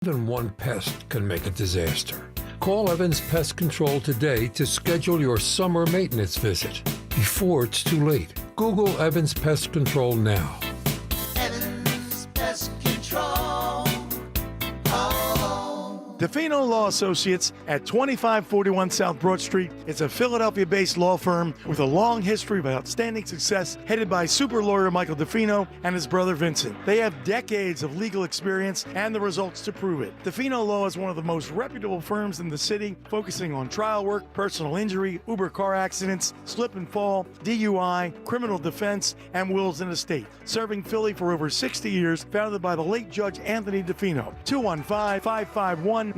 Even one pest can make a disaster. Call Evans Pest Control today to schedule your summer maintenance visit before it's too late. Google Evans Pest Control now. Evans Pest Control. DeFino Law Associates at 2541 South Broad Street is a Philadelphia-based law firm with a long history of outstanding success, headed by super lawyer Michael DeFino and his brother Vincent. They have decades of legal experience and the results to prove it. DeFino Law is one of the most reputable firms in the city, focusing on trial work, personal injury, Uber car accidents, slip and fall, DUI, criminal defense, and wills and estate. Serving Philly for over 60 years, founded by the late Judge Anthony DeFino. 215-551-9099.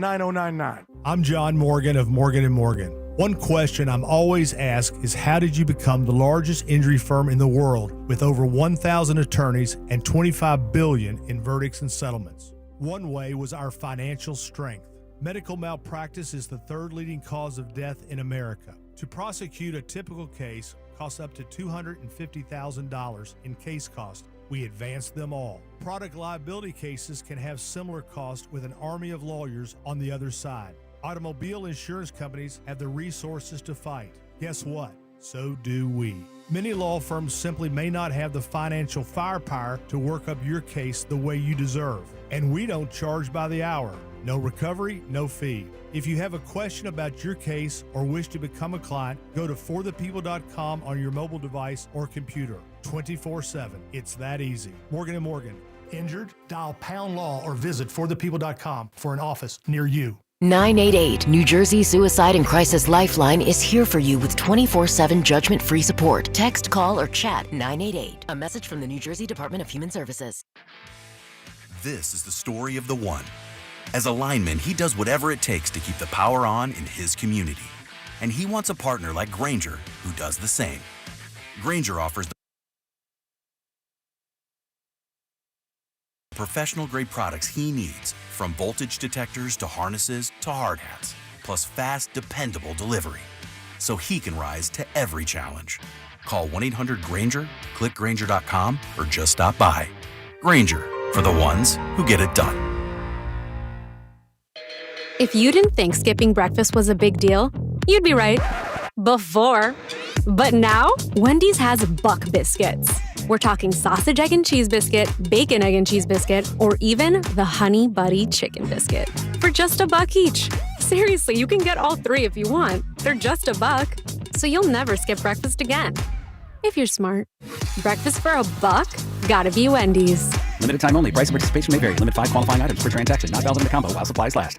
I'm John Morgan of Morgan & Morgan. One question I'm always asked is, how did you become the largest injury firm in the world with over 1,000 attorneys and $25 billion in verdicts and settlements? One way was our financial strength. Medical malpractice is the third leading cause of death in America. To prosecute a typical case costs up to $250,000 in case costs. We advance them all. Product liability cases can have similar costs with an army of lawyers on the other side. Automobile insurance companies have the resources to fight. Guess what? So do we. Many law firms simply may not have the financial firepower to work up your case the way you deserve. And we don't charge by the hour. No recovery, no fee. If you have a question about your case or wish to become a client, go to forthepeople.com on your mobile device or computer. 24/7. It's that easy. Morgan & Morgan. Injured? Dial pound law or visit forthepeople.com for an office near you. 988 New Jersey Suicide and Crisis Lifeline is here for you with 24/7 judgment-free support. Text, call, or chat 988. A message from the New Jersey Department of Human Services. This is the story of the one. As a lineman, he does whatever it takes to keep the power on in his community. And he wants a partner like Grainger who does the same. Grainger offers the professional-grade products he needs, from voltage detectors to harnesses to hard hats, plus fast, dependable delivery, so he can rise to every challenge. Call 1-800-GRAINGER, click Grainger.com, or just stop by. Grainger, for the ones who get it done. If you didn't think skipping breakfast was a big deal, you'd be right. Before. But now, Wendy's has Buck Biscuits. We're talking sausage, egg, and cheese biscuit, bacon, egg, and cheese biscuit, or even the Honey Buddy chicken biscuit for just $1 each. Seriously, you can get all three if you want. They're just $1, so you'll never skip breakfast again. If you're smart. Breakfast for $1? Gotta be Wendy's. Limited time only. Price and participation may vary. Limit 5 qualifying items per transaction. Not valid in the combo while supplies last.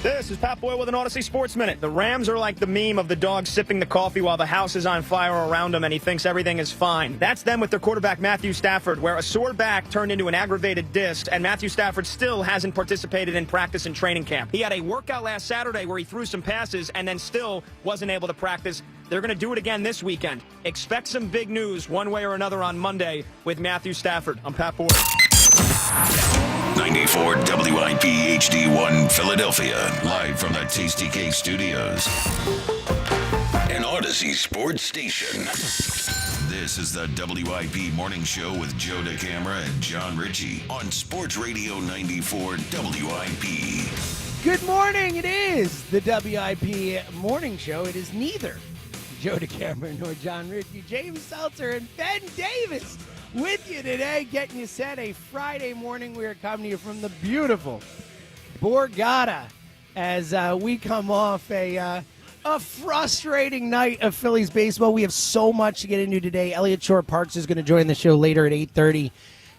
This is Pat Boyle with an Odyssey Sports Minute. The Rams are like the meme of the dog sipping the coffee while the house is on fire around him and he thinks everything is fine. That's them with their quarterback Matthew Stafford, where a sore back turned into an aggravated disc, and Matthew Stafford still hasn't participated in practice and training camp. He had a workout last Saturday where he threw some passes and then still wasn't able to practice. They're going to do it again this weekend. Expect some big news one way or another on Monday with Matthew Stafford. I'm Pat Boyle. 94 WIP HD1 Philadelphia, live from the Tasty Cake Studios. An Odyssey Sports Station. This is the WIP Morning Show with Joe DeCamara and John Ritchie on Sports Radio 94 WIP. Good morning. It is the WIP Morning Show. It is neither Joe DeCamara nor John Ritchie. James Seltzer and Ben Davis with you today, getting you set a Friday morning. We are coming to you from the beautiful Borgata as we come off a frustrating night of Phillies baseball. We have so much to get into today. Elliott Shore-Parks is going to join the show later at 8:30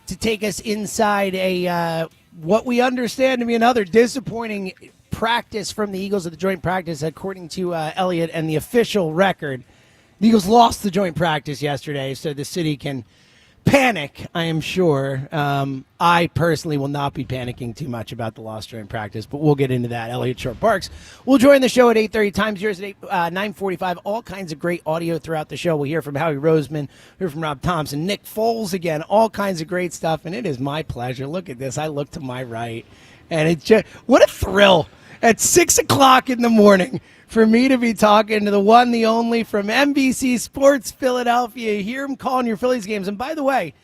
to take us inside a what we understand to be another disappointing practice from the Eagles at the joint practice. According to Elliott and the official record, the Eagles lost the joint practice yesterday, so the city can panic, I am sure. I personally will not be panicking too much about the lost joint practice, but we'll get into that. Elliott Shore-Parks will join the show at 8:30. Times yours at 9:45. All kinds of great audio throughout the show. We'll hear from Howie Roseman, hear from Rob Thompson, Nick Foles again, all kinds of great stuff, and it is my pleasure. Look at this. I look to my right, and it's just, what a thrill at 6 o'clock in the morning for me to be talking to the one, the only, from NBC Sports Philadelphia. You hear him calling your Phillies games. And by the way,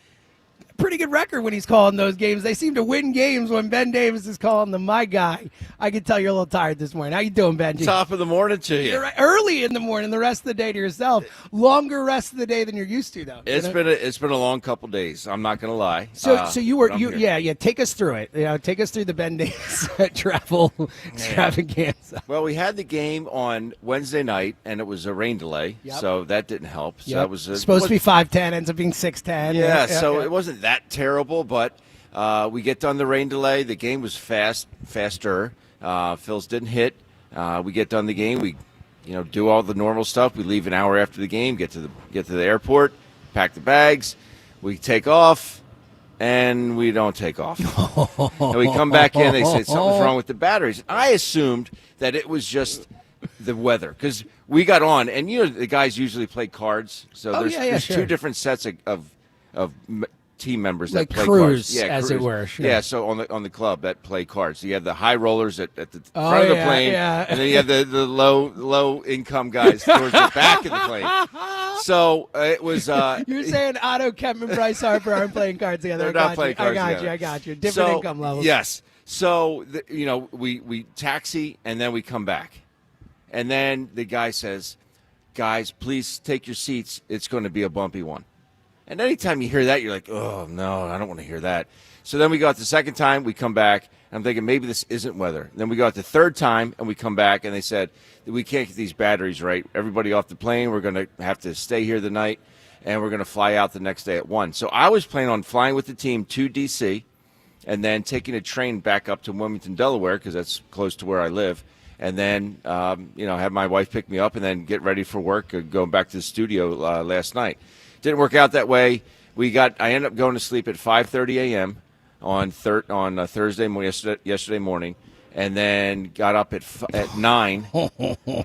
pretty good record when he's calling those games. They seem to win games when Ben Davis is calling them. My guy, I can tell you're a little tired this morning. How you doing, Benji? Top of the morning to you. You're right. Early in the morning, the rest of the day to yourself. Longer rest of the day than you're used to, though. It's been a long couple days. I'm not going to lie. So take us through it. Take us through the Ben Davis travel extravaganza. Well, we had the game on Wednesday night, and it was a rain delay, so that didn't help. So that was supposed to be 5:10, ends up being 6:10. Yeah, it wasn't that terrible, but we get done the rain delay. The game was faster. Phils didn't hit. We get done the game. We, do all the normal stuff. We leave an hour after the game, get to the airport, pack the bags. We take off, and we don't take off. And we come back in. They say something's wrong with the batteries. I assumed that it was just the weather because we got on, and the guys usually play cards. So there's two different sets of team members that play crews, cards. as it were. Sure. Yeah, so on the club that play cards. So you have the high rollers at the front of the plane, and then you have the low income guys towards the back of the plane. So it was. You're saying Otto Kemp and Bryce Harper aren't playing cards together. They're not playing cards together. I got you. Different income levels. Yes. So we taxi and then we come back, and then the guy says, "Guys, please take your seats. It's going to be a bumpy one." And anytime you hear that, you're like, oh, no, I don't want to hear that. So then we go out the second time, we come back, and I'm thinking maybe this isn't weather. Then we go out the third time, and we come back, and they said, we can't get these batteries right. Everybody off the plane, we're going to have to stay here the night, and we're going to fly out the next day at 1. So I was planning on flying with the team to D.C. and then taking a train back up to Wilmington, Delaware, because that's close to where I live, and then, have my wife pick me up and then get ready for work, going back to the studio last night. Didn't work out that way. I ended up going to sleep at 5:30 a.m. on Thursday yesterday morning, and then got up at 9,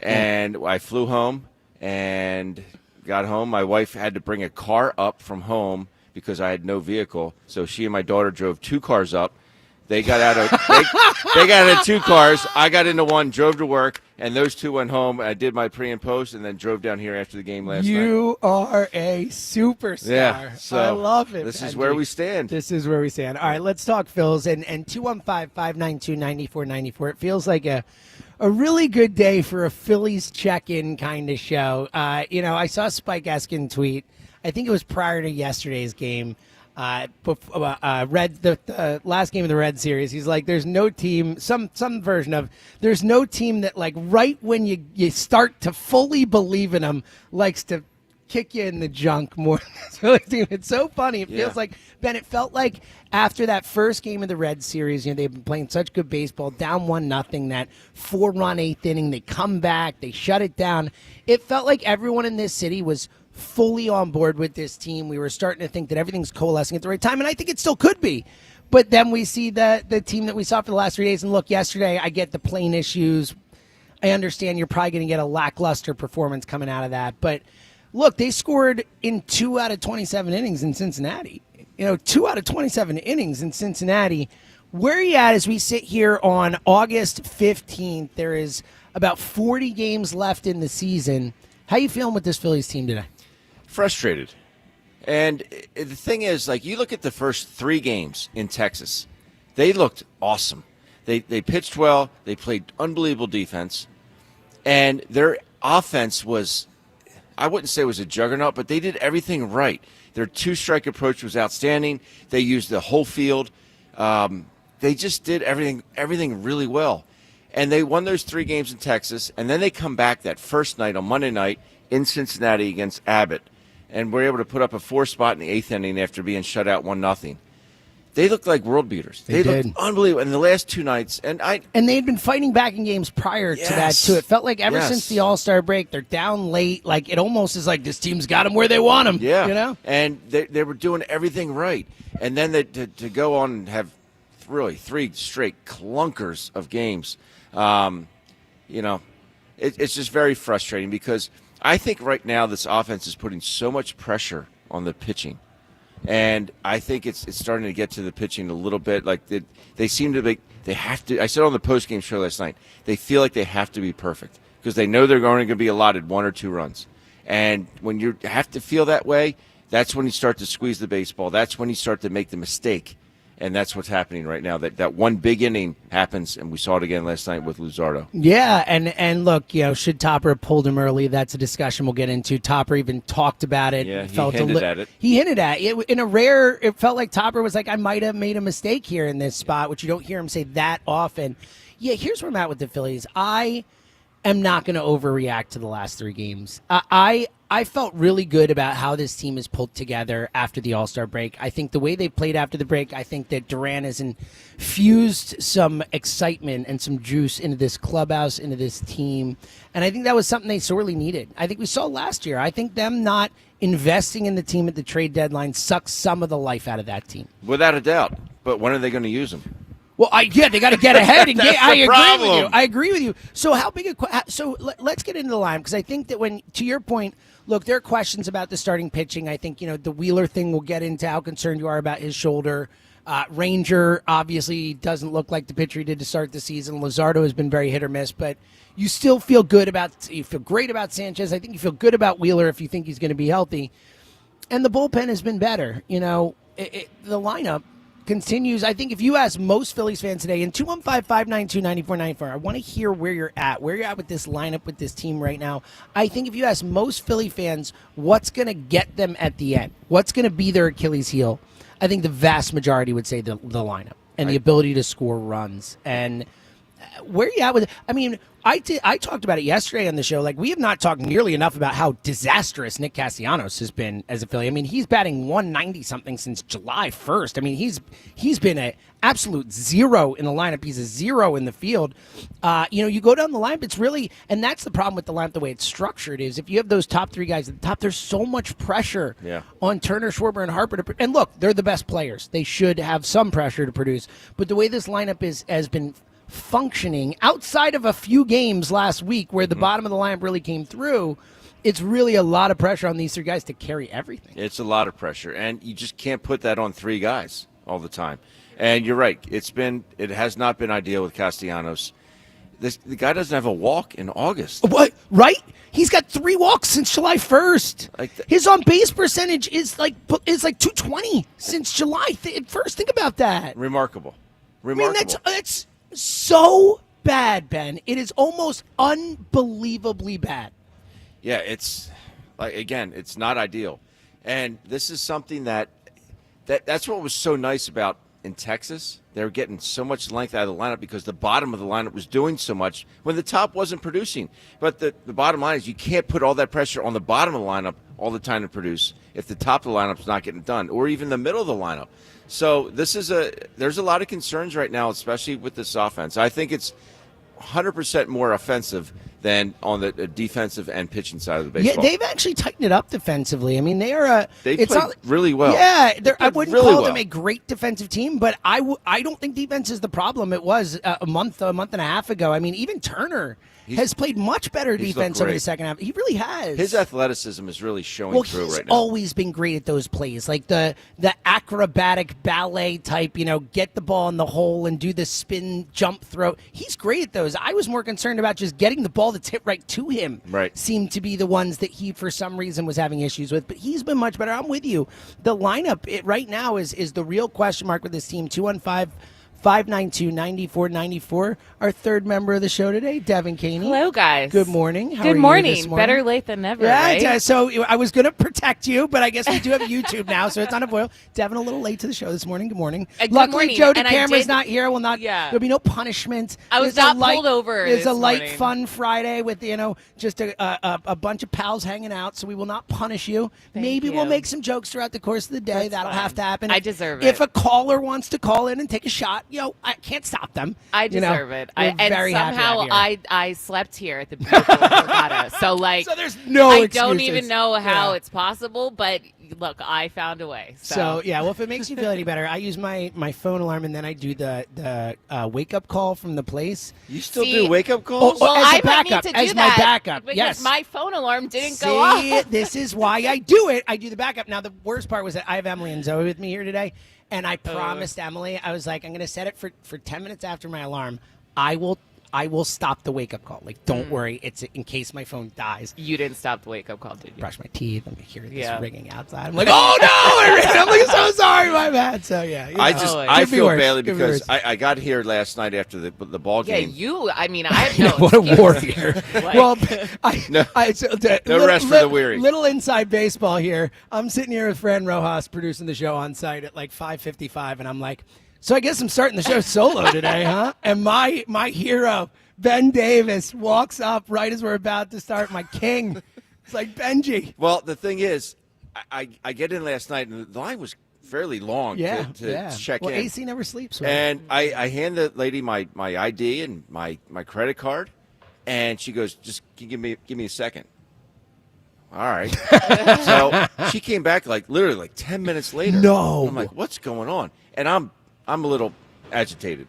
and I flew home and got home. My wife had to bring a car up from home because I had no vehicle, so she and my daughter drove 2 cars up. They got out of 2 cars. I got into one, drove to work, and those 2 went home. I did my pre and post, and then drove down here after the game last night. You are a superstar. Yeah, so I love it. This is where we stand. This is where we stand. All right, let's talk Phils and 215-592-9494. It feels like a really good day for a Phillies check-in kind of show. I saw Spike Eskin tweet. I think it was prior to yesterday's game. The last game of the Red Series, he's like, there's no team, some version of, there's no team that, like, right when you start to fully believe in them, likes to kick you in the junk more than this Phillies team. It's so funny. It feels like, Ben, it felt like after that first game of the Red Series, they've been playing such good baseball, down 1-0, that 4-run 8th inning, they come back, they shut it down. It felt like everyone in this city was fully on board with this team. We were starting to think that everything's coalescing at the right time, and I think it still could be. But then we see the team that we saw for the last 3 days, and look, yesterday I get the plane issues. I understand you're probably going to get a lackluster performance coming out of that. But look, they scored in 2 out of 27 innings in Cincinnati. 2 out of 27 innings in Cincinnati. Where are you at as we sit here on August 15th? There is about 40 games left in the season. How you feeling with this Phillies team today? Frustrated. And the thing is, like, you look at the first 3 games in Texas, they looked awesome. They pitched well. They played unbelievable defense. And their offense was, I wouldn't say it was a juggernaut, but they did everything right. Their 2-strike approach was outstanding. They used the whole field. They just did everything really well. And they won those 3 games in Texas. And then they come back that first night on Monday night in Cincinnati against Abbott. And were able to put up a 4 spot in the 8th inning after being shut out 1-0. They looked like world beaters. They looked unbelievable in the last 2 nights. And they had been fighting back in games prior to that, too. It felt like ever since the All-Star break, they're down late. Like, it almost is like this team's got them where they want them. Yeah. And they were doing everything right. And then to go on and have really 3 straight clunkers of games, it's just very frustrating because I think right now this offense is putting so much pressure on the pitching. And I think it's starting to get to the pitching a little bit. Like they seem to be, they have to. I said on the post-game show last night, they feel like they have to be perfect because they know they're going to be allotted 1 or 2 runs. And when you have to feel that way, That's when you start to squeeze the baseball. That's when you start to make the mistake. And that's what's happening right now. That one big inning happens, and we saw it again last night with Luzardo. Yeah, and look, should Topper have pulled him early? That's a discussion we'll get into. Topper even talked about it. Yeah, he hinted at it. He hinted at it. In a rare, it felt like Topper was like, I might have made a mistake here in this spot, which you don't hear him say that often. Yeah, here's where I'm at with the Phillies. I am not going to overreact to the last 3 games. I felt really good about how this team is pulled together after the All-Star break. I think the way they played after the break, I think that Duran has infused some excitement and some juice into this clubhouse, into this team. And I think that was something they sorely needed. I think we saw last year. I think them not investing in the team at the trade deadline sucks some of the life out of that team. Without a doubt. But when are they going to use them? Well, they got to get ahead. And I agree with you. So let's get into the line, because I think that to your point, look, there are questions about the starting pitching. I think, the Wheeler thing, we'll get into how concerned you are about his shoulder. Ranger obviously doesn't look like the pitcher he did to start the season. Luzardo has been very hit or miss, but you still feel great about Sanchez. I think you feel good about Wheeler if you think he's going to be healthy. And the bullpen has been better. The lineup continues. I think if you ask most Phillies fans today, in 215-592-9494, I want to hear where you're at with this lineup, with this team right now. I think if you ask most Philly fans what's going to get them at the end, what's going to be their Achilles heel, I think the vast majority would say the lineup and the ability to score runs. And where are you at with it? I mean, I talked about it yesterday on the show. Like, we have not talked nearly enough about how disastrous Nick Castellanos has been as a Philly. I mean, he's batting 190-something since July 1st. I mean, he's been an absolute zero in the lineup. He's a zero in the field. You go down the lineup, it's really – and that's the problem with the lineup, the way it's structured, is if you have those top 3 guys at the top, there's so much pressure on Turner, Schwarber, and Harper. And look, they're the best players. They should have some pressure to produce. But the way this lineup has been – functioning outside of a few games last week where the bottom of the lineup really came through, it's really a lot of pressure on these 3 guys to carry everything. It's a lot of pressure, and you just can't put that on 3 guys all the time. And you're right, it has not been ideal with Castellanos. The guy doesn't have a walk in August. What? Right? He's got 3 walks since July 1st. His on-base percentage is like 220 since July 1st. Think about that. Remarkable. I mean, that's so bad, Ben. It is almost unbelievably bad. Yeah, it's it's not ideal. And this is something that's what was so nice about in Texas. They were getting so much length out of the lineup because the bottom of the lineup was doing so much when the top wasn't producing. But the bottom line is you can't put all that pressure on the bottom of the lineup all the time to produce if the top of the lineup's not getting done, or even the middle of the lineup. So there's a lot of concerns right now, especially with this offense. I think it's 100% more offensive than on the defensive and pitching side of the baseball. Yeah, they've actually tightened it up defensively. I mean, they played really well. Yeah, I wouldn't call them a great defensive team, but I don't think defense is the problem. It was a month and a half ago. I mean, even Turner has played much better defense over the second half. He really has. His athleticism is really showing through right now. He's always been great at those plays, like the acrobatic ballet type, get the ball in the hole and do the spin jump throw. He's great at those. I was more concerned about just getting the ball that's hit right to him. Right. Seemed to be the ones that he, for some reason, was having issues with. But he's been much better. I'm with you. The lineup right now is the real question mark with this team. 215-592-9494. Our third member of the show today, Devin Caney. Hello, guys. Good morning. How Good are you morning. this morning? Better late than never, yeah, right? So I was going to protect you, but I guess we do have YouTube now, so it's unavoidable. Devin, a little late to the show this morning. Good morning. Good morning. Joe DeCamera's not here. There'll be no punishment. I was not pulled over. It's a light, fun Friday with, just a bunch of pals hanging out, so we will not punish you. Maybe we'll make some jokes throughout the course of the day. That'll have to happen. I deserve it. If a caller wants to call in and take a shot, I can't stop them. I deserve it. And somehow I slept here at the beautiful Borgata. So there's no I excuses. don't even know how it's possible, but look, I found a way. So well, if it makes you feel any better, I use my phone alarm and then I do the wake up call from the place. You still do wake up calls? Well, as a I backup, might need to do as my that backup. because Yes, my phone alarm didn't go off. This is why I do it. I do the backup. Now the worst part was that I have Emily and Zoe with me here today. And I promised Emily, I was like, I'm going to set it for 10 minutes after my alarm. I will I will stop the wake-up call. Like, don't worry. It's in case my phone dies. You didn't stop the wake-up call, did you? Brush my teeth. I'm hear this ringing outside. I'm like, oh, no! I'm like, so sorry, my bad. So, yeah. I feel badly because I got here last night after the ball game. I have no what a excuse. warrior. Well, no rest for the weary. Little inside baseball here. I'm sitting here with Fran Rojas producing the show on site at like 5:55, and I'm like, so I guess I'm starting the show solo today, huh? And my hero, Ben Davis, walks up right as we're about to start. My king. It's like, Benji. Well, the thing is, I get in last night, and the line was fairly long to check in. AC never sleeps. Right? And I hand the lady my ID and my credit card, and she goes, just give me a second. All right. So she came back literally 10 minutes later. No. I'm like, what's going on? And I'm a little agitated.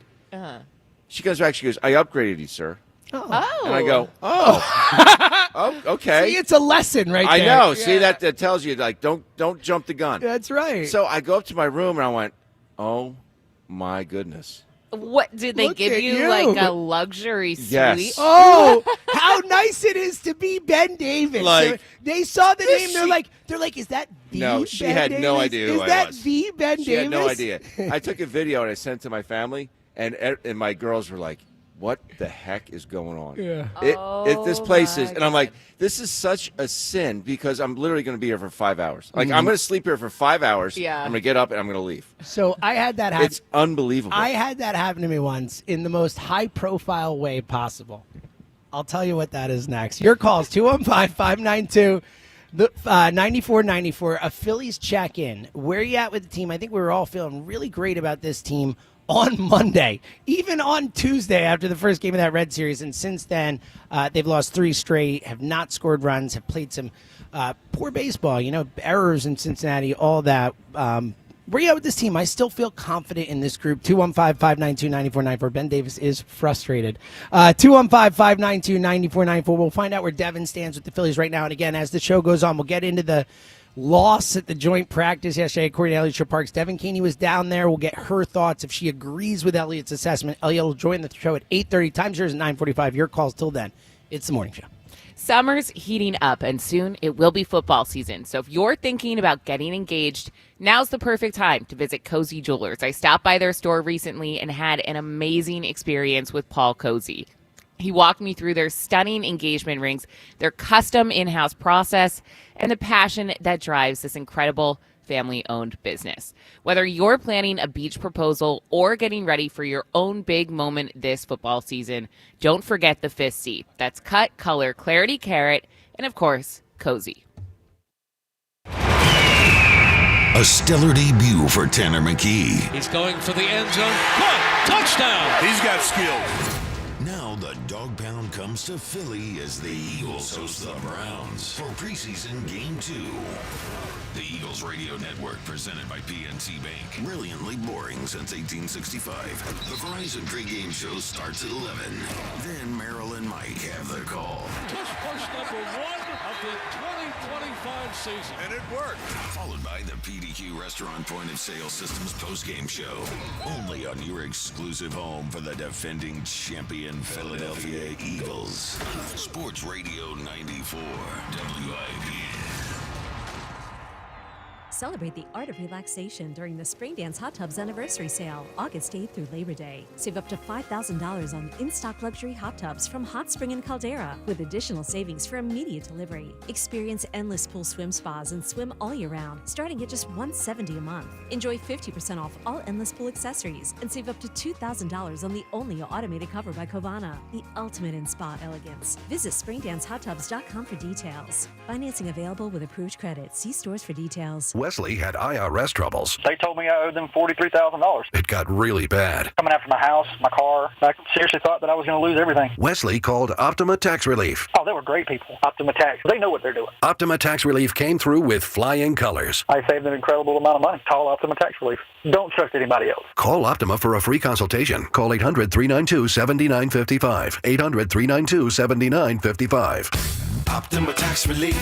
She comes back. She goes, I upgraded you, sir. Oh. And I go, oh, okay. See, it's a lesson right there. I know. See, that tells you, don't jump the gun. That's right. So I go up to my room, and I went, oh, my goodness. What did they give you? Like a luxury suite? Yes. Oh, how nice it is to be Ben Davis. They saw the name. They're like, is that the No, she Ben had Davis? no idea who is I that was. the Ben Davis? She had no idea. I took a video and I sent it to my family, and my girls were like, what the heck is going on? Yeah. This place is, and I'm like, this is such a sin because I'm literally going to be here for 5 hours. I'm going to sleep here for 5 hours. Yeah. I'm going to get up and I'm going to leave. So I had that happen. It's unbelievable. I had that happen to me once in the most high-profile way possible. I'll tell you what that is next. Your calls, 215-592 9494. A Phillies check-in. Where are you at with the team? I think we were all feeling really great about this team on Monday, even on Tuesday after the first game of that Red Series. And since then, they've lost 3 straight, have not scored runs, have played some poor baseball, errors in Cincinnati, all that. Where are you at with this team? I still feel confident in this group. 215-592-9494. Ben Davis is frustrated. 215-592-9494. We'll find out where Devin stands with the Phillies right now. And again, as the show goes on, we'll get into the loss at the joint practice yesterday according to Elliott Parks. Devin Keeney was down there. We'll get her thoughts if she agrees with Elliott's assessment. Elliott will join the show at 8:30. Time's yours at 9:45. Your calls till then. It's the morning show. Summer's heating up, and soon it will be football season. So if you're thinking about getting engaged, now's the perfect time to visit Cozy Jewelers. I stopped by their store recently and had an amazing experience with Paul Cozy. He walked me through their stunning engagement rings, their custom in-house process, and the passion that drives this incredible family-owned business. Whether you're planning a beach proposal or getting ready for your own big moment this football season, don't forget the 5th C. That's cut, color, clarity, carrot, and of course, Cozy. A stellar debut for Tanner McKee. He's going for the end zone. Caught! Touchdown! He's got skills. Now the dog pound comes to Philly as the Eagles host the Browns for preseason game 2. The Eagles Radio Network, presented by PNC Bank. Brilliantly boring since 1865. The Verizon pregame show starts at 11. Then Merrill and Mike have the call. Tush push number 1 of the 2025 season. And it worked. Followed by the PDQ Restaurant Point of Sale Systems postgame show. Only on your exclusive home for the defending champion Philadelphia Eagles. Sports Radio 94, WIP. Celebrate the art of relaxation during the Spring Dance Hot Tubs Anniversary Sale, August 8th through Labor Day. Save up to $5,000 on in-stock luxury hot tubs from Hot Spring and Caldera, with additional savings for immediate delivery. Experience endless pool swim spas and swim all year round, starting at just $170 a month. Enjoy 50% off all endless pool accessories and save up to $2,000 on the only automated cover by Covana, the ultimate in spa elegance. Visit springdancehottubs.com for details. Financing available with approved credit. See stores for details. Wesley had IRS troubles. They told me I owed them $43,000. It got really bad. Coming after my house, my car. I seriously thought that I was going to lose everything. Wesley called Optima Tax Relief. Oh, they were great people. Optima Tax. They know what they're doing. Optima Tax Relief came through with flying colors. I saved an incredible amount of money. Call Optima Tax Relief. Don't trust anybody else. Call Optima for a free consultation. Call 800-392-7955. 800-392-7955. Optima Tax Relief.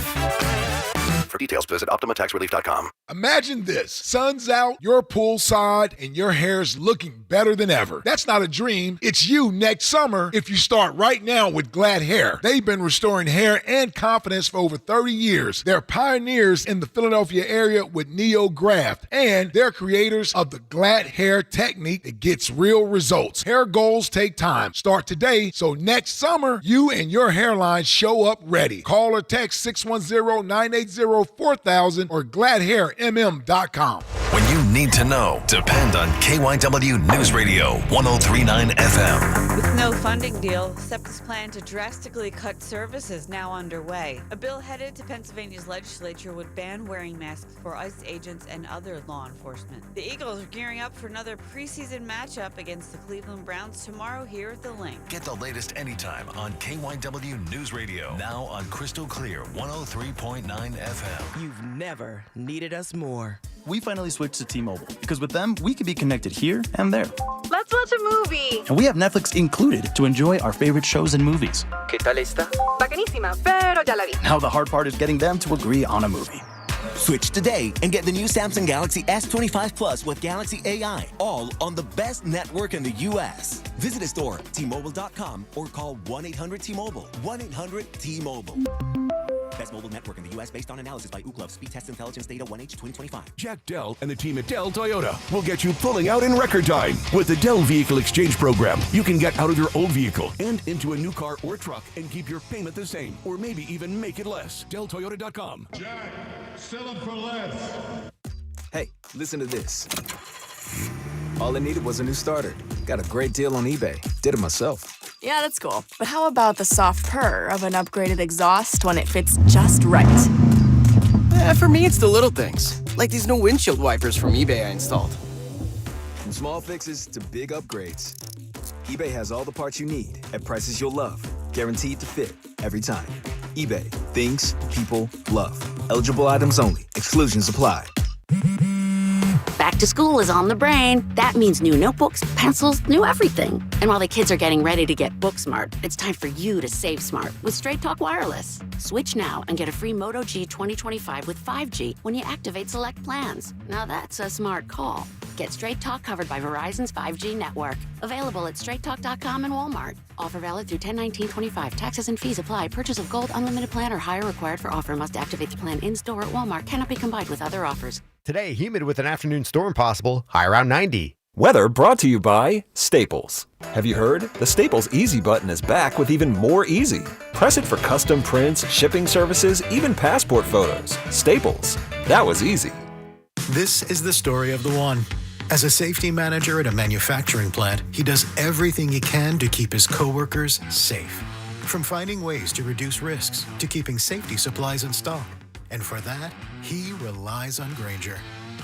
For details, visit OptimaTaxRelief.com. Imagine this. Sun's out, you're poolside, and your hair's looking better than ever. That's not a dream. It's you next summer if you start right now with Glad Hair. They've been restoring hair and confidence for over 30 years. They're pioneers in the Philadelphia area with NeoGraft, and they're creators of the Glad Hair technique that gets real results. Hair goals take time. Start today so next summer you and your hairline show up ready. Call or text 610-980-4000 or GladHairMM.com. When you need to know, depend on KYW News Radio 103.9 FM. With no funding deal, SEPTA's plan to drastically cut services now underway. A bill headed to Pennsylvania's legislature would ban wearing masks for ICE agents and other law enforcement. The Eagles are gearing up for another preseason matchup against the Cleveland Browns tomorrow here at the Link. Get the latest anytime on KYW News Radio. Now on Crystal Clear 103.9 FM. You've never needed us more. We finally switched to T-Mobile because with them, we can be connected here and there. Let's watch a movie. And we have Netflix included to enjoy our favorite shows and movies. ¿Qué tal está? Bacanísima, pero ya la vi. Now the hard part is getting them to agree on a movie. Switch today and get the new Samsung Galaxy S25 Plus with Galaxy AI, all on the best network in the U.S. Visit a store, T-Mobile.com, or call 1-800-T-Mobile. 1-800-T-Mobile. Best mobile network in the U.S. based on analysis by Ookla. Speed test intelligence data 1H 2025. Jack Dell and the team at Dell Toyota will get you pulling out in record time. With the Dell Vehicle Exchange Program, you can get out of your old vehicle and into a new car or truck and keep your payment the same, or maybe even make it less. DellToyota.com. Jack, sell it for less. Hey, listen to this. All I needed was a new starter. Got a great deal on eBay. Did it myself. Yeah, that's cool. But how about the soft purr of an upgraded exhaust when it fits just right? For me, it's the little things, like these new windshield wipers from eBay I installed. From small fixes to big upgrades, eBay has all the parts you need at prices you'll love, guaranteed to fit every time. eBay, things people love. Eligible items only. Exclusions apply. Back to school is on the brain. That means new notebooks, pencils, new everything. And while the kids are getting ready to get book smart, it's time for you to save smart with Straight Talk Wireless. Switch now and get a free Moto G 2025 with 5G when you activate select plans. Now that's a smart call. Get Straight Talk covered by Verizon's 5G network. Available at straighttalk.com and Walmart. Offer valid through 10/19/25. Taxes and fees apply. Purchase of Gold Unlimited plan or higher required for offer. Must activate the plan in-store at Walmart. Cannot be combined with other offers. Today, humid with an afternoon storm possible. High around 90. Weather brought to you by Staples. Have you heard? The Staples Easy button is back with even more easy. Press it for custom prints, shipping services, even passport photos. Staples. That was easy. This is the story of the one. As a safety manager at a manufacturing plant, he does everything he can to keep his coworkers safe. From finding ways to reduce risks to keeping safety supplies in stock. And for that, he relies on Grainger.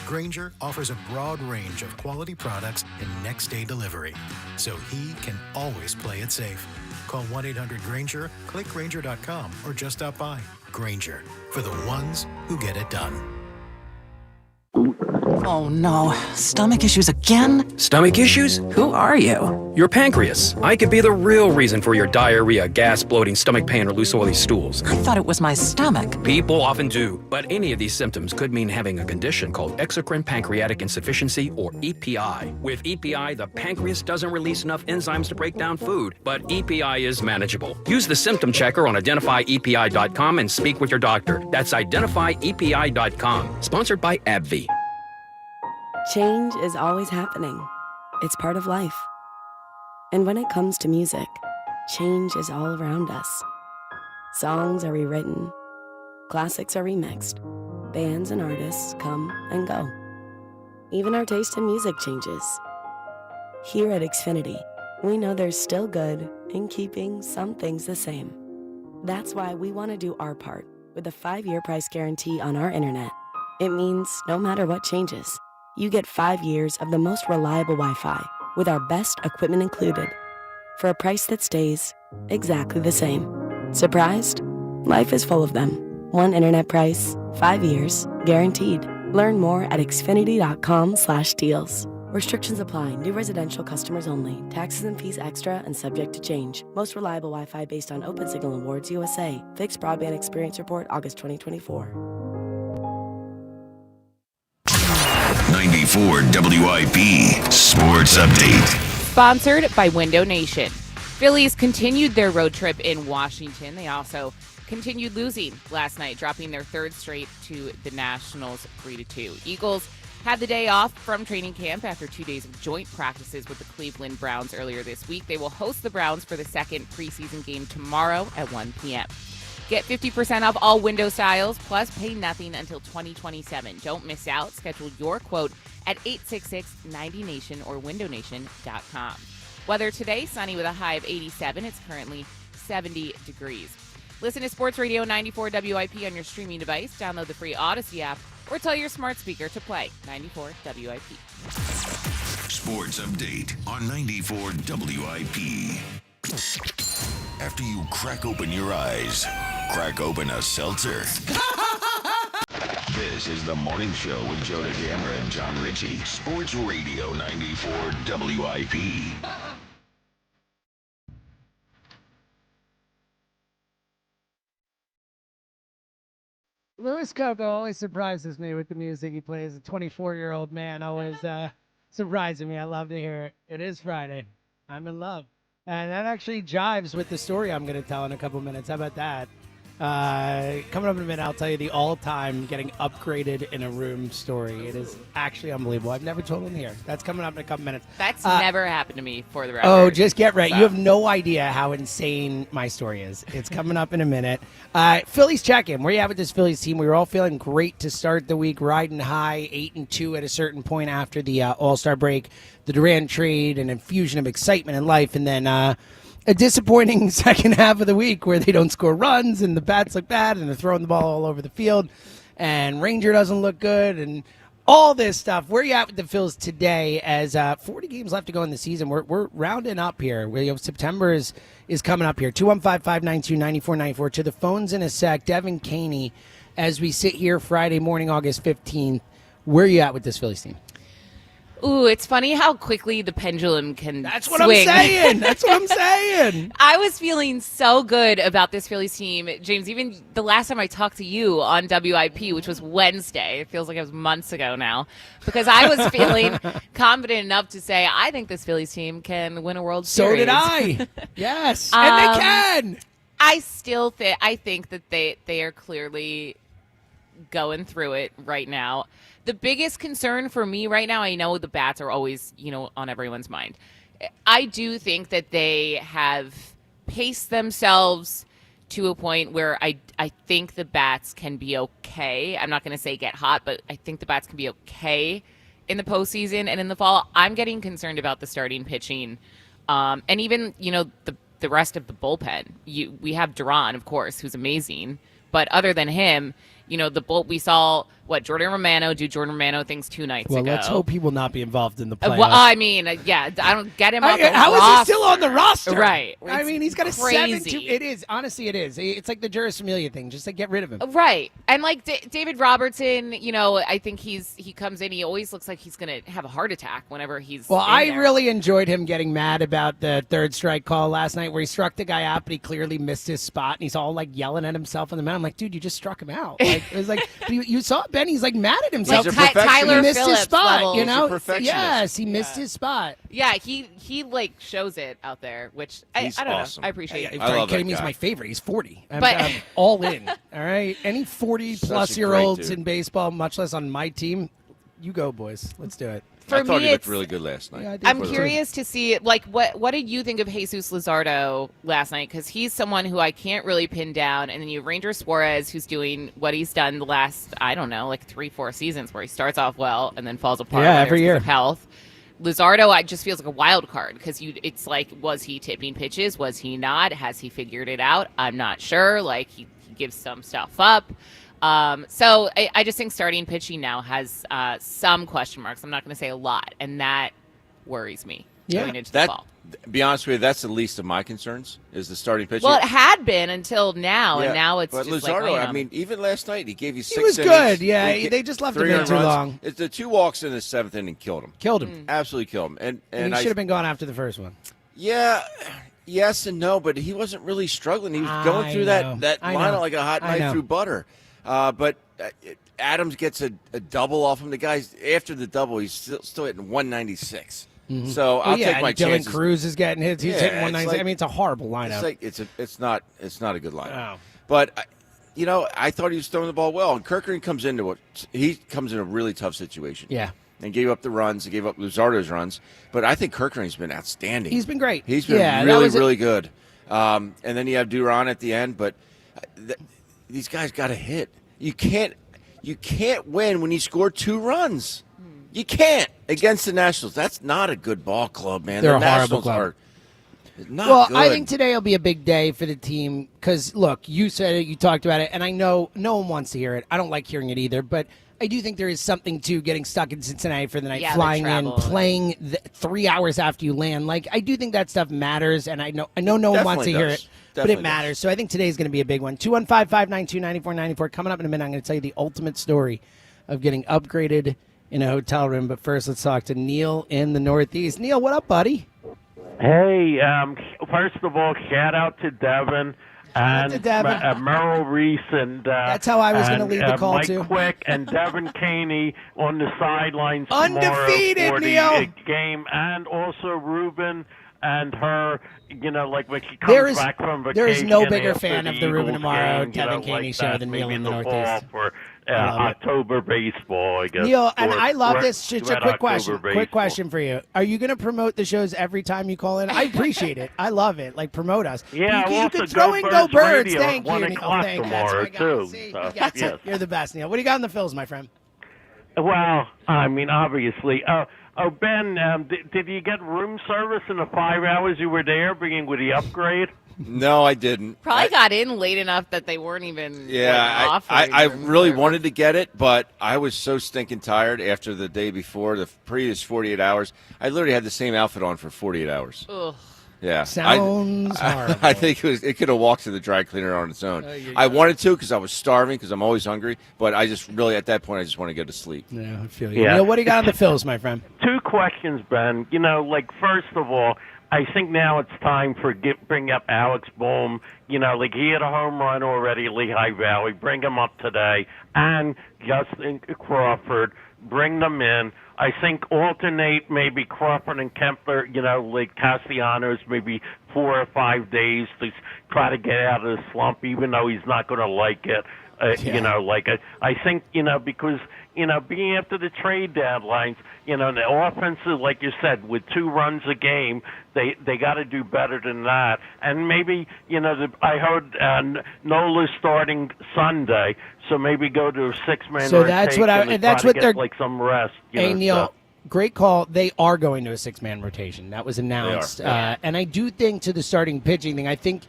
Grainger offers a broad range of quality products and next-day delivery, so he can always play it safe. Call 1-800-GRAINGER, click Grainger.com, or just stop by. Grainger, for the ones who get it done. Oh no, stomach issues again? Stomach issues? Who are you? Your pancreas. I could be the real reason for your diarrhea, gas, bloating, stomach pain, or loose oily stools. I thought it was my stomach. People often do, but any of these symptoms could mean having a condition called exocrine pancreatic insufficiency, or EPI. With EPI, the pancreas doesn't release enough enzymes to break down food, but EPI is manageable. Use the symptom checker on identifyepi.com and speak with your doctor. That's identifyepi.com. Sponsored by AbbVie. Change is always happening. It's part of life. And when it comes to music, change is all around us. Songs are rewritten. Classics are remixed. Bands and artists come and go. Even our taste in music changes. Here at Xfinity, we know there's still good in keeping some things the same. That's why we want to do our part with a 5-year price guarantee on our internet. It means no matter what changes, you get 5 years of the most reliable Wi-Fi with our best equipment included for a price that stays exactly the same. Surprised? Life is full of them. One internet price, 5 years, guaranteed. Learn more at xfinity.com/deals. Restrictions apply. New residential customers only. Taxes and fees extra and subject to change. Most reliable Wi-Fi based on Open Signal Awards USA. Fixed Broadband Experience Report, August 2024. 94 WIP Sports Update. Sponsored by Window Nation. Phillies continued their road trip in Washington. They also continued losing last night, dropping their third straight to the Nationals 3-2. Eagles had the day off from training camp after 2 days of joint practices with the Cleveland Browns earlier this week. They will host the Browns for the second preseason game tomorrow at 1 p.m. Get 50% off all window styles, plus pay nothing until 2027. Don't miss out. Schedule your quote at 866-90Nation or windownation.com. Weather today, sunny with a high of 87. It's currently 70 degrees. Listen to Sports Radio 94 WIP on your streaming device. Download the free Odyssey app or tell your smart speaker to play 94 WIP. Sports Update on 94 WIP. After you crack open your eyes, crack open a seltzer. This is the morning show with Joe DeGamera and John Ritchie. Sports Radio 94 WIP. Lewis Coco always surprises me with the music he plays. A 24-year-old man always surprising me. I love to hear it. It is Friday. I'm in love. And that actually jives with the story I'm going to tell in a couple minutes. How about that? Coming up in a minute, I'll tell you the all-time getting upgraded in a room story. It is actually unbelievable. I've never told them here. That's coming up in a couple minutes. That's never happened to me, for the record. Oh, just get ready. So. You have no idea how insane my story is. It's coming up in a minute. Phillies check-in. Where you at with this Phillies team? We were all feeling great to start the week, riding high, 8-2 at a certain point after the All-Star break, the Durant trade, an infusion of excitement in life, and then a disappointing second half of the week where they don't score runs and the bats look bad and they're throwing the ball all over the field and Ranger doesn't look good and all this stuff. Where are you at with the Phils today as 40 games left to go in the season? We're rounding up here. September is coming up here. 215-592-9494. To the phones in a sec. Devin Caney, as we sit here Friday morning, August 15th, where are you at with this Phillies team? Ooh, it's funny how quickly the pendulum can That's what swing. I'm saying. That's what I'm saying. I was feeling so good about this Phillies team, James, even the last time I talked to you on WIP, which was Wednesday. It feels like it was months ago now, because I was feeling confident enough to say, I think this Phillies team can win a World Series. So did I. Yes, and they can. I still think that they are clearly going through it right now. The biggest concern for me right now, I know the bats are always, on everyone's mind. I do think that they have paced themselves to a point where I think the bats can be okay. I'm not going to say get hot, but I think the bats can be okay in the postseason and in the fall. I'm getting concerned about the starting pitching, and even the rest of the bullpen. We have Duran, of course, who's amazing, but other than him, we saw Jordan Romano do Jordan Romano things 2 nights ago. Well, let's hope he will not be involved in the playoffs. Well, I mean, I don't get him off the roster. How is he still on the roster? Right. I mean, he's got a crazy. 7-2. It is. Honestly, it is. It's like the Juris Familia thing. Just get rid of him. Right. And David Robertson, I think he comes in. He always looks like he's going to have a heart attack whenever he's Well, I there. really enjoyed him getting mad about the third strike call last night where he struck the guy out, but he clearly missed his spot, and he's all yelling at himself on the mound. I'm like, dude, you just struck him out. It was like, you saw Ben. He's mad at himself. Tyler he missed Phillips his spot. level. Yes, he missed his spot. Yeah, he shows it out there, which I don't awesome. know. I appreciate it. Are you kidding me? He's my favorite. He's 40. I'm all in. All right. Any 40-plus-year-olds in baseball, much less on my team, you go, boys. Let's do it. I thought he looked really good last night. Yeah, I'm curious to see, what did you think of Jesus Luzardo last night? Because he's someone who I can't really pin down. And then you have Ranger Suarez, who's doing what he's done the last, 3-4 seasons, where he starts off well and then falls apart. Yeah, every year. Of health. Luzardo, just feels like a wild card because it's like, was he tipping pitches? Was he not? Has he figured it out? I'm not sure. He gives some stuff up. So I just think starting pitching now has some question marks. I'm not going to say a lot, and that worries me going into the fall. Be honest with you, that's the least of my concerns, is the starting pitching. Well, it had been until now, and now it's but just Luzardo, even last night, he gave you 6 innings. He was good, yeah. They just left him in too long. The 2 walks in the 7th inning killed him. Absolutely killed him. And he should have been gone after the first one. Yeah. Yes and no, but he wasn't really struggling. He was going through that lineup like a hot knife through butter. But Adams gets a double off him. The guy's after the double, he's still hitting 196. Mm-hmm. So I'll take my Dylan chances. Cruz is getting hits. He's hitting 196. I mean, it's a horrible lineup. It's not a good lineup. No. But I thought he was throwing the ball well. And Kirkland comes in a really tough situation. Yeah. And gave up the runs. He gave up Luzardo's runs. But I think Kirkland's been outstanding. He's been great. He's been really good. And then you have Duran at the end. But these guys got to hit. You can't win when you score 2 runs. You can't against the Nationals. That's not a good ball club, man. They're the a horrible Nationals club. are not good. I think today will be a big day for the team because, look, you said it, you talked about it, and I know no one wants to hear it. I don't like hearing it either, but I do think there is something to getting stuck in Cincinnati for the night, flying in, playing 3 hours after you land. Like, I do think that stuff matters, and I know no one wants to hear it, but it matters. So I think today is going to be a big one. 215-592-9494. Coming up in a minute, I'm going to tell you the ultimate story of getting upgraded in a hotel room. But first, let's talk to Neil in the Northeast. Neil, what up, buddy? Hey, first of all, shout out to Devin and Merrill Reese and that's how I was going to lead the call Mike too. Quick and Devin Caney on the sidelines undefeated for Neil. The game, and also Ruben and her. Like when she comes back from vacation. There is no bigger fan of the Eagles Ruben Amaro, game, Devin Caney show than Neil in the Northeast. For October baseball, I guess. Neil, and I love this. Just a quick question. Quick question for you. Are you going to promote the shows every time you call in? I appreciate it. I love it. Like, promote us. Yeah, you can throw in Go Birds. Thank you, Neil. Thank you. Tomorrow, too. See, yes. You're the best, Neil. What do you got in the Phils, my friend? Well, I mean, obviously. Ben, did you get room service in the 5 hours you were there, being with the upgrade? No, I didn't. Probably got in late enough that they weren't even offering I room really service. wanted to get it, but I was so stinking tired after the day before, the previous 48 hours. I literally had the same outfit on for 48 hours. Ugh. Yeah. Sounds horrible. I think it could have walked to the dry cleaner on its own. I wanted to because I was starving because I'm always hungry, but I just really, at that point, I just want to go to sleep. Yeah, I feel you. Yeah. Neil, what do you got on the Phils, my friend? 2 questions, Ben. First of all, I think now it's time for bring up Alex Bohm. He hit a home run already at Lehigh Valley. Bring him up today. And Justin Crawford, bring them in. I think alternate maybe Crawford and Kempler, Castellanos, maybe 4 or 5 days to try to get out of the slump, even though he's not going to like it. I think, because, being after the trade deadlines, the offensive, like you said, with 2 runs a game, they got to do better than that. And maybe, I heard Nola's starting Sunday, so maybe go to a 6-man So rotation that's what they're like some rest. Hey, Neil, great call. They are going to a 6-man rotation. That was announced. And I do think to the starting pitching thing, I think,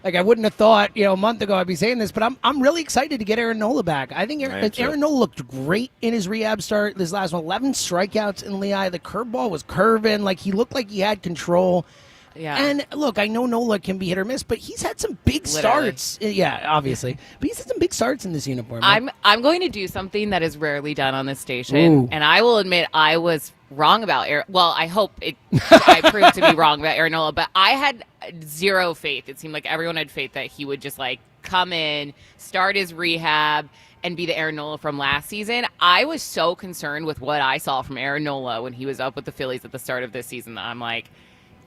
I wouldn't have thought, a month ago I'd be saying this, but I'm really excited to get Aaron Nola back. I think Aaron Nola looked great in his rehab start. This last one, 11 strikeouts in Lehigh. The curveball was curving. He looked like he had control. Yeah. And look, I know Nola can be hit or miss, but he's had some big starts. Yeah, obviously. But he's had some big starts in this uniform. I'm going to do something that is rarely done on this station. And I will admit I was wrong about Aaron. Well, I hope I proved to be wrong about Aaron Nola, but I had zero faith. It seemed like everyone had faith that he would just come in, start his rehab, and be the Aaron Nola from last season. I was so concerned with what I saw from Aaron Nola when he was up with the Phillies at the start of this season that I'm like,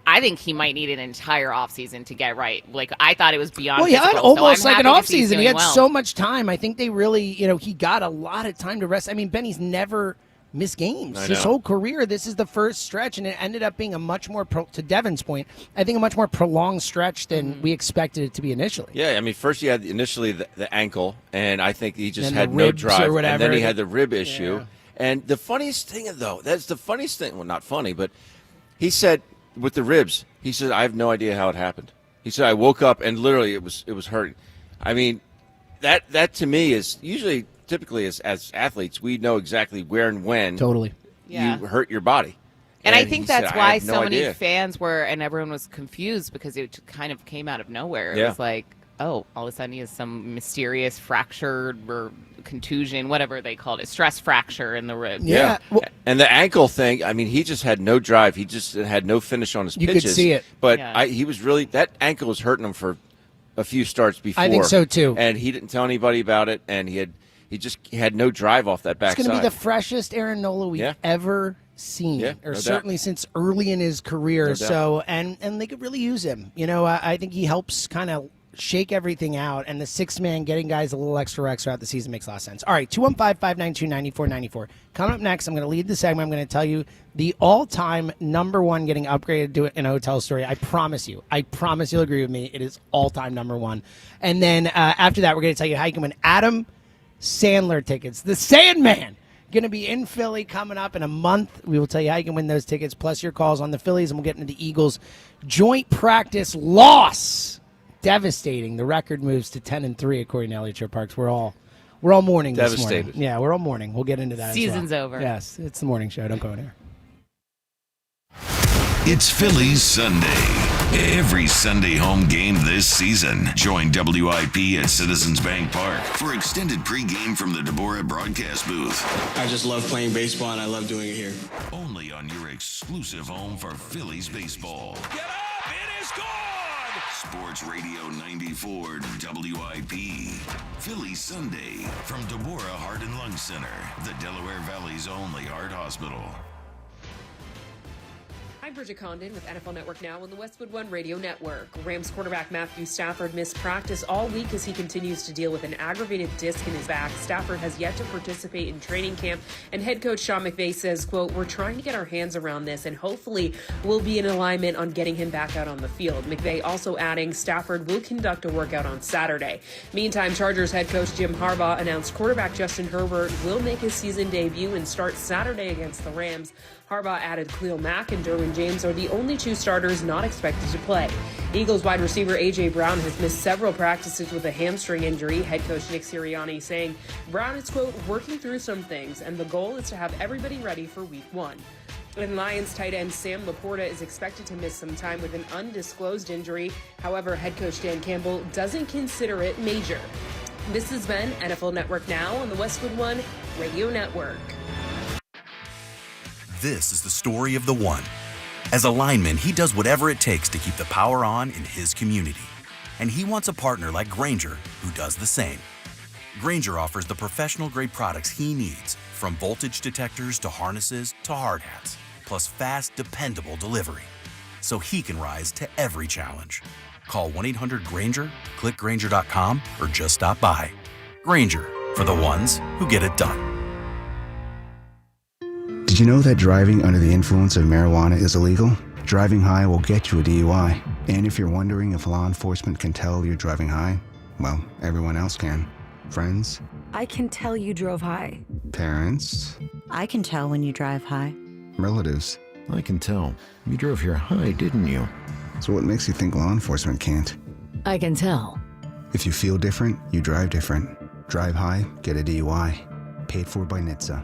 I think he might need an entire offseason to get right. I thought it was beyond he had almost like an offseason. He had well. so much time. I think they really, he got a lot of time to rest. I mean, Benny's never missed games his whole career. This is the first stretch, and it ended up being a much more, to Devin's point, I think a much more prolonged stretch than we expected it to be initially. Yeah, I mean, first he had initially the ankle, and I think he just had no drive. And then he had the rib issue. Yeah. And the funniest thing, though, that's the funniest thing. Well, not funny, but he said, with the ribs, he said, I have no idea how it happened. He said, I woke up and literally it was hurting. I mean, that to me is typically as athletes, we know exactly where and when you hurt your body. And I think that's why so many fans were, and everyone was confused because it kind of came out of nowhere. It was like, oh, all of a sudden he has some mysterious fracture or contusion, whatever they called it, stress fracture in the rib. Yeah. Well, and the ankle thing, I mean, he just had no drive. He just had no finish on his pitches. You could see it. But he was really, that ankle was hurting him for a few starts before. I think so, too. And he didn't tell anybody about it, and he he had no drive off that backside. It's going to be the freshest Aaron Nola we've ever seen, or certainly since early in his career. No so, and they could really use him. I think he helps kind of shake everything out, and the sixth man getting guys a little extra reps throughout the season makes a lot of sense. All right, 215-592-9494. Coming up next, I'm going to lead the segment. I'm going to tell you the all-time number one getting upgraded to in a hotel story. I promise you'll agree with me. It is all-time number one. And then after that, we're going to tell you how you can win Adam Sandler tickets. The Sandman going to be in Philly coming up in a month. We will tell you how you can win those tickets, plus your calls on the Phillies, and we'll get into the Eagles' joint practice loss. Devastating. The record moves to 10-3 according to Elliott Parks. We're all mourning this morning. Devastated. Yeah, we're all mourning. We'll get into that. Season's over. Yes, it's the morning show. Don't go anywhere. It's Phillies Sunday. Every Sunday home game this season. Join WIP at Citizens Bank Park for extended pregame from the Deborah broadcast booth. I just love playing baseball, and I love doing it here. Only on your exclusive home for Phillies baseball. Get up! It is gone! Sports Radio 94 WIP. Philly Sunday from Deborah Heart and Lung Center, the Delaware Valley's only heart hospital. I'm Bridget Condon with NFL Network Now on the Westwood One Radio Network. Rams quarterback Matthew Stafford missed practice all week as he continues to deal with an aggravated disc in his back. Stafford has yet to participate in training camp, and head coach Sean McVay says, quote, "We're trying to get our hands around this, and hopefully we'll be in alignment on getting him back out on the field." McVay also adding Stafford will conduct a workout on Saturday. Meantime, Chargers head coach Jim Harbaugh announced quarterback Justin Herbert will make his season debut and start Saturday against the Rams. Harbaugh added Khalil Mack and Derwin James are the only two starters not expected to play. Eagles wide receiver A.J. Brown has missed several practices with a hamstring injury. Head coach Nick Sirianni saying Brown is, quote, "working through some things, and the goal is to have everybody ready for week one." And Lions tight end Sam Laporta is expected to miss some time with an undisclosed injury. However, head coach Dan Campbell doesn't consider it major. This has been NFL Network Now on the Westwood One Radio Network. This is the story of the one. As a lineman, he does whatever it takes to keep the power on in his community. And he wants a partner like Grainger who does the same. Grainger offers the professional-grade products he needs, from voltage detectors to harnesses to hard hats, plus fast, dependable delivery, so he can rise to every challenge. Call 1-800-GRAINGER, click Grainger.com, or just stop by. Grainger, for the ones who get it done. Did you know that driving under the influence of marijuana is illegal? Driving high will get you a DUI. And if you're wondering if law enforcement can tell you're driving high, well, everyone else can. Friends? I can tell you drove high. Parents? I can tell when you drive high. Relatives? I can tell. You drove here high, didn't you? So what makes you think law enforcement can't? I can tell. If you feel different, you drive different. Drive high, get a DUI. Paid for by NHTSA.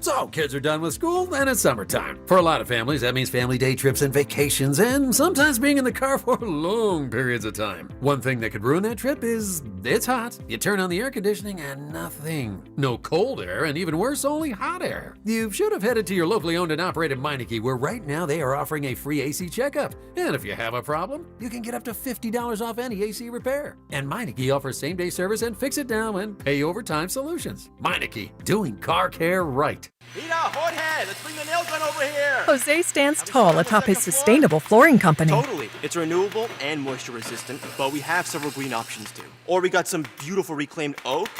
So, kids are done with school, and it's summertime. For a lot of families, that means family day trips and vacations, and sometimes being in the car for long periods of time. One thing that could ruin that trip is it's hot. You turn on the air conditioning and nothing. No cold air, and even worse, only hot air. You should have headed to your locally owned and operated Meineke, where right now they are offering a free AC checkup. And if you have a problem, you can get up to $50 off any AC repair. And Meineke offers same-day service and fix-it-down and pay-over-time solutions. Meineke, doing car care right. Rita, Jorge, let's bring the nail gun over here. Jose stands tall atop his sustainable flooring company. Totally. It's renewable and moisture resistant, but we have several green options too. Or we got some beautiful reclaimed oak.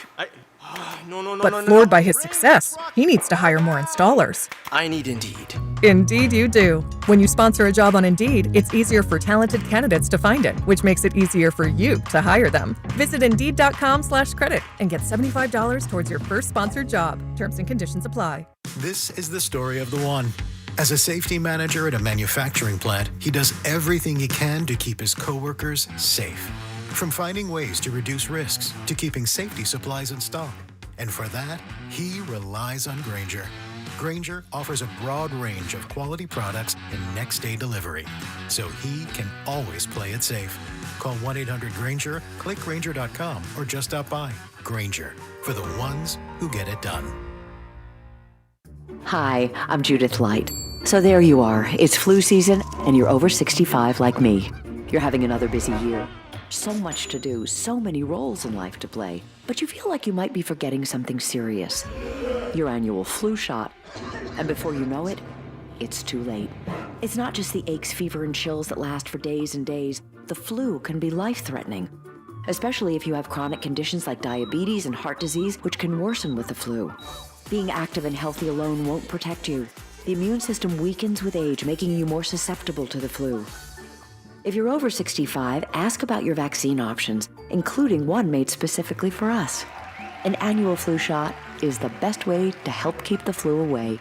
But floored by his success, he needs to hire more installers. I need Indeed. Indeed you do. When you sponsor a job on Indeed, it's easier for talented candidates to find it, which makes it easier for you to hire them. Visit Indeed.com/credit and get $75 towards your first sponsored job. Terms and conditions apply. This is the story of the one. As a safety manager at a manufacturing plant, he does everything he can to keep his coworkers safe. From finding ways to reduce risks to keeping safety supplies in stock. And for that, he relies on Grainger. Grainger offers a broad range of quality products and next-day delivery, so he can always play it safe. Call 1-800-GRAINGER, click Grainger.com, or just stop by. Grainger, for the ones who get it done. Hi, I'm Judith Light. So there you are. It's flu season, and you're over 65 like me. You're having another busy year. So much to do, so many roles in life to play. But you feel like you might be forgetting something serious. Your annual flu shot. And before you know it, it's too late. It's not just the aches, fever, and chills that last for days and days. The flu can be life-threatening, especially if you have chronic conditions like diabetes and heart disease, which can worsen with the flu. Being active and healthy alone won't protect you. The immune system weakens with age, making you more susceptible to the flu. If you're over 65, ask about your vaccine options, including one made specifically for us. An annual flu shot is the best way to help keep the flu away.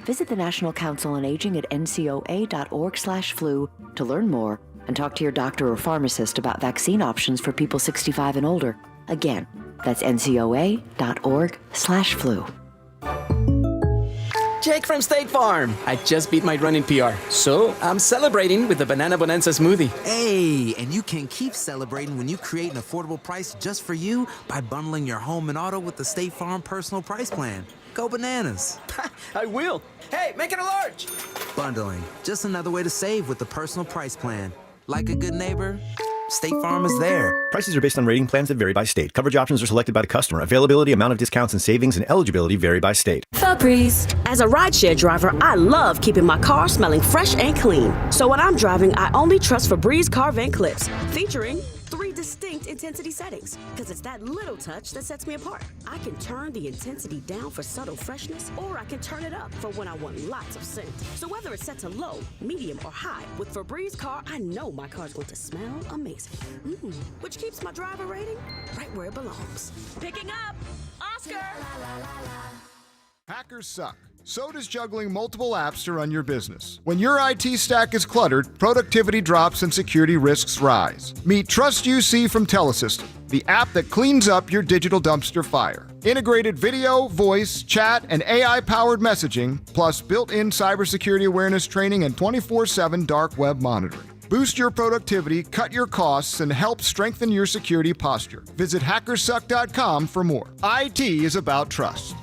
Visit the National Council on Aging at ncoa.org/flu to learn more and talk to your doctor or pharmacist about vaccine options for people 65 and older. Again, that's ncoa.org/flu. Jake from State Farm. I just beat my running PR, so I'm celebrating with the Banana Bonanza smoothie. Hey, and you can keep celebrating when you create an affordable price just for you by bundling your home and auto with the State Farm Personal Price Plan. Go bananas. I will. Hey, make it a large. Bundling, just another way to save with the Personal Price Plan. Like a good neighbor, State Farm is there. Prices are based on rating plans that vary by state. Coverage options are selected by the customer. Availability, amount of discounts and savings, and eligibility vary by state. Febreze. As a rideshare driver, I love keeping my car smelling fresh and clean. So when I'm driving, I only trust Febreze car vent clips, featuring 3 distinct intensity settings, because it's that little touch that sets me apart. I can turn the intensity down for subtle freshness, or I can turn it up for when I want lots of scent. So whether it's set to low, medium, or high, with Febreze car, I know my car's going to smell amazing. Which keeps my driver rating right where it belongs. Picking up, Oscar! Hackers suck. So does juggling multiple apps to run your business. When your IT stack is cluttered, productivity drops and security risks rise. Meet Trust UC from Telesystem, the app that cleans up your digital dumpster fire. Integrated video, voice, chat, and AI-powered messaging, plus built-in cybersecurity awareness training and 24/7 dark web monitoring. Boost your productivity, cut your costs, and help strengthen your security posture. Visit hackersuck.com for more. IT is about trust.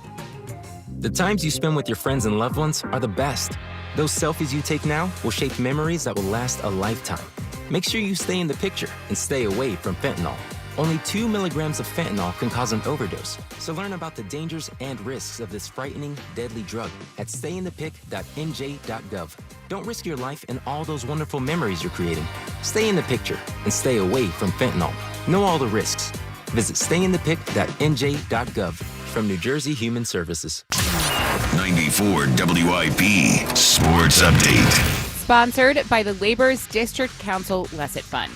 The times you spend with your friends and loved ones are the best. Those selfies you take now will shape memories that will last a lifetime. Make sure you stay in the picture and stay away from fentanyl. Only 2 milligrams of fentanyl can cause an overdose. So learn about the dangers and risks of this frightening, deadly drug at stayinthepic.nj.gov. Don't risk your life and all those wonderful memories you're creating. Stay in the picture and stay away from fentanyl. Know all the risks. Visit stayinthepic.nj.gov. From New Jersey Human Services. 94 WIP Sports Update. Sponsored by the Labor's District Council Lesset Fund.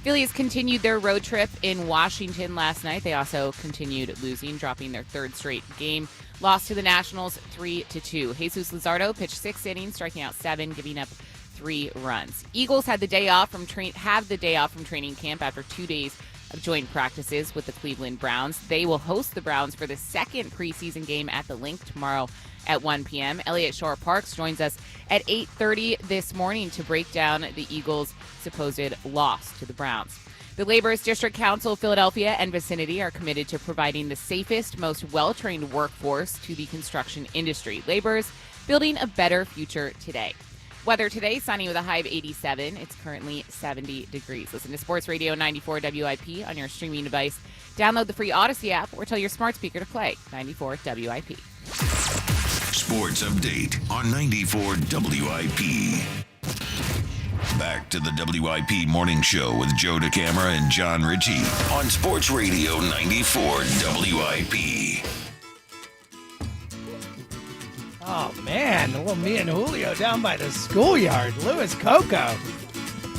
Phillies continued their road trip in Washington last night. They also continued losing, dropping their third straight game. Lost to the Nationals 3-2. Jesus Luzardo pitched 6 innings, striking out 7, giving up 3 runs. Eagles have the day off from training camp after 2 days of joint practices with the Cleveland Browns. They will host the Browns for the second preseason game at the Link tomorrow at 1 p.m. Elliott Shore-Parks joins us at 8:30 this morning to break down the Eagles' supposed loss to the Browns. The Labor's District Council, Philadelphia and vicinity are committed to providing the safest, most well-trained workforce to the construction industry. Labor's building a better future today. Weather today, sunny with a high of 87. It's currently 70 degrees. Listen to Sports Radio 94 WIP on your streaming device. Download the free Odyssey app or tell your smart speaker to play 94 WIP. Sports Update on 94 WIP. Back to the WIP Morning Show with Joe DeCamara and John Ritchie on Sports Radio 94 WIP. Oh, man. Well, me and Julio down by the schoolyard. Louis Coco.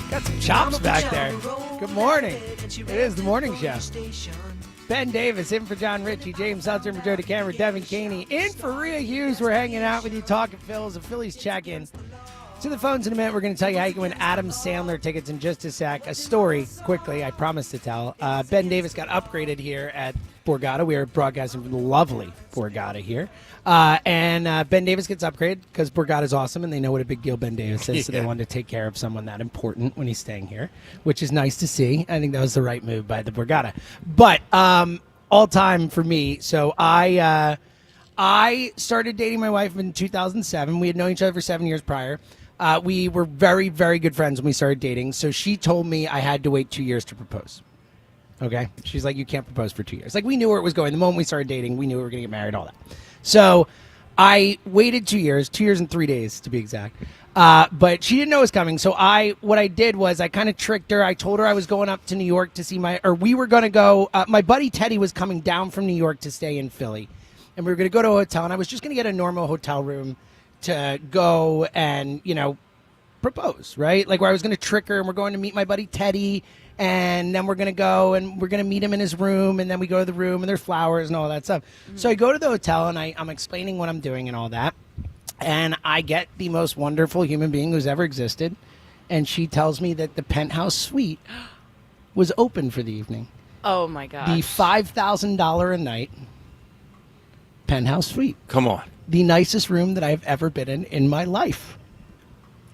Got some chops back there. Good morning. It is the morning show. Ben Davis in for John Ritchie. James Hudson for Joe DeCamera. Devin Caney in for Rhea Hughes. We're hanging out with you, talking Phils. A Phillies check-in. To the phones in a minute. We're going to tell you how you can win Adam Sandler tickets in just a sec. A story, quickly, I promise to tell. Ben Davis got upgraded here at Borgata. We are broadcasting from the lovely Borgata here. And Ben Davis gets upgraded because Borgata is awesome, and they know what a big deal Ben Davis is, so they wanted to take care of someone that important when he's staying here, which is nice to see. I think that was the right move by the Borgata. But all time for me, so I started dating my wife in 2007. We had known each other for 7 years prior. We were very, very good friends when we started dating. So she told me I had to wait 2 years to propose. Okay? She's like, you can't propose for 2 years. Like, we knew where it was going. The moment we started dating, we knew we were going to get married, all that. So I waited 2 years, 2 years and 3 days to be exact. But she didn't know it was coming. So what I did was I kind of tricked her. I told her I was going up to New York to see we were going to go, my buddy Teddy was coming down from New York to stay in Philly. And we were going to go to a hotel, and I was just going to get a normal hotel room to go and, propose, right? Like, where I was going to trick her, and we're going to meet my buddy Teddy, and then we're going to go and we're going to meet him in his room, and then we go to the room and there's flowers and all that stuff. Mm-hmm. So I go to the hotel, and I'm explaining what I'm doing and all that, and I get the most wonderful human being who's ever existed, and she tells me that the penthouse suite was open for the evening. Oh, my gosh. The $5,000 a night penthouse suite. Come on. The nicest room that I've ever been in my life.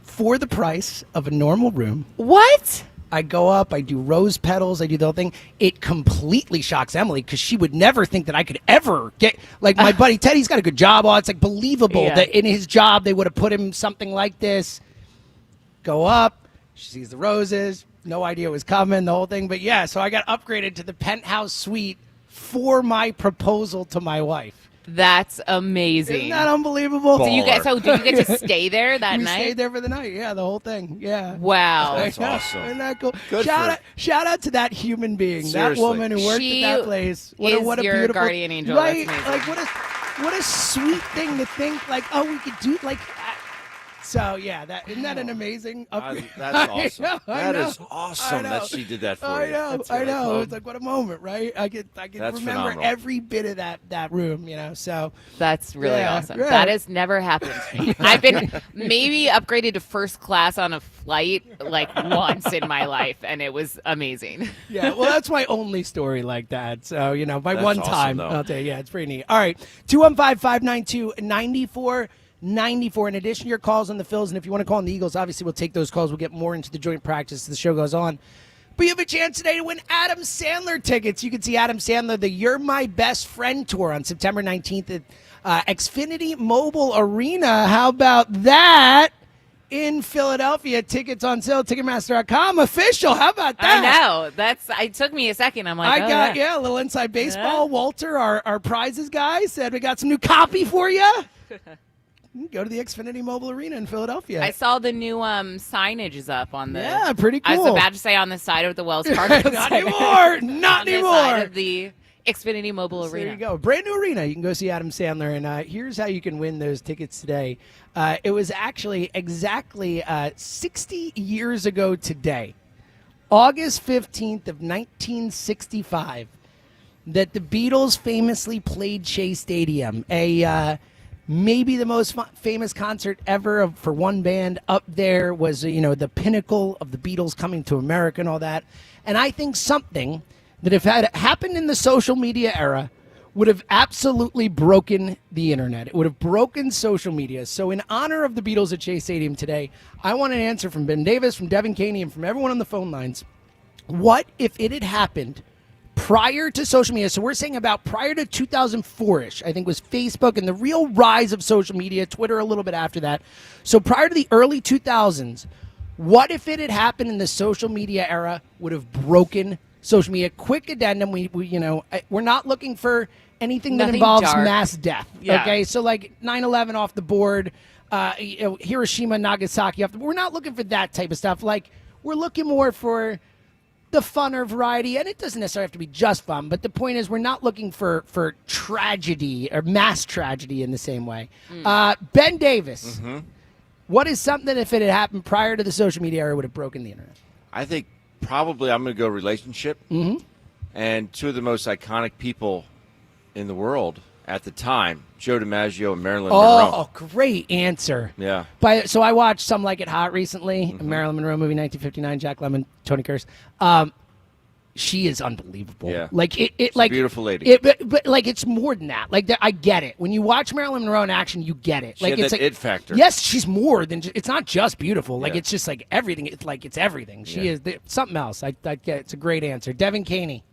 For the price of a normal room. What? I go up, I do rose petals, I do the whole thing. It completely shocks Emily because she would never think that I could ever get, like, my buddy Teddy's got a good job. It's like believable that in his job they would have put him something like this. Go up, she sees the roses, no idea it was coming, the whole thing. But yeah, so I got upgraded to the penthouse suite for my proposal to my wife. That's amazing. Isn't that unbelievable? So did you get to stay there that night? We stayed there for the night. Yeah, the whole thing. Yeah. Wow. That's awesome. Isn't that cool? Good shout out to that human being, Seriously. that woman who worked at that place. What a your beautiful guardian angel. Right? That's like what a sweet thing to think. Like, oh, we could do like. So yeah, isn't that an amazing upgrade? That's awesome. I know. That is awesome that she did that for you. I know. It's like, what a moment, right? I can remember phenomenal. every bit of that room, So that's really awesome. Yeah. That has never happened to me. I've been maybe upgraded to first class on a flight like once in my life, and it was amazing. Yeah, well, that's my only story like that. So, by That's one awesome, time, though. I'll tell you, yeah, it's pretty neat. All right, 215-592-9494. In addition to your calls on the Phils, and if you want to call on the Eagles, obviously we'll take those calls. We'll get more into the joint practice as the show goes on. But you have a chance today to win Adam Sandler tickets. You can see Adam Sandler, the You're My Best Friend tour on September 19th at Xfinity Mobile Arena. How about that? In Philadelphia, tickets on sale, Ticketmaster.com. Official. How about that? I know. It took me a second. I'm like, a little inside baseball. Yeah. Walter, our prizes guy, said we got some new copy for you. Go to the Xfinity Mobile Arena in Philadelphia. I saw the new signage is up on the. Yeah, pretty cool. I was about to say on the side of the Wells Fargo. Not anymore. Not on anymore. The side of the Xfinity Mobile Arena. There you go. Brand new arena. You can go see Adam Sandler. And here's how you can win those tickets today. It was actually exactly 60 years ago today, August 15th of 1965, that the Beatles famously played Shea Stadium, maybe the most famous concert ever for one band. Up there was, the pinnacle of the Beatles coming to America and all that. And I think something that if had happened in the social media era would have absolutely broken the internet. It would have broken social media. So in honor of the Beatles at Shea Stadium today, I want an answer from Ben Davis, from Devin Caney, and from everyone on the phone lines. What if it had happened prior to social media? So we're saying about prior to 2004-ish, I think was Facebook and the real rise of social media, Twitter a little bit after that. So prior to the early 2000s, what if it had happened in the social media era would have broken social media? Quick addendum, we're not looking for anything that Nothing involves dark. mass death. Yeah. Okay, so like 9/11 off the board, Hiroshima, Nagasaki off the board. We're not looking for that type of stuff. Like, we're looking more for the fun or variety, and it doesn't necessarily have to be just fun, but the point is we're not looking for tragedy or mass tragedy in the same way. Ben Davis, what is something if it had happened prior to the social media era would have broken the internet? I think probably I'm going to go relationship. And two of the most iconic people in the world at the time, Joe DiMaggio and Marilyn Monroe. Oh, great answer. Yeah. So I watched Some Like It Hot recently, a Marilyn Monroe movie, 1959, Jack Lemmon, Tony Curtis. She is unbelievable. Yeah. Like She's like a beautiful lady. But like it's more than that. Like I get it. When you watch Marilyn Monroe in action, you get it. She Like had it's that like it factor. Yes, she's more than. It's not just beautiful. Like Yeah. it's just like everything. It's like it's everything. She Yeah. is something else. I get. It's a great answer. Devin Caney.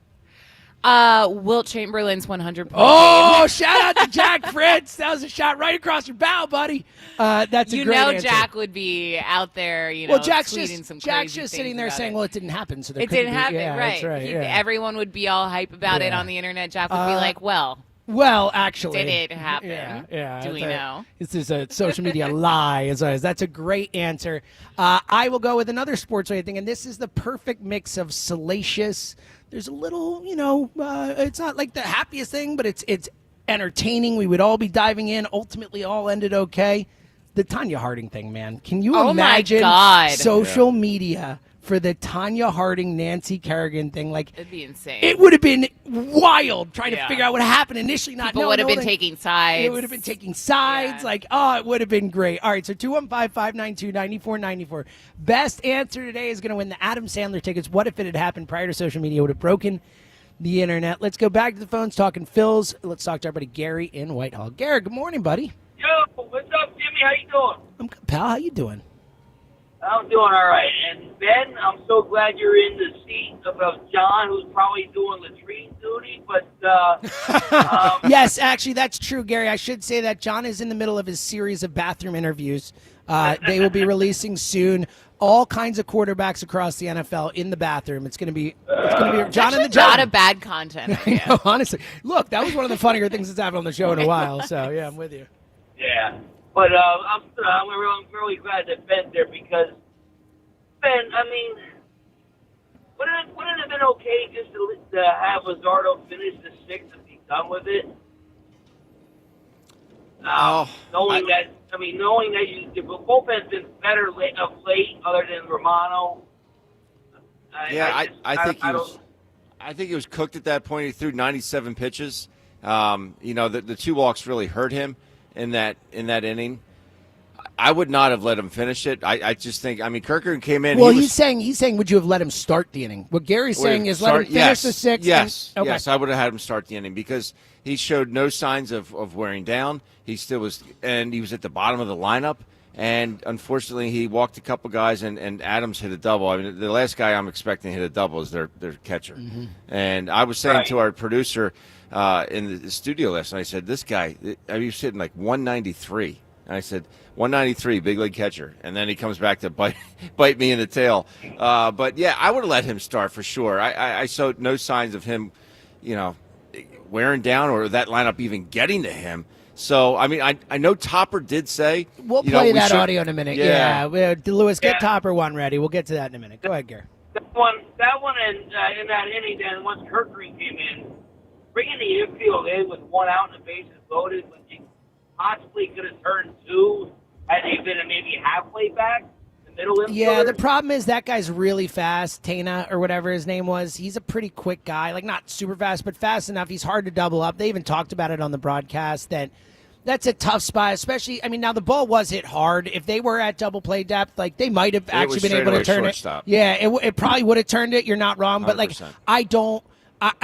Wilt Chamberlain's 100 point Oh, game. shout out to Jack Fritz. That was a shot right across your bow, buddy. That's a great answer. Jack would be out there, well, Jack's tweeting just, some Jack's crazy just sitting things there about saying, it. well, it didn't happen. So It didn't happen, yeah, right. That's right. Everyone would be all hype about it on the internet. Jack would be like, well, actually. did it happen? Yeah. Do we know? This is a social media lie, as always. That's a great answer. I will go with another sports-related thing, and this is the perfect mix of salacious. There's a little, it's not like the happiest thing, but it's entertaining. We would all be diving in. Ultimately, all ended okay. The Tanya Harding thing, man. Can you imagine social media for the Tanya Harding, Nancy Kerrigan thing? Like, it'd be insane. It would have been wild trying to figure out what happened initially. People would have been taking sides. It would have been taking sides. Yeah. It would have been great. All right, so 215-592-9494. Best answer today is going to win the Adam Sandler tickets. What if it had happened prior to social media? Would have broken the internet. Let's go back to the phones talking Phils. Let's talk to our buddy Gary in Whitehall. Gary, good morning, buddy. Yo, what's up, Jimmy? How you doing? I'm good, pal. How you doing? I'm doing all right. And Ben, I'm so glad you're in the seat of John, who's probably doing latrine duty. But yes, actually, that's true, Gary. I should say that John is in the middle of his series of bathroom interviews. They will be releasing all kinds of quarterbacks across the NFL in the bathroom. It's going to be John in the gym. Not a bad content. I know, honestly. Look, that was one of the funnier things that's happened on the show in a while. So yeah, I'm with you. Yeah, but I'm really glad that Ben's there because Ben, I mean, wouldn't it have been okay just to have Luzardo finish the sixth and be done with it? Knowing that the bullpen's been better of late, other than Romano. I think he was cooked at that point. He threw 97 pitches. The two walks really hurt him in that inning. I would not have let him finish it. I just think, Kirkland came in. Well, he's saying, would you have let him start the inning? What Gary's saying is let him finish the sixth. Yes, I would have had him start the inning because he showed no signs of wearing down. He still was, and he was at the bottom of the lineup. And unfortunately, he walked a couple guys, and Adams hit a double. I mean, the last guy I'm expecting to hit a double is their catcher. Mm-hmm. And I was saying to our producer in the studio last night, I said, this guy, he was hitting like 193. And I said, 193, big league catcher. And then he comes back to bite me in the tail. But, yeah, I would have let him start for sure. I saw no signs of him, wearing down or that lineup even getting to him. So, I know Topper did say. We'll play that audio in a minute. Yeah. Lewis, get Topper one ready. We'll get to that in a minute. Go ahead, Gary. That one in that inning, then once Kirkland came in, bringing the infield in with one out and the bases loaded, when you possibly could have turned two, had they been maybe halfway back, the middle infielder. Yeah, the problem is that guy's really fast. Tana or whatever his name was, he's a pretty quick guy. Like, not super fast, but fast enough. He's hard to double up. They even talked about it on the broadcast that's a tough spot, especially, now the ball was hit hard. If they were at double play depth, like, they might have actually been able to turn it. Yeah, it probably would have turned it. You're not wrong. 100%. But,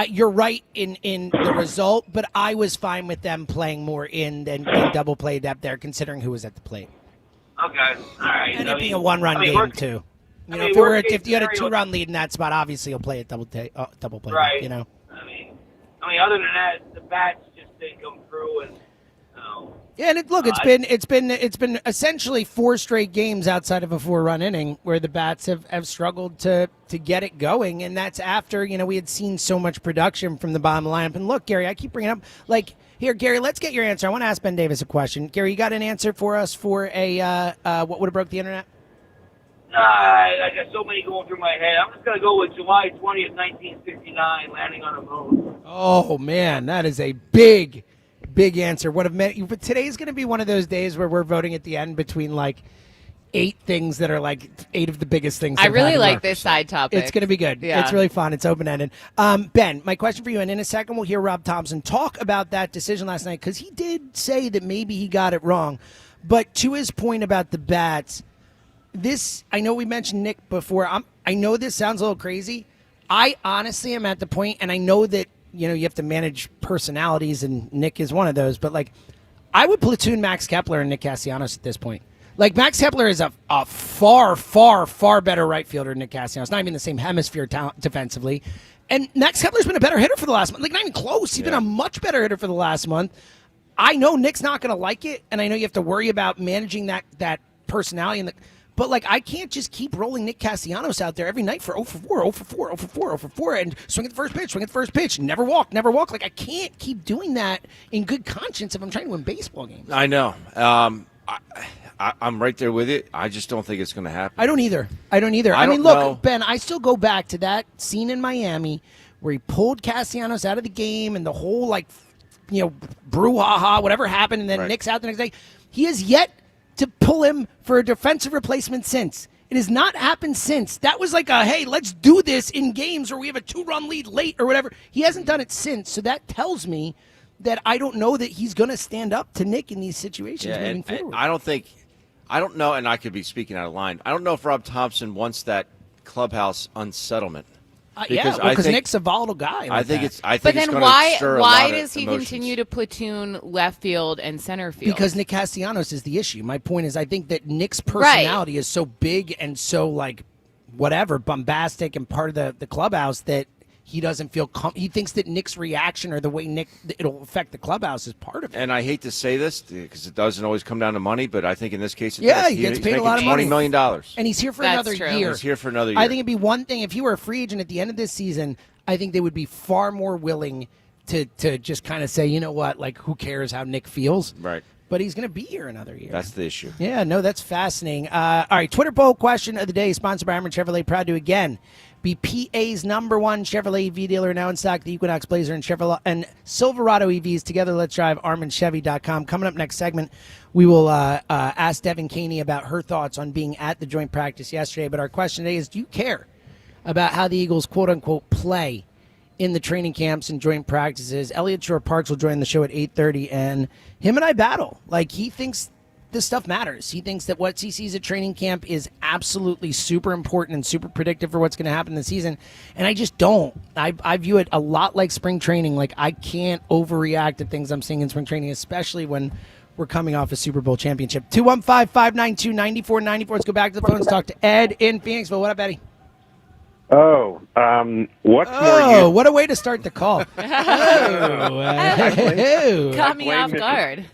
you're right in the result, but I was fine with them playing more in than double play depth there, considering who was at the plate. Okay, all right. And it being a one-run game, too. If you had a two-run lead in that spot, obviously you'll play it double play. Right. Depth, other than that, the bats just didn't come through, and yeah, and it's been essentially 4 straight games outside of a 4-run inning where the bats have struggled to get it going, and that's after we had seen so much production from the bottom of the lineup. And look, Gary, I keep bringing up here, Gary, let's get your answer. I want to ask Ben Davis a question. Gary, you got an answer for us for a what would have broke the internet? I got so many going through my head. I'm just going to go with July 20th, 1969, landing on the moon. Oh man, that is a big answer. But today's going to be one of those days where we're voting at the end between 8 things that are 8 of the biggest things. I really like this side topic. It's going to be good. Yeah. It's really fun. It's open-ended. Ben, my question for you, and in a second we'll hear Rob Thompson talk about that decision last night because he did say that maybe he got it wrong. But to his point about the bats, I know we mentioned Nick before. I know this sounds a little crazy. I honestly am at the point, and I know that you have to manage personalities, and Nick is one of those. But I would platoon Max Kepler and Nick Castellanos at this point. Like, Max Kepler is a far, far, far better right fielder than Nick Castellanos. Not even the same hemisphere defensively. And Max Kepler's been a better hitter for the last month. Like, not even close. He's been a much better hitter for the last month. I know Nick's not going to like it, and I know you have to worry about managing that personality. But, like, I can't just keep rolling Nick Castellanos out there every night for 0 for 4, 0 for 4, 0 for 4, 0 for 4, and swing at the first pitch, never walk. Like, I can't keep doing that in good conscience if I'm trying to win baseball games. I know. I'm right there with it. I just don't think it's going to happen. I don't either. I mean, look, Ben, I still go back to that scene in Miami where he pulled Castellanos out of the game and the whole, like, brouhaha, whatever happened, and then Nick's out the next day. He has yet to pull him for a defensive replacement since. It has not happened since. That was like a, hey, let's do this in games where we have a 2-run lead late or whatever. He hasn't done it since, so that tells me that I don't know that he's going to stand up to Nick in these situations moving forward. I don't know, and I could be speaking out of line. I don't know if Rob Thompson wants that clubhouse unsettlement. Because Nick's a volatile guy. I think it's. But then why does he continue to platoon left field and center field? Because Nick Castellanos is the issue. My point is, I think that Nick's personality is so big and so, like, whatever, bombastic and part of the clubhouse that he doesn't feel he thinks that Nick's reaction or the way it'll affect the clubhouse is part of it. And I hate to say this because it doesn't always come down to money, but I think in this case, he gets paid a lot of money. $20 million. And he's here for another year. He's here for another year. I think it'd be one thing if he were a free agent at the end of this season. I think they would be far more willing to just kind of say, you know what, like, who cares how Nick feels? Right. But he's going to be here another year. That's the issue. Yeah, no, that's fascinating. All right, Twitter poll question of the day, sponsored by Armor Chevrolet. Proud to again be PA's #1 Chevrolet EV dealer, now in stock. The Equinox Blazer and Chevrolet and Silverado EVs together. Let's drive. ArmandChevy.com. Coming up next segment, we will ask Devin Caney about her thoughts on being at the joint practice yesterday. But our question today is: do you care about how the Eagles quote unquote play in the training camps and joint practices? Elliot Shore-Parks will join the show at 8:30, and him and I battle. Like, he thinks this stuff matters. He thinks that what he sees at training camp is absolutely super important and super predictive for what's going to happen this season, and I just don't. I view it a lot like spring training. Like, I can't overreact to things I'm seeing in spring training, especially when we're coming off a Super Bowl championship. 215-592-9494. Let's go back to the phones, talk to Ed in Phoenixville. What up, Eddie? What a way to start the call. Caught me off guard.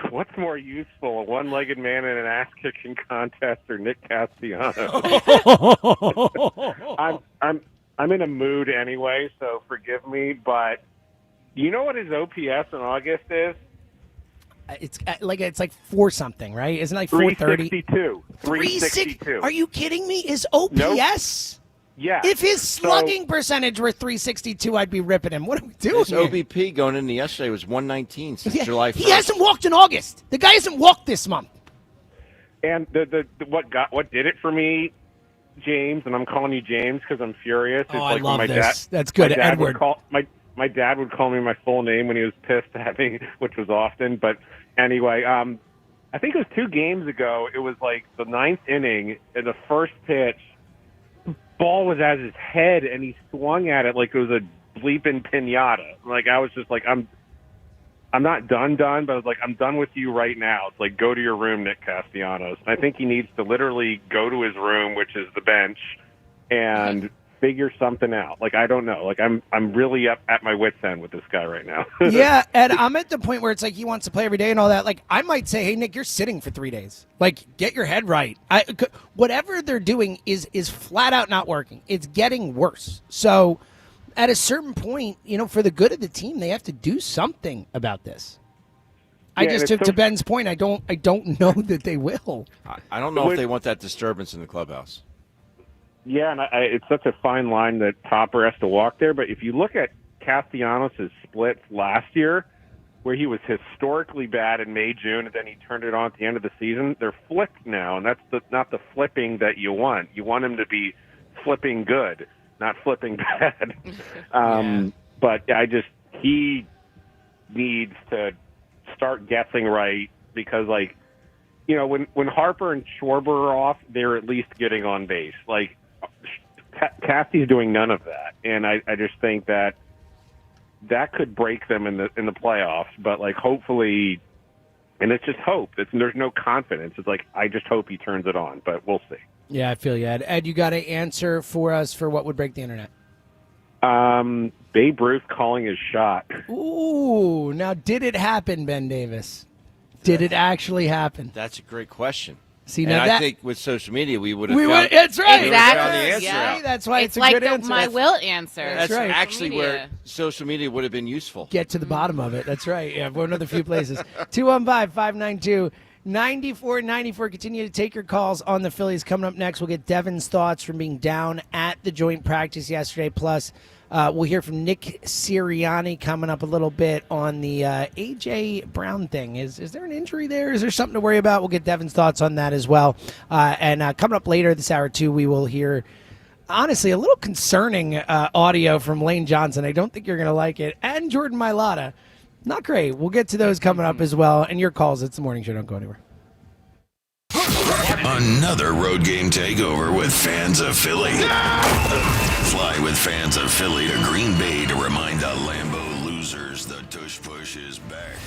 What's more useful, a one-legged man in an ass-kicking contest or Nick Castellanos? I'm in a mood anyway, so forgive me, but you know what his OPS in August is? It's like 4 something, right? Isn't it like 430? 362. Are you kidding me? Is OPS? Nope. Yeah. If his slugging percentage were 362, I'd be ripping him. What are we doing? His OBP going into yesterday was 119 since July 1st. He hasn't walked in August. The guy hasn't walked this month. And what did it for me, James, and I'm calling you James because I'm furious. Oh, I love this. That's good, Edward. My dad would call me my full name when he was pissed at me, which was often. But anyway, I think it was 2 games ago. It was like the 9th inning, and the first pitch, ball was at his head, and he swung at it like it was a bleeping pinata. Like, I was just like, I'm not done, but I was like, I'm done with you right now. It's like, go to your room, Nick Castellanos. And I think he needs to literally go to his room, which is the bench, and figure something out. Like, I don't know. Like, I'm really up at my wit's end with this guy right now. Yeah, Ed, I'm at the point where it's like he wants to play every day and all that. Like, I might say, hey, Nick, you're sitting for 3 days. Like, get your head right. Whatever they're doing is flat out not working. It's getting worse. So at a certain point, for the good of the team, they have to do something about this. To Ben's point, I don't know that they will. I don't know if they want that disturbance in the clubhouse. Yeah, and it's such a fine line that Topper has to walk there. But if you look at Castellanos' splits last year, where he was historically bad in May, June, and then he turned it on at the end of the season, they're flipped now, and that's not the flipping that you want. You want him to be flipping good, not flipping bad. But he needs to start guessing right because, like, when Harper and Schwarber are off, they're at least getting on base. Like, Cassie's doing none of that, and I just think that could break them in the playoffs. But, like, hopefully And it's just hope. There's no confidence. It's like, I just hope he turns it on, but we'll see. Yeah, I feel you, Ed. Ed, you got an answer for us for what would break the internet? Babe Ruth calling his shot. Ooh, now did it happen, Ben Davis? Did it actually happen? That's a great question. See, and now I think with social media, we would have that's right. Exactly. found the answer Yeah. out. That's why it's a like good answer. my will answer. That's right. actually where social media would have been useful. Get to the bottom of it. That's right. Yeah, one of the few places. 215-592-9494. Continue to take your calls on the Phillies. Coming up next, we'll get Devin's thoughts from being down at the joint practice yesterday. Plus, we'll hear from Nick Sirianni coming up a little bit on the A.J. Brown thing. Is there an injury there? Is there something to worry about? We'll get Devin's thoughts on that as well. And coming up later this hour, too, we will hear, honestly, a little concerning audio from Lane Johnson. I don't think you're going to like it. And Jordan Mailata. Not great. We'll get to those coming up as well. And your calls. It's the morning show. Don't go anywhere. Another road game takeover with fans of Philly. Fly with fans of Philly to Green Bay to remind the Lambeau losers the tush push is back.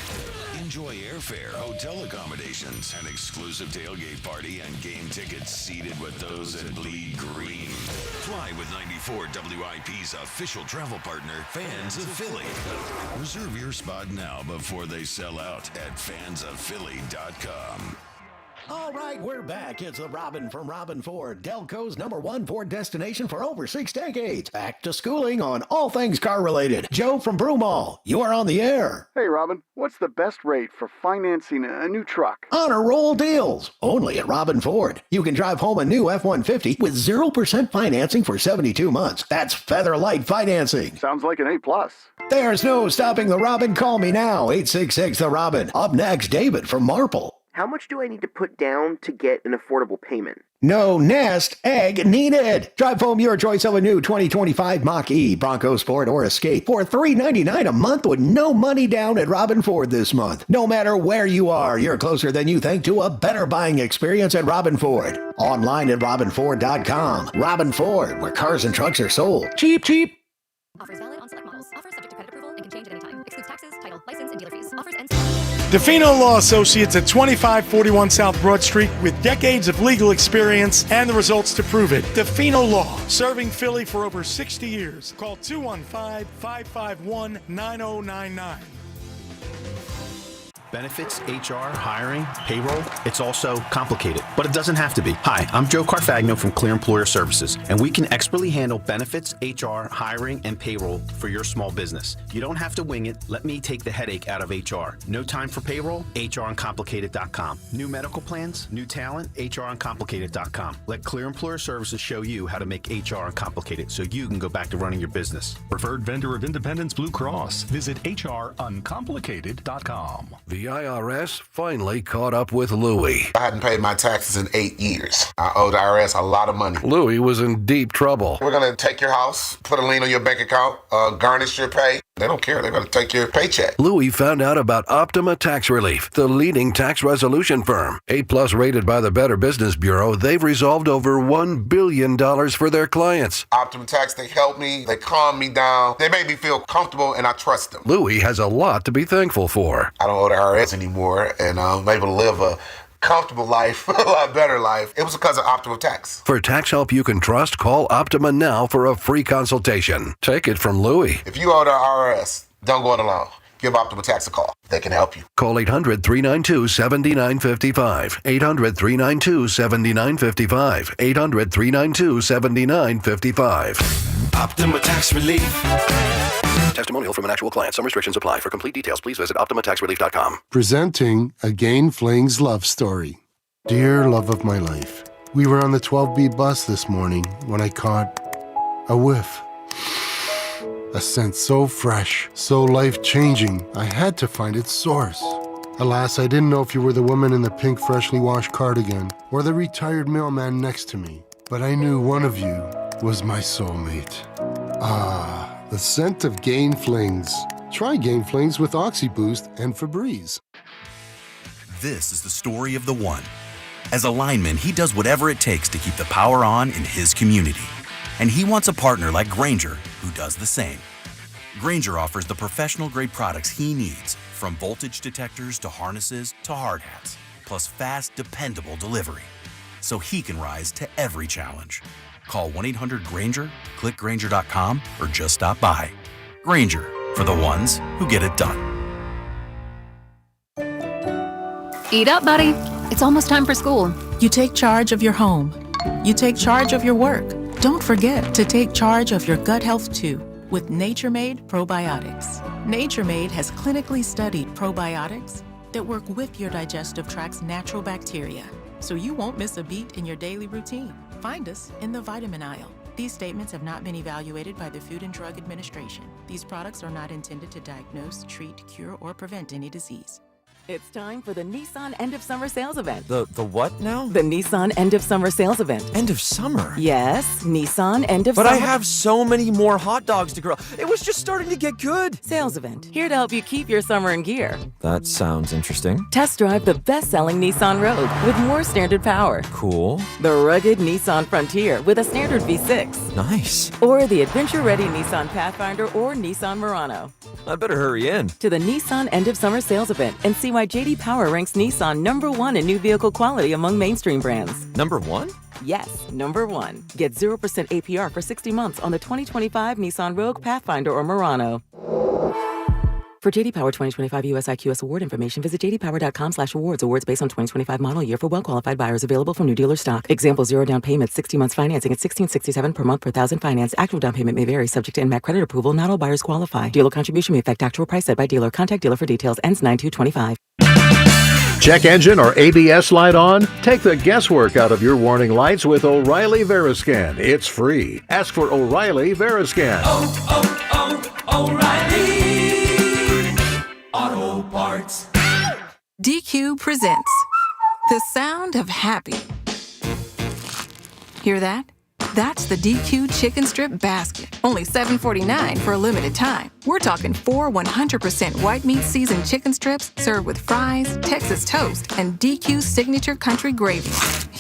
Enjoy airfare, hotel accommodations, an exclusive tailgate party, and game tickets seated with those that bleed green. Fly with 94 WIP's official travel partner, Fans of Philly. Reserve your spot now before they sell out at fansofphilly.com. All right, we're back. It's the Robin from Robin Ford, Delco's #1 Ford destination for over 6 decades. Back to schooling on all things car-related. Joe from Broomall, you are on the air. Hey, Robin, what's the best rate for financing a new truck? Honor roll deals, only at Robin Ford. You can drive home a new F-150 with 0% financing for 72 months. That's Featherlight financing. Sounds like an A+. There's no stopping the Robin. Call me now, 866-THE-ROBIN. Up next, David from Marple. How much do I need to put down to get an affordable payment? No nest egg needed. Drive home your choice of a new 2025 Mach-E, Bronco Sport, or Escape for $399 a month with no money down at Robin Ford this month. No matter where you are, you're closer than you think to a better buying experience at Robin Ford. Online at robinford.com. Robin Ford, where cars and trucks are sold. Cheap, cheap. Offers valid on select models. Offers subject to credit approval and can change at any time. Excludes taxes, title, license, and dealer fees. Offers ends. DeFino Law Associates at 2541 South Broad Street with decades of legal experience and the results to prove it. DeFino Law, serving Philly for over 60 years. Call 215-551-9099. Benefits, HR, hiring, payroll, it's all so complicated, but it doesn't have to be. Hi, I'm Joe Carfagno from Clear Employer Services, and we can expertly handle benefits, HR, hiring, and payroll for your small business. You don't have to wing it. Let me take the headache out of HR. No time for payroll? HRuncomplicated.com. New medical plans, new talent? HRuncomplicated.com. Let Clear Employer Services show you how to make HR uncomplicated so you can go back to running your business. Preferred vendor of Independence Blue Cross. Visit HRuncomplicated.com. The IRS finally caught up with Louie. I hadn't paid my taxes in 8 years. I owed the IRS a lot of money. Louie was in deep trouble. We're going to take your house, put a lien on your bank account, garnish your pay. They don't care. They're going to take your paycheck. Louie found out about Optima Tax Relief, the leading tax resolution firm. A+ rated by the Better Business Bureau, they've resolved over $1 billion for their clients. Optima Tax, they help me. They calm me down. They make me feel comfortable, and I trust them. Louie has a lot to be thankful for. I don't owe the IRS anymore, and I'm able to live a comfortable life, a lot better life. It was because of Optima Tax. For tax help you can trust, call Optima now for a free consultation. Take it from Louie. If you owe the IRS, don't go it alone. Give Optima Tax a call. They can help you. Call 800-392-7955. 800-392-7955. 800-392-7955. Optima Tax Relief. Testimonial from an actual client. Some restrictions apply. For complete details, please visit OptimaTaxRelief.com. Presenting a Gain Flings love story. Dear love of my life, we were on the 12B bus this morning when I caught a whiff. A scent so fresh, so life-changing, I had to find its source. Alas, I didn't know if you were the woman in the pink freshly washed cardigan or the retired mailman next to me, but I knew one of you was my soulmate. Ah, the scent of Gain Flings. Try Gain Flings with OxyBoost and Febreze. This is the story of the one. As a lineman, he does whatever it takes to keep the power on in his community. And he wants a partner like Grainger who does the same. Grainger offers the professional-grade products he needs, from voltage detectors to harnesses to hard hats, plus fast, dependable delivery, so he can rise to every challenge. Call 1-800-GRAINGER, click Grainger.com, or just stop by. Grainger, for the ones who get it done. Eat up, buddy. It's almost time for school. You take charge of your home. You take charge of your work. Don't forget to take charge of your gut health too with Nature Made probiotics. Nature Made has clinically studied probiotics that work with your digestive tract's natural bacteria, so you won't miss a beat in your daily routine. Find us in the vitamin aisle. These statements have not been evaluated by the Food and Drug Administration. These products are not intended to diagnose, treat, cure, or prevent any disease. It's time for the Nissan End of Summer Sales Event. The what now? The Nissan End of Summer Sales Event. End of summer? Yes, Nissan End of But Summer. I have so many more hot dogs to grill. It was just starting to get good. Sales Event, here to help you keep your summer in gear. That sounds interesting. Test drive the best-selling Nissan Rogue with more standard power. Cool. The rugged Nissan Frontier with a standard V6. Nice. Or the adventure-ready Nissan Pathfinder or Nissan Murano. I better hurry in. To the Nissan End of Summer Sales Event and see why J.D. Power ranks Nissan #1 in new vehicle quality among mainstream brands. #1? Yes, #1. Get 0% APR for 60 months on the 2025 Nissan Rogue, Pathfinder, or Murano. For J.D. Power 2025 US IQS award information, visit jdpower.com/awards. Awards based on 2025 model year for well-qualified buyers. Available from new dealer stock. Example, 0 down payment, 60 months financing at $1,667 per month per thousand finance. Actual down payment may vary, subject to NMAC credit approval. Not all buyers qualify. Dealer contribution may affect actual price set by dealer. Contact dealer for details. Ends 9/2/25. Check engine or ABS light on? Take the guesswork out of your warning lights with O'Reilly Veriscan. It's free. Ask for O'Reilly Veriscan. O'Reilly Auto Parts. DQ presents the sound of happy. Hear that? That's the DQ chicken strip basket. Only $7.49 for a limited time. We're talking 4 100% white meat seasoned chicken strips served with fries, Texas toast, and DQ signature country gravy.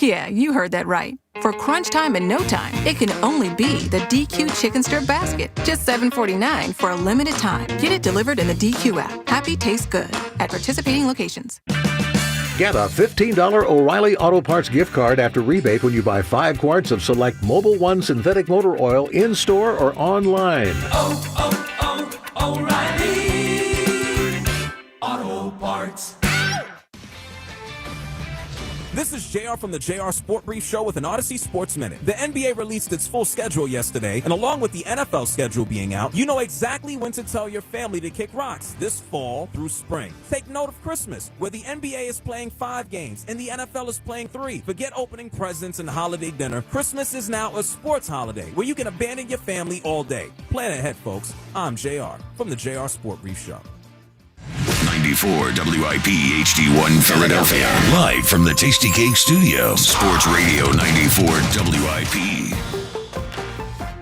Yeah, you heard that right. For crunch time and no time, it can only be the DQ chicken strip basket. Just $7.49 for a limited time. Get it delivered in the DQ app. Happy tastes good at participating locations. Get a $15 O'Reilly Auto Parts gift card after rebate when you buy 5 quarts of select Mobil 1 synthetic motor oil in-store or online. O'Reilly Auto Parts. This is JR from the JR Sport Brief Show with an Odyssey Sports Minute. The NBA released its full schedule yesterday, and along with the NFL schedule being out, you know exactly when to tell your family to kick rocks this fall through spring. Take note of Christmas, where the NBA is playing 5 games and the NFL is playing 3. Forget opening presents and holiday dinner. Christmas is now a sports holiday where you can abandon your family all day. Plan ahead, folks. I'm JR from the JR Sport Brief Show. 94 WIP HD1 Philadelphia. Live from the Tasty Cake Studio. Sports Radio 94 WIP.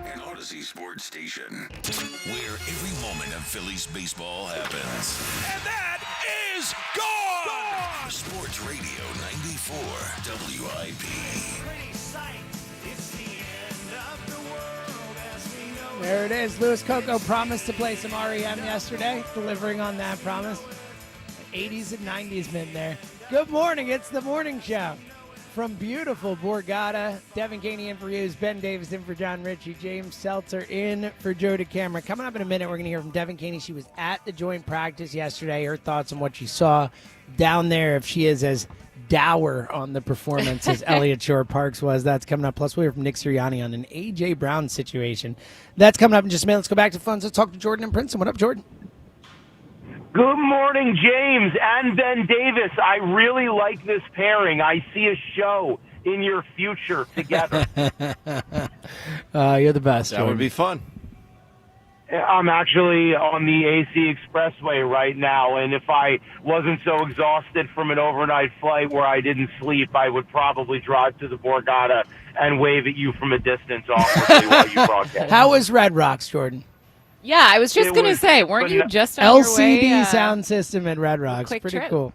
An Odyssey Sports Station. Where every moment of Phillies baseball happens. And that is gone! Sports Radio 94 WIP. There it is. Louis Coco promised to play some REM yesterday, delivering on that promise. 80s and 90s men there. Good morning. It's the morning show from beautiful Borgata. Devin Caney in for Hughes, Ben Davis in for John Ritchie, James Seltzer in for Joe DeCamera. Coming up in a minute, we're going to hear from Devin Caney. She was at the joint practice yesterday. Her thoughts on what she saw down there, if she is as dour on the performance as Elliott Shore Parks was. That's coming up. Plus, we'll hear from Nick Sirianni on an A.J. Brown situation. That's coming up in just a minute. Let's go back to the phones. Let's talk to Jordan in Princeton. What up, Jordan? Good morning, James and Ben Davis. I really like this pairing. I see a show in your future together. You're the best, That Jordan. would be fun. I'm actually on the AC Expressway right now, and if I wasn't so exhausted from an overnight flight where I didn't sleep, I would probably drive to the Borgata and wave at you from a distance awkwardly while you broadcast. How was Red Rocks, Jordan? Yeah, I was just going to say, weren't you just on LCD your way? sound system at Red Rocks. quick Pretty trip. cool.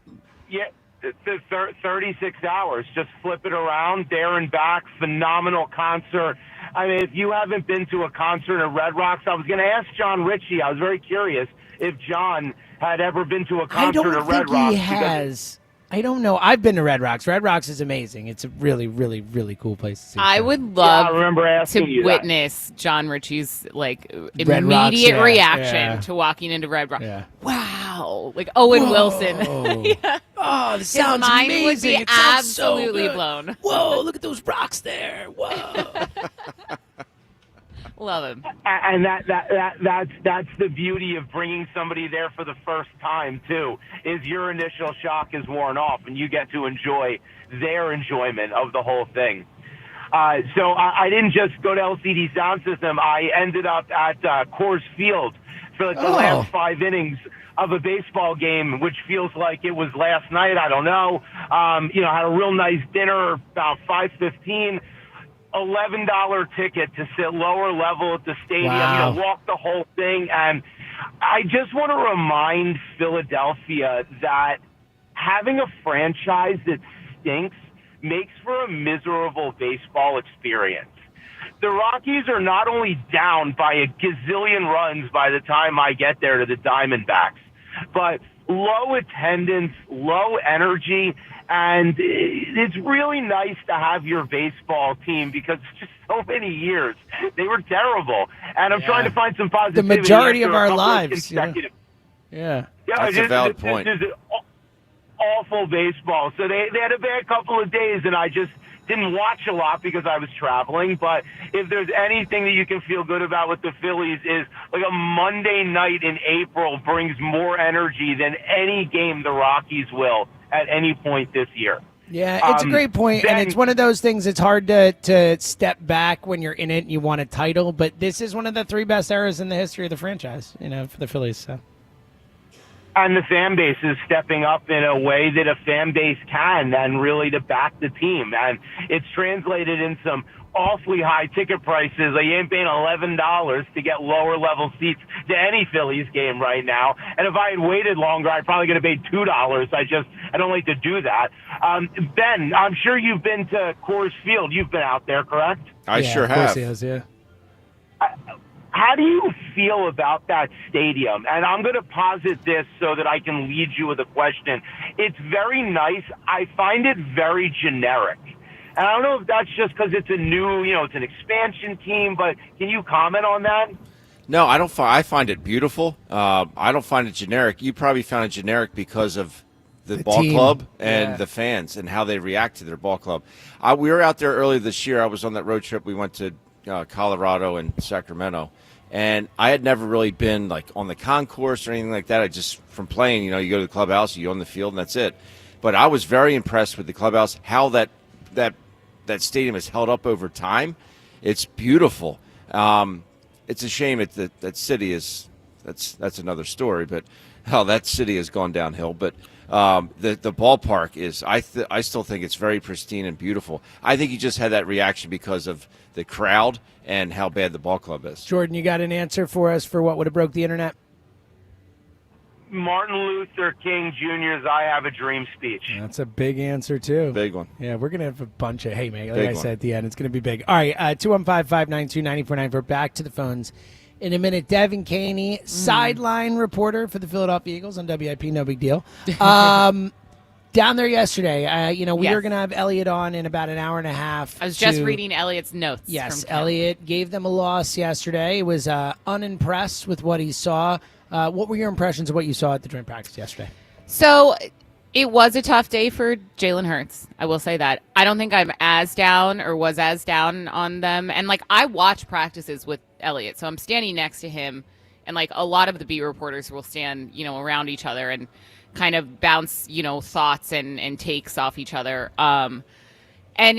Yeah, 36 hours. Just flip it around, there and back. Phenomenal concert. I mean, if you haven't been to a concert at Red Rocks, I was going to ask John Ritchie. I was very curious if John had ever been to a concert at Red Rocks. I don't think he has. I don't know. I've been to Red Rocks. Red Rocks is amazing. It's a really, really, really cool place to see. I would love I remember asking to you that. witness John Ritchie's Red Rocks, immediate reaction yeah. to walking into Red Rocks. Yeah. Wow, like Owen Wilson. Yeah. Oh, this His sounds mind amazing. would be It sounds so absolutely good. blown. Whoa, look at those rocks there. Whoa. Love him. And that's the beauty of bringing somebody there for the first time too. Is your initial shock is worn off, and you get to enjoy their enjoyment of the whole thing. So I didn't just go to LCD Sound System. I ended up at Coors Field for like the last 5 innings of a baseball game, which feels like it was last night. I don't know. Had a real nice dinner about 5:15. $11 ticket to sit lower level at the stadium, Wow. walk the whole thing. And I just want to remind Philadelphia that having a franchise that stinks makes for a miserable baseball experience. The Rockies are not only down by a gazillion runs by the time I get there to the Diamondbacks, but low attendance, low energy, and it's really nice to have your baseball team because just so many years they were terrible. And I'm trying to find some positivity. The majority after of a our couple lives. Yeah. Yeah, That's a valid point. This is awful baseball. So they had a bad couple of days, and I just didn't watch a lot because I was traveling. But if there's anything that you can feel good about with the Phillies is like a Monday night in April brings more energy than any game the Rockies will at any point this year. Yeah, it's a great point, and it's one of those things. It's hard to step back when you're in it and you want a title, but this is one of the 3 best eras in the history of the franchise, for the Phillies. So. And the fan base is stepping up in a way that a fan base can, and really to back the team. And it's translated in some awfully high ticket prices. Like, you ain't paying $11 to get lower level seats to any Phillies game right now. And if I had waited longer, I'd probably could have paid $2. I don't like to do that. Ben, I'm sure you've been to Coors Field. You've been out there, correct? I sure of course have. he has, yeah. How do you feel about that stadium? And I'm going to posit this so that I can lead you with a question. It's very nice. I find it very generic. And I don't know if that's just because it's a new, it's an expansion team, but can you comment on that? No, I don't. I find it beautiful. I don't find it generic. You probably found it generic because of the ball team. club and Yeah. the fans and how they react to their ball club. We were out there earlier this year. I was on that road trip. We went to Colorado and Sacramento, and I had never really been like on the concourse or anything like that. I just, from playing, you go to the clubhouse, you go on the field, and that's it. But I was very impressed with the clubhouse, how that stadium has held up over time. It's beautiful. It's a shame that city is that's another story, but how that city has gone downhill. But the ballpark is I still think it's very pristine and beautiful. I think you just had that reaction because of the crowd and how bad the ball club is. Jordan, you got an answer for us for what would have broke the internet? Martin Luther King Jr.'s I Have a Dream speech. That's a big answer, too. Big one. Yeah, we're going to have a bunch of, hey, man, like Big I one. said at the end, it's going to be big. All right, 215-592-9494. We're back to the phones in a minute. Devin Caney, sideline reporter for the Philadelphia Eagles on WIP, no big deal. Down there yesterday, we Yes. are going to have Elliot on in about an hour and a half. I was just reading Elliot's notes. Yes, from camp. Elliot gave them a loss yesterday. He was unimpressed with what he saw. What were your impressions of what you saw at the joint practice yesterday? So it was a tough day for Jalen Hurts. I will say that. I don't think I'm as down or was as down on them. And, I watch practices with Elliot, so I'm standing next to him, and, a lot of the beat reporters will stand, around each other and kind of bounce, thoughts and takes off each other. And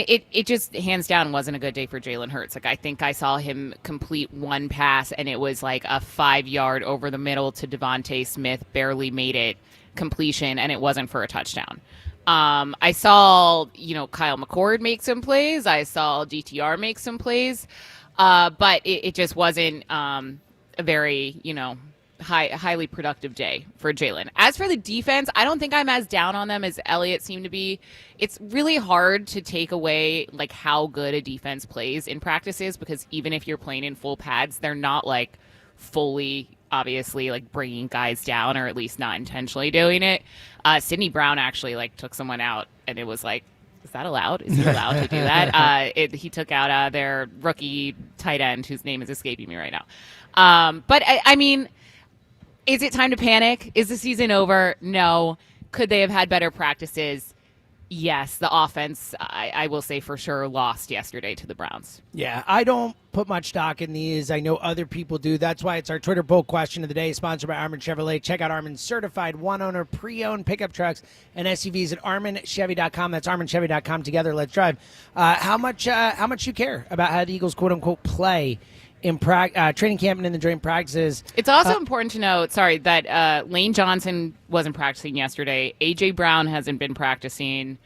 it just hands down wasn't a good day for Jalen Hurts. I think I saw him complete one pass, and it was like a 5-yard over the middle to Devontae Smith, barely made it completion, and it wasn't for a touchdown. I saw, Kyle McCord make some plays. I saw DTR make some plays. But it just wasn't a very, highly productive day for Jalen. As for the defense, I don't think I'm as down on them as Elliott seemed to be. It's really hard to take away like how good a defense plays in practices because even if you're playing in full pads, they're not like fully obviously like bringing guys down or at least not intentionally doing it. Sidney Brown actually like took someone out and it was like, is that allowed? Is he allowed to do that? He took out their rookie tight end whose name is escaping me right now. But I mean, is it time to panic? Is the season over? No. Could they have had better practices? Yes. The offense, I will say for sure, lost yesterday to the Browns. Yeah, I don't put much stock in these. I know other people do. That's why it's our Twitter poll question of the day, sponsored by Armin Chevrolet. Check out Armin's certified one-owner pre-owned pickup trucks and SUVs at ArminChevy.com. That's ArminChevy.com. Together, let's drive. How much you care about how the Eagles, quote-unquote, play in training camp and in the joint practices. It's also important to note, that Lane Johnson wasn't practicing yesterday. A.J. Brown hasn't been practicing.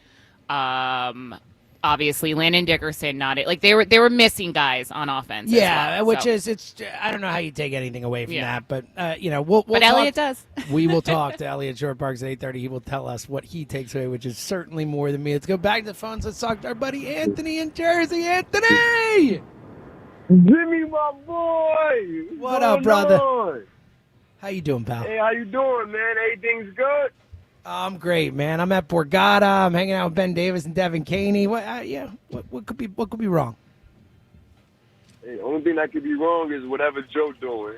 Obviously, Landon Dickerson not it. Like they were missing guys on offense. Yeah, as well, it's I don't know how you take anything away from that, but we'll but Elliott does. We will talk to Elliott Short Parks at 8:30. He will tell us what he takes away, which is certainly more than me. Let's go back to the phones. Let's talk to our buddy Anthony in Jersey. Anthony! Jimmy, my boy. What up, brother? How you doing, pal? Hey, how you doing, man? Everything's good? I'm great, man. I'm at Borgata. I'm hanging out with Ben Davis and Devin Caney. What could be wrong? Hey, the only thing that could be wrong is whatever Joe doing.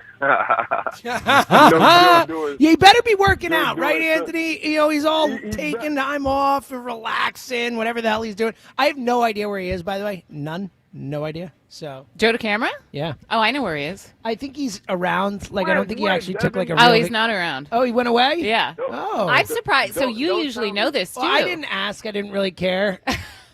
Yeah, he better be working out, right, Anthony? He's all taking time off and relaxing, whatever the hell he's doing. I have no idea where he is, by the way. None. No idea. So Joe DeCamera? Yeah. Oh, I know where he is. I think he's around. Like, I don't think he actually took like a. Oh, he's not around. Oh, he went away? Yeah. Oh, I'm surprised. So you usually know this too. Well, I didn't ask. I didn't really care.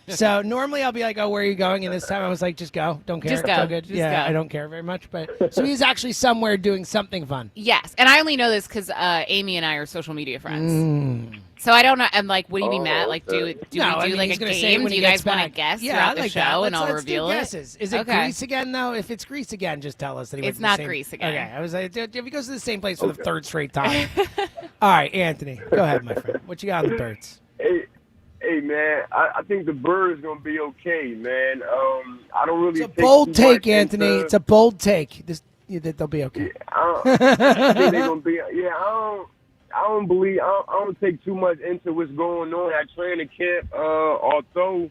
So normally I'll be like, "Oh, where are you going?" And this time I was like, "Just go. Don't care. Just It's go. all good." Just Yeah, go. I don't care very much. But so he's actually somewhere doing something fun. Yes, and I only know this because Amy and I are social media friends. So I don't know. I'm like, would you be mad? Like, do we do like he's a gonna say game? when Do he you guys gets want to back. guess Yeah, throughout I the like show, that. and I'll Let's reveal do it? guesses. Is it Okay. Greece again, though? If it's Greece again, just tell us that he went It's to the not same... Greece again. Okay, I was like, if he goes to the same place for the third straight time. All right, Anthony, go ahead, my friend. What you got on the birds? Hey, man, I think the Birds going to be okay, man. I don't really. It's a bold take, Anthony. It's a bold take. They'll be okay. I think they're going to be. Yeah, I don't take too much into what's going on at training camp. Although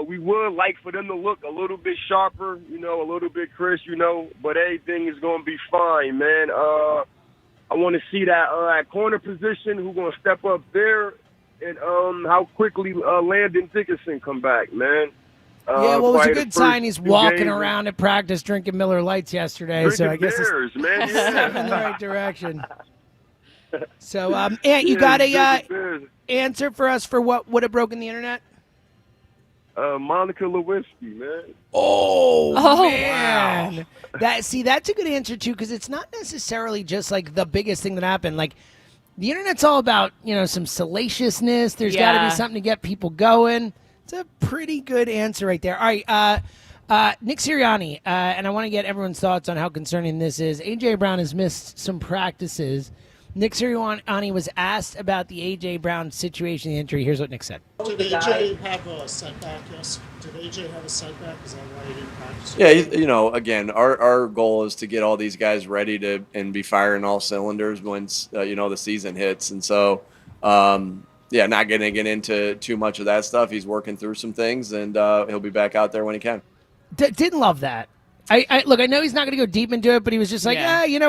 we would like for them to look a little bit sharper, a little bit crisp, but everything is going to be fine, man. I want to see that at corner position, who's going to step up there, and how quickly Landon Dickerson come back, man. Yeah, well, it was a probably good the sign. first He's 2 walking games. around at practice drinking Miller Lights yesterday. Drinking so I guess beers, man. it's Yeah. step in the right direction. So, Ant, you got a answer for us for what would have broken the internet? Monica Lewinsky, man. Oh man. Wow. That's a good answer too, because it's not necessarily just like the biggest thing that happened. Like the internet's all about, some salaciousness. There's got to be something to get people going. It's a pretty good answer right there. All right, Nick Sirianni, and I want to get everyone's thoughts on how concerning this is. A.J. Brown has missed some practices. Nick Sirianni was asked about the A.J. Brown situation, the injury. Here's what Nick said. Did A.J. have a setback? Yes. Did A.J. have a setback? Is that why he didn't practice? Yeah, again, our goal is to get all these guys ready to and be firing all cylinders once the season hits, and so not going to get into too much of that stuff. He's working through some things, and he'll be back out there when he can. Didn't love that. I know he's not going to go deep into it, but he was just like,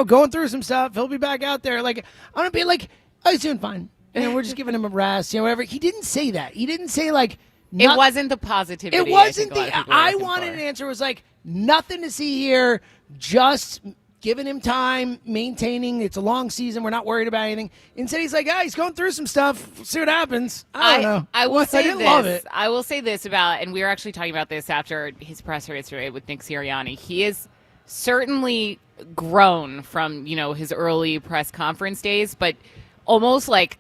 going through some stuff. He'll be back out there. Like, I'm going to be like, oh, he's doing fine. And we're just giving him a rest, whatever. He didn't say that. He didn't say, like, it wasn't the positivity. It wasn't I wanted an answer. It was like, nothing to see here, just giving him time, maintaining. It's a long season. We're not worried about anything. Instead, he's like, he's going through some stuff. See what happens. I don't know. I will say didn't this. love it. I will say this about, and we were actually talking about this after his presser yesterday with Nick Sirianni. He is certainly grown from, his early press conference days, but almost like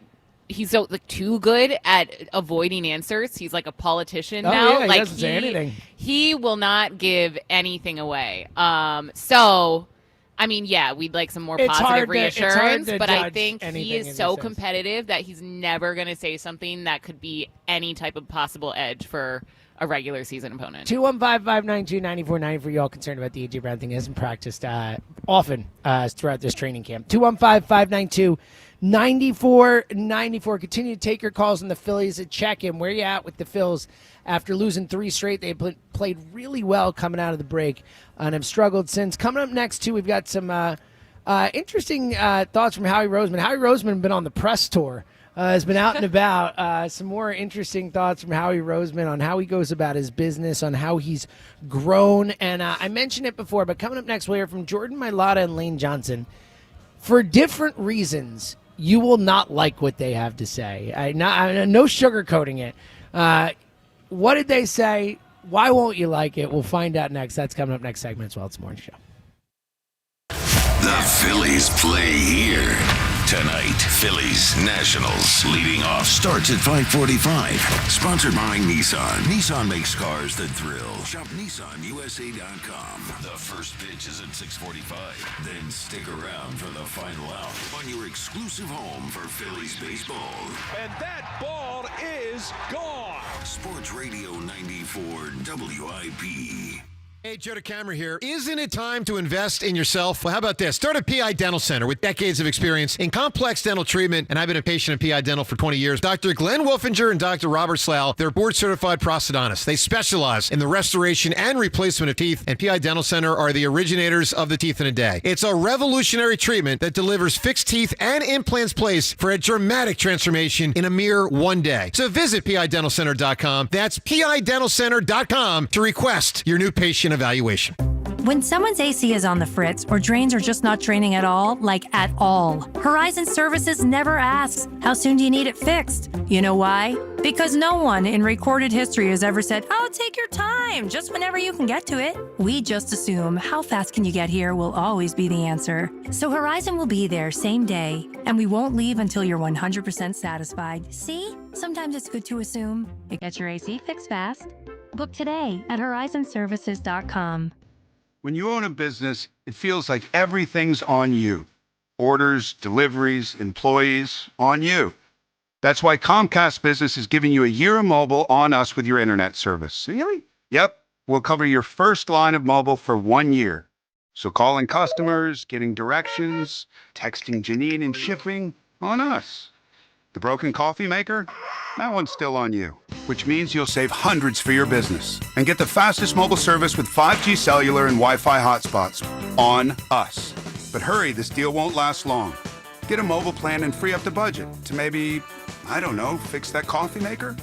he's so too good at avoiding answers. He's like a politician now. Yeah, he like doesn't say anything. He will not give anything away. So I mean, yeah, we'd like some more It's positive hard to reassurance, but I judge think he anything is that so he says. competitive that he's never going to say something that could be any type of possible edge for a regular season opponent. 215-592-9490 for you all concerned about the A.J. Brown thing. He hasn't practiced often throughout this training camp. 215-592-9494. Continue to take your calls on the Phillies and check in. Where you at with the Phils after losing 3 straight? They played really well coming out of the break and have struggled since. Coming up next, too, we've got some interesting thoughts from Howie Roseman. Howie Roseman has been on the press tour. Has been out and about. Some more interesting thoughts from Howie Roseman on how he goes about his business, on how he's grown. And I mentioned it before, but coming up next, we'll hear from Jordan Mailata and Lane Johnson. For different reasons, you will not like what they have to say. No sugarcoating it. What did they say? Why won't you like it? We'll find out next. That's coming up next segment as well. It's the morning show. The Phillies play here. Tonight, Phillies Nationals leading off starts at 5:45. Sponsored by Nissan. Nissan makes cars that thrill. Shop NissanUSA.com. The first pitch is at 6:45. Then stick around for the final out on your exclusive home for Phillies baseball. And that ball is gone. Sports Radio 94 WIP. Hey, Joe DeCamera here. Isn't it time to invest in yourself? Well, how about this? Start a PI Dental Center with decades of experience in complex dental treatment, and I've been a patient in PI Dental for 20 years. Dr. Glenn Wolfinger and Dr. Robert Slough, they're board-certified prosthodontists. They specialize in the restoration and replacement of teeth, and PI Dental Center are the originators of the teeth in a day. It's a revolutionary treatment that delivers fixed teeth and implants placed for a dramatic transformation in a mere one day. So visit PIDentalCenter.com. That's PIDentalCenter.com to request your new patient evaluation. When someone's AC is on the fritz or drains are just not draining at all, like at all, Horizon Services never asks, how soon do you need it fixed? You know why? Because no one in recorded history has ever said, oh, take your time, just whenever you can get to it. We just assume how fast can you get here will always be the answer. So Horizon will be there same day, and we won't leave until you're 100% satisfied. See? Sometimes it's good to assume. Get your AC fixed fast. Book today at horizonservices.com. When you own a business, it feels like everything's on you. Orders, deliveries, employees, on you. That's why Comcast Business is giving you a year of mobile on us with your internet service. Really? Yep. We'll cover your first line of mobile for 1 year. So calling customers, getting directions, texting Janine and shipping, on us. The broken coffee maker? That one's still on you. Which means you'll save hundreds for your business and get the fastest mobile service with 5G cellular and Wi-Fi hotspots on us. But hurry, this deal won't last long. Get a mobile plan and free up the budget to maybe, I don't know, fix that coffee maker?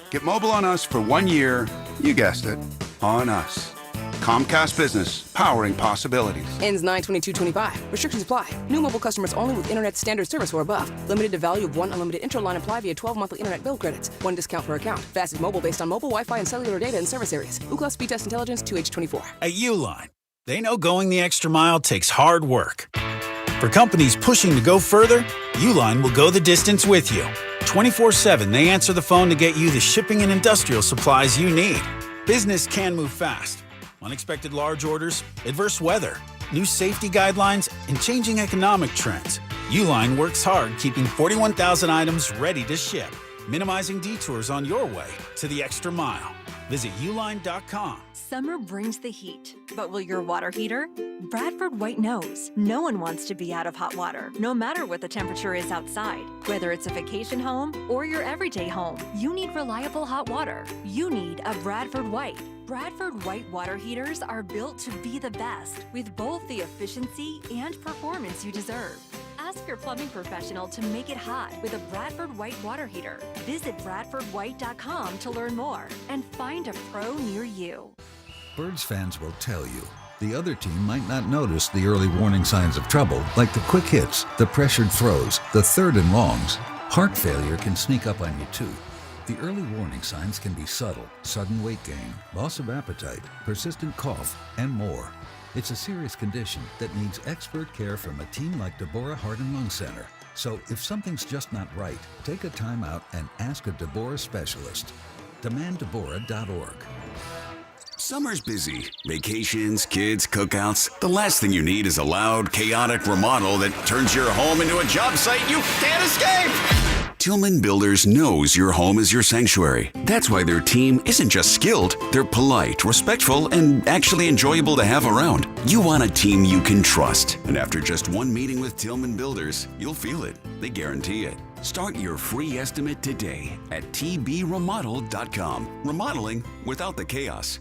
Get mobile on us for 1 year, you guessed it, on us. Comcast Business, powering possibilities. Ends 9/22/25. Restrictions apply. New mobile customers only with internet standard service or above. Limited to value of 1 unlimited intra-line apply via 12 monthly internet bill credits. 1 discount per account. Fastest mobile based on mobile Wi-Fi and cellular data in service areas. Ookla Speed Test Intelligence 2H24. At Uline, they know going the extra mile takes hard work. For companies pushing to go further, Uline will go the distance with you. 24/7, they answer the phone to get you the shipping and industrial supplies you need. Business can move fast. Unexpected large orders, adverse weather, new safety guidelines, and changing economic trends. Uline works hard keeping 41,000 items ready to ship, minimizing detours on your way to the extra mile. Visit uline.com. Summer brings the heat, but will your water heater? Bradford White knows no one wants to be out of hot water, no matter what the temperature is outside. Whether it's a vacation home or your everyday home, you need reliable hot water. You need a Bradford White. Bradford White water heaters are built to be the best, with both the efficiency and performance you deserve. Ask your plumbing professional to make it hot with a Bradford White water heater. Visit BradfordWhite.com to learn more and find a pro near you. Birds fans will tell you, the other team might not notice the early warning signs of trouble, like the quick hits, the pressured throws, the third and longs. Heart failure can sneak up on you too. The early warning signs can be subtle: sudden weight gain, loss of appetite, persistent cough, and more. It's a serious condition that needs expert care from a team like Deborah Heart and Lung Center. So if something's just not right, take a time out and ask a Deborah specialist. DemandDeborah.org. Summer's busy. Vacations, kids, cookouts. The last thing you need is a loud, chaotic remodel that turns your home into a job site you can't escape. Tillman Builders knows your home is your sanctuary. That's why their team isn't just skilled, they're polite, respectful, and actually enjoyable to have around. You want a team you can trust. And after just one meeting with Tillman Builders, you'll feel it. They guarantee it. Start your free estimate today at tbremodel.com. Remodeling without the chaos.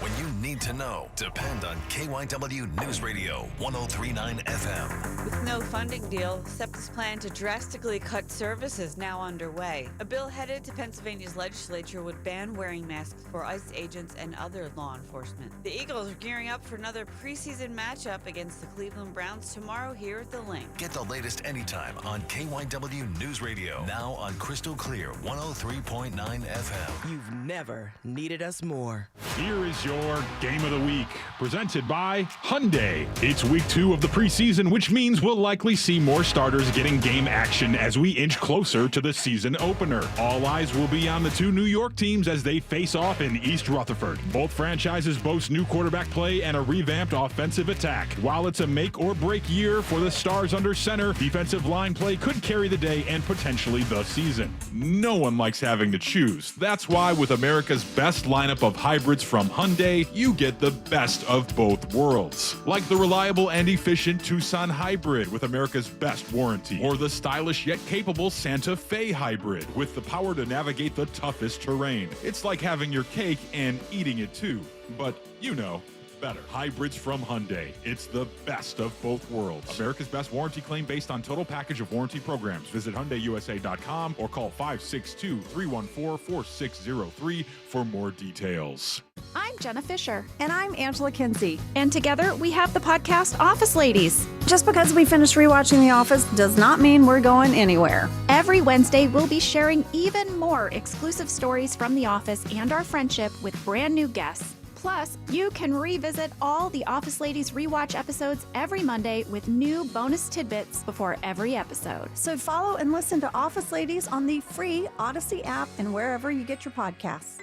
When you need to know, depend on KYW News Radio 103.9 FM. With no funding deal, SEPTA's plan to drastically cut services now underway. A bill headed to Pennsylvania's legislature would ban wearing masks for ICE agents and other law enforcement. The Eagles are gearing up for another preseason matchup against the Cleveland Browns tomorrow here at the Link. Get the latest anytime on KYW News Radio. Now on Crystal Clear 103.9 FM. You've never needed us more. Here is your Game of the Week, presented by Hyundai. It's week 2 of the preseason, which means we'll likely see more starters getting game action as we inch closer to the season opener. All eyes will be on the 2 New York teams as they face off in East Rutherford. Both franchises boast new quarterback play and a revamped offensive attack. While it's a make-or-break year for the Stars under center, defensive line play could carry the day and potentially the season. No one likes having to choose. That's why with America's best lineup of hybrids from Hyundai, you get the best of both worlds. Like the reliable and efficient Tucson Hybrid with America's best warranty, or the stylish yet capable Santa Fe Hybrid with the power to navigate the toughest terrain. It's like having your cake and eating it too, but you know, better. Hybrids from Hyundai. It's the best of both worlds. America's best warranty claim based on total package of warranty programs. Visit HyundaiUSA.com or call 562-314-4603 for more details. I'm Jenna Fisher. And I'm Angela Kinsey. And together we have the podcast Office Ladies. Just because we finished rewatching The Office does not mean we're going anywhere. Every Wednesday we'll be sharing even more exclusive stories from The Office and our friendship with brand new guests. Plus, you can revisit all the Office Ladies rewatch episodes every Monday with new bonus tidbits before every episode. So follow and listen to Office Ladies on the free Odyssey app and wherever you get your podcasts.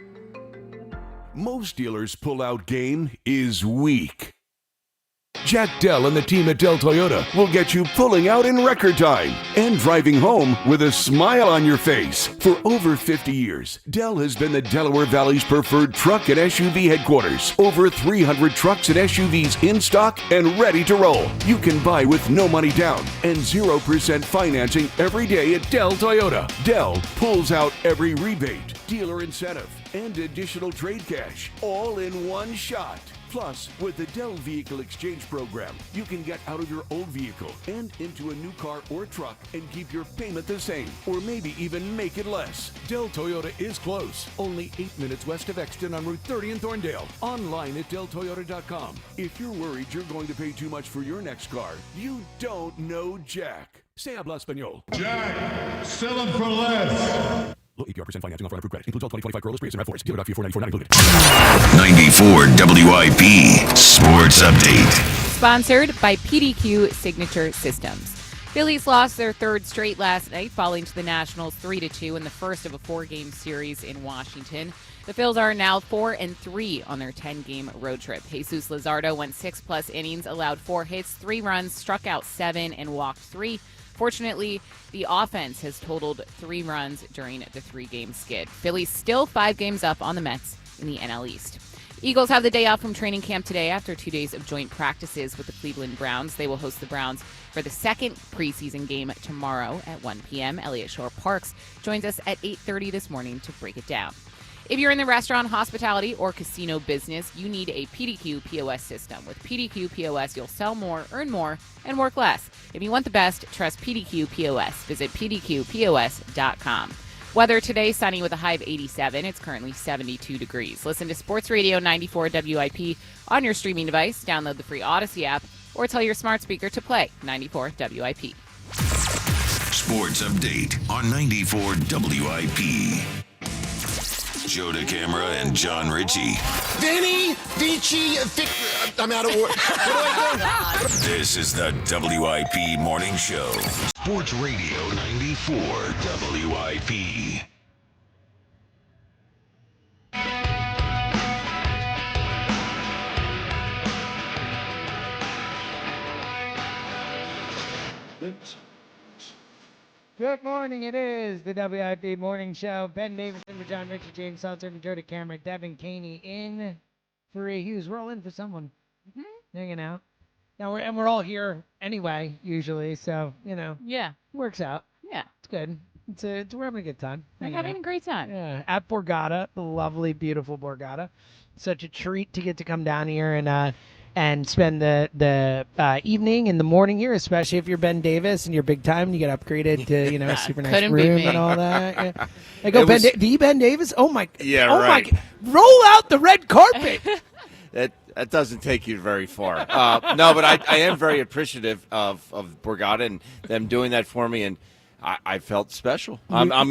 Most dealers' pull-out game is weak. Jack Dell and the team at Dell Toyota will get you pulling out in record time and driving home with a smile on your face. For over 50 years, Dell has been the Delaware Valley's preferred truck and SUV headquarters. Over 300 trucks and SUVs in stock and ready to roll. You can buy with no money down and 0% financing every day at Dell Toyota. Dell pulls out every rebate, dealer incentive, and additional trade cash, all in one shot. Plus, with the Dell Vehicle Exchange Program, you can get out of your old vehicle and into a new car or truck and keep your payment the same, or maybe even make it less. Dell Toyota is close, only 8 minutes west of Exton on Route 30 in Thorndale. Online at DellToyota.com. If you're worried you're going to pay too much for your next car, you don't know Jack. Se habla español. Jack, sell them for less. Low APR % financing offer on approved credit. Includes all 2025 Corolla, Prius, and RAV4s. Dealer.fee 494 not included. 94 WIP Sports Update. Sponsored by PDQ Signature Systems. Phillies lost their third straight last night, falling to the Nationals 3-2 in the first of a 4-game series in Washington. The Phils are now 4-3 on their 10-game road trip. Jesus Luzardo went 6+ innings, allowed 4 hits, 3 runs, struck out 7, and walked 3. Fortunately, the offense has totaled 3 runs during the 3-game skid. Phillies still 5 games up on the Mets in the NL East. Eagles have the day off from training camp today after 2 days of joint practices with the Cleveland Browns. They will host the Browns for the second preseason game tomorrow at 1 p.m. Elliott Shore Parks joins us at 8:30 this morning to break it down. If you're in the restaurant, hospitality, or casino business, you need a PDQ POS system. With PDQ POS, you'll sell more, earn more, and work less. If you want the best, trust PDQ POS. Visit PDQPOS.com. Weather today, sunny with a high of 87. It's currently 72 degrees. Listen to Sports Radio 94 WIP on your streaming device. Download the free Odyssey app or tell your smart speaker to play 94 WIP. Sports Update on 94 WIP. Joe DeCamera and John Ritchie. Vinny, Vici, I'm out of order. What do I do? This is the WIP Morning Show. Sports Radio 94 WIP. Good morning. It is the WIP Morning Show. Ben Davis in for John Richard, James Salter, and Jody Cameron, Devin Caney in for Ray Hughes. We're all in for someone. Hanging out. Now we're all here anyway, usually. So Yeah. works out. Yeah. It's good. We're having a good time. We're Hanging having out. a great time. Yeah, at Borgata, the lovely, beautiful Borgata. Such a treat to get to come down here and spend the evening and the morning here, especially if you're Ben Davis and you're big time and you get upgraded to a super nice Couldn't be room me. and all that. Yeah. Like, the Ben Davis. Oh my! Yeah, oh right. my! Roll out the red carpet. That doesn't take you very far. No, but I am very appreciative of Borgata and them doing that for me, and I felt special. I'm not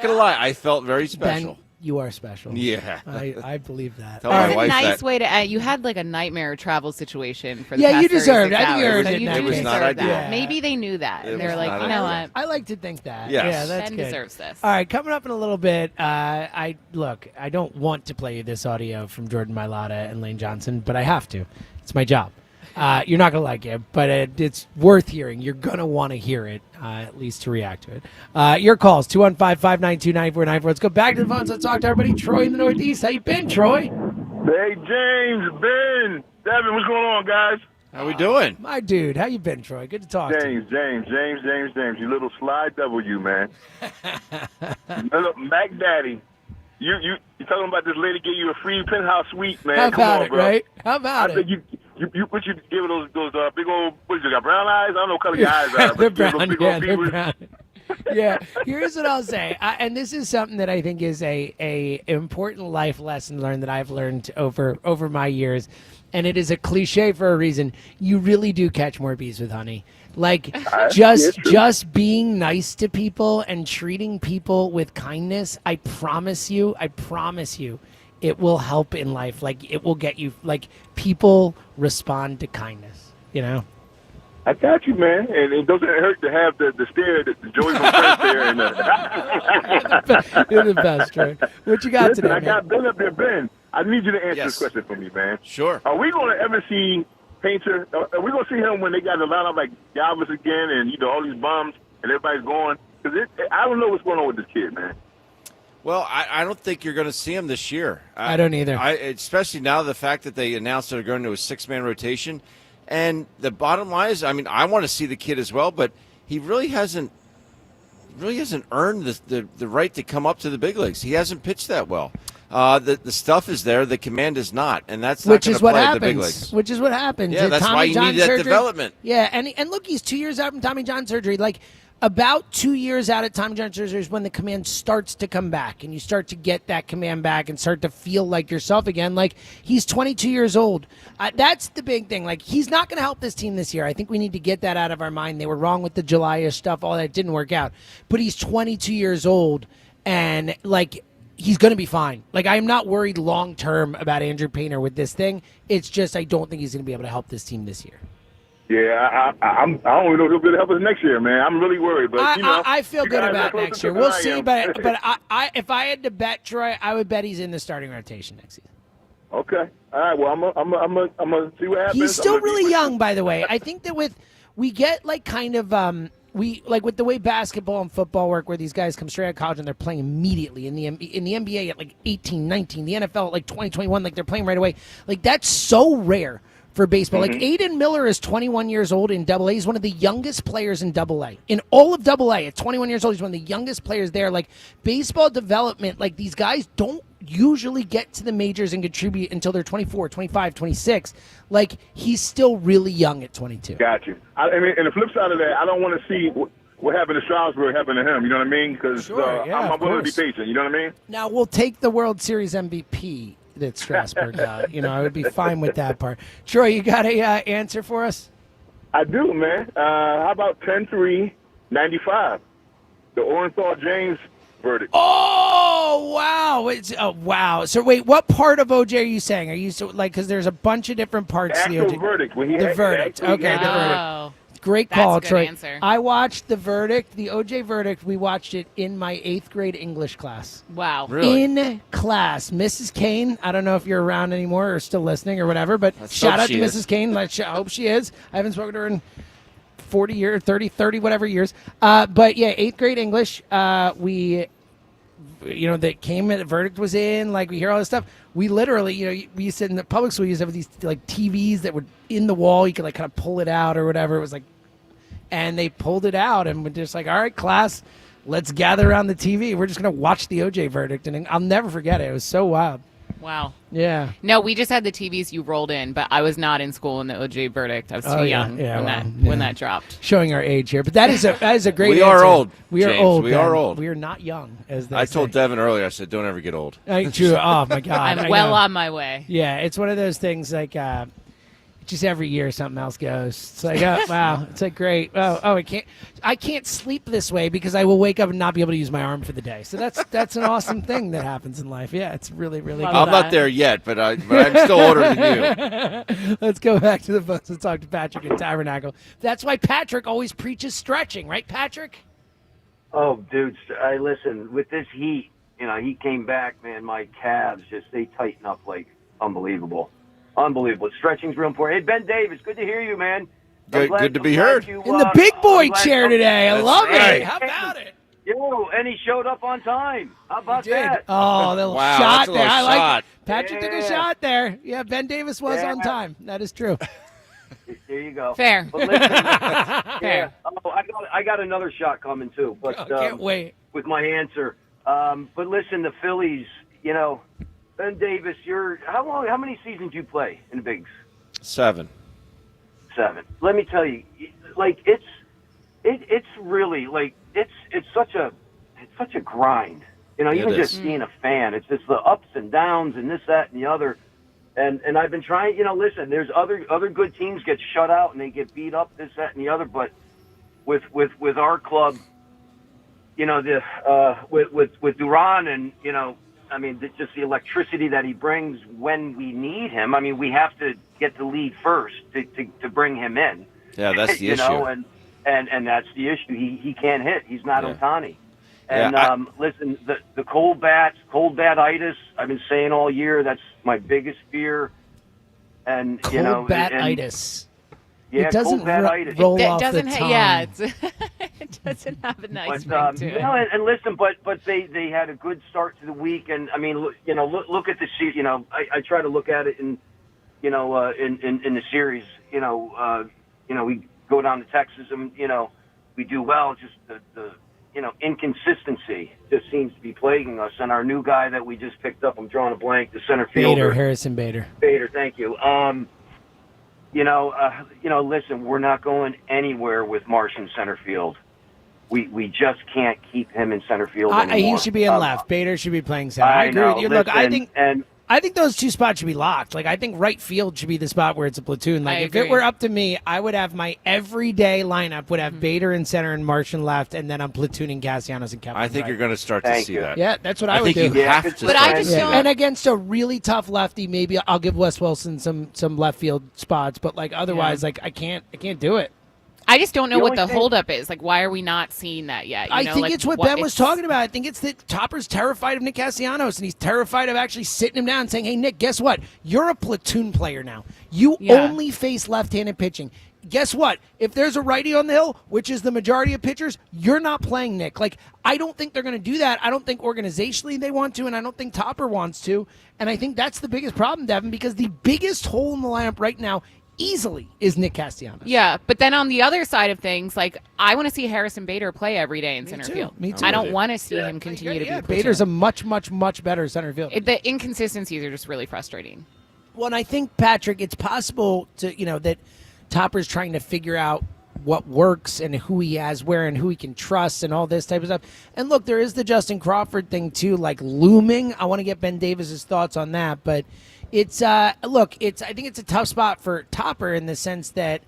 going to lie. I felt very special. Ben, you are special. Yeah. I believe that. Tell my That's a wife nice that. way to end. You had like a nightmare travel situation for the Yeah, past you deserved 36 it. I think you hours, earned so it in that do It was deserve not that. ideal. Maybe they knew that. It And they're was like, not you know ideal. what? I like to think that. Yes. Yeah, that's Ben good. deserves this. All right, coming up in a little bit, I don't want to play you this audio from Jordan Mailata and Lane Johnson, but I have to. It's my job. You're not going to like it, but it's worth hearing. You're going to want to hear it, at least to react to it. Your calls, 215-592-9494. Let's go back to the phones. Let's talk to everybody. Troy in the Northeast. How you been, Troy? Hey, James, Ben, Devin, what's going on, guys? How we doing? My dude, how you been, Troy? Good to talk to you. James, you little slide W, man. Little Mac Daddy. You talking about this lady give you a free penthouse suite, man? How Come about on, it, bro. right? How about I it? think you what you give her those big old, what you got, brown eyes? I don't know what color your eyes are. They're but you give brown. those big Yeah, old they're beavers. brown. Yeah, here's what I'll say, and this is something that I think is a important life lesson learned that I've learned over my years, and it is a cliche for a reason. You really do catch more bees with honey. Like just being nice to people and treating people with kindness. I promise you, it will help in life. Like it will get you. Like people respond to kindness. You know. I got you, man. And it doesn't hurt to have the stare, the Joey from Friends stare. And You're the best, Troy. What you got Listen, today, I man? got Ben up here. Ben, I need you to answer this question for me, man. Sure. Are we going to ever see Painter? Are we going to see him when they got to line up like Galvez again and, all these bums and everybody's going? Because I don't know what's going on with this kid, man. Well, I don't think you're going to see him this year. I don't either. Especially now the fact that they announced they're going to a six-man rotation. And the bottom line is, I mean, I want to see the kid as well, but he really hasn't earned the right to come up to the big leagues. He hasn't pitched that well. The stuff is there, the command is not, and that's not Which going is to what play at the big happens. leagues. Which is what happens. Yeah, that's why you need that development. Yeah, and look, he's 2 years out from Tommy John surgery. Like about 2 years out at Tommy John surgery is when the command starts to come back, and you start to get that command back and start to feel like yourself again. Like he's 22 years old. That's the big thing. Like he's not going to help this team this year. I think we need to get that out of our mind. They were wrong with the July-ish stuff. All that didn't work out. But he's 22 years old, and like he's going to be fine. Like I'm not worried long term about Andrew Painter with this thing. It's just I don't think he's going to be able to help this team this year. Yeah, I don't even know if he'll be able to help us next year, man. I'm really worried, but I feel you good guys are about closer next to year. than We'll I see, am. but I if I had to bet Troy, I would bet he's in the starting rotation next season. Okay, all right. Well, I'm gonna see what happens. He's still really young, by the way. I think that we get like kind of we like with the way basketball and football work, where these guys come straight out of college and they're playing immediately in the NBA at like 18, 19, the NFL at like 20, 21, like they're playing right away. Like that's so rare for baseball. Like Aiden Miller is 21 years old in Double A. He's one of the youngest players in Double A. In all of Double A, at 21 years old, he's one of the youngest players there. Like baseball development, like these guys don't usually get to the majors and contribute until they're 24, 25, 26. Like he's still really young at 22. Got you. I mean, and the flip side of that, I don't want to see what happened to Strasburg happen to him. You know what I mean? Because I'm willing to be patient. You know what I mean? Now we'll take the World Series MVP that Strasburg got. I would be fine with that part. Troy, you got a answer for us? I do, man. How about 10-3, 95? The Orenthal James verdict. Oh, wow. Wow. So wait, what part of OJ are you saying? Are you because there's a bunch of different parts to the Actual OJ verdict. When he the had, verdict. actually Okay, had the verdict. Oh. Great That's call, a good Troy. answer. I watched the verdict, the OJ verdict. We watched it in my 8th grade English class. Wow. Really? In class. Mrs. Kane, I don't know if you're around anymore or still listening or whatever, but Let's shout hope out to she is. Mrs. Kane. I hope she is. I haven't spoken to her in 40 years, 30 whatever years. But yeah, 8th grade English. We, that came and the verdict was in. Like, we hear all this stuff. We literally, we used to, in the public school, we used to have these like TVs that would in the wall. You could like kind of pull it out or whatever. It was like, and they pulled it out and we're just like, all right, class, let's gather around the TV. We're just gonna watch the OJ verdict, and I'll never forget it. It was so wild. Wow. Yeah. No, we just had the TVs you rolled in, but I was not in school when the OJ verdict. I was too young when that dropped. Showing our age here, but that is a great. We answer. are old. We are James. old. We Ben. are old. We are not young, as they I say. told Devin earlier. I said, "Don't ever get old." True. Oh my God. I'm well on my way. Yeah, it's one of those things like. Just every year something else goes. It's like, oh, wow, it's like great. I can't sleep this way because I will wake up and not be able to use my arm for the day. So that's an awesome thing that happens in life. Yeah, it's really, really good. I'm not there yet, but I'm still older than you. Let's go back to the phones and talk to Patrick in Tabernacle. That's why Patrick always preaches stretching, right, Patrick? Oh, dude, listen, with this heat, he came back, man, my calves they tighten up like unbelievable. Unbelievable. Stretching's real important. Hey, Ben Davis, good to hear you, man. Good to be heard. You, in the big boy chair today. I love right. it. How about it? Yo, and he showed up on time. How about that? Oh, the little Wow, shot that's a there. little I like shot. it. Patrick took a shot there. Yeah, Ben Davis was on time. That is true. There you go. Fair. But listen, Fair. Oh, I got another shot coming too. But can't wait. With my answer. But listen, the Phillies, Ben Davis, how many seasons do you play in the bigs? 7. 7. Let me tell you, like it's really like it's such a grind. Even just being a fan, it's just the ups and downs and this, that, and the other. And I've been trying. Listen, there's other good teams get shut out and they get beat up, this, that, and the other. But with our club, with Duran and just the electricity that he brings when we need him. I mean, we have to get the lead first to bring him in. Yeah, that's the issue. And that's the issue. He can't hit. He's not Ohtani. And Yeah, listen, the cold bat-itis, I've been saying all year, that's my biggest fear. And Cold bat-itis. Yeah, it doesn't cold bat-itis. roll off the tongue. Yeah, it doesn't have a nice ring to it. And listen, but they had a good start to the week, and I mean, look at the series. I try to look at it in the series. We go down to Texas, and we do well. Just the inconsistency just seems to be plaguing us. And our new guy that we just picked up, I'm drawing a blank, the center fielder, Harrison Bader. Bader, thank you. Listen, we're not going anywhere with Marsh in center field. We just can't keep him in center field anymore. He should be in left. Bader should be playing center. I agree with you. Look, I think those two spots should be locked. Like, I think right field should be the spot where it's a platoon. Like, if it were up to me, I would have my everyday lineup would have Bader in center and Marsh in left, and then I'm platooning Castellanos and Kevin. I think you're going to start to see that. Yeah, that's what I would do. I think you have to. But I just don't. And against a really tough lefty, maybe I'll give Wes Wilson some left field spots. But like otherwise, like I can't do it. I just don't know what the holdup is. Like, why are we not seeing that yet? I think it's what Ben was talking about. I think it's that Topper's terrified of Nick Castellanos, and he's terrified of actually sitting him down and saying, hey, Nick, guess what? You're a platoon player now. You only face left-handed pitching. Guess what? If there's a righty on the hill, which is the majority of pitchers, you're not playing Nick. Like, I don't think they're going to do that. I don't think organizationally they want to, and I don't think Topper wants to. And I think that's the biggest problem, Devin, because the biggest hole in the lineup right now easily is Nick Castellanos. Yeah, but then on the other side of things, like, I want to see Harrison Bader play every day in center field. Me too. I don't want to see him continue to be platoon. Bader's a much, much, much better center fielder. The inconsistencies are just really frustrating. Well, and I think, Patrick, it's possible to, that Topper's trying to figure out what works and who he has where and who he can trust and all this type of stuff. And look, there is the Justin Crawford thing too, like looming. I want to get Ben Davis's thoughts on that, but it's I think it's a tough spot for Topper in the sense that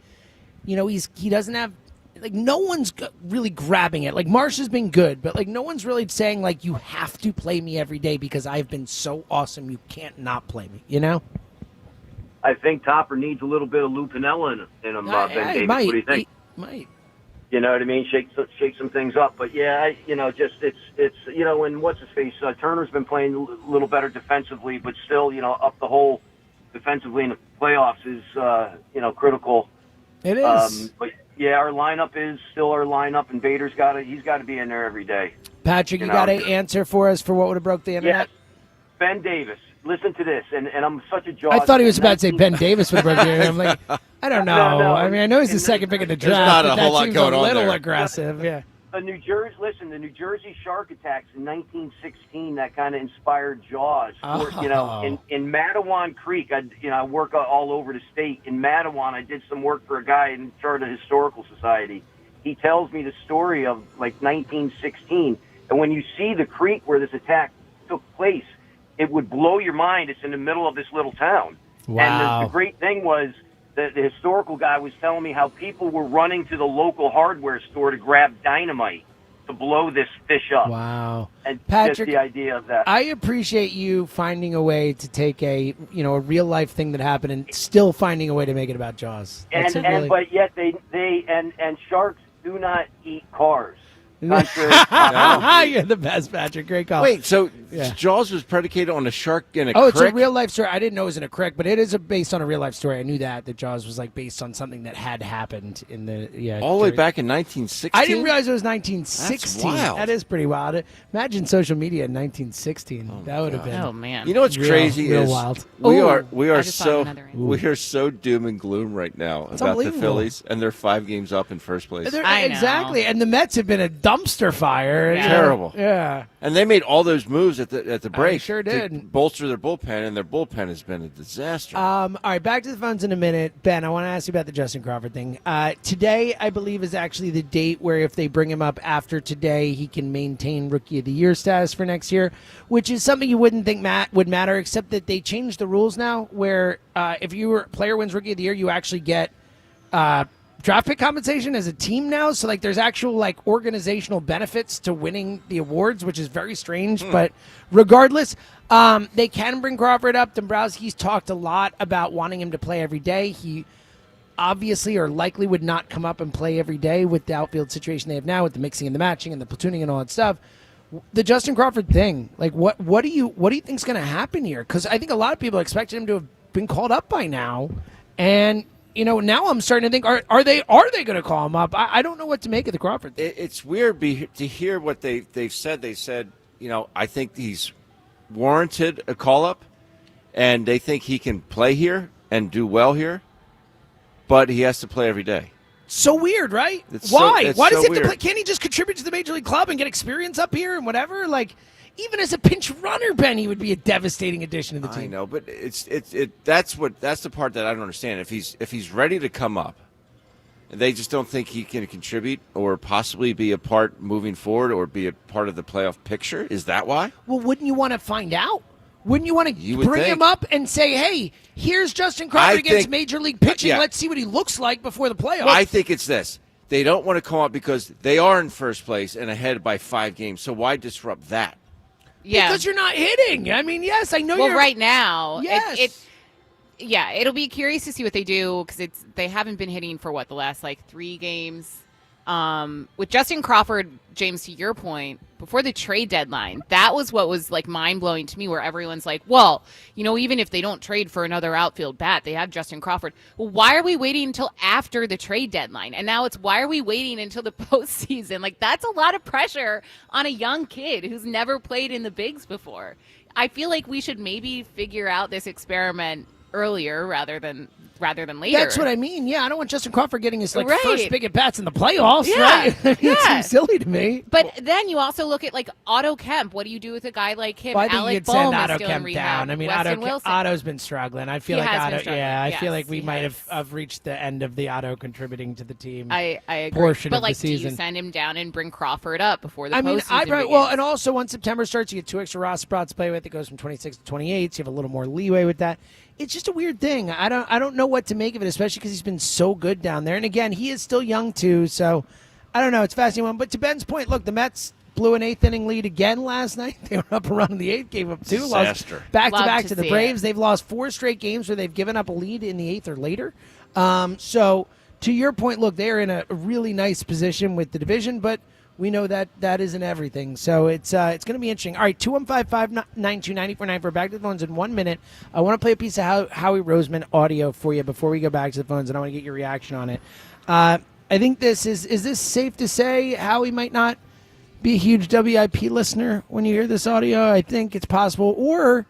he doesn't have, like, no one's really grabbing it. Like, Marsh has been good, but like no one's really saying like you have to play me every day because I've been so awesome you can't not play me. I think Topper needs a little bit of Lou Piniella in him, Ben Davis. What do you think? Might. You know what I mean? Shake some things up. But yeah, it's and what's his face? Turner's been playing a little better defensively, but still, up the hole defensively in the playoffs is critical. It is. But our lineup is still our lineup, and Bader's he's got to be in there every day. Patrick, you got an answer for us for what would have broke the internet? Yes, Ben Davis. Listen to this, and I'm such a Jaws I thought he was fan. about to say Ben Davis would have broke the internet. I'm like, I don't know. No. I mean, I know he's the second pick in the draft, not a but whole that lot seems going a on little there. aggressive. Yeah. The New Jersey shark attacks in 1916 that kind of inspired Jaws. Oh. In Matawan Creek, I work all over the state. In Matawan, I did some work for a guy in charge of the Historical Society. He tells me the story of like 1916, and when you see the creek where this attack took place, it would blow your mind. It's in the middle of this little town. Wow. And the great thing was the historical guy was telling me how people were running to the local hardware store to grab dynamite to blow this fish up. Wow. And Patrick, just the idea of that. I appreciate you finding a way to take a real life thing that happened and still finding a way to make it about Jaws. But yet they sharks do not eat cars. You're the best, Patrick. Great call. Wait, so Jaws was predicated on a shark in a creek? creek? It's a real life story. I didn't know it was in a creek, but it is based on a real life story. I knew that Jaws was like based on something that had happened in the all the way back in 1916. I didn't realize it was 1916. That's wild. That is pretty wild. Imagine social media in 1916. That would have been. Oh man. You know what's crazy real is wild. we I are just saw another so doom and gloom right now It's about the unbelievable. Phillies, and they're 5 games up in first place. I know. Exactly, and the Mets have been a dumpster fire. Yeah. Terrible. Yeah. And they made all those moves at the break. sure to did. bolster their bullpen, and their bullpen has been a disaster. All right, back to the phones in a minute. Ben, I want to ask you about the Justin Crawford thing. Today, I believe, is actually the date where if they bring him up after today, he can maintain Rookie of the Year status for next year, which is something you wouldn't think would matter, except that they changed the rules now where if player wins Rookie of the Year, you actually get draft pick compensation as a team now. So, there's actual, organizational benefits to winning the awards, which is very strange. But regardless, they can bring Crawford up. Dombrowski's talked a lot about wanting him to play every day. He obviously or likely would not come up and play every day with the outfield situation they have now with the mixing and the matching and the platooning and all that stuff. The Justin Crawford thing, what do you think is going to happen here? Because I think a lot of people expected him to have been called up by now, and now I'm starting to think, are they going to call him up? I don't know what to make of the Crawford thing. It's weird to hear what they've said. They said, I think he's warranted a call up, and they think he can play here and do well here, but he has to play every day. So weird, right? Why? Why does he have weird. to play? Can't he just contribute to the major league club and get experience up here and whatever? Even as a pinch runner, Ben, he would be a devastating addition to the team. I know, but that's the part that I don't understand. If he's ready to come up, and they just don't think he can contribute or possibly be a part moving forward or be a part of the playoff picture, is that why? Well, wouldn't you want to find out? Wouldn't you want to bring him up and say, hey, here's Justin Crawford against Major League pitching. Yeah. Let's see what he looks like before the playoffs. I think it's this. They don't want to come up because they are in first place and ahead by 5 games. So why disrupt that? Yeah. Because you're not hitting. I mean, yes, I know Well, you're. right now, Yes. it'll be curious to see what they do because they haven't been hitting for the last 3 games. With Justin Crawford, James, to your point, before the trade deadline, that was what was mind blowing to me, where everyone's like, well, even if they don't trade for another outfield bat, they have Justin Crawford. Well, why are we waiting until after the trade deadline? And now it's why are we waiting until the postseason? That's a lot of pressure on a young kid who's never played in the bigs before. I feel like we should maybe figure out this experiment earlier rather than later. That's what I mean. Yeah, I don't want Justin Crawford getting his Right. first big at bats in the playoffs, Yeah. right? It seems silly to me. But then you also look at Otto Kemp. What do you do with a guy like him? Well, I think Alec you could send Bohm is Otto still Kemp in rehab. down. I mean, Weston Wilson. Otto's been struggling. I feel He like has been Otto. struggling. Yeah, I Yes, feel like we he might has. have reached the end of the Otto contributing to the team. I agree. Portion but of the do season. you send him down and bring Crawford up before the I mean, postseason begins? well, and also once September starts, you get 2 extra roster spots to play with. It goes from 26 to 28, so you have a little more leeway with that. It's just a weird thing. I don't know what to make of it, especially because he's been so good down there. And again, he is still young too, so I don't know. It's a fascinating one. But to Ben's point, look, the Mets blew an 8th inning lead again last night. They were up around in the 8th, gave up 2, Disaster. lost back-to-back to the see Braves. it. They've lost 4 straight games where they've given up a lead in the 8th or later. So to your point, look, they are in a really nice position with the division, but we know that isn't everything. So it's going to be interesting. All right, 215-592-9494. We're back to the phones in 1 minute. I want to play a piece of Howie Roseman audio for you before we go back to the phones, and I want to get your reaction on it. I think this is this safe to say Howie might not be a huge WIP listener when you hear this audio? I think it's possible. Or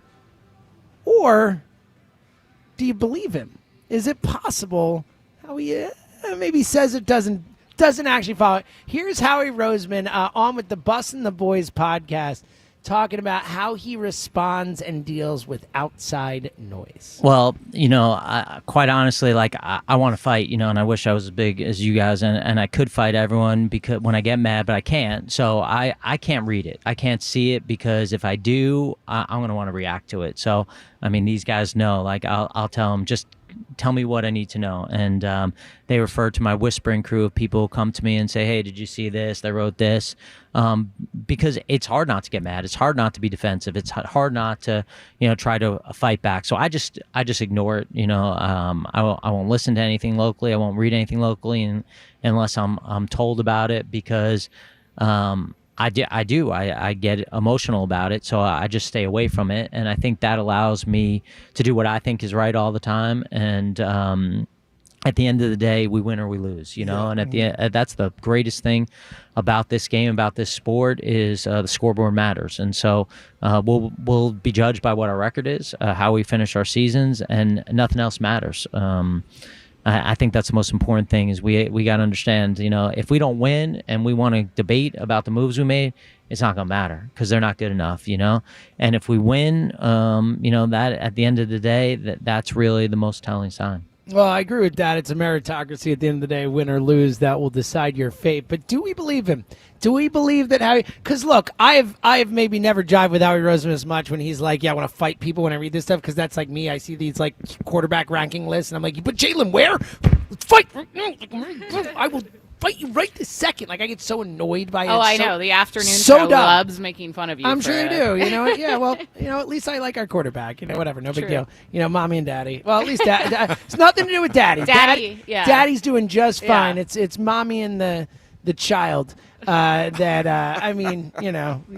do you believe him? Is it possible Howie maybe says it doesn't actually follow it? Here's Howie Roseman on with the Bus and the Boys podcast, talking about how he responds and deals with outside noise. Well, quite honestly, I want to fight, and I wish I was as big as you guys, and I could fight everyone because when I get mad, but I can't. So I can't read it. I can't see it, because if I do, I'm going to want to react to it. So, I mean, these guys know, I'll tell them, just tell me what I need to know. And they refer to my whispering crew of people who come to me and say, hey, did you see this? They wrote this. Because it's hard not to get mad. It's hard not to be defensive. It's hard not to, try to fight back. So I just ignore it. I won't listen to anything locally. I won't read anything locally unless I'm told about it, because I get emotional about it, so I just stay away from it, and I think that allows me to do what I think is right all the time. And at the end of the day, we win or we lose, And at the end, that's the greatest thing about this game, about this sport, is the scoreboard matters. And so we'll be judged by what our record is, how we finish our seasons, and nothing else matters. I think that's the most important thing, is we got to understand, if we don't win and we want to debate about the moves we made, it's not going to matter, because they're not good enough, And if we win, that at the end of the day, that's really the most telling sign. Well, I agree with that. It's a meritocracy at the end of the day. Win or lose, that will decide your fate. But do we believe him? Do we believe that Howie? Because look, I have maybe never jived with Howie Roseman as much when he's like, "Yeah, I want to fight people when I read this stuff," because that's like me. I see these like quarterback ranking lists, and I'm like, "You put Jalen where? Let's fight! I will fight you right this second." Like, I get so annoyed by it. Oh, I know. The afternoon show loves making fun of you. I'm sure they do. Yeah. Well, at least I like our quarterback. Whatever. No big deal. Mommy and daddy. Well, at least it's nothing to do with daddy. Yeah. Daddy's doing just fine. It's mommy and the child. The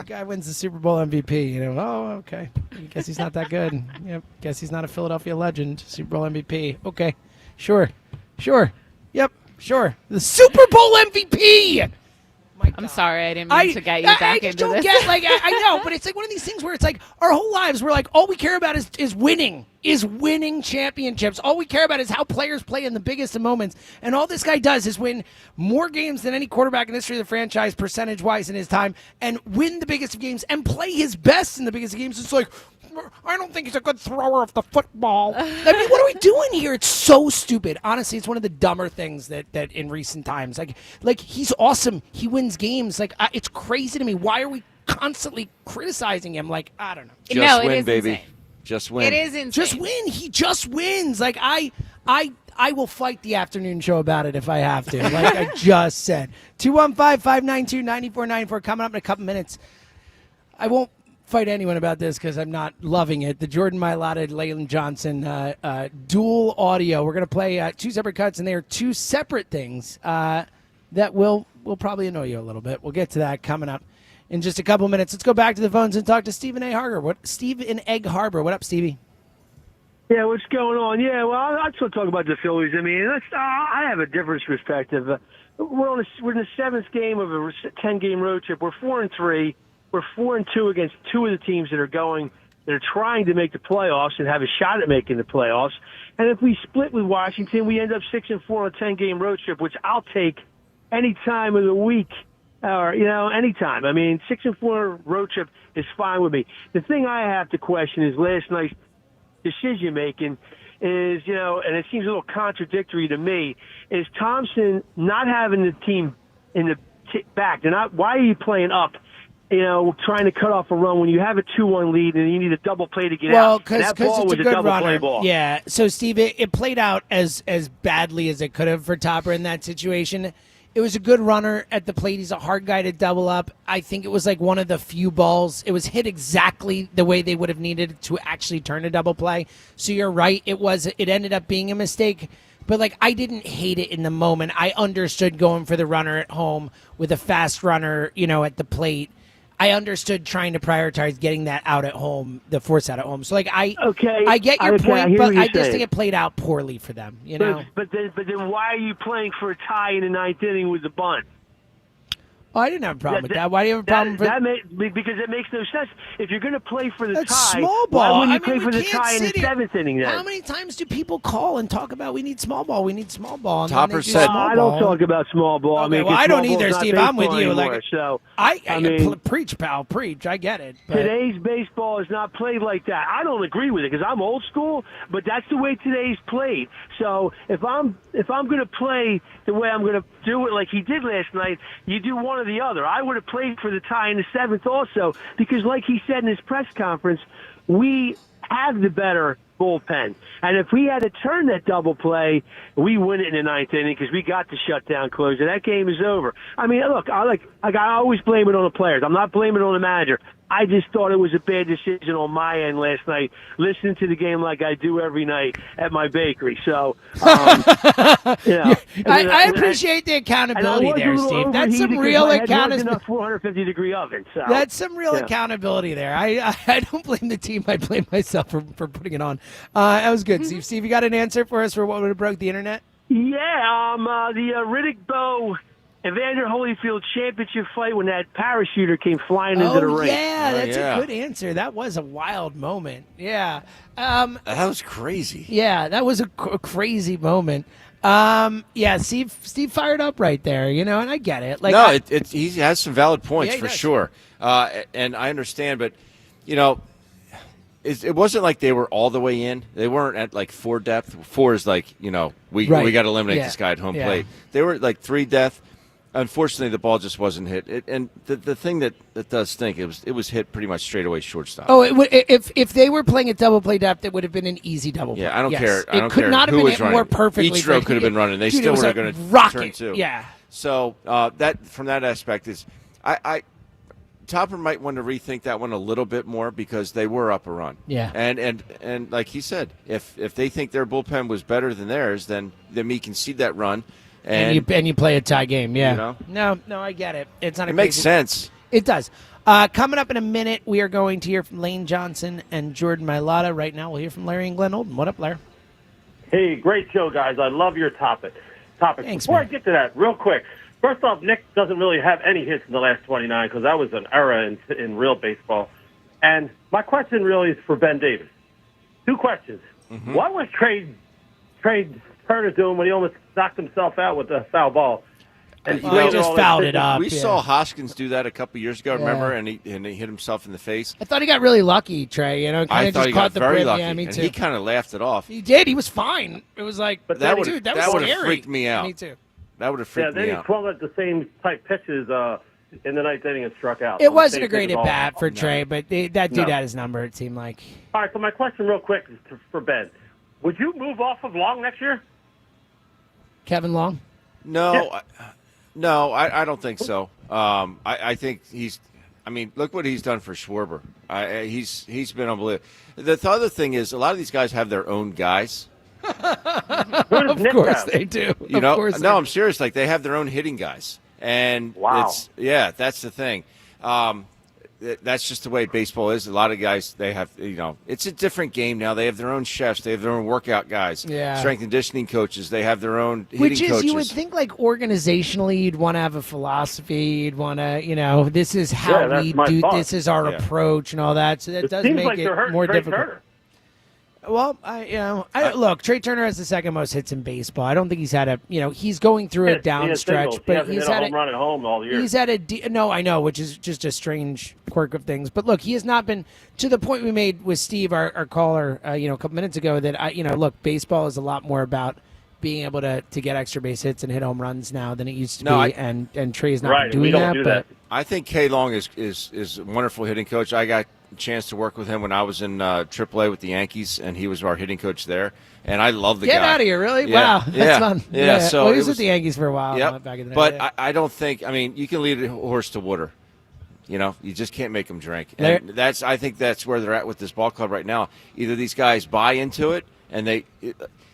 guy wins the Super Bowl MVP. Oh, okay. I guess he's not that good. Guess he's not a Philadelphia legend. Super Bowl MVP. Okay. Sure. Yep. Sure. The Super Bowl MVP. I'm sorry, I didn't mean to get you back into this. I know, but it's like one of these things where it's like our whole lives we're like, all we care about is winning championships. All we care about is how players play in the biggest of moments. And all this guy does is win more games than any quarterback in the history of the franchise, percentage-wise, in his time, and win the biggest of games and play his best in the biggest of games. It's like, I don't think he's a good thrower of the football. I mean, what are we doing here? It's so stupid. Honestly, it's one of the dumber things that in recent times. Like he's awesome. He wins games. It's crazy to me. Why are we constantly criticizing him? Like, I don't know. Just win, baby. Insane. Just win. It is insane. Just win. He just wins. Like, I will fight the afternoon show about it if I have to. Like I just said. 215-592-9494 coming up in a couple minutes. I won't fight anyone about this because I'm not loving it. The Jordan Mailata, Leyland Johnson dual audio. We're going to play two separate cuts, and they are two separate things that will probably annoy you a little bit. We'll get to that coming up in just a couple minutes. Let's go back to the phones and talk to Stephen Egg Harbor. Stephen Egg Harbor. What up, Stevie? Yeah, what's going on? Yeah, well, I just want to talk about the Phillies. I mean, I have a different perspective. We're in the seventh game of a 10-game road trip. We're 4-3. We're 4-2 against two of the teams that are trying to make the playoffs and have a shot at making the playoffs. And if we split with Washington, we end up 6-4 on a 10-game road trip, which I'll take any time of the week or, any time. I mean, 6-4 road trip is fine with me. The thing I have to question is last night's decision making is, and it seems a little contradictory to me, is Thompson not having the team in the back. Why are you playing up? Trying to cut off a run when you have a 2-1 lead and you need a double play to get out. Well, because it's a good runner. Yeah. So, Steve, it played out as badly as it could have for Topper in that situation. It was a good runner at the plate. He's a hard guy to double up. I think it was like one of the few balls. It was hit exactly the way they would have needed to actually turn a double play. So you're right. It ended up being a mistake. But, I didn't hate it in the moment. I understood going for the runner at home with a fast runner, at the plate. I understood trying to prioritize getting that out at home, the force out at home. So, like, I get your point, but I just think it played out poorly for them, you know? But then why are you playing for a tie in the ninth inning with the bunt? Oh, I didn't have a problem with that. Why do you have a problem because it makes no sense. If you're going to play for the That's tie, small ball. why wouldn't you I mean, play we for the can't tie in the sit here. seventh inning then? How many times do people call and talk about we need small ball, we need small ball? And Topper then they do said- small I ball. don't talk about small ball. Okay, well, because I don't small ball's either, not Steve. I'm with baseball you. anymore, Like, so I mean, preach, pal, preach. I get it. But. today's baseball is not played like that. I don't agree with it because I'm old school, but that's the way today's played. So if I'm going to play the way I'm going to do it, like he did last night, you do one or the other. I would have played for the tie in the seventh also because, like he said in his press conference, we have the better bullpen. And if we had to turn that double play, we win it in the ninth inning because we got the shutdown closer. That game is over. I mean, look, I always blame it on the players. I'm not blaming it on the manager. I just thought it was a bad decision on my end last night, listening to the game like I do every night at my bakery. So, I appreciate the accountability there, Steve. That's some real accountability. 450-degree oven. So That's some real accountability there. I don't blame the team. I blame myself for putting it on. That was good, Steve. Steve, you got an answer for us for what would have broke the internet? Yeah, the Riddick Bowe Evander Holyfield championship fight when that parachuter came flying into the ring. Yeah, that's a good answer. That was a wild moment. Yeah. That was crazy. Yeah, that was a crazy moment. Steve fired up right there, you know, and I get it. Like, no, he has some valid points for does. sure. And I understand, but, you know, it wasn't like they were all the way in. They weren't at like 4 depth. 4 is like, you know, we got to eliminate this guy at home plate. They were like 3 depth. Unfortunately, the ball just wasn't hit. And the thing that does stink, it was hit pretty much straight away shortstop. Oh, if they were playing at double play depth, it would have been an easy double play. Yeah, I don't care. It could not have been hit more perfectly. Each row could have been running. They still were going to turn 2. Yeah. So that from that aspect is, I Topper might want to rethink that one a little bit more because they were up a run. Yeah. And like he said, if they think their bullpen was better than theirs, then we concede that run. And you play a tie game, yeah. You know? No, I get it. It's not. It makes sense. It does. Coming up in a minute, we are going to hear from Lane Johnson and Jordan Mailata. Right now, we'll hear from Larry and Glenn Olden. What up, Larry? Hey, great show, guys. I love your topic. Thanks, Before man. I get to that, real quick. First off, Nick doesn't really have any hits in the last 29 because that was an era in real baseball. And my question really is for Ben Davis. 2 questions. Mm-hmm. What was Trey Turner doing when he almost knocked himself out with the foul ball? And He just fouled it up. We saw Hoskins do that a couple years ago, remember? And he hit himself in the face. I thought he got really lucky, Trey. You know, kind I of thought just he caught got the very brim. lucky. Yeah, me and too. he kind of laughed it off. He did. He was fine. It was like, But that that was that would have scary. freaked me out. Me too. That would have freaked then me he out. swung at the same type pitches in the ninth inning and struck out. It wasn't a great at bat for Trey, but that dude No. had his number, it seemed like. All right, so my question real quick is for Ben. Would you move off of Long next year? Kevin Long? No, I don't think so. I think look what he's done for Schwarber. He's been unbelievable. The other thing is, a lot of these guys have their own guys. Of course they do. You know, no, I'm serious. Like, they have their own hitting guys, and Wow. that's the thing. That's just the way baseball is. A lot of guys, they have, it's a different game now. They have their own chefs. They have their own workout guys. Yeah. Strength and conditioning coaches. They have their own hitting Which is, coaches. you would think, like, organizationally, you'd want to have a philosophy. You'd want to, this is how that's we my do, thought. this is our approach and all that. So that does seems make like they're it hurting more Trey difficult. Turner. Well, look, Trey Turner has the second most hits in baseball. I don't think he's had he's going through a down stretch, but he's had a home run at home all year. He's had no, I know, which is just a strange quirk of things. But look, he has not been to the point we made with Steve, our caller, a couple minutes ago. That look, baseball is a lot more about being able to get extra base hits and hit home runs now than it used to be. And Trey's not been doing that. I think K Long is a wonderful hitting coach. I got a chance to work with him when I was in AAA with the Yankees, and he was our hitting coach there. And I love the guy. Get out of here, really? Yeah. Wow, that's fun. Yeah, so he was with the Yankees for a while. Yep. Back in the day. But I don't think. I mean, you can lead a horse to water. You just can't make them drink. And I think that's where they're at with this ball club right now. Either these guys buy into it, and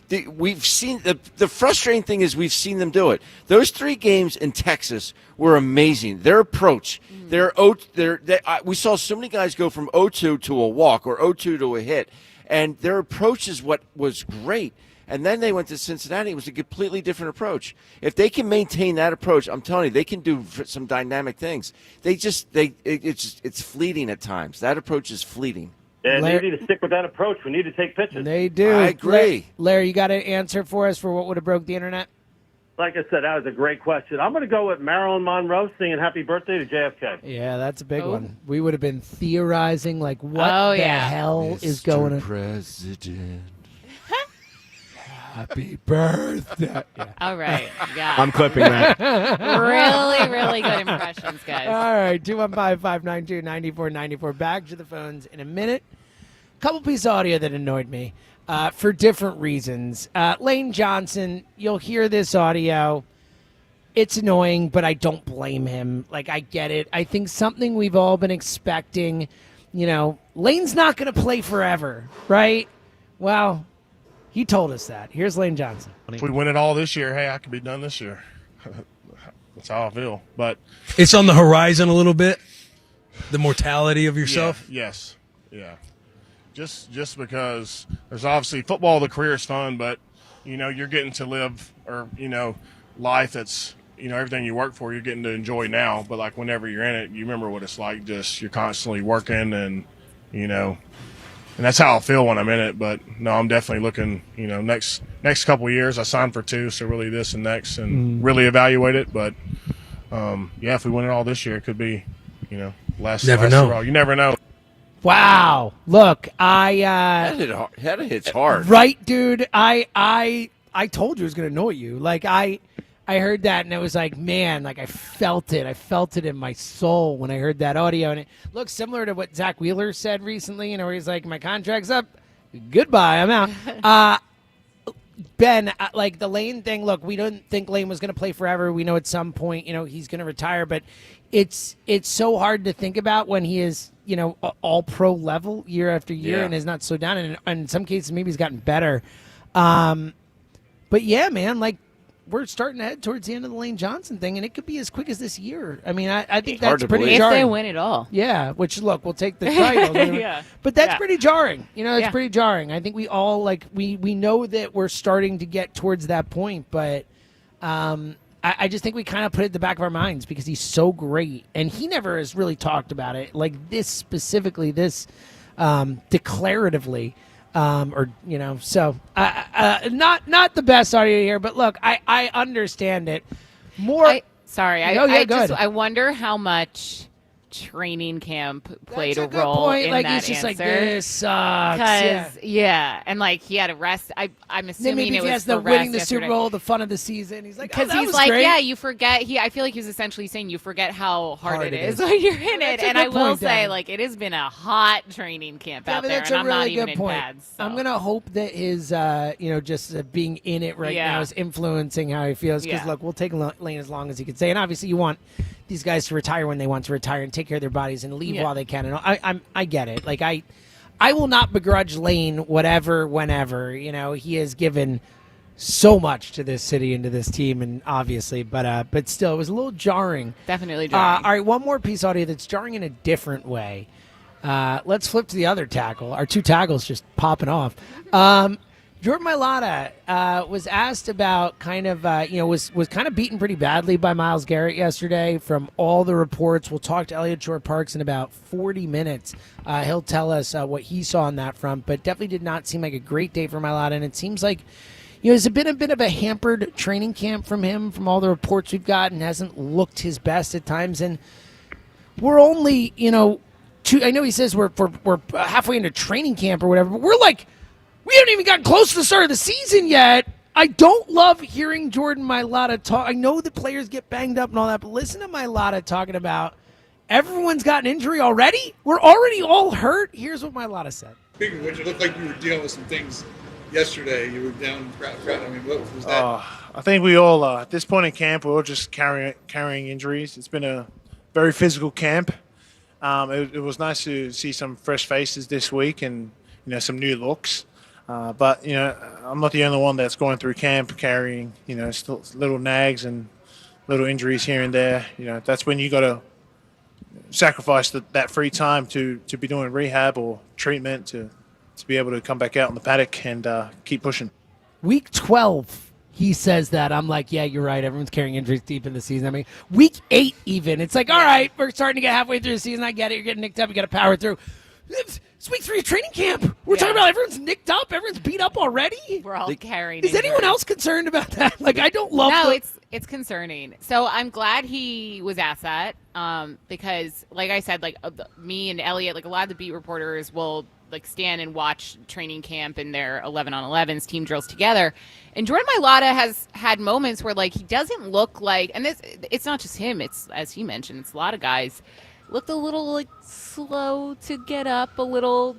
we've seen the frustrating thing is we've seen them do it. Those 3 games in Texas were amazing. Their approach, we saw so many guys go from 0-2 to a walk or 0-2 to a hit, and their approach is what was great. And then they went to Cincinnati. It was a completely different approach. If they can maintain that approach, I'm telling you, they can do some dynamic things. It's fleeting at times. That approach is fleeting. Yeah, they need to stick with that approach. We need to take pitches. They do. I agree. Larry, you got an answer for us for what would have broke the internet? Like I said, that was a great question. I'm going to go with Marilyn Monroe singing Happy Birthday to JFK. Yeah, that's a big one. We would have been theorizing, like, what the yeah. hell is Mr. going on? President. Happy birthday. Yeah. All right. Yeah. I'm clipping that. Really, really good impressions, guys. All right, 215-592-9494. Back to the phones in a minute. Couple pieces of audio that annoyed me for different reasons. Lane Johnson, you'll hear this audio. It's annoying, but I don't blame him. Like, I get it. I think something we've all been expecting, Lane's not going to play forever, right? Well, he told us that. Here's Lane Johnson. If we win it all this year, hey, I could be done this year. That's how I feel. But it's on the horizon a little bit, the mortality of yourself. Yeah, yes. Yeah. Just because there's obviously football, the career is fun, but, you're getting to live life that's, everything you work for, you're getting to enjoy now. But, like, whenever you're in it, you remember what it's like. Just you're constantly working and, and that's how I feel when I'm in it. But, no, I'm definitely looking, next couple of years. I signed for 2, so really this and next and really evaluate it. But, if we win it all this year, it could be, last know. You never know. Wow. Look, That hits hard. Right, dude. I told you it was going to annoy you. Like, I heard that, and it was like, man, like I felt it. I felt it in my soul when I heard that audio. And it looks similar to what Zach Wheeler said recently, where he's like, my contract's up. Goodbye. I'm out. Ben, like the Lane thing, look, we don't think Lane was going to play forever. We know at some point, he's going to retire. But it's so hard to think about when he is, all pro level year after year and has not slowed down. And in some cases, maybe he's gotten better. But yeah, man, like, we're starting to head towards the end of the Lane Johnson thing, and it could be as quick as this year. I mean, I think that's pretty jarring. If they win it all. Yeah, which, look, we'll take the title. Yeah. But that's pretty jarring. It's pretty jarring. I think we all, we know that we're starting to get towards that point, but I just think we kind of put it in the back of our minds because he's so great, and he never has really talked about it like this specifically, this declaratively. So not the best audio here, but look, I understand it. I wonder how much training camp played a role in like, that he's just answer. like, this sucks. And like he had a rest. I'm assuming maybe it was he has the the winning the yesterday. Super Bowl, the fun of the season. He's like, because he's like, great. You forget. I feel like he was essentially saying you forget how hard it is when you're in it. And I will say, like, it has been a hot training camp out there, and I'm not even in pads. So. I'm gonna hope that his, just being in it right now is influencing how he feels. Because look, we'll take Lane as long as he can stay, and obviously you want these guys to retire when they want to retire and take care of their bodies and leave while they can. And I get it. Like I will not begrudge Lane whatever, whenever. He has given so much to this city and to this team, and obviously, but still, it was a little jarring. Definitely jarring. All right, one more piece of audio that's jarring in a different way. Let's flip to the other tackle. Our 2 tackles just popping off. Jordan Mailata was asked about was kind of beaten pretty badly by Myles Garrett yesterday. From all the reports, we'll talk to Elliot Shore-Parks in about 40 minutes. He'll tell us what he saw on that front, but definitely did not seem like a great day for Mailata, and it seems like it's been a bit of a hampered training camp from him from all the reports we've gotten. Hasn't looked his best at times, and we're only, I know he says we're halfway into training camp or whatever, but we haven't even gotten close to the start of the season yet. I don't love hearing Jordan Mailata talk. I know the players get banged up and all that, but listen to Mailata talking about everyone's got an injury already? We're already all hurt? Here's what Mailata said. When you looked like you were dealing with some things yesterday, you were down. I mean, what was that? I think we all, at this point in camp, we're all just carrying injuries. It's been a very physical camp. It was nice to see some fresh faces this week and, some new looks. But, I'm not the only one that's going through camp carrying, still little nags and little injuries here and there. That's when you got to sacrifice that free time to be doing rehab or treatment to be able to come back out in the paddock and keep pushing. Week 12, he says that. I'm like, yeah, you're right. Everyone's carrying injuries deep in the season. I mean, week 8 even. It's like, all right, we're starting to get halfway through the season. I get it. You're getting nicked up. You got to power through. It's week 3 of training camp. We're talking about everyone's nicked up. Everyone's beat up already. We're all carrying. Is anyone else concerned about that? Like, I don't love. No, it's concerning. So I'm glad he was asked that because, like I said, me and Elliot, like a lot of the beat reporters will stand and watch training camp and their 11-on-11s team drills together. And Jordan Mailata has had moments where he doesn't look like, and it's not just him. It's, as he mentioned, it's a lot of guys. Looked a little slow to get up a little,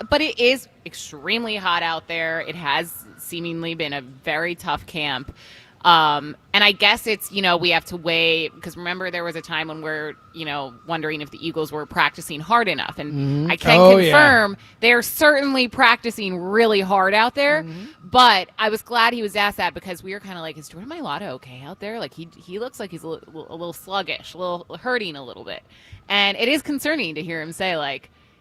but it is extremely hot out there. It has seemingly been a very tough camp. And I guess it's, we have to weigh, because remember there was a time when we're, wondering if the Eagles were practicing hard enough. And I can confirm they're certainly practicing really hard out there. But I was glad he was asked that because we were kind of like, is Jordan Mailata okay out there? Like he looks like he's a little sluggish, a little hurting a little bit. And it is concerning to hear him say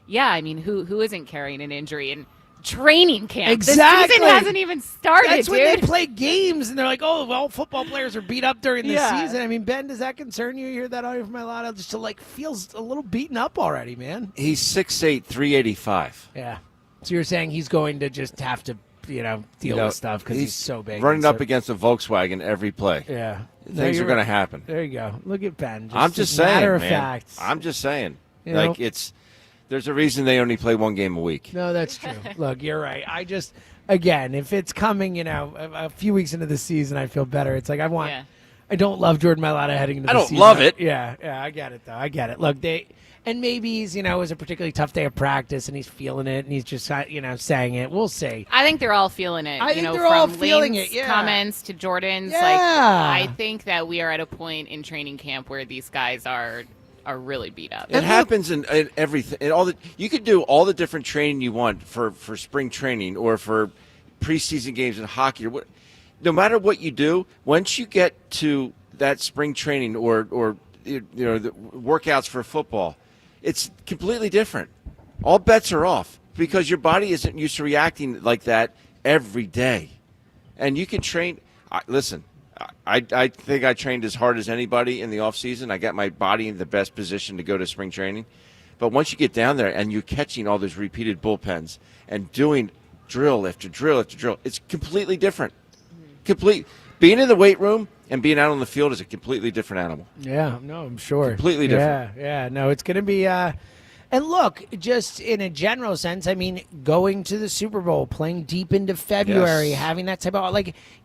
who isn't carrying an injury? And training camp. Exactly. The season hasn't even started. That's when they play games and they're like, oh, well, football players are beat up during the season. I mean, Ben, does that concern you? You hear that audio from Mailata? Just feels a little beaten up already, man. He's 6'8", 385. Yeah. So you're saying he's going to just have to, deal with stuff because he's so big. Running up against a Volkswagen every play. Yeah. Things are going to happen. There you go. Look at Ben. I'm just saying, matter of man. fact. I'm just saying. There's a reason they only play one game a week. No, that's true. Look, you're right. Again, if it's coming, a few weeks into the season, I feel better. It's like I don't love Jordan Mailata heading into the season. I don't love it. Yeah, I get it, though. I get it. Look, and maybe he's, it was a particularly tough day of practice, and he's feeling it, and he's just, saying it. We'll see. I think they're all feeling it. I think they're all feeling Lane's it, yeah. comments to Jordan's. Yeah. I think that we are at a point in training camp where these guys are really beat up. It happens in everything. You could do all the different training you want for spring training or for preseason games in hockey or what. No matter what you do, once you get to that spring training or the workouts for football, it's completely different. All bets are off because your body isn't used to reacting like that every day, and you can train. Listen. I think I trained as hard as anybody in the offseason. I got my body in the best position to go to spring training. But once you get down there and you're catching all those repeated bullpens and doing drill after drill after drill, it's completely different. Being in the weight room and being out on the field is a completely different animal. Yeah, no, I'm sure. Completely different. Yeah. No, it's going to be and look, just in a general sense, I mean, going to the Super Bowl, playing deep into February, having that type of,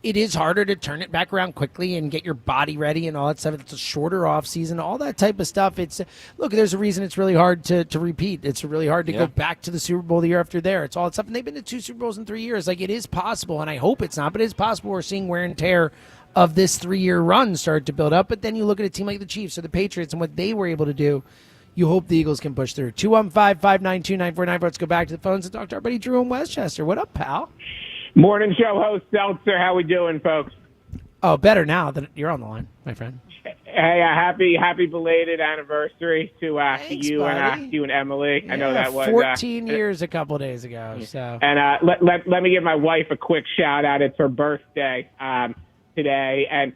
it is harder to turn it back around quickly and get your body ready and all that stuff. It's a shorter off season, all that type of stuff. There's a reason it's really hard to repeat. It's really hard to go back to the Super Bowl the year after there. It's all that stuff. And they've been to 2 Super Bowls in 3 years. It is possible, and I hope it's not, but it is possible we're seeing wear and tear of this 3-year run start to build up. But then you look at a team like the Chiefs or the Patriots and what they were able to do. You hope the Eagles can push through. 215-592-9494. Let's go back to the phones and talk to our buddy Drew in Westchester. What up, pal? Morning show host Seltzer. How we doing, folks? Oh, better now that you're on the line, my friend. Hey, happy belated anniversary to you and Emily. Yeah, I know that was 14 years a couple days ago. So, and let me give my wife a quick shout out. It's her birthday today, and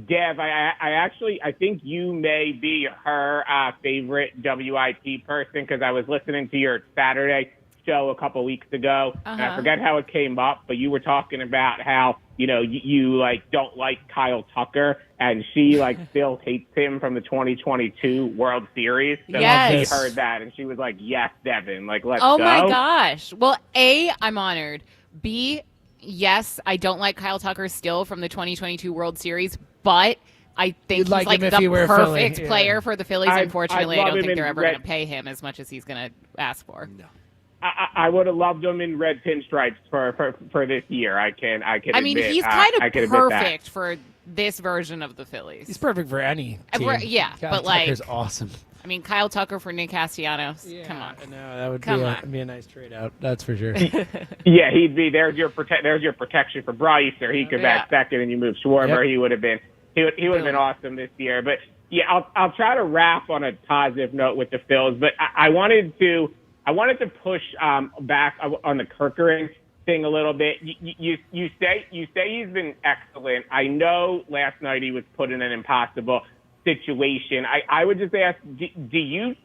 Dev, I think you may be her favorite WIP person because I was listening to your Saturday show a couple weeks ago. And I forget how it came up, but you were talking about how you don't like Kyle Tucker, and she still hates him from the 2022 World Series. So yes. she heard that, and she was like, "Yes, Devin, let's go." Oh my gosh! Well, A, I'm honored. B, yes, I don't like Kyle Tucker still from the 2022 World Series, but I think he's the perfect player for the Phillies. Unfortunately, I don't think they're ever going to pay him as much as he's going to ask for. No. I would have loved him in red pinstripes for this year. I can mean, admit, he's kind of perfect for this version of the Phillies. He's perfect for any team. Yeah, Kyle but Tucker's awesome. I mean, Kyle Tucker for Nick Castellanos. Come on. No, that would be a nice trade out. That's for sure. Yeah, he'd be there's your protection for Bryce, or he could bat second and you move Schwarber. Yep. He would have been awesome this year. But yeah, I'll try to wrap on a positive note with the Phils. But I wanted to push back on the Kerkering thing a little bit. You say he's been excellent. I know last night he was put in an impossible situation. I would just ask, do you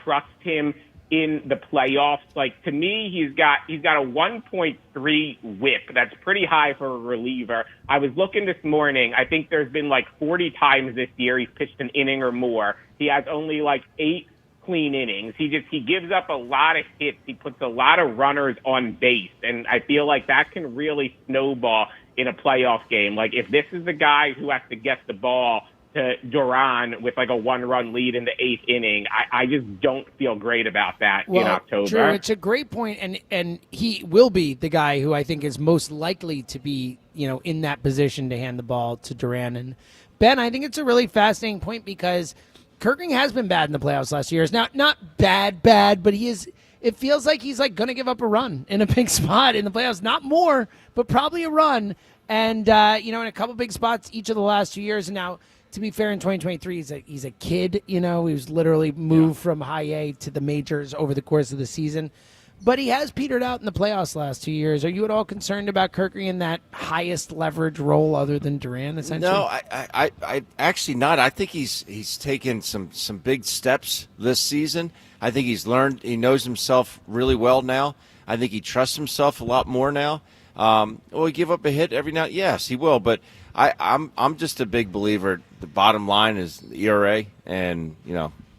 trust him in the playoffs? Like, to me, he's got a 1.3 whip. That's pretty high for a reliever. I was looking this morning. I think there's been like 40 times this year he's pitched an inning or more. He has only like 8 clean innings. He gives up a lot of hits. He puts a lot of runners on base, and I feel like that can really snowball in a playoff game. Like, if this is the guy who has to get the ball to Duran with like a 1-run lead in the 8th inning, I just don't feel great about that in October. True, it's a great point, and he will be the guy who I think is most likely to be, in that position to hand the ball to Duran. And Ben, I think it's a really fascinating point because Kerkering has been bad in the playoffs last year. It's not bad, but he is. It feels like he's like going to give up a run in a big spot in the playoffs. Not more, but probably a run. And in a couple big spots each of the last 2 years. And now, to be fair, in 2023, he's a kid. He was literally moved from high A to the majors over the course of the season. But he has petered out in the playoffs last 2 years. Are you at all concerned about Kerkering in that highest leverage role other than Duran, essentially? No, I actually not. I think he's taken some big steps this season. I think he's learned. He knows himself really well now. I think he trusts himself a lot more now. Will he give up a hit every now? Yes, he will. But I'm just a big believer. The bottom line is the ERA, and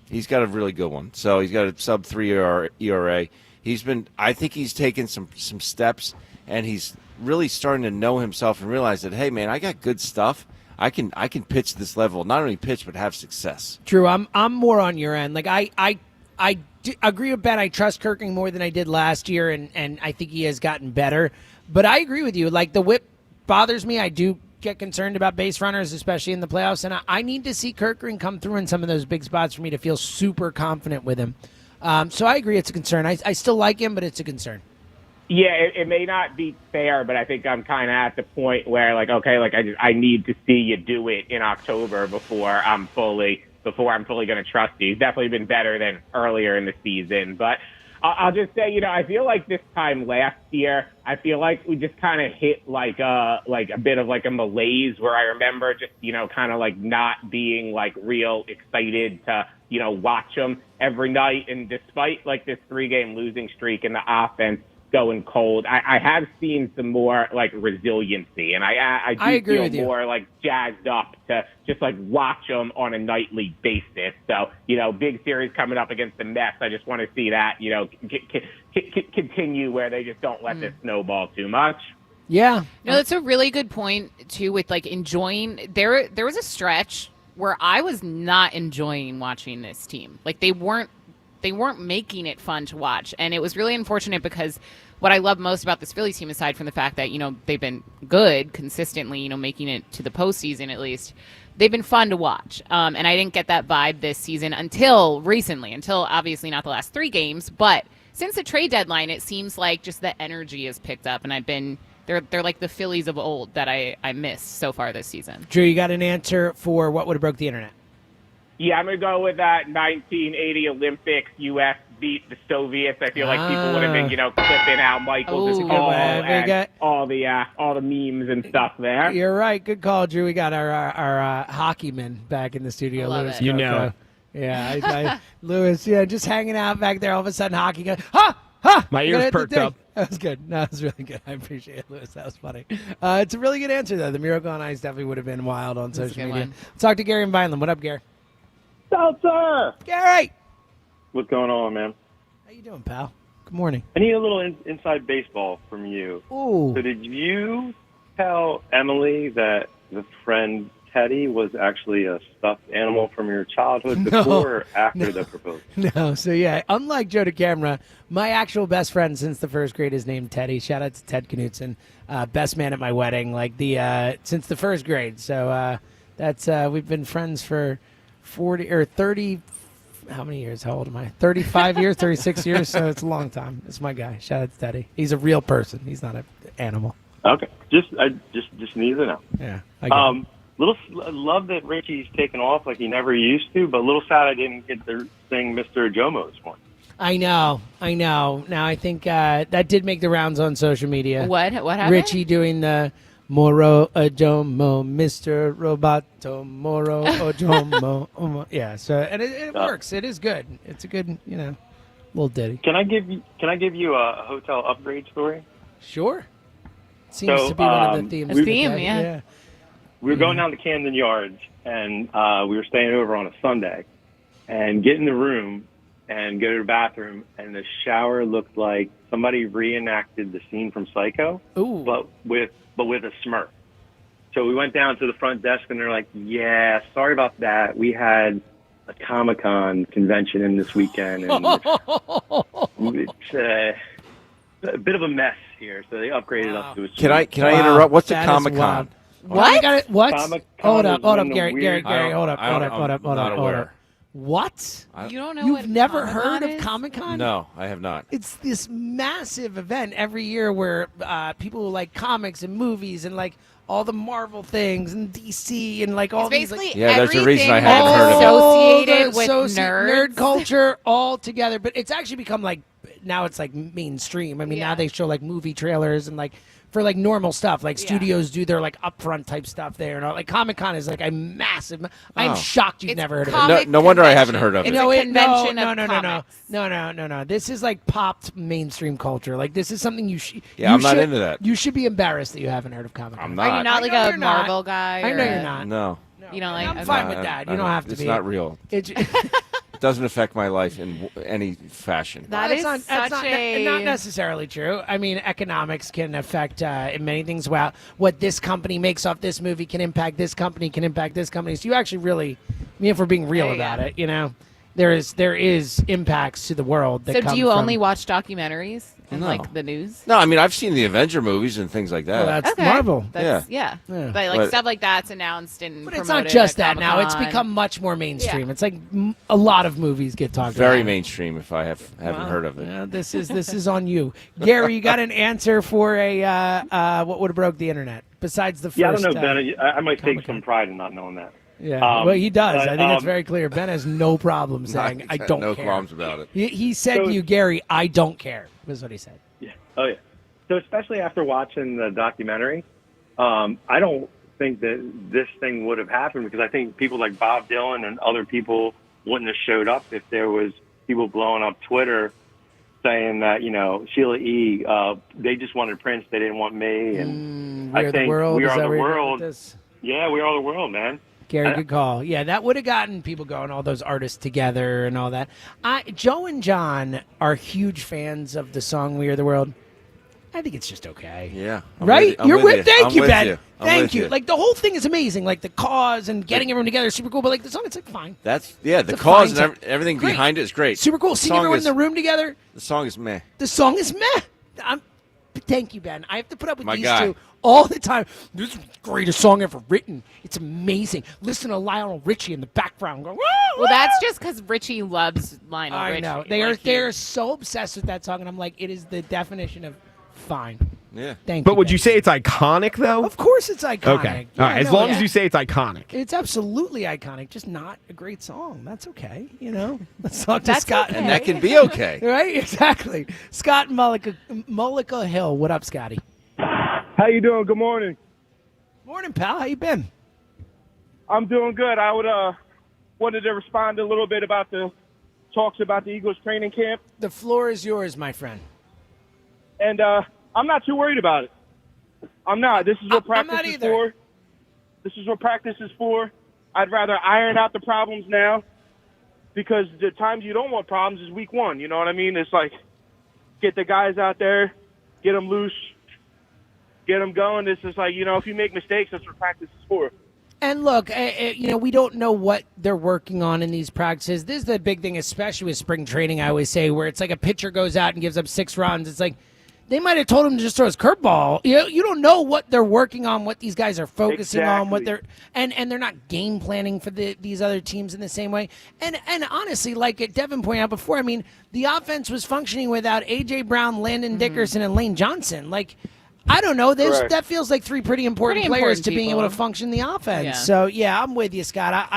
he's got a really good one. So he's got a sub-3 ERA. I think he's taken some steps, and he's really starting to know himself and realize that, hey, man, I got good stuff. I can pitch this level, not only pitch but have success. Drew, I'm more on your end. Like I agree with Ben. I trust Kerkering more than I did last year, and I think he has gotten better. But I agree with you. Like, the whip bothers me. I do get concerned about base runners, especially in the playoffs, and I need to see Kerkering come through in some of those big spots for me to feel super confident with him. So I agree it's a concern. I still like him, but it's a concern. Yeah, it may not be fair, but I think I'm kind of at the point where, like, okay, like I need to see you do it in October before I'm fully going to trust you. He's definitely been better than earlier in the season, but I'll just say, I feel like this time last year, I feel like we just kind of hit like a bit of like a malaise where I remember just, kind of like not being like real excited to, watch them every night. And despite like this 3-game losing streak and the offense going cold, I have seen some more like resiliency, and I do feel more like jazzed up to just like watch them on a nightly basis. So, big series coming up against the Mets. I just want to see that, continue where they just don't let this snowball too much. Yeah. No, that's a really good point too, with like enjoying. There was a stretch where I was not enjoying watching this team. Like, they weren't making it fun to watch. And it was really unfortunate because what I love most about this Phillies team, aside from the fact that, they've been good consistently, making it to the postseason at least, they've been fun to watch. And I didn't get that vibe this season until recently, until obviously not the last 3 games. But since the trade deadline, it seems like just the energy has picked up. And they're like the Phillies of old that I missed so far this season. Drew, you got an answer for what would have broke the internet? Yeah, I'm going to go with that 1980 Olympics. U.S. beat the Soviets. I feel like people would have been, clipping out Michael's call and all the memes and stuff there. You're right. Good call, Drew. We got our hockeyman back in the studio. Lewis, Yeah, Lewis. Yeah, just hanging out back there. All of a sudden, hockey goes, my ears perked up. That was good. No, that was really good. I appreciate it, Lewis. That was funny. It's a really good answer, though. The Miracle on Ice definitely would have been wild on social media. Let's talk to Gary in Vineland. What up, Gary? Seltzer! Gary! What's going on, man? How you doing, pal? Good morning. I need a little inside baseball from you. Ooh. So did you tell Emily that the friend Teddy was actually a stuffed animal from your childhood before or after the proposal? No. So, yeah, unlike Joe DeCamera, my actual best friend since the first grade is named Teddy. Shout out to Ted Knutson, best man at my wedding, since the first grade. So that's we've been friends for 40 or 30 how many years? How old am I? 35 years, 36 years. So it's a long time. It's my guy. Shout out to Teddy. He's a real person. He's not an animal. Okay, just need to know. Yeah. I love that Richie's taken off like he never used to, but a little sad I didn't get to sing Mr. Jomo this morning. I know. Now I think that did make the rounds on social media. What happened? Richie doing the Moro Ojomo, Mr. Roboto, Moro Ojomo. Yeah, so and it works. It is good. It's a good, little ditty. Can I give you a hotel upgrade story? Sure. Seems to be one of the themes. A theme, yeah. We were going down to Camden Yards, and we were staying over on a Sunday, and get in the room and go to the bathroom, and the shower looked like somebody reenacted the scene from Psycho, but with a smirk. So we went down to the front desk, and they're like, "Yeah, sorry about that. We had a Comic-Con convention in this weekend, and it's a bit of a mess here." So they upgraded us to a suite. Can I interrupt? What's a Comic-Con? What? What? Comic-Con Hold up, Gary, weird- hold up. What? You don't know You've what never Comic-Con heard of is? Comic-Con? No, I have not. It's this massive event every year where people who like comics and movies and like all the Marvel things and DC and like all It's these basically Yeah, there's a reason I everything haven't heard of it. associated with nerd nerds. culture all together. But it's actually become like now it's like mainstream. I mean, now they show like movie trailers and like for like normal stuff. Like studios do their like upfront type stuff there and all. Like Comic-Con is like a massive. I'm shocked you've never heard of it. No wonder I haven't heard of it. No, It's a convention of comics. No. This is like popped mainstream culture. Like this is something you should. Yeah, I'm not into that. You should be embarrassed that you haven't heard of Comic-Con. I'm not. Are you not like a Marvel guy? I know or you're a- not. No. You don't like. I'm okay. fine with that. You don't have to it's be. It's not real. It doesn't affect my life in any fashion. That is not necessarily true. I mean, economics can affect many things. Well, what this company makes off this movie can impact this company, can impact this company. So you actually really, if we're being real about it, there is impacts to the world. That So come do you from, only watch documentaries and No. like the news? No, I mean I've seen the Avenger movies and things like that. Well, that's Okay. Marvel. That's, Yeah. But like stuff like that's announced and But it's promoted not just at that now. It's Comic-Con. become much more mainstream. Yeah. It's like a lot of movies get talked about. Very mainstream. If I haven't heard of it. Yeah, this is on you, Gary. You got an answer for a what would have broke the internet besides the first? Yeah, I don't know, Ben. I might take some pride in not knowing that. Yeah, well, he does. but, I think it's very clear. Ben has no problem saying, "I don't no care." qualms about it. He said to you, Gary, "I don't care." Was what he said. Yeah. Oh, yeah. So especially after watching the documentary, I don't think that this thing would have happened because I think people like Bob Dylan and other people wouldn't have showed up if there was people blowing up Twitter saying that, Sheila E., they just wanted Prince, they didn't want me. And We Are the World. We Is Are that the where you're going World. with this? Yeah, We Are the World, man. Gary, good call. Yeah, that would have gotten people going, all those artists together and all that. Joe and John are huge fans of the song "We Are the World." I think it's just okay. Yeah. Right? I'm You're with with. Thank I'm you, with Ben. you. I'm Thank with you. Like the whole thing is amazing. Like the cause and getting everyone together is super cool. But like the song, it's like fine. That's the It's a cause fine and everything Great. behind it is great. Super cool. The Seeing song everyone is- in the room together. The song is meh. The song is meh. Thank you, Ben. I have to put up with My these guy. two all the time. This is the greatest song ever written. It's amazing. Listen to Lionel Richie in the background going, "Woo, Well, that's just because Richie loves Lionel I Richie. know. They're so obsessed with that song, and I'm like, it is the definition of fine. Yeah. Thank But you. would you say it's iconic, though? Of course it's iconic. Okay. Yeah, All right. As no, long yeah. as you say it's iconic. It's absolutely iconic, just not a great song. That's okay, Let's talk to That's Scott. okay. And that can be okay. Right? Exactly. Scott Mullica Hill. What up, Scotty? How you doing? Good morning. Morning, pal. How you been? I'm doing good. I wanted to respond a little bit about the talks about the Eagles training camp. The floor is yours, my friend. And I'm not too worried about it. I'm not. This is what practice not is either. for. This is what practice is for. I'd rather iron out the problems now because the times you don't want problems is week one. You know what I mean? It's like get the guys out there, get them loose, get them going. It's just like, if you make mistakes, that's what practice is for. And look, we don't know what they're working on in these practices. This is the big thing, especially with spring training, I always say, where it's like a pitcher goes out and gives up 6 runs. It's like, they might have told him to just throw his curveball. You don't know what they're working on, what these guys are focusing on, what they're and they're not game planning for these other teams in the same way. And honestly, like Devin pointed out before, I mean, the offense was functioning without A.J. Brown, Landon Dickerson, and Lane Johnson. Like, I don't know. That feels like three pretty important players to being able to function the offense. Yeah. So, yeah, I'm with you, Scott.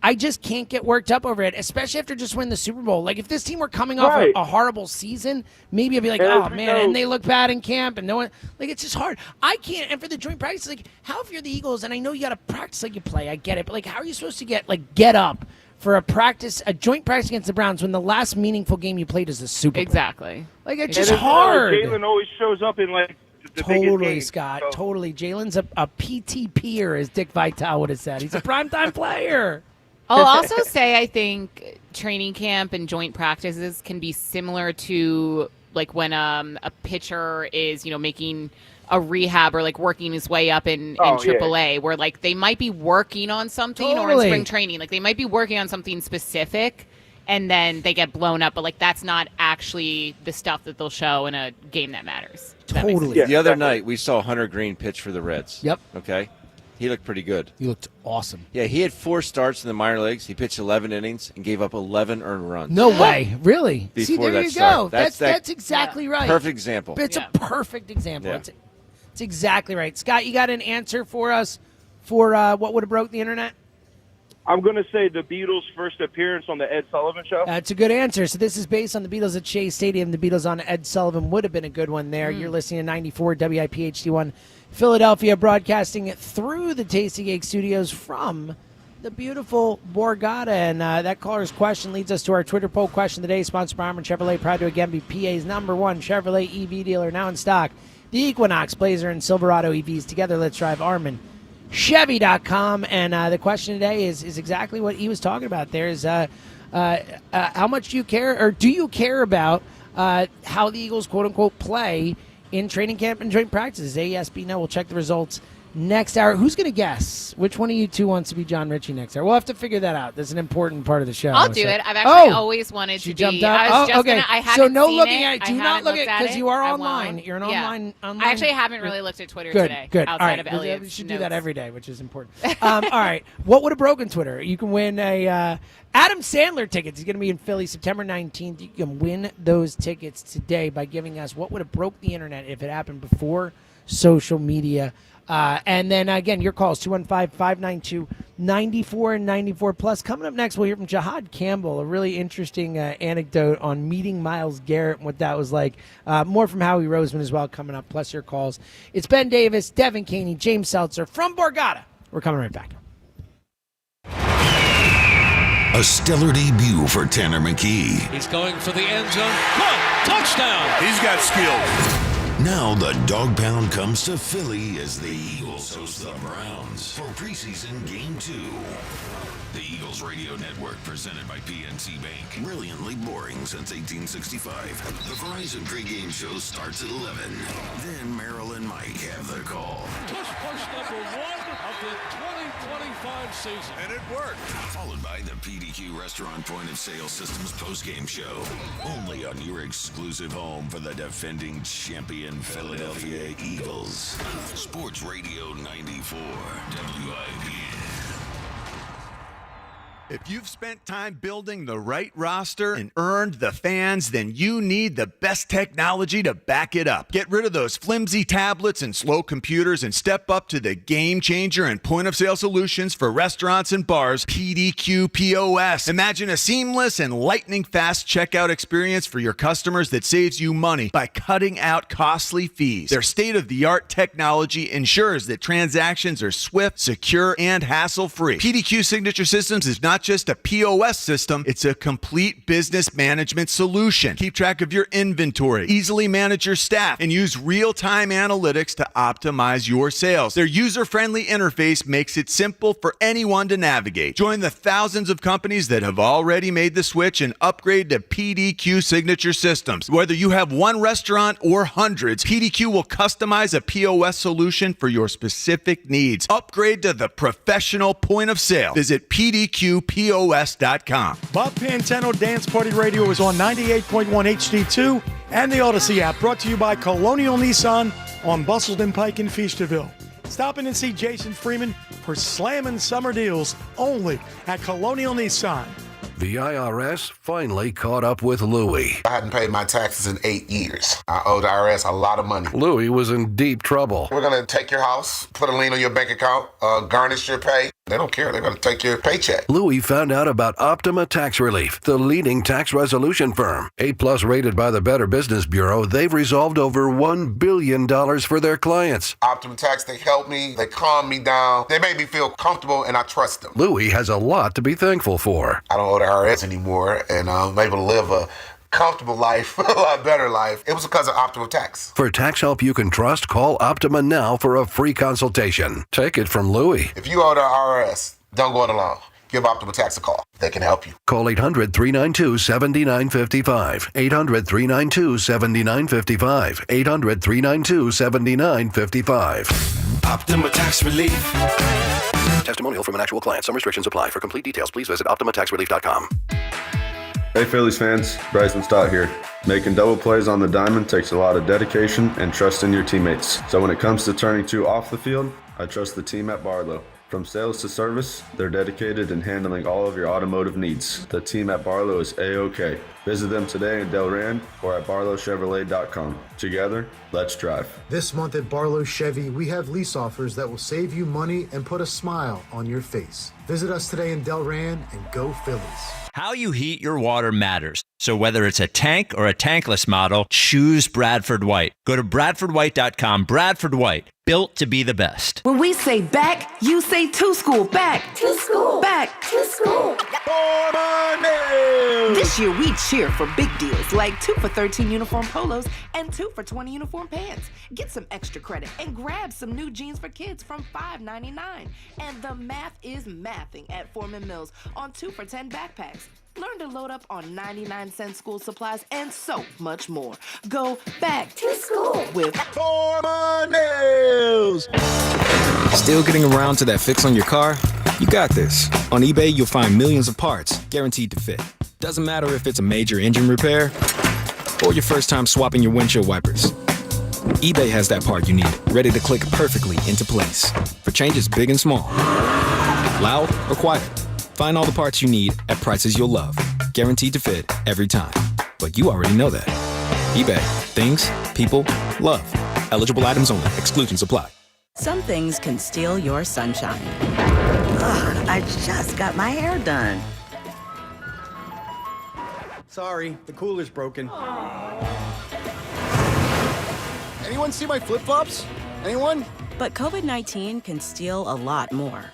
I just can't get worked up over it, especially after just winning the Super Bowl. Like, if this team were coming off a horrible season, maybe I'd be like, oh, man, and they look bad in camp, and no one – like, it's just hard. I can't – and for the joint practice, like, how if you're the Eagles, and I know you got to practice like you play, I get it, but, like, how are you supposed to get up for a joint practice against the Browns when the last meaningful game you played is the Super Bowl? Exactly. Like, it's just hard. Jalen always shows up in, like, the totally, biggest game, Scott. Totally. Jalen's a PTPer, as Dick Vitale would have said. He's a primetime player. I'll also say I think training camp and joint practices can be similar to like when a pitcher is, making a rehab or like working his way up in AAA, where like they might be working on something or in spring training, like they might be working on something specific and then they get blown up, but like that's not actually the stuff that they'll show in a game that matters. Totally. The other night we saw Hunter Green pitch for the Reds. Yep. Okay. He looked pretty good. He looked awesome. Yeah, he had 4 starts in the minor leagues. He pitched 11 innings and gave up 11 earned runs. No way. Really? Before See, there that you start. go. That's exactly right. Perfect example. It's a perfect example. Yeah. It's exactly right. Scott, you got an answer for us for what would have broke the internet? I'm going to say the Beatles' first appearance on the Ed Sullivan Show. That's a good answer. So this is based on the Beatles at Shea Stadium. The Beatles on Ed Sullivan would have been a good one there. You're listening to 94 WIP HD1 Philadelphia, broadcasting it through the Tasty Cake Studios from the beautiful Borgata. And that caller's question leads us to our Twitter poll question of the day, sponsored by Armin Chevrolet, proud to again be PA's #1 Chevrolet EV dealer, now in stock. The Equinox, Blazer, and Silverado EVs. Together, let's drive Armin. Chevy.com. And the question today is exactly what he was talking about there, is how much do you care, or do you care about how the Eagles, quote-unquote, play in training camp and joint practices? A, yes, B, no. We'll check the results next hour. Who's going to guess which one of you two wants to be John Ritchie next hour? We'll have to figure that out. That's an important part of the show. I'll do it. I've actually always wanted to jumped be. up. I was just okay. gonna, I haven't so no seen looking it. at it. Do not look at it because you are online. You're an online. I actually haven't really looked at Twitter good, today. Good. Outside all right. of Elliot's We should do notes. that every day, which is important. All right. What would have broken Twitter? You can win a Adam Sandler tickets. He's going to be in Philly September 19th. You can win those tickets today by giving us what would have broke the internet if it happened before social media. And then, again, your calls, 215-592-9494. Plus, coming up next, we'll hear from Jahad Campbell, a really interesting anecdote on meeting Myles Garrett and what that was like. More from Howie Roseman as well coming up, plus your calls. It's Ben Davis, Devin Caney, James Seltzer from Borgata. We're coming right back. A stellar debut for Tanner McKee. He's going for the end zone. Caught! Touchdown! He's got skill. Now the dog pound comes to Philly as the Eagles host the Browns for preseason game 2. The Eagles Radio Network, presented by PNC Bank. Brilliantly boring since 1865. The Verizon pregame show starts at 11. Then Merrill and Mike have the call. Push number 1 of the 2025 season. And it worked. Followed by the PDQ Restaurant Point of Sale Systems postgame show. Only on your exclusive home for the defending champion Philadelphia Eagles. Sports Radio 94 WIP. If you've spent time building the right roster and earned the fans, then you need the best technology to back it up. Get rid of those flimsy tablets and slow computers and step up to the game changer and point of sale solutions for restaurants and bars, PDQ POS. Imagine a seamless and lightning fast checkout experience for your customers that saves you money by cutting out costly fees. Their state-of-the-art technology ensures that transactions are swift, secure, and hassle-free. PDQ Signature Systems is not just a POS system, it's a complete business management solution. Keep track of your inventory, easily manage your staff, and use real-time analytics to optimize your sales. Their user-friendly interface makes it simple for anyone to navigate. Join the thousands of companies that have already made the switch and upgrade to PDQ Signature Systems. Whether you have one restaurant or hundreds, PDQ will customize a POS solution for your specific needs. Upgrade to the professional point of sale. Visit PDQPOS.com. Bob Pantano Dance Party Radio is on 98.1 HD2 And the Odyssey app, brought to you by Colonial Nissan on Bustleton Pike in Feasterville. Stop in and see Jason Freeman for slammin' summer deals only at Colonial Nissan. The IRS finally caught up with Louie. I hadn't paid my taxes in 8 years. I owed the IRS a lot of money. Louie was in deep trouble. We're going to take your house, put a lien on your bank account, garnish your pay. They don't care. They're going to take your paycheck. Louie found out about Optima Tax Relief, the leading tax resolution firm. A+ rated by the Better Business Bureau, they've resolved over $1 billion for their clients. Optima Tax, they help me. They calm me down. They make me feel comfortable, and I trust them. Louie has a lot to be thankful for. I don't owe the IRS anymore, and I'm able to live a comfortable life, a lot better life. It was because of Optima Tax. For tax help you can trust, call Optima now for a free consultation. Take it from Louie. If you owe the IRS, don't go it alone. Give Optima Tax a call. They can help you. Call 800-392-7955. 800-392-7955. 800-392-7955. Optima Tax Relief. Testimonial from an actual client. Some restrictions apply. For complete details, please visit OptimaTaxRelief.com. Hey Phillies fans, Bryson Stott here. Making double plays on the diamond takes a lot of dedication and trust in your teammates. So when it comes to turning two off the field, I trust the team at Barlow. From sales to service, they're dedicated in handling all of your automotive needs. The team at Barlow is A-OK. Visit them today in Delran or at barlowchevrolet.com. Together, let's drive. This month at Barlow Chevy, we have lease offers that will save you money and put a smile on your face. Visit us today in Delran and go Phillies. How you heat your water matters. So whether it's a tank or a tankless model, choose Bradford White. Go to BradfordWhite.com. Bradford White, built to be the best. When we say back, you say to school. Back to school. Back to school. This year we cheer for big deals like 2 for $13 uniform polos and 2 for $20 uniform pants. Get some extra credit and grab some new jeans for kids from $5.99. And the math is mathing at Foreman Mills on 2 for $10 backpacks. Learn to load up on 99-cent school supplies and so much more. Go back to school with Foreman Mills. Still getting around to that fix on your car? You got this. On eBay, you'll find millions of parts guaranteed to fit. Doesn't matter if it's a major engine repair or your first time swapping your windshield wipers. eBay has that part you need, ready to click perfectly into place for changes big and small. Loud or quiet. Find all the parts you need at prices you'll love. Guaranteed to fit every time. But you already know that. eBay. Things, people, love. Eligible items only. Exclusions apply. Some things can steal your sunshine. Ugh, I just got my hair done. Sorry, the cooler's broken. Anyone see my flip-flops? Anyone? But COVID-19 can steal a lot more.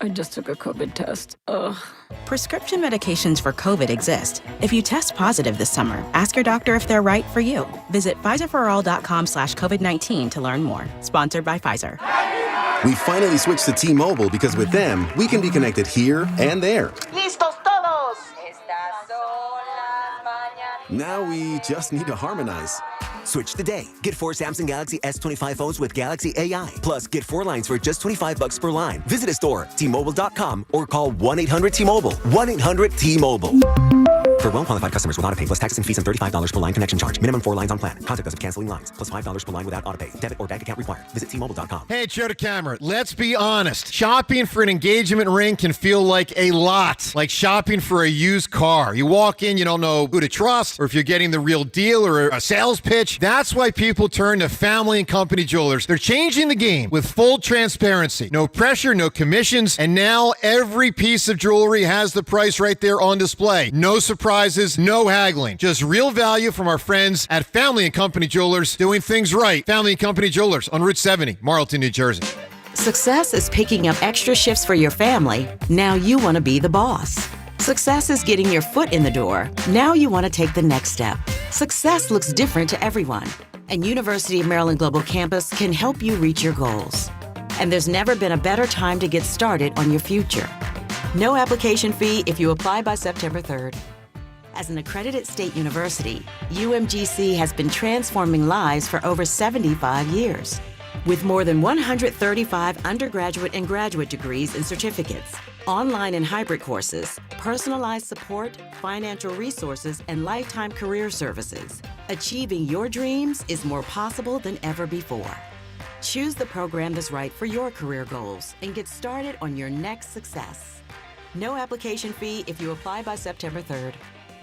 I just took a COVID test. Ugh. Prescription medications for COVID exist. If you test positive this summer, ask your doctor if they're right for you. Visit PfizerForAll.com/COVID-19 to learn more. Sponsored by Pfizer. We finally switched to T-Mobile because with them, we can be connected here and there. Listos todos. Now we just need to harmonize. Switch today. Get 4 Samsung Galaxy S25 phones with Galaxy AI. Plus, get 4 lines for just $25 per line. Visit a store, T-Mobile.com, or call 1-800-T-Mobile. 1-800-T-Mobile. For well-qualified customers with autopay plus taxes and fees and $35 per line connection charge. Minimum 4 lines on plan. Contact us if canceling lines. Plus $5 per line without autopay. Debit or bank account required. Visit T-Mobile.com. Hey, it's Joe DeCamera. Let's be honest. Shopping for an engagement ring can feel like a lot. Like shopping for a used car. You walk in, you don't know who to trust, or if you're getting the real deal or a sales pitch. That's why people turn to Family & Company Jewelers. They're changing the game with full transparency. No pressure, no commissions, and now every piece of jewelry has the price right there on display. No surprises, no haggling. Just real value from our friends at Family & Company Jewelers, doing things right. Family & Company Jewelers on Route 70, Marlton, New Jersey. Success is picking up extra shifts for your family. Now you want to be the boss. Success is getting your foot in the door. Now you want to take the next step. Success looks different to everyone, and University of Maryland Global Campus can help you reach your goals. And there's never been a better time to get started on your future. No application fee if you apply by September 3rd. As an accredited state university, UMGC has been transforming lives for over 75 years. With more than 135 undergraduate and graduate degrees and certificates, online and hybrid courses, personalized support, financial resources, and lifetime career services, Achieving your dreams is more possible than ever before. Choose the program that's right for your career goals and get started on your next success. No application fee if you apply by September 3rd.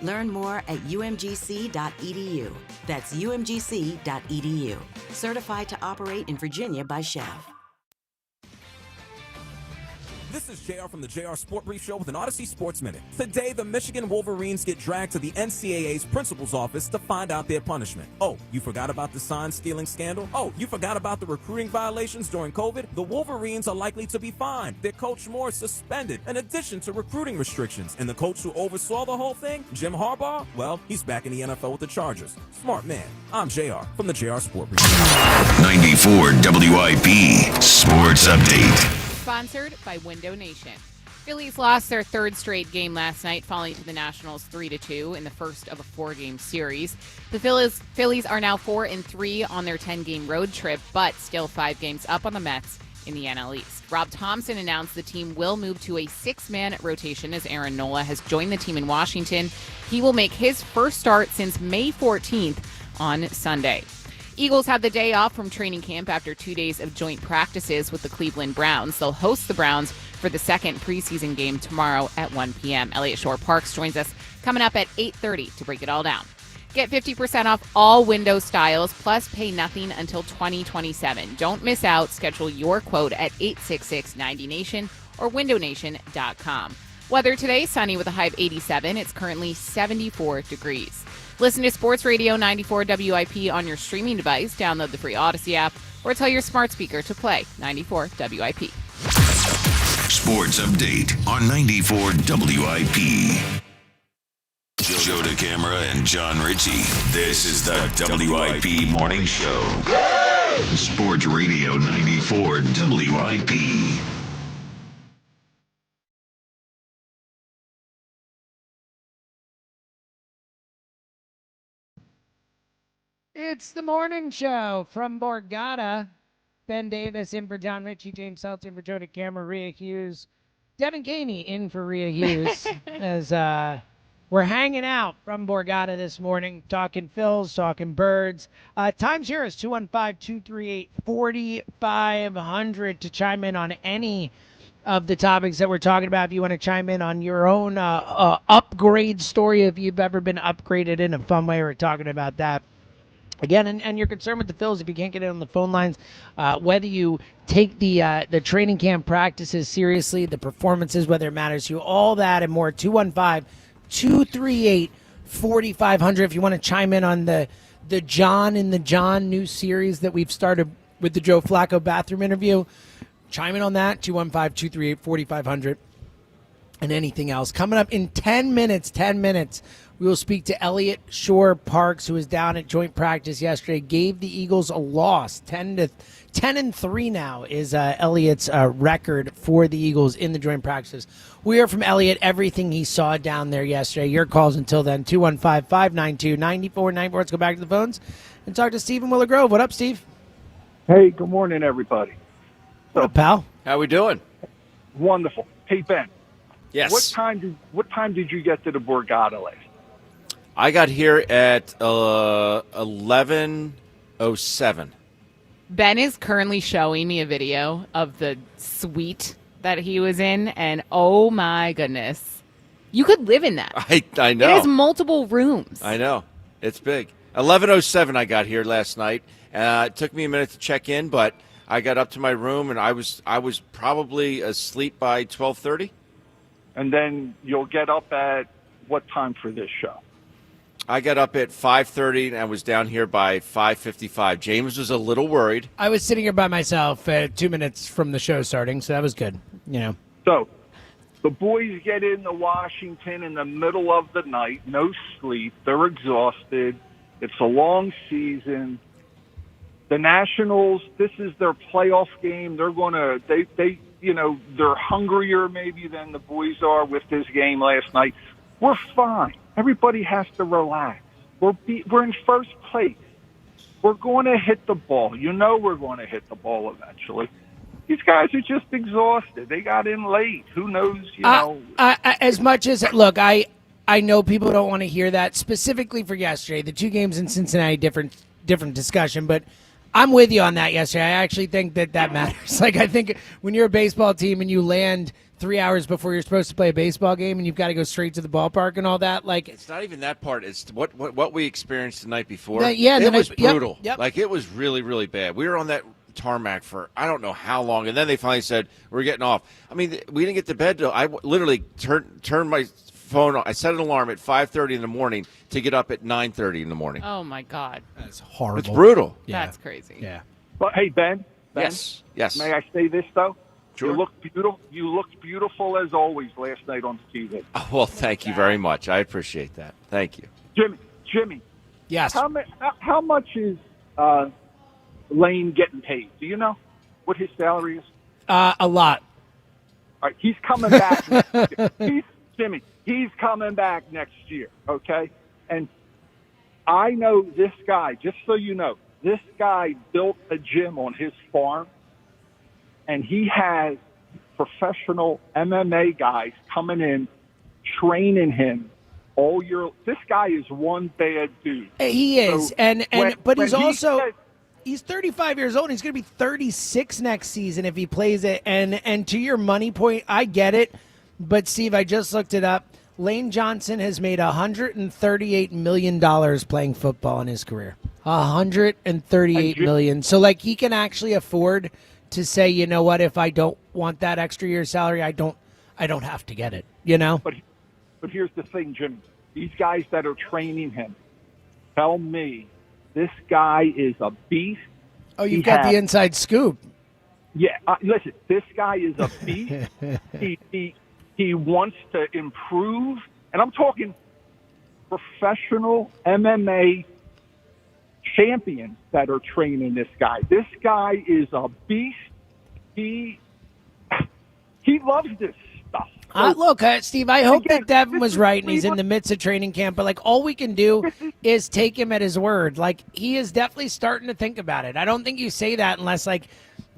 Learn more at umgc.edu. That's umgc.edu. Certified to operate in Virginia by Chev. This is JR from the JR Sport Brief Show with an Odyssey Sports Minute. Today, the Michigan Wolverines get dragged to the NCAA's principal's office to find out their punishment. Oh, you forgot about the sign-stealing scandal? Oh, you forgot about the recruiting violations during COVID? The Wolverines are likely to be fined. Their coach Moore is suspended, in addition to recruiting restrictions. And the coach who oversaw the whole thing, Jim Harbaugh, well, he's back in the NFL with the Chargers. Smart man. I'm JR from the JR Sport Brief. 94 WIP Sports Update. Sponsored by Window Nation. Phillies lost their third straight game last night, falling to the Nationals 3-2 in the first of a 4-game series. The Phillies are now 4-3 on their 10-game road trip, but still 5 games up on the Mets in the NL East. Rob Thompson announced the team will move to a 6-man rotation as Aaron Nola has joined the team in Washington. He will make his first start since May 14th on Sunday. Eagles have the day off from training camp after 2 days of joint practices with the Cleveland Browns. They'll host the Browns for the second preseason game tomorrow at 1 p.m. Elliott Shore Parks joins us coming up at 8:30 to break it all down. Get 50% off all window styles, plus pay nothing until 2027. Don't miss out. Schedule your quote at 866-90Nation or windownation.com. Weather today, sunny with a high of 87. It's currently 74 degrees. Listen to Sports Radio 94 WIP on your streaming device. Download the free Odyssey app or tell your smart speaker to play 94 WIP. Sports Update on 94 WIP. Joe DeCamara and John Ritchie. This is the WIP Morning Show. Sports Radio 94 WIP. It's the morning show from Borgata. Ben Davis in for John Ritchie, James Seltz in for Joe DeCamara, Rhea Hughes, Devin Caney in for Rhea Hughes as we're hanging out from Borgata this morning, talking Phils, talking Birds. Times here is 215-238-4500 to chime in on any of the topics that we're talking about. If you want to chime in on your own upgrade story, if you've ever been upgraded in a fun way, we're talking about that. Again, and you're concerned with the Phils if you can't get in on the phone lines, whether you take the training camp practices seriously, the performances, whether it matters to you, all that and more. 215-238-4500. If you want to chime in on the John in the John new series that we've started with the Joe Flacco bathroom interview, chime in on that. 215-238-4500. And anything else. Coming up in 10 minutes, we will speak to Elliott Shore Parks, who was down at joint practice yesterday, gave the Eagles a loss. 10-3 now is Elliott's record for the Eagles in the joint practices. We heard from Elliott everything he saw down there yesterday. Your calls until then, 215-592-9494. Let's go back to the phones and talk to Steve in Willow Grove. What up, Steve? Hey, good morning, everybody. What up, pal? How we doing? Wonderful. Hey, Ben. Yes. What time did you get to the Borgata last? I got here at 11:07. Ben is currently showing me a video of the suite that he was in, and oh my goodness, you could live in that. I know. It has multiple rooms. I know. It's big. 11:07 I got here last night. It took me a minute to check in, but I got up to my room, and I was probably asleep by 12:30. And then you'll get up at what time for this show? I got up at 5:30 and I was down here by 5:55. James was a little worried. I was sitting here by myself 2 minutes from the show starting, so that was good. So the boys get into Washington in the middle of the night, no sleep. They're exhausted. It's a long season. The Nationals, this is their playoff game. They're they're hungrier maybe than the boys are with this game last night. We're fine. Everybody has to relax. We're in first place. We're going to hit the ball. We're going to hit the ball eventually. These guys are just exhausted. They got in late. Who knows, As much as, look, I I know people don't want to hear that specifically for yesterday. The 2 games in Cincinnati, different discussion, but I'm with you on that yesterday. I actually think that matters. Like, I think when you're a baseball team and you land 3 hours before you're supposed to play a baseball game and you've got to go straight to the ballpark and all that, like, it's not even that part. It's what we experienced the night before. It was brutal. Yep. Like, it was really, really bad. We were on that tarmac for I don't know how long, and then they finally said we're getting off. I mean, we didn't get to bed till I literally turned my phone on. I set an alarm at 5:30 in the morning to get up at 9:30 in the morning. Oh my God, that's horrible. It's brutal. Yeah. That's crazy. Yeah. But hey, Ben. Yes. May I say this though? Sure. You looked beautiful. You looked beautiful as always last night on TV. Oh, well, thank you very much. I appreciate that. Thank you, Jimmy. Yes. How much is Lane getting paid? Do you know what his salary is? A lot. All right, he's coming back. Next year. He's coming back next year, okay? And I know this guy, just so you know, this guy built a gym on his farm, and he has professional MMA guys coming in, training him all year. This guy is one bad dude. He is, So but he's also... said, he's 35 years old. He's going to be 36 next season if he plays it. And to your money point, I get it. But, Steve, I just looked it up. Lane Johnson has made $138 million playing football in his career. $138 million. So, like, he can actually afford to say, you know what, if I don't want that extra year's salary, I don't have to get it, you know? But here's the thing, Jim. These guys that are training him tell me this guy is a beast. Oh, you've got the inside scoop. Yeah, listen, this guy is a beast. He wants to improve, and I'm talking professional MMA champions that are training this guy. This guy is a beast. He loves this stuff. Look, Steve, I hope that Devin was right and he's in the midst of training camp, but, like, all we can do is take him at his word. Like, he is definitely starting to think about it. I don't think you say that unless, like,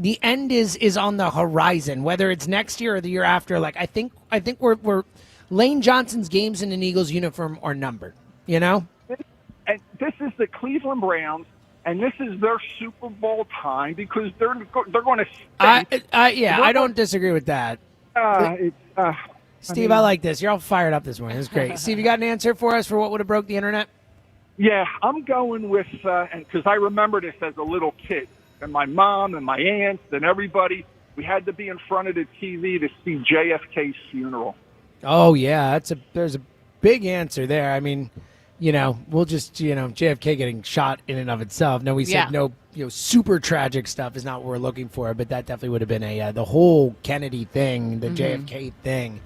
the end is on the horizon, whether it's next year or the year after. Like, I think we're Lane Johnson's games in an Eagles uniform are numbered, you know? And this is the Cleveland Browns, and this is their Super Bowl time because they're going to stink. I don't disagree with that. Steve, I like this. You're all fired up this morning. It's great. Steve, you got an answer for us for what would have broke the internet? Yeah, I'm going with, because I remember this as a little kid, and my mom and my aunts and everybody, we had to be in front of the TV to see JFK's funeral. Oh, yeah, there's a big answer there. I mean, you know, we'll just, JFK getting shot in and of itself. No, we said no, super tragic stuff is not what we're looking for, but that definitely would have been the whole Kennedy thing, the JFK thing.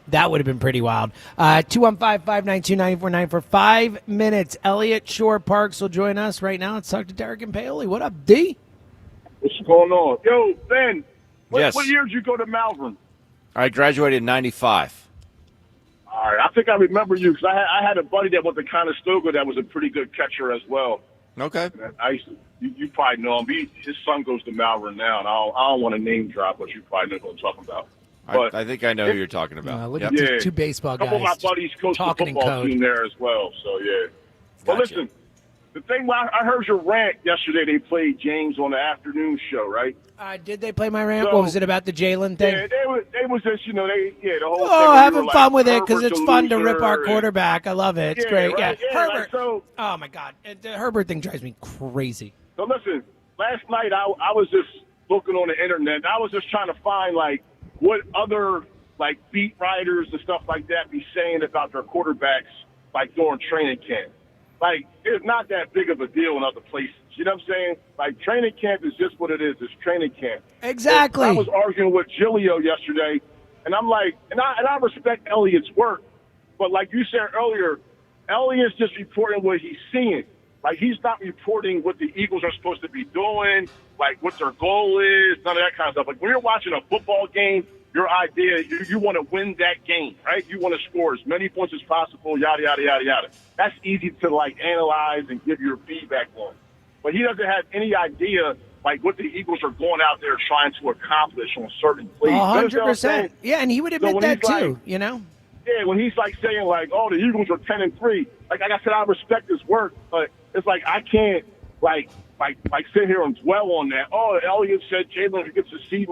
That would have been pretty wild. 215-592-9494 for 5 minutes. Elliott Shore Parks will join us right now. Let's talk to Derek and Paoli. What up, D? What's going on? Yo, Ben, Yes. What year did you go to Malvern? I graduated in 95. All right, I think I remember you because I had a buddy that went to Conestoga that was a pretty good catcher as well. Okay. You probably know him. His son goes to Malvern now, and I don't want to name drop, but you probably know what I'm talking about. But I think I know who you're talking about. Look at these two baseball guys. A couple of my buddies coach the football team there as well, so yeah. But listen, the thing I heard your rant yesterday. They played James on the afternoon show, right? Did they play my rant? What was it about the Jalen thing? Yeah, they was just, the whole thing. Oh, having like, fun with it because it's fun to loser rip our quarterback. I love it. It's great. Right? Yeah, Yeah, Herbert. Oh, my God. The Herbert thing drives me crazy. So listen, last night I was just looking on the internet. I was just trying to find, like, what other, like, beat writers and stuff like that be saying about their quarterbacks, like, during training camp. Like, it's not that big of a deal in other places. You know what I'm saying? Like, training camp is just what it is. It's training camp. Exactly. I was arguing with Giglio yesterday, and I'm like, and I respect Elliott's work, but like you said earlier, Elliott's just reporting what he's seeing. Like, he's not reporting what the Eagles are supposed to be doing, like what their goal is, none of that kind of stuff. Like, when you're watching a football game, your idea, you want to win that game, right? You want to score as many points as possible, yada, yada, yada, yada. That's easy to, like, analyze and give your feedback on. But he doesn't have any idea, like, what the Eagles are going out there trying to accomplish on certain plays. 100%. Yeah, and he would admit that, too, you know? Yeah, when he's like saying like, "Oh, the Eagles are 10-3." Like I said, I respect his work, but it's like I can't like sit here and dwell on that. Oh, Elliott said Jalen gets a C-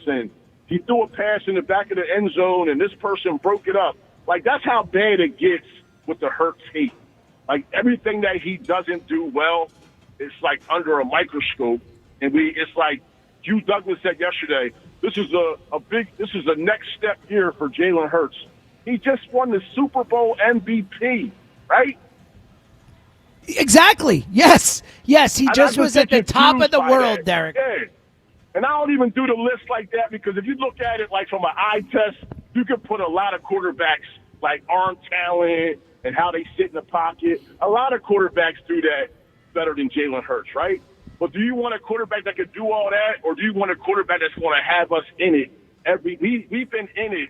and he threw a pass in the back of the end zone and this person broke it up. Like that's how bad it gets with the Hurts hate. Like everything that he doesn't do well, it's like under a microscope, and it's like Hugh Douglas said yesterday. This is a next step here for Jalen Hurts. He just won the Super Bowl MVP, right? Exactly. Yes. He just was at the top of the world, Derek. Yeah. And I don't even do the list like that because if you look at it like from an eye test, you can put a lot of quarterbacks like arm talent and how they sit in the pocket. A lot of quarterbacks do that better than Jalen Hurts, right? But do you want a quarterback that could do all that, or do you want a quarterback that's going to have us in it we've been in it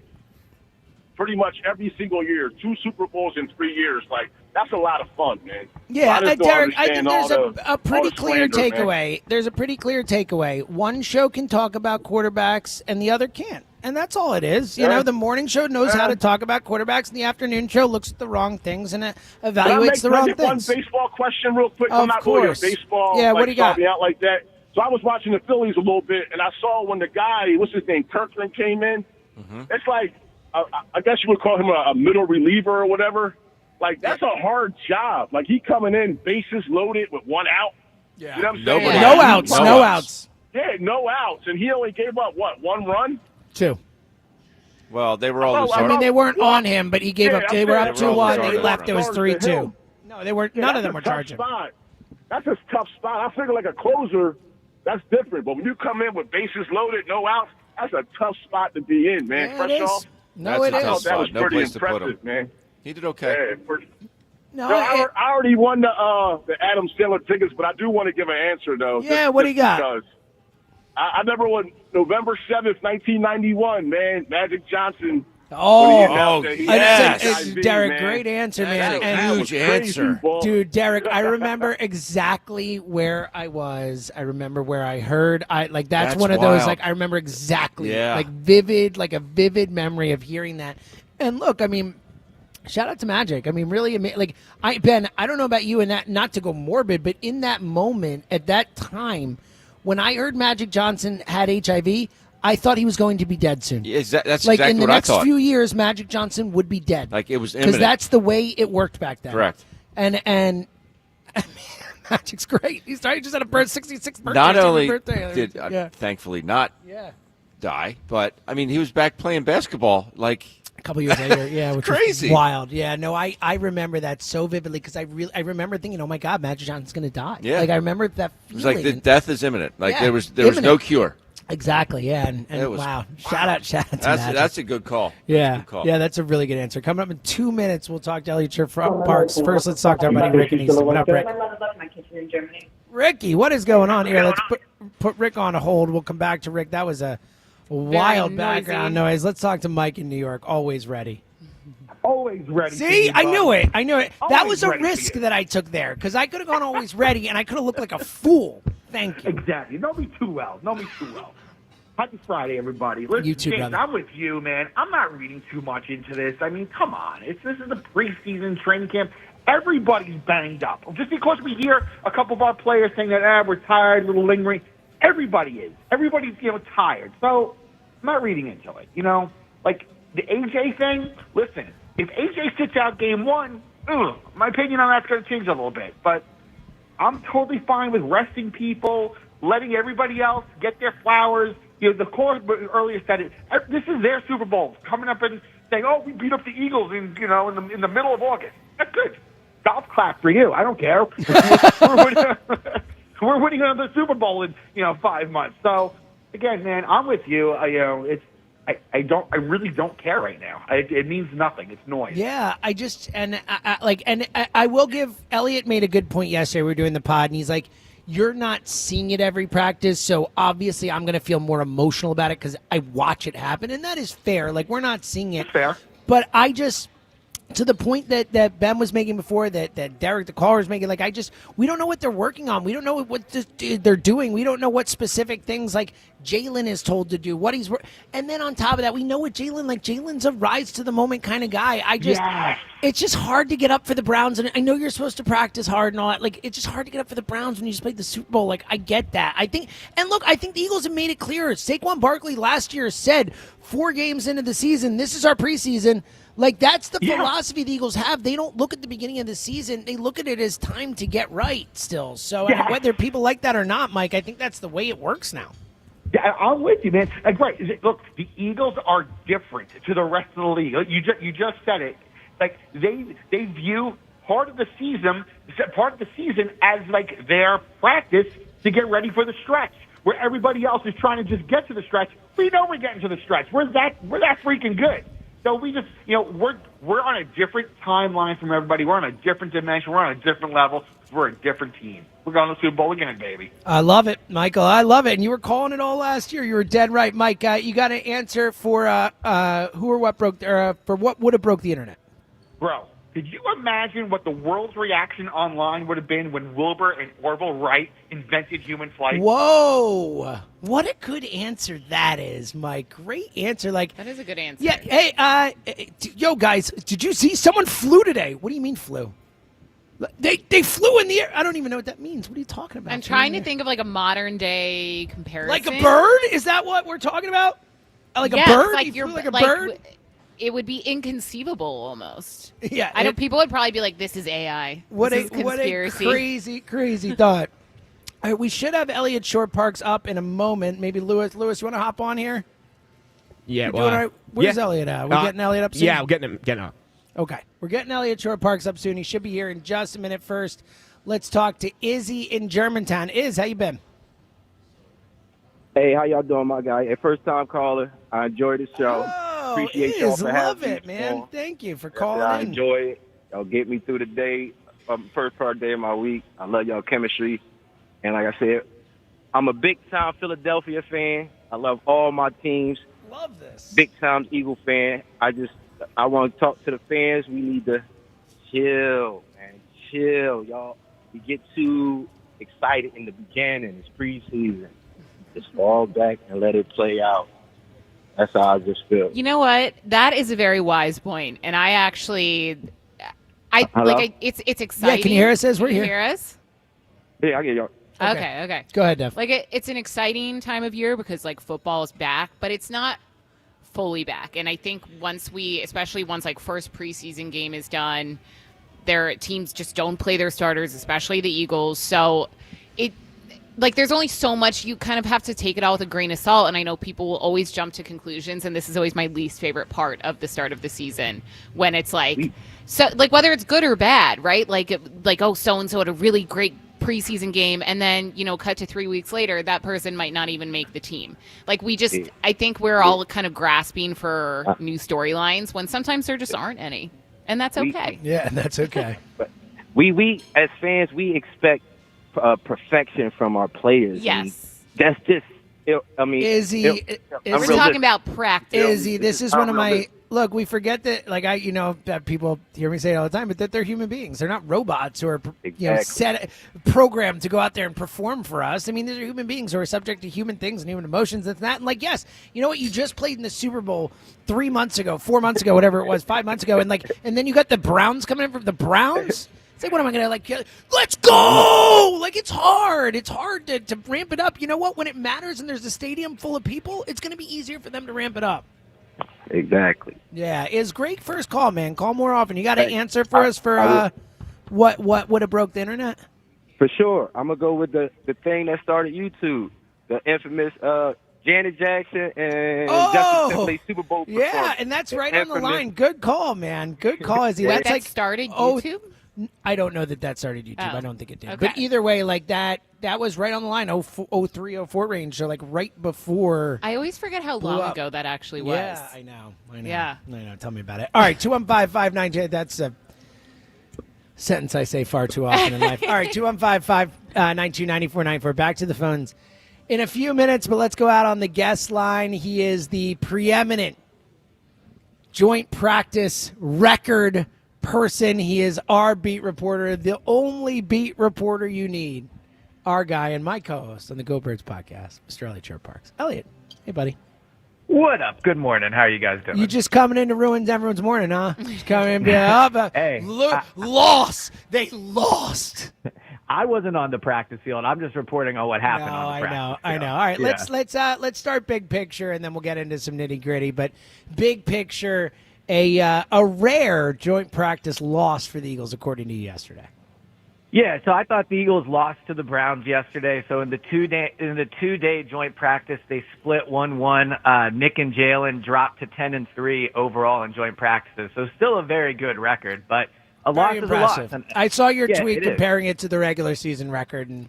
pretty much every single year, 2 Super Bowls in 3 years. Like, that's a lot of fun, man. Yeah, Derek, I think there's a pretty clear slander, takeaway. Man. There's a pretty clear takeaway. One show can talk about quarterbacks and the other can't. And that's all it is. You know, the morning show knows how to talk about quarterbacks, and the afternoon show looks at the wrong things and evaluates the wrong things. One baseball question real quick. Of I'm not course. really a baseball. Yeah, what do you got? Me out like that. So I was watching the Phillies a little bit, and I saw when the guy, what's his name, Kirkland came in. Mm-hmm. It's like, I guess you would call him a middle reliever or whatever. Like, that's a hard job. Like, he coming in, bases loaded with 1 out. Yeah. You know what I'm saying? No outs. Yeah, no outs. And he only gave up, 1 run? 2. Well, they were all. I mean, they weren't on him, but he gave up. They were up 2-1. He left. It was 3-2. No, they weren't. None of them were charging. That's a tough spot. I figure like a closer, that's different. But when you come in with bases loaded, no outs, that's a tough spot to be in, man. Yeah, Fresh it is. off. No, it is. That was No pretty place to put impressive, him. man. He did okay. Yeah, I already won the Adam Sandler tickets, but I do want to give an answer though. Yeah, what do you got? Because I never won November 7th, 1991. Man, Magic Johnson. Yes. Derek, man. Great answer, man. Huge answer. Dude, Derek, I remember exactly where I was. I remember where I heard. That's one of those, wild. I remember exactly. Yeah. Like a vivid memory of hearing that. And look, I mean, shout out to Magic. I mean, really, Ben, I don't know about you and that, not to go morbid, but in that moment, at that time, when I heard Magic Johnson had HIV, I thought he was going to be dead soon. Yeah, that's like exactly in the what I next thought. few years, Magic Johnson would be dead. Like it was imminent. Because that's the way it worked back then. Correct. And Magic's great. He just had a 66th birthday. Not only birthday. did thankfully not die, but I mean he was back playing basketball like a couple years later. Yeah, which crazy, was wild. Yeah, no, I remember that so vividly because I remember thinking, oh my God, Magic Johnson's going to die. Yeah, like I remember that. It was like the death is imminent. Like there was imminent. no cure. Exactly. Yeah. And wow. Shout out to Magic. That's a good call. Yeah. That's a good call. Yeah, that's a really good answer. Coming up in 2 minutes, we'll talk to Elliot Parks. First, let's talk to our buddy Rick and Easton. What up, Rick? My kitchen in Germany. Ricky, what is going on here? Let's put Rick on hold. We'll come back to Rick. That was a wild background noise. Let's talk to Mike in New York. Always ready. Always ready. See, I knew it. That was a ready risk that I took there because I could have gone always ready and I could have looked like a fool. Thank you. Exactly. Know me too well. Happy Friday, everybody. Listen, You too, James, brother. I'm with you, man. I'm not reading too much into this. I mean, come on. This is the preseason training camp. Everybody's banged up. Just because we hear a couple of our players saying that we're tired, a little lingering, everybody is. Everybody's tired. So I'm not reading into it. Like the AJ thing. Listen, if AJ sits out game 1, my opinion on that's going to change a little bit. But I'm totally fine with resting people, letting everybody else get their flowers. The court earlier said it. This is their Super Bowl coming up and saying, "Oh, we beat up the Eagles in the middle of August." That's good. Golf clap for you. I don't care. We're winning another Super Bowl in 5 months. So again, man, I'm with you. I really don't care right now. It means nothing. It's noise. Yeah, I will give Elliot made a good point yesterday. We were doing the pod, and he's like, "You're not seeing it every practice, so obviously I'm going to feel more emotional about it because I watch it happen," and that is fair. Like we're not seeing it. Fair. But to the point that Ben was making before, that Derek the caller was making, like, we don't know what they're working on. We don't know what they're doing. We don't know what specific things like Jalen is told to do, and then on top of that, we know what Jalen's a rise to the moment kind of guy. It's just hard to get up for the Browns, and I know you're supposed to practice hard and all that. Like, it's just hard to get up for the Browns when you just played the Super Bowl. Like, I get that. I think the Eagles have made it clear. Saquon Barkley last year said 4 games into the season, this is our preseason. Like, that's the philosophy the Eagles have. They don't look at the beginning of the season. They look at it as time to get right still. So I mean, whether people like that or not, Mike, I think that's the way it works now. Yeah, I'm with you, man. Like, right. Look, the Eagles are different to the rest of the league. You just said it. Like, they view part of the season as, like, their practice to get ready for the stretch, where everybody else is trying to just get to the stretch. We know we're getting to the stretch. We're that freaking good. So we just, we're on a different timeline from everybody. We're on a different dimension. We're on a different level. We're a different team. We're going to the Super Bowl again, baby. I love it, Michael. I love it. And you were calling it all last year. You were dead right, Mike. You got an answer for who or what broke, for what would have broke the internet? Bro, could you imagine what the world's reaction online would have been when Wilbur and Orville Wright invented human flight? Whoa. What a good answer that is, Mike. Great answer. Like, that is a good answer. Yeah. Hey, yo, guys, did you see someone flew today? What do you mean flew? They flew in the air. I don't even know what that means. What are you talking about? I'm trying to think of, like, a modern day comparison. Like a bird? Is that what we're talking about? Like a bird? Like you flew like a bird? It would be inconceivable almost. Yeah. I know people would probably be like, this is AI. What this is conspiracy. What a crazy thought. All right, we should have Elliott Shore Parks up in a moment. Maybe Lewis, you want to hop on here? Yeah. Doing all right? Where's Elliott at? We're getting Elliott up soon? Yeah, we're getting up. Okay. We're getting Elliott Shore Parks up soon. He should be here in just a minute. First, let's talk to Izzy in Germantown. Iz, how you been? Hey, how y'all doing, my guy? A first-time caller. I enjoy the show. Appreciate y'all for love having it, me. man. Thank you for calling I in. enjoy it. Y'all get me through the day, first part of the day of my week. I love y'all chemistry. And like I said, I'm a big-time Philadelphia fan. I love all my teams. Love this. Big-time Eagle fan. I want to talk to the fans. We need to chill, man. Chill, y'all. We get too excited in the beginning. It's preseason. Just fall back and let it play out. That's how I just feel. You know what? That is a very wise point, and I actually, it's exciting. Yeah, can you hear us? We're here. Can you hear us? Yeah, I get y'all. Okay. Go ahead, Def. Like, it's an exciting time of year because, like, football is back, but it's not fully back. And I think especially once like first preseason game is done, their teams just don't play their starters, especially the Eagles. So there's only so much. You kind of have to take it all with a grain of salt. And I know people will always jump to conclusions, and this is always my least favorite part of the start of the season, when it's like, so like whether it's good or bad, right? Like oh, so-and-so had a really great preseason game, and then, cut to 3 weeks later, that person might not even make the team. Like, I think we're all kind of grasping for new storylines when sometimes there just aren't any. And that's okay. Yeah, that's okay. But we as fans, we expect perfection from our players. Yes. That's just, Izzy, we're talking about practice. Izzy, this is one of my... Look, we forget that, like, that people hear me say it all the time, but that they're human beings. They're not robots who are, programmed to go out there and perform for us. I mean, these are human beings who are subject to human things and human emotions and that. And, like, yes, you know what? You just played in the Super Bowl 3 months ago, 4 months ago, whatever it was, 5 months ago, and then you got the Browns coming in from the Browns. It's like, what am I going to, let's go! Like, it's hard. It's hard to ramp it up. You know what? When it matters and there's a stadium full of people, it's going to be easier for them to ramp it up. Exactly. Yeah, it's great first call, man. Call more often. You got an answer for us for what would have broke the internet? For sure. I'm going to go with the thing that started YouTube, the infamous Janet Jackson and Justin Timberlake Super Bowl performance. Yeah, and that's right on the line. Good call, man. Good call, Izzy. That's that started YouTube? I don't know that started YouTube. I don't think it did. Okay. But either way, like that was right on the line, 03, 04 range, so like right before. I always forget how long ago that actually was. Yeah, I know. Yeah. I know. Tell me about it. All right, 215-592. That's a sentence I say far too often in life. All right, 215-592-9494. Back to the phones in a few minutes, but let's go out on the guest line. He is the preeminent joint practice record person. He is our beat reporter, the only beat reporter you need. Our guy and my co-host on the Go Birds podcast, Mr. Elliot Shore Parks. Elliot, hey, buddy. What up? Good morning. How are you guys doing? You just coming in to ruin everyone's morning, huh? Just coming in and be like, hey, lost. They lost. I wasn't on the practice field. I'm just reporting on what happened on the practice field. I know. All right, Yeah. let's start big picture, and then we'll get into some nitty gritty. But big picture, a rare joint practice loss for the Eagles, according to you yesterday. Yeah, so I thought the Eagles lost to the Browns yesterday. So in the two-day joint practice, they split 1-1. Nick and Jalen dropped to 10-3 overall in joint practices. So still a very good record, but a loss is a loss. And, I saw your tweet it comparing it to the regular season record, and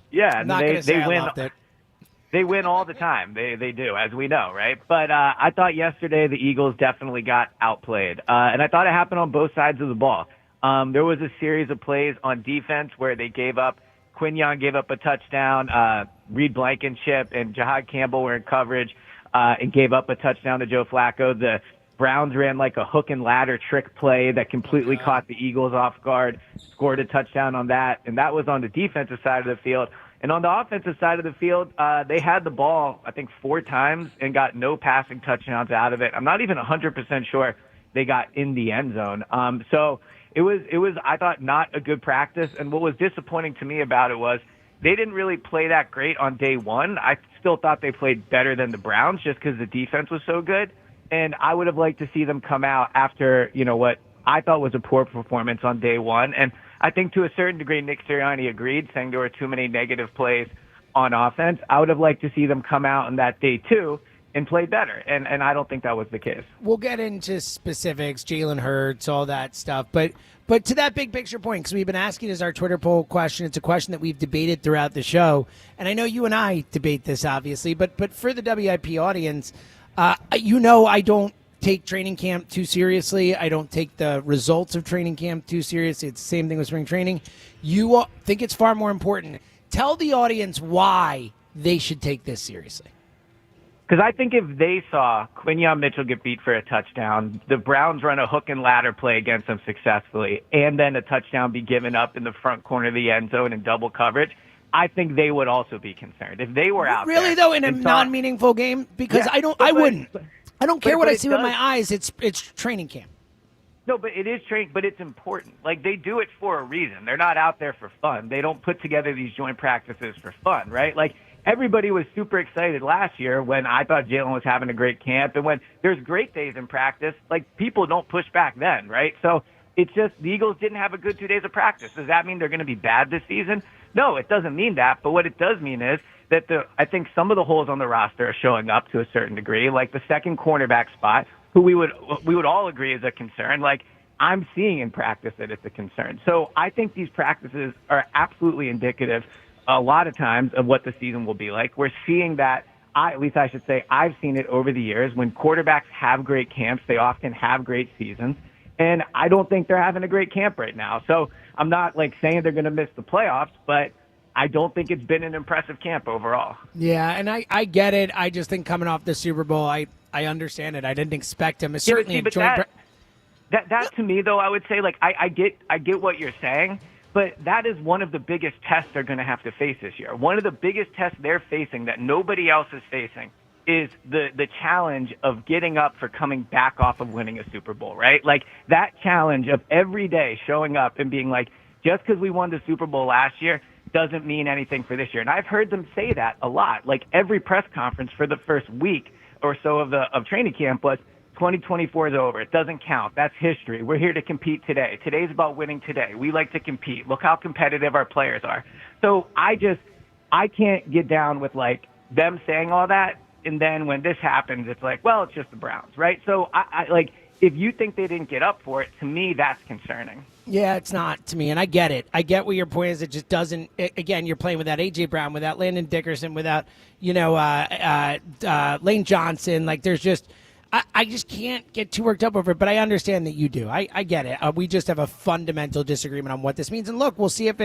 yeah, they win. Loved it. They win all the time. They do, as we know, right? But I thought yesterday the Eagles definitely got outplayed, and I thought it happened on both sides of the ball. There was a series of plays on defense where they Quinyon gave up a touchdown, Reed Blankenship and Jahad Campbell were in coverage, and gave up a touchdown to Joe Flacco. The Browns ran like a hook and ladder trick play that completely caught the Eagles off guard, scored a touchdown on that, and that was on the defensive side of the field. And on the offensive side of the field, they had the ball, I think, 4 times and got no passing touchdowns out of it. I'm not even 100% sure they got in the end zone. So it was, I thought, not a good practice. And what was disappointing to me about it was they didn't really play that great on day one. I still thought they played better than the Browns just because the defense was so good. And I would have liked to see them come out after, what I thought was a poor performance on day one. And I think to a certain degree, Nick Sirianni agreed, saying there were too many negative plays on offense. I would have liked to see them come out on that day two and play better. And I don't think that was the case. We'll get into specifics, Jalen Hurts, all that stuff. But to that big picture point, because we've been asking as our Twitter poll question, it's a question that we've debated throughout the show. And I know you and I debate this, obviously. But for the WIP audience, I don't take training camp too seriously. I don't take the results of training camp too seriously. It's the same thing with spring training. You think it's far more important. Tell the audience why they should take this seriously. Because I think if they saw Quinyon Mitchell get beat for a touchdown, the Browns run a hook and ladder play against them successfully, and then a touchdown be given up in the front corner of the end zone in double coverage, I think they would also be concerned. If they were out really, there though, in a non-meaningful game? Because I don't care what I see with my eyes. It's training camp. No, but it is training, but it's important. Like, they do it for a reason. They're not out there for fun. They don't put together these joint practices for fun, right? Like, everybody was super excited last year when I thought Jalen was having a great camp, and when there's great days in practice, like, people don't push back then, right? So it's just the Eagles didn't have a good 2 days of practice. Does that mean they're going to be bad this season? No, it doesn't mean that. But what it does mean is that I think some of the holes on the roster are showing up to a certain degree, like the second cornerback spot, who we would all agree is a concern. Like, I'm seeing in practice that it's a concern. So I think these practices are absolutely indicative a lot of times of what the season will be like. We're seeing that, at least I should say, I've seen it over the years. When quarterbacks have great camps, they often have great seasons. And I don't think they're having a great camp right now. So I'm not saying they're going to miss the playoffs, but I don't think it's been an impressive camp overall. Yeah, and I get it. I just think coming off the Super Bowl, I understand it. I didn't expect him. It's certainly a joint. That to me, though, I would say, I get what you're saying, but that is one of the biggest tests they're going to have to face this year. One of the biggest tests they're facing that nobody else is facing is the challenge of getting up for coming back off of winning a Super Bowl, right? Like, that challenge of every day showing up and being like, just because we won the Super Bowl last year doesn't mean anything for this year. And I've heard them say that a lot. Like, every press conference for the first week or so of training camp was, 2024 is over. It doesn't count. That's history. We're here to compete today. Today's about winning today. We like to compete. Look how competitive our players are. So I can't get down with them saying all that. And then when this happens, it's it's just the Browns, right? So I if you think they didn't get up for it, to me, that's concerning. Yeah, it's not to me, and I get it. I get what your point is. It just doesn't. Again, you're playing without A.J. Brown, without Landon Dickerson, without Lane Johnson. There's just. I just can't get too worked up over it, but I understand that you do. I get it. We just have a fundamental disagreement on what this means. And look, we'll see if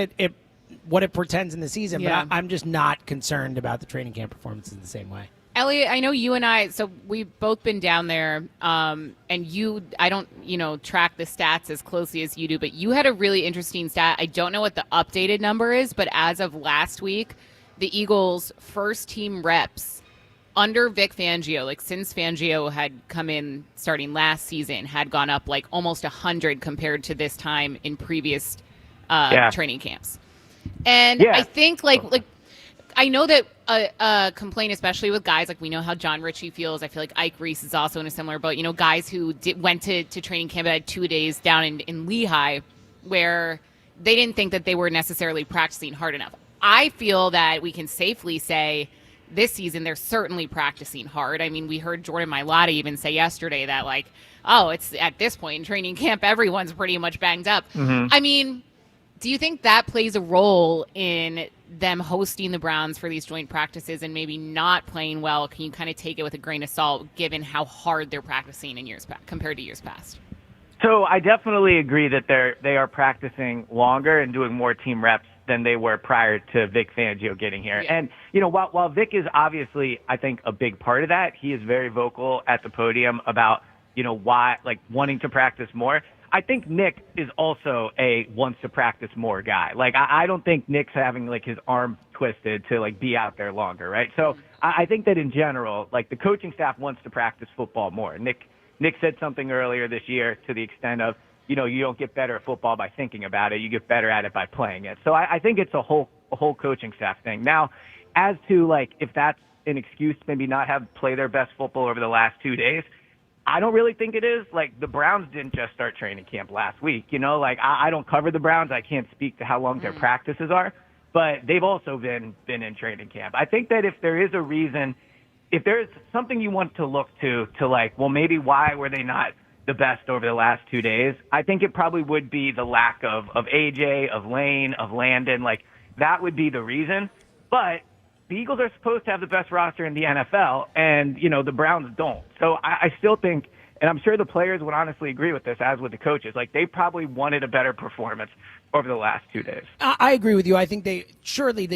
what it portends in the season, Yeah. but I'm just not concerned about the training camp performances the same way. Elliot, I know you and I, so we've both been down there, and I don't, track the stats as closely as you do, but you had a really interesting stat. I don't know what the updated number is, but as of last week, the Eagles' first team reps under Vic Fangio, like since Fangio had come in starting last season, had gone up like almost 100 compared to this time in previous training camps. And I think I know that a complaint, especially with guys, like we know how John Ritchie feels. I feel like Ike Reese is also in a similar boat. Guys who went to training camp and had 2 days down in Lehigh where they didn't think that they were necessarily practicing hard enough. I feel that we can safely say this season they're certainly practicing hard. I mean, we heard Jordan Mailata even say yesterday that, it's at this point in training camp, everyone's pretty much banged up. Mm-hmm. I mean, do you think that plays a role in them hosting the Browns for these joint practices and maybe not playing well? Can you kind of take it with a grain of salt given how hard they're practicing in years past compared to years past? So I definitely agree that they are practicing longer and doing more team reps than they were prior to Vic Fangio getting here. Yeah. And, while Vic is obviously, I think, a big part of that, he is very vocal at the podium about, why, wanting to practice more. I think Nick is also a wants to practice more guy. I don't think Nick's having his arm twisted to be out there longer, right? So I think that in general, the coaching staff wants to practice football more. Nick said something earlier this year to the extent of, you don't get better at football by thinking about it. You get better at it by playing it. So I think it's a whole coaching staff thing. Now, as to if that's an excuse to maybe not play their best football over the last 2 days, I don't really think it is. The Browns didn't just start training camp last week. I don't cover the Browns. I can't speak to how long their practices are, but they've also been in training camp. I think that if there is a reason, if there's something you want to look to maybe why were they not the best over the last 2 days, I think it probably would be the lack of AJ, of Lane, of Landon. That would be the reason. But the Eagles are supposed to have the best roster in the NFL, and, the Browns don't. So I still think, and I'm sure the players would honestly agree with this, as with the coaches, they probably wanted a better performance over the last 2 days. I agree with you. I think they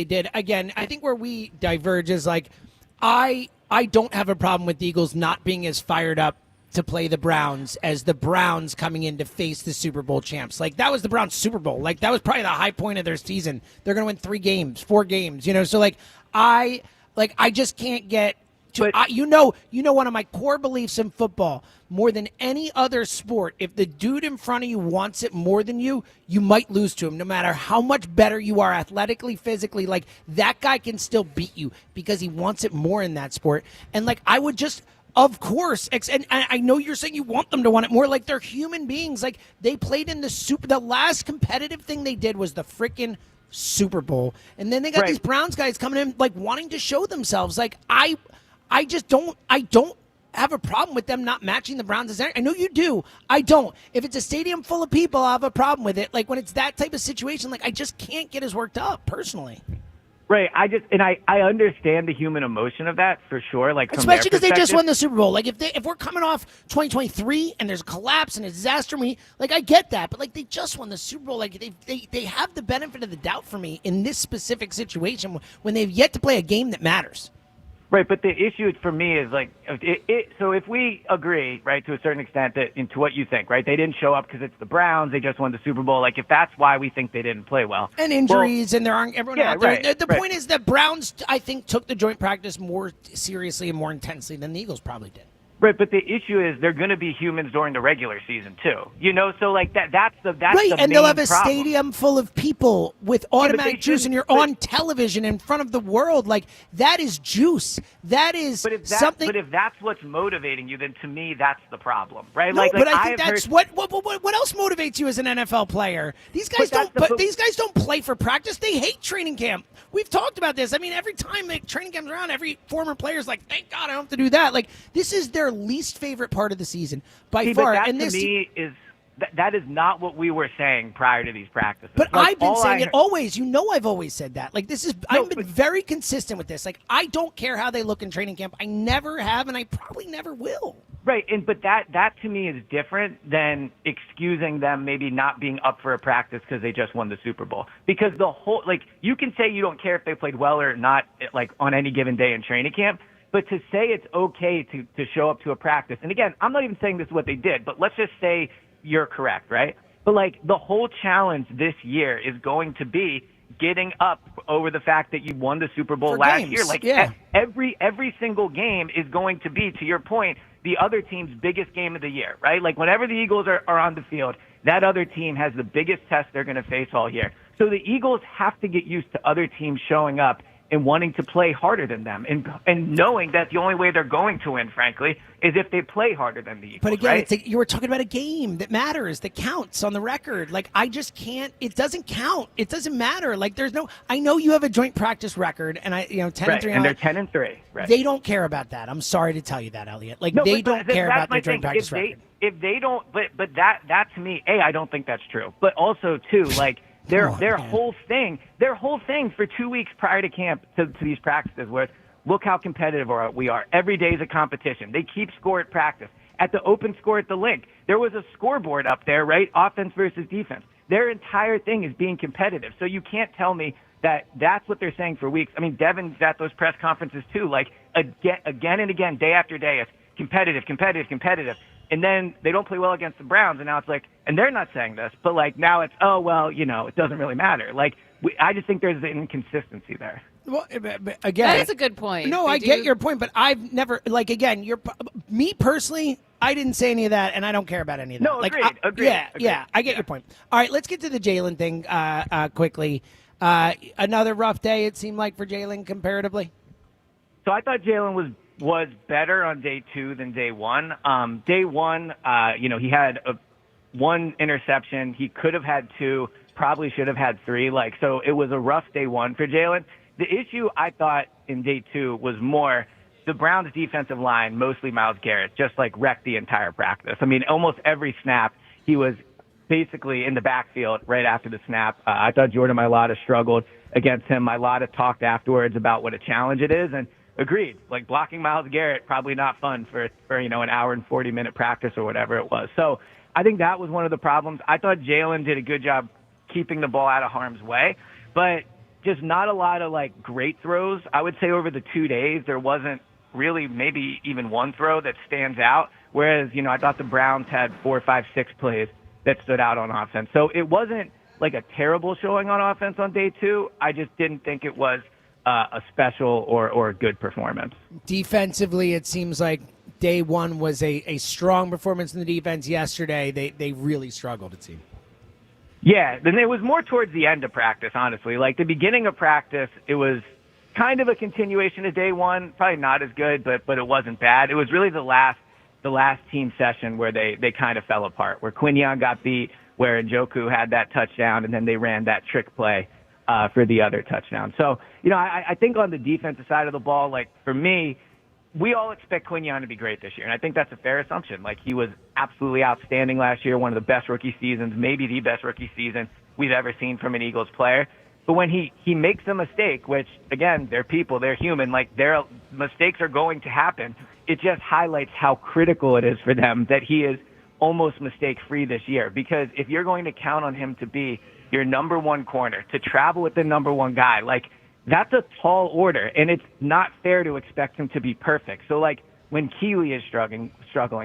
did. Again, I think where we diverge is I don't have a problem with the Eagles not being as fired up to play the Browns as the Browns coming in to face the Super Bowl champs. That was the Browns Super Bowl. That was probably the high point of their season. They're going to win 4 games, So I just can't get to, one of my core beliefs in football, more than any other sport, if the dude in front of you wants it more than you might lose to him, no matter how much better you are athletically, physically. That guy can still beat you because he wants it more in that sport. And I would just, of course, and I know you're saying you want them to want it more. They're human beings. They played in the last competitive thing they did was the freaking Super Bowl, and then they got these Browns guys coming in wanting to show themselves. I just don't have a problem with them not matching the Browns. I know you do. I don't. If it's a stadium full of people, I'll have a problem with it. When it's that type of situation, I just can't get as worked up personally. Right. I understand the human emotion of that for sure. Especially because they just won the Super Bowl. If we're coming off 2023 and there's a collapse and a disaster, I get that. But they just won the Super Bowl. They have the benefit of the doubt for me in this specific situation when they've yet to play a game that matters. Right, but the issue for me is so if we agree, right, to a certain extent that into what you think, right, they didn't show up because it's the Browns, they just won the Super Bowl. If that's why we think they didn't play well, and injuries, and there aren't everyone out there. The point is that Browns, I think, took the joint practice more seriously and more intensely than the Eagles probably did. Right, but the issue is they're going to be humans during the regular season too. So that's the right, and they'll have a problem. Stadium full of people with automatic juice, and you're on television in front of the world. That is juice. That is something. But if that's what's motivating you, then to me that's the problem, right? No, but I think that's what else motivates you as an NFL player. These guys these guys don't play for practice. They hate training camp. We've talked about this. I mean, every time training camp's around, every former player's thank God I don't have to do that. This is their least favorite part of the season by far. But that to me is that is not what we were saying prior to these practices. But I've been saying it always. I've always said that. I've been very consistent with this. I don't care how they look in training camp. I never have, and I probably never will. Right, but that to me is different than excusing them maybe not being up for a practice because they just won the Super Bowl. Because the whole you can say you don't care if they played well or not on any given day in training camp. But to say it's okay to show up to a practice, and again, I'm not even saying this is what they did, but let's just say you're correct, right? But like the whole challenge this year is going to be getting up over the fact that you won the Super Bowl last year. Like every single game is going to be, to your point, the other team's biggest game of the year, right? Like whenever the Eagles are on the field, that other team has the biggest test they're going to face all year. So the Eagles have to get used to other teams showing up and wanting to play harder than them, and knowing that the only way they're going to win, frankly, is if they play harder than the Eagles. But again, right? you were talking about a game that matters, that counts on the record. Like, I just can't. It doesn't count. It doesn't matter. Like, there's no. I know you have a joint practice record, and 10-3, and they're 10-3. Right. They don't care about that. I'm sorry to tell you that, Elliot. Like, No, they but don't care about their joint thing. practice record. If they don't, but that to me, I don't think that's true. But also, too, like. Their whole thing for 2 weeks prior to camp to these practices was, look how competitive we are. Every day is a competition. They keep score at practice. At the open score at the link, there was a scoreboard up there, right? Offense versus defense. Their entire thing is being competitive. So you can't tell me that that's what they're saying for weeks. I mean, Devin's at those press conferences too, like again and again, day after day, it's competitive, competitive, competitive. And then they don't play well against the Browns, and now it's like, and they're not saying this, but like now it's, oh, well, it doesn't really matter. Like, I just think there's an inconsistency there. Well, again, that is a good point. No, I get your point, but I've never, like, again, me personally, I didn't say any of that, and I don't care about any of that. No, agreed. Yeah, I get your point. All right, let's get to the Jalen thing quickly. Another rough day, it seemed like, for Jalen comparatively. So I thought Jalen was better on day 2 than day 1. Day 1, he had one interception. He could have had 2, probably should have had 3. So it was a rough day 1 for Jalen. The issue I thought in day 2 was more the Browns' defensive line, mostly Myles Garrett, just wrecked the entire practice. I mean, almost every snap he was basically in the backfield right after the snap. I thought Jordan Mailata struggled against him. Mailata talked afterwards about what a challenge it is, and agreed. Blocking Myles Garrett, probably not fun for an hour and 40-minute practice or whatever it was. So I think that was one of the problems. I thought Jalen did a good job keeping the ball out of harm's way, but just not a lot of great throws. I would say over the 2 days, there wasn't really maybe even one throw that stands out. Whereas, I thought the Browns had 4, 5, 6 plays that stood out on offense. So it wasn't like a terrible showing on offense on day 2. I just didn't think it was a special or a good performance. Defensively, it seems like day 1 was a strong performance in the defense. Yesterday, they really struggled, it seemed. Yeah, then it was more towards the end of practice, honestly. The beginning of practice, it was kind of a continuation of day 1. Probably not as good, but it wasn't bad. It was really the last team session where they kind of fell apart, where Quinyon got beat, where Njoku had that touchdown, and then they ran that trick play for the other touchdown. So, I think on the defensive side of the ball, for me, we all expect Quinyon to be great this year, and I think that's a fair assumption. He was absolutely outstanding last year, one of the best rookie seasons, maybe the best rookie season we've ever seen from an Eagles player. But when he makes a mistake, which, again, they're people, they're human, their mistakes are going to happen, it just highlights how critical it is for them that he is almost mistake-free this year. Because if you're going to count on him to be your number 1 corner, to travel with the number 1 guy, that's a tall order, and it's not fair to expect him to be perfect. So, when Keeley is struggling,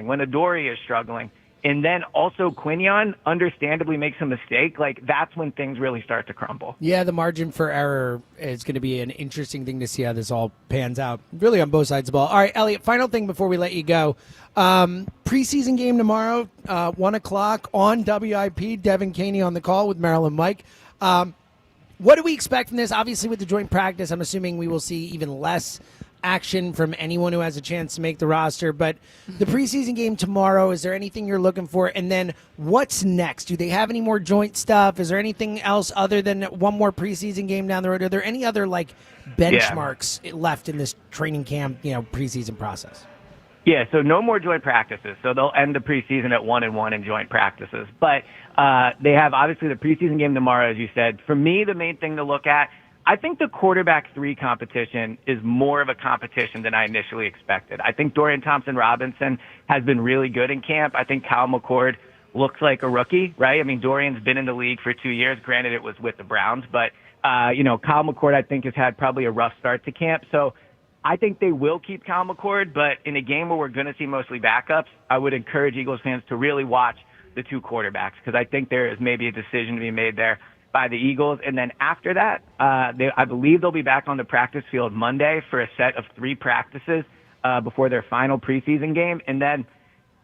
when Adoree is struggling, and then also Quinyon understandably makes a mistake, that's when things really start to crumble. Yeah, the margin for error is going to be an interesting thing to see how this all pans out, really on both sides of the ball. All right, Elliot, final thing before we let you go. Preseason game tomorrow, 1 o'clock on WIP. Devin Caney on the call with Maryland Mike. What do we expect from this? Obviously, with the joint practice, I'm assuming we will see even less action from anyone who has a chance to make the roster. But the preseason game tomorrow, is there anything you're looking for? And then what's next? Do they have any more joint stuff? Is there anything else other than one more preseason game down the road? Are there any other benchmarks left in this training camp, preseason process? Yeah, so no more joint practices. So they'll end the preseason at 1-1 in joint practices. But they have, obviously, the preseason game tomorrow, as you said. For me, the main thing to look at, I think the quarterback 3 competition is more of a competition than I initially expected. I think Dorian Thompson-Robinson has been really good in camp. I think Kyle McCord looks like a rookie, right? I mean, Dorian's been in the league for 2 years. Granted, it was with the Browns. But, Kyle McCord, I think, has had probably a rough start to camp. So I think they will keep Kyle McCord, but in a game where we're going to see mostly backups, I would encourage Eagles fans to really watch the two quarterbacks because I think there is maybe a decision to be made there by the Eagles. And then after that, I believe they'll be back on the practice field Monday for a set of 3 practices before their final preseason game. And then,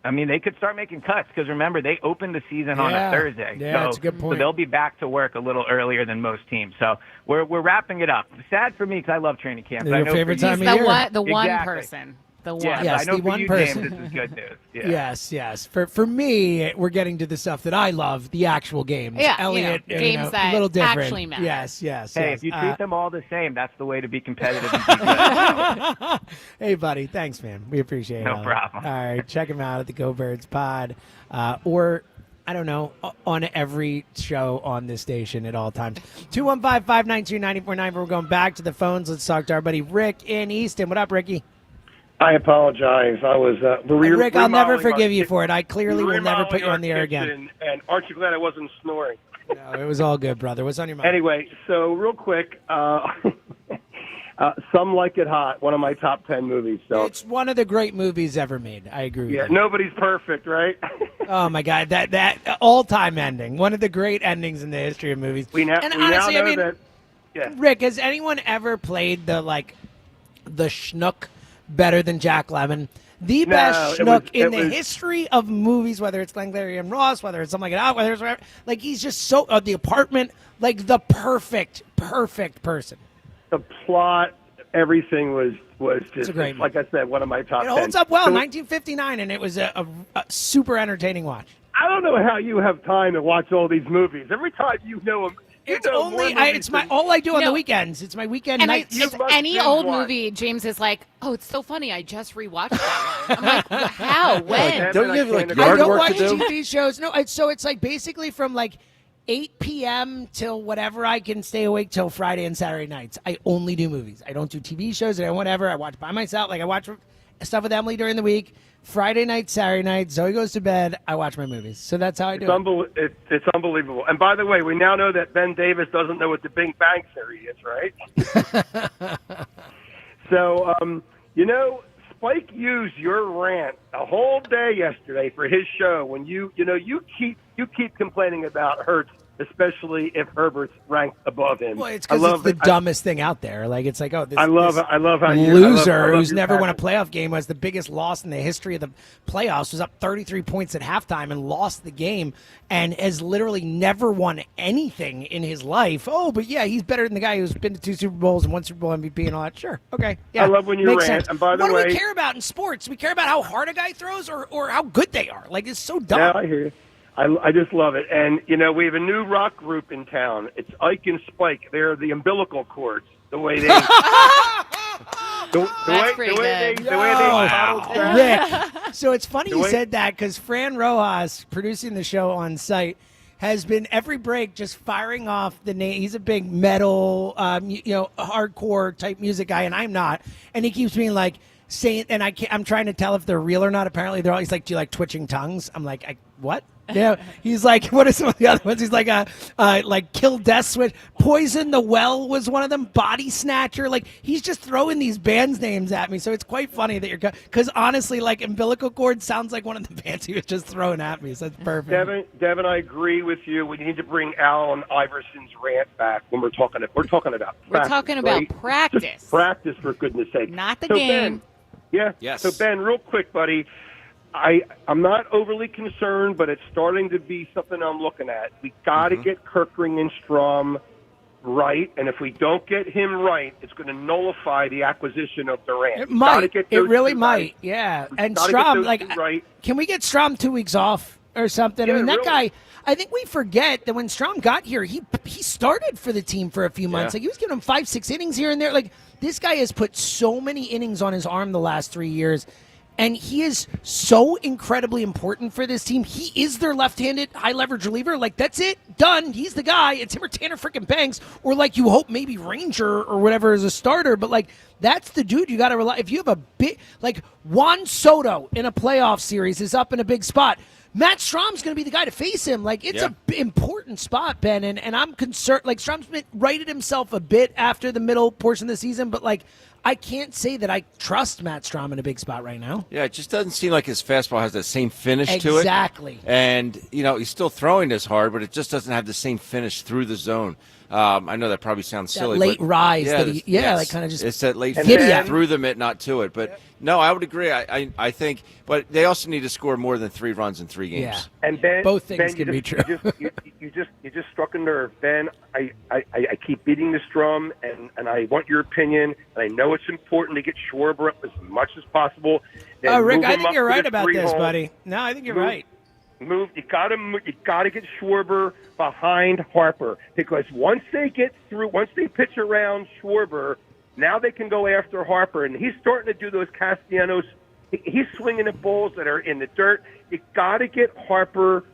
I mean, they could start making cuts because, remember, they opened the season on a Thursday. Yeah, so, that's a good point. So they'll be back to work a little earlier than most teams. So we're wrapping it up. Sad for me because I love training camp. Your favorite time of year. The one Exactly. person. The one. Yes, I know the for one you, person. James, this is good news. Yeah. Yes. For me, we're getting to the stuff that I love, the actual games. Yeah, Elliot, games that a little different. actually matter. Yes. Hey, if you treat them all the same, that's the way to be competitive and be good. Hey, buddy. Thanks, man. We appreciate it. No Elliot. problem. All right. Check him out at the Go Birds Pod or, I don't know, on every show on this station at all times. 215-592-9494. We're going back to the phones. Let's talk to our buddy Rick in Easton. What up, Ricky? I apologize. I was Rick, I'll never remodeling forgive our you for it. I clearly will never put you on the air kitchen, again. And aren't you glad I wasn't snoring? No, it was all good, brother. What's on your mind? Anyway, so real quick, Some Like It Hot, one of my top 10 movies. So it's one of the great movies ever made. I agree with yeah, you. nobody's perfect, right? Oh my God, that all-time ending, one of the great endings in the history of movies. We now know that. Yeah. Rick, has anyone ever played the schnook better than Jack Lemmon? The best schnook in the history of movies, whether it's Glengarry and Ross, whether it's something like that, whether it's whatever. Like, he's just so The Apartment, like the perfect person. The plot, everything was just a great like I said, one of my top 10. It holds up well, So 1959, and it was a super entertaining watch. I don't know how you have time to watch all these movies. Every time you know them. It's all I do on the weekends. It's my weekend And night. it's any old movie, James is like, oh, it's so funny. I just rewatched that one. I'm like, how? When? Don't you have I yard don't work watch to do? TV shows. No, it's like basically from 8 p.m. till whatever I can stay awake till Friday and Saturday nights. I only do movies. I don't do TV shows or whatever. I watch by myself. Like, I watch stuff with Emily during the week. Friday night, Saturday night, Zoe goes to bed, I watch my movies. So that's how I do it. It's unbelievable. And by the way, we now know that Ben Davis doesn't know what the Big Bang Theory is, right? So, Spike used your rant a whole day yesterday for his show when you keep complaining about Hurts, especially if Herbert's ranked above him. Well, it's because it's the dumbest thing out there. Like, it's like, this I love how you loser I love who's your never won a passion. playoff game, was the biggest loss in the history of the playoffs, was up 33 points at halftime and lost the game, and has literally never won anything in his life. Oh, but yeah, he's better than the guy who's been to 2 Super Bowls and 1 Super Bowl MVP and all that. Sure, okay, yeah. I love when you makes rant. sense. And by the what way, do we care about in sports? We care about how hard a guy throws or how good they are. Like, it's so dumb. Yeah, I hear you. I just love it. And, we have a new rock group in town. It's Ike and Spike. They're the umbilical cords, the way they... the way they bottle trash. Rick, so it's funny you said that because Fran Rojas, producing the show on site, has been every break just firing off the name. He's a big metal, hardcore type music guy, and I'm not. And he keeps being like, saying, and I'm trying to tell if they're real or not. Apparently, they're all. He's like, "Do you like twitching tongues?" I'm like, "What?" Yeah. He's like, "What are some of the other ones?" He's like, like Kill Death Switch, Poison the Well was one of them. Body Snatcher. Like, he's just throwing these bands names at me. So it's quite funny that because honestly, like, umbilical cord sounds like one of the bands he was just throwing at me. So it's perfect. Devin, I agree with you. We need to bring Allen Iverson's rant back when we're talking about practice. Just practice, for goodness sake. Not the So game. Ben, yeah. Yes. So Ben, real quick, buddy. I'm not overly concerned, but it's starting to be something I'm looking at. We got to get Kirkring and Strom right, and if we don't get him right, it's going to nullify the acquisition of Durant. It might. It really might. Right. Yeah. We And gotta Strom, get those two right. Can we get Strom 2 weeks off or something? Yeah, I mean, that really. guy. I think we forget that when Strom got here, he started for the team for a few months. Yeah. Like, he was giving him 5-6 innings here and there. Like, this guy has put so many innings on his arm the last 3 years. And he is so incredibly important for this team. He is their left-handed high-leverage reliever. Like, that's it. Done. He's the guy. It's him or Tanner freaking Banks. Or, like, you hope maybe Ranger or whatever is a starter. But, like, that's the dude you got to rely. If you have a big, like, Juan Soto in a playoff series is up in a big spot, Matt Strom's going to be the guy to face him. Like, it's an important spot, Ben. And I'm concerned. Like, Strom's righted himself a bit after the middle portion of the season. But, like, I can't say that I trust Matt Strom in a big spot right now. Yeah, it just doesn't seem like his fastball has that same finish to it. Exactly. And, he's still throwing this hard, but it just doesn't have the same finish through the zone. I know that probably sounds That silly. late but rise. Yeah, like kind of just. It's that late giddy finish up. through the mitt, not to it. But, no, I would agree. I think, but they also need to score more than 3 runs in 3 games. Yeah. And Ben, Both things Ben, can be true. You just struck a nerve, Ben. I keep beating this drum, and I want your opinion. And I know it's important to get Schwarber up as much as possible. Oh, Rick, move I him think up you're to right the about 3 this, hole. buddy. No, I think you're right. You got to get Schwarber behind Harper, because once they pitch around Schwarber, now they can go after Harper, and he's starting to do those Castellanos. He's swinging at balls that are in the dirt. You got to get Harper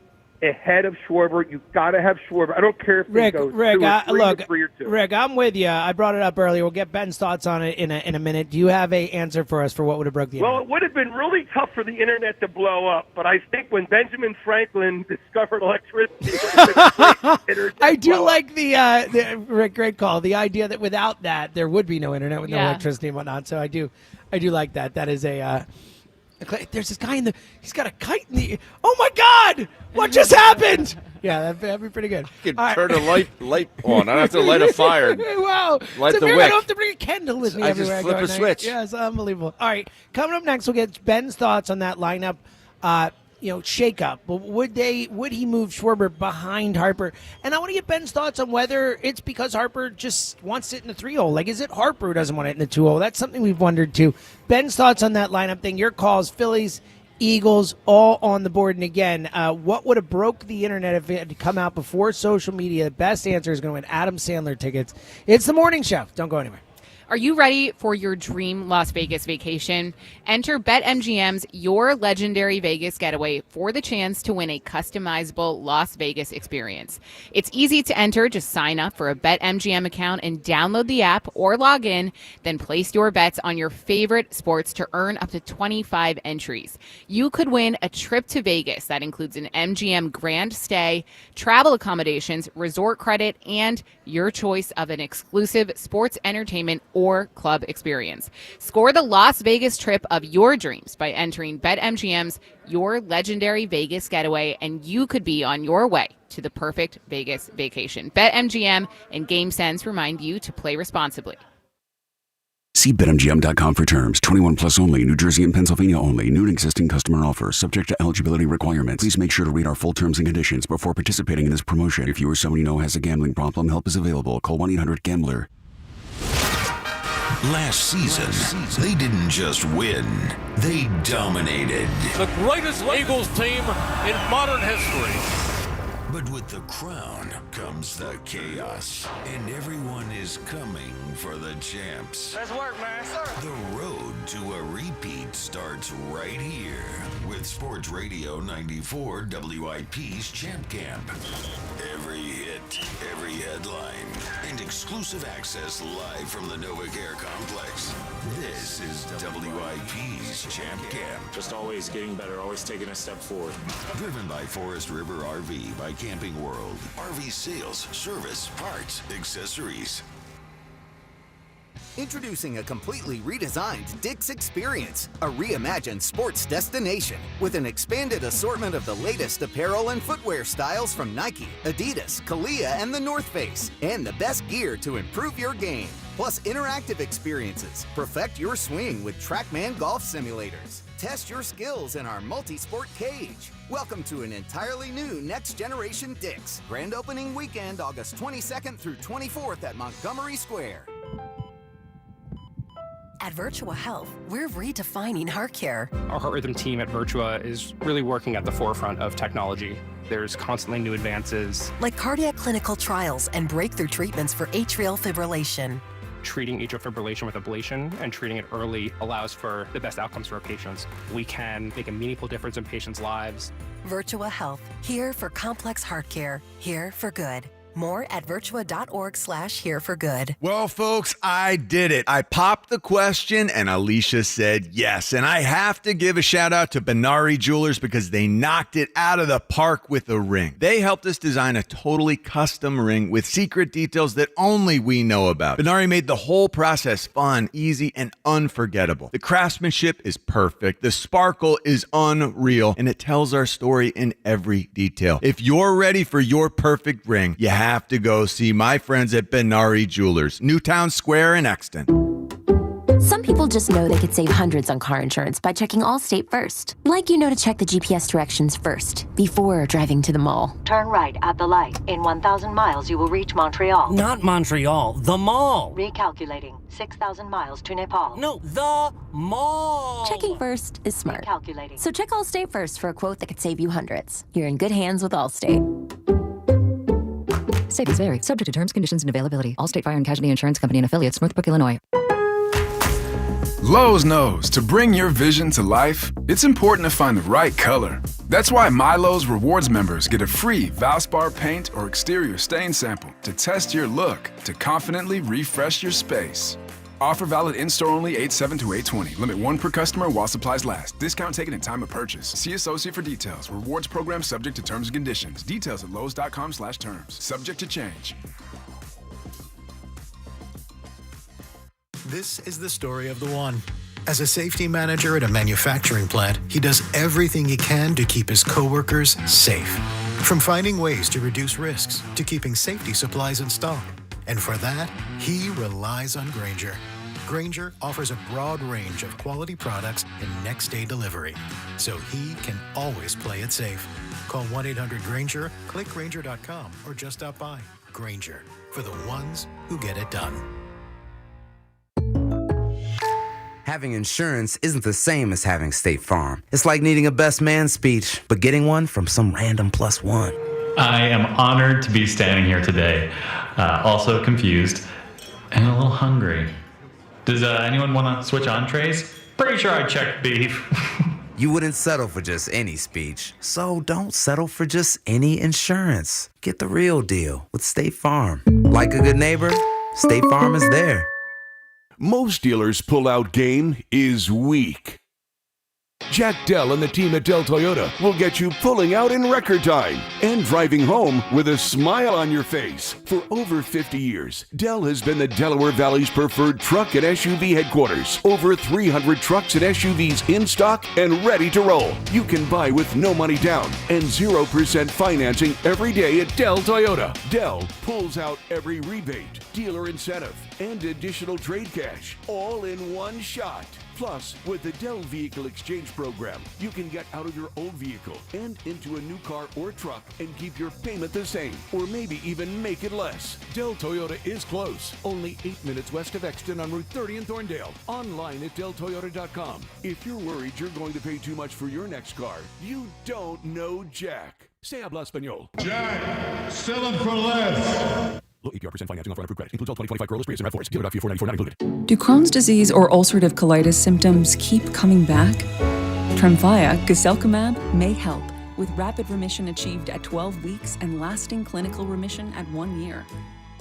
ahead of Schwarber. You got to have Schwarber. I don't care if Rick, they go Rick, 2 or 3 look, or 3 or 2. Rick, I'm with you. I brought it up earlier. We'll get Ben's thoughts on it in a minute. Do you have a answer for us for what would have broke the Well, internet? it would have been really tough for the internet to blow up, but I think when Benjamin Franklin discovered electricity, I do like the Rick, great call. The idea that without that there would be no internet with no electricity and whatnot. So I do like that. That is a. There's this guy he's got a kite in the. Oh my God! What just happened? Yeah, that'd be pretty good. You can turn a light on. I don't have to light a fire. Wow! Light it's the I wick. don't have to bring a candle with me I everywhere just flip I go a at night. switch. Yeah, it's unbelievable. All right, coming up next, we'll get Ben's thoughts on that lineup. Shake up. But would he move Schwarber behind Harper? And I want to get Ben's thoughts on whether it's because Harper just wants it in the 3-hole. Like, is it Harper who doesn't want it in the 2-hole? That's something we've wondered too. Ben's thoughts on that lineup thing. Your calls, Phillies, Eagles, all on the board. And again, what would have broke the internet if it had come out before social media? The best answer is going to win Adam Sandler tickets. It's the morning show. Don't go anywhere. Are you ready for your dream Las Vegas vacation? Enter BetMGM's Your Legendary Vegas Getaway for the chance to win a customizable Las Vegas experience. It's easy to enter. Just sign up for a BetMGM account and download the app or log in. Then place your bets on your favorite sports to earn up to 25 entries. You could win a trip to Vegas that includes an MGM grand stay, travel accommodations, resort credit, and your choice of an exclusive sports entertainment or club experience. Score the Las Vegas trip of your dreams by entering BetMGM's Your Legendary Vegas Getaway, and you could be on your way to the perfect Vegas vacation. BetMGM and GameSense remind you to play responsibly. See BetMGM.com for terms. 21 plus only. New Jersey and Pennsylvania only. New and existing customer offer. Subject to eligibility requirements. Please make sure to read our full terms and conditions before participating in this promotion. If you or someone you know has a gambling problem, help is available. Call 1-800-GAMBLER. Last season, they didn't just win, they dominated. The greatest Eagles team in modern history. But with the crown comes the chaos, and everyone is coming for the champs. Let's work, man. The road to a repeat starts right here with Sports Radio 94 WIP's Champ Camp. Every hit, every headline, and exclusive access live from the NovaCare complex. This is WIP's Champ Camp. Just always getting better, always taking a step forward. Driven by Forest River RV by Camping World. RV sales, service, parts, accessories. Introducing a completely redesigned Dick's Experience, a reimagined sports destination with an expanded assortment of the latest apparel and footwear styles from Nike, Adidas, Kalia, and The North Face, and the best gear to improve your game. Plus interactive experiences. Perfect your swing with TrackMan golf simulators. Test your skills in our multi-sport cage. Welcome to an entirely new next-generation Dick's. Grand opening weekend, August 22nd through 24th at Montgomery Square. At Virtua Health, we're redefining heart care. Our Heart Rhythm team at Virtua is really working at the forefront of technology. There's constantly new advances. Like cardiac clinical trials and breakthrough treatments for atrial fibrillation. Treating atrial fibrillation with ablation and treating it early allows for the best outcomes for our patients. We can make a meaningful difference in patients' lives. Virtua Health, here for complex heart care, here for good. More at virtua.org/hereforgood. Well, folks, I did it. I popped the question and Alicia said yes. And I have to give a shout out to Benari Jewelers because they knocked it out of the park with a ring. They helped us design a totally custom ring with secret details that only we know about. Benari made the whole process fun, easy, and unforgettable. The craftsmanship is perfect. The sparkle is unreal, and it tells our story in every detail. If you're ready for your perfect ring, you have to go see my friends at Benari Jewelers, Newtown Square in Exton. Some people just know they could save hundreds on car insurance by checking Allstate first. Like you know to check the GPS directions first, before driving to the mall. Turn right at the light. In 1,000 miles, you will reach Montreal. Not Montreal, the mall. Recalculating. 6,000 miles to Nepal. No, the mall. Checking first is smart. Recalculating. So check Allstate first for a quote that could save you hundreds. You're in good hands with Allstate. Savings vary. Subject to terms, conditions, and availability. Allstate Fire and Casualty Insurance Company and Affiliates, Northbrook, Illinois. Lowe's knows to bring your vision to life, it's important to find the right color. That's why MyLowe's Rewards members get a free Valspar paint or exterior stain sample to test your look to confidently refresh your space. Offer valid in-store only 8/7 to 8/20. Limit 1 per customer while supplies last. Discount taken in time of purchase. See associate for details. Rewards program subject to terms and conditions. Details at lowes.com/terms. Subject to change. This is the story of the one. As a safety manager at a manufacturing plant, he does everything he can to keep his coworkers safe. From finding ways to reduce risks to keeping safety supplies in stock. And for that, he relies on Grainger. Grainger offers a broad range of quality products and next-day delivery, so he can always play it safe. Call 1-800-GRAINGER, click Grainger.com, or just stop by. Grainger, for the ones who get it done. Having insurance isn't the same as having State Farm. It's like needing a best man speech, but getting one from some random +1. I am honored to be standing here today, also confused and a little hungry. Does anyone want to switch entrees? Pretty sure I checked beef. You wouldn't settle for just any speech, so don't settle for just any insurance. Get the real deal with State Farm. Like a good neighbor, State Farm is there. Most dealers' pull-out game is weak. Jack Dell and the team at Dell Toyota will get you pulling out in record time and driving home with a smile on your face. For over 50 years, Dell has been the Delaware Valley's preferred truck and SUV headquarters. Over 300 trucks and SUVs in stock and ready to roll. You can buy with no money down and 0% financing every day at Dell Toyota. Dell pulls out every rebate, dealer incentive, and additional trade cash, all in one shot. Plus, with the Dell Vehicle Exchange Program, you can get out of your old vehicle and into a new car or truck and keep your payment the same, or maybe even make it less. Dell Toyota is close, only 8 minutes west of Exton on Route 30 in Thorndale. Online at DellToyota.com. If you're worried you're going to pay too much for your next car, you don't know Jack. Se habla español. Jack, sell them for less. Low APR % financing offer on approved credit. Includes all 2025 Corolla Prius and RAV4s. Dealer .494 not included. Do Crohn's disease or ulcerative colitis symptoms keep coming back? Tremfya, guselkumab, may help, with rapid remission achieved at 12 weeks and lasting clinical remission at 1 year.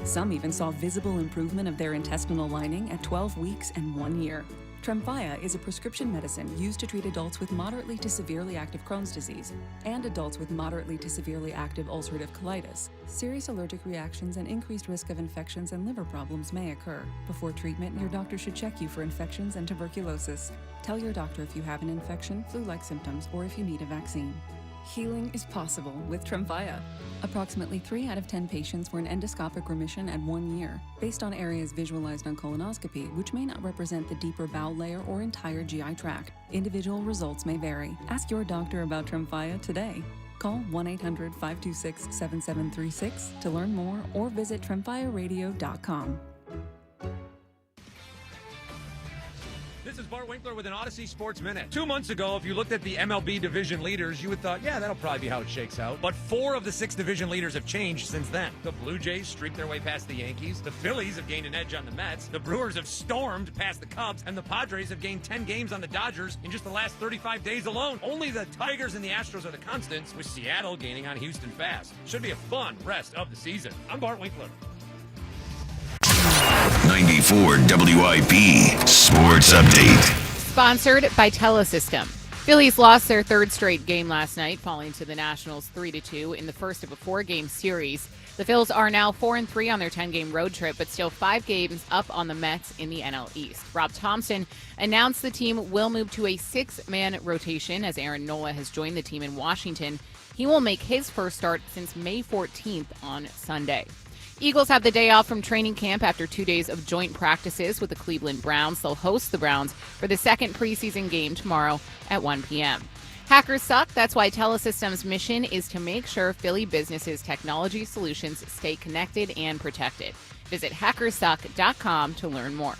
Some even saw visible improvement of their intestinal lining at 12 weeks and 1 year. Tremfya is a prescription medicine used to treat adults with moderately to severely active Crohn's disease and adults with moderately to severely active ulcerative colitis. Serious allergic reactions and increased risk of infections and liver problems may occur. Before treatment, your doctor should check you for infections and tuberculosis. Tell your doctor if you have an infection, flu-like symptoms, or if you need a vaccine. Healing is possible with Tremfya. Approximately 3 out of 10 patients were in endoscopic remission at 1 year, based on areas visualized on colonoscopy, which may not represent the deeper bowel layer or entire GI tract. Individual results may vary. Ask your doctor about Tremfya today. Call 1-800-526-7736 to learn more or visit tremfyaradio.com. This This is Bart Winkler with an Odyssey Sports Minute. 2 months ago, if you looked at the MLB division leaders, you would thought, yeah, that'll probably be how it shakes out. But 4 of the 6 division leaders have changed since then. The Blue Jays streaked their way past the Yankees. The Phillies have gained an edge on the Mets. The Brewers have stormed past the Cubs. And the Padres have gained 10 games on the Dodgers in just the last 35 days alone. Only the Tigers and the Astros are the constants, with Seattle gaining on Houston fast. Should be a fun rest of the season. I'm Bart Winkler. 94 WIP Sports Update. Sponsored by Telesystem. Phillies lost their 3rd straight game last night, falling to the Nationals 3-2 in the first of a 4-game series. The Phils are now 4-3 on their 10-game road trip, but still 5 games up on the Mets in the NL East. Rob Thompson announced the team will move to a 6-man rotation as Aaron Nola has joined the team in Washington. He will make his first start since May 14th on Sunday. Eagles have the day off from training camp after 2 days of joint practices with the Cleveland Browns. They'll host the Browns for the second preseason game tomorrow at 1 p.m. Hackers suck. That's why Telesystem's mission is to make sure Philly businesses' technology solutions stay connected and protected. Visit hackersuck.com to learn more.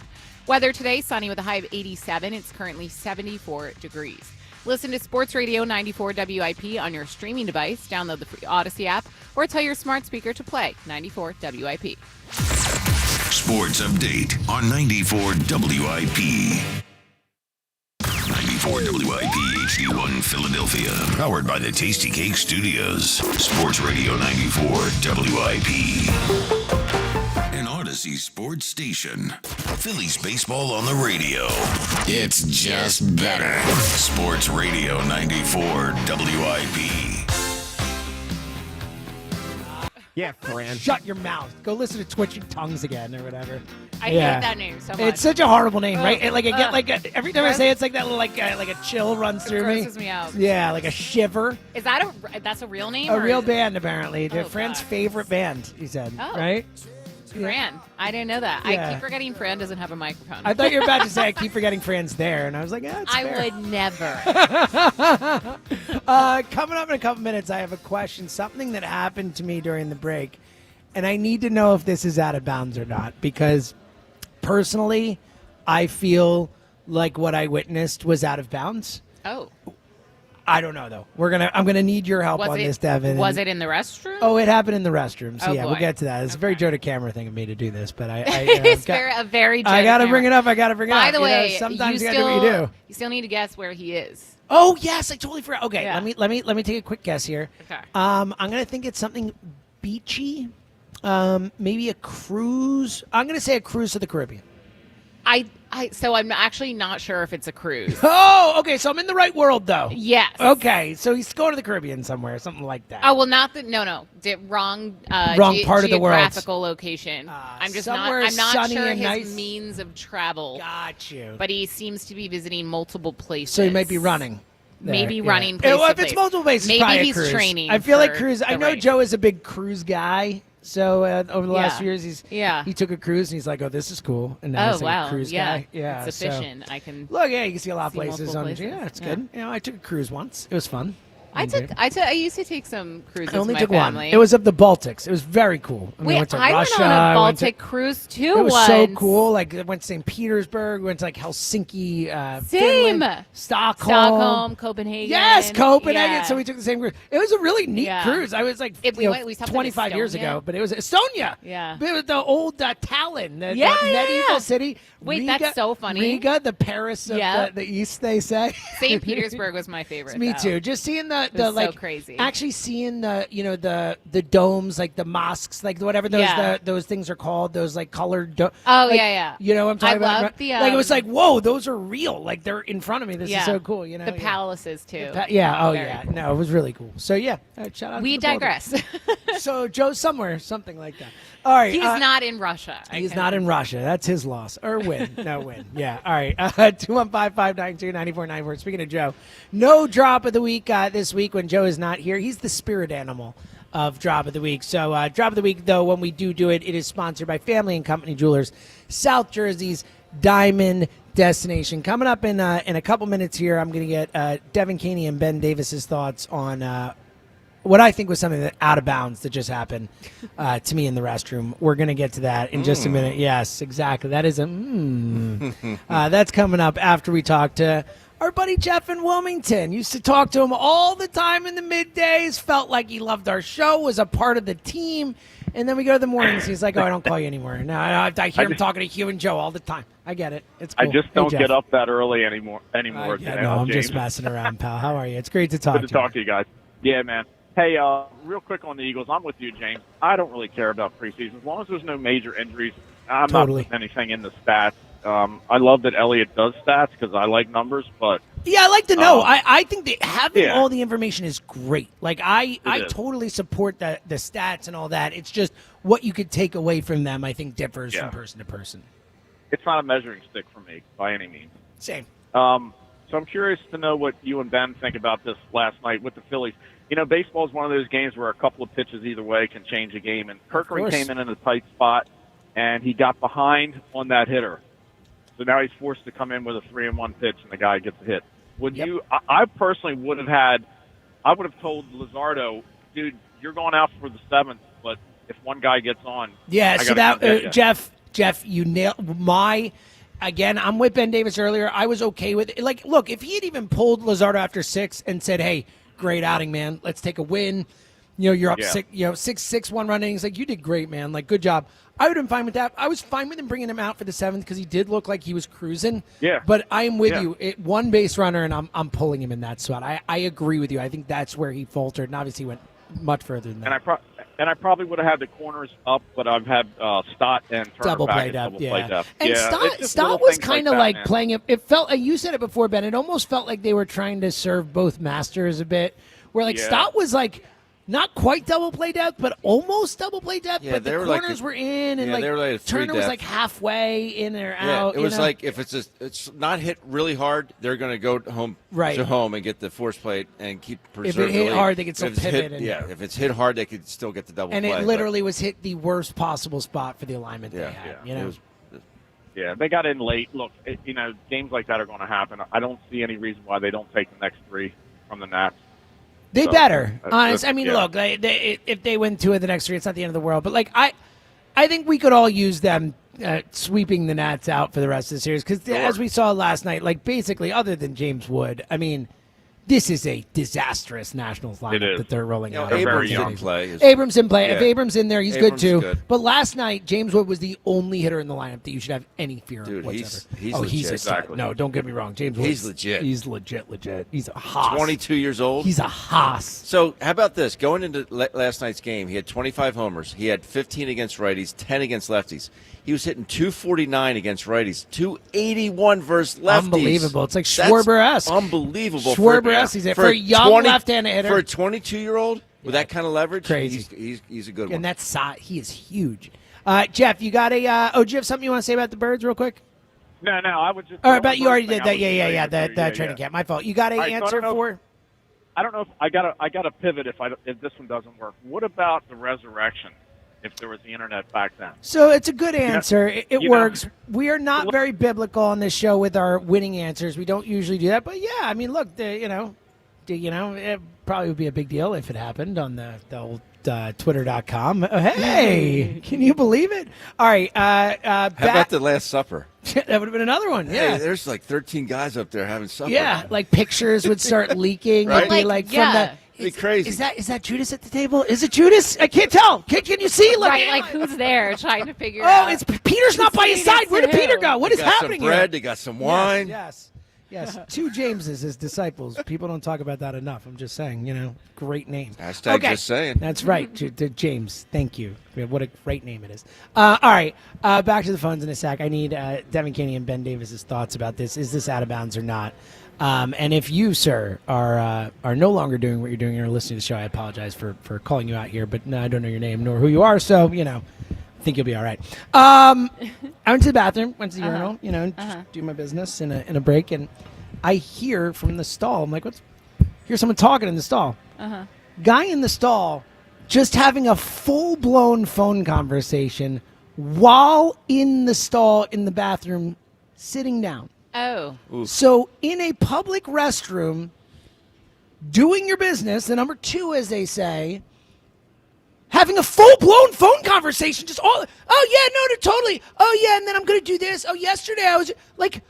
Weather today, sunny with a high of 87. It's currently 74 degrees. Listen to Sports Radio 94 WIP on your streaming device. Download the free Odyssey app or tell your smart speaker to play 94 WIP. Sports Update on 94 WIP. 94 WIP HD1 Philadelphia. Powered by the Tasty Cake Studios. Sports Radio 94 WIP. An Odyssey sports station. Phillies baseball on the radio. It's just better. Sports Radio 94 WIP. Yeah, Fran. Shut your mouth. Go listen to Twitching Tongues again or whatever. I hate that name so much. It's such a horrible name, right? I get every time I say it, it's like that little like a chill runs through me. It grosses me out. Yeah, like a shiver. Is that that's a real name? A real band, apparently. They're Fran's favorite band, he said. Oh. Right? Fran. I didn't know that. Yeah. I keep forgetting Fran doesn't have a microphone. I thought you were about to say I keep forgetting Fran's there, and I was like, yeah, it's I fair. would never. Coming up in a couple minutes, I have a question, something that happened to me during the break, and I need to know if this is out of bounds or not, because personally, I feel like what I witnessed was out of bounds. Oh. I don't know, though. I'm gonna need your help on this, Devin. Was it in the restroom? Oh, it happened in the restroom. So Oh, yeah, boy. we'll get to that. It's a very Joe to camera thing of me to do this, but It's a very I gotta bring it up. I gotta bring it up. By the way, sometimes you gotta do what you do. You still need to guess where he is. Oh yes, I totally forgot. Okay, Yeah. let me take a quick guess here. Okay. I'm gonna think it's something beachy. Maybe a cruise. I'm gonna say a cruise to the Caribbean. So I'm actually not sure if it's a cruise. Oh, okay. So I'm in the right world, though. Yes. Okay. So he's going to the Caribbean somewhere, something like that. Oh well, not the wrong Part of the world. Geographical location. I'm just somewhere I'm not sunny sure and his nice. means of travel. Got you. But he seems to be visiting multiple places. So he might be running. there, Maybe yeah. running place Well, to if it's place. multiple places, Maybe probably a he's cruise. training. I feel like for cruise. I the know race. Joe is a big cruise guy. So over the last Yeah. few years, Yeah. he took a cruise and he's like, "Oh, this is cool." And now Oh he's like wow, a cruise yeah, guy. Yeah, it's so- efficient. I can Look, yeah, you can see a lot of see places multiple on. places. Yeah, it's Yeah. good. You know, I took a cruise once. It was fun. I used to take some cruises I only with took my family. one. It was of the Baltics. It was very cool. I mean, Wait, went to I Russia. went on a I went to- Baltic cruise too. It was once. so cool. Like, I went to St. Petersburg. Went to like Helsinki, Same. Finland, Stockholm, Copenhagen. Yes, Copenhagen. Yeah. So we took the same cruise. It was a really neat Yeah. cruise. I was like, We stopped in 25 years Estonia. ago, but it was Estonia. Yeah. It was the old Tallinn, the Yeah, medieval yeah. city. Wait, Riga, that's so funny. Riga, the Paris of Yep. the East, they say. St. Petersburg was my favorite. Me though. too. Just seeing the It was like so crazy. actually seeing the the domes, like the mosques, like whatever those Yeah. those things are called, those like colored. Oh, like, yeah. You know what I'm talking I about? love the, like it was like, whoa, those are real. Like they're in front of me. This Yeah. is so cool. You know the yeah. palaces too. Yeah. Oh Very yeah. cool. No, it was really cool. So yeah. Shout out. We to the Baltics. digress. So Joe's somewhere, something like that. All right. He's not in Russia. He's not in Russia. That's his loss. Or win. No, win. Yeah. All right. 215-592-9494. Speaking of Joe, no drop of the week this week when Joe is not here. He's the spirit animal of Drop of the Week. So Drop of the Week, though, when we do it, it is sponsored by Family and Company Jewelers, South Jersey's Diamond Destination. Coming up in a couple minutes here, I'm going to get Devin Caney and Ben Davis's thoughts on what I think was something that out of bounds that just happened to me in the restroom. We're going to get to that in just a minute. Yes, exactly. That is a that's coming up after we talk to our buddy Jeff in Wilmington. Used to talk to him all the time in the middays. Felt like he loved our show, was a part of the team. And then we go to the mornings. He's like, "Oh, I don't call you anymore." Now I hear him talking to Hugh and Joe all the time. I get it. It's cool. I just don't Jeff. get up that early anymore. No, I'm James. just messing around, pal. How are you? It's great to talk Good to talk to you guys. Yeah, man. Hey, real quick on the Eagles. I'm with you, James. I don't really care about preseason. As long as there's no major injuries, I'm not putting anything in the stats. I love that Elliott does stats because I like numbers, but yeah, I like to know. I think that having all the information is great. Like I totally support the stats and all that. It's just what you could take away from them. I think differs from person to person. It's not a measuring stick for me by any means. Same. So I'm curious to know what you and Ben think about this last night with the Phillies. You know, baseball is one of those games where a couple of pitches either way can change a game. And Kirkland came in a tight spot, and he got behind on that hitter. So now he's forced to come in with a 3-1 pitch, and the guy gets a hit. Would you? I personally would have told Luzardo, dude, you're going out for the 7th, but if one guy gets on, yeah. So that Jeff, you nailed my. Again, I'm with Ben Davis earlier. I was okay with it. Like, look, if he had even pulled Luzardo after 6 and said, "Hey, great outing, man. Let's take a win." You know, you're up 6-1 run innings. Like, you did great, man. Like, good job. I would have been fine with that. I was fine with him bringing him out for the 7th because he did look like he was cruising. Yeah. But I am with you. One base runner, and I'm pulling him in that spot. I agree with you. I think that's where he faltered, and obviously went much further than that. And I probably would have had the corners up, but I've had Stott and Turner double back played and up. double played up. And Stott was kind of like playing it. It felt. You said it before, Ben. It almost felt like they were trying to serve both masters a bit. Where Stott was like not quite double play depth, but almost double play depth. Yeah, but the corners were in, and they were like Turner was like halfway in or out. It was like if it's not hit really hard, they're going to go home to home and get the force plate and keep preserving. If it hit hard, they could still pivot. If it's hit hard, they could still get the double and play. And it literally was hit the worst possible spot for the alignment they had. You know? Yeah, they got in late. Look, games like that are going to happen. I don't see any reason why they don't take the next 3 from the Nats. They better, honest. I mean, look, if they win 2 of the next 3, it's not the end of the world. But I think we could all use them sweeping the Nats out for the rest of the series because, as we saw last night, basically, other than James Wood, I mean, this is a disastrous Nationals lineup that they're rolling out. Abrams didn't play. Abrams didn't play. If Abrams in there, he's Abrams good too. Good. But last night, James Wood was the only hitter in the lineup that you should have any fear of whatsoever. He's legit. He's a stud. No, don't get me wrong. James Wood. He's legit. He's legit. He's a hoss. 22 years old. He's a hoss. So how about this? Going into last night's game, he had 25 homers. He had 15 against righties, 10 against lefties. He was hitting 249 against righties, 281 versus lefties. Unbelievable. It's like Schwarber-esque. Unbelievable. Schwarber-esque. For a young left-handed hitter. For a 22-year-old with that kind of leverage, crazy. He's a good one. And that's he is huge. Jeff, you got do you have something you want to say about the Birds real quick? No, I would just. All right, but you already did that. Yeah. That training camp. My fault. You got an answer for? I don't know if I got to pivot if this one doesn't work. What about the resurrection? If there was the internet back then. So it's a good answer. It works. We are not very biblical on this show with our winning answers. We don't usually do that. But, yeah, I mean, look, it probably would be a big deal if it happened on the old Twitter.com. Hey, can you believe it? All right. How about the Last Supper? That would have been another one, yeah. Hey, there's like 13 guys up there having supper. Yeah, like pictures would start leaking. Right? From the... It'd be crazy. Is that Judas at the table? Is it Judas? I can't tell. Can you see? Like who's there trying to figure out? Oh, it's Peter's not by his side. Where did Peter go? What is happening here? They got some bread. Here? They got some wine. Yes. 2 Jameses, his disciples. People don't talk about that enough. I'm just saying, great name. Hashtag just saying. That's right, James. Thank you. What a great name it is. All right, back to the phones in a sec. I need Devin Caney and Ben Davis's thoughts about this. Is this out of bounds or not? And if you, sir, are no longer doing what you're doing and are listening to the show, I apologize for calling you out here, but no, I don't know your name nor who you are, so, I think you'll be all right. I went to the bathroom, went to the urinal, just do my business in a break, and I hear from the stall, I'm like, hear someone talking in the stall. Guy in the stall just having a full-blown phone conversation while in the stall in the bathroom, sitting down. Oh. So in a public restroom, doing your business. And number two, as they say, having a full-blown phone conversation. Just all, totally. Oh, yeah, and then I'm going to do this. Oh, yesterday I was like...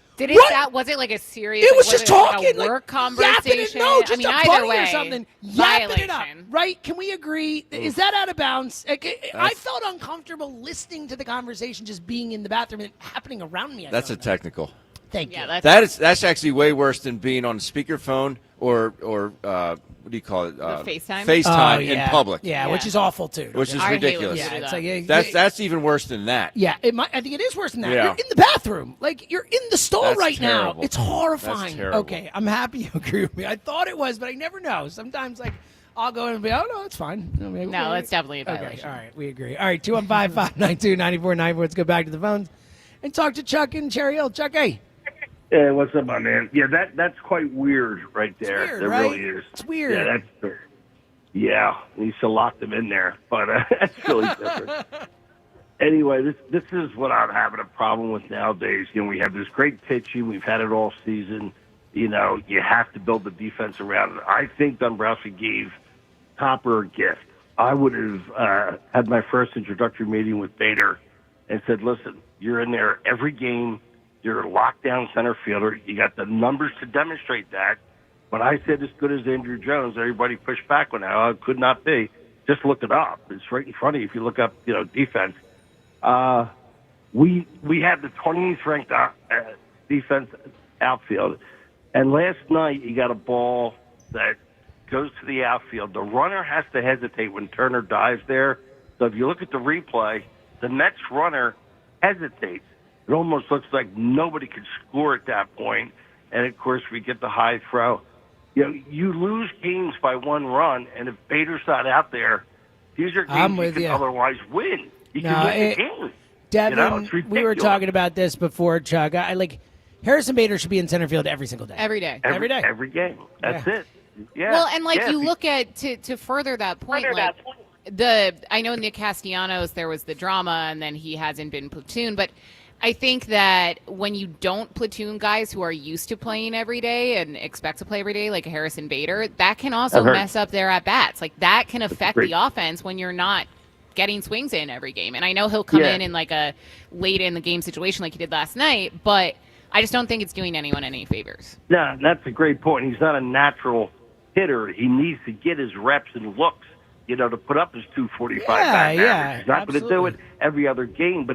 Was it like a serious? It was just talking, like a work yapping conversation. it. No, just I mean, a either buddy way, or something. Yapping violation. it up, right? Can we agree? Is that out of bounds? I felt uncomfortable listening to the conversation just being in the bathroom and happening around me. That's a technical. Thank you. That's actually way worse than being on a speakerphone or what do you call it? FaceTime. FaceTime in public. Yeah, which is awful too. Which is ridiculous. That's even worse than that. Yeah, I think it is worse than that. Yeah. You're in the bathroom, like you're in the stall That's right terrible. now. It's horrifying. That's terrible. Okay, I'm happy you agree with me. I thought it was, but I never know. Sometimes I'll go and be, oh no, it's fine. No, it's definitely a violation. Okay, all right, we agree. All right, 215-592-9494. Let's go back to the phones and talk to Chuck in Cherry Hill. Chuck, hey. Hey, what's up, my man? Yeah, that's quite weird right there. It's weird, it right? really is. It's weird. Yeah, he used to lock them in there, but that's really different. Anyway, this is what I'm having a problem with nowadays. We have this great pitching. We've had it all season. You have to build the defense around it. I think Dombrowski gave Topper a gift. I would have had my first introductory meeting with Bader and said, listen, you're in there every game. You're a lockdown center fielder. You got the numbers to demonstrate that. When I said as good as Andrew Jones, everybody pushed back on that. Oh, it could not be. Just look it up. It's right in front of you if you look up, defense. We have the 20th ranked defense outfield. And last night you got a ball that goes to the outfield. The runner has to hesitate when Turner dives there. So if you look at the replay, the next runner hesitates. It almost looks like nobody could score at that point. And, of course, we get the high throw. You lose games by one run, and if Bader's not out there, these are games you can otherwise win. You can win the game. Devin, we were talking about this before, Chuck. Harrison Bader should be in center field every single day. Every day. Every day. Every game. That's it. Yeah. Well, and you look at, to further that point, I know in the Castellanos there was the drama, and then he hasn't been platooned, but I think that when you don't platoon guys who are used to playing every day and expect to play every day, like Harrison Bader, that can also mess up their at-bats. That can affect the offense when you're not getting swings in every game. And I know he'll come in a late in the game situation like he did last night, but I just don't think it's doing anyone any favors. No, that's a great point. He's not a natural hitter. He needs to get his reps and looks, to put up his 245 batting average. He's not going to do it every other game,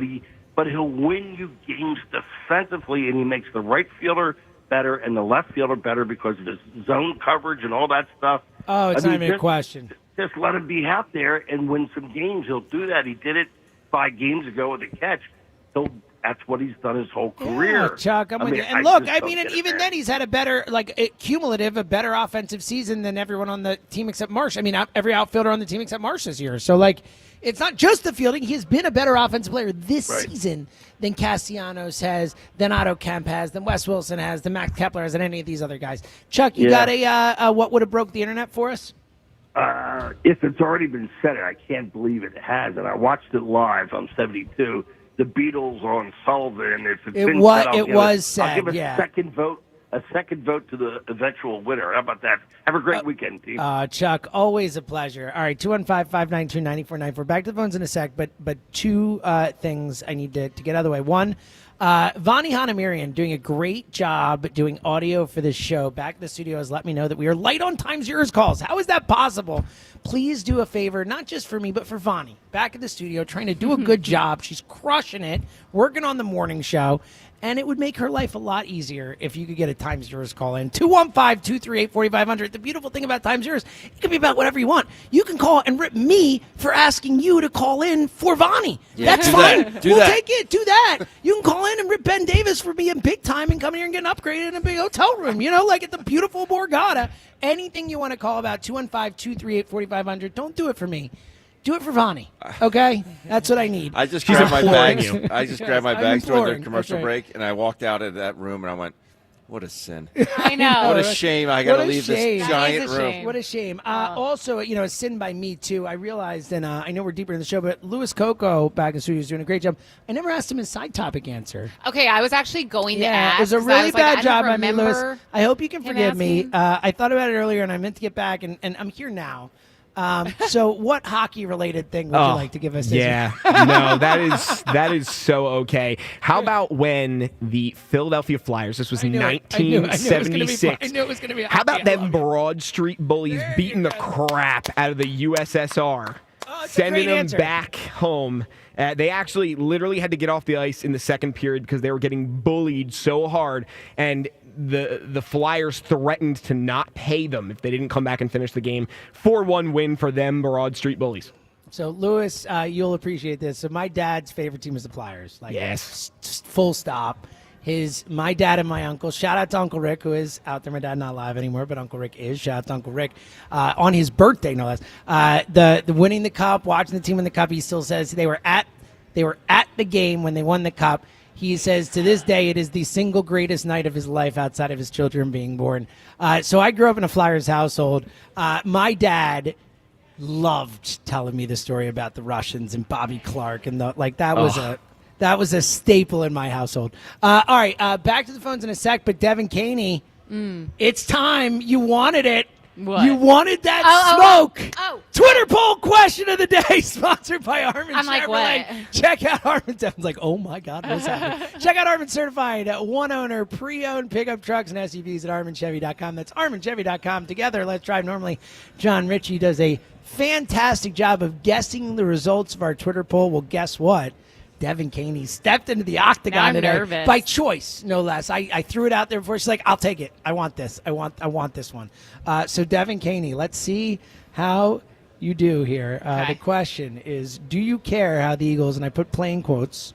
but he'll win you games defensively, and he makes the right fielder better and the left fielder better because of his zone coverage and all that stuff. Oh, it's not even a question. Just let him be out there and win some games. He'll do that. He did it 5 games ago with a catch. That's what he's done his whole career. Yeah, Chuck, I'm with you. And look, and even then he's had a better, cumulative, a better offensive season than everyone on the team except Marsh. I mean, every outfielder on the team except Marsh this year. So, it's not just the fielding. He has been a better offensive player this season than Castellanos has, than Otto Kemp has, than Wes Wilson has, than Max Kepler has, than any of these other guys. Chuck, you got a what would have broke the internet for us? If it's already been said, I can't believe it has. And I watched it live. I'm 72. The Beatles on Sullivan. It was said. I'll give a second vote. A second vote to the eventual winner. How about that? Have a great weekend, team. Chuck, always a pleasure. All right, 215-592-9494. Back to the phones in a sec, but two things I need to get out of the way. One, Vani Hanamirian doing a great job doing audio for this show. Back in the studio has let me know that we are light on Times Yours calls. How is that possible? Please do a favor, not just for me, but for Vani. Back in the studio, trying to do a good job. She's crushing it, working on the morning show. And it would make her life a lot easier if you could get a Times Yours call in. 215-238-4500. The beautiful thing about Times Yours, it can be about whatever you want. You can call and rip me for asking you to call in for Vani. Yeah, that's fine. We'll take it. Do that. You can call in and rip Ben Davis for being big time and come here and get an upgrade in a big hotel room. At the beautiful Borgata. Anything you want to call about, 215-238-4500. Don't do it for me. Do it for Vani, okay? That's what I need. I just grabbed my bags. I just grabbed my bags during the commercial break, and I walked out of that room, and I went, What a sin. I know. What a shame. I got to leave this giant room. Shame. What a shame. Also, a sin by me, too. I realized, and I know we're deeper in the show, but Louis Coco back in the studio is doing a great job. I never asked him his side topic answer. Okay, I was actually going to ask. It was a really bad job by me, Louis. I hope you can forgive me. asking. I thought about it earlier, and I meant to get back, and I'm here now. So what hockey-related thing would you like to give us? Yeah, no, that is so okay. How about when the Philadelphia Flyers, this was 1976. I knew it was going to be How about them Broad Street bullies beating the crap out of the USSR, sending them back home? They actually literally had to get off the ice in the second period because they were getting bullied so hard, and the Flyers threatened to not pay them if they didn't come back and finish the game. 4-1 win for them Broad Street bullies. So, Louis, you'll appreciate this. So my dad's favorite team is the Flyers. Yes. Just full stop. My dad and my uncle, shout out to Uncle Rick, who is out there. My dad not alive anymore, but Uncle Rick is. Shout out to Uncle Rick. On his birthday, no less. The winning the cup, watching the team win the cup, he still says they were at the game when they won the cup. He says to this day it is the single greatest night of his life outside of his children being born. So I grew up in a Flyers household. My dad loved telling me the story about the Russians and Bobby Clark, and that was a staple in my household. All right, back to the phones in a sec. But Devin Caney, it's time. You wanted it. What? You wanted that smoke. Twitter poll question of the day, sponsored by Armin I'm like, Chevrolet. what? Check out Armin. Devin's like, oh my God, what's happening? Check out Armin certified one owner, pre-owned pickup trucks and SUVs at ArminChevy.com. That's ArminChevy.com. Together, let's drive normally. John Ritchie does a fantastic job of guessing the results of our Twitter poll. Well, guess what? Devin Caney stepped into the octagon today nervous. by choice, no less. I threw it out there before. She's like, I'll take it. I want this. I want this one. So Devin Caney, let's see how you do here. The question is, do you care how the Eagles, and I put plain quotes,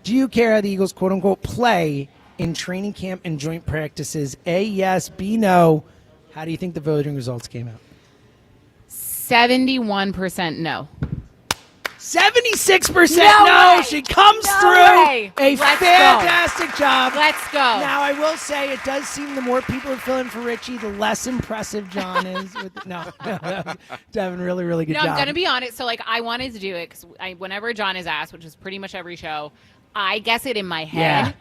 do you care how the Eagles, quote unquote, play in training camp and joint practices? A, yes. B, no. How do you think the voting results came out? 71% no. 76% No way. She comes No through. way. A Let's fantastic job. Let's go. Now, I will say it does seem the more people are filling for Richie, the less impressive John is. No, Devin, really, really good job. I'm going to be honest. So, I wanted to do it because whenever John is asked, which is pretty much every show, I guess it in my head. Yeah.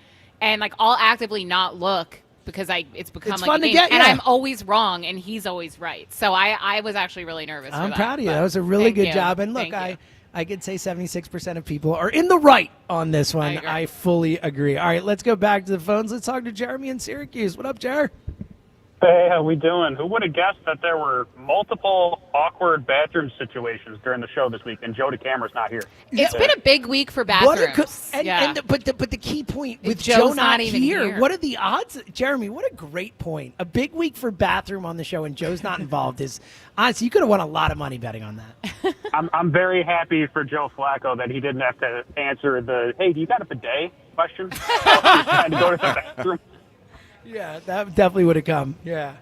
And, I'll actively not look because it's become It's like fun a to game. get, And yeah. I'm always wrong, and he's always right. So, I was actually really nervous I'm for proud of you. but That was a really thank good you. job. And look, Thank you. I could say 76% of people are in the right on this one. I fully agree. All right, let's go back to the phones. Let's talk to Jeremy in Syracuse. What up, Jer? Hey, how we doing? Who would have guessed that there were multiple awkward bathroom situations during the show this week, and Joe DeCamera's not here? It's been a big week for bathrooms. But the key point with Joe's Joe not even here. what are the odds? Jeremy, what a great point. A big week for bathroom on the show, and Joe's not involved. Is honestly, you could have won a lot of money betting on that. I'm very happy for Joe Flacco that he didn't have to answer the, hey, do you got a bidet question? He's trying to go to the bathroom. Yeah, that definitely would have come. Yeah.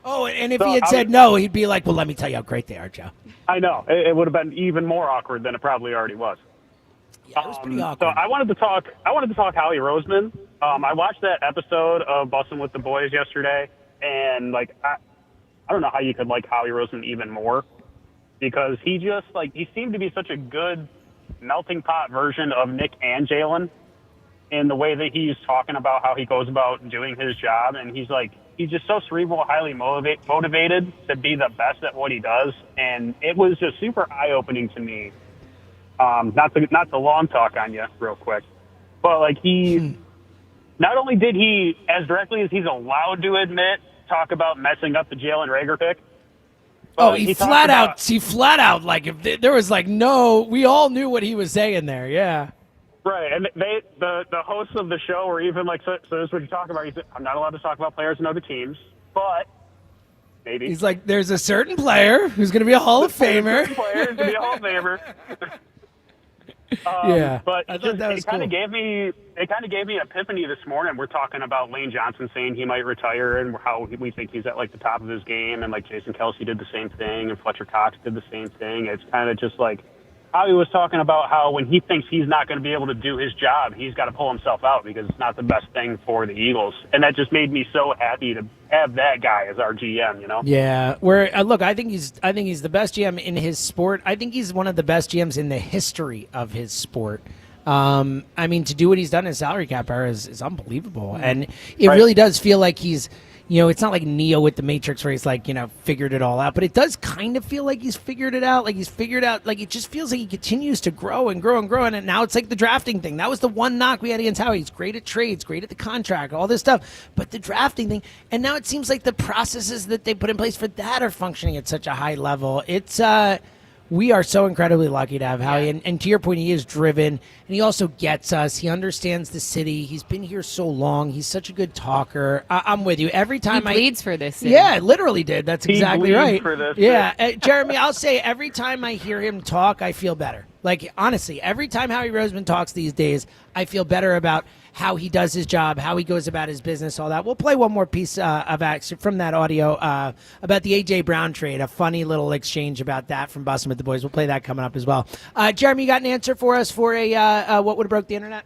Oh, and if So he had said no, he'd be like, well, let me tell you how great they are, Joe. I know. It would have been even more awkward than it probably already was. Yeah, it was pretty awkward. So I wanted to talk Howie Roseman. I watched that episode of Bussin' with the Boys yesterday, and I don't know how you could like Howie Roseman even more, because he just he seemed to be such a good melting pot version of Nick and Jalen in the way that he's talking about how he goes about doing his job, and he's just so cerebral, highly motivated to be the best at what he does, and it was just super eye-opening to me. Not to long talk on you real quick, but he not only did he, as directly as he's allowed to admit, talk about messing up the Jalen Reagor pick. He flat out, if there was no, we all knew what he was saying there. Yeah. Right, and the hosts of the show were even so this is what you talk about. He said, I'm not allowed to talk about players and other teams, but maybe. He's like, there's a certain player who's going to be a Hall of Famer. Player who's going to be a Hall of Famer. Yeah, but I thought that was it kind cool. of gave me an epiphany this morning. We're talking about Lane Johnson saying he might retire, and how we think he's at the top of his game, and Jason Kelsey did the same thing, and Fletcher Cox did the same thing. It's kind of just Howie was talking about how when he thinks he's not going to be able to do his job, he's got to pull himself out because it's not the best thing for the Eagles. And that just made me so happy to have that guy as our GM, you know? Yeah. Look, I think he's the best GM in his sport. I think he's one of the best GMs in the history of his sport. I mean, to do what he's done in salary cap era is unbelievable. And it really does feel like he's, it's not like Neo with the Matrix where he's like, figured it all out, but it does kind of feel like he's figured it out. Like he's figured out, like it just feels like he continues to grow and grow and grow. And now it's like the drafting thing. That was the one knock we had against Howie. He's great at trades, great at the contract, all this stuff, but the drafting thing. And now it seems like the processes that they put in place for that are functioning at such a high level. We are so incredibly lucky to have Howie. And to your point, he is driven, and he also gets us. He understands the city. He's been here so long. He's such a good talker. I'm with you. Every time he bleeds for this city. Yeah, literally did. That's exactly right. For this Jeremy, I'll say every time I hear him talk, I feel better. Like, honestly, every time Howie Roseman talks these days, I feel better about how he does his job, how he goes about his business, all that. We'll play one more piece of action from that audio about the A.J. Brown trade, a funny little exchange about that from Bussin' with the Boys. We'll play that coming up as well. Jeremy, you got an answer for us for a what would have broke the internet?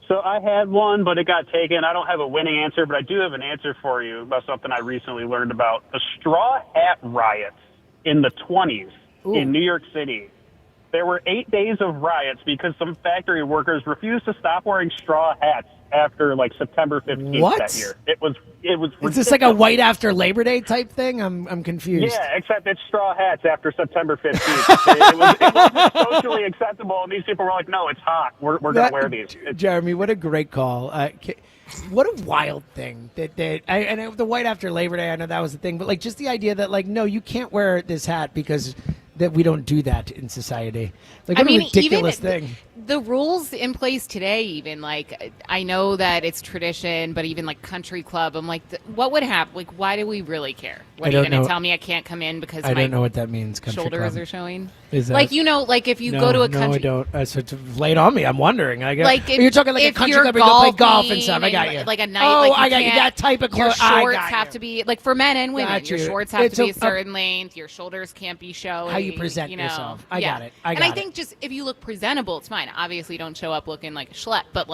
So I had one, but it got taken. I don't have a winning answer, but I do have an answer for you about something I recently learned about. The Straw Hat riots in the 20s in New York City. There were 8 days of riots because some factory workers refused to stop wearing straw hats after September 15th that year. It was Is this like a white after Labor Day type thing? I'm confused. Yeah, except it's straw hats after September 15th. it wasn't socially acceptable, and these people were like, no, it's hot. We're going to wear these. Jeremy, what a great call. What a wild thing that the white after Labor Day, I know that was the thing, but just the idea that no, you can't wear this hat because that we don't do that in society. What a ridiculous thing. The rules in place today, even I know that it's tradition, but even country club, I'm what would happen? Why do we really care? What are you going to tell me? I can't come in because I don't know what that means. Country shoulders club are showing. Is that if you go to a country? No, I don't. So to lay it on me, I'm wondering. You're talking a country club where you go play golf and stuff. I got you. Like a night. I got you. That type of clothes. Your shorts have to be for men and women. Your shorts have to be a certain length. Your shoulders can't be showing. How you present yourself. I got it. I think just if you look presentable, it's fine. Obviously, don't show up looking like a schlep, but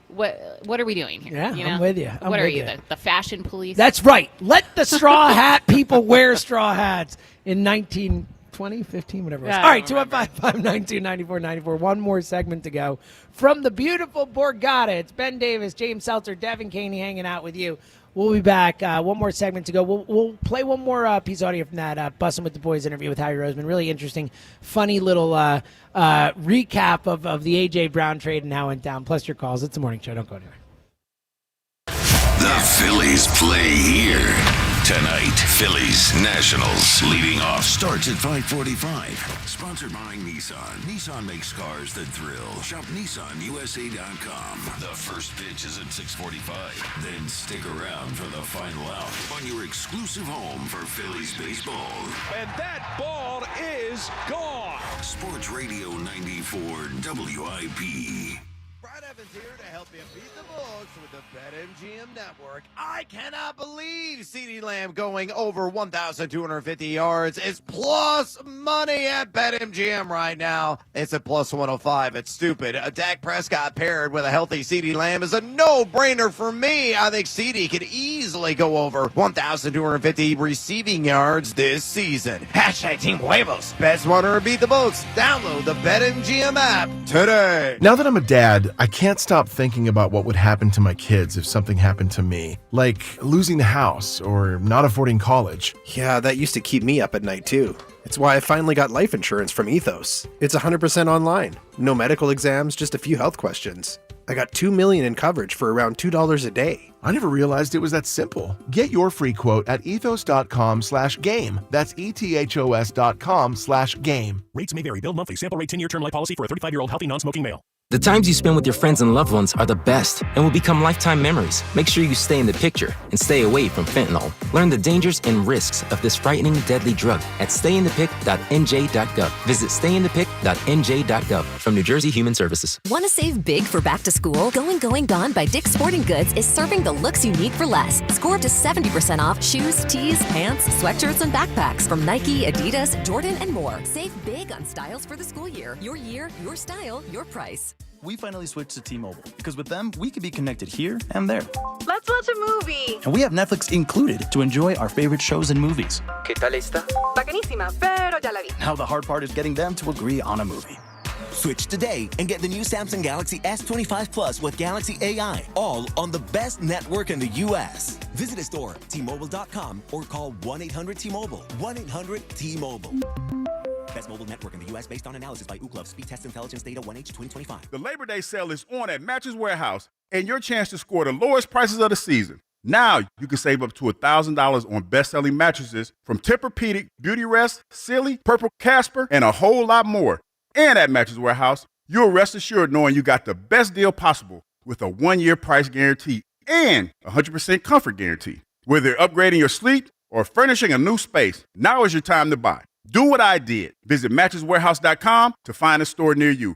what are we doing here? Yeah, I'm with you. What are you, the fashion police? That's right. Let the straw hat people wear straw hats in 1920, 15, whatever it was. All right, 215-592-9494. One more segment to go from the beautiful Borgata. It's Ben Davis, James Seltzer, Devin Caney hanging out with you. We'll be back. One more segment to go. We'll play one more piece of audio from that Bussin' with the Boys interview with Howie Roseman. Really interesting, funny little recap of the A.J. Brown trade and how it went down. Plus your calls. It's the morning show. Don't go anywhere. The Phillies play here. Tonight, Phillies Nationals leading off starts at 5:45. Sponsored by Nissan. Nissan makes cars that thrill. Shop NissanUSA.com. The first pitch is at 6:45. Then stick around for the final out on your exclusive home for Phillies baseball. And that ball is gone. Sports Radio 94 WIP. Brad Evans here to help you beat the Bulls with the BetMGM Network. I cannot believe CeeDee Lamb going over 1,250 yards is plus money at BetMGM right now. It's at plus 105. It's stupid. Dak Prescott paired with a healthy CeeDee Lamb is a no-brainer for me. I think CeeDee could easily go over 1,250 receiving yards this season. Hashtag Team Huevos. Best runner to beat the Bulls. Download the BetMGM app today. Now that I'm a dad, I can't stop thinking about what would happen to my kids if something happened to me, like losing the house or not affording college. Yeah, that used to keep me up at night too. It's why I finally got life insurance from Ethos. It's 100% online. No medical exams, just a few health questions. I got $2 million in coverage for around $2 a day. I never realized it was that simple. Get your free quote at ethos.com/game. That's ETHOS.com/game. Rates may vary. Bill monthly. Sample rate 10-year term life policy for a 35-year-old healthy non-smoking male. The times you spend with your friends and loved ones are the best and will become lifetime memories. Make sure you stay in the picture and stay away from fentanyl. Learn the dangers and risks of this frightening, deadly drug at stayinthepic.nj.gov. Visit stayinthepic.nj.gov. From New Jersey Human Services. Want to save big for back to school? Going Gone by Dick's Sporting Goods is serving the looks you need for less. Score up to 70% off shoes, tees, pants, sweatshirts, and backpacks from Nike, Adidas, Jordan, and more. Save big on styles for the school year. Your year, your style, your price. We finally switched to T-Mobile because with them, we can be connected here and there. Let's watch a movie. And we have Netflix included to enjoy our favorite shows and movies. ¿Qué tal esta? Bacanísima, pero ya la vi. Now the hard part is getting them to agree on a movie. Switch today and get the new Samsung Galaxy S25 Plus with Galaxy AI, all on the best network in the U.S. Visit a store, T-Mobile.com, or call 1-800-T-Mobile. 1-800-T-Mobile. Best mobile network in the U.S. based on analysis by Ookla Speed Test Intelligence Data 1H 2025. The Labor Day sale is on at Mattress Warehouse, and your chance to score the lowest prices of the season. Now you can save up to $1,000 on best-selling mattresses from Tempur-Pedic, Beauty Rest, Silly, Purple Casper, and a whole lot more. And at Mattress Warehouse, you'll rest assured knowing you got the best deal possible with a 1-year price guarantee and 100% comfort guarantee. Whether you're upgrading your sleep or furnishing a new space, now is your time to buy. Do what I did. Visit mattresswarehouse.com to find a store near you.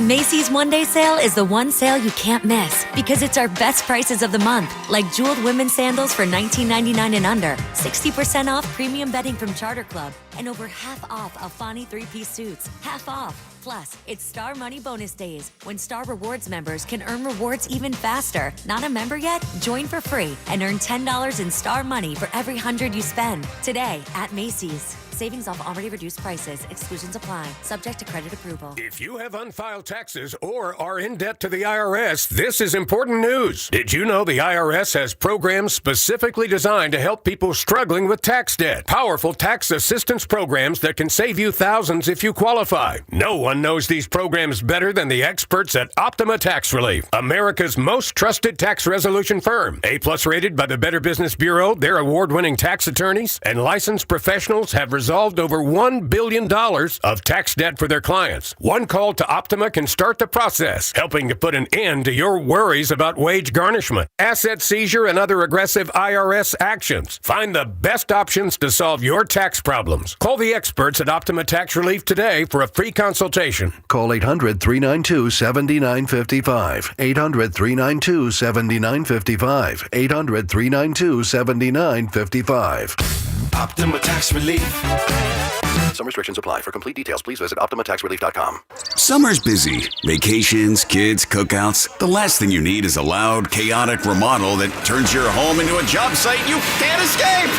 Macy's one-day sale is the one sale you can't miss because it's our best prices of the month, like jeweled women's sandals for $19.99 and under, 60% off premium bedding from Charter Club, and over half off Alfani 3-piece suits, half off. Plus, it's Star Money Bonus Days, when Star Rewards members can earn rewards even faster. Not a member yet? Join for free and earn $10 in Star Money for every $100 you spend. Today at Macy's. Savings off already reduced prices. Exclusions apply. Subject to credit approval. If you have unfiled taxes or are in debt to the IRS, this is important news. Did you know the IRS has programs specifically designed to help people struggling with tax debt? Powerful tax assistance programs that can save you thousands if you qualify. No one knows these programs better than the experts at Optima Tax Relief, America's most trusted tax resolution firm. A-plus rated by the Better Business Bureau, their award-winning tax attorneys and licensed professionals have resolved over $1 billion of tax debt for their clients. One call to Optima can start the process, helping to put an end to your worries about wage garnishment, asset seizure, and other aggressive IRS actions. Find the best options to solve your tax problems. Call the experts at Optima Tax Relief today for a free consultation. Call 800-392-7955. 800-392-7955. 800-392-7955. Optima Tax Relief. Some restrictions apply. For complete details, please visit OptimaTaxRelief.com. Summer's busy. Vacations, kids, cookouts. The last thing you need is a loud, chaotic remodel that turns your home into a job site you can't escape.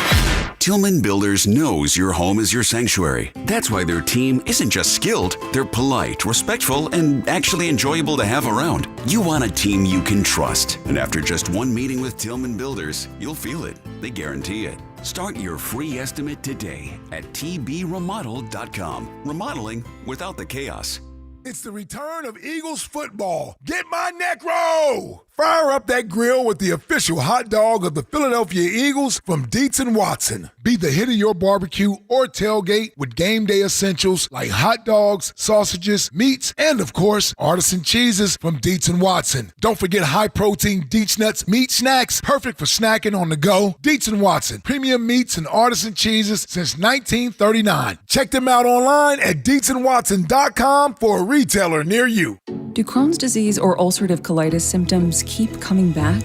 Tillman Builders knows your home is your sanctuary. That's why their team isn't just skilled, they're polite, respectful, and actually enjoyable to have around. You want a team you can trust. And after just one meeting with Tillman Builders, you'll feel it. They guarantee it. Start your free estimate today at tbremodel.com. Remodeling without the chaos. It's the return of Eagles football. Get my neck roll! Fire up that grill with the official hot dog of the Philadelphia Eagles from Dietz & Watson. Be the hit of your barbecue or tailgate with game day essentials like hot dogs, sausages, meats, and of course, artisan cheeses from Dietz & Watson. Don't forget high-protein Dietz Nuts meat snacks, perfect for snacking on the go. Dietz & Watson, premium meats and artisan cheeses since 1939. Check them out online at DietzandWatson.com for a retailer near you. Do Crohn's disease or ulcerative colitis symptoms keep coming back?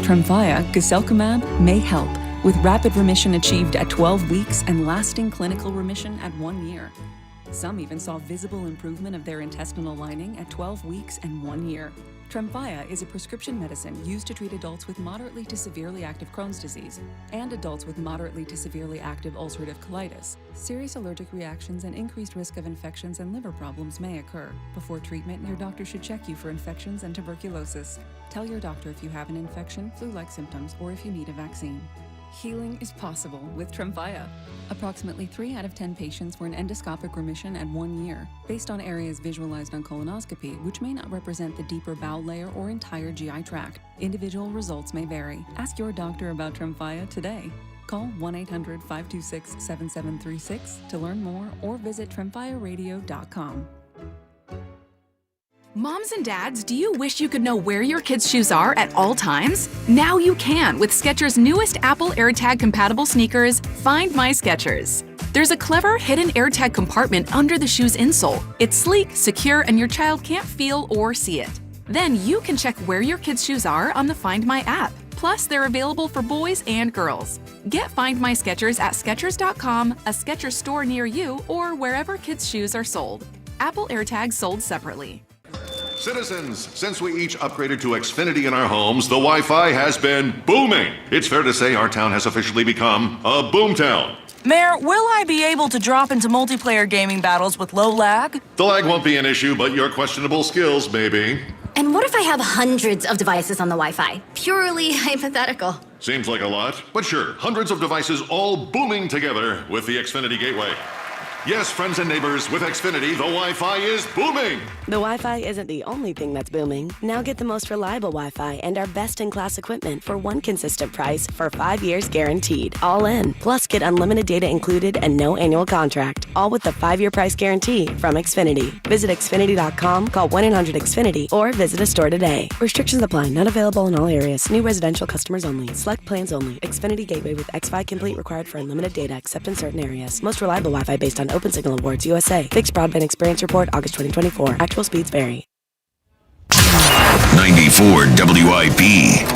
Tremfya, guselkumab, may help, with rapid remission achieved at 12 weeks and lasting clinical remission at 1 year. Some even saw visible improvement of their intestinal lining at 12 weeks and 1 year. Tremfya is a prescription medicine used to treat adults with moderately to severely active Crohn's disease and adults with moderately to severely active ulcerative colitis. Serious allergic reactions and increased risk of infections and liver problems may occur. Before treatment, your doctor should check you for infections and tuberculosis. Tell your doctor if you have an infection, flu-like symptoms, or if you need a vaccine. Healing is possible with Tremfya. Approximately 3 out of 10 patients were in endoscopic remission at 1 year, based on areas visualized on colonoscopy, which may not represent the deeper bowel layer or entire GI tract. Individual results may vary. Ask your doctor about Tremfya today. Call 1-800-526-7736 to learn more or visit tremfyaradio.com. Moms and dads, do you wish you could know where your kids' shoes are at all times? Now you can with Skechers' newest Apple AirTag compatible sneakers, Find My Skechers. There's a clever hidden AirTag compartment under the shoe's insole. It's sleek, secure, and your child can't feel or see it. Then you can check where your kids' shoes are on the Find My app. Plus, they're available for boys and girls. Get Find My Skechers at Skechers.com, a Skechers store near you, or wherever kids' shoes are sold. Apple AirTags sold separately. Citizens, since we each upgraded to Xfinity in our homes, the Wi-Fi has been booming. It's fair to say our town has officially become a boomtown. Mayor, will I be able to drop into multiplayer gaming battles with low lag? The lag won't be an issue, but your questionable skills may be. And what if I have hundreds of devices on the Wi-Fi? Purely hypothetical. Seems like a lot, but sure, hundreds of devices all booming together with the Xfinity Gateway. Yes, friends and neighbors, with Xfinity, the Wi-Fi is booming. The Wi-Fi isn't the only thing that's booming. Now get the most reliable Wi-Fi and our best-in-class equipment for one consistent price for 5 years guaranteed. All in. Plus, get unlimited data included and no annual contract. All with the 5-year price guarantee from Xfinity. Visit Xfinity.com, call 1-800-XFINITY, or visit a store today. Restrictions apply. Not available in all areas. New residential customers only. Select plans only. Xfinity Gateway with xFi Complete required for unlimited data except in certain areas. Most reliable Wi-Fi based on Open Signal Awards USA. Fixed Broadband Experience Report, August 2024. Actual speeds vary. 94 WIP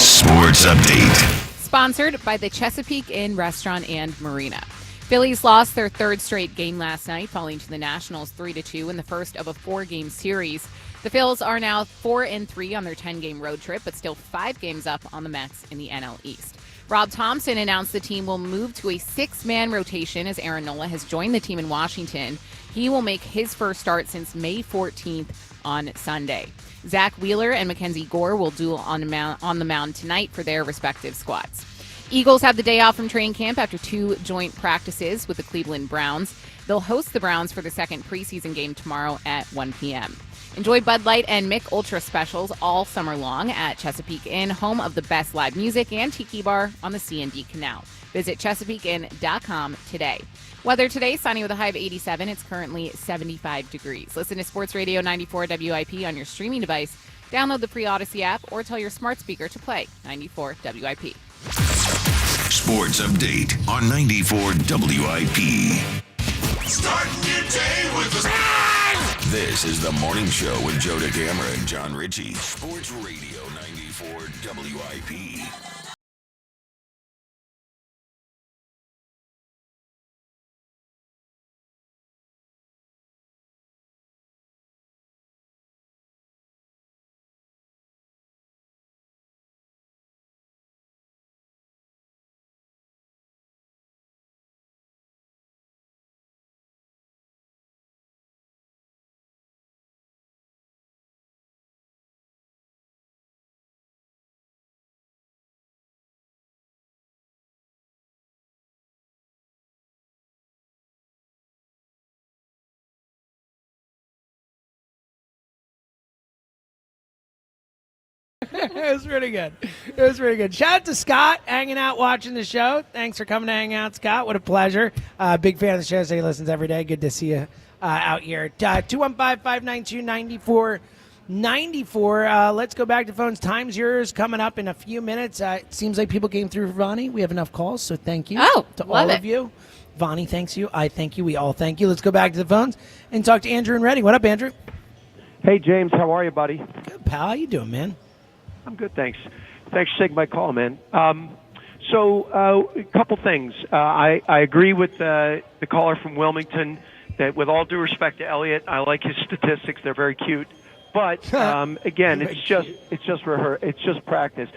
Sports Update. Sponsored by the Chesapeake Inn Restaurant and Marina. Phillies lost their third straight game last night, falling to the Nationals 3-2 in the first of a 4-game series. The Phils are now 4-3 on their 10-game road trip, but still 5 games up on the Mets in the NL East. Rob Thompson announced the team will move to a 6-man rotation as Aaron Nola has joined the team in Washington. He will make his first start since May 14th on Sunday. Zach Wheeler and Mackenzie Gore will duel on the mound tonight for their respective squads. Eagles have the day off from training camp after 2 joint practices with the Cleveland Browns. They'll host the Browns for the second preseason game tomorrow at 1 p.m. Enjoy Bud Light and Mick Ultra specials all summer long at Chesapeake Inn, home of the best live music and tiki bar on the C&D Canal. Visit ChesapeakeInn.com today. Weather today, sunny with a high of 87. It's currently 75 degrees. Listen to Sports Radio 94 WIP on your streaming device. Download the free Odyssey app or tell your smart speaker to play 94 WIP. Sports Update on 94 WIP. Start your day with the... This is the morning show with Joe DeCamera and John Ritchie. Sports Radio 94 WIP. It was pretty good. It was pretty good. Shout out to Scott hanging out, watching the show. Thanks for coming to hang out, Scott. What a pleasure. Big fan of the show, so he listens every day. Good to see you out here. 215-592-9494. Let's go back to phones. Time's yours coming up in a few minutes. It seems like people came through for Vonnie. We have enough calls, so thank you to all of you. Vonnie thanks you. I thank you. We all thank you. Let's go back to the phones and talk to Andrew and Reading. What up, Andrew? Hey, James. How are you, buddy? Good, pal. How you doing, man? I'm good, thanks. Thanks for taking my call, man. So a couple things. I agree with the caller from Wilmington that with all due respect to Elliot, I like his statistics. They're very cute. But, again, it's just practice.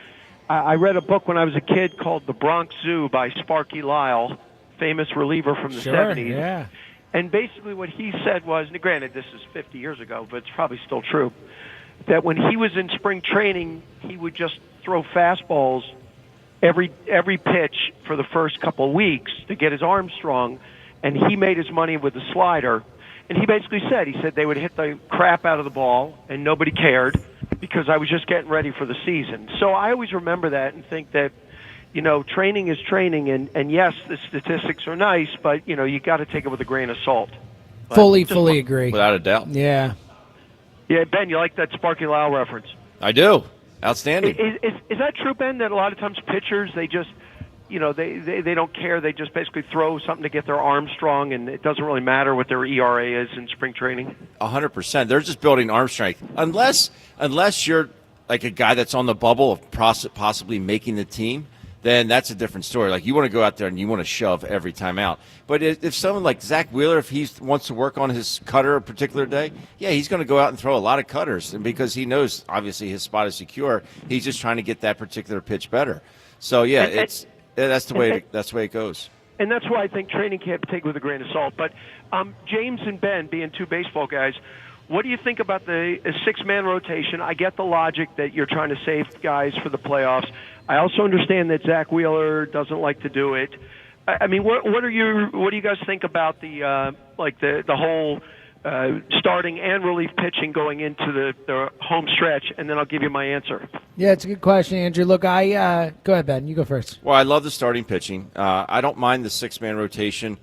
I read a book when I was a kid called The Bronx Zoo by Sparky Lyle, famous reliever from the 70s. Yeah. And basically what he said was, and granted, this is 50 years ago, but it's probably still true, that when he was in spring training, he would just throw fastballs every pitch for the first couple of weeks to get his arm strong, and he made his money with the slider. And he basically said, they would hit the crap out of the ball, and nobody cared because I was just getting ready for the season. So I always remember that and think that, training is training, and yes, the statistics are nice, but, you got to take it with a grain of salt. But Fully agree. Without a doubt. Yeah. Yeah, Ben, you like that Sparky Lau reference? I do. Outstanding. Is that true, Ben, that a lot of times pitchers, they just, they don't care. They just basically throw something to get their arm strong, and it doesn't really matter what their ERA is in spring training? 100%. They're just building arm strength. Unless you're like a guy that's on the bubble of possibly making the team, then that's a different story. Like, you want to go out there and you want to shove every time out. But if someone like Zach Wheeler, if he wants to work on his cutter a particular day, yeah, he's going to go out and throw a lot of cutters. And because he knows, obviously, his spot is secure, he's just trying to get that particular pitch better. So, yeah, that's the way it goes. And that's why I think training camp take with a grain of salt. But James and Ben, being two baseball guys, what do you think about the six-man rotation? I get the logic that you're trying to save guys for the playoffs. I also understand that Zach Wheeler doesn't like to do it. I mean, what do you guys think about the whole starting and relief pitching going into the home stretch? And then I'll give you my answer. Yeah, it's a good question, Andrew. Look, go ahead, Ben. You go first. Well, I love the starting pitching. I don't mind the six-man rotation,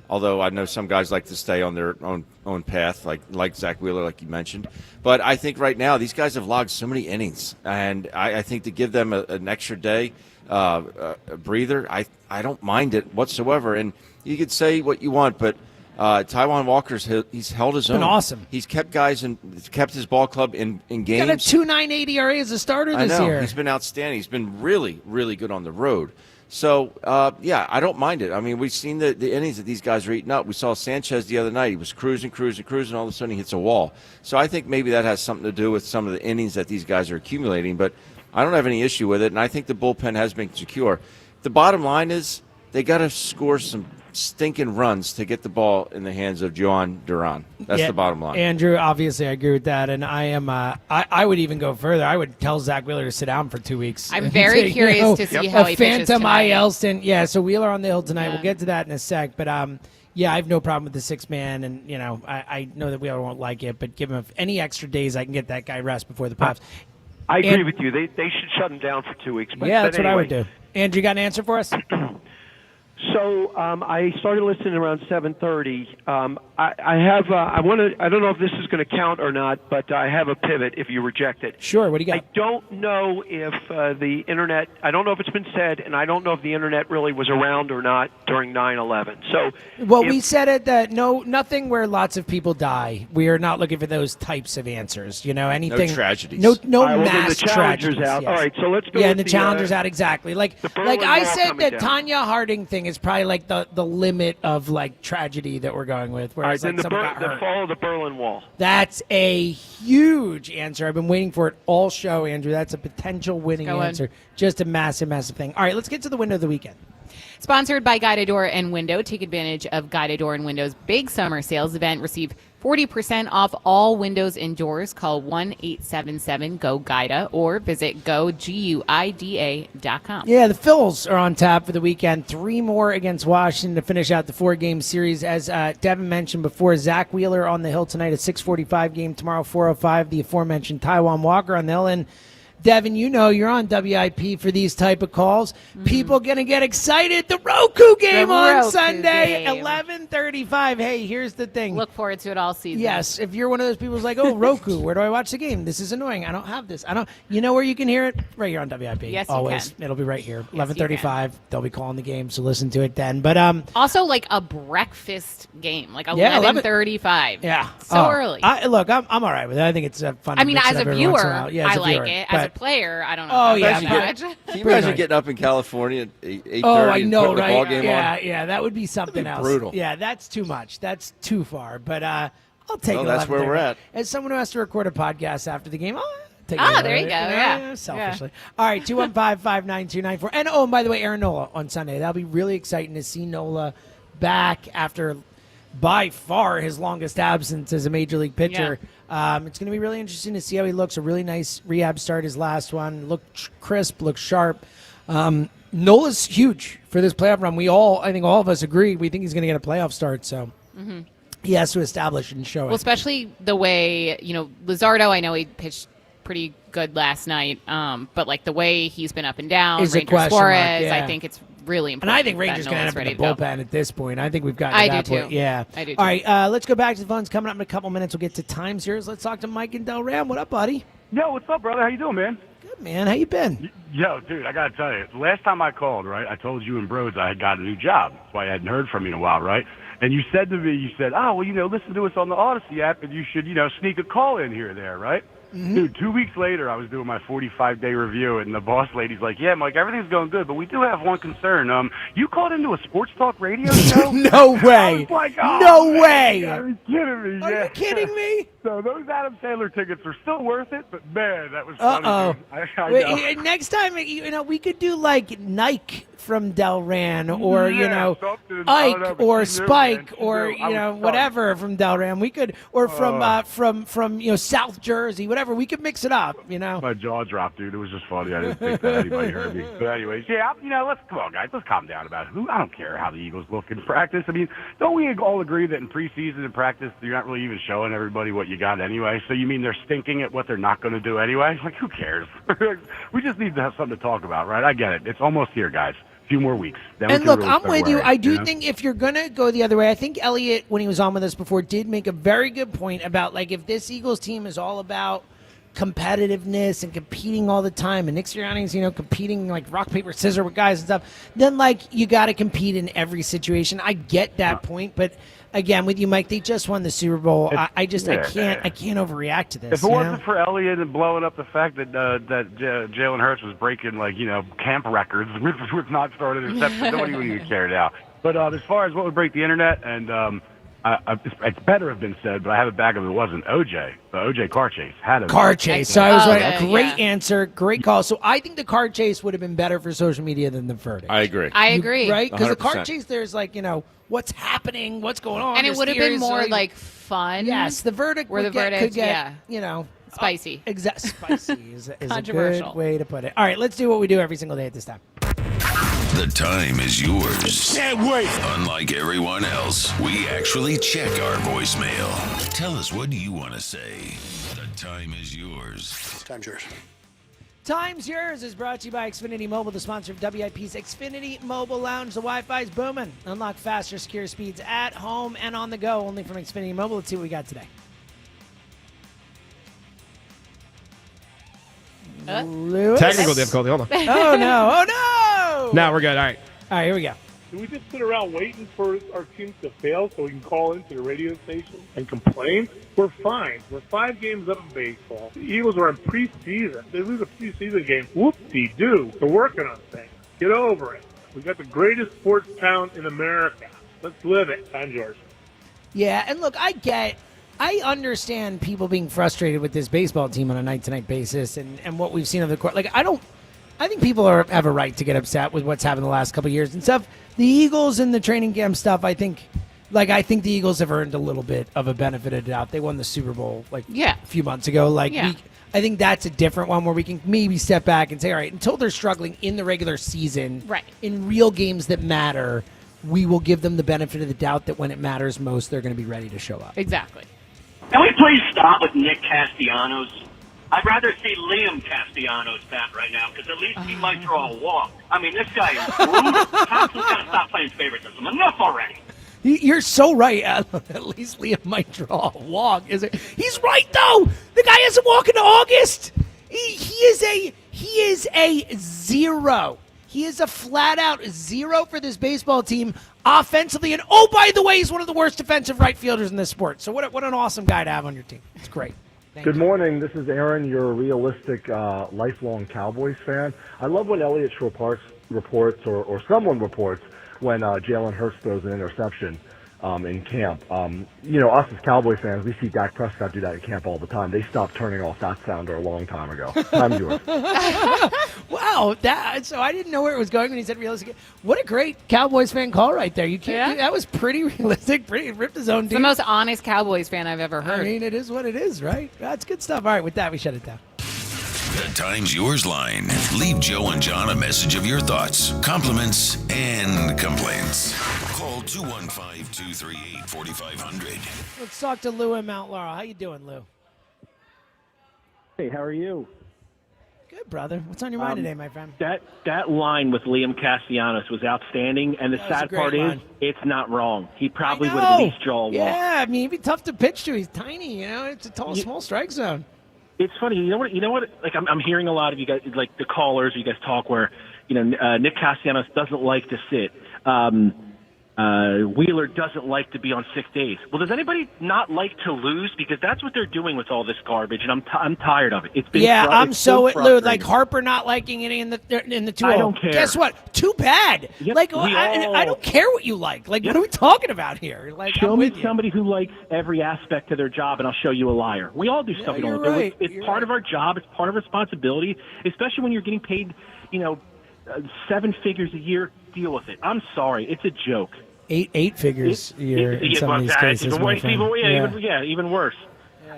although I know some guys like to stay on their own path, like Zach Wheeler, like you mentioned. But I think right now these guys have logged so many innings, and I think to give them an extra day, a breather, I don't mind it whatsoever. And you could say what you want, but Taijuan Walker's he's held his own. Been awesome. He's kept guys and kept his ball club in games. He got a 2.98 ERA as a starter this year. He's been outstanding. He's been really, really good on the road. So, I don't mind it. I mean, we've seen the innings that these guys are eating up. We saw Sanchez the other night. He was cruising, all of a sudden he hits a wall. So I think maybe that has something to do with some of the innings that these guys are accumulating. But I don't have any issue with it, and I think the bullpen has been secure. The bottom line is they got to score some stinking runs to get the ball in the hands of Joan Duran. That's the bottom line. Andrew, obviously I agree with that, and I am I would even go further. I would tell Zach Wheeler to sit down for 2 weeks. I'm very curious to see how he pitches phantom tonight. IL stint. Yeah, so Wheeler on the hill tonight. We'll get to that in a sec, but I have no problem with the six-man, and I know that Wheeler won't like it, but give him any extra days I can get that guy rest before the playoffs. I agree with you. They should shut him down for 2 weeks. But that's anyway. what I would do. Andrew, you got an answer for us? So I started listening around 7:30. I have. I want to. I don't know if this is going to count or not, but I have a pivot. If you reject it, sure. What do you got? I don't know if the internet. I don't know if it's been said, and I don't know if the internet really was around or not during 9/11. So, we said it that nothing where lots of people die. We are not looking for those types of answers. Anything. No tragedies. No right, mass the Challengers tragedies. out. Yes. All right, so let's go. Yeah, with and the Challengers out exactly. Like I said, that Tanya Harding thing is probably like the limit of like tragedy that we're going with. Whereas all right, someone got hurt. the fall of the Berlin Wall. That's a huge answer. I've been waiting for it all show, Andrew. That's a potential winning answer. Just a massive, massive thing. All right, let's get to the window of the weekend. Sponsored by Guided Door and Window. Take advantage of Guided Door and Window's big summer sales event. Receive 40% off all windows and doors. Call 1-877-GO-GUIDA or visit GUIDA.com. Yeah, the Phils are on tap for the weekend. 3 more against Washington to finish out the 4-game series. As Devin mentioned before, Zach Wheeler on the hill tonight, a 6:45 game. Tomorrow, 4:05, the aforementioned Taijuan Walker on the hill. And Devin, you're on WIP for these type of calls. Mm-hmm. People going to get excited. The Roku game on Sunday, 11:35. Hey, here's the thing. Look forward to it all season. Yes, if you're one of those people who's like, oh, Roku, where do I watch the game? This is annoying. I don't have this. You know where you can hear it? Right here on WIP. Yes, always. You can. It'll be right here. 11:35. They'll be calling the game, so listen to it then. But also like a breakfast game, like 11:35. Yeah, so early. Look, I'm all right with it. I think it's fun. I mean, as a viewer, I like it. As a player, I don't know. Oh, yeah. Can you imagine getting up in California at 8:30 I know, and putting right? the ball game on? Yeah, that would be something else. Brutal. Yeah, that's too much. That's too far. But I'll take it. That's where we're at. As someone who has to record a podcast after the game, take it. There you go. Yeah. Selfishly. Yeah. All right, 215-592-94. And by the way, Aaron Nola on Sunday. That'll be really exciting to see Nola back after by far his longest absence as a major league pitcher. Yeah. It's going to be really interesting to see how he looks. A really nice rehab start, his last one. Looked crisp, looked sharp. Nola's huge for this playoff run. I think all of us agree. We think he's going to get a playoff start. So he has to establish and show it. Well, especially the way, Luzardo, I know he pitched pretty good last night. But like the way he's been up and down, Ranger Suarez, I think it's really And important. I think Rangers that going to Nolan's end up in ready the to go. bullpen at this point. I think we've gotten to I that do, point. too. Yeah. I do, All too. right, let's go back to the phones. Coming up in a couple minutes, we'll get to time series. Let's talk to Mike and Del Ram. What up, buddy? Yo, what's up, brother? How you doing, man? Good, man. How you been? Yo, dude, I got to tell you, last time I called, right, I told you and Broads I had got a new job. That's why I hadn't heard from you in a while, right? And you said to me, oh, well, listen to us on the Odyssey app, and you should, sneak a call in here or there, right? Mm-hmm. Dude, 2 weeks later, I was doing my 45-day review, and the boss lady's like, yeah, Mike, everything's going good, but we do have one concern. You called into a sports talk radio show? No way. I was like, oh, No man, way. Are you kidding me? Are you kidding me? So those Adam Sandler tickets are still worth it, but, man, that was funny. Uh-oh. Dude. I Wait, know. next time, we could do like Nike from Delran or, something. I don't know, Ike but or she knew, Spike man. She or, knew. I was stunned. whatever from Delran. We could, or from South Jersey, whatever. We could mix it up, My jaw dropped, dude. It was just funny. I didn't think that anybody heard me. But anyways, yeah, let's come on, guys. Let's calm down about it. I don't care how the Eagles look in practice. I mean, don't we all agree that in preseason and practice, you're not really even showing everybody what you got anyway? So you mean they're stinking at what they're not going to do anyway? Like, who cares? We just need to have something to talk about, right? I get it. It's almost here, guys. A few more weeks. Then And we can look, really I'm start with you. worrying, I do know? think if you're going to go the other way, I think Elliot, when he was on with us before, did make a very good point about, like, if this Eagles team is all about competitiveness and competing all the time, and Nick Sirianni's, competing like rock, paper, scissors with guys and stuff, then, like, you got to compete in every situation. I get that point, but again, with you, Mike, they just won the Super Bowl. I can't overreact to this. If it wasn't for Elliott and blowing up the fact that Jalen Hurts was breaking camp records with not started interceptions, nobody would even care now. But as far as what would break the internet, and it's better have been said, but I have it back if it wasn't. OJ car chase had a car chase. So I was right. yeah, Great answer, great call. So I think the car chase would have been better for social media than the verdict. I agree. I agree. Right? Because the car 100%. chase, there's what's happening, what's going on, And it there's would have been theories, more so- like fun. Yes, the verdict Where the could verdict, get, spicy. Spicy is a Controversial. good way to put it. All right, let's do what we do every single day at this time. The time is yours. Can't wait. Unlike everyone else, we actually check our voicemail. Tell us, what do you want to say? The time is yours. Time's yours. Time's Yours is brought to you by Xfinity Mobile, the sponsor of WIP's Xfinity Mobile Lounge. The Wi-Fi's booming. Unlock faster, secure speeds at home and on the go, only from Xfinity Mobile. Let's see what we got today. Lewis? Technical difficulty. Hold on. Oh, no. Oh, no. Now we're good. All right. All right, here we go. Do we just sit around waiting for our teams to fail so we can call into the radio station and complain? We're fine. We're 5 games up in baseball. The Eagles are in preseason. They lose a preseason game. Whoop-de-doo. They're working on things. Get over it. We got the greatest sports town in America. Let's live it. Time's yours. Yeah, and look, I understand people being frustrated with this baseball team on a night-to-night basis and what we've seen of the court. Like, I think people have a right to get upset with what's happened the last couple of years and stuff. The Eagles and the training camp stuff, I think the Eagles have earned a little bit of a benefit of the doubt. They won the Super Bowl a few months ago. I think that's a different one where we can maybe step back and say, all right, until they're struggling in the regular season, right, in real games that matter, we will give them the benefit of the doubt that when it matters most, they're going to be ready to show up. Exactly. Can we please stop with Nick Castellanos? I'd rather see Liam Castellanos bat right now because at least he might draw a walk. I mean, this guy is brutal. Thompson's got to stop playing favoritism. Enough already. You're so right. At least Liam might draw a walk. He's right though. The guy hasn't walked into August. He is a zero. He is a flat out zero for this baseball team offensively. And oh, by the way, he's one of the worst defensive right fielders in this sport. So what an awesome guy to have on your team. It's great. Good morning. This is Aaron, your realistic, lifelong Cowboys fan. I love when Elliott reports or someone reports when Jalen Hurts throws an interception in camp. Us as Cowboy fans, we see Dak Prescott do that in camp all the time. They stopped turning off that sounder a long time ago. Time's yours. Wow, so I didn't know where it was going when he said realistic. What a great Cowboys fan call right there. You can't. That was pretty realistic. Ripped his own It's team. the most honest Cowboys fan I've ever heard. I mean, it is what it is, right? That's good stuff. All right, with that, we shut it down. The Time's Yours line. Leave Joe and John a message of your thoughts, compliments, and complaints. Call 215-238-4500. Let's talk to Lou in Mount Laurel. How you doing, Lou? Hey, how are you? Good, brother. What's on your mind today, my friend? That line with Liam Castellanos was outstanding, and the sad part is it's not wrong. He probably would at least draw a walk. Yeah, I mean, he'd be tough to pitch to. He's tiny, It's a small strike zone. It's funny, you know what? Like I'm hearing a lot of you guys, like the callers, you guys talk where, Nick Castellanos doesn't like to sit. Wheeler doesn't like to be on 6 days. Well, does anybody not like to lose? Because that's what they're doing with all this garbage, and I'm tired of it. It's been I'm so frustrating. like Harper not liking any in the 2-0. I don't care. Guess what? Too bad. Yep, I don't care what you like. Like, what are we talking about here? Like, show me somebody who likes every aspect of their job, and I'll show you a liar. We all do stuff we don't do. It's part of our job. It's part of responsibility, especially when you're getting paid, 7 figures a year. Deal with it. I'm sorry. It's a joke. Eight figures a year in some of these cases. Even worse. Even worse.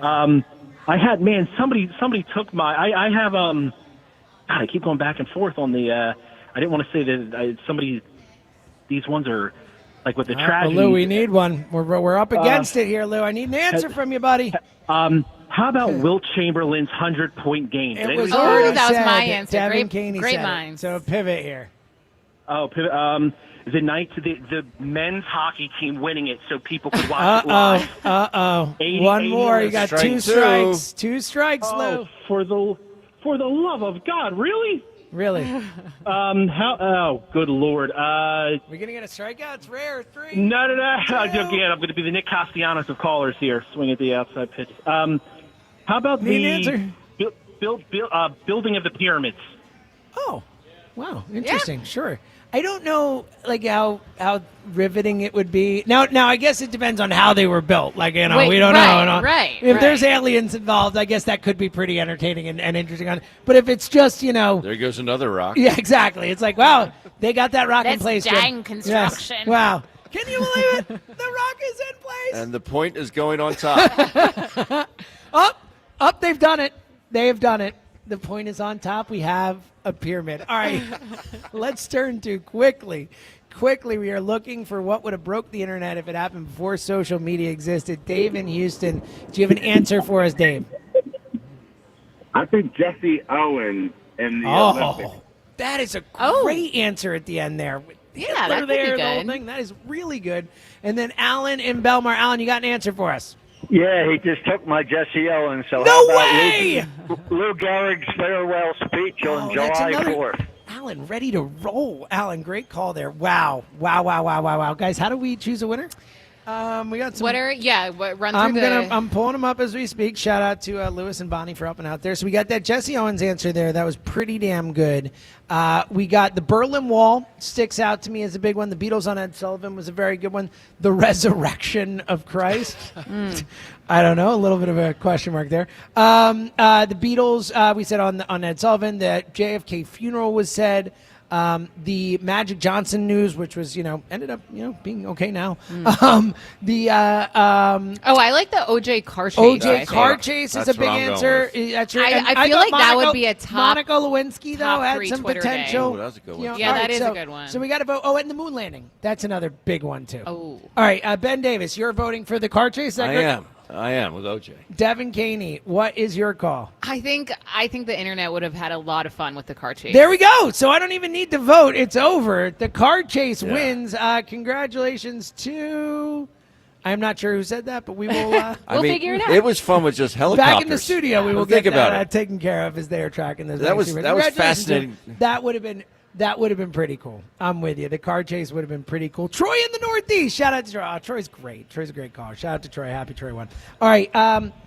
I had somebody took my. I have God, I keep going back and forth on the. I didn't want to say that somebody. These ones are like with the tragedy. Lou, we need one. We're up against it here, Lou. I need an answer from you, buddy. How about Wilt Chamberlain's 100-point game? It was already that was said. my answer. Devin Great said minds. it. So pivot here. Oh, pivot. The men's hockey team winning it so people could watch it live. One more. You got two strikes. 2 strikes, Lou. For the love of God, really? Really? How? Oh, good Lord. We're gonna get a strikeout. It's rare. 3. No. Again, I'm going to be the Nick Castellanos of callers here. Swing at the outside pitch. How about the building of the pyramids? Oh, wow, interesting. Yeah. Sure. I don't know, like how riveting it would be. Now, I guess it depends on how they were built. Like, we don't know. Right. If there's aliens involved, I guess that could be pretty entertaining and interesting. But if it's just, there goes another rock. Yeah, exactly. It's like, wow, they got that rock in place. That's dang construction. Yes. Wow. Can you believe it? The rock is in place. And the point is going on top. Up. They've done it. They have done it. The point is on top. We have a pyramid. All right, let's turn to quickly. We are looking for what would have broke the internet if it happened before social media existed. Dave in Houston, do you have an answer for us, Dave? I think Jesse Owens in the Olympics. That is a great answer at the end there. Yeah, that could be The whole good. thing. That is really good. And then Alan in Belmar. Alan, you got an answer for us? Yeah, he just took my Jesse Owens. So no how about way! Lou Gehrig's farewell speech on July 4th. Alan, ready to roll. Alan, great call there. Wow. Guys, how do we choose a winner? We got some. Run through I'm pulling them up as we speak. Shout out to Lewis and Bonnie for helping out there. So we got that Jesse Owens answer there. That was pretty damn good. We got the Berlin Wall sticks out to me as a big one. The Beatles on Ed Sullivan was a very good one. The resurrection of Christ. I don't know. A little bit of a question mark there. The Beatles, we said on Ed Sullivan. The JFK funeral was said. The Magic Johnson news, which was, ended up, being okay now. I like the OJ car chase. OJ car chase is a big answer. That's right. I feel like that would be a top. Monica Lewinsky, though, had some Twitter potential. Day. That's a good one. That is a good one. So we got to vote. Oh, and the moon landing. That's another big one, too. Oh. All right, Ben Davis, you're voting for the car chase? I am with OJ. Devin Caney, what is your call? I think the internet would have had a lot of fun with the car chase. There we go. So I don't even need to vote. It's over. The car chase wins. Congratulations to... I'm not sure who said that, but we will... we'll figure it out. It was fun with just helicopters. Back in the studio, we will get that taken care of as they are tracking this. That was fascinating. That would have been pretty cool. I'm with you. The car chase would have been pretty cool. Troy in the Northeast. Shout out to Troy. Troy's great. Troy's a great caller. Shout out to Troy. Happy Troy won. All right.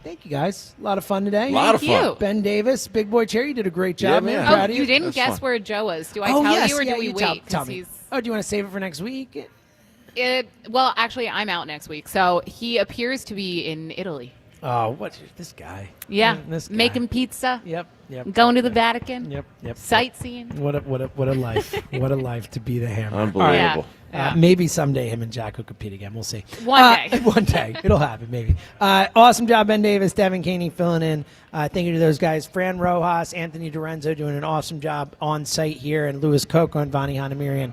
Thank you, guys. A lot of fun today. A lot of fun. Ben Davis, Big Boy Cherry, you did a great job, man. Oh, you didn't guess where Joe was. Do I tell you or do we wait? Tell me. Oh, do you want to save it for next week? Well, actually, I'm out next week. So he appears to be in Italy. Oh, what's this guy? Yeah, this guy. Making pizza. Yep. Going to the Vatican. Yep. Sightseeing. What a life! What a life to be the Hammer. Unbelievable. Right. Yeah. Maybe someday him and Jack will compete again. We'll see. One day. One day. It'll happen, maybe. Awesome job, Ben Davis, Devin Caney filling in. Thank you to those guys. Fran Rojas, Anthony Dorenzo doing an awesome job on site here, and Louis Coco and Vani Hanamirian.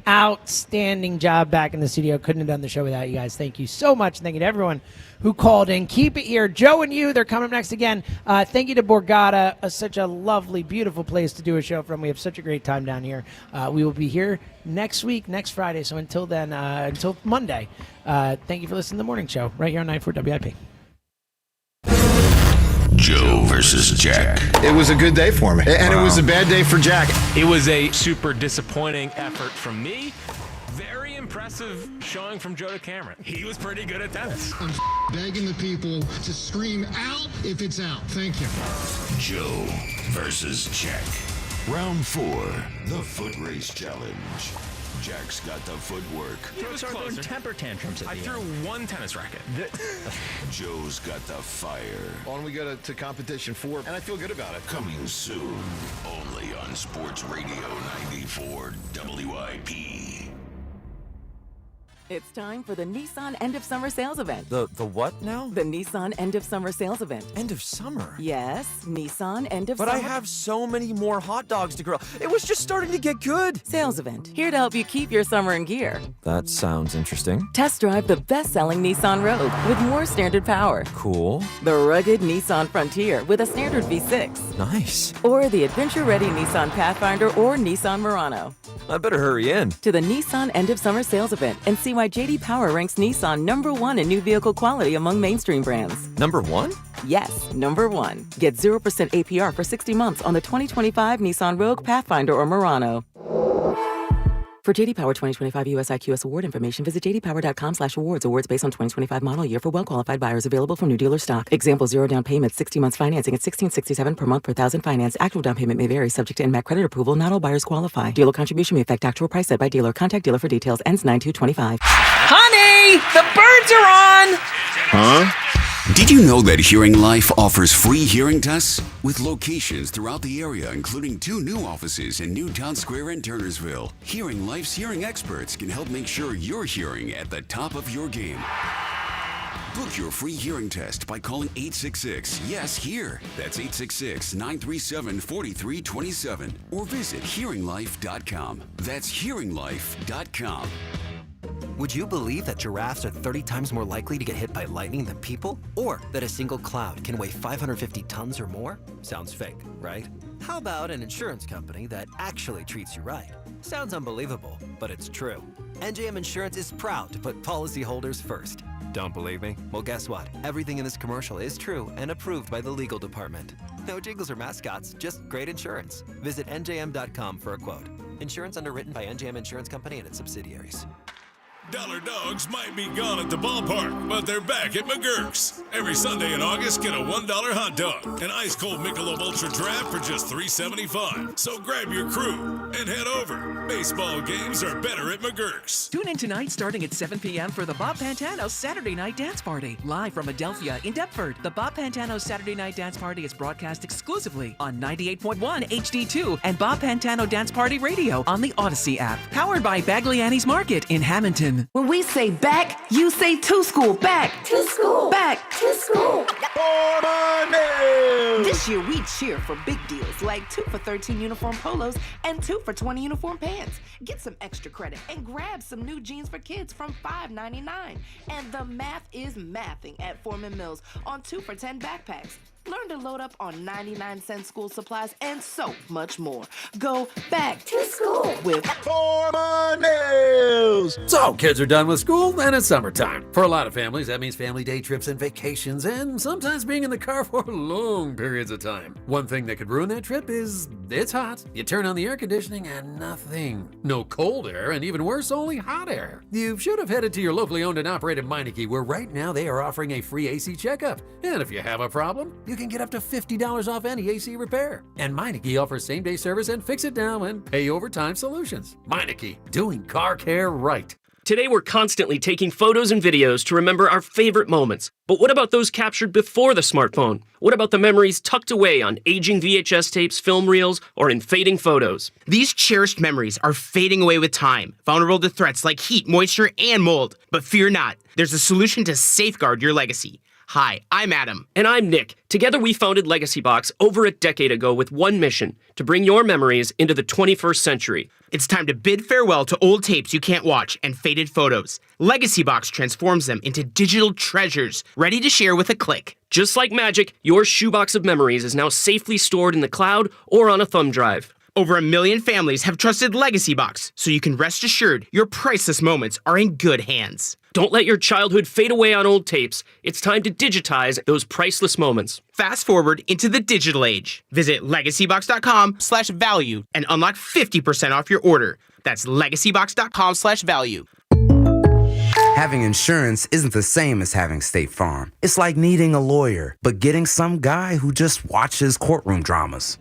Outstanding job back in the studio. Couldn't have done the show without you guys. Thank you so much. Thank you to everyone who called in. Keep it here. Joe and you, they're coming up next again. Thank you to Borgata, such a lovely, beautiful place to do a show from. We have such a great time down here. We will be here next week, next Friday. So until then, until Monday, thank you for listening to The Morning Show right here on 94 WIP. Joe versus Jack. It was a good day for me, and It was a bad day for Jack. It was a super disappointing effort from me. Very impressive showing from Joe to Cameron. He was pretty good at tennis. I'm begging the people to scream out if it's out. Thank you. Joe versus Jack. Round 4, the foot race challenge. Jack's got the footwork. It was closer. Temper tantrums at the I threw end. one tennis racket. Joe's got the fire. On we go to competition 4, and I feel good about it. Coming soon, only on Sports Radio 94 WIP. It's time for the Nissan End of Summer Sales Event. The what now? The Nissan End of Summer Sales Event. End of summer? Yes, Nissan End of But Summer. I have so many more hot dogs to grill. It was just starting to get good. Sales Event, here to help you keep your summer in gear. That sounds interesting. Test drive the best-selling Nissan Rogue with more standard power. Cool. The rugged Nissan Frontier with a standard V6. Nice. Or the adventure-ready Nissan Pathfinder or Nissan Murano. I better hurry in. To the Nissan End of Summer Sales Event and see why J.D. Power ranks Nissan #1 in new vehicle quality among mainstream brands. Number 1? Yes, #1. Get 0% APR for 60 months on the 2025 Nissan Rogue, Pathfinder, or Murano. For J.D. Power 2025 US IQS award information, visit jdpower.com/awards. Awards based on 2025 model year for well-qualified buyers. Available from new dealer stock. Example, 0 down payment, 60 months financing at $1,667 per month per thousand finance. Actual down payment may vary, subject to NMAC credit approval. Not all buyers qualify. Dealer contribution may affect actual price set by dealer. Contact dealer for details. Ends 9/2/25. Honey, the birds are on! Huh? Did you know that Hearing Life offers free hearing tests? With locations throughout the area, including 2 new offices in Newtown Square and Turnersville, Hearing Life's hearing experts can help make sure you're hearing at the top of your game. Book your free hearing test by calling 866-YES-HEAR. That's 866-937-4327. Or visit hearinglife.com. That's hearinglife.com. Would you believe that giraffes are 30 times more likely to get hit by lightning than people? Or that a single cloud can weigh 550 tons or more? Sounds fake, right? How about an insurance company that actually treats you right? Sounds unbelievable, but it's true. NJM Insurance is proud to put policyholders first. Don't believe me? Well, guess what? Everything in this commercial is true and approved by the legal department. No jingles or mascots, just great insurance. Visit njm.com for a quote. Insurance underwritten by NJM Insurance Company and its subsidiaries. Dollar Dogs might be gone at the ballpark, but they're back at McGurk's. Every Sunday in August, get a $1 hot dog, an ice-cold Michelob Ultra draft for just $3.75. So grab your crew and head over. Baseball games are better at McGurk's. Tune in tonight starting at 7 p.m. for the Bob Pantano Saturday Night Dance Party. Live from Adelphia in Deptford, the Bob Pantano Saturday Night Dance Party is broadcast exclusively on 98.1 HD2 and Bob Pantano Dance Party Radio on the Odyssey app. Powered by Bagley Annie's Market in Hamilton. When we say back, you say to school. Back to school. Back to school. This year we cheer for big deals like 2 for 13 uniform polos and 2 for 20 uniform pants. Get some extra credit and grab some new jeans for kids from $5.99. And the math is mathing at Foreman Mills on 2 for 10 backpacks. Learn to load up on 99-cent school supplies and so much more. Go back to school with Foreman Mills. So kids are done with school and it's summertime. For a lot of families, that means family day trips and vacations and sometimes being in the car for long periods of time. One thing that could ruin that trip is it's hot. You turn on the air conditioning and nothing. No cold air and even worse, only hot air. You should have headed to your locally owned and operated Meineke, where right now they are offering a free AC checkup. And if you have a problem, you can get up to $50 off any AC repair. And Meineke offers same-day service and fix-it-now and pay-over-time solutions. Meineke, doing car care right. Today we're constantly taking photos and videos to remember our favorite moments. But what about those captured before the smartphone? What about the memories tucked away on aging VHS tapes, film reels, or in fading photos? These cherished memories are fading away with time, vulnerable to threats like heat, moisture, and mold. But fear not, there's a solution to safeguard your legacy. Hi, I'm Adam. And I'm Nick. Together we founded Legacy Box over a decade ago with one mission, to bring your memories into the 21st century. It's time to bid farewell to old tapes you can't watch and faded photos. Legacy Box transforms them into digital treasures, ready to share with a click. Just like magic, your shoebox of memories is now safely stored in the cloud or on a thumb drive. Over 1 million families have trusted Legacy Box, so you can rest assured your priceless moments are in good hands. Don't let your childhood fade away on old tapes. It's time to digitize those priceless moments. Fast forward into the digital age. Visit legacybox.com/value and unlock 50% off your order. That's legacybox.com/value. Having insurance isn't the same as having State Farm. It's like needing a lawyer, but getting some guy who just watches courtroom dramas.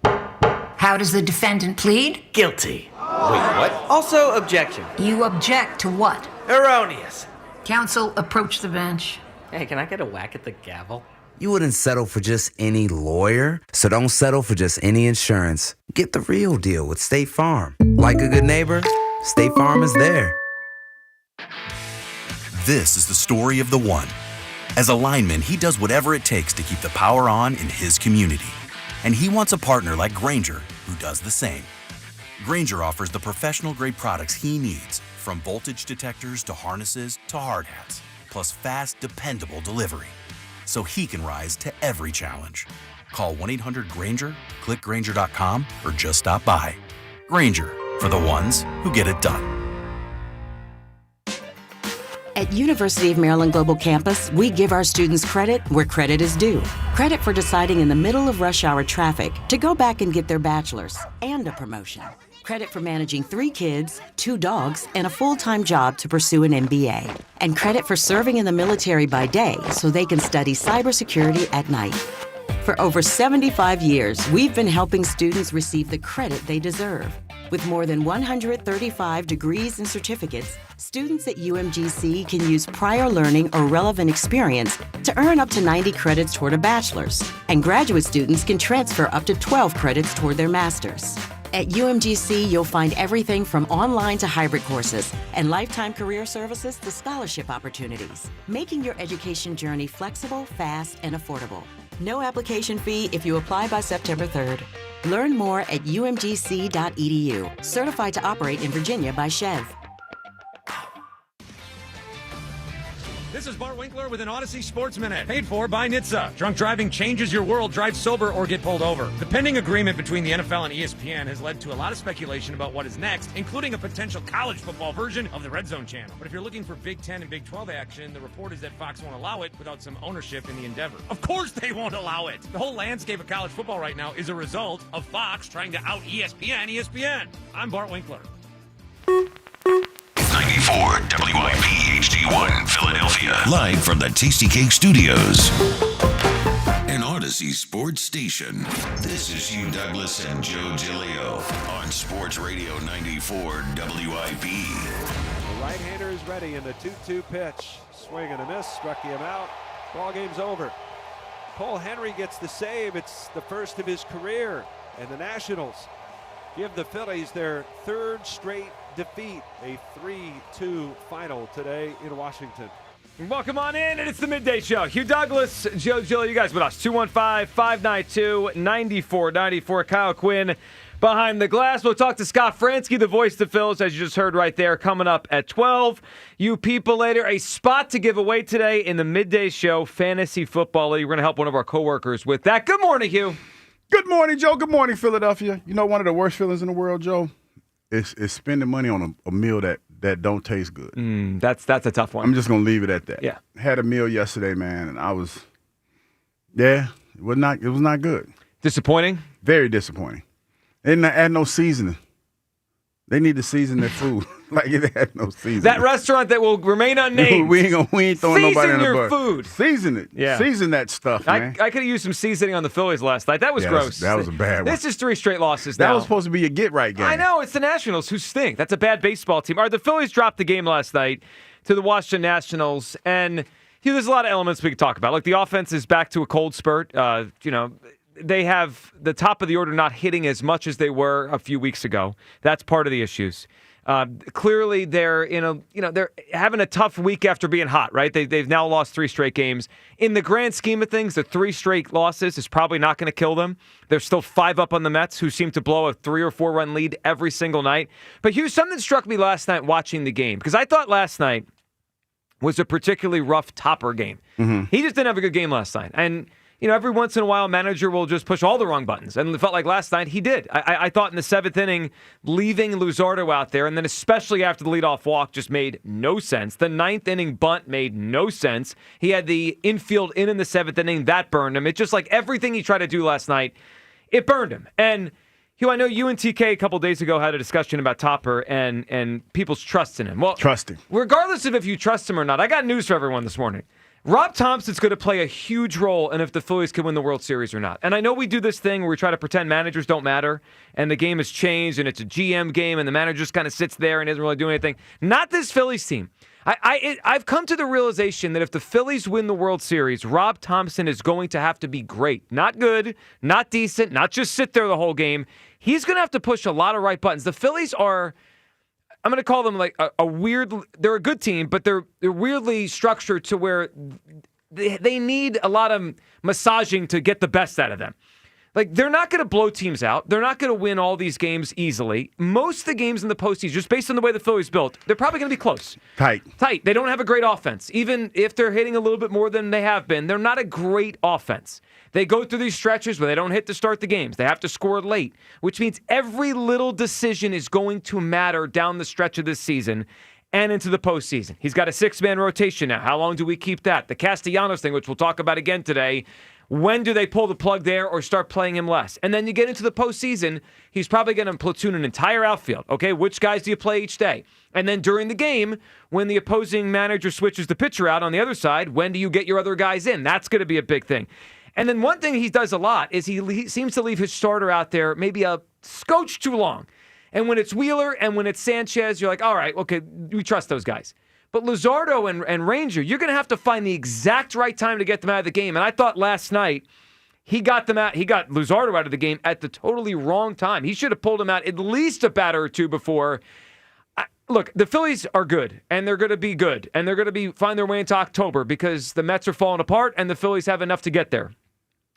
How does the defendant plead? Guilty. Wait, what? Also, objection. You object to what? Erroneous. Counsel, approach the bench. Hey, can I get a whack at the gavel? You wouldn't settle for just any lawyer, so don't settle for just any insurance. Get the real deal with State Farm. Like a good neighbor, State Farm is there. This is the story of the one. As a lineman, he does whatever it takes to keep the power on in his community. And he wants a partner like Grainger who does the same. Grainger offers the professional-grade products he needs, from voltage detectors to harnesses to hard hats, plus fast, dependable delivery, so he can rise to every challenge. Call 1-800-GRAINGER, click Grainger.com, or just stop by. Grainger, for the ones who get it done. At University of Maryland Global Campus, we give our students credit where credit is due. Credit for deciding in the middle of rush hour traffic to go back and get their bachelor's and a promotion. Credit for managing 3 kids, 2 dogs, and a full-time job to pursue an MBA. And credit for serving in the military by day so they can study cybersecurity at night. For over 75 years, we've been helping students receive the credit they deserve. With more than 135 degrees and certificates, students at UMGC can use prior learning or relevant experience to earn up to 90 credits toward a bachelor's, and graduate students can transfer up to 12 credits toward their master's. At UMGC, you'll find everything from online to hybrid courses and lifetime career services to scholarship opportunities, making your education journey flexible, fast, and affordable. No application fee if you apply by September 3rd. Learn more at umgc.edu. Certified to operate in Virginia by Chev. This is Bart Winkler with an Odyssey Sports Minute, paid for by NHTSA. Drunk driving changes your world. Drive sober or get pulled over. The pending agreement between the NFL and ESPN has led to a lot of speculation about what is next, including a potential college football version of the Red Zone channel. But if you're looking for Big 10 and Big 12 action, the report is that Fox won't allow it without some ownership in the endeavor. Of course they won't allow it. The whole landscape of college football right now is a result of Fox trying to out ESPN. I'm Bart Winkler. 94 WIP HD1 Philadelphia. Live from the Tasty Cake Studios. An Odyssey sports station. This is Hugh Douglas and Joe Giglio on Sports Radio 94 WIP. The right-hander is ready in the 2-2 pitch. Swing and a miss, struck him out. Ball game's over. Cole Henry gets the save. It's the first of his career. And the Nationals give the Phillies their 3rd straight defeat, a 3-2 final today in Washington. Welcome on in, and it's the Midday Show. Hugh Douglas, Joe Giglio, you guys with us. 215-592-9494. Kyle Quinn behind the glass. We'll talk to Scott Fransky, the voice of the Phils, as you just heard right there, coming up at 12. You people later, a spot to give away today in the Midday Show Fantasy Football League. We're going to help one of our coworkers with that. Good morning, Hugh. Good morning, Joe. Good morning, Philadelphia. You know one of the worst feelings in the world, Joe? Is spending money on a meal that don't taste good. That's a tough one. I'm just gonna leave it at that. Yeah. Had a meal yesterday, man, and it was not good. Disappointing? Very disappointing. And add no seasoning. They need to season their food. Like it had no seasoning. That restaurant that will remain unnamed. we ain't throwing nobody in the your bus. food. Season it. Yeah. Season that stuff, man. I could have used some seasoning on the Phillies last night. That was gross. That was a bad one. This is 3 straight losses now. That was supposed to be a get-right game. I know. It's the Nationals who stink. That's a bad baseball team. All right, the Phillies dropped the game last night to the Washington Nationals, and there's a lot of elements we could talk about. Like, the offense is back to a cold spurt. They have the top of the order not hitting as much as they were a few weeks ago. That's part of the issues. Clearly, they're they're having a tough week after being hot, right? They've now lost 3 straight games. In the grand scheme of things, the 3 straight losses is probably not going to kill them. They're still 5 up on the Mets, who seem to blow a 3 or 4 run lead every single night. But here's something that struck me last night watching the game, because I thought last night was a particularly rough Topper game. Mm-hmm. He just didn't have a good game last night, and every once in a while, a manager will just push all the wrong buttons. And it felt like last night he did. I thought in the 7th inning, leaving Luzardo out there, and then especially after the leadoff walk, just made no sense. The 9th inning bunt made no sense. He had the infield in the 7th inning. That burned him. It's just like everything he tried to do last night, it burned him. And I know you and TK a couple days ago had a discussion about Topper and people's trust in him. Well, trusting. Regardless of if you trust him or not, I got news for everyone this morning. Rob Thompson's going to play a huge role in if the Phillies can win the World Series or not. And I know we do this thing where we try to pretend managers don't matter and the game has changed and it's a GM game and the manager just kind of sits there and doesn't really do anything. Not this Phillies team. I've come to the realization that if the Phillies win the World Series, Rob Thompson is going to have to be great. Not good, not decent, not just sit there the whole game. He's going to have to push a lot of right buttons. The Phillies are... I'm going to call them like a weird... They're a good team, but they're weirdly structured to where they need a lot of massaging to get the best out of them. Like, they're not going to blow teams out. They're not going to win all these games easily. Most of the games in the postseason, just based on the way the Phillies built, they're probably going to be close. Tight. They don't have a great offense. Even if they're hitting a little bit more than they have been, they're not a great offense. They go through these stretches where they don't hit to start the games. They have to score late, which means every little decision is going to matter down the stretch of this season and into the postseason. He's got a 6-man rotation now. How long do we keep that? The Castellanos thing, which we'll talk about again today. When do they pull the plug there or start playing him less? And then you get into the postseason, he's probably going to platoon an entire outfield. Okay, which guys do you play each day? And then during the game, when the opposing manager switches the pitcher out on the other side, when do you get your other guys in? That's going to be a big thing. And then one thing he does a lot is he seems to leave his starter out there maybe a scotch too long. And when it's Wheeler and when it's Sanchez, you're like, all right, okay, we trust those guys. But Luzardo and Ranger, you're going to have to find the exact right time to get them out of the game. And I thought last night he got Luzardo out of the game at the totally wrong time. He should have pulled him out at least a batter or two before. Look, the Phillies are good, and they're going to be good, and they're going to find their way into October because the Mets are falling apart and the Phillies have enough to get there.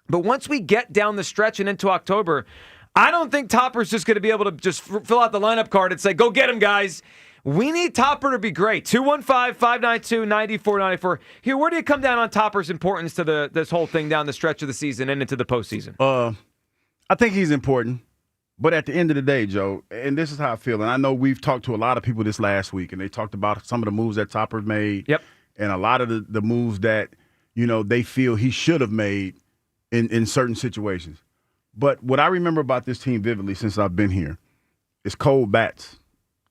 But once we get down the stretch and into October, I don't think Topper's just going to be able to just fill out the lineup card and say, go get him, guys. We need Topper to be great. 215-592-9494. Here, where do you come down on Topper's importance to this whole thing down the stretch of the season and into the postseason? I think he's important. But at the end of the day, Joe, and this is how I feel, and I know we've talked to a lot of people this last week, and they talked about some of the moves that Topper made. Yep. And a lot of the moves that, they feel he should have made in certain situations. But what I remember about this team vividly since I've been here is cold bats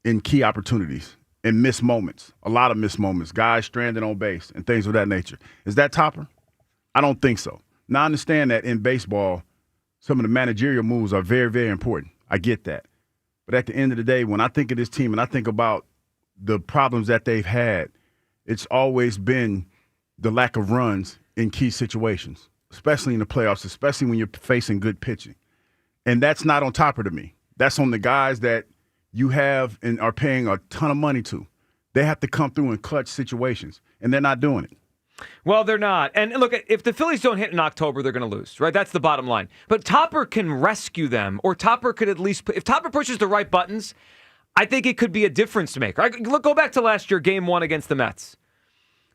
in key opportunities and missed moments, a lot of missed moments, guys stranded on base and things of that nature. Is that Topper? I don't think so. Now, I understand that in baseball, some of the managerial moves are very, very important. I get that. But at the end of the day, when I think of this team and I think about the problems that they've had, it's always been the lack of runs in key situations, especially in the playoffs, especially when you're facing good pitching. And that's not on Topper to me. That's on the guys that you have and are paying a ton of money to. They have to come through in clutch situations, and they're not doing it. Well, they're not. And look, if the Phillies don't hit in October, they're going to lose, right? That's the bottom line. But Topper can rescue them, or Topper could at least, if Topper pushes the right buttons, I think it could be a difference maker. Look, go back to last year, Game 1 against the Mets.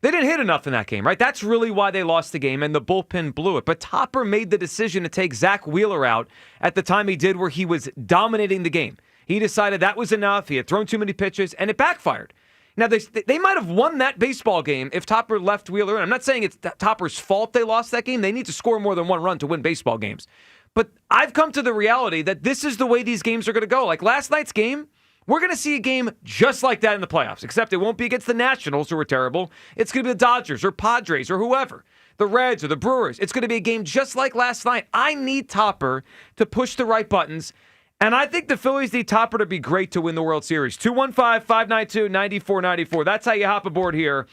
They didn't hit enough in that game, right? That's really why they lost the game, and the bullpen blew it. But Topper made the decision to take Zach Wheeler out at the time he did where he was dominating the game. He decided that was enough. He had thrown too many pitches, and it backfired. Now, they might have won that baseball game if Topper left Wheeler in. I'm not saying it's Topper's fault they lost that game. They need to score more than one run to win baseball games. But I've come to the reality that this is the way these games are going to go. Like last night's game We're going to see a game just like that in the playoffs, except it won't be against the Nationals, who are terrible. It's going to be the Dodgers or Padres or whoever, the Reds or the Brewers. It's going to be a game just like last night. I need Topper to push the right buttons, and I think the Phillies need Topper to be great to win the World Series. 215-592-9494. That's how you hop aboard here.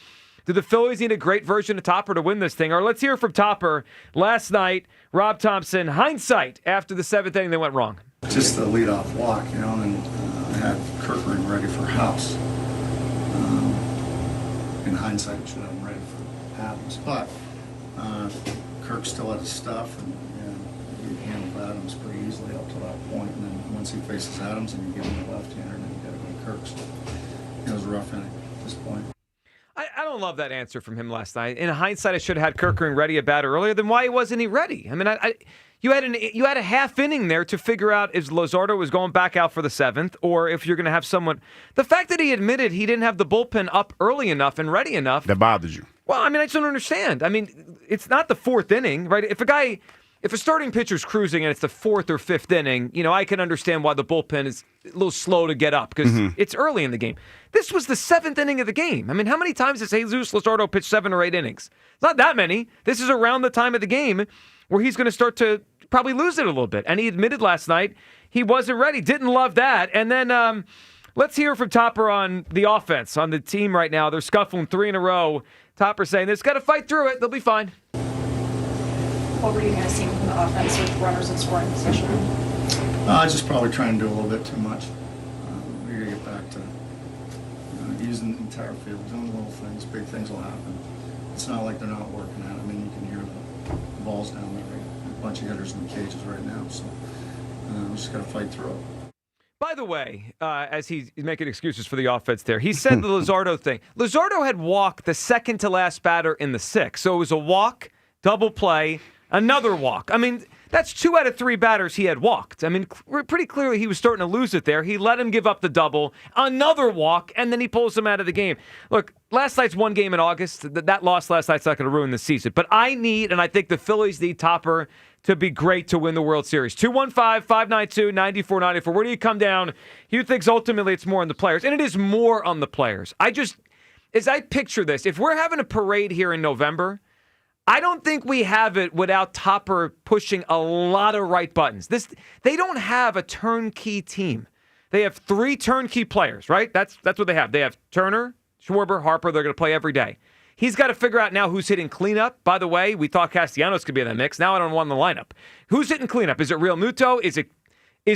Do the Phillies need a great version of Topper to win this thing? Or let's hear from Topper last night. Rob Thompson, hindsight after the seventh inning that went wrong. Just the leadoff walk, and I had Kirkering ready for House. In hindsight, I should have been ready for Adams, but Kirk still had his stuff, and he handled Adams pretty easily up to that point. And then once he faces Adams, and you give him the left-hander, and then you got to go to Kirk. So it was a rough inning at this point. I don't love that answer from him last night. In hindsight, I should have had Kirkering ready a bat earlier. Then why wasn't he ready? I mean, you had a half inning there to figure out if Luzardo was going back out for the seventh, or if you're going to have someone. The fact that he admitted he didn't have the bullpen up early enough and ready enough. That bothers you. Well, I mean, I just don't understand. I mean, it's not the fourth inning, right? If a starting pitcher's cruising and it's the fourth or fifth inning, I can understand why the bullpen is a little slow to get up because it's early in the game. This was the seventh inning of the game. I mean, how many times has Jesus Luzardo pitched 7 or 8 innings? It's not that many. This is around the time of the game where he's going to start to probably lose it a little bit. And he admitted last night he wasn't ready. Didn't love that. And then let's hear from Topper on the offense, on the team right now. They're scuffling 3 in a row. Topper saying, they've got to fight through it. They'll be fine. What were you guys seeing from the offense with runners in scoring position? Just probably trying to do a little bit too much. We got to get back to using the entire field, doing little things. Big things will happen. It's not like they're not working at it. I mean, you can hear the balls down there. Right? A bunch of hitters in the cages right now, so we just got to fight through it. By the way, as he's making excuses for the offense there, he said the Luzardo thing. Luzardo had walked the second to last batter in the sixth, so it was a walk, double play, another walk. I mean, that's 2 out of 3 batters he had walked. I mean, pretty clearly he was starting to lose it there. He let him give up the double, another walk, and then he pulls him out of the game. Look, last night's one game in August. That loss last night's not going to ruin the season. But I think the Phillies need Topper to be great to win the World Series. 215-592-9494. Where do you come down? Hugh thinks ultimately it's more on the players, and it is more on the players. As I picture this, if we're having a parade here in November, I don't think we have it without Topper pushing a lot of right buttons. They don't have a turnkey team. They have 3 turnkey players, right? That's what they have. They have Turner, Schwarber, Harper. They're going to play every day. He's got to figure out now who's hitting cleanup. By the way, we thought Castellanos could be in that mix. Now I don't want in the lineup. Who's hitting cleanup? Is it Real Muto? Is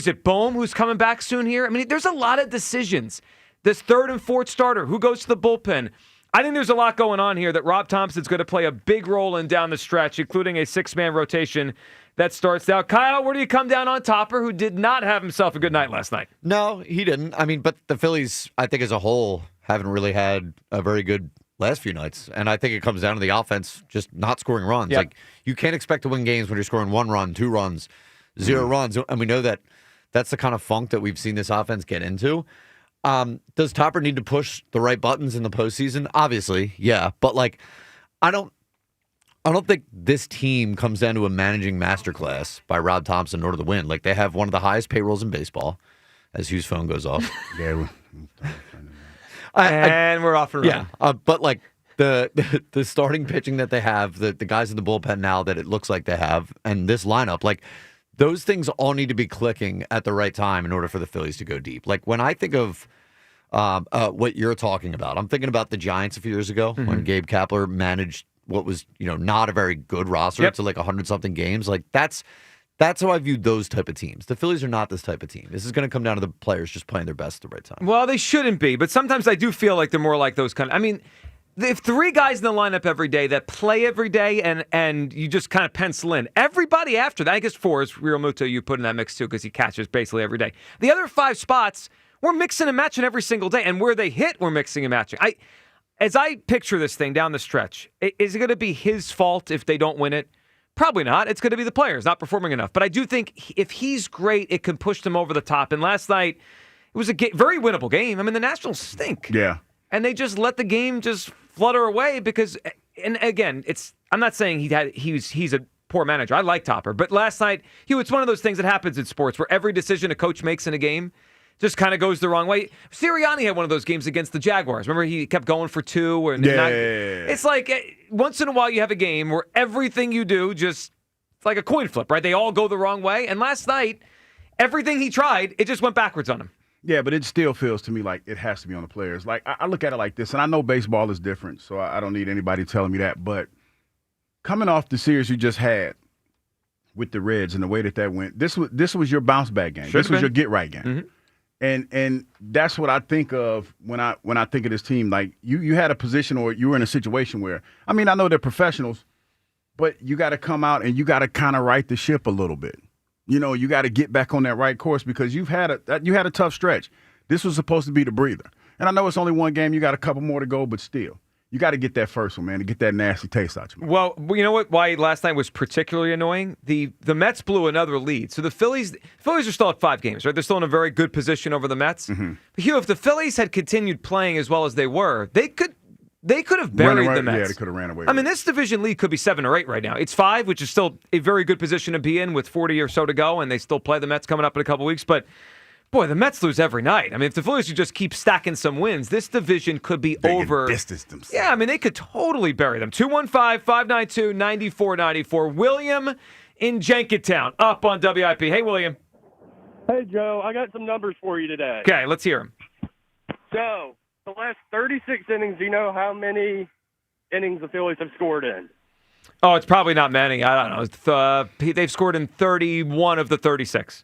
it Bohm who's coming back soon here? I mean, there's a lot of decisions. This third and fourth starter, who goes to the bullpen? I think there's a lot going on here that Rob Thompson's going to play a big role in down the stretch, including a 6-man rotation that starts out. Kyle, where do you come down on Topper, who did not have himself a good night last night? No, he didn't. I mean, but the Phillies, I think as a whole, haven't really had a very good last few nights. And I think it comes down to the offense just not scoring runs. Yep. Like, you can't expect to win games when you're scoring 1 run, 2 runs, 0 runs. And we know that that's the kind of funk that we've seen this offense get into. Does Topper need to push the right buttons in the postseason? Obviously, yeah. But I don't think this team comes down to a managing masterclass by Rob Thompson in order to win. Like, they have one of the highest payrolls in baseball, as Hugh's phone goes off. Yeah. And we're off and running. Yeah, but the starting pitching that they have, the guys in the bullpen now that it looks like they have, and this lineup, those things all need to be clicking at the right time in order for the Phillies to go deep. Like, when I think of what you're talking about, I'm thinking about the Giants a few years ago when Gabe Kapler managed what was, not a very good roster to 100-something games. That's how I view those type of teams. The Phillies are not this type of team. This is going to come down to the players just playing their best at the right time. Well, they shouldn't be, but sometimes I do feel like they're more like those kind of. I mean, if 3 guys in the lineup every day that play every day and you just kind of pencil in, everybody after that, I guess 4 is Real Muto you put in that mix too because he catches basically every day. The other 5 spots, we're mixing and matching every single day, and where they hit, we're mixing and matching. As I picture this thing down the stretch, is it going to be his fault if they don't win it? Probably not. It's going to be the players not performing enough. But I do think if he's great, it can push them over the top. And last night, it was a very winnable game. I mean, the Nationals stink. Yeah. And they just let the game just flutter away because, and again, I'm not saying he's a poor manager. I like Topper. But last night, it's one of those things that happens in sports where every decision a coach makes in a game, just kind of goes the wrong way. Sirianni had one of those games against the Jaguars. Remember, he kept going for 2. It's like once in a while you have a game where everything you do it's like a coin flip, right? They all go the wrong way. And last night, everything he tried, it just went backwards on him. Yeah, but it still feels to me like it has to be on the players. Like, I look at it like this, and I know baseball is different, so I don't need anybody telling me that. But coming off the series you just had with the Reds and the way that went, this was your bounce back game. This was your get right game. Mm-hmm. And that's what I think of when I think of this team. Like, you had a position, or you were in a situation where, I mean, I know they're professionals, but you got to come out and you got to kind of right the ship a little bit. You know, you got to get back on that right course because you had a tough stretch. This was supposed to be the breather. And I know it's only one game. You got a couple more to go, but still, you got to get that first one, man, to get that nasty taste out your mouth. Well, you know what? Why last night was particularly annoying? The Mets blew another lead. So the Phillies are still at 5 games, right? They're still in a very good position over the Mets. Mm-hmm. But Hugh, if the Phillies had continued playing as well as they were, they could have buried the Mets. Yeah, they could have ran away. I mean, this division lead could be 7 or 8 right now. It's 5, which is still a very good position to be in with 40 or so to go, and they still play the Mets coming up in a couple weeks. But, boy, the Mets lose every night. I mean, if the Phillies could just keep stacking some wins, this division could be over. Distance themselves. Yeah, I mean, they could totally bury them. 215-592-9494. William in Jenkintown, up on WIP. Hey, William. Hey, Joe. I got some numbers for you today. Okay, let's hear them. So, the last 36 innings, do you know how many innings the Phillies have scored in? Oh, it's probably not many. I don't know. They've scored in 31 of the 36.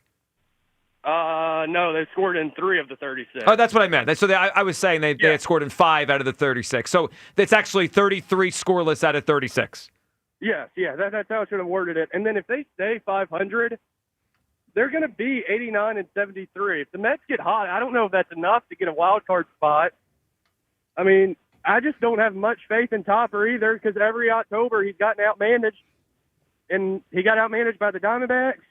No, they've scored in 3 of the 36. Oh, that's what I meant. So I was saying they had scored in 5 out of the 36. So it's actually 33 scoreless out of 36. Yes, that's how I should have worded it. And then if they stay 500, they're going to be 89 and 73. If the Mets get hot, I don't know if that's enough to get a wild card spot. I mean, I just don't have much faith in Topper either because every October he's gotten outmanaged, and he got outmanaged by the Diamondbacks.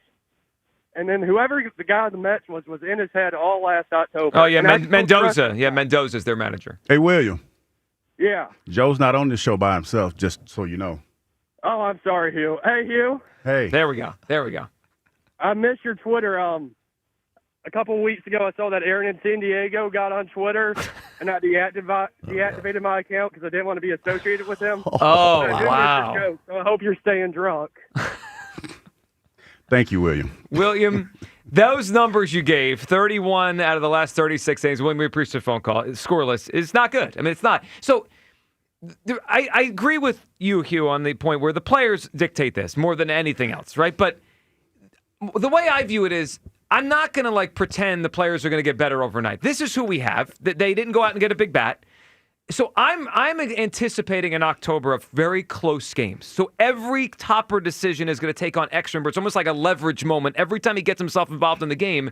And then whoever the guy on the Mets was in his head all last October. Oh, yeah, Mendoza. Yeah, Mendoza's their manager. Hey, William. Yeah. Joe's not on this show by himself, just so you know. Oh, I'm sorry, Hugh. Hey, Hugh. Hey. There we go. I missed your Twitter. A couple of weeks ago, I saw that Aaron in San Diego got on Twitter, and I deactivated my account because I didn't want to be associated with him. Oh, wow. Joke, so I hope you're staying drunk. Thank you, William. William, those numbers you gave, 31 out of the last 36 days, when we appreciate a phone call, scoreless, is not good. I mean, it's not. So I agree with you, Hugh, on the point where the players dictate this more than anything else, right? But the way I view it is, I'm not going to pretend the players are going to get better overnight. This is who we have. They didn't go out and get a big bat. So I'm anticipating in October of very close games. So every Topper decision is going to take on extra. It's almost like a leverage moment. Every time he gets himself involved in the game,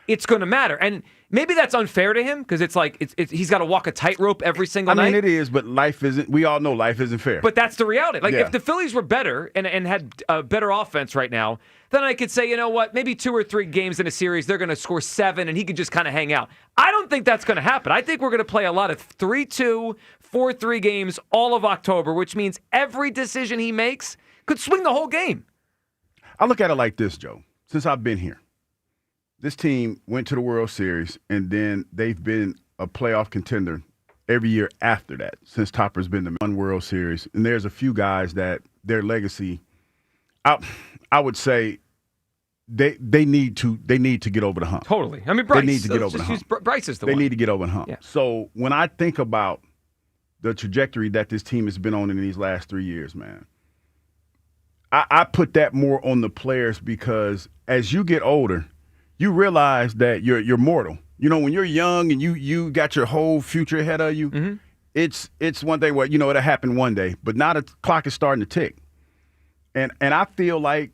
it's going to matter. And maybe that's unfair to him because it's like he's got to walk a tightrope every single night. I mean, it is, but life isn't. We all know life isn't fair. But that's the reality. If the Phillies were better and had a better offense right now, then I could say, you know what, maybe 2 or 3 games in a series, they're going to score 7 and he could just kind of hang out. I don't think that's going to happen. I think we're going to play a lot of 3-2, 4-3 games all of October, which means every decision he makes could swing the whole game. I look at it like this, Joe. Since I've been here, this team went to the World Series, and then they've been a playoff contender every year after that, since Topper's been the one World Series. And there's a few guys that their legacy, I would say, they need to get over the hump. Totally. I mean, Bryce. They need to get over the hump. Bryce is the one. They need to get over the hump. Yeah. So when I think about the trajectory that this team has been on in these last 3 years, man, I put that more on the players because as you get older, you realize that you're mortal. You know, when you're young and you got your whole future ahead of you, mm-hmm. it's one thing where, it'll happen one day, but now the clock is starting to tick. And I feel like,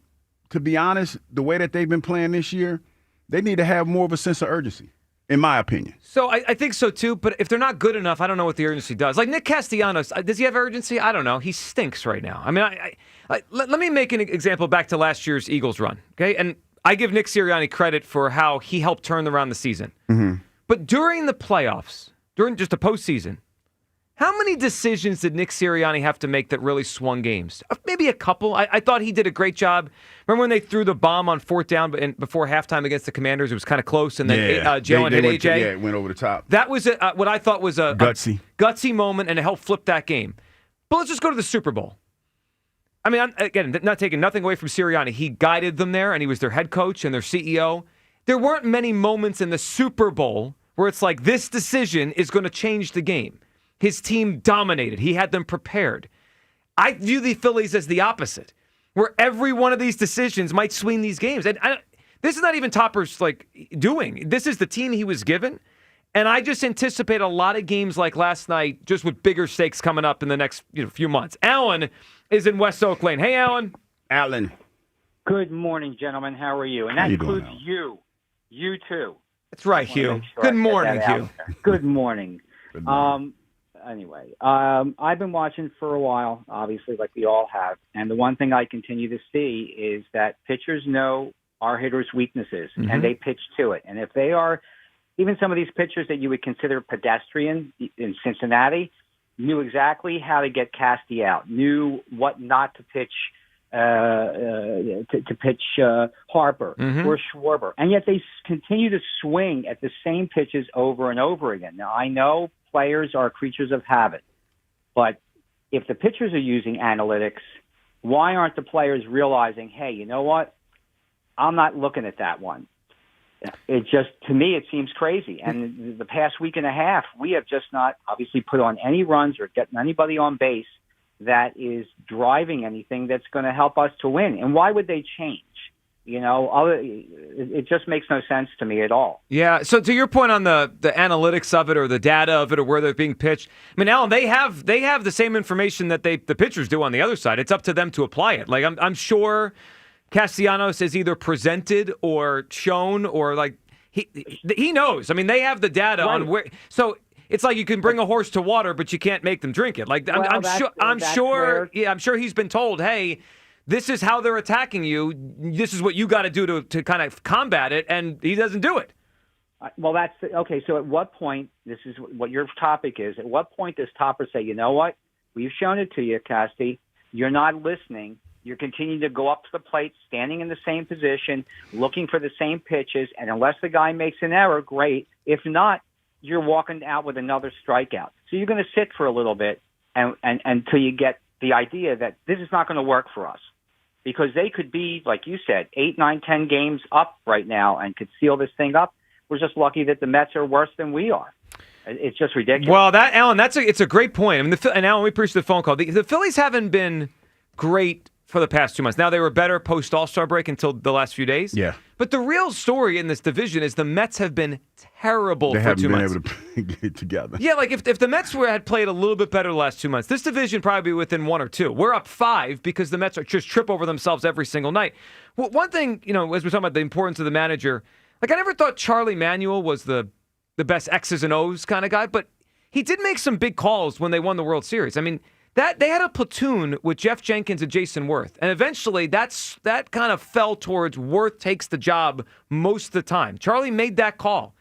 to be honest, the way that they've been playing this year, they need to have more of a sense of urgency, in my opinion. So I think so too, but if they're not good enough, I don't know what the urgency does. Like Nick Castellanos, does he have urgency? I don't know. He stinks right now. I mean, let me make an example back to last year's Eagles run, okay? And I give Nick Sirianni credit for how he helped turn around the season. Mm-hmm. But during the playoffs, during just the postseason, How many decisions did Nick Sirianni have to make that really swung games? Maybe a couple. I thought he did a great job. Remember when they threw the bomb on 4th down before halftime against the Commanders? It was kind of close, and then Jalen hit AJ. Yeah, it went over the top. That was what I thought was a gutsy moment, and it helped flip that game. But let's just go to the Super Bowl. I mean, again, not taking nothing away from Sirianni. He guided them there, and he was their head coach and their CEO. There weren't many moments in the Super Bowl where it's like, this decision is going to change the game. His team dominated. He had them prepared. I view the Phillies as the opposite, where every one of these decisions might swing these games. And this is not even Topper's doing. This is the team he was given. And I just anticipate a lot of games like last night, just with bigger stakes coming up in the next few months. Alan is in West Oak Lane. Hey, Alan. Alan. Good morning, gentlemen. How are you? And that includes you. You too. That's right, Hugh. Good morning, Hugh. Good morning. Anyway, I've been watching for a while, obviously, like we all have. And the one thing I continue to see is that pitchers know our hitters' weaknesses, and they pitch to it. And if they are, even some of these pitchers that you would consider pedestrian in Cincinnati, knew exactly how to get Casty out, knew what not to pitch to pitch Harper or Schwarber. And yet they continue to swing at the same pitches over and over again. Now, I know players are creatures of habit, but if the pitchers are using analytics, why aren't the players realizing, hey, you know what? I'm not looking at that one. It just, to me, it seems crazy. And the past week and a half, we have just not obviously put on any runs or getting anybody on base that is driving anything that's going to help us to win. And why would they change? It just makes no sense to me at all. Yeah, so to your point on the analytics of it or the data of it or where they're being pitched, I mean, Alan, they have the same information that the pitchers do on the other side. It's up to them to apply it. Like, I'm sure Castellanos is either presented or shown or he knows. I mean, they have the data on where. So it's like you can bring a horse to water, but you can't make them drink it. Like, I'm sure he's been told, hey, this is how they're attacking you. This is what you got to do to kind of combat it, and he doesn't do it. Well, okay. So at what point, this is what your topic is, at what point does Topper say, you know what, we've shown it to you, Casty, you're not listening. You're continuing to go up to the plate, standing in the same position, looking for the same pitches, and unless the guy makes an error, great. If not, you're walking out with another strikeout. So you're going to sit for a little bit and until you get the idea that this is not going to work for us. Because they could be, like you said, 8, 9, 10 games up right now and could seal this thing up. We're just lucky that the Mets are worse than we are. It's just ridiculous. Well, Alan, it's a great point. I mean, and Alan, we appreciate the phone call. The Phillies haven't been great for the past 2 months. Now, they were better post All-Star break until the last few days. Yeah. But the real story in this division is the Mets have been terrible for 2 months. They haven't been able to get it together. Yeah, like if the Mets had played a little bit better the last 2 months, this division probably be within 1 or 2. We're up 5 because the Mets are just trip over themselves every single night. Well, one thing, as we're talking about the importance of the manager, like I never thought Charlie Manuel was the best X's and O's kind of guy, but he did make some big calls when they won the World Series. I mean, that they had a platoon with Jeff Jenkins and Jason Worth, and eventually that kind of fell towards Worth takes the job most of the time. Charlie made that call.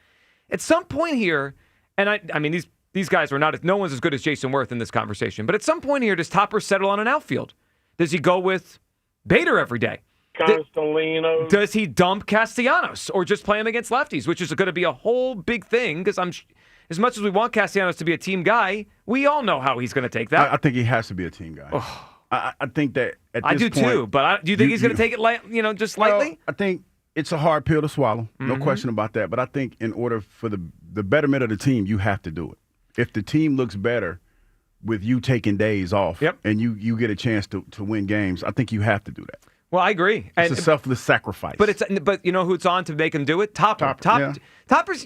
At some point here, and I mean these guys are not, no one's as good as Jason Worth in this conversation, but at some point here, does Topper settle on an outfield? Does he go with Bader every day? Castellino. Does he dump Castellanos or just play him against lefties, which is going to be a whole big thing because as much as we want Castellanos to be a team guy, we all know how he's going to take that. I think he has to be a team guy. Oh. I think that at this point... I do too, but do you think he's going to take it just lightly? I think it's a hard pill to swallow, no question about that. But I think in order for the betterment of the team, you have to do it. If the team looks better with you taking days off and you get a chance to win games, I think you have to do that. Well, I agree. It's a selfless sacrifice. But you know who it's on to make him do it? Topper. Topper's,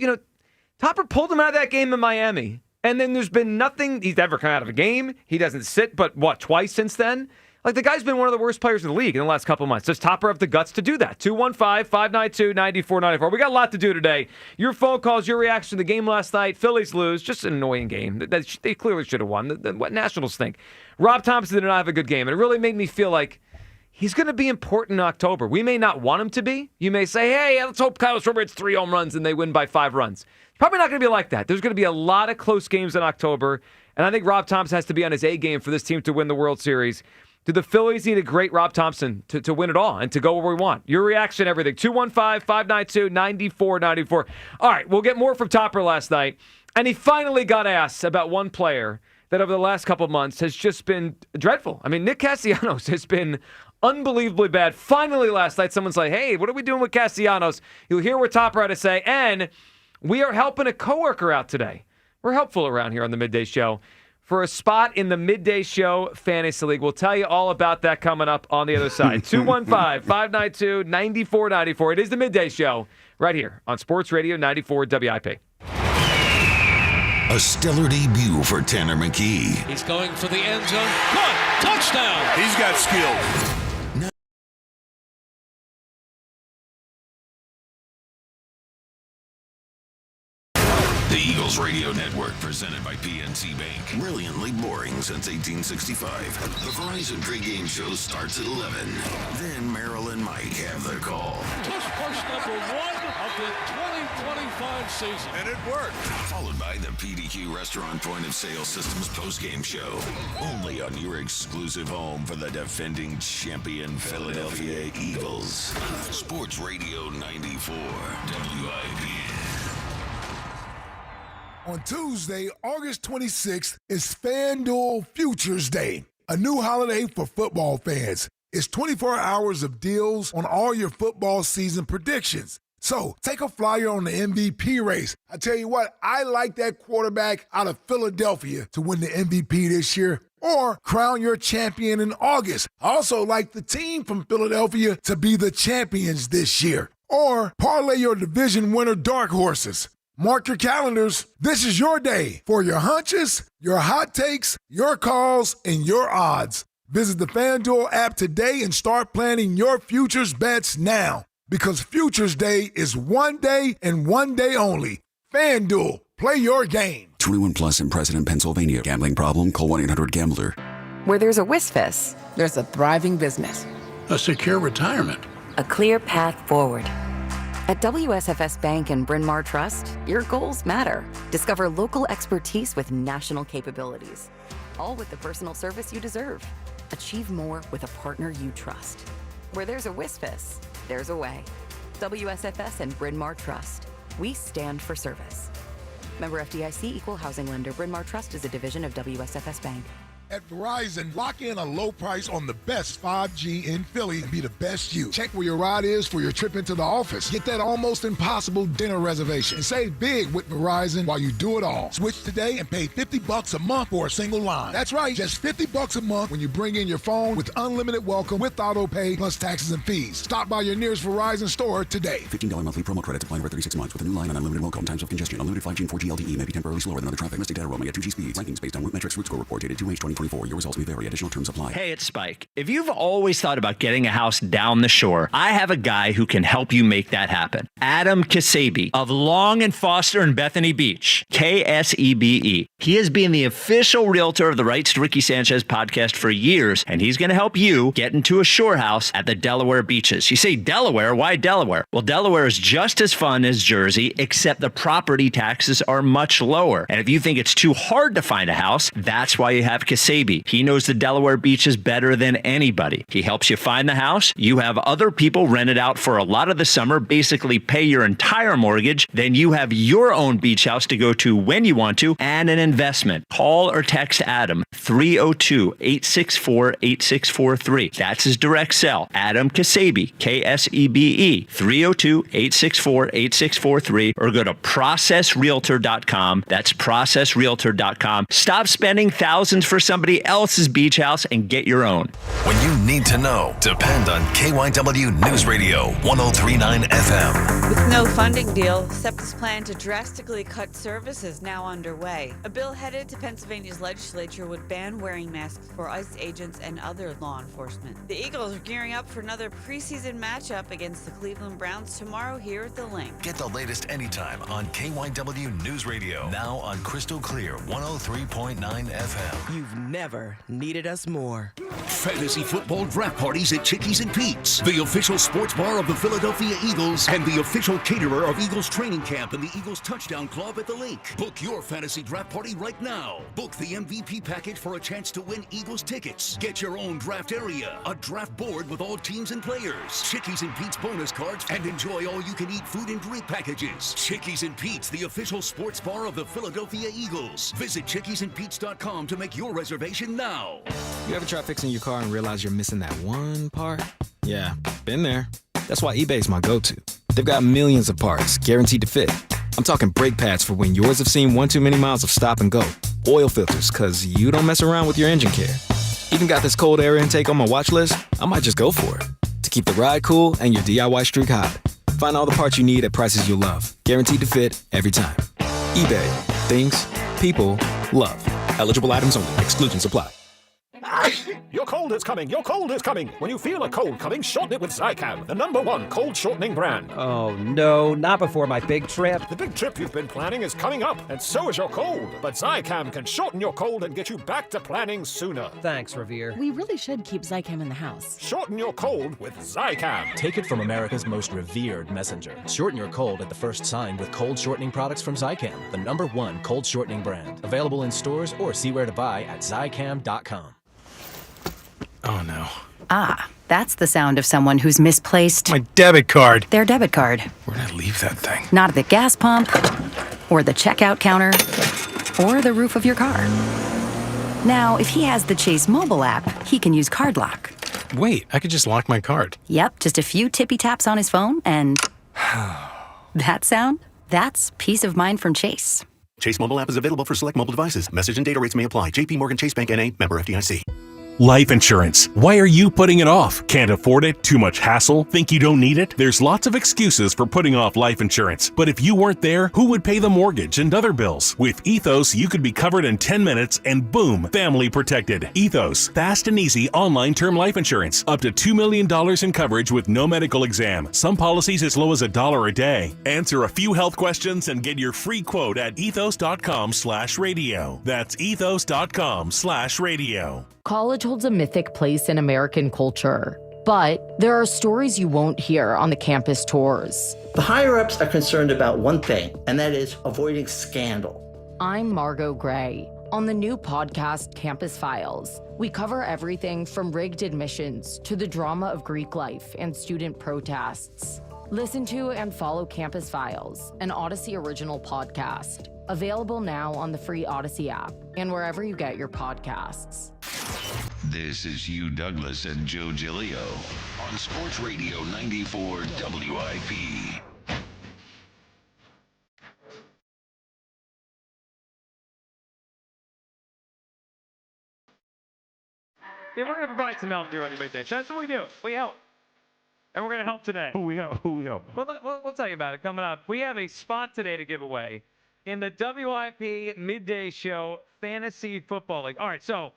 Topper pulled him out of that game in Miami, and then there's been nothing. He's ever come out of a game. He doesn't sit, but twice since then? Like, the guy's been one of the worst players in the league in the last couple of months. Does Topper have the guts to do that? 215-592-9494. We got a lot to do today. Your phone calls, your reaction to the game last night. Phillies lose. Just an annoying game. They clearly should have won. What Nationals think? Rob Thompson did not have a good game, and it really made me feel like he's going to be important in October. We may not want him to be. You may say, hey, let's hope Kyle Schwarber hits 3 home runs and they win by 5 runs. Probably not going to be like that. There's going to be a lot of close games in October, And I think Rob Thompson has to be on his A game for this team to win the World Series. Do the Phillies need a great Rob Thompson to win it all and to go where we want? Your reaction, everything. 215-592-9494. All right, we'll get more from Topper last night. And he finally got asked about one player that over the last couple of months has just been dreadful. I mean, Nick Castellanos has been unbelievably bad. Finally last night, someone's like, hey, what are we doing with Castellanos? You'll hear what Topper had to say. And we are helping a coworker out today. We're helpful around here on the Midday Show for a spot in the Midday Show Fantasy League. We'll tell you all about that coming up on the other side. 215-592-9494. It is the Midday Show right here on Sports Radio 94 WIP. A stellar debut for Tanner McKee. He's going for the end zone. Caught! Touchdown! He's got skills. The Eagles Radio Network, presented by PNC Bank. Brilliantly boring since 1865. The Verizon pregame show starts at 11. Then Merrill and Mike have the call. Tush push number 1 of the 2025 season. And it worked. Followed by the PDQ Restaurant Point of Sale Systems postgame show. Only on your exclusive home for the defending champion Philadelphia Eagles. Sports Radio 94 WIP. On Tuesday, August 26th, is FanDuel Futures Day, a new holiday for football fans. It's 24 hours of deals on all your football season predictions. So take a flyer on the MVP race. I tell you what, I like that quarterback out of Philadelphia to win the MVP this year. Or crown your champion in August. I also like the team from Philadelphia to be the champions this year. Or parlay your division winner dark horses. Mark your calendars. This is your day for your hunches, your hot takes, your calls, and your odds. Visit the FanDuel app today and start planning your futures bets now. Because Futures Day is one day and one day only. FanDuel, play your game. 21 plus in President, Pennsylvania. Gambling problem? Call 1-800-GAMBLER. Where there's a WISFIS, there's a thriving business. A secure retirement. A clear path forward. At WSFS Bank and Bryn Mawr Trust, your goals matter. Discover local expertise with national capabilities. All with the personal service you deserve. Achieve more with a partner you trust. Where there's a WISFIS, there's a way. WSFS and Bryn Mawr Trust. We stand for service. Member FDIC, Equal Housing Lender. Bryn Mawr Trust is a division of WSFS Bank. At Verizon, lock in a low price on the best 5G in Philly and be the best you. Check where your ride is for your trip into the office. Get that almost impossible dinner reservation. And save big with Verizon while you do it all. Switch today and pay $50 a month for a single line. That's right, just $50 a month when you bring in your phone with unlimited welcome with auto pay plus taxes and fees. Stop by your nearest Verizon store today. $15 monthly promo credits apply over 36 months with a new line and unlimited welcome. Times of congestion. Unlimited 5G and 4G LTE may be temporarily slower than other traffic. Missed data roaming at 2G speeds. Rankings based on root metrics. Root score report dated 2H2024. Your results may vary. Additional terms apply. Hey, it's Spike. If you've always thought about getting a house down the shore, I have a guy who can help you make that happen. Adam Kasabi of Long and Foster in Bethany Beach. KSEBE. He has been the official realtor of the Rights to Ricky Sanchez podcast for years, and he's going to help you get into a shore house at the Delaware beaches. You say Delaware? Why Delaware? Well, Delaware is just as fun as Jersey, except the property taxes are much lower. And if you think it's too hard to find a house, that's why you have Kasabi. He knows the Delaware beaches better than anybody. He helps you find the house. You have other people rent it out for a lot of the summer, basically pay your entire mortgage. Then you have your own beach house to go to when you want to, and an investment. Call or text Adam 302-864-8643. That's his direct cell. Adam Kasabi, Ksebe, 302-864-8643, or go to processrealtor.com. That's processrealtor.com. Stop spending thousands for somebody else's beach house and get your own. When you need to know, depend on KYW News Radio 103.9 FM. With no funding deal, SEPTA's plan to drastically cut service is now underway. A bill headed to Pennsylvania's legislature would ban wearing masks for ICE agents and other law enforcement. The Eagles are gearing up for another preseason matchup against the Cleveland Browns tomorrow here at the Link. Get the latest anytime on KYW News Radio. Now on Crystal Clear 103.9 FM. You've never needed us more. Fantasy football draft parties at Chickies and Pete's, the official sports bar of the Philadelphia Eagles and the official caterer of Eagles training camp and the Eagles touchdown club at the link. Book your fantasy draft party right now. Book the MVP package for a chance to win Eagles tickets. Get your own draft area, a draft board with all teams and players, Chickies and Pete's bonus cards, and enjoy all-you-can-eat food and drink packages. Chickies and Pete's, the official sports bar of the Philadelphia Eagles. Visit chickiesandpete's.com to make your reservation now. You ever try fixing your car and realize you're missing that one part? Yeah, been there. That's why eBay's my go-to. They've got millions of parts, guaranteed to fit. I'm talking brake pads for when yours have seen one too many miles of stop and go. Oil filters, cause you don't mess around with your engine care. Even got this cold air intake on my watch list. I might just go for it. To keep the ride cool and your DIY streak hot. Find all the parts you need at prices you'll love. Guaranteed to fit every time. eBay. Things. People. Love. Eligible items only. Exclusions apply. Your cold is coming. Your cold is coming. When you feel a cold coming, shorten it with Zicam, the #1 cold shortening brand. Oh, no, not before my big trip. The big trip you've been planning is coming up, and so is your cold. But Zicam can shorten your cold and get you back to planning sooner. Thanks, Revere. We really should keep Zicam in the house. Shorten your cold with Zicam. Take it from America's most revered messenger. Shorten your cold at the first sign with cold shortening products from Zicam, the #1 cold shortening brand. Available in stores or see where to buy at Zicam.com. Oh, no. Ah, that's the sound of someone who's misplaced My debit card. their debit card. Where'd I leave that thing? Not at the gas pump, or the checkout counter, or the roof of your car. Now, if he has the Chase mobile app, he can use Card Lock. Wait, I could just lock my card. Yep, just a few tippy taps on his phone, and that sound? That's peace of mind from Chase. Chase mobile app is available for select mobile devices. Message and data rates may apply. JP Morgan Chase Bank N.A. member FDIC. Life insurance. Why are you putting it off? Can't afford it? Too much hassle? Think you don't need it? There's lots of excuses for putting off life insurance. But if you weren't there, who would pay the mortgage and other bills? With Ethos, you could be covered in 10 minutes and boom, family protected. Ethos, fast and easy online term life insurance. Up to $2 million in coverage with no medical exam. Some policies as low as $1 a day. Answer a few health questions and get your free quote at ethos.com/radio. That's ethos.com/radio. College holds a mythic place in American culture, but there are stories you won't hear on the campus tours. The higher-ups are concerned about one thing, and that is avoiding scandal. I'm Margot Gray. On the new podcast, Campus Files, we cover everything from rigged admissions to the drama of Greek life and student protests. Listen to and follow Campus Files, an Odyssey original podcast. Available now on the free Odyssey app and wherever you get your podcasts. This is Hugh Douglas and Joe Giglio on Sports Radio 94 WIP. Yeah, we're going to provide some help during your midday. That's what we do. We help. And we're going to help today. Who we help? We'll tell you about it coming up. We have a spot today to give away in the WIP Midday Show Fantasy Football League. All right, so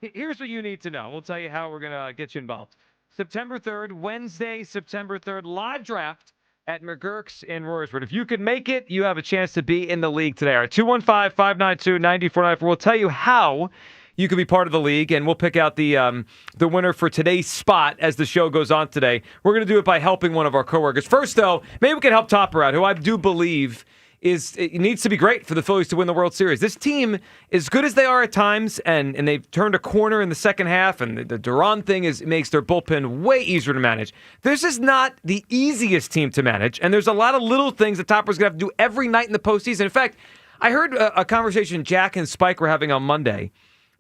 here's what you need to know. We'll tell you how we're going to get you involved. September 3rd, Wednesday, September 3rd, live draft at McGurk's in Royersford. If you could make it, you have a chance to be in the league today. All right, 215-592-9494. We'll tell you how you could be part of the league, and we'll pick out the winner for today's spot as the show goes on today. We're going to do it by helping one of our coworkers. First, though, maybe we can help Topper out, who I do believe it needs to be great for the Phillies to win the World Series. This team, as good as they are at times, and they've turned a corner in the second half, and the Duran thing makes their bullpen way easier to manage. This is not the easiest team to manage, and there's a lot of little things that Topper's going to have to do every night in the postseason. In fact, I heard a conversation Jack and Spike were having on Monday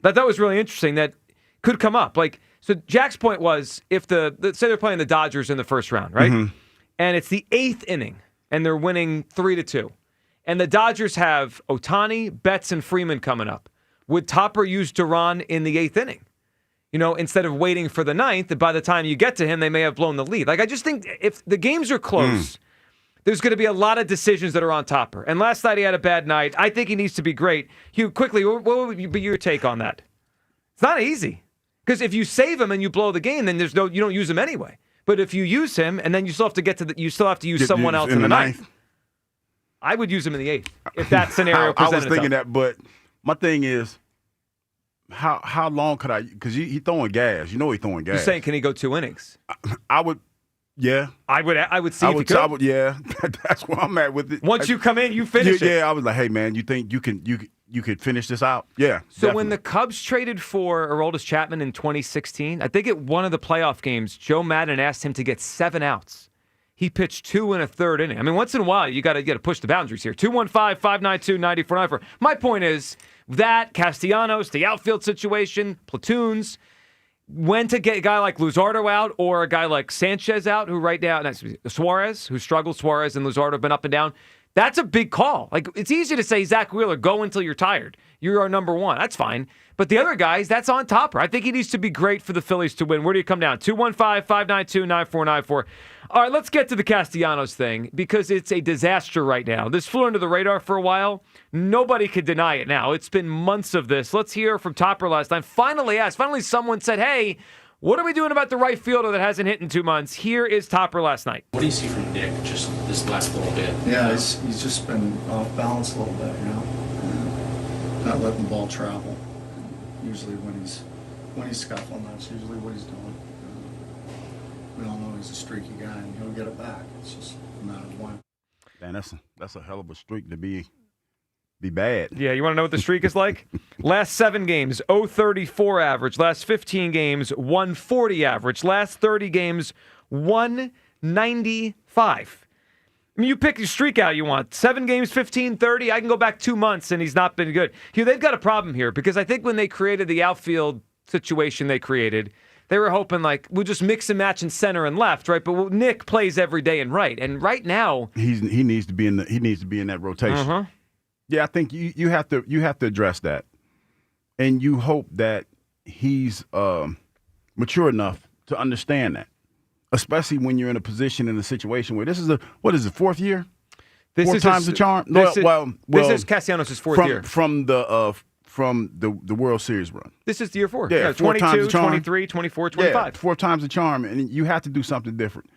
that was really interesting that could come up. So Jack's point was, if say they're playing the Dodgers in the first round, right? Mm-hmm. And it's the 8th inning, and they're winning 3-2. And the Dodgers have Ohtani, Betts, and Freeman coming up. Would Topper use Duran in the 8th inning? Instead of waiting for the 9th, and by the time you get to him, they may have blown the lead. I just think if the games are close, there's going to be a lot of decisions that are on Topper. And last night he had a bad night. I think he needs to be great. Hugh, quickly, what would be your take on that? It's not easy. Because if you save him and you blow the game, then you don't use him anyway. But if you use him, and then you still have to you still have to use someone else in the 9th. I would use him in the 8th if that scenario presented I was thinking that, but my thing is, how long could I? Because he throwing gas. You know he throwing gas. You're saying can he go 2 innings? I would. Yeah, I would see if he could. Yeah, that's where I'm at with it. Once you come in, you finish it. Yeah, I was like, hey man, you think you could finish this out? Yeah. So definitely. when the Cubs traded for Aroldis Chapman in 2016, I think at one of the playoff games, Joe Madden asked him to get 7 outs. He pitched 2 1/3 inning. I mean, once in a while, you got to push the boundaries here. 215-592-9494. My point is that Castellanos, the outfield situation, platoons, when to get a guy like Luzardo out or a guy like Sanchez out, who right now, Suarez, who struggled. Suarez and Luzardo have been up and down. That's a big call. Like, it's easy to say, Zach Wheeler, go until you're tired. You're our number one. That's fine. But the other guys, that's on topper. I think he needs to be great for the Phillies to win. Where do you come down? 215-592-9494. All right, let's get to the Castellanos thing because it's a disaster right now. This flew under the radar for a while. Nobody could deny it now. It's been months of this. Let's hear from Topper last time. Finally someone said, hey, what are we doing about the right fielder that hasn't hit in 2 months? Here is Topper last night. What do you see from Nick just this last little bit? Yeah, he's just been off balance a little bit, not letting the ball travel. Usually when he's scuffling, that's usually what he's doing. We all know he's a streaky guy, and he'll get it back. It's just a matter of when. Man, that's a hell of a streak to be bad. Yeah, you want to know what the streak is like? Last 7 games, 0.34 average. Last 15 games, 1.40 average. Last 30 games, 1.95. I mean, you pick your streak out you want. 7 games, 15, 30. I can go back 2 months, and he's not been good. Here, they've got a problem here because I think when they created the outfield situation they created, they were hoping, like, we'll just mix and match in center and left, right? But Nick plays every day in right. And right now, he needs to be in that rotation. Uh-huh. Yeah, I think you have to address that. And you hope that he's mature enough to understand that. Especially when you're in a position in a situation where this is fourth year? Four times the charm? This is Castellanos' fourth year. From the World Series run. This is year 4. Yeah, 22, 23, 24, 25. Yeah, 4 times the charm, and you have to do something different.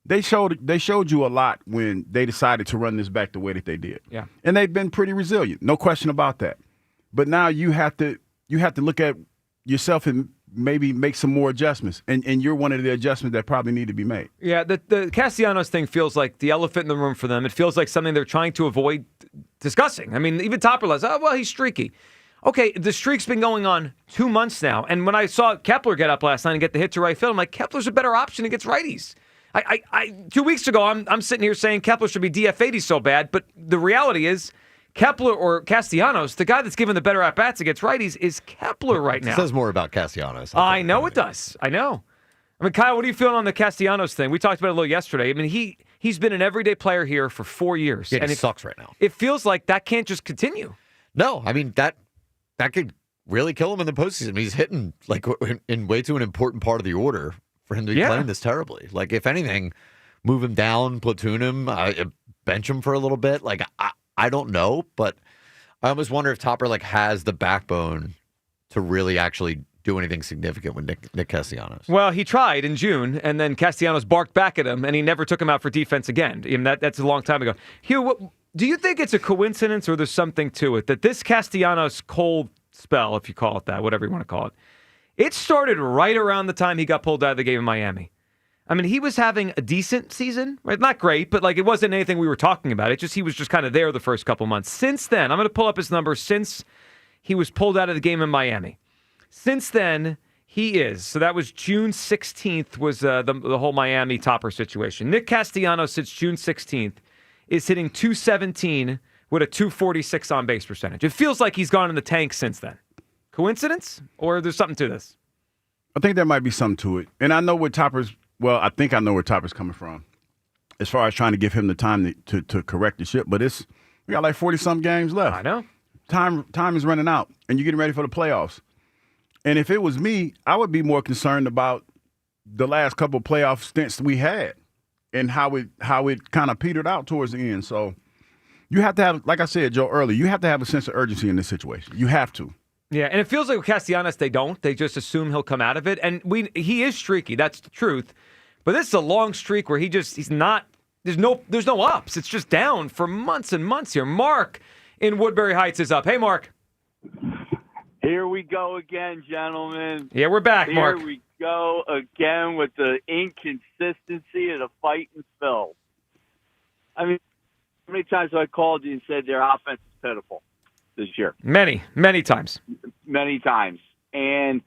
They showed you a lot when they decided to run this back the way that they did. Yeah. And they've been pretty resilient, no question about that. But now you have to look at yourself and maybe make some more adjustments. And you're one of the adjustments that probably need to be made. Yeah, the Castellanos thing feels like the elephant in the room for them. It feels like something they're trying to avoid discussing. I mean, even Topper says, oh, well, he's streaky. Okay, the streak's been going on 2 months now. And when I saw Kepler get up last night and get the hit to right field, I'm like, Kepler's a better option against righties. 2 weeks ago, I'm sitting here saying Kepler should be DFA'd, he's so bad. But the reality is, Kepler or Castellanos, the guy that's given the better at-bats against righties is Kepler right now. It says more about Castellanos. I know it does. I know. I mean, Kyle, what are you feeling on the Castellanos thing? We talked about it a little yesterday. I mean, he's been an everyday player here for 4 years. Yeah, and it sucks right now. It feels like that can't just continue. No, I mean, that could really kill him in the postseason. He's hitting like in way too an important part of the order for him to be playing this terribly. Like, if anything, move him down, platoon him, bench him for a little bit. Like, I don't know, but I almost wonder if Topper has the backbone to really actually do anything significant with Nick Castellanos. Well, he tried in June, and then Castellanos barked back at him, and he never took him out for defense again. I mean, that's a long time ago. Hugh, do you think it's a coincidence or there's something to it that this Castellanos cold spell, if you call it that, whatever you want to call it, it started right around the time he got pulled out of the game in Miami? I mean, he was having a decent season, right? Not great, but it wasn't anything we were talking about. He was just kind of there the first couple months. Since then, I'm going to pull up his numbers since he was pulled out of the game in Miami. Since then, he is. So that was June 16th was the whole Miami Topper situation. Nick Castellanos since June 16th is hitting .217 with a .246 on base percentage. It feels like he's gone in the tank since then. Coincidence, or there's something to this? I think there might be something to it. And I know what I think I know where Topper's coming from as far as trying to give him the time to correct the ship. But we got 40-some games left. I know. Time is running out, and you're getting ready for the playoffs. And if it was me, I would be more concerned about the last couple of playoff stints we had and how it kind of petered out towards the end. So you have to have, like I said, Joe, earlier, you have to have a sense of urgency in this situation. You have to. Yeah, and it feels like with Castellanos, they don't. They just assume he'll come out of it. And he is streaky. That's the truth. But this is a long streak where he's not, there's no ups. It's just down for months and months here. Mark in Woodbury Heights is up. Hey, Mark. Here we go again, gentlemen. Yeah, we're back, Mark. Here we go again with the inconsistency of the fighting Phil. I mean, how many times have I called you and said their offense is pitiful this year? Many, many times. Many times. And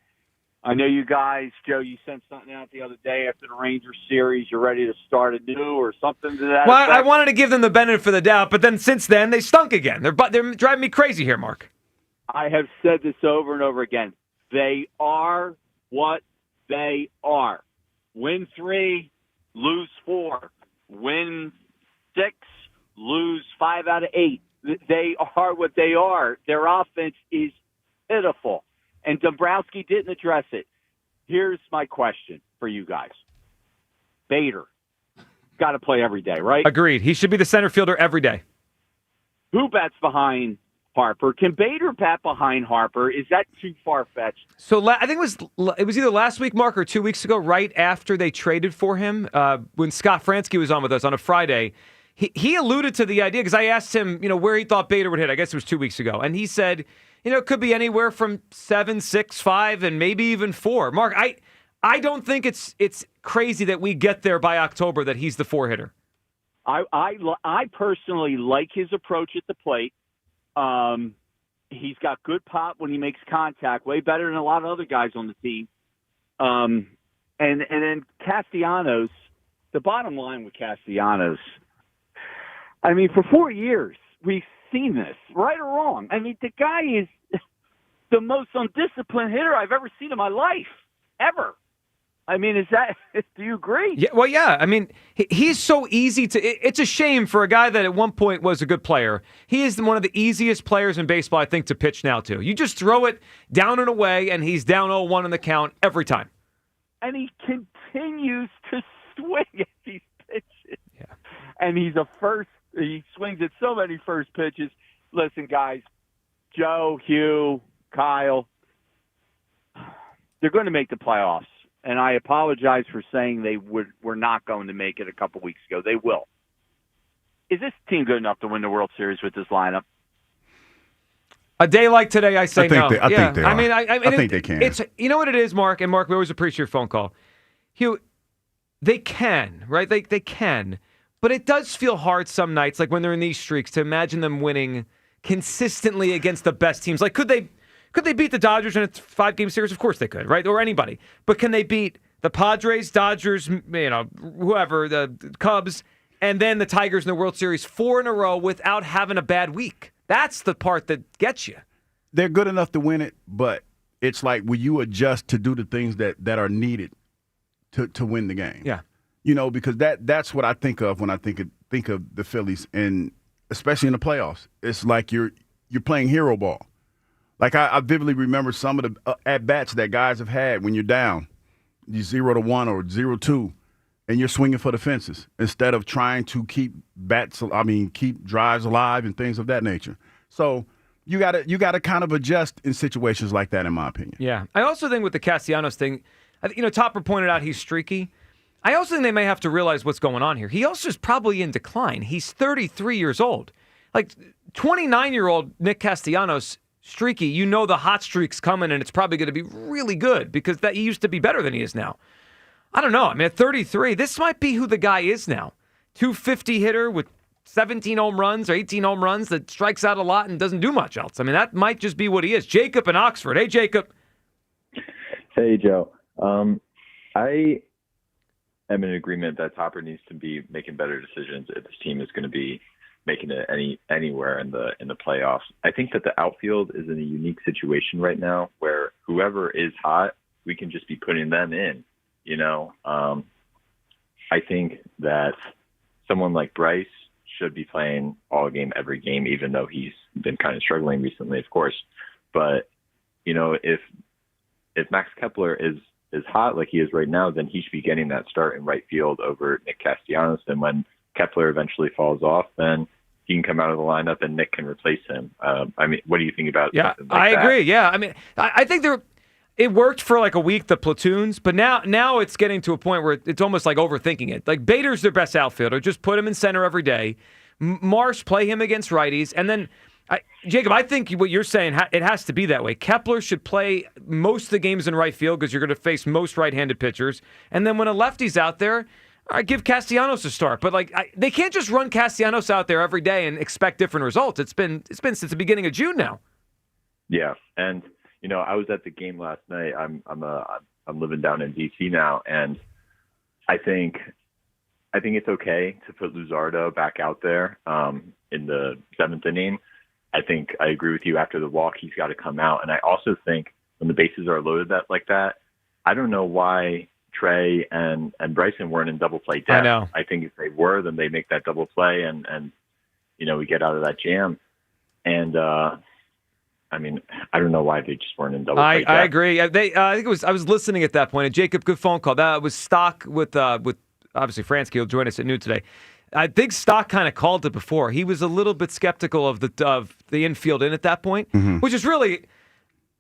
I know you guys, Joe, you sent something out the other day after the Rangers series. You're ready to start anew or something to that Well, effect. I wanted to give them the benefit of the doubt, but then since then, they stunk again. They're driving me crazy here, Mark. I have said this over and over again. They are what they are. Win 3, lose 4. Win 6, lose 5 out of 8. They are what they are. Their offense is pitiful. And Dombrowski didn't address it. Here's my question for you guys. Bader, got to play every day, right? Agreed. He should be the center fielder every day. Who bats behind Harper? Can Bader bat behind Harper? Is that too far-fetched? So I think it was either last week, Mark, or 2 weeks ago, right after they traded for him, when Scott Fransky was on with us on a Friday. He alluded to the idea because I asked him, where he thought Bader would hit. I guess it was 2 weeks ago, and he said, it could be anywhere from 7, 6, 5, and maybe even 4. Mark, I don't think it's crazy that we get there by October that he's the 4-hitter. I personally like his approach at the plate. He's got good pop when he makes contact, way better than a lot of other guys on the team. And then Castellanos, the bottom line with Castellanos, I mean, for 4 years, we've seen this, right or wrong. I mean, the guy is the most undisciplined hitter I've ever seen in my life, ever. I mean, do you agree? Yeah, well, yeah. I mean, he's so easy to. It's a shame for a guy that at one point was a good player. He is one of the easiest players in baseball, I think, to pitch now to. You just throw it down and away, and he's down 0-1 in the count every time. And he continues to swing at these pitches. Yeah. And he's he swings at so many first pitches. Listen, guys, Joe, Hugh, Kyle, they're going to make the playoffs. And I apologize for saying they were not going to make it a couple weeks ago. They will. Is this team good enough to win the World Series with this lineup? A day like today, I say no. I think they are. I think they can. It's, you know what it is, Mark? And Mark, we always appreciate your phone call. Hugh, they can, right? They can. But it does feel hard some nights, like when they're in these streaks, to imagine them winning consistently against the best teams. Like, could they beat the Dodgers in a 5-game series? Of course they could, right? Or anybody. But can they beat the Padres, Dodgers, whoever, the Cubs, and then the Tigers in the World Series 4 in a row without having a bad week? That's the part that gets you. They're good enough to win it, but it's like, will you adjust to do the things that are needed to win the game? Yeah. Because that's what I think of when I think of the Phillies, and especially in the playoffs. It's like you're playing hero ball. Like I vividly remember some of the at-bats that guys have had when you're down, you 0-1 or 0-2, and you're swinging for the fences instead of trying to keep drives alive and things of that nature. So you gotta kind of adjust in situations like that, in my opinion. Yeah. I also think with the Castellanos thing, Topper pointed out he's streaky. I also think they may have to realize what's going on here. He also is probably in decline. He's 33 years old. Like 29-year-old Nick Castellanos, streaky, the hot streak's coming, and it's probably going to be really good because he used to be better than he is now. I don't know. I mean, at 33, this might be who the guy is now. 250 hitter with 17 home runs or 18 home runs that strikes out a lot and doesn't do much else. I mean, that might just be what he is. Jacob in Oxford. Hey, Jacob. Hey, Joe. I am in agreement that Topper needs to be making better decisions if this team is going to be making it anywhere in the playoffs. I think that the outfield is in a unique situation right now where whoever is hot, we can just be putting them in. I think that someone like Bryce should be playing all game, every game, even though he's been kind of struggling recently, of course. But if Max Kepler is hot like he is right now, then he should be getting that start in right field over Nick Castellanos. And when Kepler eventually falls off, then he can come out of the lineup and Nick can replace him. What do you think about Yeah, something like I that? agree. Yeah, I mean, I think it worked for like a week, the platoons, but now it's getting to a point where it's almost like overthinking it. Like Bader's their best outfielder. Just put him in center every day. Marsh, play him against righties. And then Jacob, I think what you're saying, it has to be that way. Kepler should play most of the games in right field because you're going to face most right-handed pitchers. And then when a lefty's out there, all right, give Castellanos a start. But they can't just run Castellanos out there every day and expect different results. It's been since the beginning of June now. Yeah, and I was at the game last night. I'm living down in DC now, and I think it's okay to put Luzardo back out there in the 7th inning. I think I agree with you. After the walk, he's got to come out. And I also think when the bases are loaded like that, I don't know why Trey and Bryson weren't in double play depth. I know. I think if they were, then they make that double play and we get out of that jam. And I don't know why they just weren't in double play depth. I agree. I think I was listening at that point. And Jacob, good phone call. That was Stock with obviously Fransky will join us at noon today. I think Stock kind of called it before. He was a little bit skeptical of the infield in at that point, which is really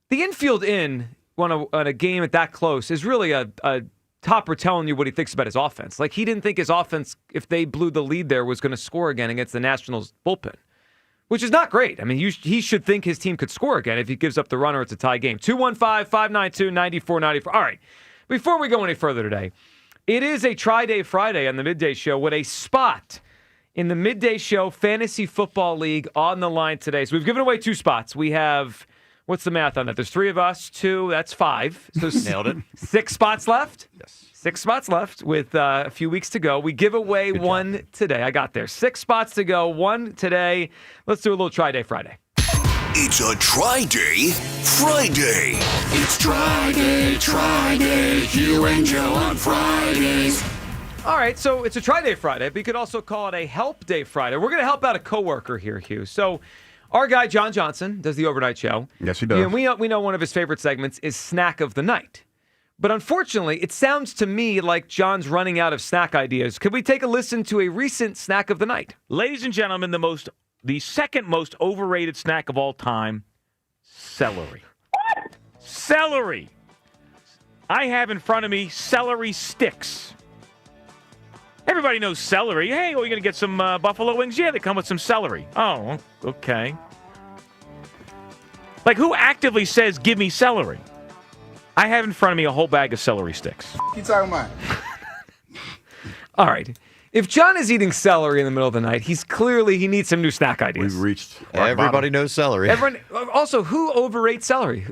the infield in on a game at that close is really a topper telling you what he thinks about his offense. Like he didn't think his offense, if they blew the lead there, was going to score again against the Nationals bullpen, which is not great. I mean, he should think his team could score again if he gives up the runner. It's a tie game. 215-592-9494. All right, before we go any further today. It is a Tri-Day Friday on the Midday Show with a spot in the Midday Show Fantasy Football League on the line today. So we've given away 2 spots. We have, what's the math on that? There's 3 of us, 2, that's 5. So Nailed it. 6 spots left? Yes. 6 spots left with a few weeks to go. We give away one today. I got there. 6 spots to go, 1 today. Let's do a little Tri-Day Friday. It's a Tri-Day Friday. It's Tri-Day, Hugh and Joe on Fridays. All right, so it's a Tri-Day Friday, but you could also call it a Help Day Friday. We're going to help out a coworker here, Hugh. So our guy, John Johnson, does the overnight show. Yes, he does. And we know one of his favorite segments is Snack of the Night. But unfortunately, it sounds to me like John's running out of snack ideas. Could we take a listen to a recent Snack of the Night? Ladies and gentlemen, the second most overrated snack of all time, celery. Celery. I have in front of me celery sticks. Everybody knows celery. Hey, are you going to get some buffalo wings? Yeah, they come with some celery. Oh, okay. Like, who actively says, give me celery? I have in front of me a whole bag of celery sticks. You talking about? All right. If John is eating celery in the middle of the night, he needs some new snack ideas. We've reached. Everybody knows celery. Also, who overrates celery?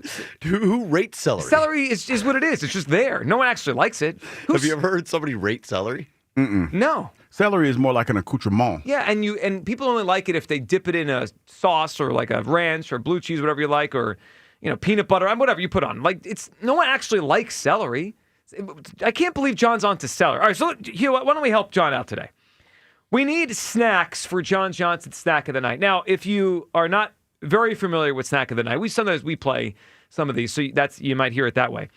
Who rates celery? Celery is what it is. It's just there. No one actually likes it. Have you ever heard somebody rate celery? Mm-mm. No. Celery is more like an accoutrement. Yeah, and people only like it if they dip it in a sauce or like a ranch or blue cheese, whatever you like, or peanut butter, whatever you put on. Like no one actually likes celery. I can't believe John's onto celery. All right, so Hugh, why don't we help John out today? We need snacks for John Johnson's Snack of the Night. Now, if you are not very familiar with Snack of the Night, sometimes we play some of these, so you might hear it that way.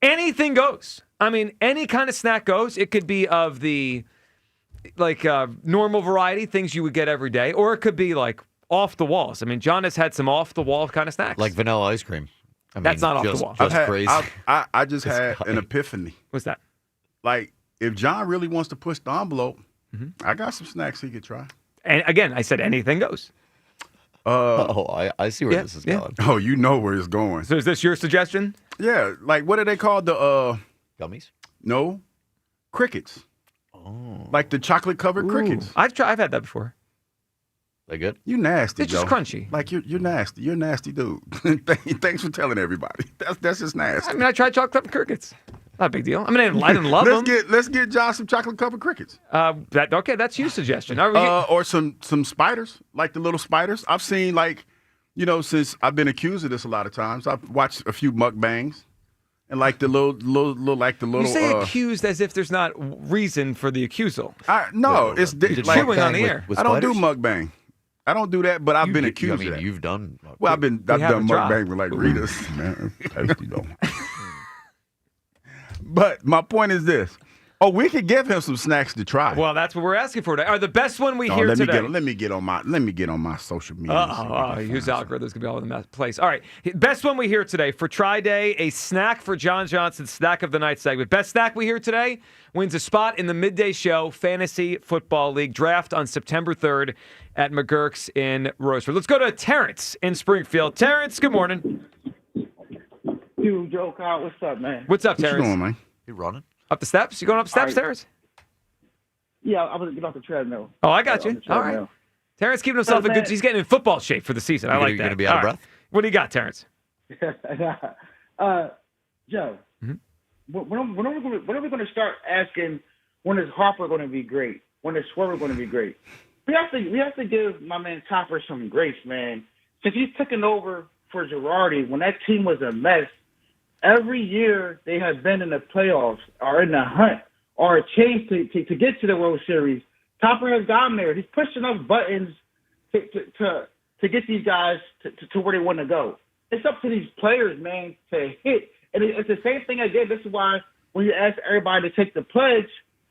Anything goes. I mean, any kind of snack goes. It could be of the normal variety, things you would get every day, or it could be like off the walls. I mean, John has had some off the wall kind of snacks, like vanilla ice cream. That's not off the wall. Just crazy. I just had an epiphany. What's that? Like, if John really wants to push the envelope, I got some snacks he could try. And again, I said anything goes. I see where this is going. Oh, you know where it's going. So is this your suggestion? Yeah, like what are they called? The gummies? No, crickets. Oh, like the chocolate covered crickets. I've had that before. They good? You nasty, It's Joe. just crunchy. Like you're nasty. You're a nasty dude. Thanks for telling everybody. That's just nasty. I mean, I tried chocolate covered crickets. Not a big deal. I mean, I didn't love them. Let's get John some chocolate covered crickets. Okay, that's your suggestion. Or some spiders, like the little spiders. I've seen since I've been accused of this a lot of times. I've watched a few mukbangs, and like the little. You say accused as if there's not reason for the accusal. No, it's like chewing on the air. I don't do mukbang. I don't do that, but I've been accused of that. You've done. Well, I've done mukbang with like Rita's. Man, tasty though. But my point is this. Oh, we could give him some snacks to try. Well, that's what we're asking for today. Are the best one we hear today? Let me get on my social media. Whose algorithm's gonna be all in the place. All right, best one we hear today for Tri-Day, a snack for John Johnson's Snack of the Night segment. Best snack we hear today wins a spot in the Midday Show Fantasy Football League draft on September 3rd. at McGurk's in Roseford. Let's go to Terrence in Springfield. Terrence, good morning. Dude, Joe, Kyle, what's up, man? What's up, Terrence? What you doing, man? You running? Up the steps? You going up steps, All right. Terrence? Yeah, I was going to get off the treadmill. Oh, I got On you. the All right. treadmill. Terrence keeping himself in Man. good. He's getting in football shape for the season. I like that. You're gonna be out of All breath? What do you got, Terrence? Joe, Mhm. when are we going to start asking when is Harper going to be great? When is Schwarber going to be great? We have to give my man Topper some grace, man. Since he's taken over for Girardi, when that team was a mess, every year they have been in the playoffs or in the hunt or a chance to get to the World Series. Topper has gotten there. He's pushed enough buttons to get these guys to where they want to go. It's up to these players, man, to hit. And it's the same thing again. This is why when you ask everybody to take the pledge,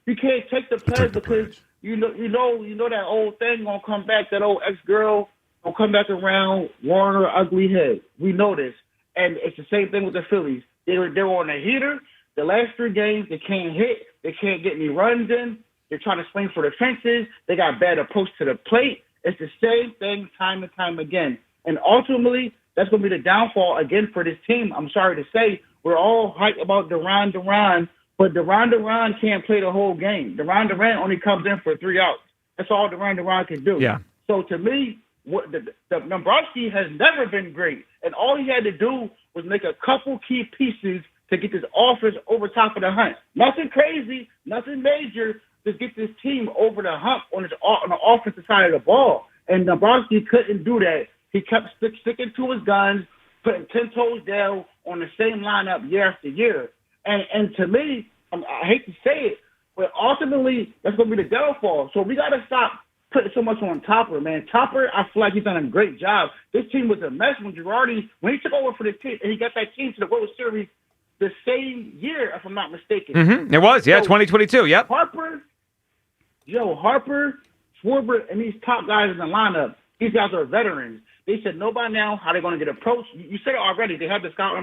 you can't take the pledge because you know that old thing gonna come back. That old ex-girl gonna come back around, warn her ugly head. We know this, and it's the same thing with the Phillies. They're on a heater. The last 3 games they can't hit. They can't get any runs in. They're trying to swing for the fences. They got bad approach to the plate. It's the same thing time and time again. And ultimately, that's going to be the downfall again for this team. I'm sorry to say, we're all hyped about Duran, but Duran can't play the whole game. Duran only comes in for 3 outs. That's all Duran can do. Yeah. So to me, what the Dombrowski has never been great, and all he had to do was make a couple key pieces to get this offense over top of the hunt. Nothing crazy, nothing major. Just get this team over the hump on the offensive side of the ball. And Dombrowski couldn't do that. He kept sticking to his guns, putting 10 toes down on the same lineup year after year. And to me, I hate to say it, but ultimately that's going to be the downfall. So we got to stop putting so much on Topper, man. Topper, I feel like he's done a great job. This team was a mess when he took over for the team, and he got that team to the World Series the same year, if I'm not mistaken. Mm-hmm. It was, yeah, So 2022, yep. Harper, Schwarber, and these top guys in the lineup, these guys are veterans. They should know by now how they're going to get approached. You said it already. They have the scout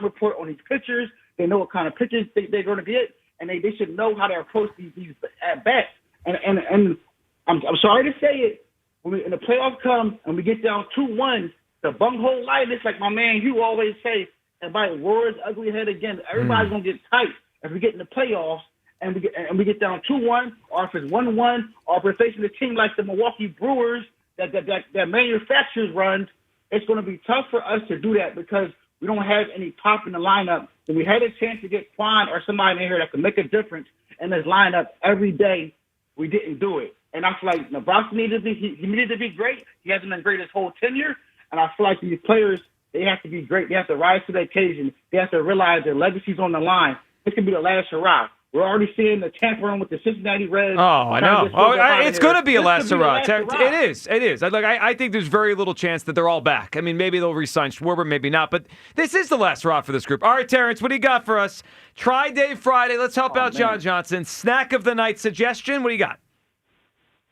report on these pitchers. They know what kind of pitchers they're going to get, and they should know how to approach these at bats. And I'm sorry to say it, when the playoffs come and we get down 2-1, the bunghole lightness, like my man Hugh always say, and by words ugly head again, everybody's going to get tight if we get in the playoffs and we get down 2-1, or if it's 1-1, or if we're facing a team like the Milwaukee Brewers that manufacturers runs. It's going to be tough for us to do that because we don't have any pop in the lineup. When we had a chance to get Quan or somebody in here that could make a difference in this lineup every day, we didn't do it. And I feel like Nebraska needed to be great. He hasn't been great his whole tenure. And I feel like these players, they have to be great. They have to rise to the occasion. They have to realize their legacy's on the line. This could be the last hurrah. We're already seeing the tampering with the Cincinnati Reds. Oh, I know. It's going to be a last hurrah. It is. I think there's very little chance that they're all back. I mean, maybe they'll re-sign Schwarber, maybe not. But this is the last hurrah for this group. All right, Terrence, what do you got for us? Tri-Day Friday. Let's help out John Johnson. Snack of the night suggestion. What do you got?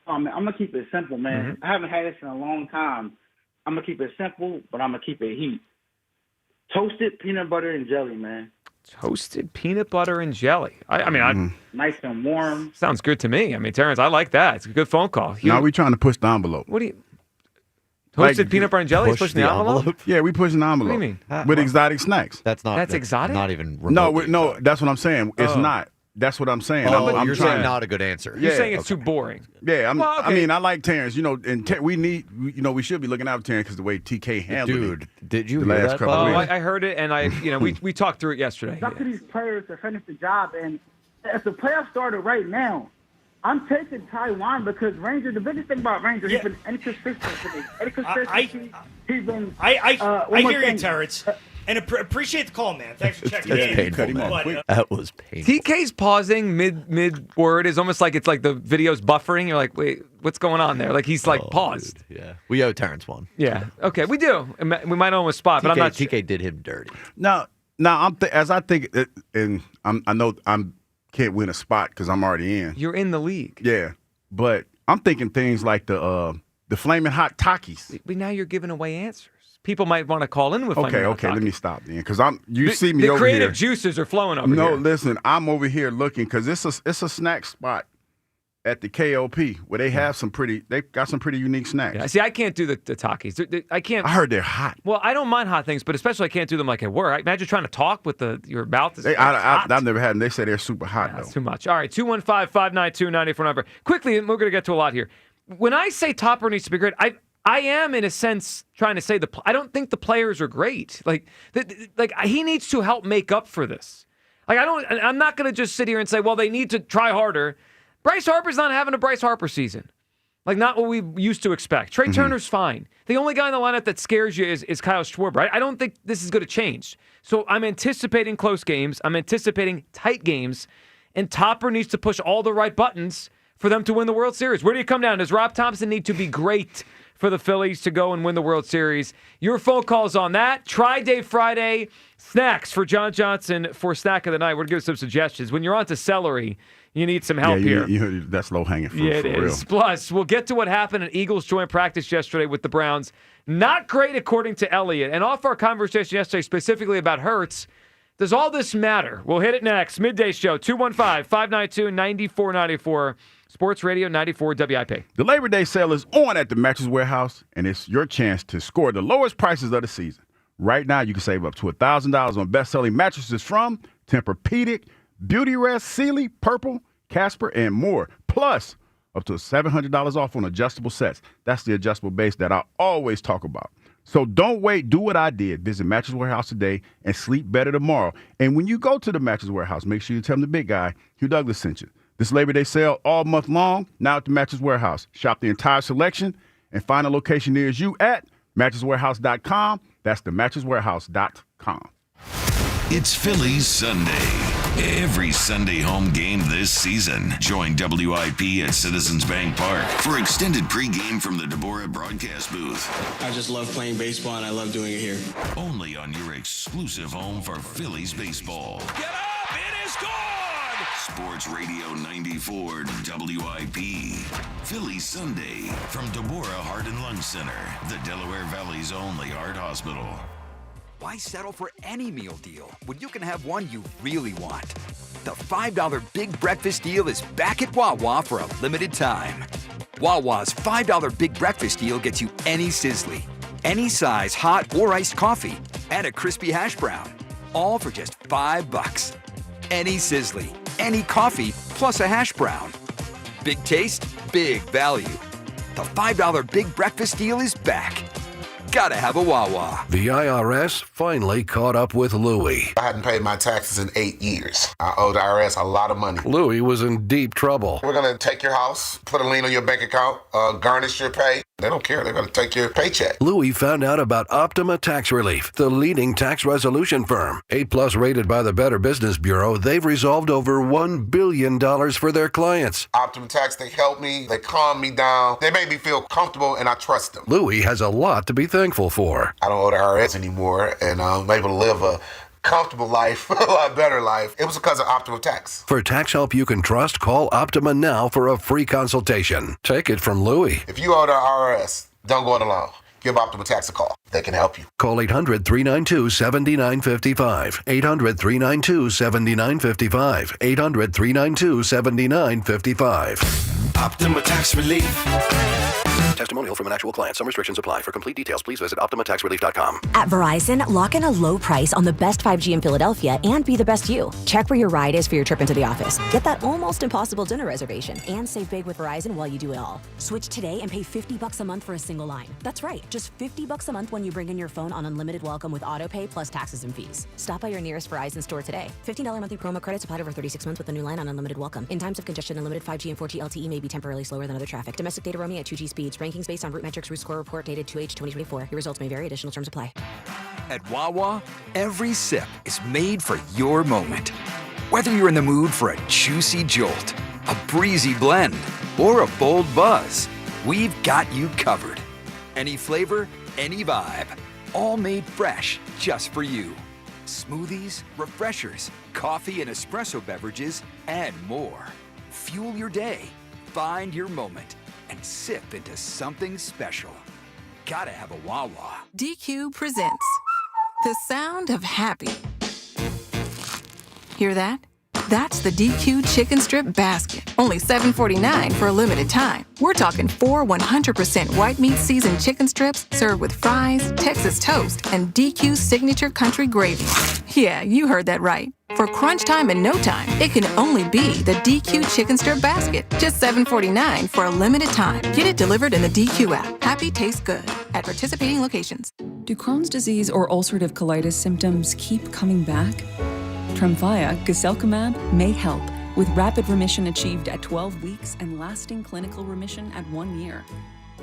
Oh, man, I'm going to keep it simple, man. Mm-hmm. I haven't had this in a long time. I'm going to keep it simple, but I'm going to keep it heat. Toasted peanut butter and jelly, man. Toasted peanut butter and jelly. Nice and warm. Sounds good to me. I mean, Terrence, I like that. It's a good phone call. Now we're trying to push the envelope. What do you... Toasted peanut butter and jelly is pushing the envelope? Yeah, we pushing the envelope. What do you mean? With exotic snacks. That's exotic? Not even No, that's what I'm saying. It's not. That's what I'm saying. You're saying not a good answer. You're saying it's too boring. Yeah, Well, okay. I mean, I like Terrence. And we should be looking out for Terrence because the way TK handled it. Did you the hear last that? couple weeks. I heard it, and we talked through it yesterday. It's up to these players to finish the job. And if the playoffs started right now, I'm taking Taiwan because Ranger, the biggest thing about Ranger, he's been inconsistent to me. He's been. I hear you, Terrence. And appreciate the call, man. Thanks for checking in. Painful, man. That was painful. TK's pausing mid word is almost like it's like the video's buffering. You're like, wait, what's going on there? Like he's paused. Dude, yeah, we owe Terrence one. Yeah. Okay, we do. We might owe him a spot, but I'm not. TK did him dirty. Now as I think, and I know I can't win a spot because I'm already in. You're in the league. Yeah, but I'm thinking things like the flaming hot Takis. But now you're giving away answers. People might want to call in with flaming hot Okay, Takis. let me stop then because you see me over here. The creative juices are flowing over here. No, listen, I'm over here looking because it's a snack spot at the KOP where they got some pretty unique snacks. Yeah, see, I can't do the Takis. I can't. I heard they're hot. Well, I don't mind hot things, but especially I can't do them like at work. Imagine trying to talk with your mouth. I've never had them. They say they're super hot, though. That's too much. All right, 215-592-94 Quickly, and we're going to get to a lot here. When I say Topper needs to be great, I am, in a sense, trying to say I don't think the players are great. Like he needs to help make up for this. I'm not going to just sit here and say, well, they need to try harder. Bryce Harper's not having a Bryce Harper season. Not what we used to expect. Trey Turner's fine. The only guy in the lineup that scares you is Kyle Schwarber. I don't think this is going to change. So I'm anticipating close games. I'm anticipating tight games. And Topper needs to push all the right buttons for them to win the World Series. Where do you come down? Does Rob Thompson need to be great for the Phillies to go and win the World Series? Your phone calls on that. Tri-Day Friday snacks for John Johnson for Snack of the Night. We're going to give some suggestions. When you're on to celery, you need some help here. That's low-hanging fruit, yeah, it for is. real. Plus, we'll get to what happened at Eagles joint practice yesterday with the Browns. Not great, according to Elliott. And off our conversation yesterday specifically about Hurts, does all this matter? We'll hit it next. Midday Show, 215-592-9494. Sports Radio 94 WIP. The Labor Day sale is on at the Mattress Warehouse, and it's your chance to score the lowest prices of the season. Right now, you can save up to $1,000 on best-selling mattresses from Tempur-Pedic, Beautyrest, Sealy, Purple, Casper, and more. Plus, up to $700 off on adjustable sets. That's the adjustable base that I always talk about. So don't wait. Do what I did. Visit Mattress Warehouse today and sleep better tomorrow. And when you go to the Mattress Warehouse, make sure you tell them the big guy, Hugh Douglas, sent you. This Labor Day sale all month long, now at the Mattress Warehouse. Shop the entire selection and find a location near you at mattresswarehouse.com. That's the mattresswarehouse.com. It's Phillies Sunday. Every Sunday home game this season. Join WIP at Citizens Bank Park for extended pregame from the Deborah broadcast booth. I just love playing baseball and I love doing it here. Only on your exclusive home for Phillies baseball. Get up! It is gone! Sports Radio 94 WIP. Phillies Sunday from Deborah Heart and Lung Center, the Delaware Valley's only heart hospital. Why settle for any meal deal when you can have one you really want? The $5 Big Breakfast Deal is back at Wawa for a limited time. Wawa's $5 Big Breakfast Deal gets you any sizzly, any size hot or iced coffee, and a crispy hash brown, all for just $5. Any sizzly, any coffee, plus a hash brown. Big taste, big value. The $5 Big Breakfast Deal is back. Gotta have a Wawa. The IRS finally caught up with Louie. I hadn't paid my taxes in 8 years. I owed the IRS a lot of money. Louie was in deep trouble. We're going to take your house, put a lien on your bank account, garnish your pay. They don't care. They're going to take your paycheck. Louie found out about Optima Tax Relief, the leading tax resolution firm. A+ rated by the Better Business Bureau, they've resolved over $1 billion for their clients. Optima Tax, they help me. They calm me down. They make me feel comfortable, and I trust them. Louie has a lot to be thankful for. I don't owe the IRS anymore, and I'm able to live a comfortable life, a lot better life. It was because of Optima Tax. For tax help you can trust, call Optima now for a free consultation. Take it from Louie. If you owe the IRS, don't go it alone. Give Optima Tax a call. They can help you. Call 800-392-7955. 800-392-7955. 800-392-7955. Optima Tax Relief. Testimonial from an actual client. Some restrictions apply. For complete details, please visit OptimaTaxRelief.com. At Verizon, lock in a low price on the best 5G in Philadelphia and be the best you. Check where your ride is for your trip into the office. Get that almost impossible dinner reservation and save big with Verizon while you do it all. Switch today and pay $50 a month for a single line. That's right, just $50 a month when you bring in your phone on unlimited welcome with autopay plus taxes and fees. Stop by your nearest Verizon store today. $15 monthly promo credits applied over 36 months with a new line on unlimited welcome. In times of congestion, unlimited 5G and 4G LTE may be temporarily slower than other traffic. Domestic data roaming at 2G speeds. Rankings based on Root Metrics Root Score report dated 2H 2024. Your results may vary. Additional terms apply. At Wawa, every sip is made for your moment. Whether you're in the mood for a juicy jolt, a breezy blend, or a bold buzz, we've got you covered. Any flavor, any vibe, all made fresh just for you. Smoothies, refreshers, coffee and espresso beverages, and more. Fuel your day, find your moment, and sip into something special. Gotta have a Wawa. DQ presents the sound of happy. Hear that? That's the DQ Chicken Strip Basket. Only $7.49 for a limited time. We're talking 4 100% white meat seasoned chicken strips served with fries, Texas toast, and DQ's signature country gravy. Yeah, you heard that right. For crunch time and no time, it can only be the DQ Chicken Strip Basket. Just $7.49 for a limited time. Get it delivered in the DQ app. Happy tastes good at participating locations. Do Crohn's disease or ulcerative colitis symptoms keep coming back? Tremfya, guselkumab, may help, with rapid remission achieved at 12 weeks and lasting clinical remission at 1 year.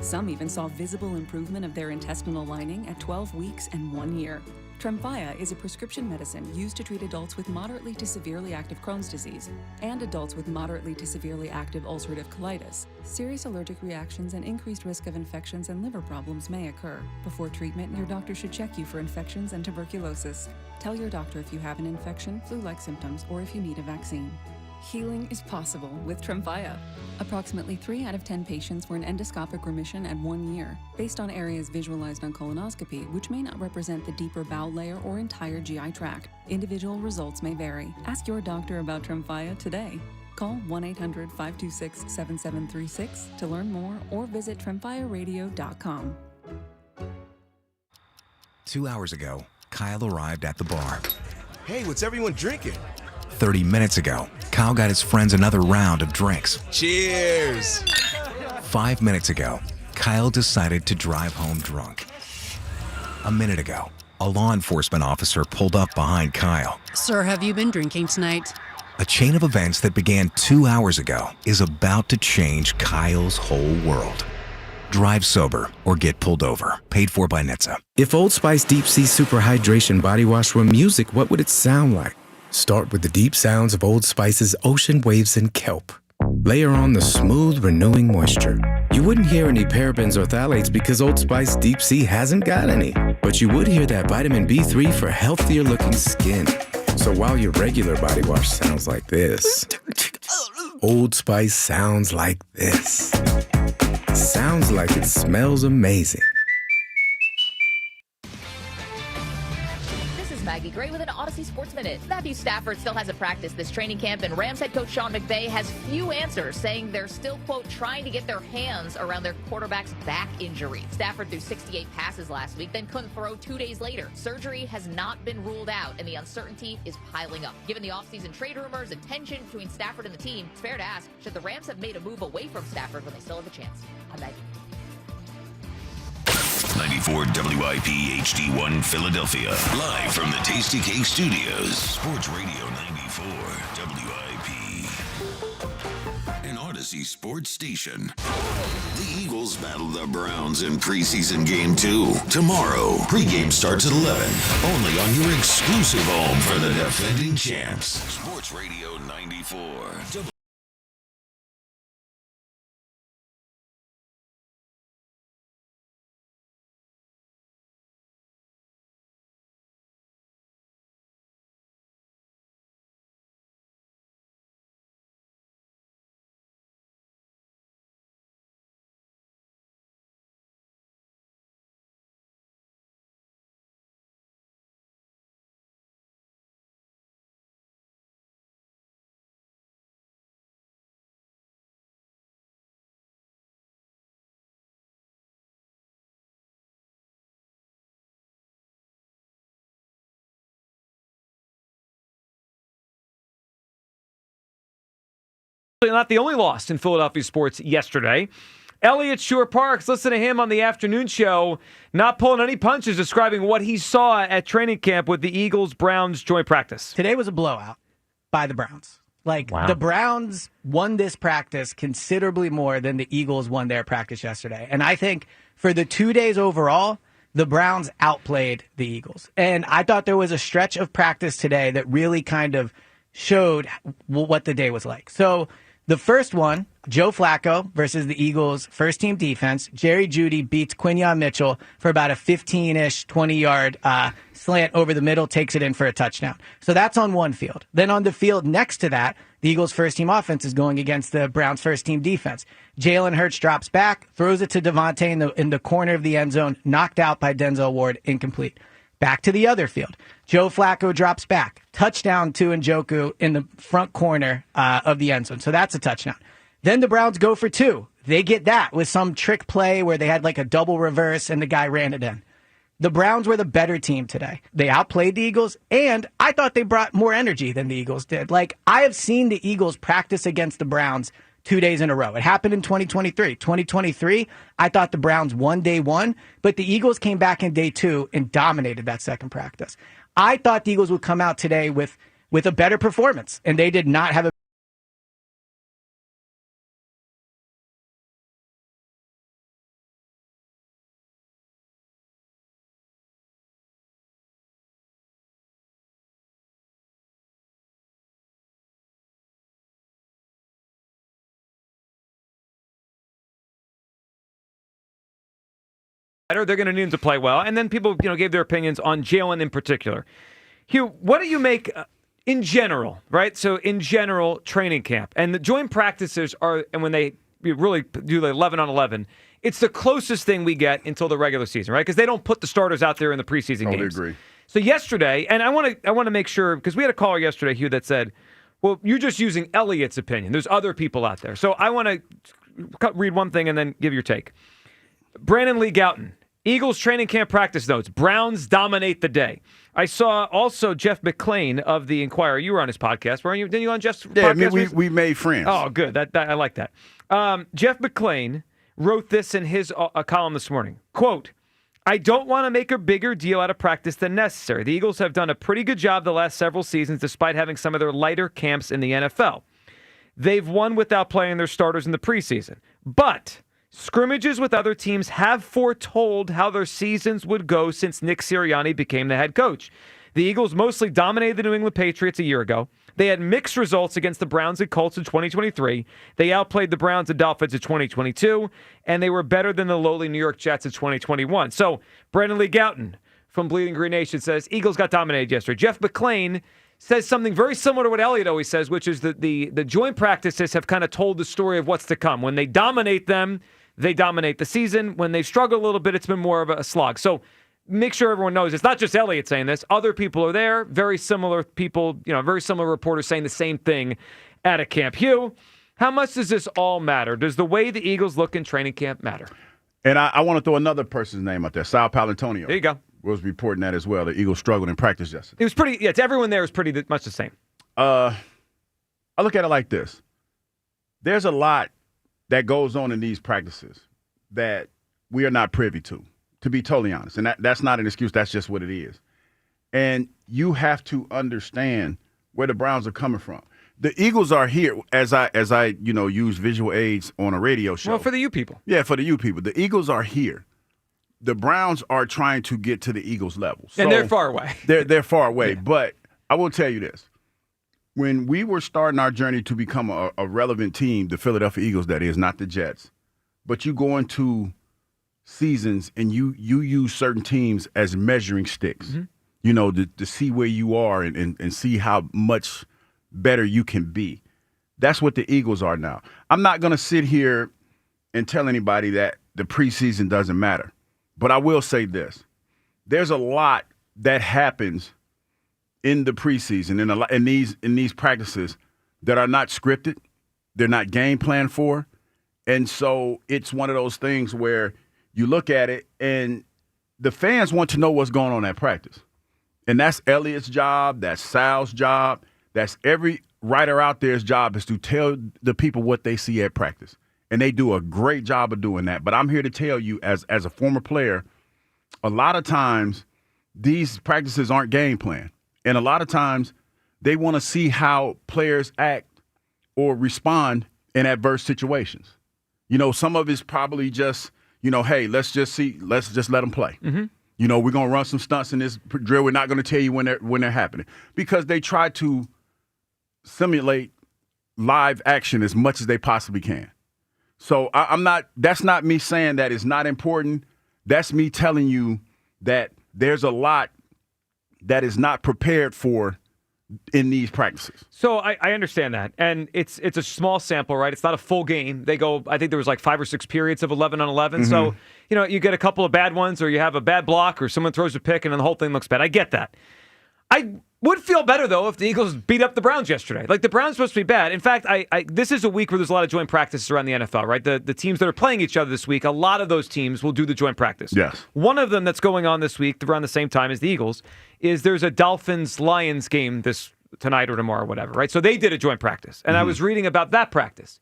Some even saw visible improvement of their intestinal lining at 12 weeks and 1 year. Tremfya is a prescription medicine used to treat adults with moderately to severely active Crohn's disease and adults with moderately to severely active ulcerative colitis. Serious allergic reactions and increased risk of infections and liver problems may occur. Before treatment, your doctor should check you for infections and tuberculosis. Tell your doctor if you have an infection, flu-like symptoms, or if you need a vaccine. Healing is possible with Tremfya. Approximately 3 out of 10 patients were in endoscopic remission at 1 year, based on areas visualized on colonoscopy, which may not represent the deeper bowel layer or entire GI tract. Individual results may vary. Ask your doctor about Tremfya today. Call 1-800-526-7736 to learn more or visit tremfyaradio.com. 2 hours ago, Kyle arrived at the bar. Hey, what's everyone drinking? 30 minutes ago, Kyle got his friends another round of drinks. Cheers! 5 minutes ago, Kyle decided to drive home drunk. A minute ago, a law enforcement officer pulled up behind Kyle. Sir, have you been drinking tonight? A chain of events that began 2 hours ago is about to change Kyle's whole world. Drive sober or get pulled over. Paid for by NHTSA. If Old Spice Deep Sea Super Hydration Body Wash were music, what would it sound like? Start with the deep sounds of Old Spice's ocean waves and kelp. Layer on the smooth, renewing moisture. You wouldn't hear any parabens or phthalates because Old Spice Deep Sea hasn't got any. But you would hear that vitamin B3 for healthier looking skin. So while your regular body wash sounds like this, Old Spice sounds like this. Sounds like it smells amazing. Maggie Gray with an Odyssey Sports Minute. Matthew Stafford still hasn't practiced this training camp, and Rams head coach Sean McVay has few answers, saying they're still, quote, trying to get their hands around their quarterback's back injury. Stafford threw 68 passes last week, then couldn't throw 2 days later. Surgery has not been ruled out, and the uncertainty is piling up. Given the offseason trade rumors and tension between Stafford and the team, it's fair to ask, should the Rams have made a move away from Stafford when they still have a chance? I'm Maggie. 94 WIP HD1 Philadelphia. Live from the Tasty Cake Studios. Sports Radio 94 WIP. An Odyssey sports station. The Eagles battle the Browns in preseason game 2. Tomorrow, pregame starts at 11. Only on your exclusive home for the defending champs. Sports Radio 94. Not the only loss in Philadelphia sports yesterday. Elliott Shore-Parks, listen to him on the afternoon show, not pulling any punches, describing what he saw at training camp with the Eagles-Browns joint practice. Today was a blowout by the Browns. The Browns won this practice considerably more than the Eagles won their practice yesterday. And I think for the 2 days overall, the Browns outplayed the Eagles. And I thought there was a stretch of practice today that really kind of showed what the day was like. So the first one, Joe Flacco versus the Eagles' first-team defense. Jerry Jeudy beats Quinyon Mitchell for about a 15-ish, 20-yard slant over the middle, takes it in for a touchdown. So that's on one field. Then on the field next to that, the Eagles' first-team offense is going against the Browns' first-team defense. Jalen Hurts drops back, throws it to Devontae in the corner of the end zone, knocked out by Denzel Ward, incomplete. Back to the other field. Joe Flacco drops back. Touchdown to Njoku in the front corner of the end zone. So that's a touchdown. Then the Browns go for 2. They get that with some trick play where they had like a double reverse and the guy ran it in. The Browns were the better team today. They outplayed the Eagles, and I thought they brought more energy than the Eagles did. Like, I have seen the Eagles practice against the Browns 2 days in a row. It happened in 2023. 2023, I thought the Browns won day 1, but the Eagles came back in day 2 and dominated that second practice. I thought the Eagles would come out today with a better performance, and they did not have a They're going to need him to play well. And then people, gave their opinions on Jalen in particular. Hugh, what do you make in general, right? So in general, training camp and the joint practices are, and when they really do the 11 on 11, it's the closest thing we get until the regular season, right? Because they don't put the starters out there in the preseason games. Agree. So yesterday, and I want to make sure, because we had a caller yesterday, Hugh, that said, well, you're just using Elliott's opinion. There's other people out there. So I want to read one thing and then give your take. Brandon Lee Gouton. Eagles training camp practice notes. Browns dominate the day. I saw also Jeff McClain of the Inquirer. You were on his podcast, weren't you? Didn't you on Jeff's podcast? Yeah, we made friends. Oh, good. That I like that. Jeff McClain wrote this in his column this morning. Quote, I don't want to make a bigger deal out of practice than necessary. The Eagles have done a pretty good job the last several seasons despite having some of their lighter camps in the NFL. They've won without playing their starters in the preseason. But scrimmages with other teams have foretold how their seasons would go since Nick Sirianni became the head coach. The Eagles mostly dominated the New England Patriots a year ago. They had mixed results against the Browns and Colts in 2023. They outplayed the Browns and Dolphins in 2022, and they were better than the lowly New York Jets in 2021. So Brandon Lee Gouton from Bleeding Green Nation says, Eagles got dominated yesterday. Jeff McClain says something very similar to what Elliott always says, which is that the joint practices have kind of told the story of what's to come. When they dominate them, they dominate the season. When they've struggled a little bit, it's been more of a slog. So make sure everyone knows it's not just Elliott saying this. Other people are there. Very similar people, very similar reporters saying the same thing at a camp. Hugh, how much does this all matter? Does the way the Eagles look in training camp matter? And I want to throw another person's name out there, Sal Palantonio. There you go. Was reporting that as well. The Eagles struggled in practice yesterday. It was pretty, everyone there is pretty much the same. I look at it like this. There's a lot that goes on in these practices that we are not privy to be totally honest. And that's not an excuse. That's just what it is. And you have to understand where the Browns are coming from. The Eagles are here, as I use visual aids on a radio show. Well, for the you people. Yeah, for the you people. The Eagles are here. The Browns are trying to get to the Eagles level. So and they're far away. They're far away. Yeah. But I will tell you this. When we were starting our journey to become a relevant team, the Philadelphia Eagles, that is, not the Jets, but you go into seasons and you use certain teams as measuring sticks, to see where you are and see how much better you can be. That's what the Eagles are now. I'm not going to sit here and tell anybody that the preseason doesn't matter, but I will say this. There's a lot that happens in the preseason, in these practices that are not scripted, they're not game planned for, and so it's one of those things where you look at it and the fans want to know what's going on at practice, and that's Elliott's job, that's Sal's job, that's every writer out there's job is to tell the people what they see at practice, and they do a great job of doing that. But I'm here to tell you, as a former player, a lot of times these practices aren't game planned. And a lot of times they want to see how players act or respond in adverse situations. Some of it's probably just, hey, let's just let them play. Mm-hmm. We're going to run some stunts in this drill. We're not going to tell you when they're happening, because they try to simulate live action as much as they possibly can. So that's not me saying that it's not important. That's me telling you that there's a lot that is not prepared for in these practices. So I understand that, and it's a small sample, right? It's not a full game. They go, I think there was like 5 or 6 periods of 11 on 11. So you get a couple of bad ones, or you have a bad block, or someone throws a pick, and then the whole thing looks bad. I get that. I would feel better though if the Eagles beat up the Browns yesterday. Like the Browns supposed to be bad. In fact, this is a week where there's a lot of joint practices around the NFL, right? The teams that are playing each other this week, a lot of those teams will do the joint practice. Yes. One of them that's going on this week around the same time as the Eagles is there's a Dolphins-Lions game tonight or tomorrow, whatever, right? So they did a joint practice, and I was reading about that practice.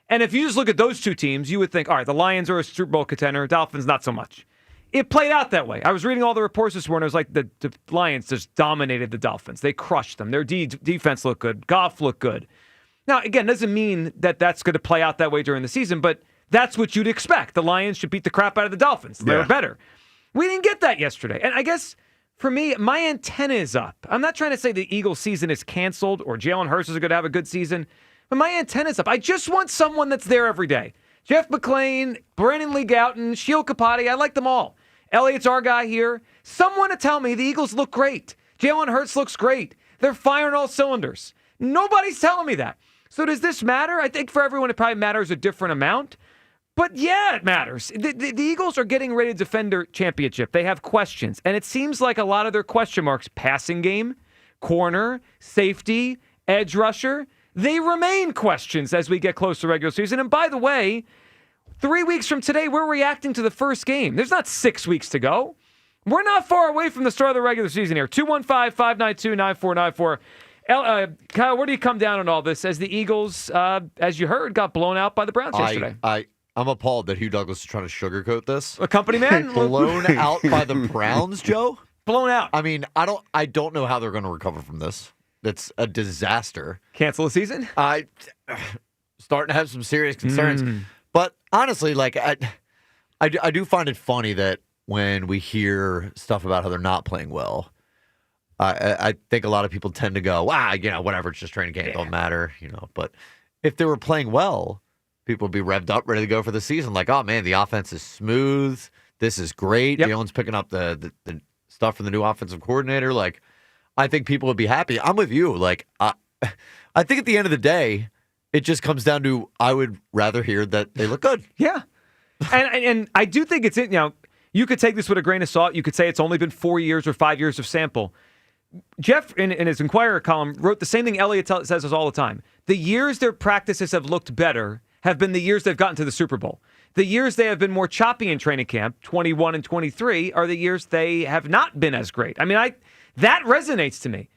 And if you just look at those two teams, you would think, all right, the Lions are a Super Bowl contender, Dolphins not so much. It played out that way. I was reading all the reports this morning. It was like the Lions just dominated the Dolphins. They crushed them. Their defense looked good. Goff looked good. Now, again, doesn't mean that that's going to play out that way during the season, but that's what you'd expect. The Lions should beat the crap out of the Dolphins. They were better. We didn't get that yesterday. And I guess for me, my antenna is up. I'm not trying to say the Eagles season is canceled or Jalen Hurts is going to have a good season, but my antenna is up. I just want someone that's there every day. Jeff McClain, Brandon Lee Gouton, Sheil Kapati, I like them all. Elliott's our guy here. Someone to tell me the Eagles look great. Jalen Hurts looks great. They're firing all cylinders. Nobody's telling me that. So does this matter? I think for everyone it probably matters a different amount. But yeah, it matters. The Eagles are getting ready to defend their championship. They have questions. And it seems like a lot of their question marks, passing game, corner, safety, edge rusher, they remain questions as we get close to regular season. And by the way, 3 weeks from today, we're reacting to the first game. There's not 6 weeks to go. We're not far away from the start of the regular season here. 215-592-9494. Kyle, where do you come down on all this as the Eagles, as you heard, got blown out by the Browns yesterday? I'm appalled that Hugh Douglas is trying to sugarcoat this. A company man? Blown out by the Browns, Joe? Blown out. I mean, I don't know how they're going to recover from this. It's a disaster. Cancel the season? Starting to have some serious concerns. But honestly, like I do find it funny that when we hear stuff about how they're not playing well, I think a lot of people tend to go, whatever, it's just training camp, don't matter, But if they were playing well, people would be revved up, ready to go for the season. Like, oh man, the offense is smooth. This is great. Jalen's picking up the stuff from the new offensive coordinator. Like, I think people would be happy. I'm with you. Like, I think at the end of the day, it just comes down to I would rather hear that they look good. Yeah. And I do think it's, you could take this with a grain of salt. You could say it's only been 4 years or 5 years of sample. Jeff, in his Inquirer column, wrote the same thing Elliott says all the time. The years their practices have looked better have been the years they've gotten to the Super Bowl. The years they have been more choppy in training camp, 21 and 23, are the years they have not been as great. I mean, that resonates to me.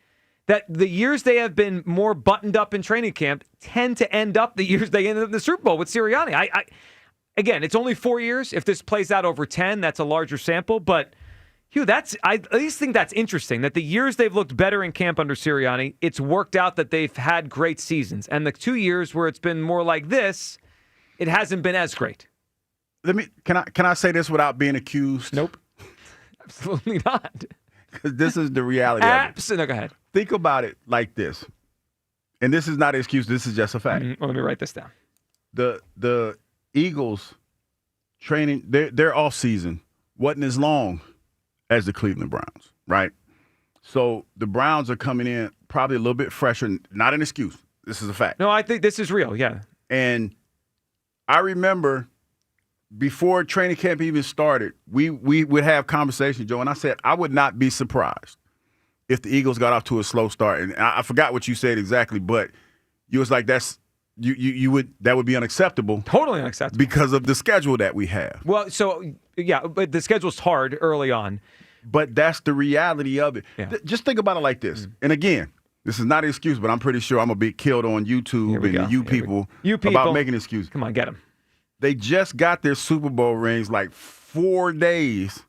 That the years they have been more buttoned up in training camp tend to end up the years they ended up in the Super Bowl with Sirianni. Again, it's only 4 years. If this plays out over 10, that's a larger sample. But, Hugh, I at least think that's interesting, that the years they've looked better in camp under Sirianni, it's worked out that they've had great seasons. And the 2 years where it's been more like this, it hasn't been as great. Can I say this without being accused? Nope. Absolutely not. Because this is the reality of it. Absolutely. Go ahead. Think about it like this. And this is not an excuse. This is just a fact. Well, let me write this down. The Eagles training, their off season wasn't as long as the Cleveland Browns, right? So the Browns are coming in probably a little bit fresher. Not an excuse. This is a fact. No, I think this is real, yeah. And I remember before training camp even started, we would have conversations, Joe, and I said I would not be surprised if the Eagles got off to a slow start. And I forgot what you said exactly, but you was like, that would be unacceptable. Totally unacceptable. Because of the schedule that we have. Well, so, yeah, but the schedule's hard early on. But that's the reality of it. Yeah. Just think about it like this. And again, this is not an excuse, but I'm pretty sure I'm going to be killed on YouTube and you people about making excuses. Come on, get them. They just got their Super Bowl rings like 4 days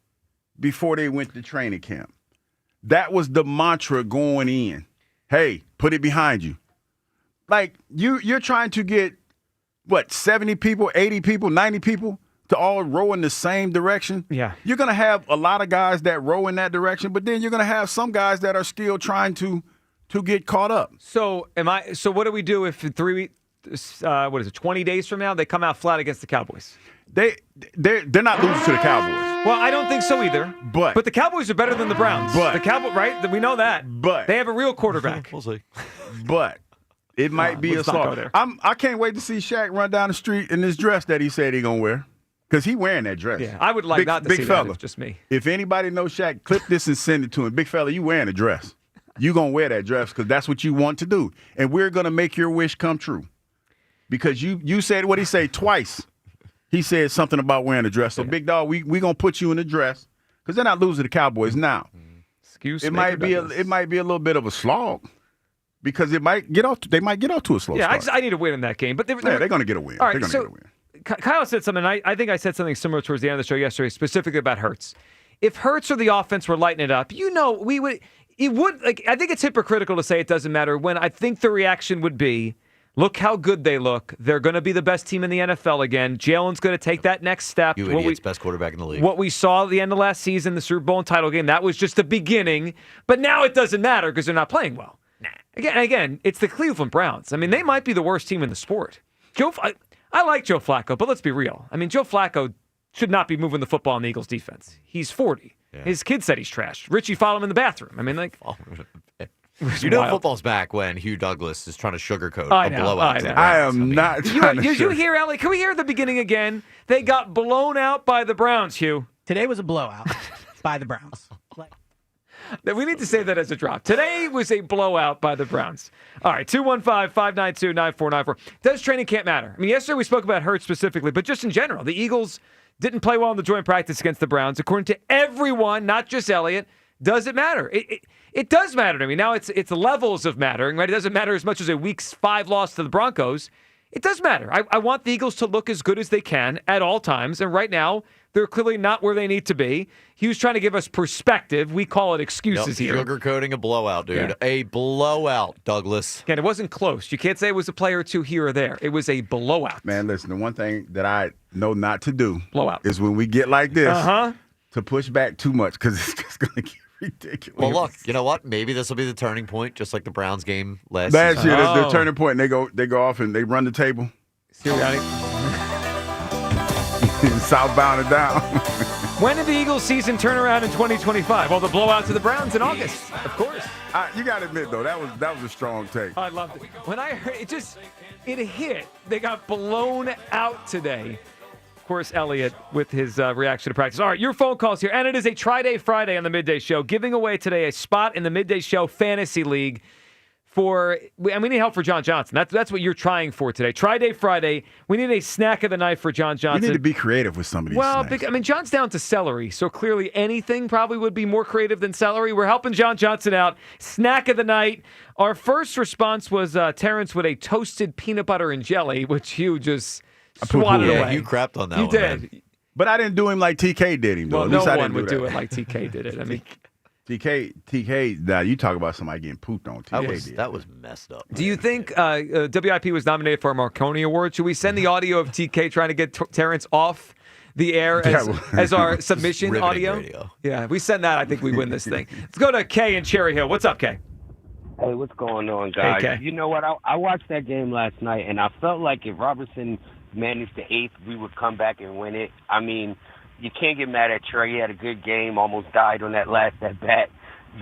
before they went to training camp. That was the mantra going in. Hey, put it behind you. Like, you're trying to get, 70 people, 80 people, 90 people to all row in the same direction? Yeah. You're going to have a lot of guys that row in that direction, but then you're going to have some guys that are still trying to get caught up. So what do we do if in 3 weeks, 20 days from now, they come out flat against the Cowboys? They're not losing to the Cowboys. Well, I don't think so either. But the Cowboys are better than the Browns. The Cowboys, right? We know that. But they have a real quarterback. We'll see. But it might be a let's not go slog. there. I can't wait to see Shaq run down the street in this dress that he said he gonna wear. Because he wearing that dress. Yeah, I would like not to see fella. that. It's just me. If anybody knows Shaq, clip this and send it to him. Big fella, you wearing a dress. You going to wear that dress because that's what you want to do. And we're going to make your wish come true. Because you said what he said twice. He said something about wearing a dress. So, big dog, we going to put you in a dress because they're not losing the Cowboys now. Excuse it me. might be a little bit of a slog because they might get off to a slow start. I need a win in that game. But they're going to get a win. All right, they're going to get a win. Kyle said something. I think I said something similar towards the end of the show yesterday, specifically about Hurts. If Hurts or the offense were lighting it up, we would. It would. I think it's hypocritical to say it doesn't matter when I think the reaction would be, look how good they look. They're going to be the best team in the NFL again. Jalen's going to take that next step. You idiots, best quarterback in the league. What we saw at the end of last season, the Super Bowl and title game, that was just the beginning. But now it doesn't matter because they're not playing well. Again, it's the Cleveland Browns. I mean, they might be the worst team in the sport. I like Joe Flacco, but let's be real. I mean, Joe Flacco should not be moving the football in the Eagles' defense. He's 40. Yeah. His kid said he's trash. Richie followed him in the bathroom. I mean, football's back when Hugh Douglas is trying to sugarcoat a blowout. I am not trying to Did you hear, Ellie? Can we hear the beginning again? They got blown out by the Browns, Hugh. Today was a blowout by the Browns. We need to say that as a drop. Today was a blowout by the Browns. All right, 215-592-9494. Does training camp matter? I mean, yesterday we spoke about Hurts specifically, but just in general, the Eagles didn't play well in the joint practice against the Browns. According to everyone, not just Elliott, does it matter? It does matter to me. Now, it's levels of mattering, right? It doesn't matter as much as a Week 5 loss to the Broncos. It does matter. I want the Eagles to look as good as they can at all times, and right now, they're clearly not where they need to be. He was trying to give us perspective. We call it excuses here. Sugarcoating a blowout, dude. Yeah. A blowout, Douglas. Again, it wasn't close. You can't say it was a play or two here or there. It was a blowout. Man, listen, the one thing that I know not to do blowout is when we get like this to push back too much because it's just going to get ridiculous. Well, look, you know what? Maybe this will be the turning point, just like the Browns game last year. season. The turning point. And they go off and they run the table. Southbound and down. When did the Eagles season turn around in 2025? Well, the blowout to the Browns in August, of course. You got to admit, though, that was a strong take. I loved it. When I heard it hit. They got blown out today. Of course, Elliott with his reaction to practice. All right, your phone calls here. And it is a Tri-Day Friday on the Midday Show, giving away today a spot in the Midday Show Fantasy League. We need help for John Johnson. That's what you're trying for today. Tri-Day Friday. We need a snack of the night for John Johnson. You need to be creative with some of these snacks. John's down to celery, so clearly anything probably would be more creative than celery. We're helping John Johnson out. Snack of the night. Our first response was Terrence with a toasted peanut butter and jelly, which Hugh just swatted away. You crapped on that you one. You did. Man. But I didn't do him like TK did him, though. Well, no one would do it like TK did it. I mean... TK, now you talk about somebody getting pooped on. That was messed up. Do you think WIP was nominated for a Marconi Award? Should we send the audio of TK trying to get Terrence off the air as our submission audio? Radio. Yeah, we send that. I think we win this thing. Let's go to Kay in Cherry Hill. What's up, Kay? Hey, what's going on, guys? Hey, Kay. You know what? I watched that game last night, and I felt like if Robertson managed the eighth, we would come back and win it. I mean, you can't get mad at Trey. He had a good game, almost died on that last at bat.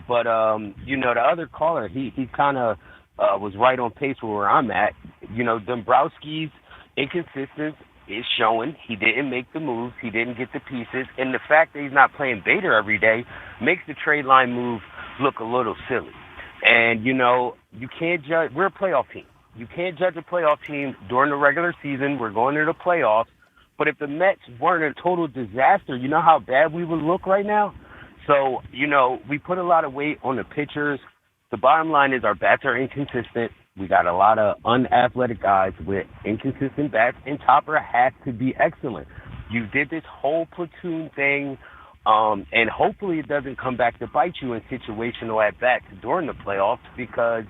But, the other caller, he kind of was right on pace where I'm at. Dombrowski's inconsistence is showing. He didn't make the moves. He didn't get the pieces. And the fact that he's not playing Bader every day makes the trade line move look a little silly. And, you can't judge. We're a playoff team. You can't judge a playoff team during the regular season. We're going to the playoffs. But if the Mets weren't a total disaster, you know how bad we would look right now? So, we put a lot of weight on the pitchers. The bottom line is our bats are inconsistent. We got a lot of unathletic guys with inconsistent bats, and Topper has to be excellent. You did this whole platoon thing, and hopefully it doesn't come back to bite you in situational at-bats during the playoffs because,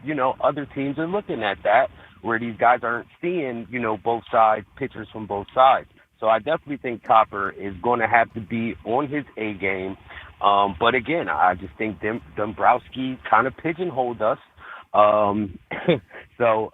other teams are looking at that where these guys aren't seeing, both sides, pitchers from both sides. So I definitely think Topper is going to have to be on his A game. But again, I just think Dombrowski kind of pigeonholed us. So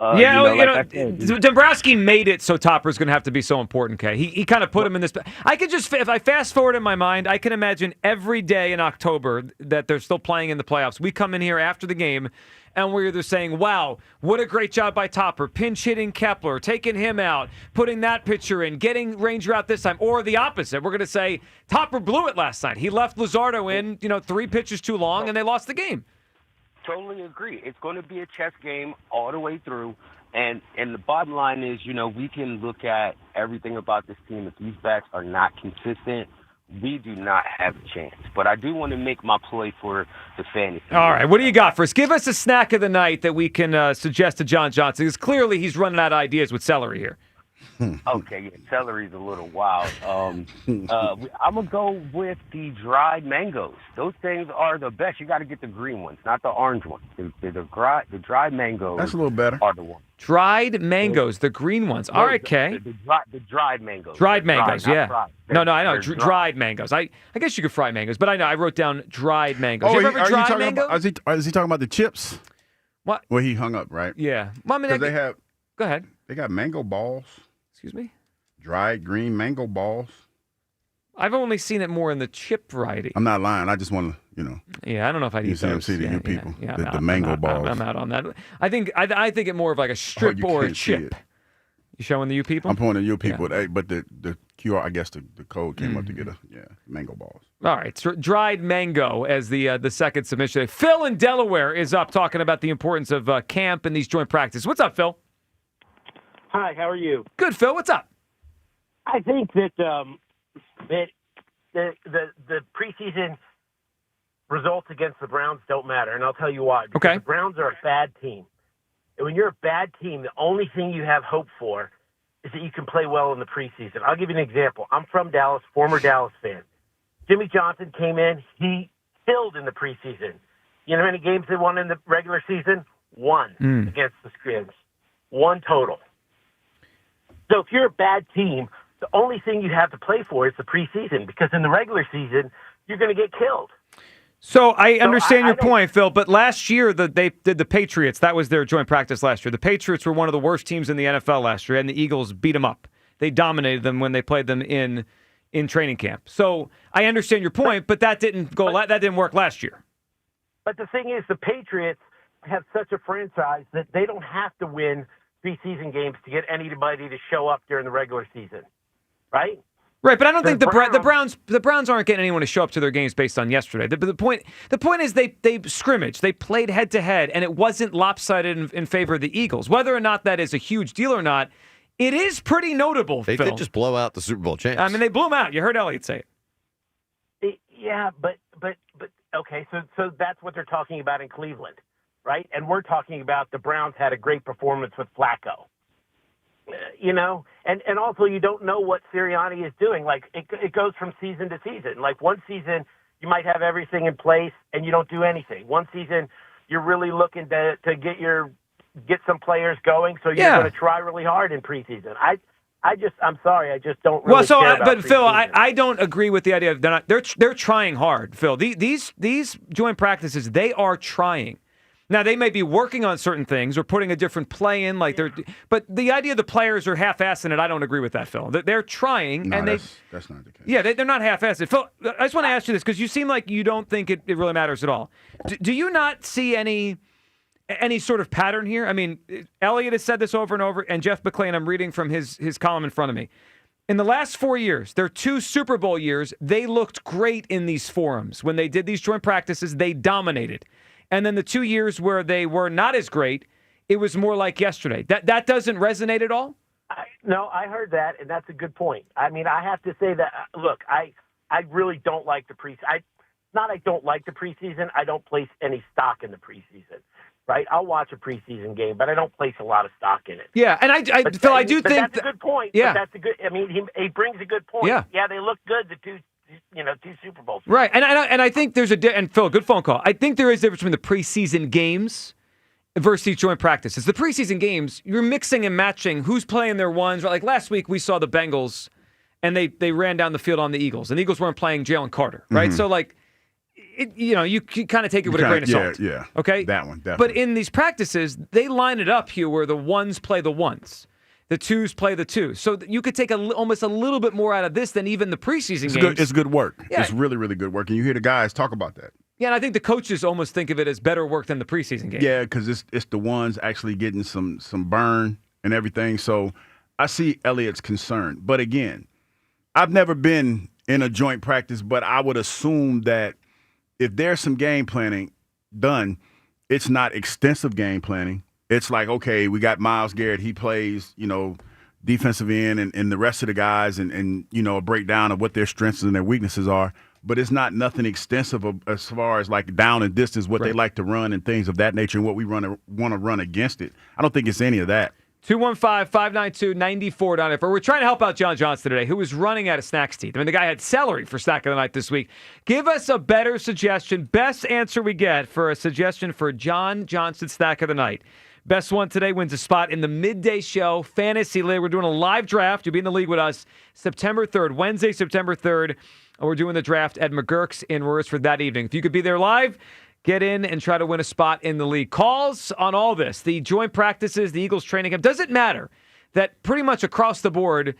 Dombrowski made it so Topper's going to have to be so important. Okay, he kind of put him in this. I could just, if I fast forward in my mind, I can imagine every day in October that they're still playing in the playoffs. We come in here after the game, and we're either saying, "Wow, what a great job by Topper, pinch hitting Kepler, taking him out, putting that pitcher in, getting Ranger out this time," or the opposite. We're going to say Topper blew it last night. He left Luzardo in, 3 pitches too long, and they lost the game. Totally agree. It's going to be a chess game all the way through. And the bottom line is, we can look at everything about this team. If these bats are not consistent, we do not have a chance. But I do want to make my play for the fantasy. All right, what do you got for us? Give us a snack of the night that we can suggest to John Johnson, because clearly he's running out of ideas with celery here. Okay, yeah, celery's a little wild. I'm going to go with the dried mangoes. Those things are the best. You got to get the green ones, not the orange ones. The dried mangoes. That's a little better. Are the ones. Dried mangoes, the green ones. All right, Kay. The dried mangoes. Dried mangoes, yeah. No, I know. They're Dried mangoes. I guess you could fry mangoes, but I know. I wrote down dried mangoes. Oh, you ever dried mango? Is he talking about the chips? What? Well, he hung up, right? Yeah. Well, I mean, they have. Go ahead. They got mango balls. Excuse me? Dried green mango balls. I've only seen it more in the chip variety. I'm not lying. I just want to, Yeah, I don't know if I'd eat those. You people. Yeah, the mango balls. I'm out on that. I think it more of like a strip or a chip. You showing the you people? I'm pointing at you people. Yeah. But the QR, I guess the code came up to get mango balls. All right, so dried mango as the second submission. Phil in Delaware is up talking about the importance of camp and these joint practices. What's up, Phil? Hi, how are you? Good, Phil. What's up? I think that that the preseason results against the Browns don't matter, and I'll tell you why. Because the Browns are a bad team. And when you're a bad team, the only thing you have hope for is that you can play well in the preseason. I'll give you an example. I'm from Dallas, former Dallas fan. Jimmy Johnson came in. He killed in the preseason. You know how many games they won in the regular season? 1 against the Skins. 1 total. So if you're a bad team, the only thing you have to play for is the preseason, because in the regular season, you're going to get killed. So I understand your point, Phil, but last year they did the Patriots. That was their joint practice last year. The Patriots were one of the worst teams in the NFL last year, and the Eagles beat them up. They dominated them when they played them in training camp. So I understand your point, but that didn't work last year. But the thing is, the Patriots have such a franchise that they don't have to win preseason games to get anybody to show up during the regular season, right? Right, but I don't think the Browns aren't getting anyone to show up to their games based on yesterday. The point is they scrimmaged, they played head to head, and it wasn't lopsided in favor of the Eagles. Whether or not that is a huge deal or not, it is pretty notable. They Phil. did just blow out the Super Bowl champs. I mean, they blew them out. You heard Elliott say it. Yeah, but okay, so that's what they're talking about in Cleveland, right? And we're talking about the Browns had a great performance with Flacco. And also you don't know what Sirianni is doing. Like it goes from season to season. Like one season you might have everything in place and you don't do anything. One season you're really looking to get some players going, so you're going to try really hard in preseason. I'm sorry, I just don't really care about but Phil, preseason. I don't agree with the idea of they're trying hard, Phil. These joint practices, they are trying. Now, they may be working on certain things or putting a different play in, but the idea the players are half-assing it, I don't agree with that, Phil. They're trying, no, and that's not the case. Yeah, they're not half-assing. Phil, I just want to ask you this, because you seem like you don't think it really matters at all. Do you not see any sort of pattern here? I mean, Elliott has said this over and over, and Jeff McClain, I'm reading from his column in front of me. In the last 4 years, their 2 Super Bowl years, they looked great in these forums. When they did these joint practices, they dominated. And then the 2 years where they were not as great, it was more like yesterday. That doesn't resonate at all? No, I heard that, and that's a good point. I mean, I have to say that, look, I really don't like the preseason. I don't like the preseason. I don't place any stock in the preseason, right? I'll watch a preseason game, but I don't place a lot of stock in it. Yeah, and Phil, I do think that's a good point. Yeah. But that's a good. I mean, he brings a good point. Yeah, they look good. The two Super Bowls. Right, and I think there's and Phil, good phone call. I think there is a difference between the preseason games versus these joint practices. The preseason games, you're mixing and matching who's playing their ones. Like last week, we saw the Bengals, and they ran down the field on the Eagles, and the Eagles weren't playing Jalen Carter, right? Mm-hmm. So you kind of take it with a grain of salt. Yeah. Okay? That one, definitely. But in these practices, they line it up here where the ones play the ones. The twos play the twos. So you could take almost a little bit more out of this than even the preseason games. It's good work. Yeah. It's really, really good work. And you hear the guys talk about that. Yeah, and I think the coaches almost think of it as better work than the preseason game. Yeah, because it's the ones actually getting some burn and everything. So I see Elliott's concern. But again, I've never been in a joint practice, but I would assume that if there's some game planning done, it's not extensive game planning. It's like, okay, we got Myles Garrett. He plays, defensive end and the rest of the guys and a breakdown of what their strengths and their weaknesses are. But it's not nothing extensive as far as like down and distance, what they like to run and things of that nature and what we want to run against it. I don't think it's any of that. 215-592-9494. We're trying to help out John Johnson today, who was running out of snacks teeth. I mean, the guy had celery for snack of the night this week. Give us a better suggestion. Best answer we get for a suggestion for John Johnson snack of the night. Best one today wins a spot in the midday show, Fantasy League. We're doing a live draft. You'll be in the league with us September 3rd, Wednesday, September 3rd. And we're doing the draft at McGurk's in Royersford that evening. If you could be there live, get in and try to win a spot in the league. Calls on all this, the joint practices, the Eagles training camp. Does it matter that pretty much across the board,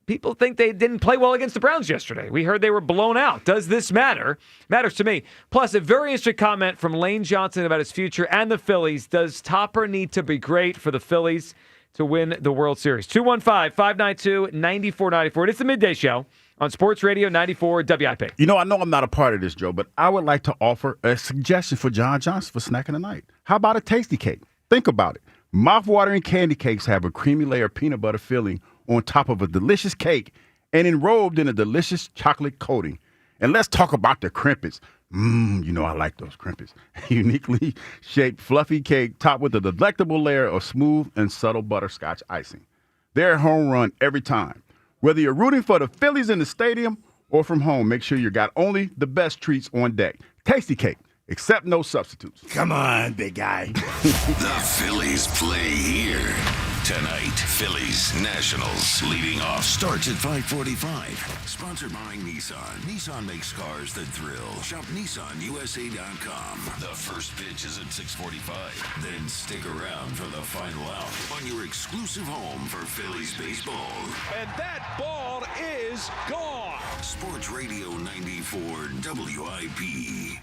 people think they didn't play well against the Browns yesterday? We heard they were blown out. Does this matter? Matters to me. Plus, a very interesting comment from Lane Johnson about his future and the Phillies. Does Topper need to be great for the Phillies to win the World Series? 215-592-9494. It's the midday show on Sports Radio 94 WIP. I know I'm not a part of this, Joe, but I would like to offer a suggestion for John Johnson for snack of the night. How about a tasty cake? Think about it. Mouth-watering candy cakes have a creamy layer of peanut butter filling on top of a delicious cake and enrobed in a delicious chocolate coating. And let's talk about the crimpets. I like those crimpets. Uniquely shaped fluffy cake topped with a delectable layer of smooth and subtle butterscotch icing. They're a home run every time. Whether you're rooting for the Phillies in the stadium or from home, make sure you got only the best treats on deck. Tasty cake, accept no substitutes. Come on, big guy. The Phillies play here. Tonight, Phillies Nationals leading off starts at 5:45. Sponsored by Nissan. Nissan makes cars that thrill. Shop NissanUSA.com. The first pitch is at 6:45. Then stick around for the final out on your exclusive home for Phillies baseball. And that ball is gone. Sports Radio 94 WIP.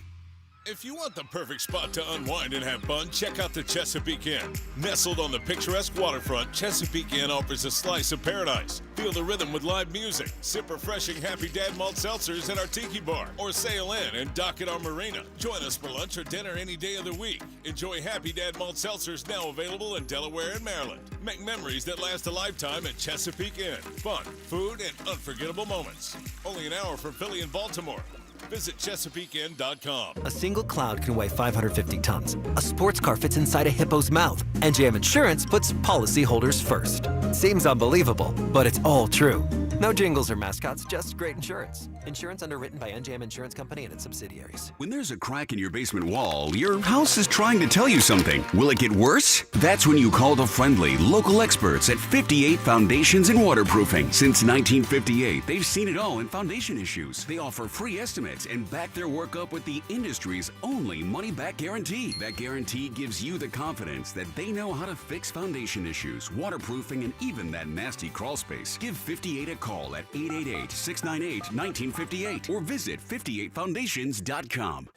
If you want the perfect spot to unwind and have fun, check out the Chesapeake Inn. Nestled on the picturesque waterfront, Chesapeake Inn offers a slice of paradise. Feel the rhythm with live music. Sip refreshing Happy Dad malt seltzers at our tiki bar. Or sail in and dock at our marina. Join us for lunch or dinner any day of the week. Enjoy Happy Dad malt seltzers now available in Delaware and Maryland. Make memories that last a lifetime at Chesapeake Inn. Fun, food, and unforgettable moments. Only an hour from Philly and Baltimore. Visit ChesapeakeInn.com. A single cloud can weigh 550 tons. A sports car fits inside a hippo's mouth. NJM Insurance puts policyholders first. Seems unbelievable, but it's all true. No jingles or mascots, just great insurance. Insurance underwritten by NJM Insurance Company and its subsidiaries. When there's a crack in your basement wall, your house is trying to tell you something. Will it get worse? That's when you call the friendly, local experts at 58 Foundations and Waterproofing. Since 1958, they've seen it all in foundation issues. They offer free estimates and back their work up with the industry's only money-back guarantee. That guarantee gives you the confidence that they know how to fix foundation issues, waterproofing, and even that nasty crawl space. Give 58 a call at 888-698-1958 or visit 58foundations.com.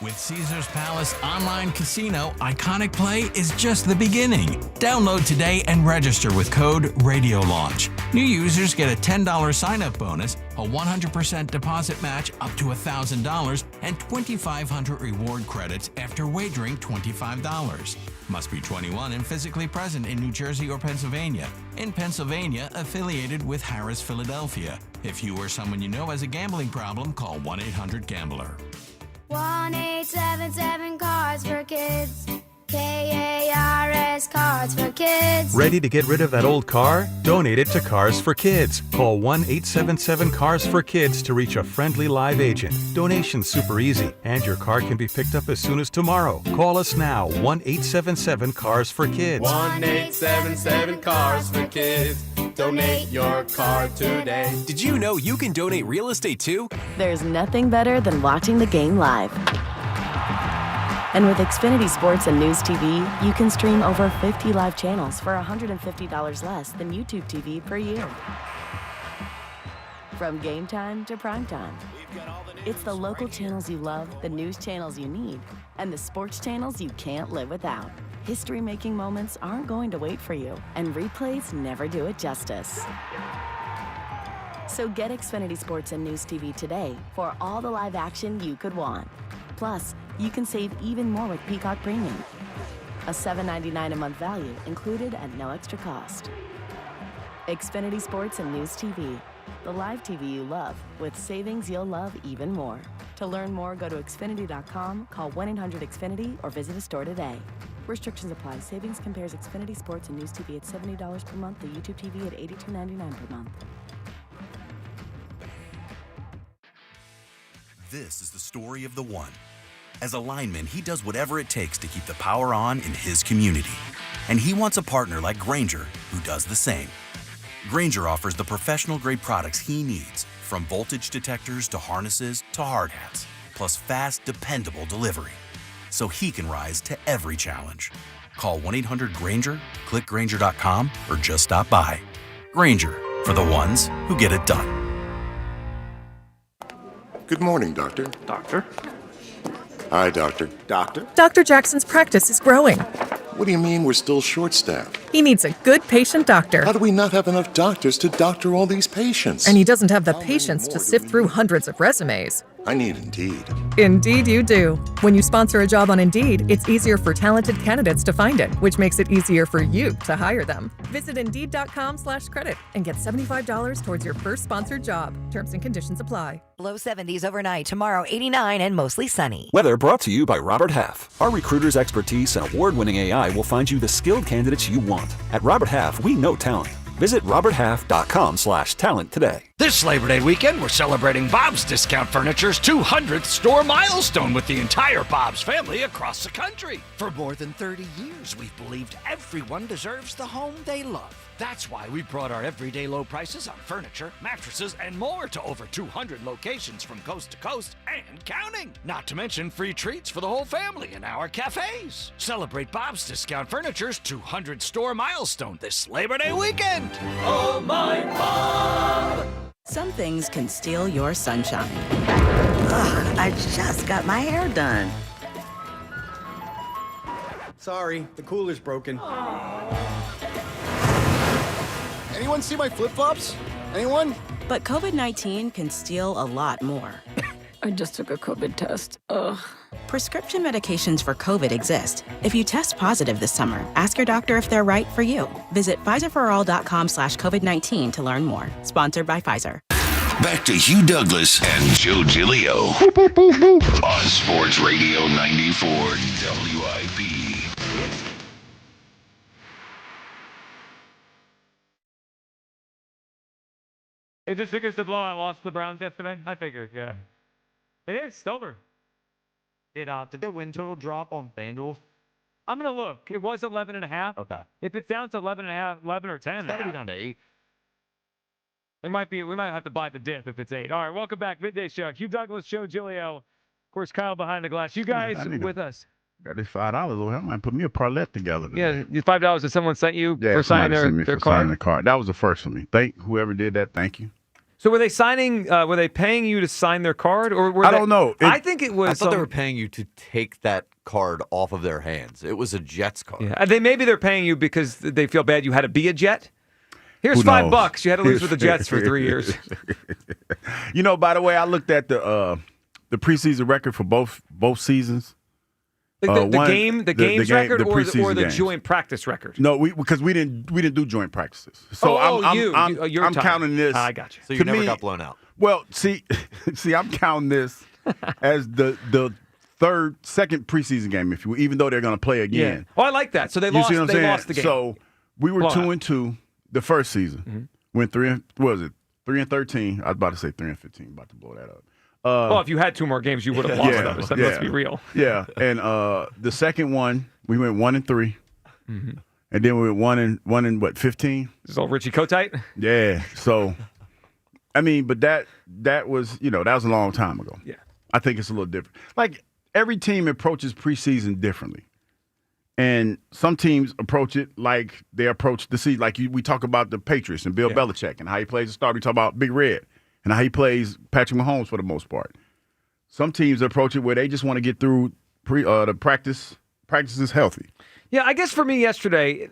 With Caesars Palace Online Casino, Iconic Play is just the beginning. Download today and register with code RadioLaunch. New users get a $10 sign-up bonus, a 100% deposit match up to $1,000, and 2,500 reward credits after wagering $25. Must be 21 and physically present in New Jersey or Pennsylvania. In Pennsylvania, affiliated with Harris Philadelphia. If you or someone you know has a gambling problem, call 1-800-GAMBLER. 1-877-CARS for kids. KARS Cards for Kids. Ready to get rid of that old car? Donate it to Cars for Kids. Call 1-877-CARS for Kids to reach a friendly live agent. Donation's super easy, and your car can be picked up as soon as tomorrow. Call us now, 1-877-CARS for Kids. 1-877-CARS for Kids. Donate your car today. Did you know you can donate real estate too? There's nothing better than watching the game live. And with Xfinity Sports and News TV, you can stream over 50 live channels for $150 less than YouTube TV per year. From game time to prime time. It's the local channels you love, the news channels you need, and the sports channels you can't live without. History-making moments aren't going to wait for you, and replays never do it justice. So get Xfinity Sports and News TV today for all the live action you could want. Plus, you can save even more with Peacock Premium. A $7.99 a month value included at no extra cost. Xfinity Sports and News TV. The live TV you love with savings you'll love even more. To learn more, go to Xfinity.com, call 1-800-XFINITY, or visit a store today. Restrictions apply. Savings compares Xfinity Sports and News TV at $70 per month to YouTube TV at $82.99 per month. This is the story of the one. As a lineman, he does whatever it takes to keep the power on in his community. And he wants a partner like Grainger who does the same. Grainger offers the professional-grade products he needs, from voltage detectors to harnesses to hard hats, plus fast, dependable delivery, so he can rise to every challenge. Call 1-800-GRAINGER, click Grainger.com, or just stop by. Grainger, for the ones who get it done. Good morning, Doctor. Doctor? Hi, Doctor. Doctor? Dr. Jackson's practice is growing. What do you mean we're still short-staffed? He needs a good patient doctor. How do we not have enough doctors to doctor all these patients? And he doesn't have the patience to sift through hundreds of resumes. I need Indeed. Indeed you do. When you sponsor a job on Indeed, it's easier for talented candidates to find it, which makes it easier for you to hire them. Visit Indeed.com/credit and get $75 towards your first sponsored job. Terms and conditions apply. Low 70s overnight, tomorrow 89 and mostly sunny. Weather brought to you by Robert Half. Our recruiters' expertise and award-winning AI will find you the skilled candidates you want. At Robert Half, we know talent. Visit roberthalf.com/talent today. This Labor Day weekend, we're celebrating Bob's Discount Furniture's 200th store milestone with the entire Bob's family across the country. For more than 30 years, we've believed everyone deserves the home they love. That's why we brought our everyday low prices on furniture, mattresses, and more to over 200 locations from coast to coast and counting. Not to mention free treats for the whole family in our cafes. Celebrate Bob's Discount Furniture's 200 store milestone this Labor Day weekend. Oh, my Bob! Some things can steal your sunshine. Ugh, I just got my hair done. Sorry, the cooler's broken. Anyone see my flip-flops? Anyone? But COVID-19 can steal a lot more. I just took a COVID test. Ugh. Prescription medications for COVID exist. If you test positive this summer, ask your doctor if they're right for you. Visit PfizerForAll.com/COVID-19 to learn more. Sponsored by Pfizer. Back to Hugh Douglas and Joe Giglio on Sports Radio 94 WIP. Is this because the blowout lost the Browns yesterday? I figured, yeah. It is over. Did the win total drop on FanDuel? I'm gonna look. It was 11.5. Okay. If it's down to 11.5, 11 or 10, It's gotta be down to 8. We might have to buy the dip if it's 8. All right, welcome back, Midday Show. Hugh Douglas, Joe Giglio, of course, Kyle behind the glass. You guys with us. Got this $5. I might put me a parlay together today. Yeah, $5 that someone sent you Yeah, for signing their card. signing the card. That was the first for me. Thank whoever did that. Thank you. So were they signing? Were they paying you to sign their card, or were I don't know. I think it was. I thought they were paying you to take that card off of their hands. It was a Jets card. Yeah, maybe they're paying you because they feel bad you had to be a Jet. Here's Who knows? $5. You had to lose with the Jets for 3 years. You know, by the way, I looked at the preseason record for both seasons. Like the games record, or the games. joint practice record. No, because we didn't do joint practices. So I'm counting this. I got you. So you never got blown out. Well, see, I'm counting this as the second preseason game, if you will, even though they're going to play again. Yeah. Oh, I like that. So they lost. They lost the game. So we were 2-2 the first season. Mm-hmm. Went 3-13. I was about to say 3-15. About to blow that up. Well, if you had 2 more games, you would have lost those. Let's be real. Yeah, and the second one, we went 1-3. Mm-hmm. And then we went 1 in what, 15? This is all Richie Kotite? Yeah. So, I mean, but that was, that was a long time ago. Yeah. I think it's a little different. Like, every team approaches preseason differently. And some teams approach it like they approach the season. Like we talk about the Patriots and Bill Belichick and how he plays the start. We talk about Big Red and how he plays Patrick Mahomes for the most part. Some teams approach it where they just want to get through the practices healthy. Yeah, I guess for me yesterday,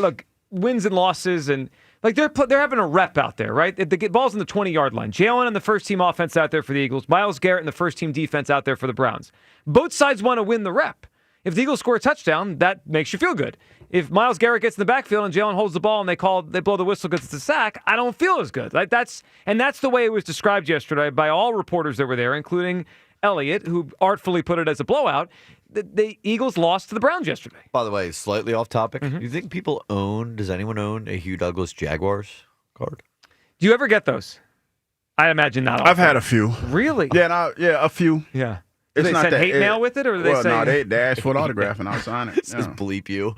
look, wins and losses and like they're having a rep out there, right? The ball's on the 20-yard line. Jalen and the first-team offense out there for the Eagles. Myles Garrett and the first-team defense out there for the Browns. Both sides want to win the rep. If the Eagles score a touchdown, that makes you feel good. If Myles Garrett gets in the backfield and Jalen holds the ball and they blow the whistle because it's a sack, I don't feel as good. Like that's the way it was described yesterday by all reporters that were there, including Elliott, who artfully put it as a blowout. The Eagles lost to the Browns yesterday. By the way, slightly off topic. Do you think does anyone own a Hugh Douglas Jaguars card? Do you ever get those? I imagine not often. I've had a few. Really? Yeah, a few. Yeah. It's Do they not send that, hate mail with it, or do they say... No, they asked for an autograph, and I'll sign it. Just bleep you.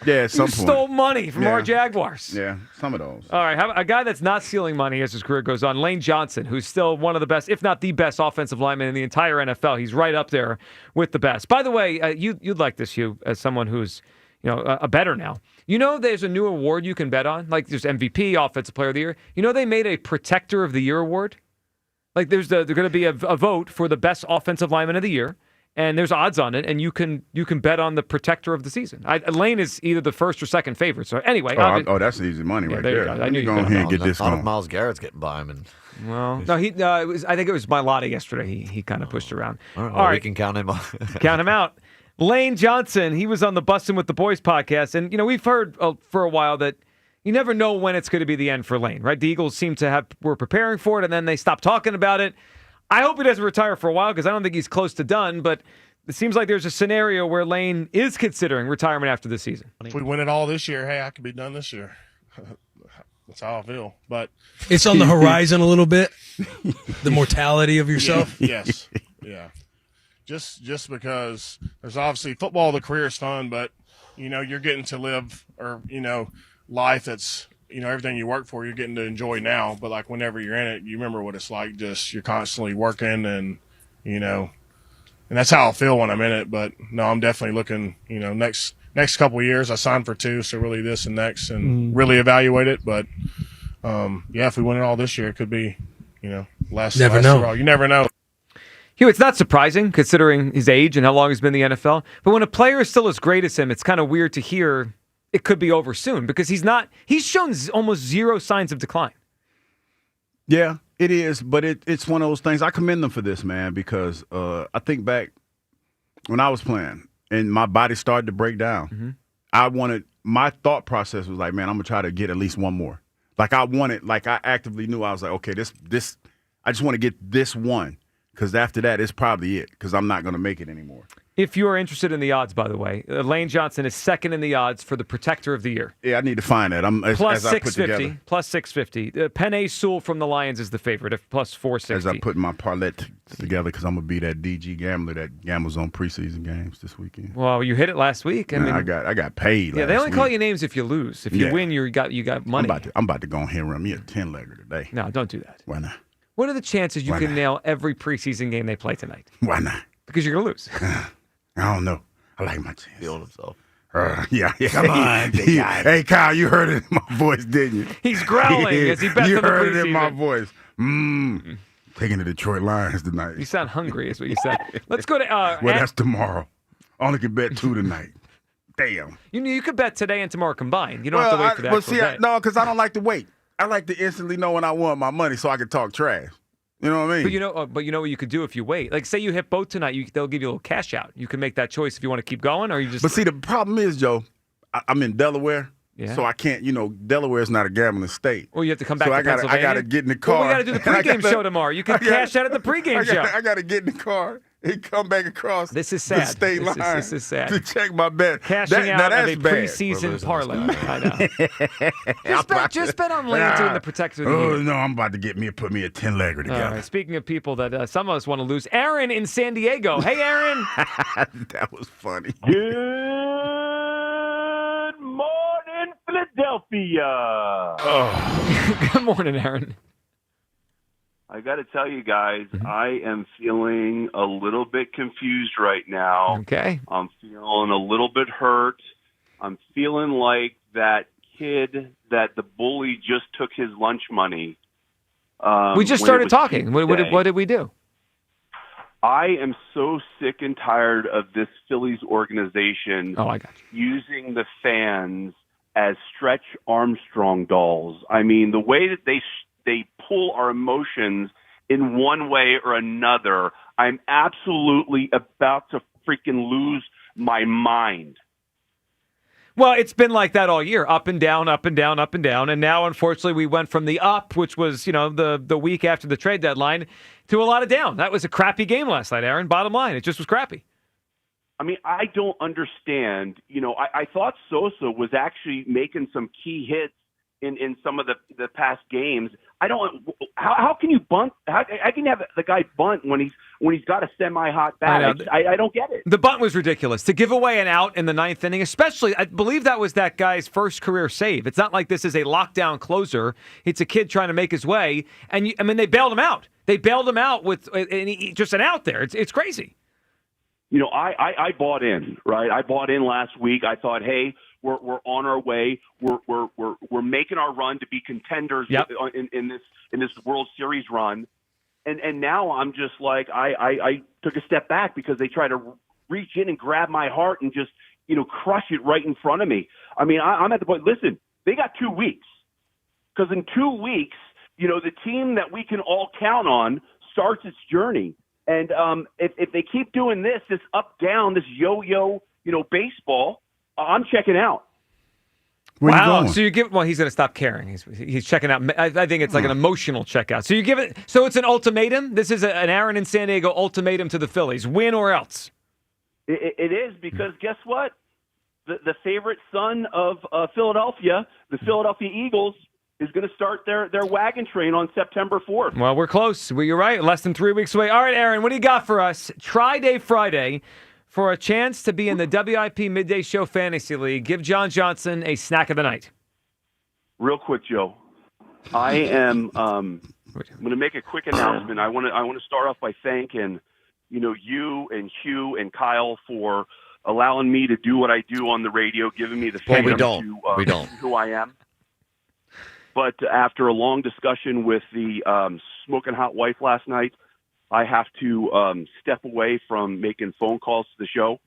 Yeah, at some You point. stole money from our Jaguars. Yeah, some of those. All right, a guy that's not stealing money as his career goes on, Lane Johnson, who's still one of the best, if not the best offensive lineman in the entire NFL. He's right up there with the best. By the way, you'd like this, Hugh, as someone who's a bettor now. There's a new award you can bet on, like there's MVP, Offensive Player of the Year. They made a Protector of the Year award. Like there's going to be a vote for the best offensive lineman of the year. And there's odds on it, and you can bet on the Protector of the season. Lane is either the first or second favorite. So anyway, that's easy money right there. You go. I knew you go ahead and get this going. Myles Garrett's getting by him, and well, no, I think it was Mailata yesterday. He kind of pushed around. All right, we can count him. Count him out. Lane Johnson. He was on the Bussin' with the Boys podcast, and we've heard for a while that you never know when it's going to be the end for Lane. Right? The Eagles seem to were preparing for it, and then they stopped talking about it. I hope he doesn't retire for a while because I don't think he's close to done, but it seems like there's a scenario where Lane is considering retirement after the season. If we win it all this year, hey, I could be done this year. That's how I feel. But it's on the horizon a little bit, the mortality of yourself. Yes. Yeah. Just because there's obviously football, the career is fun, but, you're getting to live life that's, everything you work for, you're getting to enjoy now. But, like, whenever you're in it, you remember what it's like. Just you're constantly working and, and that's how I feel when I'm in it. But, no, I'm definitely looking, next couple of years. I signed for 2, so really this and next and really evaluate it. But, if we win it all this year, it could be, last. Never know. Overall. You never know. Hugh, it's not surprising considering his age and how long he's been in the NFL. But when a player is still as great as him, it's kind of weird to hear it could be over soon because he's shown almost zero signs of decline. Yeah, it is, but it's one of those things. I commend them for this, man, because I think back when I was playing and my body started to break down. My thought process was like, man, I'm going to try to get at least one more. Like I actively knew I was like, okay, this I just want to get this one. Because after that, it's probably it. Because I'm not going to make it anymore. If you are interested in the odds, by the way, Lane Johnson is second in the odds for the Protector of the Year. Yeah, I need to find that. Plus 650. Plus 650. Penei Sewell from the Lions is the favorite at plus 460. As I put my parlay together, because I'm going to be that DG gambler that gambles on preseason games this weekend. Well, you hit it last week. I got paid. Yeah, they only call you names if you lose. If you win, you got money. I'm about to go ahead and run me a 10-legger today. No, don't do that. Why not? What are the chances you can nail every preseason game they play tonight? Why not? Because you're going to lose. I don't know. I like my chance. Feeling himself. Yeah. Come on, big guy. Hey, Kyle, you heard it in my voice, didn't you? He's growling as he bets on the preseason. You heard it in my voice. Taking the Detroit Lions tonight. You sound hungry is what you said. Let's go to... well, that's tomorrow. Only can bet 2 tonight. Damn. You could bet today and tomorrow combined. You don't have to wait for that. No, because I don't like to wait. I like to instantly know when I won my money so I can talk trash. You know what I mean? But you know what you could do if you wait? Like, say you hit both tonight, they'll give you a little cash out. You can make that choice if you want to keep going, or you just... But see, the problem is, Joe, I'm in Delaware, so I can't, Delaware is not a gambling state. Well, you have to come back to Pennsylvania. I got to get in the car. Well, we got to do the pregame show tomorrow. You can cash out at the pregame show. I got to get in the car and come back across this is sad. the state line this is sad. to check my bet. Cashing out of a preseason parlay. I know. just bet on Lane doing the Protector of the Year. Oh, no, I'm about to put me a 10-legger together. All right, speaking of people that some of us want to lose, Aaron in San Diego. Hey, Aaron. That was funny. Good morning. Philadelphia. Good morning, Aaron. I got to tell you guys, I am feeling a little bit confused right now. Okay. I'm feeling a little bit hurt. I'm feeling like that kid that the bully just took his lunch money. We just started talking. What did we do? I am so sick and tired of this Phillies organization using the fans as Stretch Armstrong dolls. I mean, the way that they pull our emotions in one way or another, I'm absolutely about to freaking lose my mind. Well, it's been like that all year, up and down, up and down, up and down. And now, unfortunately, we went from the up, which was, the week after the trade deadline, to a lot of down. That was a crappy game last night, Aaron. Bottom line, it just was crappy. I mean, I don't understand. I thought Sosa was actually making some key hits in some of the past games. How can you bunt? How can you have the guy bunt when he's got a semi-hot bat? I don't get it. The bunt was ridiculous. To give away an out in the ninth inning, especially, I believe that was that guy's first career save. It's not like this is a lockdown closer. It's a kid trying to make his way. And they bailed him out. They bailed him out with just an out there. It's crazy. I bought in, right? I bought in last week. I thought, hey, we're on our way. We're making our run to be contenders in this World Series run. And now I'm just like, I took a step back because they try to reach in and grab my heart and just, crush it right in front of me. I mean, I'm at the point, listen, they got 2 weeks. Because in 2 weeks, the team that we can all count on starts its journey. And if they keep doing this up-down, this yo-yo, baseball, I'm checking out. Wow. So he's going to stop caring. He's checking out. I think it's like an emotional checkout. So you give it. So it's an ultimatum. This is an Aaron in San Diego ultimatum to the Phillies: win or else. It is, because guess what? The favorite son of Philadelphia, the Philadelphia Eagles, is going to start their wagon train on September 4th. Well, we're close. Well, you're right. Less than 3 weeks away. All right, Aaron, what do you got for us? Tri-Day Friday. For a chance to be in the WIP Midday Show Fantasy League, give John Johnson a snack of the night. Real quick, Joe. I am I'm going to make a quick announcement. I want to start off by thanking, you and Hugh and Kyle for allowing me to do what I do on the radio, giving me the freedom to who I am. But after a long discussion with the smoking hot wife last night, I have to step away from making phone calls to the show.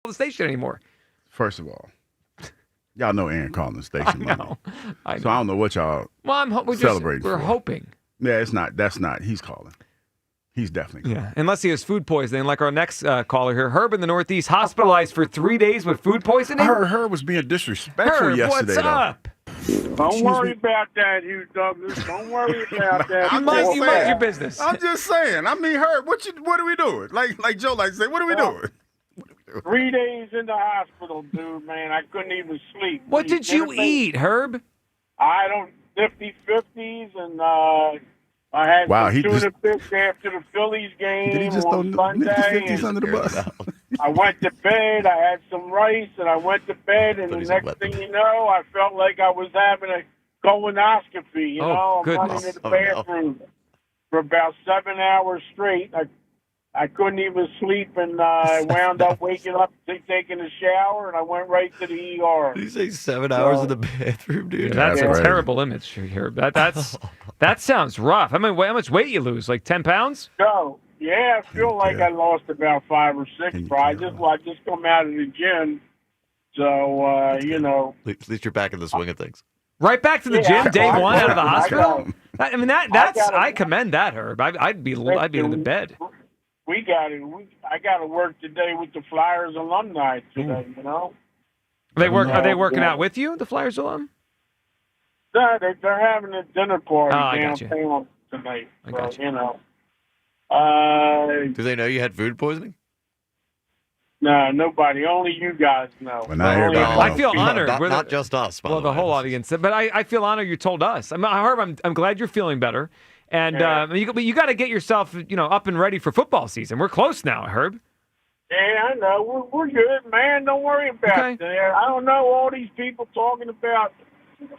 The station anymore. First of all, y'all know Aaron calling the station. I know. So I don't know what y'all celebrating. We're hoping. Yeah, it's not. That's not. He's calling. He's definitely calling. Yeah, unless he has food poisoning, like our next caller here. Herb in the Northeast, hospitalized for 3 days with food poisoning. I heard Herb was being disrespectful yesterday. What's up? Don't worry about that, Hugh Douglas. Don't worry about that. You mind your business. I'm just saying. I mean, Herb, what are we doing? Like Joe likes to say, what are we doing? 3 days in the hospital, dude, man. I couldn't even sleep. What did you eat, Herb? I don't 50-50s, and I had some tuna fish after the Phillies game on Sunday. He's under the bus. I went to bed. I had some rice, and I went to bed, and the next thing you know, I felt like I was having a colonoscopy. I'm running to the bathroom for about 7 hours straight. I couldn't even sleep, and I wound up waking up, taking a shower, and I went right to the ER. Did you say 7 hours in the bathroom, dude? That's a terrible image here. That sounds rough. I mean, how much weight you lose? Like 10 pounds? No, yeah, I feel like I lost about 5 or 6. I just come out of the gym, so you know. At least you're back in the swing of things. Right back to the gym, day one out of the hospital. I commend that, Herb. I'd be in the bed. We got it. I got to work today with the Flyers alumni today. You know. Are they working out with you, the Flyers alum? No, they're having a dinner party downtown tonight. I got you. You know. Do they know you had food poisoning? No, nobody. Only you guys know. I feel honored. Not just us. By the whole audience. But I feel honored you told us. Herb, I'm glad you're feeling better. And you got to get yourself, up and ready for football season. We're close now, Herb. Yeah, I know. We're good, man. Don't worry about that. I don't know all these people talking about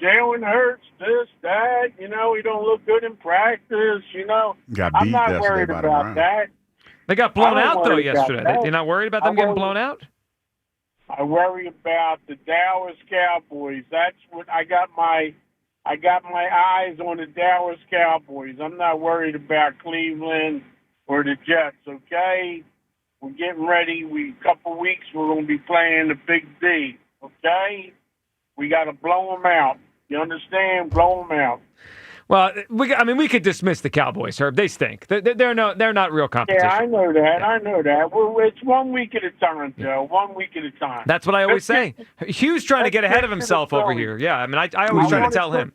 Jalen Hurts, this, that. He don't look good in practice. I'm not worried about that. They got blown out, though, yesterday. You're not worried about them getting blown out? I worry about the Dallas Cowboys. That's what I got my eyes on, the Dallas Cowboys. I'm not worried about Cleveland or the Jets, okay? We're getting ready. Couple weeks, we're going to be playing the Big D, okay? We got to blow them out. You understand? Blow them out. Well, we could dismiss the Cowboys, Herb. They stink. They're not real competition. Yeah, I know that. I know that. It's 1 week at a time, Joe. 1 week at a time. That's what I always say. Hugh's trying to get ahead of himself over here. Yeah, I always try to tell him.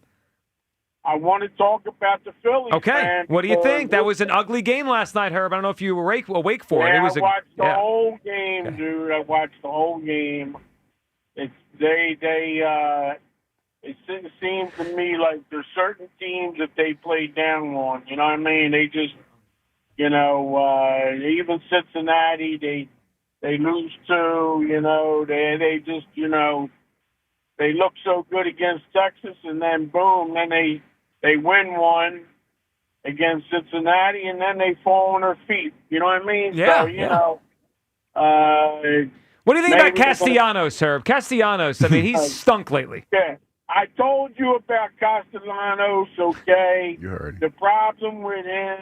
I want to talk about the Phillies. Okay, man, what do you think? That was an ugly game last night, Herb. I don't know if you were awake for it. I watched the whole game, dude. I watched the whole game. It seems to me like there's certain teams that they play down on. You know what I mean? They just, even Cincinnati, they lose to. They just, they look so good against Texas, and then boom, then they win one against Cincinnati, and then they fall on their feet. You know what I mean? Yeah. So, what do you think about Castellanos, Herb? Castellanos, he's stunk lately. Yeah. I told you about Castellanos, okay? You heard. The problem with him,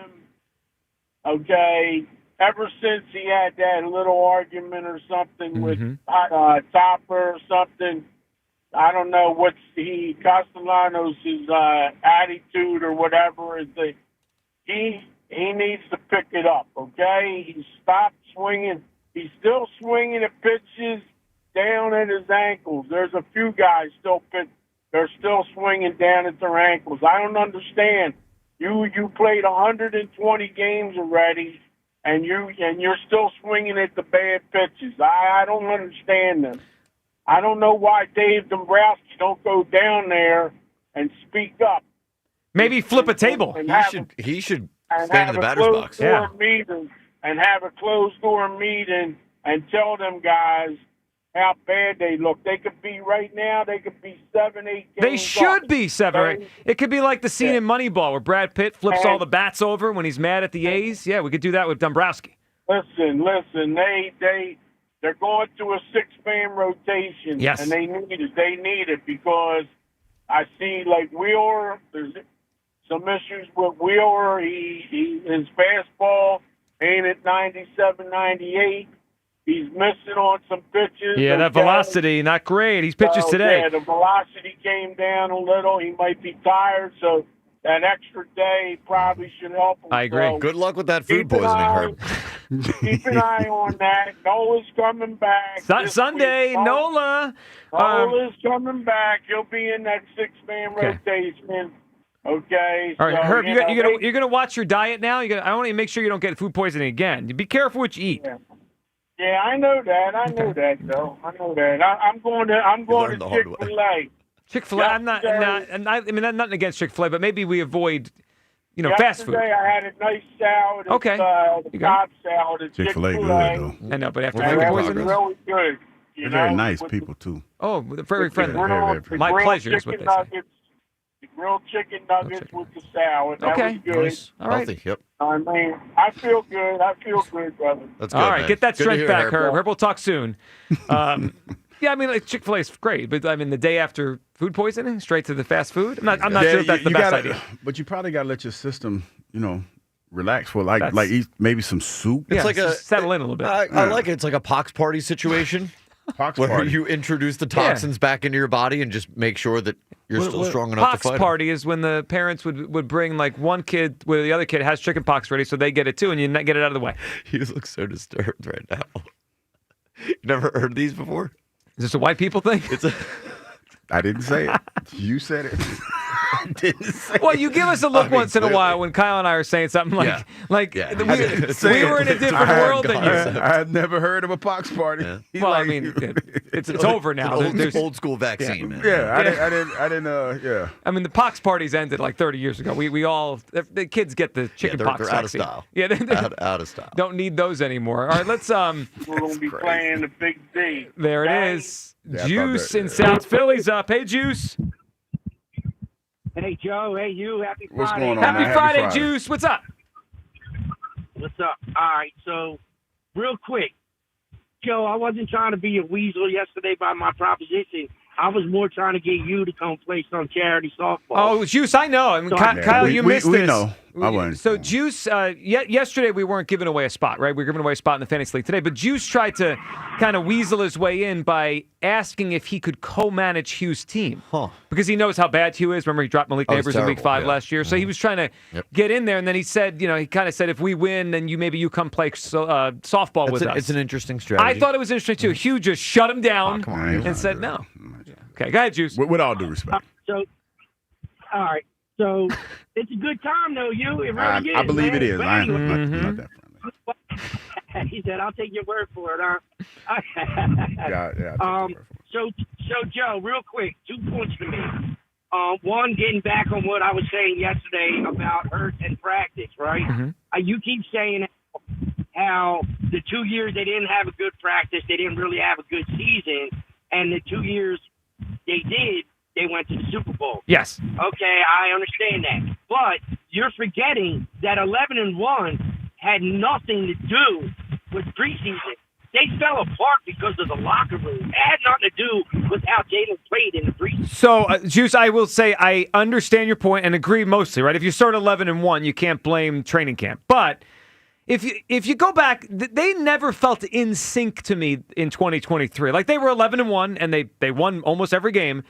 okay, ever since he had that little argument or something with Topper or something, I don't know what's Castellanos' attitude or whatever is that he needs to pick it up, okay? He stopped swinging. He's still swinging at pitches down at his ankles. There's a few guys they're still swinging down at their ankles. I don't understand. You played 120 games already, and you're still swinging at the bad pitches. I don't understand them. I don't know why Dave Dombrowski don't go down there and speak up. Maybe flip a table. He should stand in the batter's box. And have a closed-door meeting and tell them guys how bad they look. They could be right now. They could be 7, 8 games. They should be 7 or 8. It could be like the scene in Moneyball where Brad Pitt flips all the bats over when he's mad at the A's. Yeah, we could do that with Dombrowski. Listen. They're going through a 6-man rotation. Yes, and they need it because I see like Wheeler. There's some issues with Wheeler. His fastball ain't at 97, 98. He's missing on some pitches. Yeah, that velocity, not great. He's pitches today. Yeah, the velocity came down a little. He might be tired, so that extra day probably should help him. I agree. So good luck with that food poisoning, Herb. Keep an eye on that. Nola's coming back. Sunday, Nola. Nola's coming back. He'll be in that 6-man rotation. Okay. All right, Herb, you're gonna watch your diet now. I want to make sure you don't get food poisoning again. Be careful what you eat. Yeah, I know that. I know that, though. I know that. I'm going to Chick-fil-A. Chick-fil-A. I'm not. Nothing against Chick-fil-A, but maybe we avoid, fast food. Yesterday I had a nice salad. Okay. The Cobb salad at Chick-fil-A good, though. I know, but after food poisoning, really good. They're very nice people, too. Oh, very friendly. Very My pleasure is what they say. the grilled chicken nuggets with the salad. That was good. Nice. All right. Healthy. Yep. I mean, I feel good. I feel good, brother. That's good. All right, man. get that Good to strength hear, back, Herb. Herb. We'll talk soon. Yeah, I mean, like Chick-fil-A is great, but I mean, the day after food poisoning, straight to the fast food. I'm not sure if that's the best idea. But you probably got to let your system, relax for like eat maybe some soup. It's like settle in a little bit. I like it. It's like a pox party situation. Where you introduce the toxins back into your body and just make sure that you're still strong enough to fight. Pox party is when the parents would bring like one kid where the other kid has chicken pox ready, so they get it too, and you get it out of the way. You look so disturbed right now. You never heard these before? Is this a white people thing? I didn't say it. You said it. I didn't say Well, you give us a look once in a while when Kyle and I are saying something like we were in a different world than you. I had never heard of a pox party. Yeah. Well, I mean, it's over now. Old school vaccine, man. Yeah, I didn't. Yeah. I mean, the pox parties ended like 30 years ago. We all the kids get the chicken pox they're vaccine. out of style. Yeah, out of style. Don't need those anymore. All right, let's We're gonna be playing the Big D. There Bang. it is. Juice in South Philly's up. Hey, Juice. Hey, Joe. Hey, you. Happy Friday. What's going on? Happy Friday, Juice. What's up? What's up? All right, so real quick, Joe, I wasn't trying to be a weasel yesterday by my proposition. I was more trying to get you to come play some charity softball. Oh, Juice, I know. I mean, Kyle, you missed this. We know. I wasn't. So, Juice, yesterday we weren't giving away a spot, right? We were giving away a spot in the Fantasy League today. But Juice tried to kind of weasel his way in by asking if he could co-manage Hugh's team. Because he knows how bad Hugh is. Remember, he dropped Malik Neighbors in Week 5 last year. So he was trying to get in there. And then he said, he kind of said, if we win, then maybe you come play softball with us. It's an interesting strategy. I thought it was interesting, too. Hugh just shut him down and said no. Okay, go ahead, Juice. With all due respect. All right. So it's a good time, though, you. It really is. I believe it is. But I'm anyway, not that friendly. He said, "I'll take your word for it, huh?" Yeah. So Joe, real quick, 2 points to me. One, getting back on what I was saying yesterday about Hurts and practice, right? You keep saying how the 2 years they didn't have a good practice, they didn't really have a good season, and the 2 years they did, they went to the Super Bowl. Yes. Okay, I understand that. But you're forgetting that 11-1 had nothing to do with preseason. They fell apart because of the locker room. It had nothing to do with how Jalen played in the preseason. So, Juice, I will say I understand your point and agree mostly, right? If you start 11-1, you can't blame training camp. But if you go back, they never felt in sync to me in 2023. Like, they were 11-1, and they won almost every game.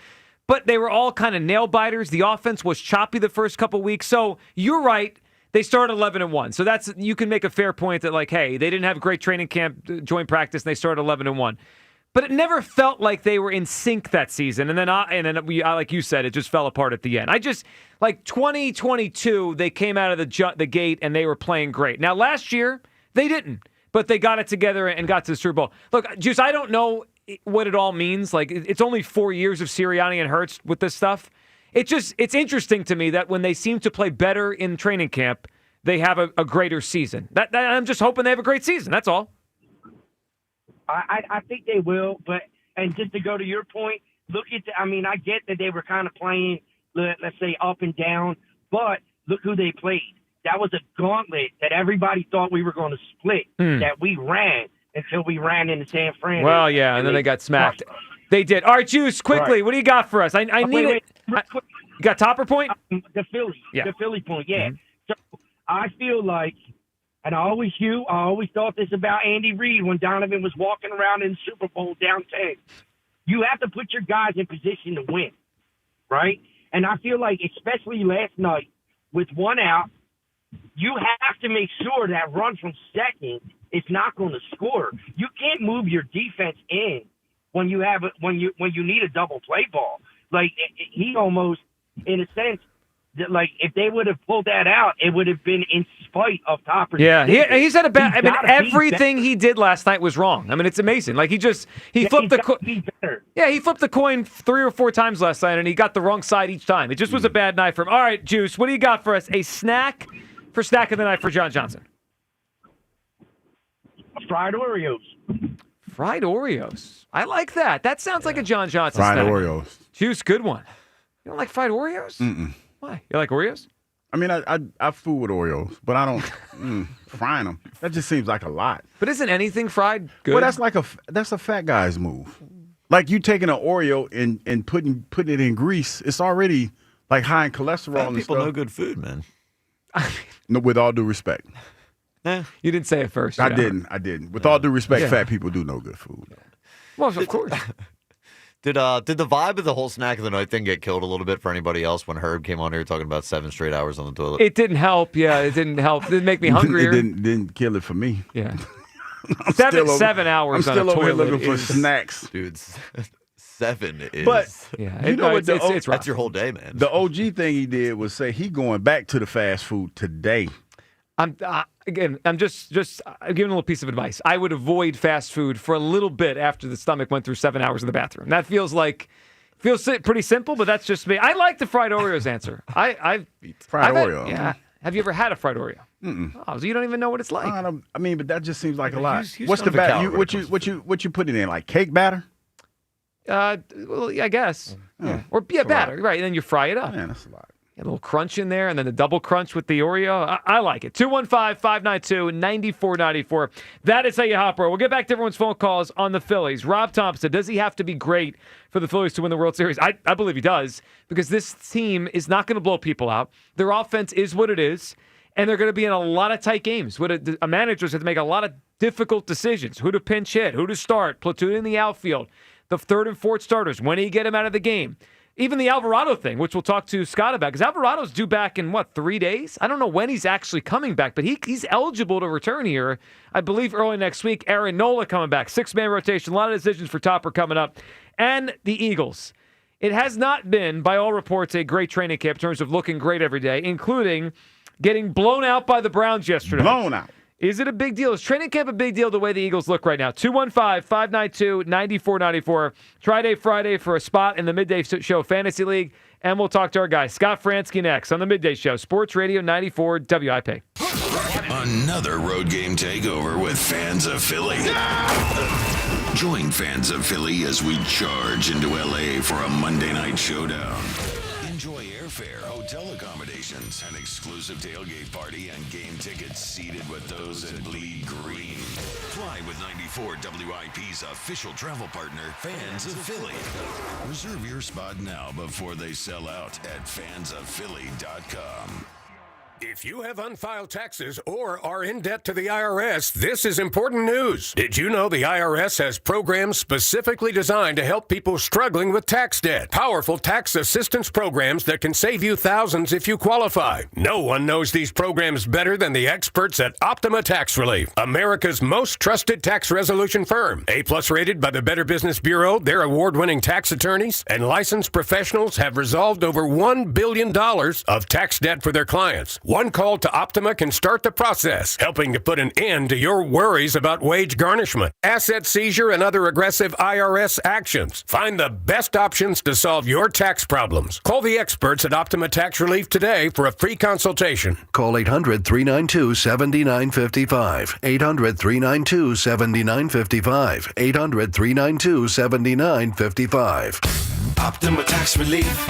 But they were all kind of nail biters. The offense was choppy the first couple weeks. So you're right. They started 11-1. So you can make a fair point that, like, hey, they didn't have great training camp, joint practice, and they started 11-1. But it never felt like they were in sync that season. And then like you said, it just fell apart at the end. 2022, they came out of the gate and they were playing great. Now, last year, they didn't. But they got it together and got to the Super Bowl. Look, Juice, I don't know what it all means. Like, it's only 4 years of Sirianni and Hurts with this stuff. It's interesting to me that when they seem to play better in training camp, they have a greater season. That I'm just hoping they have a great season. That's all. I think they will, and just to go to your point, I get that they were kind of playing, let's say, up and down, but look who they played. That was a gauntlet that everybody thought we were going to split, that we ran until we ran into San Fran. Well, yeah, and then they got smacked. They did. All right, Juice, quickly, what do you got for us? I need it. You got Topper point? The Philly. Yeah. The Philly point, yeah. So I feel like, and I always thought this about Andy Reid when Donovan was walking around in the Super Bowl down 10. You have to put your guys in position to win, right? And I feel like, especially last night, with one out, you have to make sure that run from second is not going to score. You can't move your defense in when you need a double play ball. Like, he almost, in a sense, that, like, if they would have pulled that out, it would have been in spite of Topper's. Yeah, he's had a bad. I mean, everything he did last night was wrong. I mean, it's amazing. Like, he flipped the coin. Yeah, he flipped the coin 3 or 4 times last night, and he got the wrong side each time. It just was a bad night for him. All right, Juice, what do you got for us? A snack for snack of the night for John Johnson. Fried Oreos. Fried Oreos. I like that. That sounds like a John Johnson Fried snack. Oreos. Juice, good one. You don't like fried Oreos? Mm-mm. Why? You like Oreos? I mean, I fool with Oreos, but I don't frying them. That just seems like a lot. But isn't anything fried good? Well, that's a fat guy's move. Like you taking an Oreo and putting it in grease. It's already like high in cholesterol. Fat and people stuff. know good food, man. No, with all due respect. You didn't say it first. I didn't. With all due respect, fat people do know good food. Well, of course. Did the vibe of the whole snack of the night thing get killed a little bit for anybody else when Herb came on here talking about 7 straight hours on the toilet? It didn't help. Yeah, it didn't help. It didn't make me hungrier. It didn't kill it for me. Yeah. Seven hours I'm on a still over here toilet looking for is- snacks. Dude, 7 is. But Yeah, you know what? it's rough. That's your whole day, man. The OG thing he did was say he going back to the fast food today. I'm giving a little piece of advice. I would avoid fast food for a little bit after the stomach went through 7 hours in the bathroom. That feels pretty simple, but that's just me. I like the fried Oreos answer. I've Fried had- Oreo. Yeah. Have you ever had a fried Oreo? Mm-mm. Oh, so you don't even know what it's like. I mean, but that just seems like a lot. Houston What's the of a batter? calorie What you put it in? Like cake batter? Well, I guess. Yeah. Or batter, right? And then you fry it up. Man, that's a lot. A little crunch in there, and then the double crunch with the Oreo. I like it. 215-592-9494. That is how you hop roll. We'll get back to everyone's phone calls on the Phillies. Rob Thompson, does he have to be great for the Phillies to win the World Series? I believe he does, because this team is not going to blow people out. Their offense is what it is, and they're going to be in a lot of tight games. A manager's have to make a lot of difficult decisions. Who to pinch hit, who to start, platoon in the outfield, the third and fourth starters, when do you get them out of the game? Even the Alvarado thing, which we'll talk to Scott about, because Alvarado's due back in, 3 days? I don't know when he's actually coming back, but he's eligible to return here, I believe, early next week. Aaron Nola coming back, 6-man rotation, a lot of decisions for Topper coming up. And the Eagles. It has not been, by all reports, a great training camp in terms of looking great every day, including getting blown out by the Browns yesterday. Blown out. Is it a big deal? Is training camp a big deal the way the Eagles look right now? 215-592-9494. Try-day Friday for a spot in the Midday Show Fantasy League. And we'll talk to our guy, Scott Fransky, next on the Midday Show. Sports Radio 94 WIP. Another road game takeover with Fans of Philly. Join Fans of Philly as we charge into LA for a Monday night showdown. Enjoy airfare, hotel accommodations, an exclusive tailgate party, and game tickets seated with those that bleed green. Fly with 94 WIP's official travel partner, Fans of Philly. Reserve your spot now before they sell out at fansofphilly.com. If you have unfiled taxes or are in debt to the IRS, this is important news. Did you know the IRS has programs specifically designed to help people struggling with tax debt? Powerful tax assistance programs that can save you thousands if you qualify. No one knows these programs better than the experts at Optima Tax Relief, America's most trusted tax resolution firm. A-plus rated by the Better Business Bureau, their award-winning tax attorneys and licensed professionals have resolved over $1 billion of tax debt for their clients. One call to Optima can start the process, helping to put an end to your worries about wage garnishment, asset seizure, and other aggressive IRS actions. Find the best options to solve your tax problems. Call the experts at Optima Tax Relief today for a free consultation. Call 800-392-7955. 800-392-7955. 800-392-7955. Optima Tax Relief.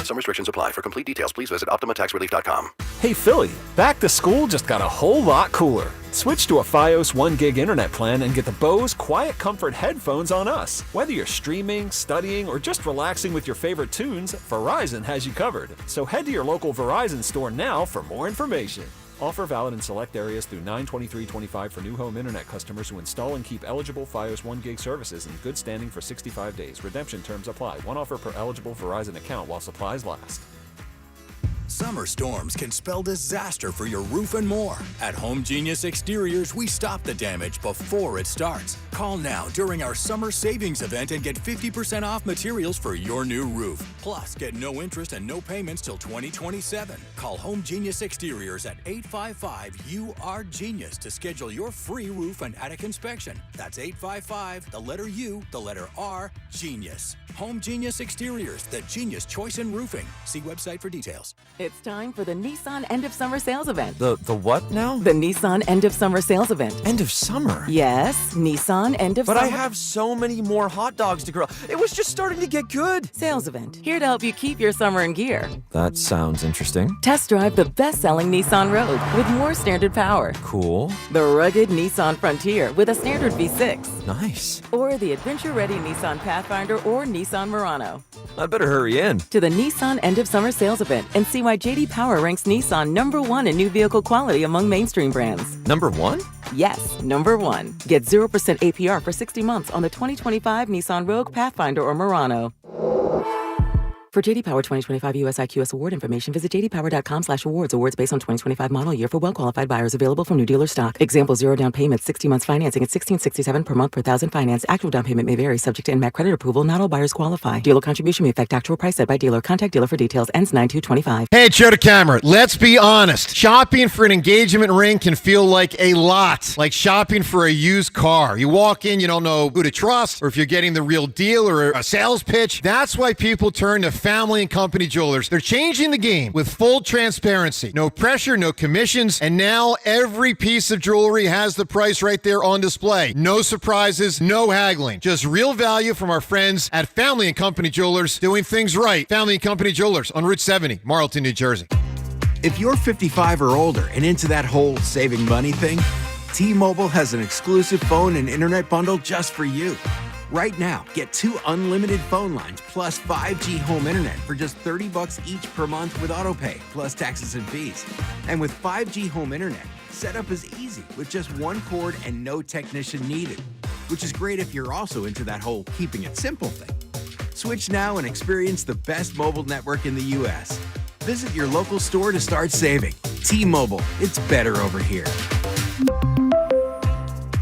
Some restrictions apply. For complete details, please visit OptimaTaxRelief.com. Hey Philly, back to school just got a whole lot cooler. Switch to a Fios 1 gig internet plan and get the Bose Quiet Comfort headphones on us. Whether you're streaming, studying, or just relaxing with your favorite tunes, Verizon has you covered. So head to your local Verizon store now for more information. Offer valid in select areas through 9/23/25 for new home internet customers who install and keep eligible Fios 1 gig services in good standing for 65 days. Redemption terms apply. One offer per eligible Verizon account while supplies last. Summer storms can spell disaster for your roof and more. At Home Genius Exteriors, we stop the damage before it starts. Call now during our summer savings event and get 50% off materials for your new roof. Plus, get no interest and no payments till 2027. Call Home Genius Exteriors at 855-UR-GENIUS to schedule your free roof and attic inspection. That's 855, the letter U, the letter R, Genius. Home Genius Exteriors, the genius choice in roofing. See website for details. It's time for the Nissan End of Summer Sales Event. The what now? The Nissan End of Summer Sales Event. End of summer? Yes, Nissan End of Summer. But I have so many more hot dogs to grill. It was just starting to get good. Sales event. Here to help you keep your summer in gear. That sounds interesting. Test drive the best-selling Nissan Rogue with more standard power. Cool. The rugged Nissan Frontier with a standard V6. Nice. Or the adventure-ready Nissan Pathfinder or Nissan Murano. I better hurry in. To the Nissan End of Summer Sales Event and see why J.D. Power ranks Nissan #1 in new vehicle quality among mainstream brands. #1? Yes, #1. Get 0% APR for 60 months on the 2025 Nissan Rogue, Pathfinder, or Murano. For J.D. Power 2025 US IQS award information, visit jdpower.com/awards. Awards based on 2025 model year for well-qualified buyers. Available from new dealer stock. Example, 0 down payment, 60 months financing at $1,667 per month per thousand finance. Actual down payment may vary, subject to NMAC credit approval. Not all buyers qualify. Dealer contribution may affect actual price set by dealer. Contact dealer for details. Ends 9/2/25. Hey, Joe to camera. Let's be honest. Shopping for an engagement ring can feel like a lot. Like shopping for a used car. You walk in, you don't know who to trust, or if you're getting the real deal or a sales pitch. That's why people turn to Family and Company Jewelers. They're changing the game with full transparency. No pressure, no commissions, and now every piece of jewelry has the price right there on display. No surprises, no haggling. Just real value from our friends at Family and Company Jewelers, doing things right. Family and Company Jewelers on Route 70, Marlton, New Jersey. If you're 55 or older and into that whole saving money thing, T-Mobile has an exclusive phone and internet bundle just for you. Right now, get 2 unlimited phone lines plus 5G home internet for just $30 each per month with AutoPay, plus taxes and fees. And with 5G home internet, setup is easy with just 1 cord and no technician needed, which is great if you're also into that whole keeping it simple thing. Switch now and experience the best mobile network in the U.S. Visit your local store to start saving. T-Mobile, it's better over here.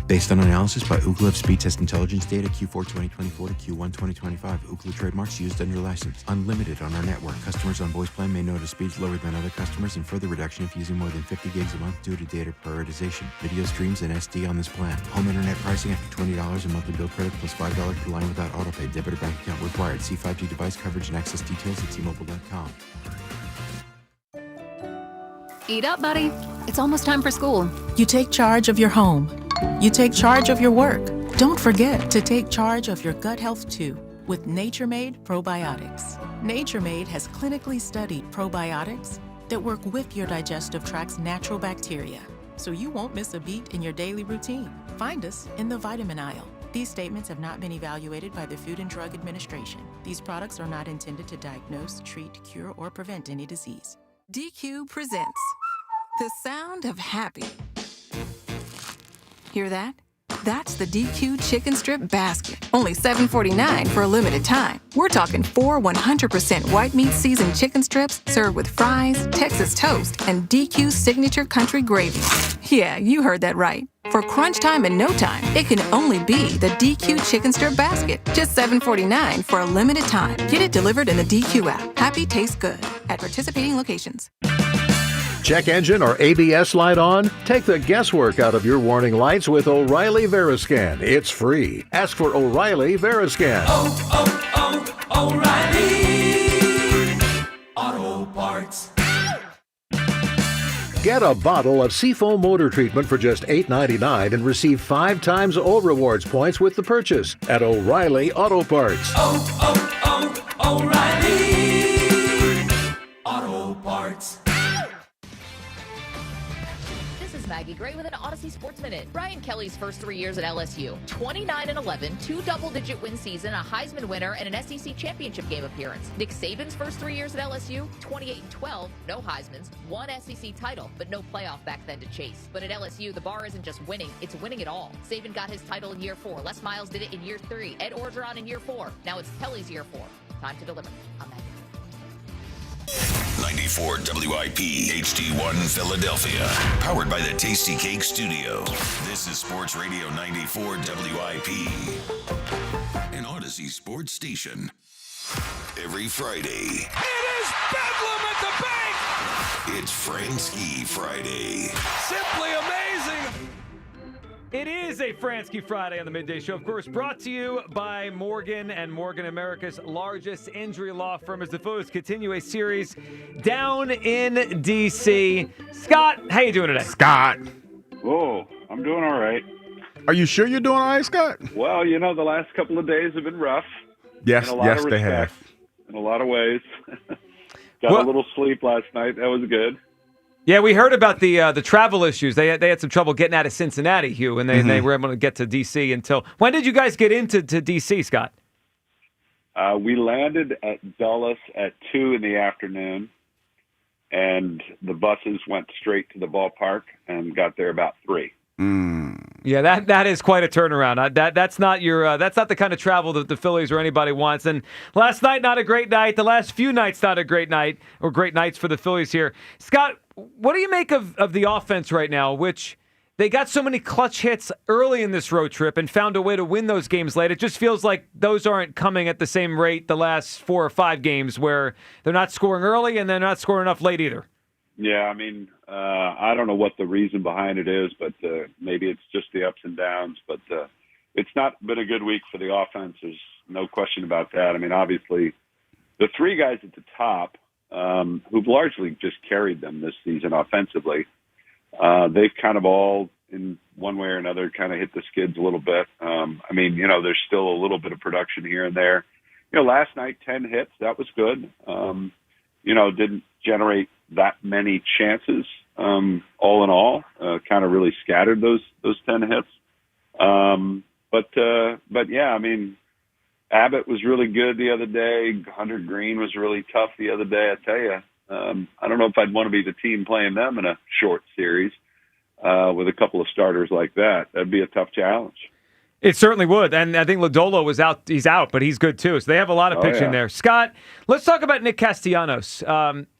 Based on analysis by Ookla of speed test intelligence data Q4 2024 to Q1 2025. Ookla trademarks used under license. Unlimited on our network. Customers on voice plan may notice speeds lower than other customers and further reduction if using more than 50 gigs a month due to data prioritization. Video streams and SD on this plan. Home internet pricing after $20 a monthly bill credit plus $5 per line without autopay. Debit or bank account required. See 5G device coverage and access details at T-Mobile.com. Eat up, buddy. It's almost time for school. You take charge of your home. You take charge of your work. Don't forget to take charge of your gut health too with Nature Made Probiotics. Nature Made has clinically studied probiotics that work with your digestive tract's natural bacteria, so you won't miss a beat in your daily routine. Find us in the vitamin aisle. These statements have not been evaluated by the Food and Drug Administration. These products are not intended to diagnose, treat, cure, or prevent any disease. DQ presents the sound of happy. Hear that? That's the DQ chicken strip basket. Only $7.49 for a limited time. We're talking 4 100% white meat seasoned chicken strips served with fries, Texas toast, and DQ signature country gravy. Yeah, you heard that right. For crunch time and no time, it can only be the DQ chicken strip basket. Just $7.49 for a limited time. Get it delivered in the DQ app. Happy tastes good at participating locations. Check engine or ABS light on? Take the guesswork out of your warning lights with O'Reilly Veriscan. It's free. Ask for O'Reilly Veriscan. O'Reilly Auto Parts. Get a bottle of Seafoam motor treatment for just $8.99 and receive 5 times O Rewards points with the purchase at O'Reilly Auto Parts. O'Reilly Auto Parts. Maggie Gray with an Odyssey Sports Minute. Brian Kelly's first 3 years at LSU, 29-11, 2 double-digit win season, a Heisman winner, and an SEC championship game appearance. Nick Saban's first 3 years at LSU, 28-12, no Heismans, 1 SEC title, but no playoff back then to chase. But at LSU, the bar isn't just winning, it's winning it all. Saban got his title in year 4. Les Miles did it in year 3. Ed Orgeron in year 4. Now it's Kelly's year 4. Time to deliver. I'm Maggie. 94 WIP HD1 Philadelphia. Powered by the Tasty Cake Studio. This is Sports Radio 94 WIP. An Odyssey sports station. Every Friday. It is Bedlam at the bank! It's Fransky Friday. Simply amazing! It is a Fransky Friday on the Midday Show, of course, brought to you by Morgan and Morgan, America's largest injury law firm, as the Phillies continue a series down in D.C. Scott, how you doing today? Scott. Oh, I'm doing all right. Are you sure you're doing all right, Scott? Well, you know, the last couple of days have been rough. Yes, in a lot of they have. In a lot of ways. Got a little sleep last night. That was good. Yeah, we heard about the travel issues. They had some trouble getting out of Cincinnati, Hugh, and they were able to get to D.C. until... When did you guys get into D.C., Scott? We landed at Dulles at 2 in the afternoon, and the buses went straight to the ballpark and got there about 3. Yeah, that is quite a turnaround. That's not the kind of travel that the Phillies or anybody wants. And last night, not a great night. The last few nights, not a great night or great nights for the Phillies here. Scott, what do you make of the offense right now, which they got so many clutch hits early in this road trip and found a way to win those games late? It just feels like those aren't coming at the same rate the last 4 or 5 games where they're not scoring early and they're not scoring enough late either. Yeah, I mean, I don't know what the reason behind it is, but maybe it's just the ups and downs. But it's not been a good week for the offense. There's no question about that. I mean, obviously, the 3 guys at the top who've largely just carried them this season offensively, they've kind of all, in one way or another, kind of hit the skids a little bit. I mean, you know, there's still a little bit of production here and there. You know, last night, 10 hits. That was good. You know, didn't generate that many chances, all in all, kind of really scattered those 10 hits. But yeah, I mean, Abbott was really good the other day. Hunter Green was really tough the other day. I tell you, I don't know if I'd want to be the team playing them in a short series, with a couple of starters like that. That'd be a tough challenge. It certainly would. And I think Lodolo was out. He's out, but he's good too. So they have a lot of pitching there. Scott, let's talk about Nick Castellanos.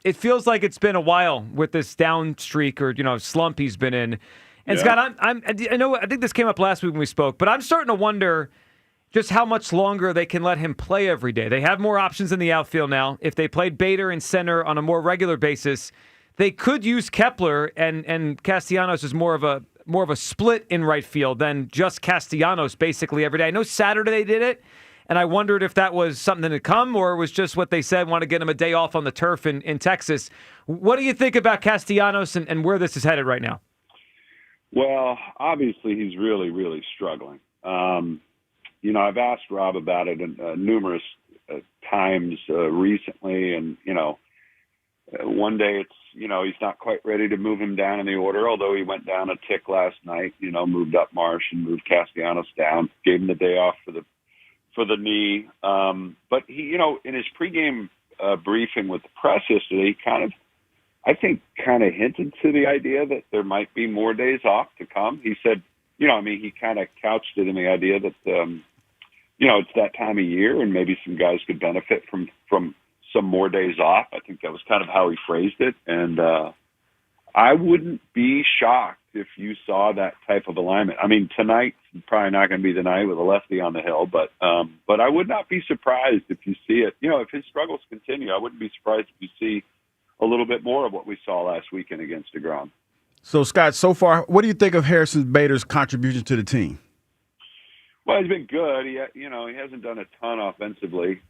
It feels like it's been a while with this down streak or, slump he's been in. And Scott, I think this came up last week when we spoke, but I'm starting to wonder just how much longer they can let him play every day. They have more options in the outfield now. If they played Bader and center on a more regular basis, they could use Kepler, and Castellanos is more of a split in right field than just Castellanos basically every day. I know Saturday they did it, and I wondered if that was something to come or it was just what they said, want to get him a day off on the turf in Texas. What do you think about Castellanos and where this is headed right now? Well, obviously he's really, really struggling. I've asked Rob about it numerous times recently, and, one day it's, he's not quite ready to move him down in the order, although he went down a tick last night, moved up Marsh and moved Castellanos down, gave him the day off for the knee. But he, in his pregame briefing with the press yesterday, he kind of hinted to the idea that there might be more days off to come. He said, he kind of couched it in the idea that, it's that time of year and maybe some guys could benefit from some more days off. I think that was kind of how he phrased it. And I wouldn't be shocked if you saw that type of alignment. I mean, tonight's probably not going to be the night with a lefty on the hill, but I would not be surprised if you see it. If his struggles continue, I wouldn't be surprised if you see a little bit more of what we saw last weekend against DeGrom. So, Scott, so far, what do you think of Harrison Bader's contribution to the team? Well, he's been good. He hasn't done a ton offensively.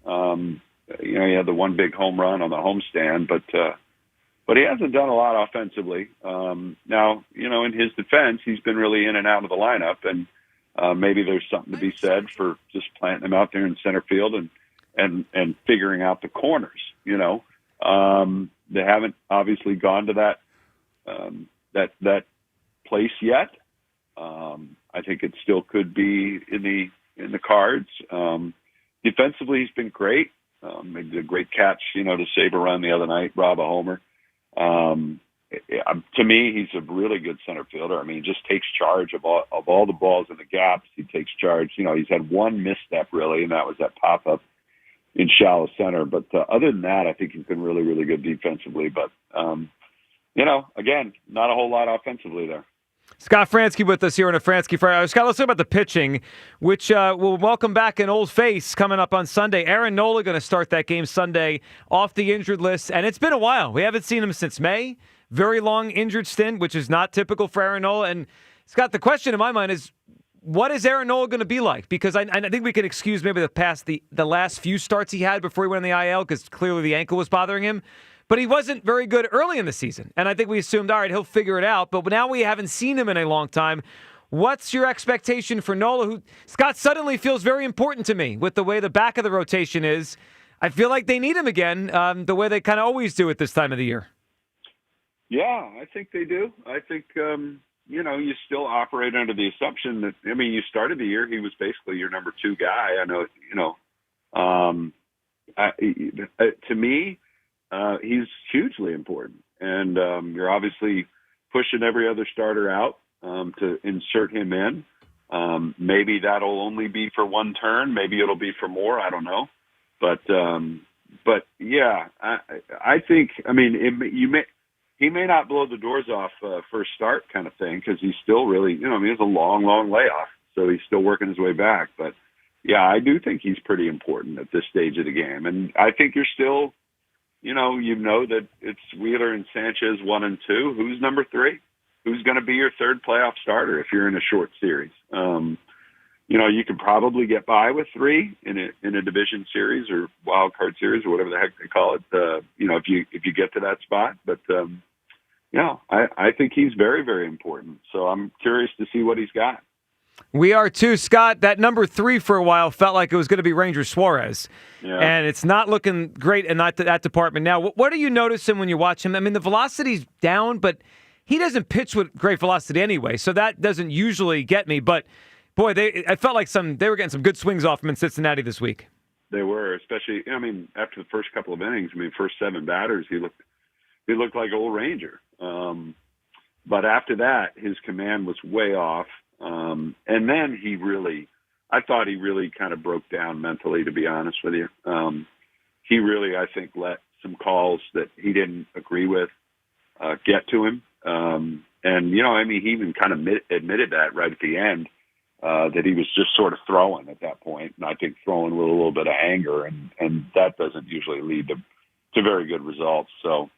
He had the one big home run on the homestand, but he hasn't done a lot offensively. Now, in his defense, he's been really in and out of the lineup, and maybe there's something to be said for just planting him out there in center field and figuring out the corners. They haven't obviously gone to that place yet. I think it still could be in the cards. Defensively, he's been great. Made a great catch, to save a run the other night, rob a homer. To me, he's a really good center fielder. I mean, he just takes charge of all the balls in the gaps. He takes charge. He's had one misstep, really, and that was that pop-up in shallow center. But other than that, I think he's been really, really good defensively. But, again, not a whole lot offensively there. Scott Fransky with us here on a Fransky Friday. Scott, let's talk about the pitching, which will welcome back an old face coming up on Sunday. Aaron Nola going to start that game Sunday off the injured list, and it's been a while. We haven't seen him since May. Very long injured stint, which is not typical for Aaron Nola. And Scott, the question in my mind is, what is Aaron Nola going to be like? Because I think we can excuse maybe the last few starts he had before he went on the IL, because clearly the ankle was bothering him. But he wasn't very good early in the season. And I think we assumed, all right, he'll figure it out. But now we haven't seen him in a long time. What's your expectation for Nola, who, Scott, suddenly feels very important to me with the way the back of the rotation is? I feel like they need him again, the way they kind of always do at this time of the year. Yeah, I think they do. I think, you still operate under the assumption that, you started the year, he was basically your number 2 guy. I know, to me, he's hugely important. And you're obviously pushing every other starter out to insert him in. Maybe that'll only be for one turn. Maybe it'll be for more. I don't know. But yeah, I think, he may not blow the doors off first start kind of thing, because he's still really, he has a long, long layoff. So he's still working his way back. But yeah, I do think he's pretty important at this stage of the game. And I think you're still, that it's Wheeler and Sanchez 1 and 2. Who's number 3? Who's going to be your third playoff starter if you're in a short series? You could probably get by with 3 in a division series or wild card series or whatever the heck they call it. If you get to that spot, but I think he's very, very important. So I'm curious to see what he's got. We are too, Scott. That number 3 for a while felt like it was going to be Ranger Suarez, and it's not looking great in that department now. What are you noticing when you watch him? The velocity's down, but he doesn't pitch with great velocity anyway, so that doesn't usually get me. But boy, I felt like they were getting some good swings off him in Cincinnati this week. They were, especially, after the first couple of innings. First 7 batters, he looked like old Ranger. But after that, his command was way off. And then I thought he really kind of broke down mentally, to be honest with you. He really, I think, let some calls that he didn't agree with get to him. He even kind of admitted that right at the end, that he was just sort of throwing at that point. And I think throwing with a little bit of anger, and that doesn't usually lead to very good results. So,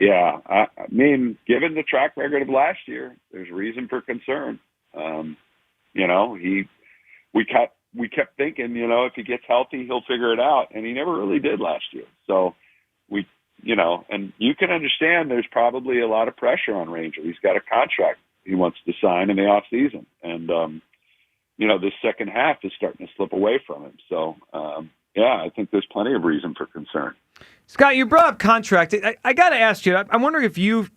given the track record of last year, there's reason for concern. We kept thinking, if he gets healthy, he'll figure it out, and he never really did last year. So and you can understand there's probably a lot of pressure on Ranger. He's got a contract he wants to sign in the off season, and this second half is starting to slip away from him. So I think there's plenty of reason for concern. Scott, you brought up contract. I got to ask you, I'm wondering if you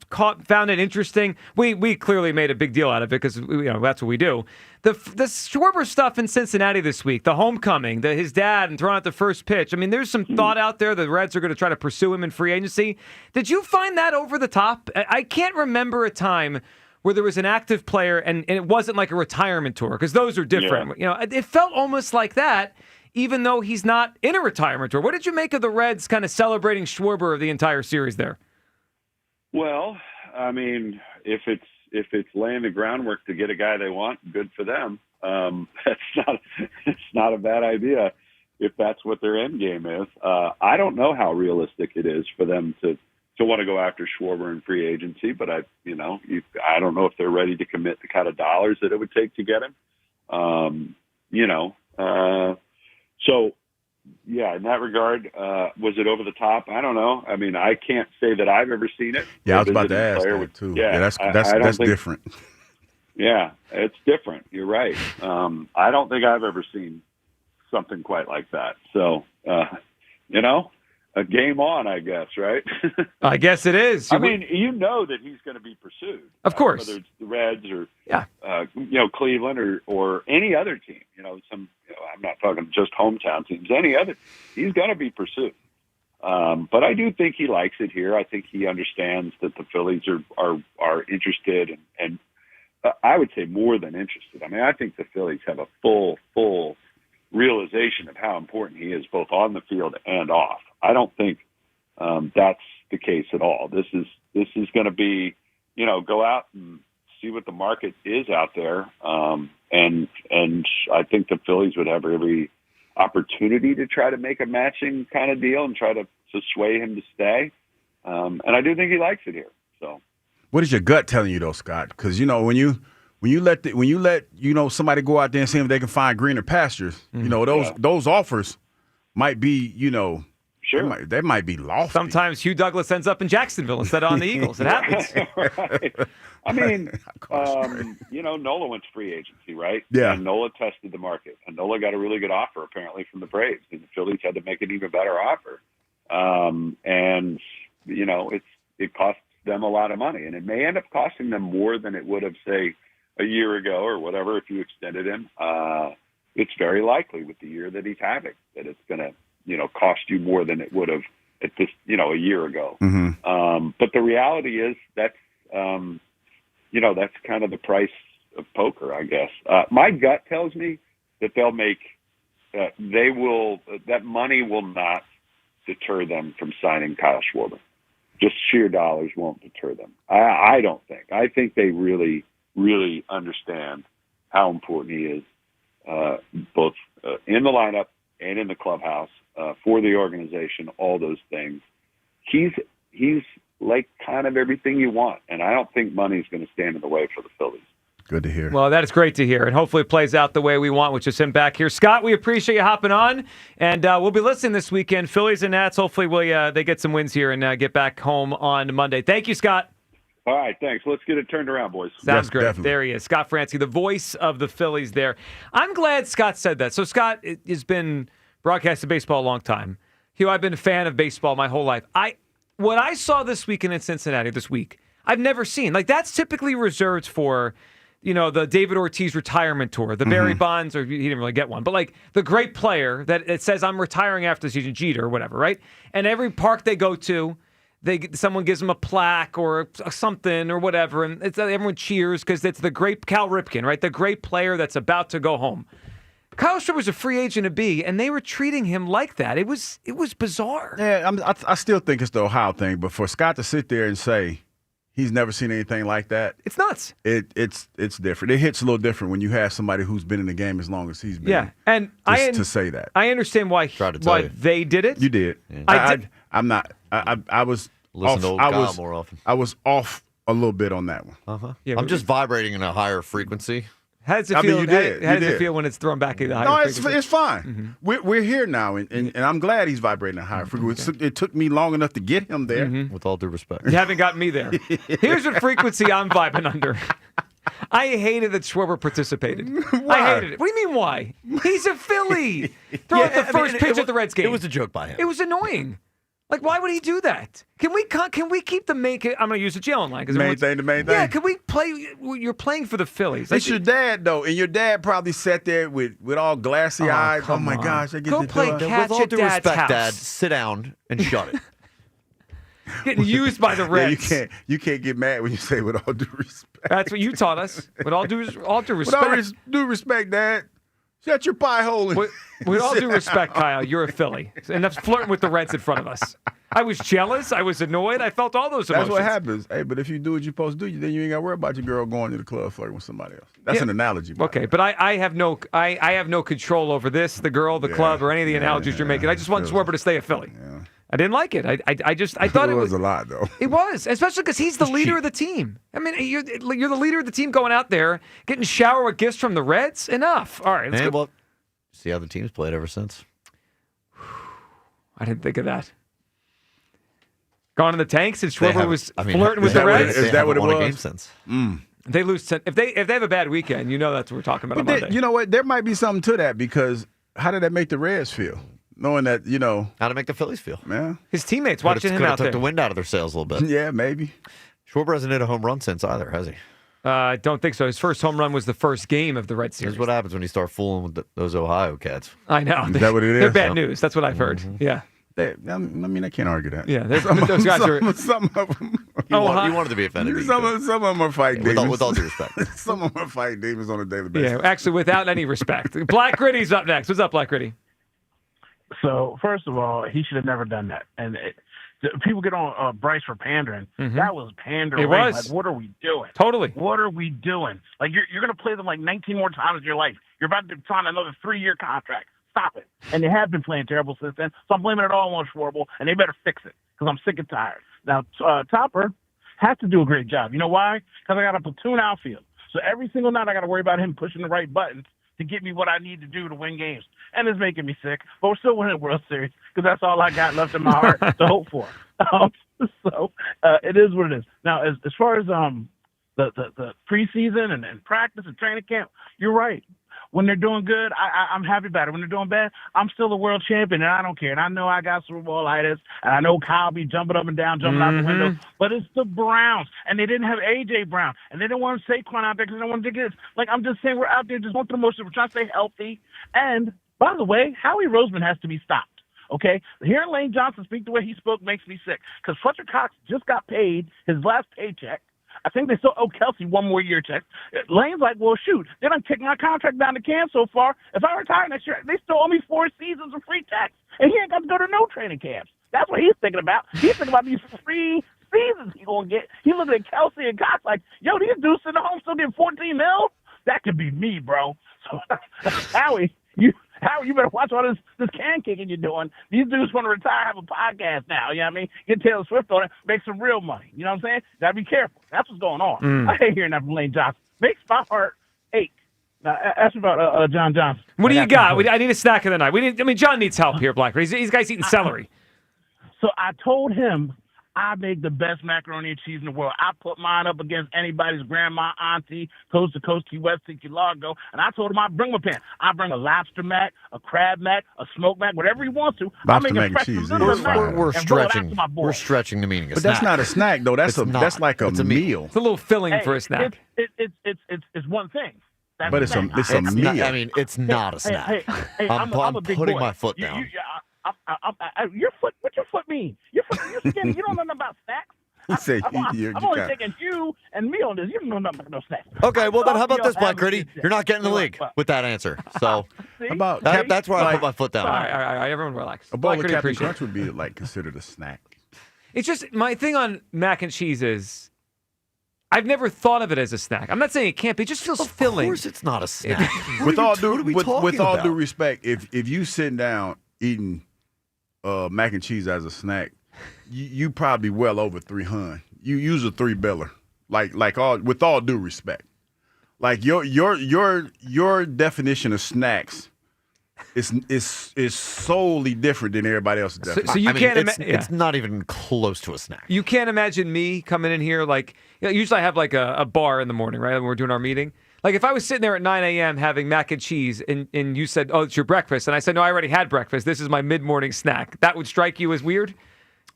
found it interesting. We clearly made a big deal out of it because that's what we do. The Schwarber stuff in Cincinnati this week, the homecoming, his dad and throwing out the first pitch. There's some thought out there the Reds are going to try to pursue him in free agency. Did you find that over the top? I can't remember a time where there was an active player and it wasn't like a retirement tour, because those are different. Yeah. It felt almost like that, even though he's not in a retirement tour. What did you make of the Reds kind of celebrating Schwarber the entire series there? Well, if it's laying the groundwork to get a guy they want, good for them. It's not a bad idea if that's what their end game is. I don't know how realistic it is for them to want to go after Schwarber in free agency, but I don't know if they're ready to commit the kind of dollars that it would take to get him. So, yeah, in that regard, was it over the top? I don't know. I can't say that I've ever seen it. Yeah, I was about to ask that, too. Yeah, that's different. Yeah, it's different. You're right. I don't think I've ever seen something quite like that. So, a game on, I guess, right? I guess it is. That he's going to be pursued. Of course. Whether it's the Reds or, Cleveland or any other team. I'm not talking just hometown teams. Any other, he's going to be pursued. But I do think he likes it here. I think he understands that the Phillies are interested and I would say more than interested. I think the Phillies have a full realization of how important he is both on the field and off. I don't think that's the case at all. This is going to be, go out and see what the market is out there. And I think the Phillies would have every opportunity to try to make a matching kind of deal and try to sway him to stay. And I do think he likes it here. So What is your gut telling you though, Scott? Because when you let somebody go out there and see if they can find greener pastures, those offers might be Sure. They might be lofty. Sometimes Hugh Douglas ends up in Jacksonville instead of on the Eagles. It happens. Right. I mean, Nola went to free agency, right? Yeah. And Nola tested the market. And Nola got a really good offer, apparently, from the Braves. And the Phillies had to make an even better offer. It costs them a lot of money. And it may end up costing them more than it would have, say, a year ago or whatever if you extended him. It's very likely with the year that he's having that it's going to, cost you more than it would have at this, a year ago. Mm-hmm. But the reality is that's kind of the price of poker, I guess. My gut tells me that they'll make, that money will not deter them from signing Kyle Schwarber. Just sheer dollars won't deter them. I don't think. I think they really, really understand how important he is, both in the lineup and in the clubhouse, for the organization, all those things. He's like kind of everything you want, and I don't think money is going to stand in the way for the Phillies. Good to hear. Well, that is great to hear, and hopefully it plays out the way we want, which is him back here. Scott, we appreciate you hopping on, and we'll be listening this weekend. Phillies and Nats, hopefully they get some wins here and get back home on Monday. Thank you, Scott. All right, thanks. Let's get it turned around, boys. Sounds Yes, great. definitely. There he is, Scott Fransky, the voice of the Phillies there. I'm glad Scott said that. So Scott has been broadcasting baseball a long time. Hugh, I've been a fan of baseball my whole life. What I saw this weekend in Cincinnati this week, I've never seen. Like, that's typically reserved for, the David Ortiz retirement tour, the Barry Bonds, or he didn't really get one, but like the great player that it says I'm retiring after the season, Jeter or whatever, right? And every park they go to, someone gives them a plaque or something or whatever, and everyone cheers because it's the great Cal Ripken, right? The great player that's about to go home. Kyle Schwarber was a free agent to be, and they were treating him like that. It was bizarre. Yeah, I still think it's the Ohio thing, but for Scott to sit there and say he's never seen anything like that, it's nuts. It's different. It hits a little different when you have somebody who's been in the game as long as he's been. Yeah, and to say that. I understand why they did it. You did. Yeah. I was Listen to old Kyle more often. I was off a little bit on that one. Uh-huh. Yeah, I'm just vibrating in a higher frequency. How does it feel? You did. How does it feel when it's thrown back in the higher frequency? No, it's fine. Mm-hmm. We're here now, and I'm glad he's vibrating at a higher frequency. Okay. It took me long enough to get him there. Mm-hmm. With all due respect. You haven't got me there. Here's what frequency I'm vibing under. I hated that Schwarber participated. Why? I hated it. What do you mean, why? He's a Philly. Throw out the first pitch at the Reds game. It was a joke by him. It was annoying. Like, why would he do that? Can we keep the main? I'm going to use the Jalen line because the main thing. Yeah, can we play? You're playing for the Phillies. It's your dad though, and your dad probably sat there with all glassy eyes. Oh my gosh, I get Go to play do it. catch With all at due Dad's respect, house. Dad, sit down and shut it. Getting used by the Reds. Yeah, you can't get mad when you say with all due respect. That's what you taught us. With all due respect. With all due respect, Dad. Shut your pie hole. With all due respect, Kyle, you're a Philly. And that's flirting with the Reds in front of us. I was jealous. I was annoyed. I felt all those emotions. That's what happens. Hey, but if you do what you're supposed to do, then you ain't got to worry about your girl going to the club flirting with somebody else. That's an analogy. Okay, but I have no control over this, the girl, the club, or any of the analogies you're making. I just want Schwarber to stay a Philly. Yeah. I didn't like it. I thought it was a lot, though. It was, especially because he's the leader of the team. I mean, you're the leader of the team going out there, getting showered with gifts from the Reds. Enough. All right, let's go. Well, see how the team's played ever since. I didn't think of that. Gone in the tank since Schwarber was flirting with the Reds. Is that what it was? A game since. They lose 10. If they have a bad weekend, that's what we're talking about on Monday. You know what? There might be something to that because how did that make the Reds feel? Knowing that, How to make the Phillies feel. Yeah. His teammates watching him out there. Took the wind out of their sails a little bit. Yeah, maybe. Schwarber hasn't hit a home run since either, has he? I don't think so. His first home run was the first game of the Red Series. Here's what happens when you start fooling with those Ohio cats. I know. Is that what it is? They're bad news. That's what I've heard. Mm-hmm. Yeah. I mean, I can't argue that. Yeah, those guys are. Some of them. You wanted to be offended. Some of them are fighting demons. With all due respect. Some of them are fighting demons on a daily basis. Yeah, actually, without any respect. Black Gritty's up next. What's up, Black Gritty? So, first of all, he should have never done that. And people get on Bryce for pandering. Mm-hmm. That was pandering. It was. Like, what are we doing? Totally. What are we doing? Like, you're going to play them like 19 more times in your life. You're about to sign another 3-year contract. Stop it. And they have been playing terrible since then, so I'm blaming it all on Schwarber, and they better fix it because I'm sick and tired. Now, Topper has to do a great job. You know why? Because I got a platoon outfield. So every single night I got to worry about him pushing the right buttons to get me what I need to do to win games. And it's making me sick. But we're still winning the World Series because that's all I got left in my heart to hope for. So it is what it is. Now, as far as the preseason and practice and training camp, you're right. When they're doing good, I'm happy about it. When they're doing bad, I'm still a world champion, and I don't care. And I know I got Super Bowl-itis, and I know Kyle be jumping up and down, jumping out the window. But it's the Browns, and they didn't have A.J. Brown, and they didn't want Saquon out there because they don't want to get this. Like, I'm just saying, we're out there just going through the motions. We're trying to stay healthy. And, by the way, Howie Roseman has to be stopped. Okay? Hearing Lane Johnson speak the way he spoke makes me sick because Fletcher Cox just got paid his last paycheck. I think they still owe Kelsey one more year check. Lane's like, well, shoot, they done kicked my contract down to camp so far. If I retire next year, they still owe me 4 seasons of free tax. And he ain't got to go to no training camps. That's what he's thinking about. He's thinking about these free seasons he's going to get. He's looking at Kelsey and Cox like, yo, these dudes sitting at home still getting $14 million? That could be me, bro. So, Howie, you better watch all this can kicking you're doing. These dudes want to retire, have a podcast now. You know what I mean? Get Taylor Swift on it, make some real money. You know what I'm saying? Gotta be careful. That's what's going on. I hate hearing that from Lane Johnson. Makes my heart ache. Now, ask me about John Johnson. What do you got? I need a snack of the night. John needs help here, Blackford. He's guys eating celery. So I told him I make the best macaroni and cheese in the world. I put mine up against anybody's grandma, auntie, coast to coast, Key West, Key Largo. And I told him I'd bring my pen. I bring a lobster mac, a crab mac, a smoked mac, whatever he wants to. Lobster mac and cheese. We're stretching the meaning of but snack. That's not a snack, though. That's like a meal. It's a little filling for a snack. It's one thing. That's but it's a meal. Not, I mean, it's not a snack. I'm a big putting boy. my foot down. Your foot? What's your foot mean? You're skinny. You don't know nothing about snacks. I'm only taking you and me on this. You don't know nothing about no snacks. Okay, well then how about this, Black Gritty? You're not getting the league with that answer. So that's where I put my foot down. All right, everyone relax. A bowl of Captain Crunch would be considered a snack. It's just my thing on mac and cheese is I've never thought of it as a snack. I'm not saying it can't be. It just feels filling. Of course it's not a snack. with all due respect, if you sit down eating mac and cheese as a snack, you probably well over 300. You use a 3-biller. With all due respect. Like your definition of snacks is solely different than everybody else's definition. So you can't imagine. It's not even close to a snack. You can't imagine me coming in here usually I have like a bar in the morning, right? When we're doing our meeting. Like if I was sitting there at 9 a.m. having mac and cheese and you said, oh, it's your breakfast. And I said, no, I already had breakfast. This is my mid-morning snack. That would strike you as weird?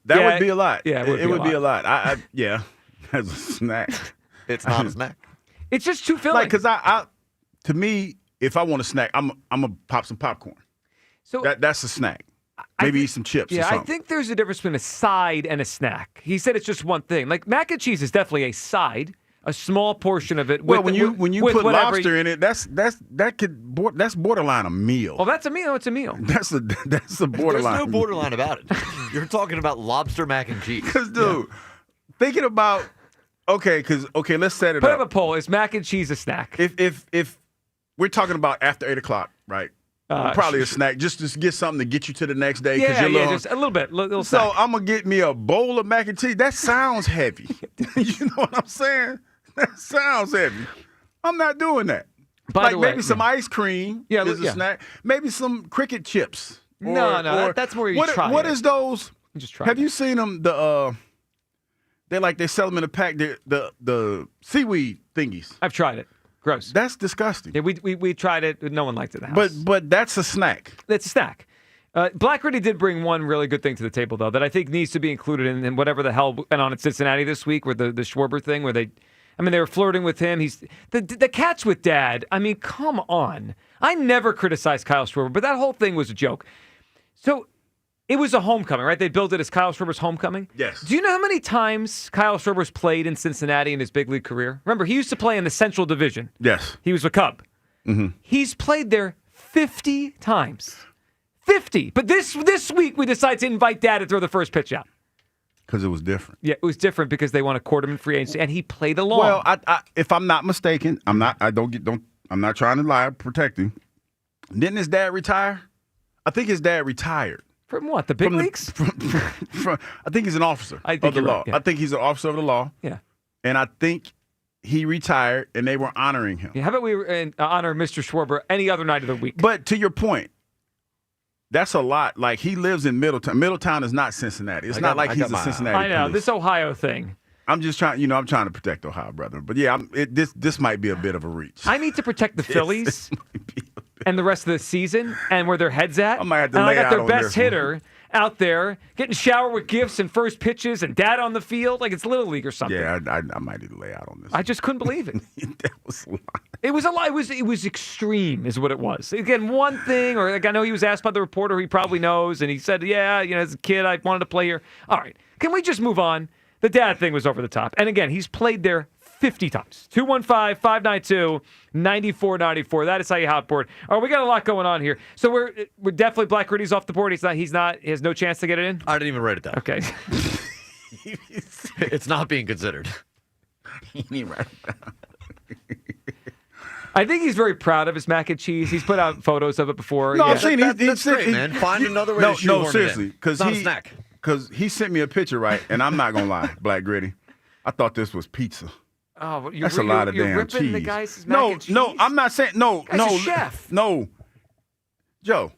That would be a lot. Yeah, it would be a lot. Yeah, as a snack. It's not a snack. It's just too filling. Because to me, if I want a snack, I'm gonna pop some popcorn. So that's a snack. Maybe eat some chips. Yeah, or something. I think there's a difference between a side and a snack. He said it's just one thing. Like mac and cheese is definitely a side, a small portion of it. Well, when you put lobster in it, that's borderline a meal. Well, that's a meal. It's a meal. That's a borderline. There's no borderline about it. You're talking about lobster mac and cheese. Because, dude, thinking about let's set it Put up. up a poll. Is mac and cheese a snack? If we're talking about after 8 o'clock, right? Probably a snack, just to get something to get you to the next day. Just a little bit. Little so snack. I'm gonna get me a bowl of mac and cheese. That sounds heavy. You know what I'm saying? That sounds heavy. I'm not doing that. By the way, maybe some ice cream is a snack. Maybe some cricket chips. That's more you try. What is those? Just try. Have you seen them? They sell them in a pack. The seaweed thingies. I've tried it. Gross. That's disgusting. Yeah, we tried it. No one liked it in the house. But that's a snack. It's a snack. Black Gritty did bring one really good thing to the table, though, that I think needs to be included in whatever the hell went on in Cincinnati this week, with the Schwarber thing, where they were flirting with him. He's the catch with Dad. I mean, come on. I never criticized Kyle Schwarber, but that whole thing was a joke. So it was a homecoming, right? They built it as Kyle Schwarber's homecoming. Yes. Do you know how many times Kyle Schwarber's played in Cincinnati in his big league career? Remember, he used to play in the Central Division. Yes. He was a Cub. Mm-hmm. He's played there 50 times. 50. But this week we decided to invite Dad to throw the first pitch out. Because it was different. Yeah, it was different because they want to court him in free agency, and he played along. Well, I if I'm not mistaken, I'm not trying to lie, protect him. Didn't his dad retire? I think his dad retired. From what? The big leagues? I think he's an officer of the law. Right, yeah. I think he's an officer of the law. Yeah. And I think he retired, and they were honoring him. Yeah, how about we honor Mr. Schwarber any other night of the week? But to your point, that's a lot. Like, he lives in Middletown. Middletown is not Cincinnati. It's not like he's a Cincinnati I know, police. this Ohio thing. I'm just trying, I'm trying to protect Ohio, brother. But yeah, this might be a bit of a reach. I need to protect the Phillies and the rest of the season and where their head's at. I might have to and lay I got out their on best this one. hitter out there getting showered with gifts and first pitches and dad on the field like it's Little League or something. Yeah, I might need to lay out on this. I just couldn't believe it. That was a lot. It was a lot. It was extreme, is what it was. Again, one thing, or like I know he was asked by the reporter, he probably knows, and he said, "Yeah, as a kid, I wanted to play here." All right, can we just move on? The dad thing was over the top, and again, he's played there 50 times. 215-592-9494. That is how you hot board. All right, we got a lot going on here, so we're definitely Black Gritty's off the board. He has no chance to get it in. I didn't even write it down. Okay, it's not being considered. He didn't write it down. I think he's very proud of his mac and cheese. He's put out photos of it before. No, Yeah. I'm saying That's great, man. Find another way to shoehorn it in. seriously, It's not a snack. Because he sent me a picture, right? And I'm not gonna lie, Black Gritty, I thought this was pizza. Oh, but That's a lot of you're damn ripping cheese. the guy's mac and cheese? No, I'm not saying no. Guy's a chef. No, Joe.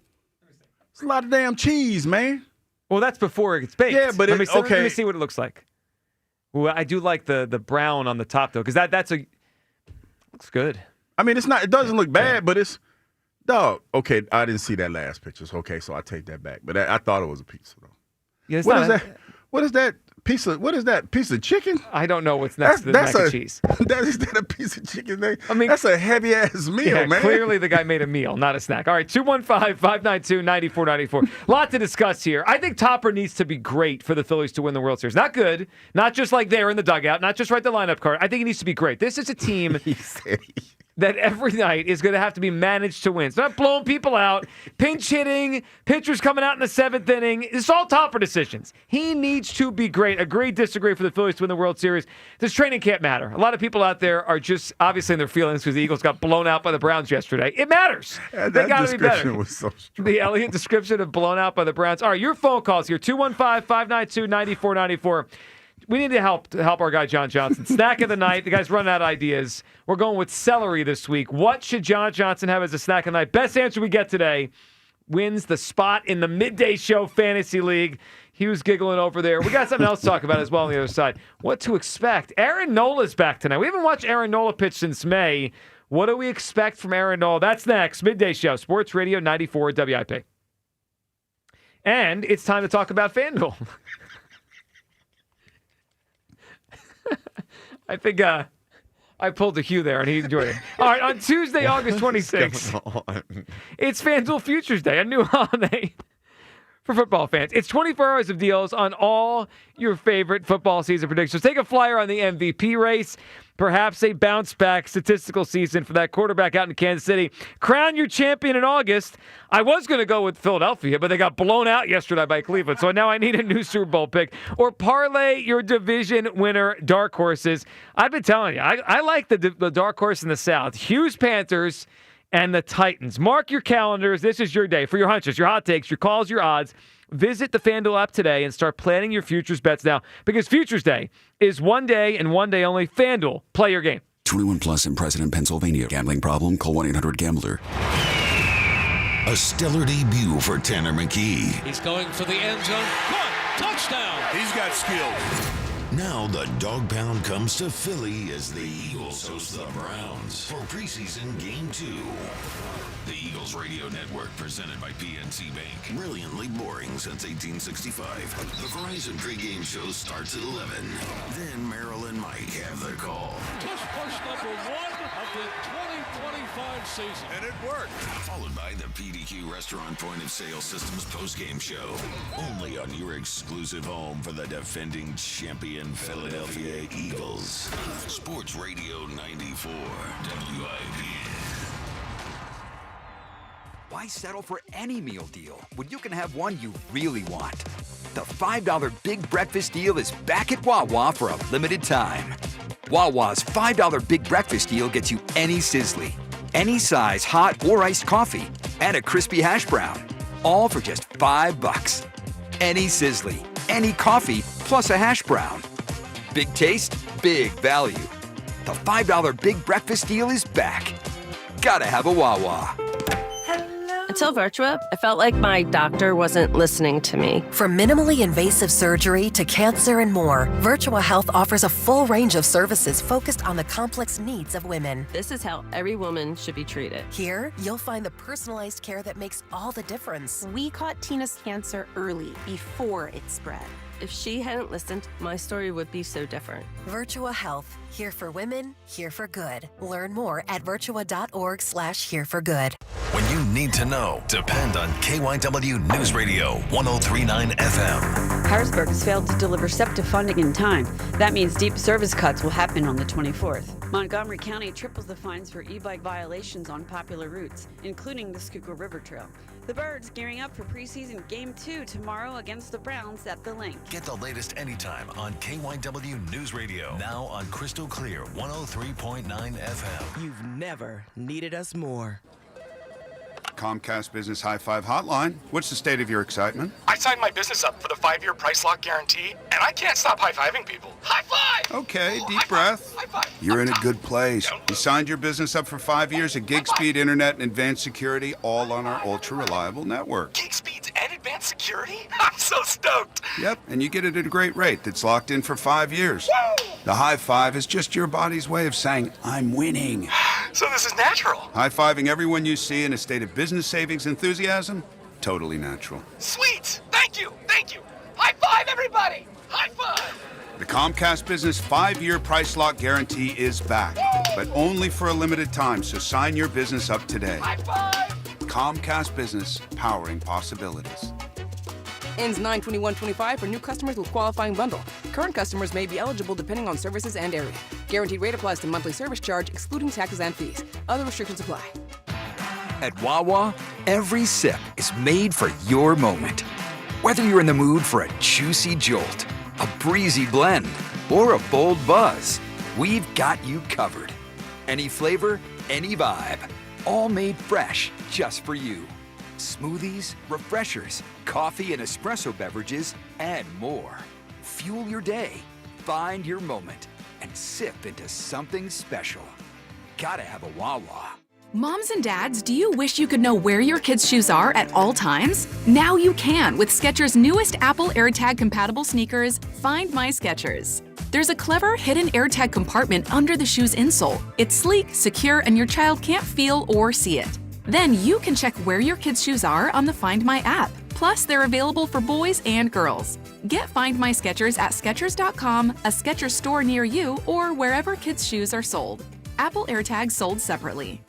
It's a lot of damn cheese, man. Well, that's before it gets baked. Yeah, but let me okay. see what it looks like. Well, I do like the brown on the top though, because looks good. I mean, it's not. It doesn't look bad, but it's dog. Okay, I didn't see that last picture. So okay, so I take that back. But I thought it was a pizza though. Yeah, What is that? What is that piece of? What is that piece of chicken? I don't know what's next to the mac and cheese. Is that a piece of chicken? I mean, that's a heavy ass meal, yeah, man. Clearly, the guy made a meal, not a snack. All right, 215-592-9494. Lot to discuss here. I think Topper needs to be great for the Phillies to win the World Series. Not good, not just like there in the dugout, not just write the lineup card. I think he needs to be great. This is a team that every night is going to have to be managed to win. It's not blowing people out, pinch hitting, pitchers coming out in the seventh inning. It's all Topper decisions. He needs to be great. Agree, disagree for the Phillies to win the World Series. Does training camp matter? A lot of people out there are just obviously in their feelings because the Eagles got blown out by the Browns yesterday. It matters. They got to be better. Was so strong. The Elliott description of blown out by the Browns. All right, your phone calls here, 215-592-9494. We need to help our guy John Johnson. Snack of the night. The guy's running out of ideas. We're going with celery this week. What should John Johnson have as a snack of the night? Best answer we get today wins the spot in the Midday Show Fantasy League. He was giggling over there. We got something else to talk about as well on the other side. What to expect? Aaron Nola's back tonight. We haven't watched Aaron Nola pitch since May. What do we expect from Aaron Nola? That's next. Midday Show, Sports Radio 94 WIP. And it's time to talk about FanDuel. I think I pulled a Hugh there, and he enjoyed it. All right, on Tuesday, August 26th, it's FanDuel Futures Day, a new holiday for football fans. It's 24 hours of deals on all your favorite football season predictions. Take a flyer on the MVP race, perhaps a bounce-back statistical season for that quarterback out in Kansas City. Crown your champion in August. I was going to go with Philadelphia, but they got blown out yesterday by Cleveland, so now I need a new Super Bowl pick. Or parlay your division winner dark horses. I've been telling you, I like the dark horse in the South. Hughes Panthers and the Titans. Mark your calendars. This is your day for your hunches, your hot takes, your calls, your odds. Visit the FanDuel app today and start planning your futures bets now, because Futures Day is one day and one day only. FanDuel, play your game. 21 plus in President, Pennsylvania. Gambling problem? Call 1-800-GAMBLER. A stellar debut for Tanner McKee. He's going for the end zone. One, touchdown. He's got skill. Now the dog pound comes to Philly as the Eagles host the Browns for preseason game 2. The Eagles Radio Network, presented by PNC Bank. Brilliantly boring since 1865. The Verizon pregame show starts at 11. Then Merrill and Mike have the call. Just push number 1 of the 2025 season. And it worked. Followed by the PDQ Restaurant Point of Sale Systems postgame show. Only on your exclusive home for the defending champion Philadelphia Eagles. Sports Radio 94 WIP. Why settle for any meal deal when you can have one you really want? The $5 Big Breakfast Deal is back at Wawa for a limited time. Wawa's $5 Big Breakfast Deal gets you any sizzly, any size hot or iced coffee, and a crispy hash brown, all for just $5. any sizzly, any coffee, plus a hash brown. Big taste, big value. The $5 Big Breakfast Deal is back. Gotta have a Wawa. Until Virtua, I felt like my doctor wasn't listening to me. From minimally invasive surgery to cancer and more, Virtua Health offers a full range of services focused on the complex needs of women. This is how every woman should be treated. Here, you'll find the personalized care that makes all the difference. We caught Tina's cancer early, before it spread. If she hadn't listened, my story would be so different. Virtua Health, here for women, here for good. Learn more at virtua.org/hereforgood. When you need to know, depend on KYW News Radio 103.9 FM. Harrisburg has failed to deliver SEPTA funding in time. That means deep service cuts will happen on the 24th. Montgomery County triples the fines for e-bike violations on popular routes, including the Schuylkill River Trail. The Birds gearing up for preseason Game 2 tomorrow against the Browns at the Link. Get the latest anytime on KYW News Radio. Now on Crystal Clear 103.9 FM. You've never needed us more. Comcast Business High Five Hotline. What's the state of your excitement? I signed my business up for the 5-year price lock guarantee, and I can't stop high-fiving people. High five! Okay, deep breath. High five. You're in a good place. You signed your business up for 5 years at gig speed internet and advanced security, all on our ultra-reliable network. Gig speeds and advanced security? I'm so stoked. Yep, and you get it at a great rate that's locked in for 5 years. Woo! The high five is just your body's way of saying, I'm winning. So this is natural. High-fiving everyone you see in a state of business savings enthusiasm, totally natural. Sweet! Thank you! Thank you! High five, everybody! High five! The Comcast Business 5-year price lock guarantee is back, but only for a limited time, so sign your business up today. High five! Comcast Business, powering possibilities. Ends 9/21/25 for new customers with qualifying bundle. Current customers may be eligible depending on services and area. Guaranteed rate applies to monthly service charge, excluding taxes and fees. Other restrictions apply. At Wawa, every sip is made for your moment. Whether you're in the mood for a juicy jolt, a breezy blend, or a bold buzz, we've got you covered. Any flavor, any vibe, all made fresh just for you. Smoothies, refreshers, coffee and espresso beverages, and more. Fuel your day, find your moment, and sip into something special. Gotta have a Wawa. Moms and dads, do you wish you could know where your kids' shoes are at all times? Now you can with Skechers' newest Apple AirTag compatible sneakers, Find My Skechers. There's a clever hidden AirTag compartment under the shoe's insole. It's sleek, secure, and your child can't feel or see it. Then you can check where your kids' shoes are on the Find My app. Plus, they're available for boys and girls. Get Find My Skechers at Skechers.com, a Skechers store near you, or wherever kids' shoes are sold. Apple AirTags sold separately.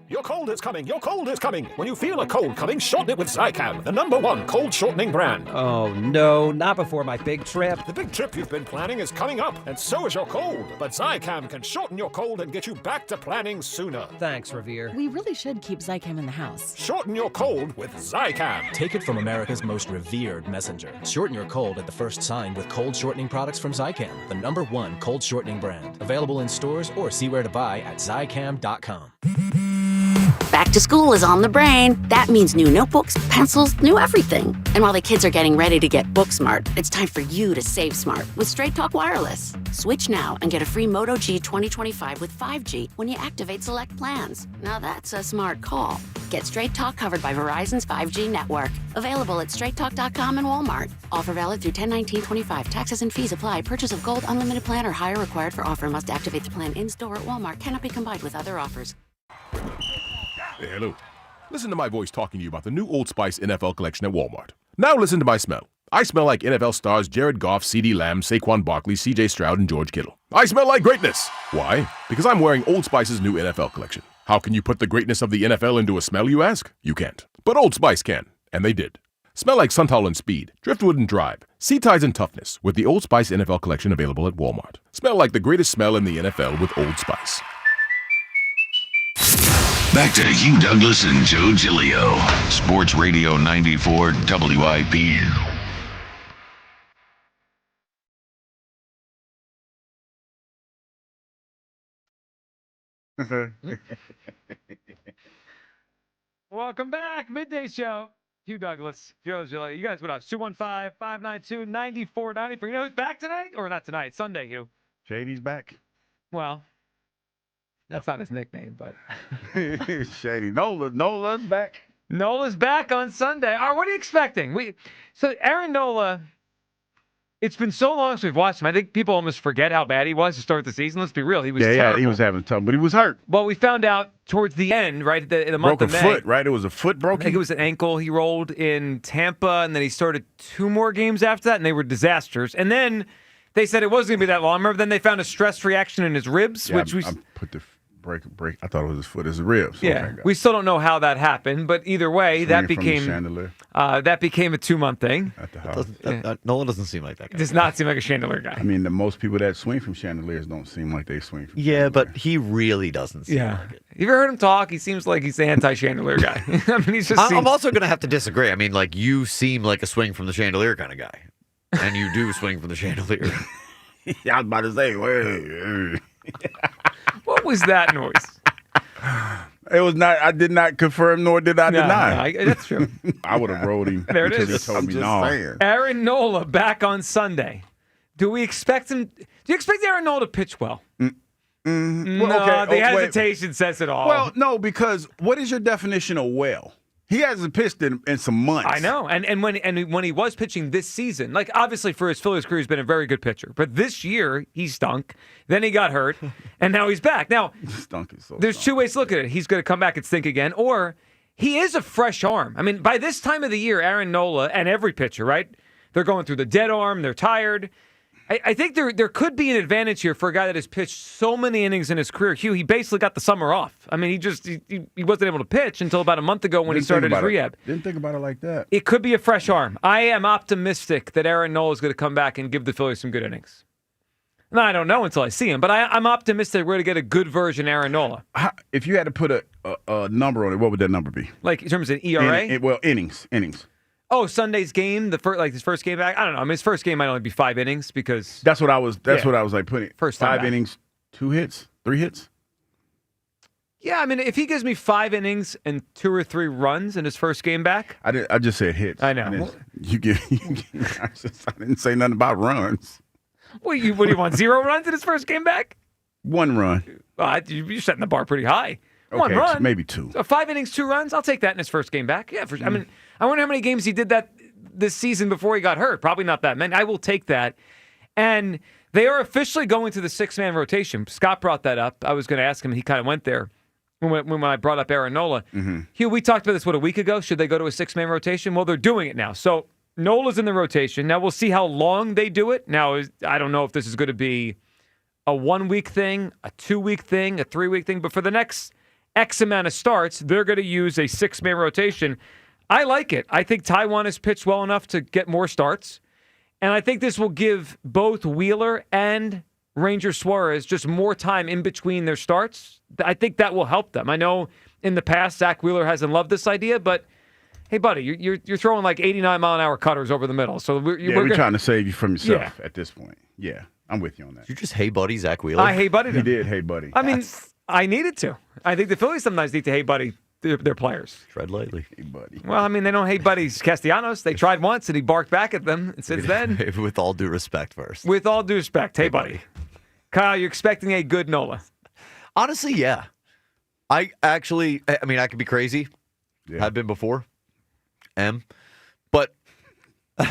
Your cold is coming. Your cold is coming. When you feel a cold coming, shorten it with Zicam, the #1 cold shortening brand. Oh, no, not before my big trip. The big trip you've been planning is coming up, and so is your cold. But Zicam can shorten your cold and get you back to planning sooner. Thanks, Revere. We really should keep Zicam in the house. Shorten your cold with Zicam. Take it from America's most revered messenger. Shorten your cold at the first sign with cold shortening products from Zicam, the #1 cold shortening brand. Available in stores or see where to buy at Zicam.com. Back to school is on the brain. That means new notebooks, pencils, new everything. And while the kids are getting ready to get book smart, it's time for you to save smart with Straight Talk Wireless. Switch now and get a free Moto G 2025 with 5G when you activate select plans. Now that's a smart call. Get Straight Talk covered by Verizon's 5G network. Available at straighttalk.com and Walmart. Offer valid through 10/19/25. Taxes and fees apply. Purchase of gold unlimited plan or higher required for offer. Must activate the plan in-store at Walmart. Cannot be combined with other offers. Hey, hello. Listen to my voice talking to you about the new Old Spice NFL collection at Walmart. Now listen to my smell. I smell like NFL stars Jared Goff, CeeDee Lamb, Saquon Barkley, CJ Stroud, and George Kittle. I smell like greatness. Why? Because I'm wearing Old Spice's new NFL collection. How can you put the greatness of the NFL into a smell, you ask? You can't. But Old Spice can. And they did. Smell like Suntal and Speed, Driftwood and Drive, Sea Tides and Toughness with the Old Spice NFL collection available at Walmart. Smell like the greatest smell in the NFL with Old Spice. Back to Hugh Douglas and Joe Giglio. Sports Radio 94 WIP. Welcome back, Midday Show. Hugh Douglas, Joe Zilli. You guys went out. 215-592-9493. You know who's back tonight? Or not tonight. Sunday, Hugh. Shady's back. Well, that's not his nickname, but. Shady. Nola's back. Nola's back on Sunday. All right, what are you expecting? So Aaron Nola, it's been so long since we've watched him. I think people almost forget how bad he was to start the season. Let's be real. He was terrible. He was having trouble, but he was hurt. Well, we found out towards the end, right, the month of May. Broke a foot, right? It was a foot broken? I think it was an ankle. He rolled in Tampa, and then he started 2 more games after that, and they were disasters. And then they said it wasn't going to be that long. Remember, then they found a stress reaction in his ribs, which was... I put the break. I thought it was his foot, his ribs. Yeah, we still don't know how that happened, but either way, that became a 2-month thing. At the house. Nolan doesn't seem like that guy. Does not seem like a chandelier guy. I mean, the most people that swing from chandeliers don't seem like they swing from chandelier. But he really doesn't seem like it. You ever heard him talk? He seems like he's the anti-chandelier guy. I mean, he's just. I'm also going to have to disagree. I mean, like, you seem like a swing from the chandelier kind of guy, and you do swing from the chandelier. I was about to say, wait. What was that noise? It was not. I did not confirm, nor did I deny. No, that's true. I would have rolled him. There it is. He told me no. Aaron Nola back on Sunday. Do we expect him? Do you expect Aaron Nola to pitch well? Well, no, the hesitation says it all. Well, no, because what is your definition of well? He hasn't pitched in some months. I know, and when he was pitching this season, like obviously for his Phillies career, he's been a very good pitcher. But this year he stunk. Then he got hurt, and now he's back. Now there's 2 ways to look at it. He's going to come back and stink again, or he is a fresh arm. I mean, by this time of the year, Aaron Nola and every pitcher, right? They're going through the dead arm. They're tired. I think there could be an advantage here for a guy that has pitched so many innings in his career. Hugh, he basically got the summer off. I mean, he wasn't able to pitch until about a month ago when he started his rehab. Didn't think about it like that. It could be a fresh arm. I am optimistic that Aaron Nola is going to come back and give the Phillies some good innings. No, I don't know until I see him, but I'm optimistic we're going to get a good version of Aaron Nola. If you had to put a number on it, what would that number be? Like in terms of ERA? Innings. Oh, Sunday's game, his first game back. I don't know. I mean, his first game might only be 5 innings because that's what I was. What I was like putting. First time 5 innings, 2 hits, 3 hits. Yeah, I mean, if he gives me 5 innings and 2 or 3 runs in his first game back, I just said hits. I know. I didn't say nothing about runs. What do you want? 0 runs in his first game back? 1 run. You're setting the bar pretty high. Okay, 1 run, maybe 2. So 5 innings, 2 runs. I'll take that in his first game back. Yeah, I mean, I wonder how many games he did that this season before he got hurt. Probably not that many. I will take that. And they are officially going to the 6-man rotation. Scott brought that up. I was going to ask him. He kind of went there when I brought up Aaron Nola. Mm-hmm. Hugh, we talked about this, a week ago? Should they go to a 6-man rotation? Well, they're doing it now. So Nola's in the rotation. Now we'll see how long they do it. Now, I don't know if this is going to be a 1-week thing, a 2-week thing, a 3-week thing. But for the next X amount of starts, they're going to use a 6-man rotation. I like it. I think Taiwan has pitched well enough to get more starts. And I think this will give both Wheeler and Ranger Suarez just more time in between their starts. I think that will help them. I know in the past, Zach Wheeler hasn't loved this idea, but hey, buddy, you're throwing like 89-mile-an-hour cutters over the middle. So we're trying to save you from yourself at this point. Yeah, I'm with you on that. You just hey buddy Zach Wheeler? I hey buddy him. He did hey buddy. I mean, I needed to. I think the Phillies sometimes need to hey buddy their players. Tread lightly. Hey buddy. Well, I mean, they don't hate buddies Castellanos. They tried once and he barked back at them. And since then. With all due respect first. With all due respect. Hey buddy. Kyle, you're expecting a good Nola. Honestly, yeah. I mean, I could be crazy. Yeah. I've been before. But I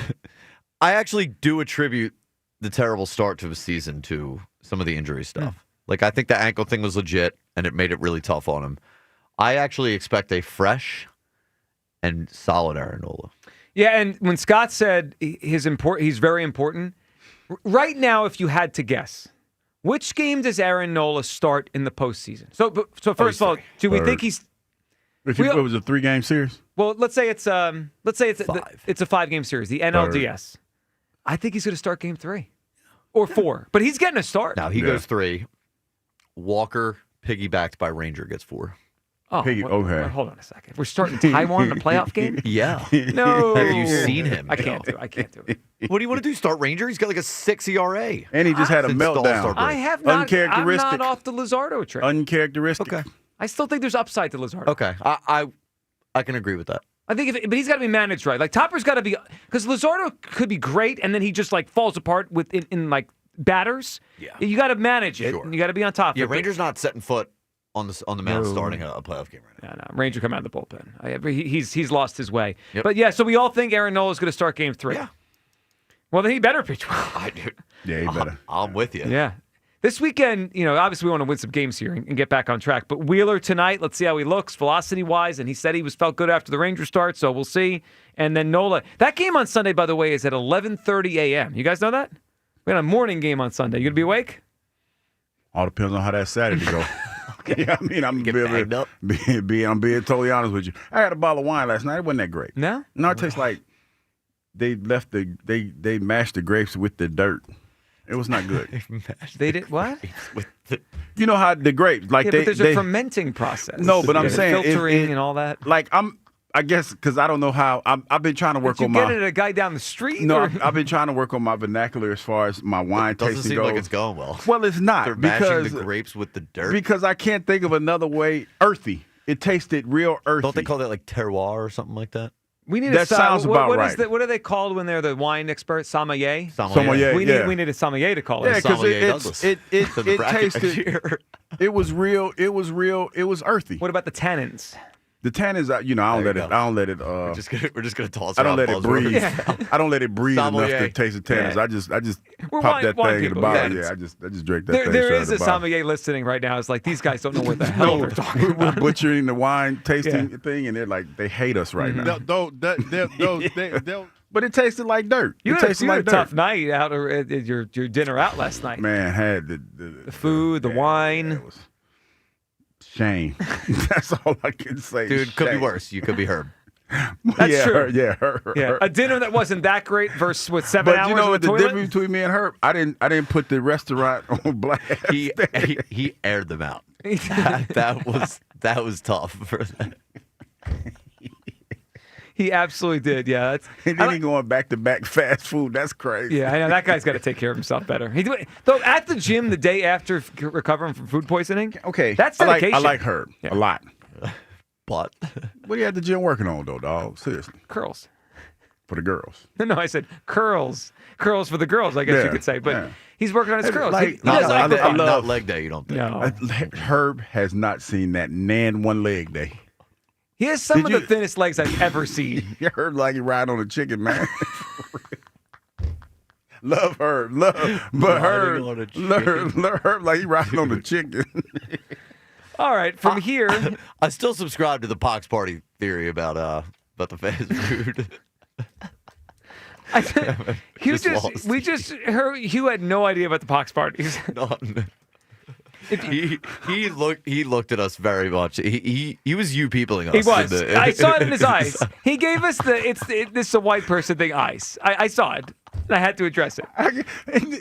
actually do attribute the terrible start to the season to some of the injury stuff. Like, I think the ankle thing was legit, and it made it really tough on him. I actually expect a fresh and solid Aaron Nola. Yeah, and when Scott said he's very important, right now, if you had to guess, which game does Aaron Nola start in the postseason? So first of all, do we think he's... What was a 3-game series? Well, let's say it's a 5-game series, the NLDS. I think he's going to start game 3 or 4, but he's getting a start. Now he goes 3. Walker, piggybacked by Ranger, gets 4. Oh, okay. Hold on a second. We're starting Taiwan in a playoff game? Yeah. No. Have you seen him? I can't do it. What do you want to do? Start Ranger? He's got like a 6 ERA. And he just had a meltdown. I have not. Uncharacteristic. I'm not off the Luzardo train. Uncharacteristic. Okay. I still think there's upside to Luzardo. Okay. I can agree with that. I think, but he's got to be managed right. Like Topper's got to be, because Luzardo could be great, and then he just like falls apart in like batters. Yeah, you got to manage it. Sure. And you got to be on top. Yeah, of it. Rangers not setting foot on the mound starting a playoff game right now. No, Ranger come out of the bullpen. He's lost his way. Yep. But yeah, so we all think Aaron Nola is going to start Game 3. Yeah. Well, then he better pitch well. I do. Yeah, he better. I'm with you. Yeah. This weekend, obviously we want to win some games here and get back on track. But Wheeler tonight, let's see how he looks velocity-wise. And he said he felt good after the Ranger start, so we'll see. And then Nola. That game on Sunday, by the way, is at 11:30 a.m. You guys know that? We got a morning game on Sunday. You going to be awake? All depends on how that Saturday go. Yeah, I mean, I'm being totally honest with you. I had a bottle of wine last night. It wasn't that great. No? No, it tastes like they mashed the grapes with the dirt. It was not good. They did what? You know how the grapes but there's a fermenting process. No, but I'm saying filtering and all that. Like I guess because I don't know how I've been trying to work on my. Did you get it a guy down the street? No, I've been trying to work on my vernacular as far as my wine tasting goes. Doesn't seem like it's going well. Well, it's not. They're because mashing the grapes with the dirt. Because I can't think of another way. Earthy. It tasted real earthy. Don't they call that like terroir or something like that? We need that sounds about right. What are they called when they're the wine experts? Sommelier. Sommelier. We need a sommelier to call it. Yeah, because it tasted. It was real. It was earthy. What about the tannins? The tannins, I don't let it. We're just gonna toss. I don't let it breathe. Yeah. I don't let it breathe Sommelier. enough to taste the tannins. Yeah. I just We're pop that wine thing in the people, bottle. yeah. Yeah, I just drink that thing. There is straight a out the bottle. sommelier listening right now. It's like these guys don't know what the hell they're talking We're about. butchering the wine tasting thing, and they're like they hate us right now. But it tasted like dirt. You It had tasted a like dirt. tough night out or at your dinner out last night. Man, had The food, the wine. It was shame. That's all I can say. Dude, could be Shame. worse. You could be Herb. That's true. Her. A dinner that wasn't that great versus with 7 But hours you know in what the the toilet? difference between me and her? I didn't put the restaurant on blast. He aired them out. That was tough for them. He absolutely did. Yeah. And then he going back to back fast food. That's crazy. Yeah, I know that guy's got to take care of himself better. Though at the gym the day after recovering from food poisoning. Okay, that's dedication. I like Herb a lot. But what are you at the gym working on though, dog? Seriously, curls for the girls. No, I said curls for the girls. I guess you could say, but he's working on his curls. Like, he does I love not leg day. You don't think? No. Herb has not seen that nan one leg day. He has some of the thinnest legs I've ever seen. You heard like he ride on a chicken, man. Love Herb, but Herb like he riding on a chicken. All right, from here, I still subscribe to the pox party theory about the fast food. we just heard Hugh had no idea about the pox parties. He looked at us very much. He was you peopling us. He was. I saw it in his eyes. He gave us this is a white person thing eyes. I saw it. I had to address it.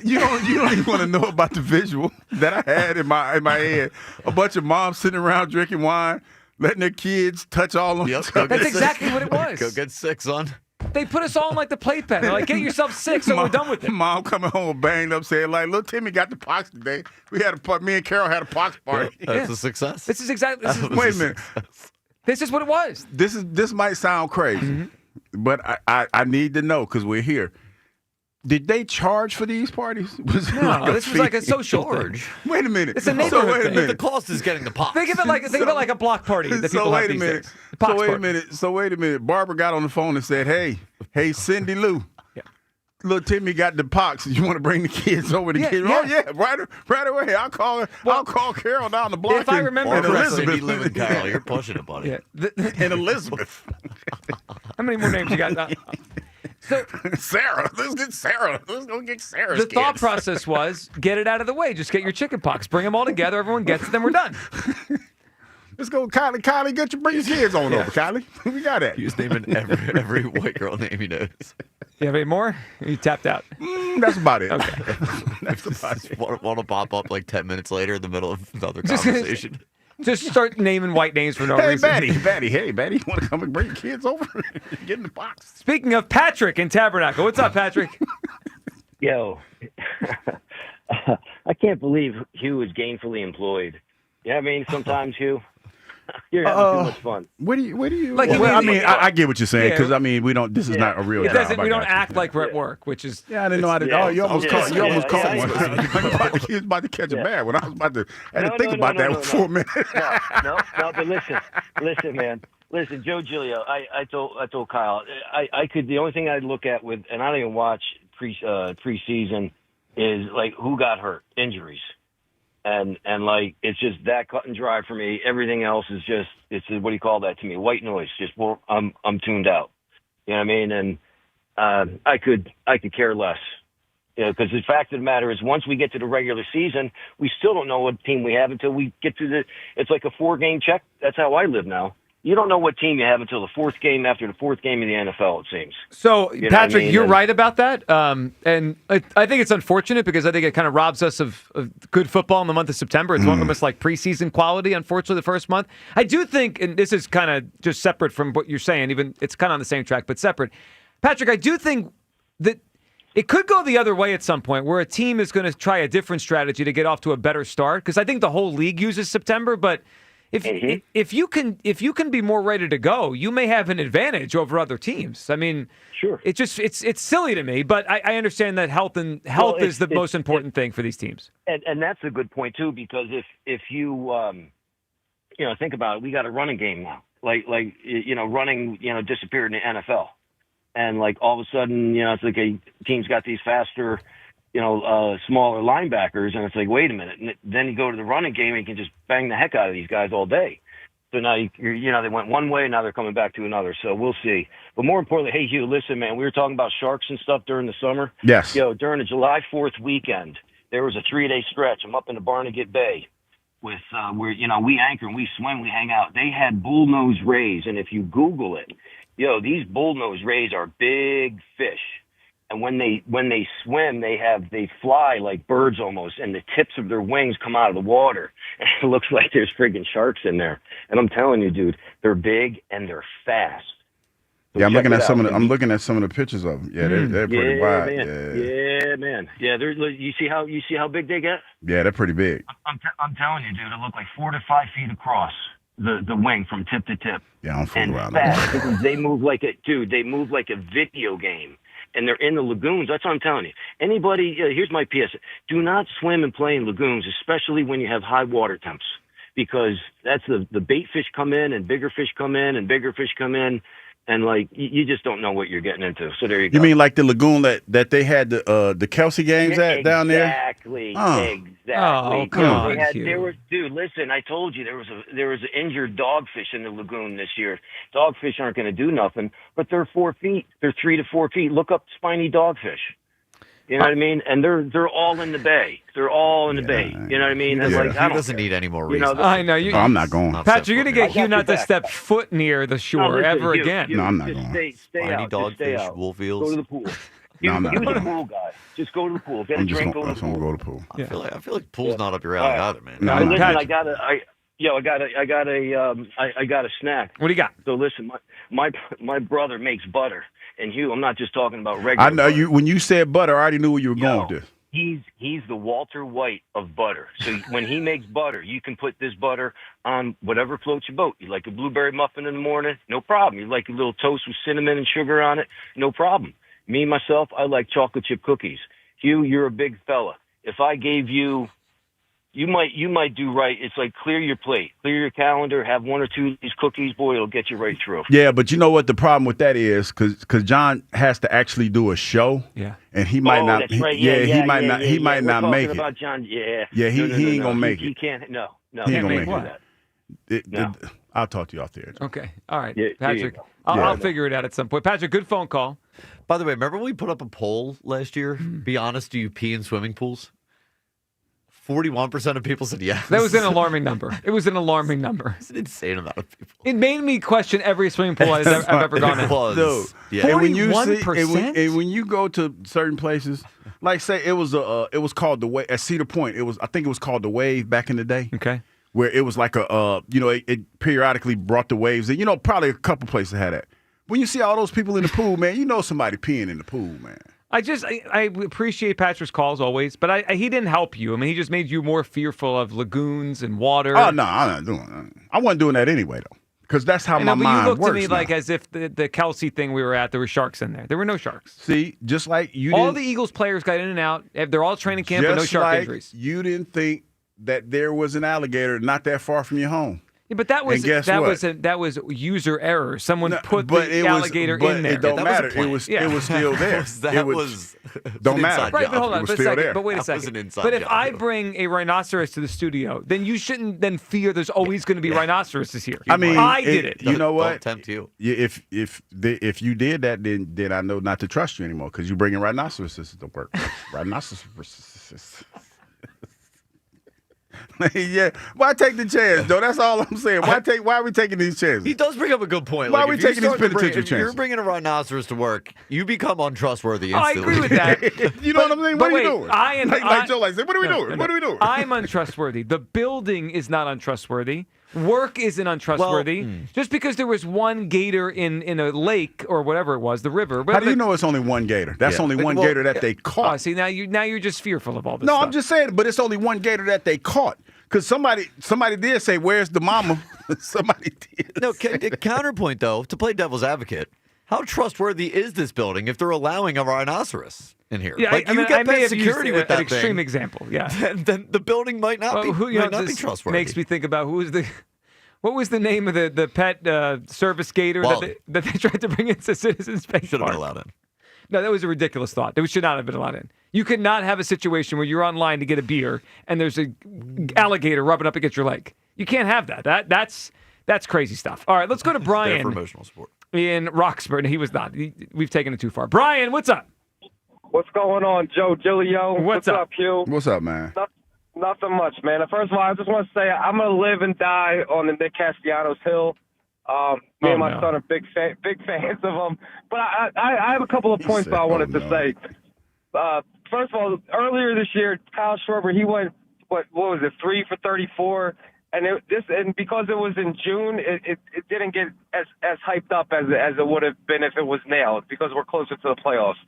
You don't even want to know about the visual that I had in my head. A bunch of moms sitting around drinking wine, letting their kids touch all of them. That's exactly what it was. Go get 6 on. They put us all in like the playpen. They're like, get yourself 6 so we're done with it. Mom coming home banged up saying, like, little Timmy got the pox today. Me and Carol had a pox party. That's a success. This is exactly. Wait a minute. This is what it was. This might sound crazy, but I need to know because we're here. Did they charge for these parties? No, this was like a social charge. Wait a minute. It's a neighborhood thing. The cost is getting the pox. Think of it like a block party that people have these days. So wait a minute. Barbara got on the phone and said, "Hey, Cindy Lou, little Timmy got the pox. You want to bring the kids over to get him? Oh yeah, right away. I'll call Carol down the block. If I remember and correctly, Cindy Lou and Carol, you're pushing it, buddy. And Elizabeth. How many more names you got? So Sarah, let's get Sarah. Let's go get Sarah's The thought kids. process was get it out of the way. Just get your chicken pox. Bring them all together. Everyone gets it. Then we're done. Let's go, Kylie. Kylie, bring your kids on over, Kylie. We got that. You're just naming every white girl name he knows. You have any more? You tapped out. That's about it. Okay. That's about it. Want to pop up like 10 minutes later in the middle of another conversation. Just start naming white names for no Hey, reason. Batty. Hey, Batty, you want to come and bring your kids over? Get in the box. Speaking of Patrick in Tabernacle, what's up, Patrick? Yo, I can't believe Hugh is gainfully employed. You know what I mean? Sometimes, Hugh. You're having too much fun. What do you? Like, I get what you're saying because Yeah. we don't. This is not a real. It doesn't. job. We don't act like we're at work, which is. Yeah, I didn't know how to. Yeah. Oh, you almost caught. You almost caught yeah, one. He was about to catch a bad one. I was about to. I had to think No, about that for a minute. No, but listen, man. Listen, Joe Giglio. I told Kyle. I could. The only thing I'd look at with, and I don't even watch preseason, is like who got hurt, injuries. And like it's just that cut and dry for me. Everything else is just it's what do you call that to me? White noise. Just I'm tuned out. You know what I mean? And I could care less. You know, because the fact of the matter is, once we get to the regular season, we still don't know what team we have until we get to it's like a 4-game check. That's how I live now. You don't know what team you have until the 4th game after the 4th game in the NFL, it seems. So, You know Patrick, what I mean? you're right about that. And I think it's unfortunate because I think it kind of robs us of good football in the month of September. It's almost like preseason quality, unfortunately, the first month. I do think, and this is kind of just separate from what you're saying, even it's kind of on the same track, but separate. Patrick, I do think that it could go the other way at some point where a team is going to try a different strategy to get off to a better start because I think the whole league uses September, but if you can be more ready to go, you may have an advantage over other teams. I mean, sure. It's silly to me, but I understand that health is the most important thing for these teams. And that's a good point too, because if you think about it, we got a running game now. Like running disappeared in the NFL, and like all of a sudden it's like a team's got these faster. Smaller linebackers, and it's like, wait a minute. And then you go to the running game, and you can just bang the heck out of these guys all day. So now they went one way, now they're coming back to another. So we'll see. But more importantly, hey Hugh, listen, man, we were talking about sharks and stuff during the summer. Yes. During the July 4th weekend, there was a 3-day stretch. I'm up in the Barnegat Bay with where we anchor and we swim, we hang out. They had bullnose rays, and if you Google it, these bullnose rays are big fish. And when they swim, they fly like birds almost, and the tips of their wings come out of the water. And it looks like there's friggin' sharks in there. And I'm telling you, dude, they're big and they're fast. So yeah, I'm looking at some of the pictures of them. Yeah, they're pretty wide. Man. Yeah, you see how big they get? Yeah, they're pretty big. I'm telling you, dude, it look like 4 to 5 feet across the wing from tip to tip. Yeah, I'm fooling around. Fast because they move like a video game. And they're in the lagoons. That's what I'm telling you. Anybody, here's my PS. Do not swim and play in lagoons, especially when you have high water temps, because that's the bait fish come in and bigger fish come in and bigger fish come in. And like you just don't know what you're getting into. So there you go. You mean like the lagoon that they had the Kelsey games at down there? Exactly. Oh, come on, dude, listen, I told you there was an injured dogfish in the lagoon this year. Dogfish aren't going to do nothing, but they're 4 feet. They're 3 to 4 feet. Look up spiny dogfish. You know what I mean? And they're all in the bay. They're all in the bay. You know what I mean? He Like, doesn't need any more reasons. I know. I'm not going. Patrick, you're going to get Hugh not to step foot near the shore ever again. No, I'm not going. Stay out. Dogfish, wolf eels. Go to the pool. No, I'm not He was a going. pool guy. Just go to the pool. Get a drink. Go to the pool. Go to the pool. I feel like pool's not up your alley either, man. No, Listen, Patrick. I got a snack. What do you got? So listen, my brother makes butter, and Hugh, I'm not just talking about regular. I know butter. you. When you said butter, I already knew where you were going with this. He's the Walter White of butter. So when he makes butter, you can put this butter on whatever floats your boat. You like a blueberry muffin in the morning? No problem. You like a little toast with cinnamon and sugar on it? No problem. Me, myself, I like chocolate chip cookies. Hugh, you're a big fella. If I gave you, you might do right. It's like clear your plate, clear your calendar, have 1 or 2 of these cookies. Boy, it'll get you right through. Yeah, but you know what the problem with that is? Because John has to actually do a show. Yeah. And he might not. That's right. He might not. He might not make We're talking it. about John. Yeah. Yeah, he ain't gonna make it. He can't. No. He ain't gonna can't make do it. that. I'll talk to you off there. Okay. All right. Yeah, Patrick, yeah. I'll figure it out at some point. Patrick, good phone call. By the way, remember when we put up a poll last year? Be honest, do you pee in swimming pools? 41% of people said yes. That was an alarming number. It was an alarming number. It's an insane amount of people. It made me question every swimming pool I've ever gone in. Dude, Yeah. and when you 41%? and when you go to certain places, like say it was called the Wave at Cedar Point. I think it was called the Wave back in the day. Okay. Where it was like it periodically brought the waves. Probably a couple places had that. When you see all those people in the pool, man, you know somebody peeing in the pool, man. I appreciate Patrick's calls always, but he didn't help you. I mean, he just made you more fearful of lagoons and water. Oh, no, I'm not doing that. I wasn't doing that anyway, though, because that's how my mind you looked works to me now. like as if the Kelsey thing we were at, there were sharks in there. There were no sharks. See, just like you all didn't, the Eagles players got in and out. They're all training camp, but no just shark like injuries. you didn't think that there was an alligator not that far from your home. Yeah, but that was And guess that what? was user error. Someone put but the it was- alligator but in there. it don't That matter. Was a plan. It was still there. Don't matter. Right, but hold on. It was But, still there. but wait a That was second. an inside But if job, I bring a rhinoceros to the studio, then you shouldn't then fear there's always going to be rhinoceroses here. I mean, I did it. You know what? Don't tempt you. If you did that, then I know not to trust you anymore because you're bringing rhinoceroses to work. Rhinoceroses. Yeah, why take the chance, though? That's all I'm saying. Why are we taking these chances? He does bring up a good point. Why Like, are we if you taking these start to penitentiary if you're chances? bringing a rhinoceros to work, you become untrustworthy I instantly. agree with that. You know what I'm saying? What are wait, you doing? like Joe, like, say, what are we doing? What are we doing? I'm untrustworthy. The building is not untrustworthy. Work isn't untrustworthy. Just because there was one gator in a lake or whatever it was, the river. How do you know it's only one gator? That's only one gator that they caught. Oh, see, now you're just fearful of all this No, stuff. I'm just saying, but it's only one gator that they caught. Because somebody did say, "Where's the mama?" Somebody did. No, counterpoint though, to play devil's advocate, how trustworthy is this building if they're allowing a rhinoceros in here? Yeah, like I you mean, get I may past have security used with that an extreme thing, example. Yeah, then the building might not be this trustworthy. Makes me think about what was the name of the pet service gator that they tried to bring into Citizens Bank Should have Park? been allowed in. No, that was a ridiculous thought. That should not have been allowed in. You could not have a situation where you're online to get a beer and there's a alligator rubbing up against your leg. You can't have that. That's crazy stuff. All right, let's go to Brian. There for emotional support. In Roxbury. No, he was not. We've taken it too far. Brian, what's up? What's going on, Joe Giglio? What's up, Hugh? What's up, man? Nothing much, man. First of all, I just want to say I'm going to live and die on the Nick Castellanos hill. Me and my son are big fans of him. But I have a couple of points that I wanted to say. First of all, earlier this year, Kyle Schwarber, he went, what was it, 3 for 34? And because it was in June, it didn't get as hyped up as it would have been if it was nailed because we're closer to the playoffs.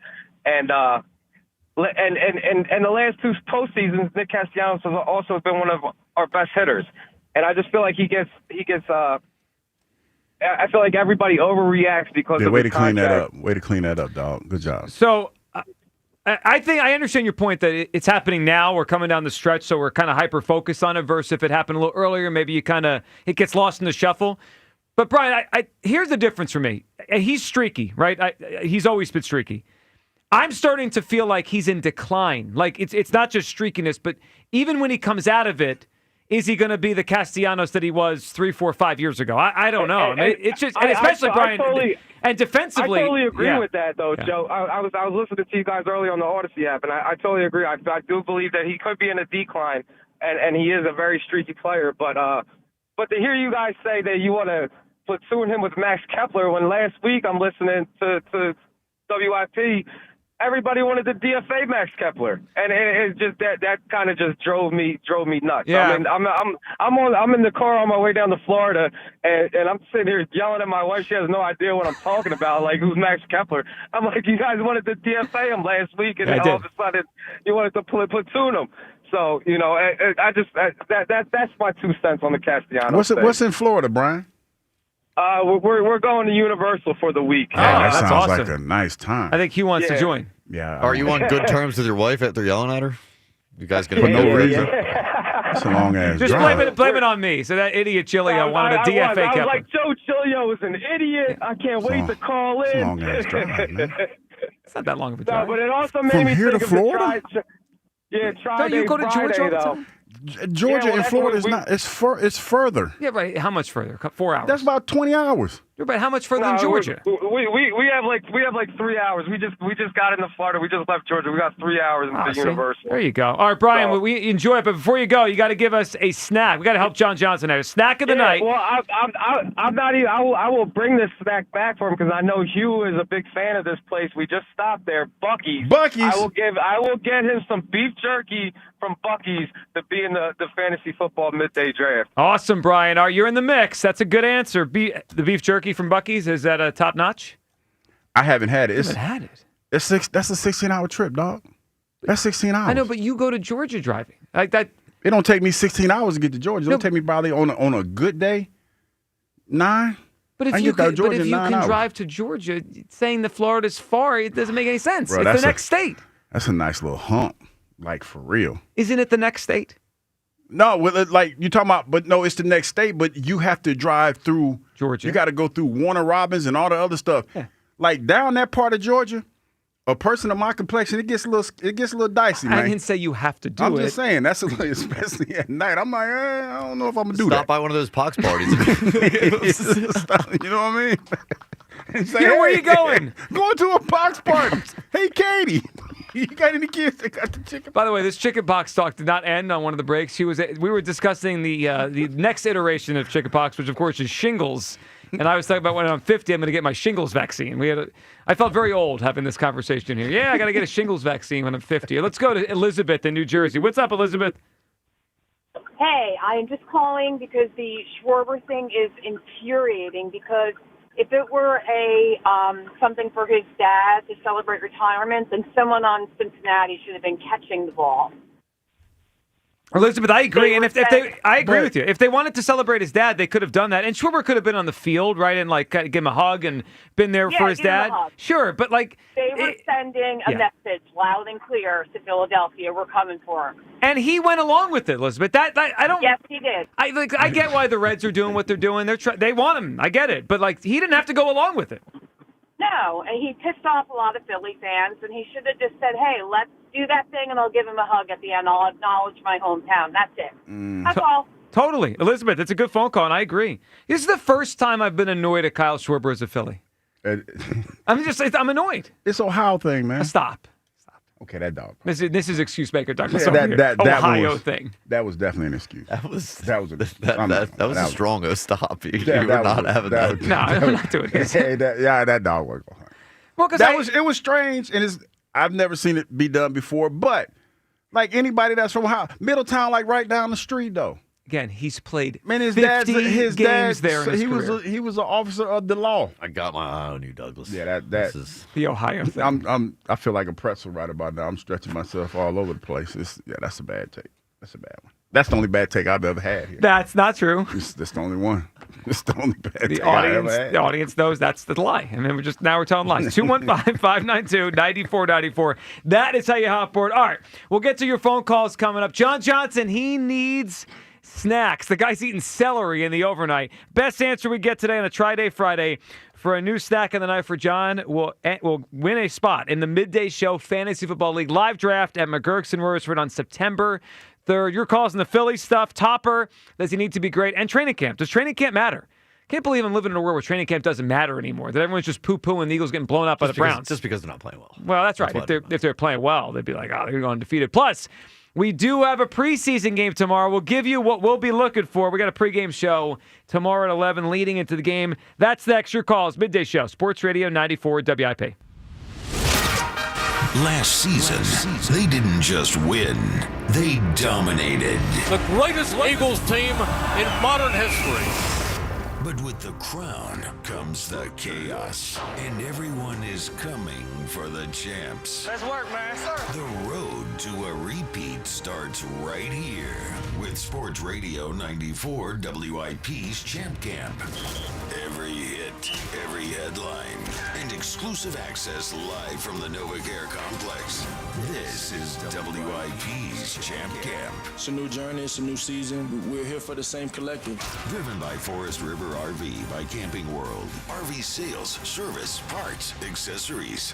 And the last two postseasons, Nick Castellanos has also been one of our best hitters. And I just feel like he gets. I feel like everybody overreacts because of way his to clean that contract. up. Way to clean that up, dog. Good job. So I think I understand your point that it's happening now. We're coming down the stretch, so we're kind of hyper-focused on it versus if it happened a little earlier, maybe it gets lost in the shuffle. But, Brian, here's the difference for me. He's streaky, right? He's always been streaky. I'm starting to feel like he's in decline. Like, it's not just streakiness, but even when he comes out of it, is he going to be the Castellanos that he was 3, 4, 5 years ago? I don't know. I mean, it's just, and especially Brian, and defensively. I totally agree with that, though, Yeah. Joe. I was listening to you guys earlier on the Odyssey app, and I totally agree. I do believe that he could be in a decline, and he is a very streaky player. But to hear you guys say that you want to platoon him with Max Kepler when last week I'm listening to WIP. Everybody wanted to DFA Max Kepler, and it just that kind of just drove me nuts. Yeah. I mean, I'm in the car on my way down to Florida, and I'm sitting here yelling at my wife. She has no idea what I'm talking about. Like, who's Max Kepler? I'm like, you guys wanted to DFA him last week, and then all of a sudden you wanted to platoon him. So that's my 2 cents on the Castellanos. What's in Florida, Brian? We're going to Universal for the week. That sounds awesome. like a nice time. I think he wants to join. Yeah. Are you on good terms with your wife after yelling at her? You guys gonna For be no good? reason? That's a long ass Just drive. blame it on me. So that idiot Giglio wanted a DFA I Kepler. was like, Joe Giglio is an idiot. I can't wait to call in. It's a long ass drive, man. It's not that long of a No, drive. but it also made From me here think to of Florida? Don't you go to Georgia all the time? Georgia and that's Florida what is not. It's further. Yeah, but how much further? 4 hours. That's about 20 hours. Yeah, but how much further than Georgia? We have like 3 hours. We just got into Florida. We just left Georgia. We got 3 hours into See? Universal. There you go. All right, Brian, we enjoy it, but before you go, you got to give us a snack. We got to help John Johnson out. A snack of the night. Well, I'm not even. I will bring this snack back for him because I know Hugh is a big fan of this place. We just stopped there, Buc-ee's. Buc-ee's. I will get him some beef jerky from Buc-ee's to be in the fantasy football midday draft. Awesome, Brian. All right, you're in the mix. That's a good answer. The beef jerky from Buc-ee's, is that a top notch? I haven't had it. I haven't had it. That's a 16-hour trip, dog. That's 16 hours. I know, but you go to Georgia driving like that. It don't take me 16 hours to get to Georgia. It don't take me probably on a good day 9. But if you can drive to Georgia, saying that Florida's far, it doesn't make any sense. Bro, it's the next state. That's a nice little hump, like for real. Isn't it the next state? No, like you talking about, but no, it's the next state. But you have to drive through Georgia. You got to go through Warner Robins and all the other stuff. Yeah. Like down that part of Georgia, a person of my complexion, it gets a little dicey, man. I didn't say you have to do it. I'm just saying that's especially at night. I'm like, I don't know if I'm gonna do that. Stop by one of those Pox parties. You know what I mean? Say, where are you going? Going to a Pox party. Hey, Katie. You got any kids that got the chicken? By the way, this chicken pox talk did not end on one of the breaks. We were discussing the next iteration of chicken pox, which of course is shingles. And I was talking about when I'm 50, I'm going to get my shingles vaccine. I felt very old having this conversation here. Yeah, I got to get a shingles vaccine when I'm 50. Let's go to Elizabeth in New Jersey. What's up, Elizabeth? Hey, I am just calling because the Schwarber thing is infuriating because if it were something for his dad to celebrate retirement, then someone on Cincinnati should have been catching the ball. Elizabeth, I agree, and I agree with you. If they wanted to celebrate his dad, they could have done that. And Schwarber could have been on the field, right, and like give him a hug and been there for his dad. Sure, but like they were sending a message loud and clear to Philadelphia. We're coming for him. And he went along with it, Elizabeth. I don't. Yes, he did. I get why the Reds are doing what they're doing. They want him. I get it, but like he didn't have to go along with it. No, and he pissed off a lot of Philly fans, and he should have just said, hey, let's do that thing, and I'll give him a hug at the end. I'll acknowledge my hometown. That's it. That's all. Totally. Elizabeth, it's a good phone call, and I agree. This is the first time I've been annoyed at Kyle Schwarber as a Philly. I'm annoyed. It's Ohio thing, man. Stop. Okay, that dog. This is excuse maker, Dr. That Ohio thing. That was definitely an excuse. That was a strong stop. You were not having that. No, I'm not doing this. That dog was. Well, because it was strange, and I've never seen it be done before. But like anybody that's from Ohio, Middletown, like right down the street, though. Again, he's played his 50 games there. In his career. He was an officer of the law. I got my eye on you, Douglas. Yeah, this is the Ohio thing. I feel like a pretzel right about now. I'm stretching myself all over the place. That's a bad take. That's a bad one. That's the only bad take I've ever had here. That's not true. That's the only one. It's the only bad take I ever had. The audience knows that's the lie. And then we're telling lies. 215-592-9494. That is how you hop board. All right. We'll get to your phone calls coming up. John Johnson, he needs snacks. The guy's eating celery in the overnight. Best answer we get today on a Tri-Day Friday for a new snack of the night for John will win a spot in the Midday Show Fantasy Football League live draft at McGurk's in Royersford on September 3rd. Your calls on the Philly stuff. Topper, does he need to be great? And training camp. Does training camp matter? Can't believe I'm living in a world where training camp doesn't matter anymore. That everyone's just poo-pooing the Eagles getting blown up by the Browns. Just because they're not playing well. Well, that's right. If they're playing well, they'd be like, oh, they're going undefeated. Plus, we do have a preseason game tomorrow. We'll give you what we'll be looking for. We got a pregame show tomorrow at 11 leading into the game. That's next. Your calls. Midday Show. Sports Radio 94 WIP. Last season, they didn't just win, they dominated. The greatest Eagles team in modern history. But with the crown comes the chaos, and everyone is coming for the champs. Let's work, man. The road to a repeat starts right here with Sports Radio 94 WIP's Champ Camp. Every hit, every headline, and exclusive access live from the NovaCare complex. This is WIP's Champ Camp. It's a new journey, it's a new season. We're here for the same collective. Driven by Forest River RV by Camping World. RV sales, service, parts, accessories.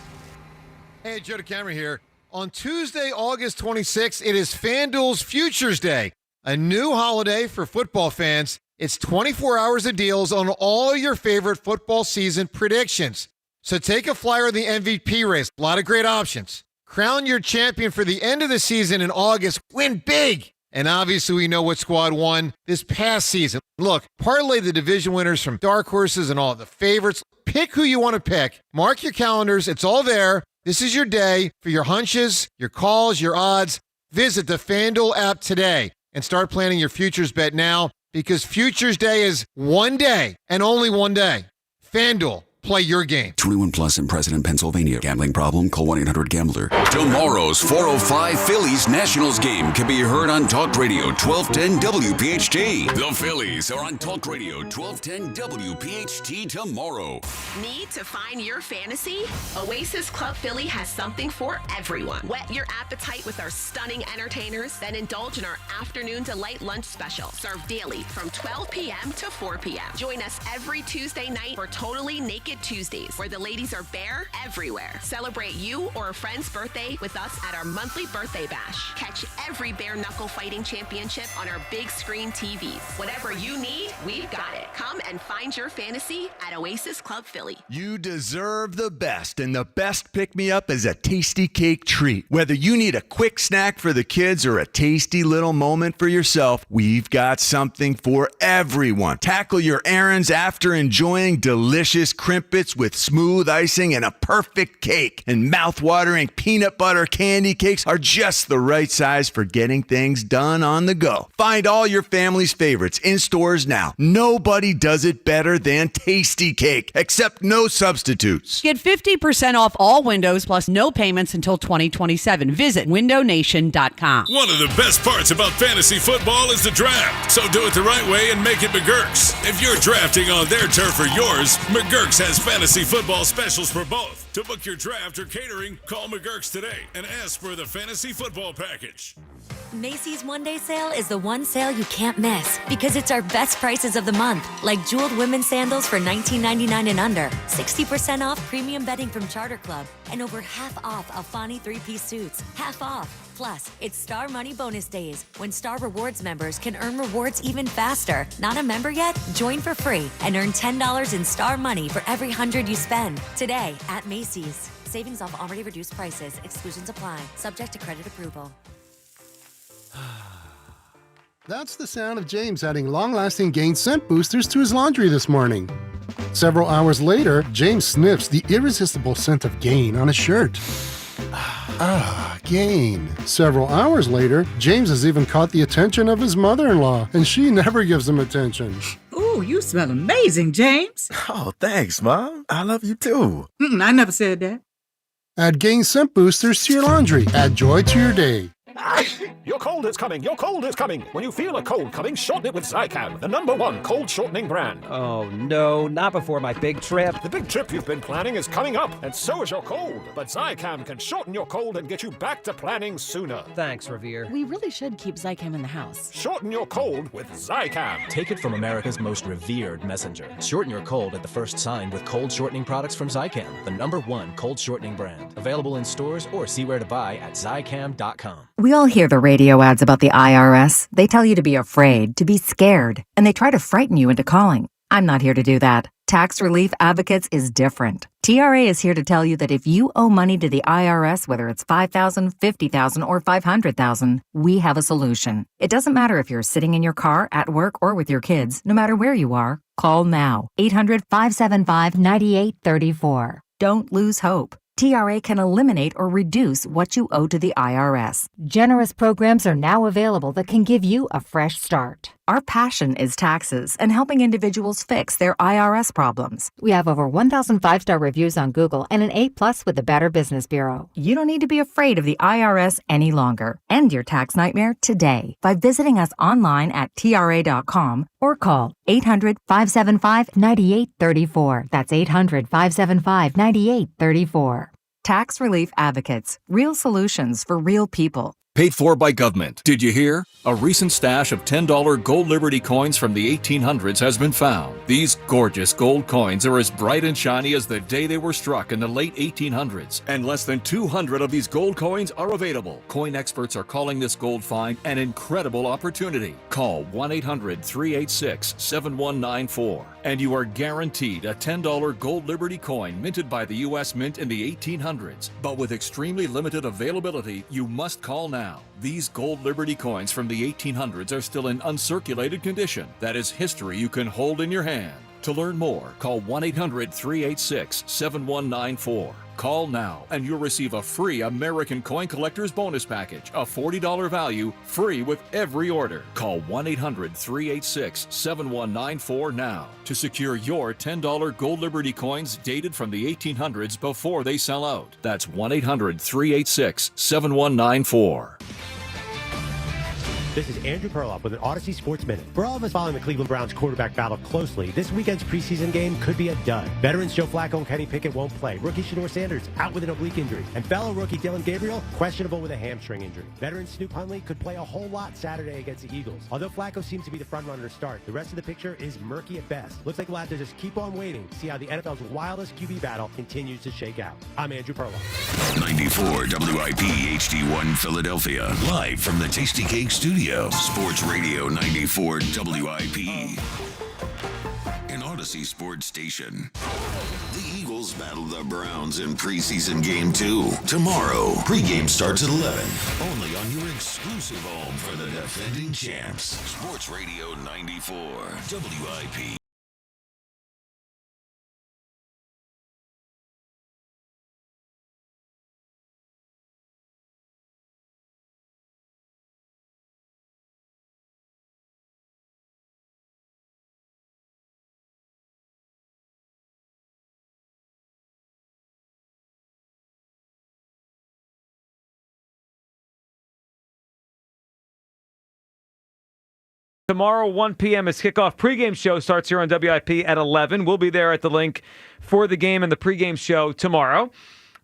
Hey, Joe DeCamera here. On Tuesday, August 26th, it is FanDuel's Futures Day, a new holiday for football fans. It's 24 hours of deals on all your favorite football season predictions. So take a flyer on the MVP race. A lot of great options. Crown your champion for the end of the season in August. Win big. And obviously, we know what squad won this past season. Look, parlay the division winners from dark horses and all the favorites. Pick who you want to pick. Mark your calendars. It's all there. This is your day for your hunches, your calls, your odds. Visit the FanDuel app today and start planning your futures bet now because Futures Day is one day and only one day. FanDuel, play your game. 21 plus in President, Pennsylvania. Gambling problem? Call 1-800-GAMBLER. Tomorrow's 4:05 Phillies Nationals game can be heard on Talk Radio 1210 WPHT. The Phillies are on Talk Radio 1210 WPHT tomorrow. Need to find your fantasy? Oasis Club Philly has something for everyone. Whet your appetite with our stunning entertainers, then indulge in our afternoon delight lunch special, served daily from 12 p.m. to 4 p.m. Join us every Tuesday night for Totally Naked Tuesdays, where the ladies are bare everywhere. Celebrate you or a friend's birthday with us at our monthly birthday bash. Catch every bare knuckle fighting championship on our big screen TVs. Whatever you need, we've got it. Come and find your fantasy at Oasis Club Philly. You deserve the best, and the best pick-me-up is a Tasty Cake treat. Whether you need a quick snack for the kids or a tasty little moment for yourself, we've got something for everyone. Tackle your errands after enjoying delicious crimpets with smooth icing and a perfect cake. And mouth-watering peanut butter candy cakes are just the right size for getting things done on the go. Find all your family's favorites in stores now. Nobody does it better than Tasty Cake, except no substitutes. Get 50% off all windows plus no payments until 2027. Visit windownation.com. One of the best parts about fantasy football is the draft. So do it the right way and make it McGurk's. If you're drafting on their turf or yours, McGurk's has fantasy football specials for both. To book your draft or catering, call McGurk's today and ask for the fantasy football package. Macy's One Day Sale is the one sale you can't miss because it's our best prices of the month, like jeweled women's sandals for $19.99 and under, 60% off premium bedding from Charter Club, and over half off Alfani 3-piece suits. Half off. Plus, it's Star Money Bonus Days, when Star Rewards members can earn rewards even faster. Not a member yet? Join for free and earn $10 in Star Money for every 100 you spend. Today at Macy's. Savings off already reduced prices. Exclusions apply. Subject to credit approval. That's the sound of James adding long-lasting Gain scent boosters to his laundry this morning. Several hours later, James sniffs the irresistible scent of Gain on his shirt. Gain. Several hours later, James has even caught the attention of his mother-in-law, and she never gives him attention. Ooh, you smell amazing, James. Oh, thanks, Mom. I love you too. I never said that. Add Gain scent boosters to your laundry. Add joy to your day. Your cold is coming. Your cold is coming. When you feel a cold coming, shorten it with Zicam, the #1 cold shortening brand. Oh, no, not before my big trip. The big trip you've been planning is coming up, and so is your cold. But Zicam can shorten your cold and get you back to planning sooner. Thanks, Revere. We really should keep Zicam in the house. Shorten your cold with Zicam. Take it from America's most revered messenger. Shorten your cold at the first sign with cold shortening products from Zicam, the #1 cold shortening brand. Available in stores or see where to buy at Zicam.com. We all hear the radio ads about the IRS. They tell you to be afraid, to be scared, and they try to frighten you into calling. I'm not here to do that. Tax Relief Advocates is different. TRA is here to tell you that if you owe money to the IRS, whether it's $5,000, $50,000, or $500,000, we have a solution. It doesn't matter if you're sitting in your car, at work, or with your kids. No matter where you are, call now. 800-575-9834. Don't lose hope. TRA can eliminate or reduce what you owe to the IRS. Generous programs are now available that can give you a fresh start. Our passion is taxes and helping individuals fix their IRS problems. We have over 1,000 5-star reviews on Google and an A+ with the Better Business Bureau. You don't need to be afraid of the IRS any longer. End your tax nightmare today by visiting us online at TRA.com or call 800-575-9834. That's 800-575-9834. Tax Relief Advocates. Real solutions for real people. Paid for by government. Did you hear? A recent stash of $10 gold Liberty coins from the 1800s has been found. These gorgeous gold coins are as bright and shiny as the day they were struck in the late 1800s. And less than 200 of these gold coins are available. Coin experts are calling this gold find an incredible opportunity. Call 1-800-386-7194 and you are guaranteed a $10 gold Liberty coin minted by the U.S. Mint in the 1800s. But with extremely limited availability, you must call now. These gold Liberty coins from the 1800s are still in uncirculated condition. That is history you can hold in your hand. To learn more, call 1-800-386-7194. Call now and you'll receive a free American Coin Collector's Bonus Package, a $40 value, free with every order. Call 1-800-386-7194 now to secure your $10 Gold Liberty coins dated from the 1800s before they sell out. That's 1-800-386-7194. This is Andrew Perloff with an Odyssey Sports Minute. For all of us following the Cleveland Browns quarterback battle closely, this weekend's preseason game could be a dud. Veterans Joe Flacco and Kenny Pickett won't play. Rookie Shador Sanders out with an oblique injury. And fellow rookie Dylan Gabriel questionable with a hamstring injury. Veteran Snoop Huntley could play a whole lot Saturday against the Eagles. Although Flacco seems to be the front-runner to start, the rest of the picture is murky at best. Looks like we'll have to just keep on waiting to see how the NFL's wildest QB battle continues to shake out. I'm Andrew Perloff. 94 WIP HD1 Philadelphia. Live from the Tasty Cake Studio. Sports Radio 94 WIP. An Odyssey Sports Station. The Eagles battle the Browns in preseason game 2. Tomorrow, pregame starts at 11. Only on your exclusive home for the defending champs. Sports Radio 94 WIP. Tomorrow, 1 p.m. is kickoff. Pregame show starts here on WIP at 11. We'll be there at the link for the game and the pregame show tomorrow.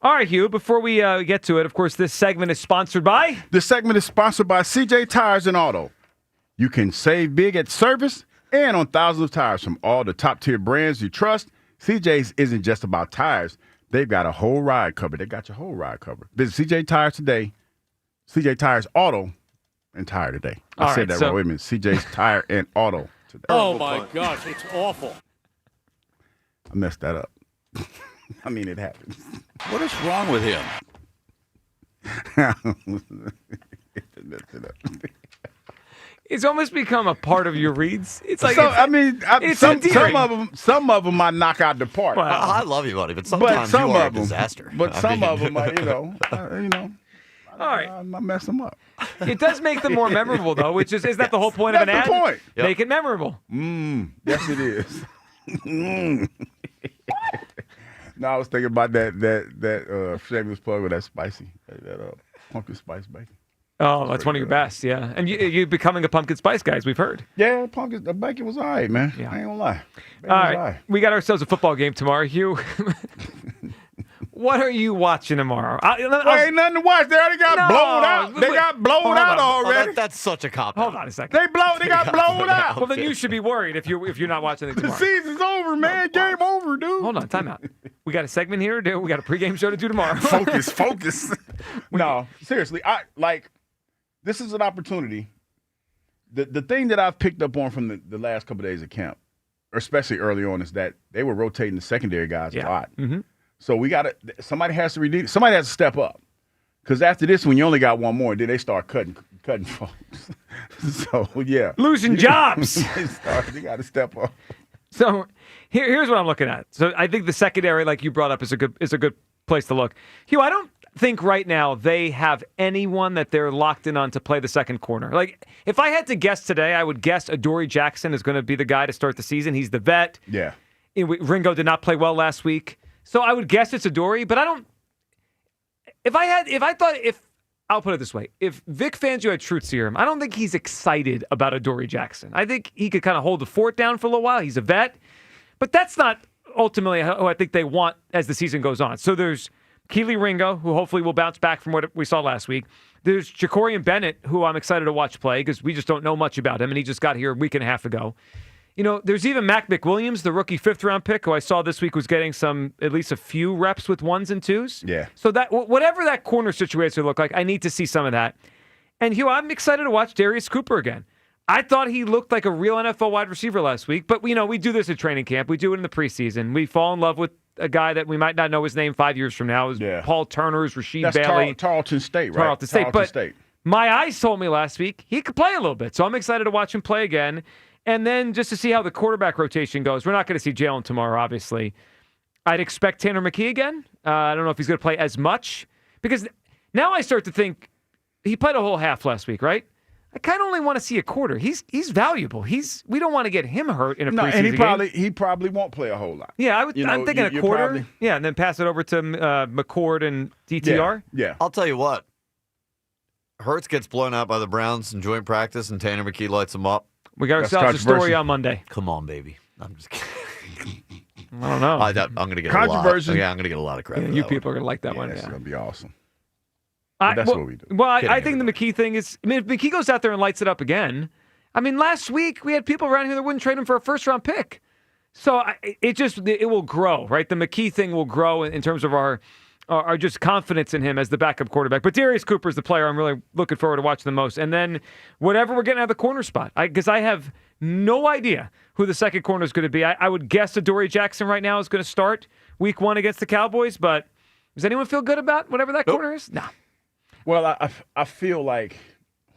All right, Hugh, before we get to it, of course, this segment is sponsored by... This segment is sponsored by CJ Tires and Auto. You can save big at service and on thousands of tires from all the top-tier brands you trust. CJ's isn't just about tires. They've got a whole ride covered. They got your whole ride covered. Visit CJ Tires today. CJ Tires Auto. And tire today. I said that wrong. Wait a minute. CJ's Tire and Auto today. Oh, my gosh. It's awful. I messed that up. I mean, it happens. What is wrong with him? It's almost become a part of your reads. It's like some of them I knock out the park. Well, I love you, buddy, but sometimes you are a disaster. But some of them, All right. I mess them up. It does make them more memorable, though, which is that the whole point of an ad? That's the point. Yep. Make it memorable. Yes, it is. No, I was thinking about that shameless plug with that spicy, that pumpkin spice bacon. Oh, that's one of your best, yeah. And you becoming a pumpkin spice guy, as we've heard. Yeah, the bacon was all right, man. Yeah. I ain't gonna lie. All right. We got ourselves a football game tomorrow, Hugh. What are you watching tomorrow? Ain't nothing to watch. They already got blown out. They got blown out already. That's such a cop. Hold on a second. They got blown out. Well, then you should be worried if you're not watching it tomorrow. The season's over, man. Game over, dude. Hold on, time out. We got a segment here to do. We got a pregame show to do tomorrow. Focus. No, seriously. This is an opportunity. The thing that I've picked up on from the last couple of days of camp, especially early on, is that they were rotating the secondary guys a lot. Mm-hmm. So somebody has to redeem. Somebody has to step up, because after this, when you only got one more, then they start cutting folks. So yeah, losing jobs. They got to step up. So here's what I'm looking at. So I think the secondary, like you brought up, is a good place to look. Hugh, I don't think right now they have anyone that they're locked in on to play the second corner. Like, if I had to guess today, I would guess Adoree Jackson is going to be the guy to start the season. He's the vet. Yeah. Ringo did not play well last week. So I would guess it's Adoree, but I don't. I'll put it this way: if Vic Fangio had truth serum, I don't think he's excited about Adoree Jackson. I think he could kind of hold the fort down for a little while. He's a vet, but that's not ultimately who I think they want as the season goes on. So there's Keely Ringo, who hopefully will bounce back from what we saw last week. There's Jacorian Bennett, who I'm excited to watch play because we just don't know much about him, and he just got here a week and a half ago. There's even Mac McWilliams, the rookie 5th-round pick, who I saw this week was getting at least a few reps with 1s and 2s. Yeah. So that whatever that corner situation look like, I need to see some of that. And Hugh, I'm excited to watch Darius Cooper again. I thought he looked like a real NFL wide receiver last week, but we do this at training camp. We do it in the preseason. We fall in love with a guy that we might not know his name 5 years from now. Paul Turner's Rasheed Bailey. Tarleton State, right? Tarleton State. My eyes told me last week he could play a little bit, so I'm excited to watch him play again. And then just to see how the quarterback rotation goes. We're not going to see Jalen tomorrow, obviously. I'd expect Tanner McKee again. I don't know if he's going to play as much. Because now I start to think he played a whole half last week, right? I kind of only want to see a quarter. He's valuable. We don't want to get him hurt in a preseason and he probably won't play a whole lot. Yeah, I'm thinking a quarter. Yeah, and then pass it over to McCord and DTR. Yeah. I'll tell you what. Hurts gets blown out by the Browns in joint practice, and Tanner McKee lights him up. We got ourselves a story on Monday. Come on, baby. I'm just kidding. I don't know. I'm going to get a lot. Yeah, I'm going to get a lot of credit. Yeah, you people are going to like that one. It's going to be awesome. That's what we do. Well, I think the McKee thing is, if McKee goes out there and lights it up again, last week we had people around here that wouldn't trade him for a first-round pick. So it will grow, right? The McKee thing will grow in terms of our just confidence in him as the backup quarterback. But Darius Cooper is the player I'm really looking forward to watching the most. And then whatever we're getting out of the corner spot, because I have no idea who the second corner is going to be. I would guess Adoree Jackson right now is going to start week 1 against the Cowboys, but does anyone feel good about whatever that corner is? No. Well, I feel like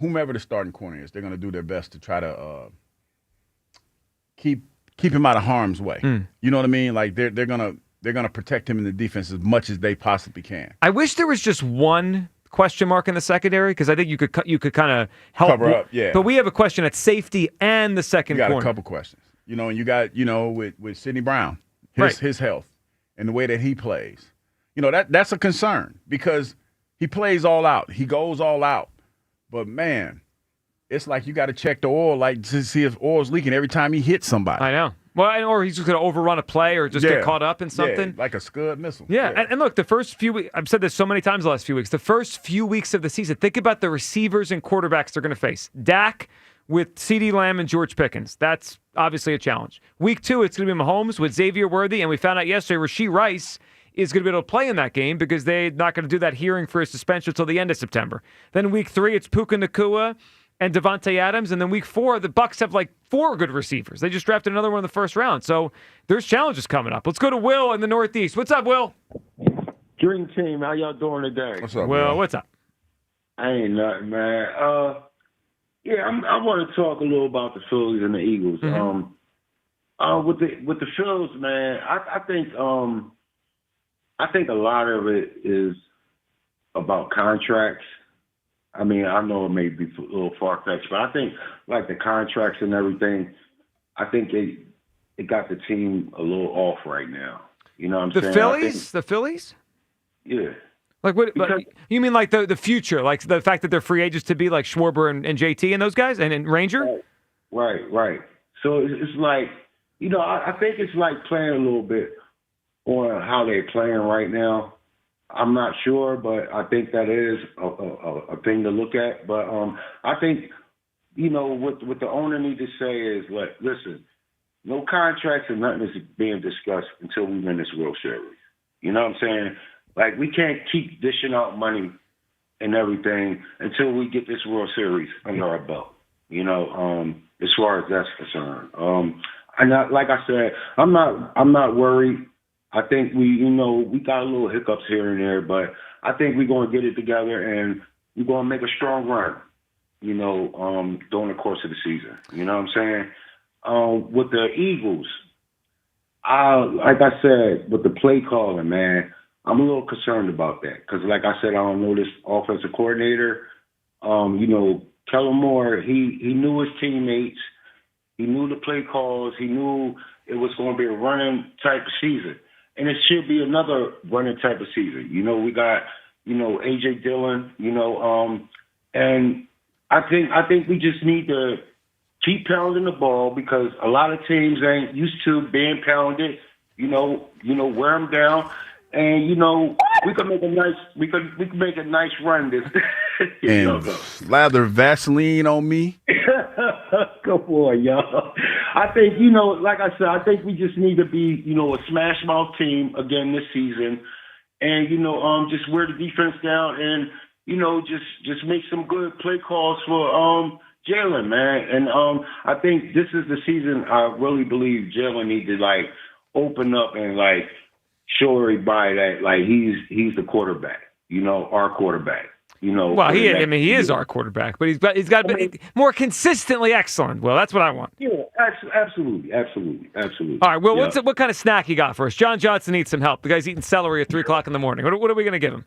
whomever the starting corner is, they're going to do their best to try to keep him out of harm's way. You know what I mean? Like they're gonna protect him in the defense as much as they possibly can. I wish there was just one question mark in the secondary because I think you could kind of help cover up. Yeah, but we have a question at safety and the second corner. You got corner. a couple questions. And you got with Sidney Brown, his health and the way that he plays. That's a concern because he plays all out. He goes all out. But, man, it's like you got to check the oil to see if oil's leaking every time he hits somebody. I know. Well, or he's just going to overrun a play or just get caught up in something. Yeah, like a Scud missile. Yeah. And look, the first few weeks, I've said this so many times the last few weeks, the first few weeks of the season, think about the receivers and quarterbacks they're going to face. Dak with CeeDee Lamb and George Pickens. That's obviously a challenge. Week 2, it's going to be Mahomes with Xavier Worthy, and we found out yesterday Rashee Rice is going to be able to play in that game because they're not going to do that hearing for his suspension until the end of September. Then week 3, it's Puka Nacua and Devontae Adams. And then week 4, the Bucs have 4 good receivers. They just drafted another one in the first round. So there's challenges coming up. Let's go to Will in the Northeast. What's up, Will? Dream team, how y'all doing today? What's up, Will? What's up? Ain't nothing, man. I want to talk a little about the Phillies and the Eagles. With the Phillies, man, I think a lot of it is about contracts. I know it may be a little far-fetched, but I think, the contracts and everything, I think it got the team a little off right now. You know what I'm saying? The Phillies? Yeah. What? You mean the future, the fact that they're free agents to be like Schwarber and JT and those guys and Ranger? Right. So it's I think it's playing a little bit on how they're playing right now. I'm not sure, but I think that is a thing to look at. But I think, what the owner needs to say is, listen, no contracts and nothing is being discussed until we win this World Series. You know what I'm saying? We can't keep dishing out money and everything until we get this World Series under our belt, as far as that's concerned. And like I said, I'm not worried. I think we got a little hiccups here and there, but I think we're going to get it together and we're going to make a strong run, during the course of the season. You know what I'm saying? With the Eagles, like I said, with the play calling, man, I'm a little concerned about that because, like I said, I don't know this offensive coordinator. Kellen Moore, he knew his teammates. He knew the play calls. He knew it was going to be a running type of season. And it should be another running type of season. We got, A.J. Dillon, and I think we just need to keep pounding the ball because a lot of teams ain't used to being pounded, wear them down. And, we could make a nice run this and lather Vaseline on me. Come on, y'all. I think, like I said, I think we just need to be, a smash mouth team again this season. And, just wear the defense down and, just make some good play calls for Jalen, man. And I think this is the season I really believe Jalen needs to, open up and, show everybody that, he's the quarterback, our quarterback. Well, he is our quarterback, but he's got to be more consistently excellent. Well, that's what I want. Yeah, absolutely. All right. Well, what kind of snack you got for us? John Johnson needs some help. The guy's eating celery at 3:00 in the morning. What are we going to give him?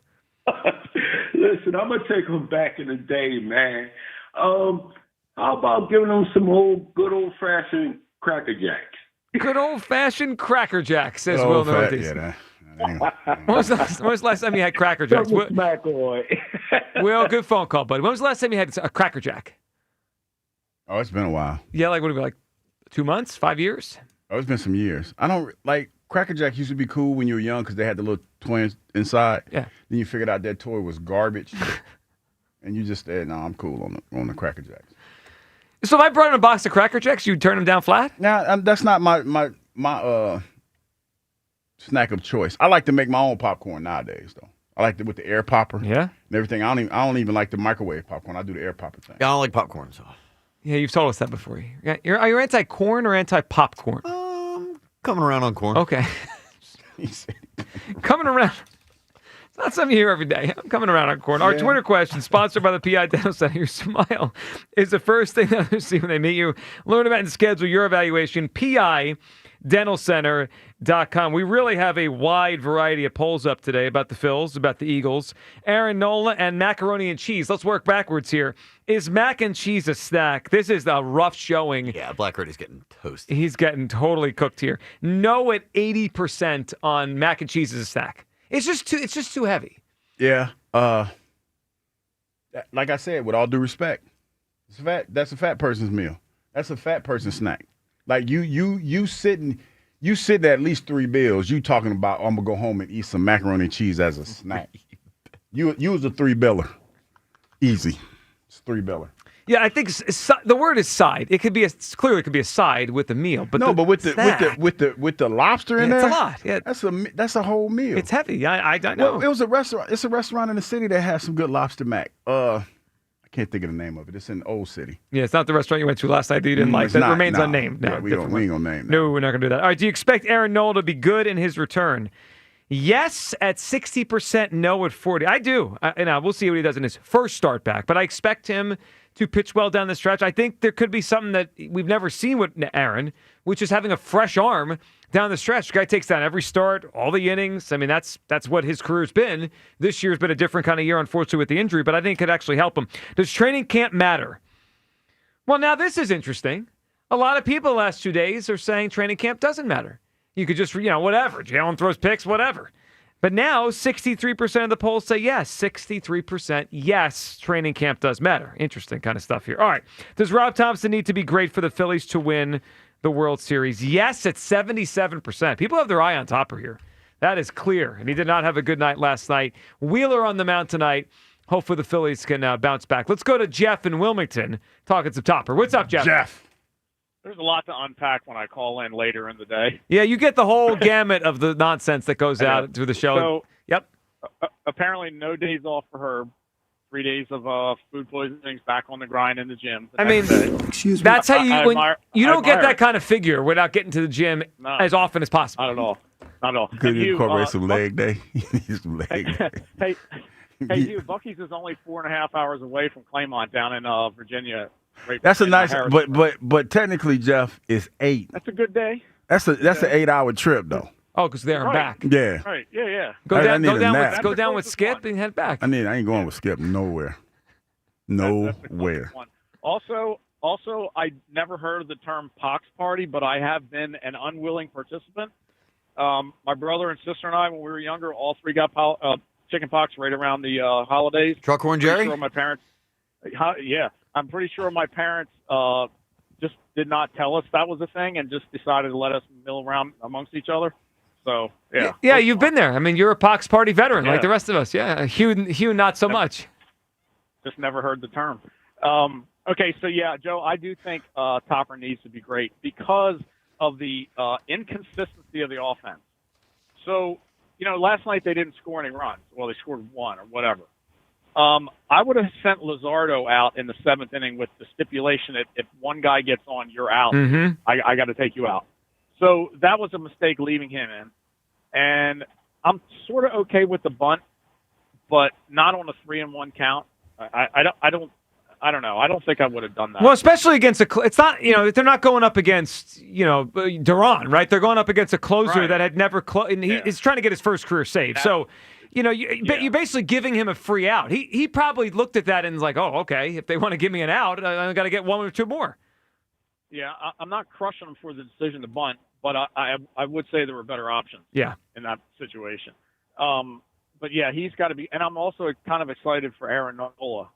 Listen, I'm gonna take him back in the day, man. How about giving him some good old fashioned Cracker Jacks? Good old fashioned Cracker Jacks, says Will Northeast. Yeah, when was the last time you had Cracker Jacks? Will, good phone call, buddy. When was the last time you had a Cracker Jack? Oh, it's been a while. Yeah, like what would it be, like 2 months, 5 years? Oh, it's been some years. I don't like Cracker Jack used to be cool when you were young because they had the little twins inside. Yeah. Then you figured out that toy was garbage, and you just said, "No, I'm cool on the Cracker Jacks." So if I brought in a box of Cracker Jacks, you'd turn them down flat? Now that's not my snack of choice. I like to make my own popcorn nowadays, though. I like it with the air popper, and everything. I don't even like the microwave popcorn. I do the air popper thing. Yeah, I don't like popcorn, so. Yeah, you've told us that before. Are you anti-corn or anti-popcorn? Coming around on corn. Okay. Coming around. It's not something you hear every day. I'm coming around on corn. Our Twitter question, sponsored by the PI Dental Center. Your smile is the first thing that others see when they meet you. Learn about and schedule your evaluation. PIDentalCenter.com. We really have a wide variety of polls up today about the Phils, about the Eagles. Aaron Nola and macaroni and cheese. Let's work backwards here. Is mac and cheese a snack? This is a rough showing. Yeah, Black Reddy's getting toasted. He's getting totally cooked here. No at 80% on mac and cheese is a snack. It's just too heavy. Yeah. Like I said, with all due respect, that's a fat person's meal. That's a fat person's snack. Like you sitting at least 3 bills. You talking about I'm gonna go home and eat some macaroni and cheese as a snack. You was a 3-biller. Easy. It's 3-biller. Yeah, I think the word is side. It could be clearly could be a side with the meal, but with the lobster in there, it's a lot. Yeah, that's a whole meal. It's heavy. I don't know. Well, it was a restaurant. It's a restaurant in the city that has some good lobster mac. I can't think of the name of it. It's in Old City. Yeah, it's not the restaurant you went to last night that you didn't like. That remains unnamed. No, yeah, we ain't gonna name that. No, we're not gonna do that. All right. Do you expect Aaron Nola to be good in his return? Yes at 60%, no at 40%. I do. We'll see what he does in his first start back, but I expect him to pitch well down the stretch. I think there could be something that we've never seen with Aaron, which is having a fresh arm down the stretch. The guy takes down every start, all the innings. I mean, that's what his career's been. This year's been a different kind of year, unfortunately, with the injury, but I think it could actually help him. Does training camp matter? Well, now this is interesting. A lot of people the last 2 days are saying training camp doesn't matter. You could just, whatever. Jalen throws picks, whatever. But now 63% of the polls say yes. 63% yes, training camp does matter. Interesting kind of stuff here. All right. Does Rob Thompson need to be great for the Phillies to win the World Series? Yes, at 77%. People have their eye on Topper here. That is clear. And he did not have a good night last night. Wheeler on the mound tonight. Hopefully the Phillies can bounce back. Let's go to Jeff in Wilmington talking some Topper. What's up, Jeff? Jeff. There's a lot to unpack when I call in later in the day. Yeah, you get the whole gamut of the nonsense that goes out through the show. So, yep. Apparently, no days off for Herb. 3 days of food poisoning, back on the grind in the gym. I mean, that's how you don't get that kind of figure without getting to the gym as often as possible. Not at all. Not at all. Could you incorporate some leg day? Some leg day. Hey, you, Buc-ee's is only 4.5 hours away from Claymont down in Virginia. That's a nice, but technically, Jeff, it's 8. That's a good day. That's an 8-hour trip though. Oh, because there and back. Yeah. Right. Yeah. Go down with Skip and head back. I ain't going with Skip nowhere. Nowhere. Also, I never heard of the term pox party, but I have been an unwilling participant. My brother and sister and I, when we were younger, all 3 got chicken pox right around the holidays. Truckhorn Jerry? Sure my parents. Yeah. I'm pretty sure my parents just did not tell us that was a thing and just decided to let us mill around amongst each other. So, yeah. Yeah, you've been there. I mean, you're a pox party veteran like the rest of us. Yeah, Hugh not so much. Just never heard the term. Okay, so, yeah, Joe, I do think Topper needs to be great because of the inconsistency of the offense. So, last night they didn't score any runs. Well, they scored 1 or whatever. I would have sent Luzardo out in the 7th inning with the stipulation that if one guy gets on, you're out. Mm-hmm. I got to take you out. So that was a mistake leaving him in. And I'm sort of okay with the bunt, but not on a 3-1 count. I don't know. I don't think I would have done that. Well, especially against it's not, they're not going up against, Duran, right? They're going up against a closer that had never and he's trying to get his first career save. So, you're basically giving him a free out. He probably looked at that and was like, oh, okay, if they want to give me an out, I got to get one or two more. Yeah, I'm not crushing him for the decision to bunt, but I would say there were better options. Yeah. In that situation. But yeah, he's got to be, and I'm also kind of excited for Aaron Nola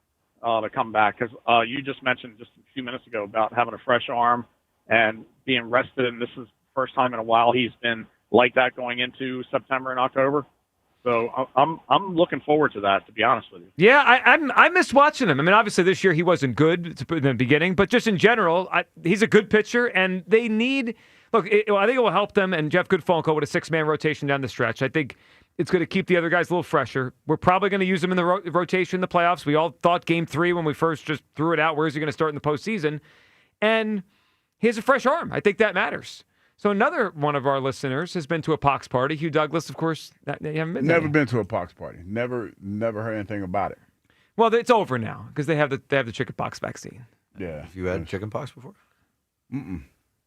to come back because you just mentioned just a few minutes ago about having a fresh arm and being rested, and this is the first time in a while he's been like that going into September and October. So I'm looking forward to that, to be honest with you. Yeah, I miss watching him. I mean, obviously this year he wasn't good in the beginning, but just in general, he's a good pitcher, and they need. Look, I think it will help them. And Jeff Goodfolko with a 6-man rotation down the stretch. I think it's going to keep the other guys a little fresher. We're probably going to use him in the rotation in the playoffs. We all thought Game 3 when we first just threw it out. Where is he going to start in the postseason? And he has a fresh arm. I think that matters. So another one of our listeners has been to a pox party. Hugh Douglas, of course, you haven't been there. Never been to a pox party. Never heard anything about it. Well, it's over now because they have the chickenpox vaccine. Yeah. Have you had chickenpox before? Mm-mm.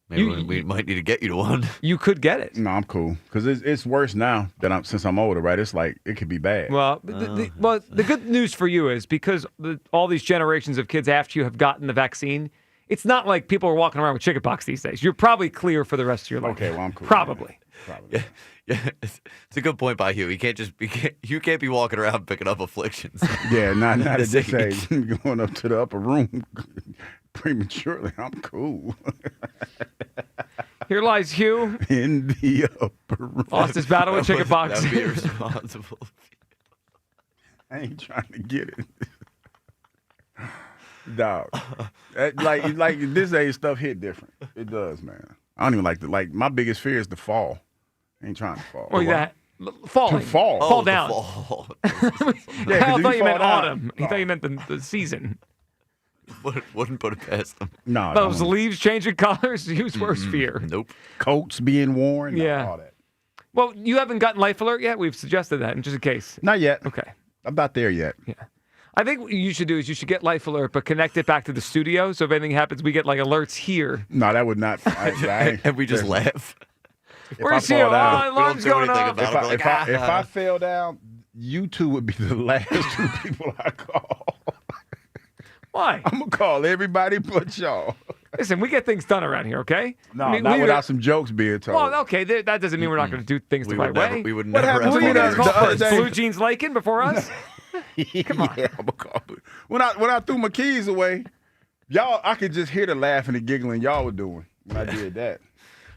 Maybe we might need to get you to one. You could get it. No, I'm cool because it's worse now that since I'm older, right? It's like it could be bad. Well, the good news for you is because all these generations of kids after you have gotten the vaccine. It's not like people are walking around with chickenpox these days. You're probably clear for the rest of your life. Okay, well, I'm cool. Probably. Yeah, it's a good point by Hugh. You can't be walking around picking up afflictions. Yeah, not at this age. Going up to the upper room prematurely. I'm cool. Here lies Hugh in the upper room. Lost his battle with chickenpox. That'd be irresponsible. I ain't trying to get it. Dog, like this age stuff hit different. It does, man. I don't even like my biggest fear is the fall. I ain't trying to fall. Or that falling. To fall. Fall down. Fall. Yeah, I thought you meant autumn. He thought you meant the season. Wouldn't put it past them. No. Those leaves changing colors. Who's worst fear? Nope. Coats being worn. Yeah. All that. Well, you haven't gotten Life Alert yet? We've suggested that, just in case. Not yet. Okay. I'm not there yet. Yeah. I think what you should do is you should get Life Alert, but connect it back to the studio. So if anything happens, we get like alerts here. No, that would not. And we just laugh. Where's Hugh? Alarm's going off. If I fell down, you two would be the last two people I call. Why? I'm going to call everybody but y'all. Listen, we get things done around here, okay? No, not without some jokes being told. Well, okay, that doesn't mean we're not going to do things the right way. We would never have Blue Jeans Lakin before us? Come on. Yeah, I'm gonna call it. When I threw my keys away, y'all, I could just hear the laughing and giggling y'all were doing when I did that.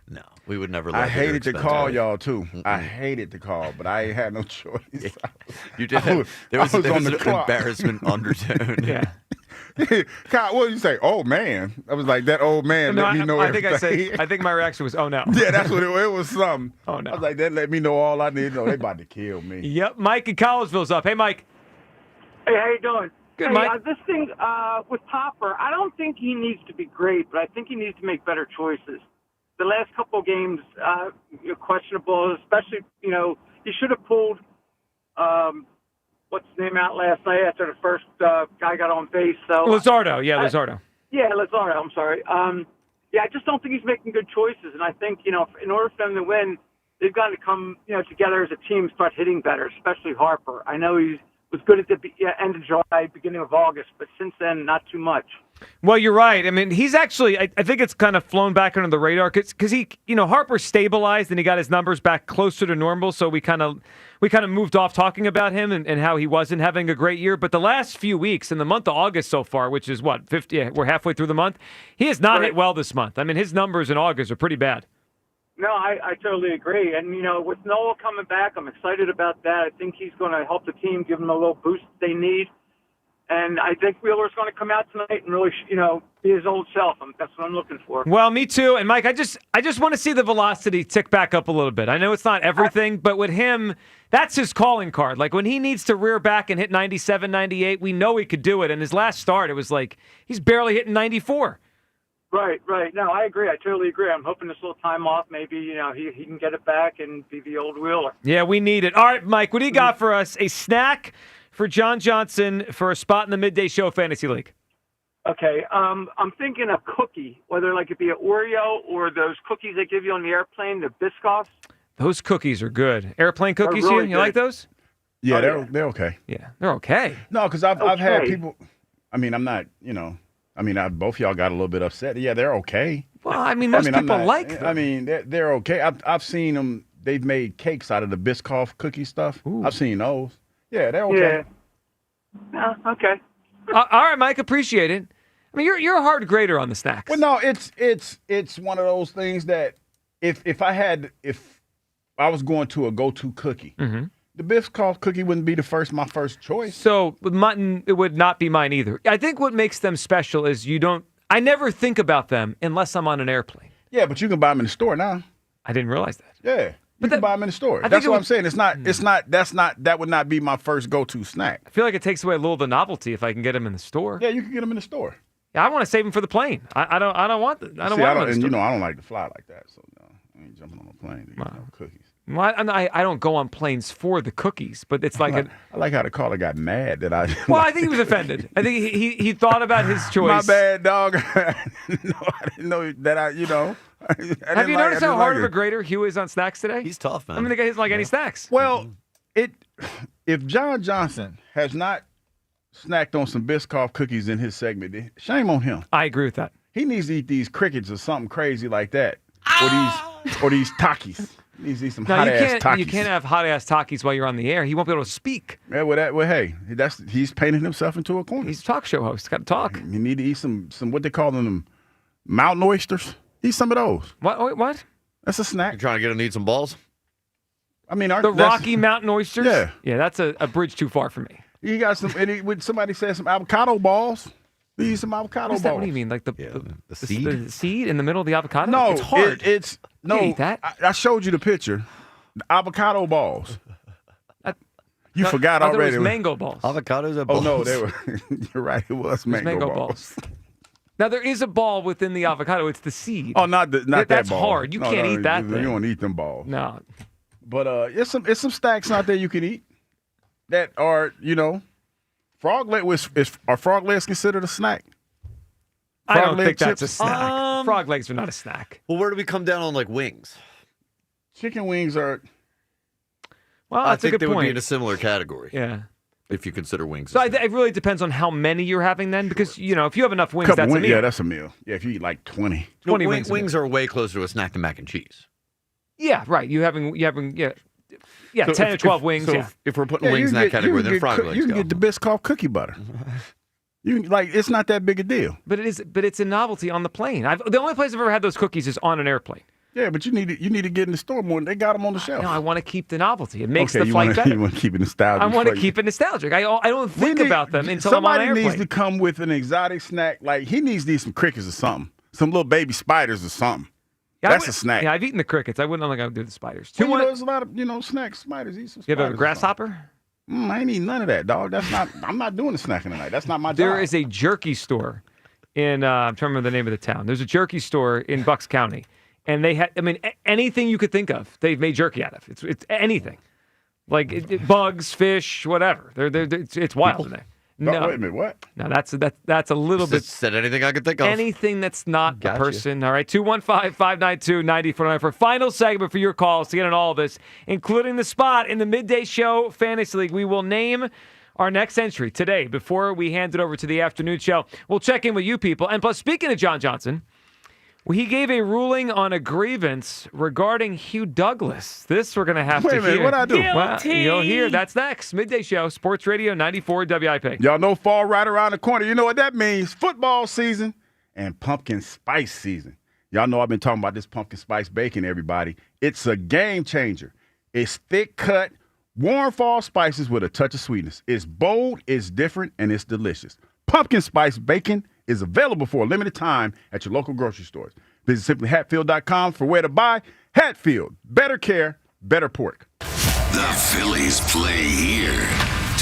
No, we would never. I hated to call y'all too. I hated to call, but I ain't had no choice. Yeah. You did. There was an embarrassment undertone. Yeah. Kyle, what did you say? Oh man, I was like that old man. No, let me know everything. I think my reaction was, oh no. Yeah, that's what it was. Something. Oh no. I was like, that let me know all I need to know. They about to kill me. Yep, Mike in Collegeville's up. Hey, Mike. Hey, how you doing? Good, hey, Mike. This thing with Topper, I don't think he needs to be great, but I think he needs to make better choices. The last couple of games, questionable, especially, he should have pulled, what's his name out last night after the first guy got on base. So Luzardo. Luzardo. Luzardo, I'm sorry. I just don't think he's making good choices, and I think, in order for them to win, they've got to come, together as a team, start hitting better, especially Harper. I know he was good at the end of July, beginning of August, but since then, not too much. Well, you're right. I mean, he's actually, I think it's kind of flown back under the radar because he, Harper stabilized and he got his numbers back closer to normal. So we kind of moved off talking about him and how he wasn't having a great year. But the last few weeks in the month of August so far, which is what, 50, we're halfway through the month, he has not hit well this month. I mean, his numbers in August are pretty bad. No, I totally agree. And, with Noah coming back, I'm excited about that. I think he's going to help the team, give them a little boost they need. And I think Wheeler's going to come out tonight and really, be his old self. That's what I'm looking for. Well, me too. And, Mike, I just want to see the velocity tick back up a little bit. I know it's not everything, but with him, that's his calling card. Like, when he needs to rear back and hit 97, 98, we know he could do it. And his last start, it was like he's barely hitting 94. Right. No, I agree. I totally agree. I'm hoping this little time off, maybe, he can get it back and be the old Wheeler. Yeah, we need it. All right, Mike, what do you got for us? A snack for John Johnson for a spot in the Midday Show Fantasy League? Okay, I'm thinking a cookie, whether like it be an Oreo or those cookies they give you on the airplane, the Biscoffs. Those cookies are good. Airplane cookies, really you like those? Yeah, Oh, they're okay. Yeah, they're okay. No, because I've had Okay. people. I mean, I'm not. Both y'all got a little bit upset. Yeah, they're okay. Well, I mean, most I'm people not- like them. I mean, they're okay. I've seen them. They've made cakes out of the Biscoff cookie stuff. I've seen those. Yeah, they're okay. Yeah. Okay. All right, Mike, appreciate it. I mean, you're a hard grader on the snacks. Well, no, it's one of those things that if I was going to a go-to cookie, the Biscoff cookie wouldn't be my first choice. So with mutton, it would not be mine either. I think what makes them special is I never think about them unless I'm on an airplane. Yeah, but you can buy them in the store now. I didn't realize that. Yeah. You can buy them in the store. I think That's it what would- I'm saying. That would not be my first go-to snack. I feel like it takes away a little of the novelty if I can get them in the store. Yeah, you can get them in the store. Yeah, I want to save them for the plane. I don't want them. I don't See, want them in the and store. I don't like to fly like that, so no, I ain't jumping on a plane to eat no cookies. Well, I don't go on planes for the cookies, but it's like I like how the caller got mad that I. Well, I think he was offended. I think he thought about his choice. My bad, dog. No, I didn't know that I Have you noticed how hard of a grader Hugh is on snacks today? He's tough, man. I mean, the guy doesn't like any snacks. Well, if John Johnson has not snacked on some Biscoff cookies in his segment, shame on him. I agree with that. He needs to eat these crickets or something crazy like that, or these Takis. He needs to eat some No, hot ass Takis. you can't have hot ass Takis while you're on the air. He won't be able to speak. Yeah, hey, he's painting himself into a corner. He's a talk show host. Got to talk. You need to eat some what they call them, mountain oysters. Eat some of those. What? That's a snack. You're trying to get him to eat some balls? I mean, The Rocky Mountain oysters? Yeah. Yeah, that's a bridge too far for me. You got some, somebody said some avocado balls. You eat some avocado What balls. do you mean? Like the seed? The seed in the middle of the avocado? No, it's hard. It's no. You eat that? I showed you the picture. The avocado balls. You forgot I thought already. It was mango balls. Avocados are Oh balls. no, they were. You're right. It was mango balls. Now there is a ball within the avocado. It's the seed. Oh, not that That's ball. hard. You can't eat that You thing. don't eat them balls. No. But it's some stacks out there you can eat that are frog leg. Are frog legs considered a snack? I don't leg think that's chips? a snack. Frog legs are not a snack. Well, where do we come down on like wings? Chicken wings are. Well, I that's a think good they would point. be in a similar category. Yeah. If you consider wings. So it really depends on how many you're having then, because if you have enough wings, Couple that's a wings, meal. yeah, that's a meal. Yeah, if you eat like 20. 20 wings. wings. Wings are way closer to a snack than mac and cheese. Yeah, right. You having 10 or 12 wings. So Yeah. if we're putting wings in that category, then frog legs You can go. get the Biscoff cookie butter. It's not that big a deal. But it's a novelty on the plane. The only place I've ever had those cookies is on an airplane. Yeah, but you need to get in the store more. They got them on the shelf. No, I want to keep the novelty. It makes Okay, the flight better. You want to keep it nostalgic. I want to for you. keep it nostalgic. I don't think about them until I'm on an Somebody airplane. needs to come with an exotic snack. Like he needs to eat some crickets or something. Some little baby spiders or something. Yeah, That's a snack. Yeah, I've eaten the crickets. I wouldn't think I would do the spiders. Well, there's a lot of snacks. Spiders eat some. You Spiders have a grasshopper? I ain't eating none of that, dog. That's not. I'm not doing the snacking tonight. That's not my job. There is a jerky store in. I'm trying to remember the name of the town. There's a jerky store in Bucks County, and they had. I mean, anything you could think of, they've made jerky out of. It's anything, like bugs, fish, whatever. It's wild in there. No, wait a minute. What? No, that's a little bit. Said anything I could think of. Anything that's not Gotcha. a person. All right, 215-592-9499 for final segment for your calls to get on all of this, including the spot in the Midday Show Fantasy League. We will name our next entry today before we hand it over to the afternoon show. We'll check in with you people. And plus, speaking of John Johnson, he gave a ruling on a grievance regarding Hugh Douglas. This we're going to have Wait to a minute, hear. what'd I do? Well, Guilty. you'll hear. That's next. Midday Show, Sports Radio 94 WIP. Y'all know fall right around the corner. You know what that means? Football season and pumpkin spice season. Y'all know I've been talking about this pumpkin spice bacon, everybody. It's a game changer. It's thick cut, warm fall spices with a touch of sweetness. It's bold, it's different, and it's delicious. Pumpkin spice bacon is available for a limited time at your local grocery stores. Visit simplyhatfield.com for where to buy. Hatfield, better care, better pork. The Phillies play here.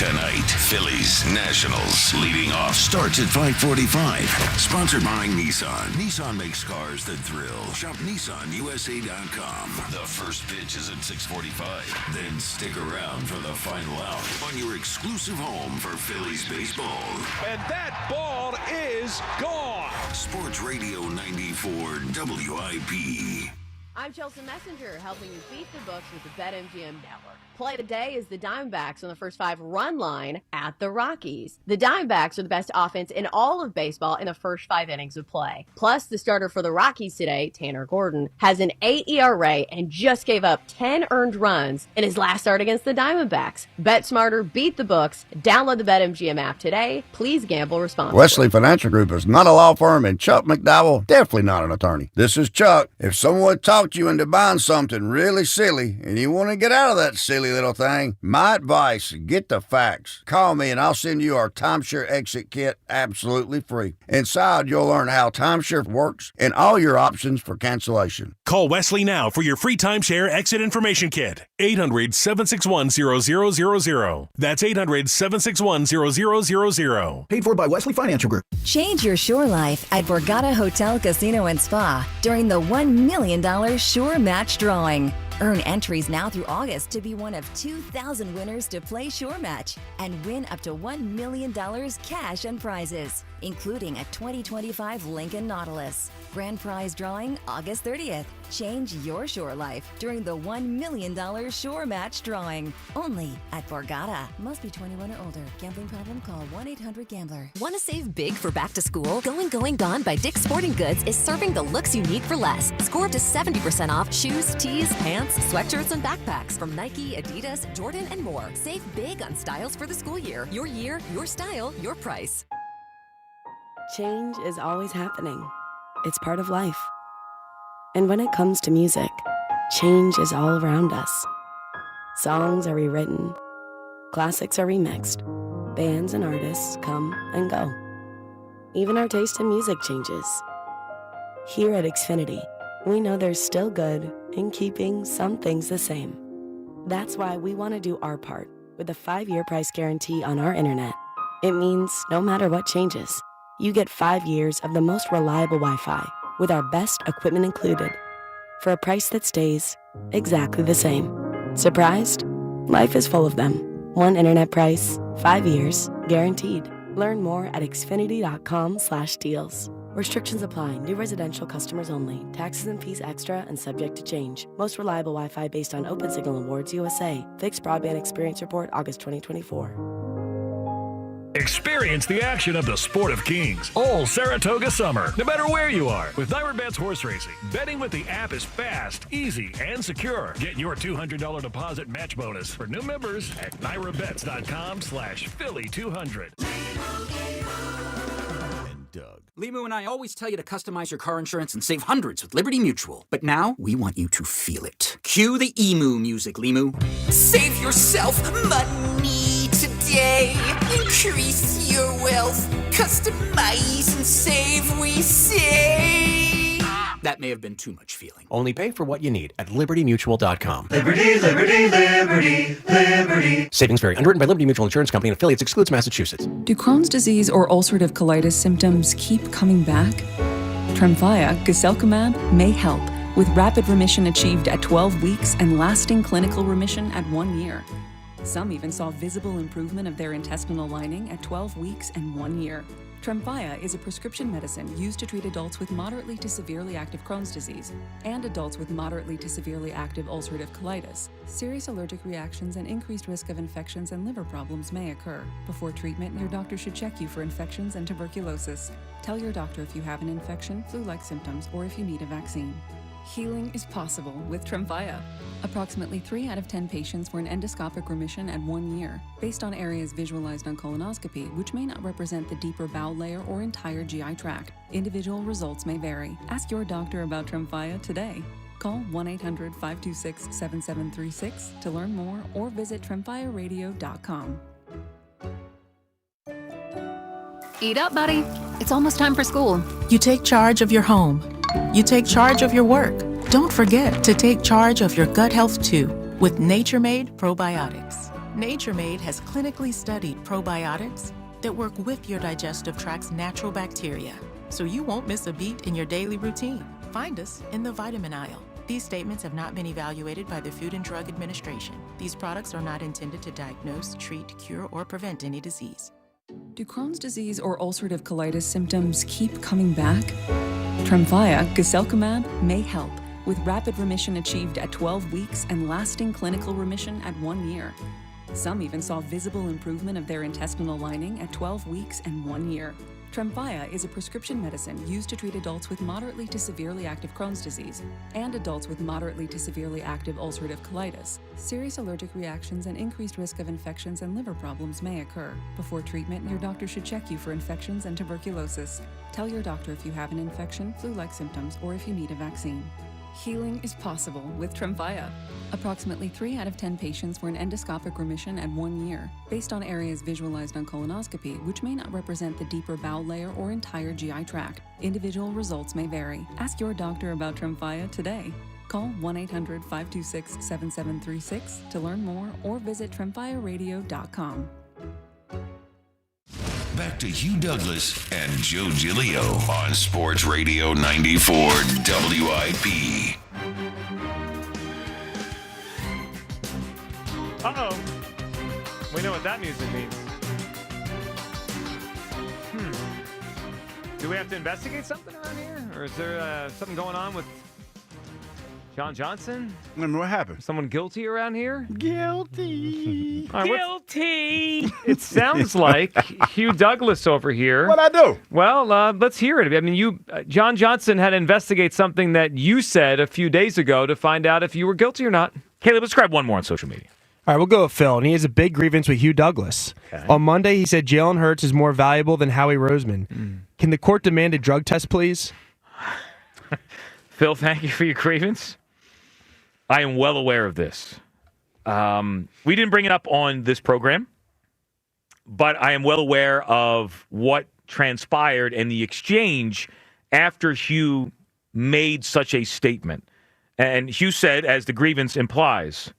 Tonight, Phillies Nationals leading off starts at 5:45. Sponsored by Nissan. Nissan makes cars that thrill. Shop NissanUSA.com. The first pitch is at 6:45. Then stick around for the final out on your exclusive home for Phillies baseball. And that ball is gone. Sports Radio 94 WIP. I'm Chelsea Messenger, helping you beat the books with the BetMGM Network. Play today is the Diamondbacks on the first 5 run line at the Rockies. The Diamondbacks are the best offense in all of baseball in the first 5 innings of play. Plus, the starter for the Rockies today, Tanner Gordon, has an 8 ERA and just gave up 10 earned runs in his last start against the Diamondbacks. Bet smarter, beat the books. Download the BetMGM app today. Please gamble responsibly. Wesley Financial Group is not a law firm, and Chuck McDowell definitely not an attorney. This is Chuck. If someone talked you into buying something really silly and you want to get out of that silly little thing, my advice, get the facts. Call me and I'll send you our timeshare exit kit absolutely free. Inside, you'll learn how timeshare works and all your options for cancellation. Call Wesley now for your free timeshare exit information kit. 800-761-0000. That's 800-761-0000. Paid for by Wesley Financial Group. Change your shore life at Borgata Hotel, Casino, and Spa during the $1 million Shore Match Drawing. Earn entries now through August to be one of 2,000 winners to play Shore Match and win up to $1 million cash and prizes, including a 2025 Lincoln Nautilus. Grand prize drawing August 30th. Change your shore life during the $1 million Shore Match Drawing. Only at Borgata. Must be 21 or older. Gambling problem? Call 1-800-GAMBLER. Want to save big for back to school? Going Gone by Dick's Sporting Goods is serving the looks you need for less. Score up to 70% off shoes, tees, pants, sweatshirts, and backpacks from Nike, Adidas, Jordan, and more. Save big on styles for the school year. Your style, your price. Change is always happening. It's part of life. And when it comes to music, change is all around us. Songs are rewritten. Classics are remixed. Bands and artists come and go. Even our taste in music changes. Here at Xfinity, we know there's still good in keeping some things the same. That's why we want to do our part with a 5-year price guarantee on our internet. It means no matter what changes, you get 5 years of the most reliable Wi-Fi with our best equipment included for a price that stays exactly the same. Surprised? Life is full of them. One internet price, 5 years, guaranteed. Learn more at xfinity.com/deals. Restrictions apply. New residential customers only. Taxes and fees extra and subject to change. Most reliable Wi-Fi based on Open Signal Awards USA. Fixed Broadband Experience Report, August 2024. Experience the action of the Sport of Kings all Saratoga summer, no matter where you are. With NYRA Horse Racing, betting with the app is fast, easy, and secure. Get your $200 deposit match bonus for new members at NYRABets.com/Philly200. Doug. Limu and I always tell you to customize your car insurance and save hundreds with Liberty Mutual. But now, we want you to feel it. Cue the emu music, Limu. Save yourself money today. Increase your wealth. Customize and save, we say. That may have been too much feeling. Only pay for what you need at libertymutual.com. Liberty, liberty, liberty, liberty. Savings vary. Underwritten by Liberty Mutual Insurance Company and affiliates. Excludes Massachusetts. Do Crohn's disease or ulcerative colitis symptoms keep coming back? Tremfya, guselkumab, may help, with rapid remission achieved at 12 weeks and lasting clinical remission at 1 year. Some even saw visible improvement of their intestinal lining at 12 weeks and 1 year. Tremfya is a prescription medicine used to treat adults with moderately to severely active Crohn's disease and adults with moderately to severely active ulcerative colitis. Serious allergic reactions and increased risk of infections and liver problems may occur. Before treatment, your doctor should check you for infections and tuberculosis. Tell your doctor if you have an infection, flu-like symptoms, or if you need a vaccine. Healing is possible with Tremfya. Approximately 3 out of 10 patients were in endoscopic remission at 1 year, based on areas visualized on colonoscopy, which may not represent the deeper bowel layer or entire GI tract. Individual results may vary. Ask your doctor about Tremfya today. Call 1-800-526-7736 to learn more or visit tremfyaradio.com. Eat up, buddy. It's almost time for school. You take charge of your home. You take charge of your work. Don't forget to take charge of your gut health too with Nature Made Probiotics. Nature Made has clinically studied probiotics that work with your digestive tract's natural bacteria, so you won't miss a beat in your daily routine. Find us in the vitamin aisle. These statements have not been evaluated by the Food and Drug Administration. These products are not intended to diagnose, treat, cure, or prevent any disease. Do Crohn's disease or ulcerative colitis symptoms keep coming back? Tremfya, guselkumab, may help, with rapid remission achieved at 12 weeks and lasting clinical remission at 1 year. Some even saw visible improvement of their intestinal lining at 12 weeks and 1 year. Tremfya is a prescription medicine used to treat adults with moderately to severely active Crohn's disease and adults with moderately to severely active ulcerative colitis. Serious allergic reactions and increased risk of infections and liver problems may occur. Before treatment, your doctor should check you for infections and tuberculosis. Tell your doctor if you have an infection, flu-like symptoms, or if you need a vaccine. Healing is possible with Tremfya. Approximately 3 out of 10 patients were in endoscopic remission at 1 year, based on areas visualized on colonoscopy, which may not represent the deeper bowel layer or entire GI tract. Individual results may vary. Ask your doctor about Tremfya today. Call 1-800-526-7736 to learn more or visit tremfyaradio.com. Back to Hugh Douglas and Joe Giglio on Sports Radio 94 WIP. Uh-oh. We know what that music means. Do we have to investigate something around here? Or is there something going on with John Johnson? What happened? Someone guilty around here? Guilty. All right, guilty. It sounds like Hugh Douglas over here. What'd I do? Well, let's hear it. I mean, John Johnson had to investigate something that you said a few days ago to find out if you were guilty or not. Caleb, let's grab one more on social media. All right, we'll go with Phil, and he has a big grievance with Hugh Douglas. Okay. On Monday, he said Jalen Hurts is more valuable than Howie Roseman. Can the court demand a drug test, please? Phil, thank you for your grievance. I am well aware of this. We didn't bring it up on this program, but I am well aware of what transpired and the exchange after Hugh made such a statement. And Hugh said, as the grievance implies,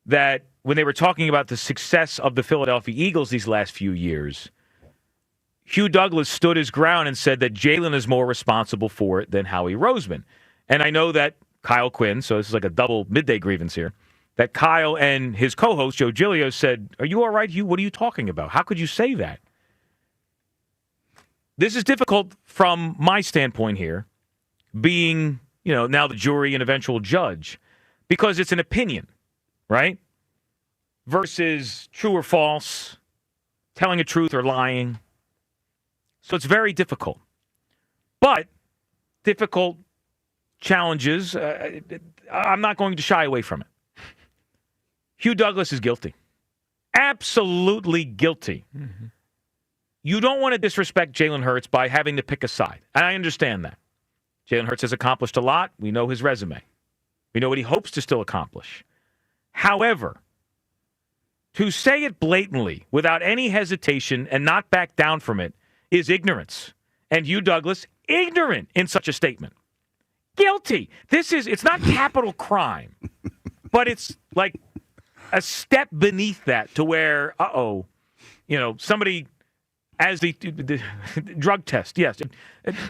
that when they were talking about the success of the Philadelphia Eagles these last few years, Hugh Douglas stood his ground and said that Jalen is more responsible for it than Howie Roseman. And I know that Kyle Quinn, so this is like a double midday grievance here, that Kyle and his co-host, Joe Giglio, said, "Are you all right, Hugh? What are you talking about? How could you say that?" This is difficult from my standpoint here, being, now the jury and eventual judge, because it's an opinion, right? Versus true or false, telling the truth or lying. So it's very difficult. But difficult challenges, I'm not going to shy away from it. Hugh Douglas is guilty. Absolutely guilty. Mm-hmm. You don't want to disrespect Jalen Hurts by having to pick a side. And I understand that. Jalen Hurts has accomplished a lot. We know his resume. We know what he hopes to still accomplish. However, to say it blatantly without any hesitation and not back down from it is ignorance. And Hugh Douglas, ignorant in such a statement. Guilty. It's not capital crime, but it's like a step beneath that to where, somebody, as the drug test, yes,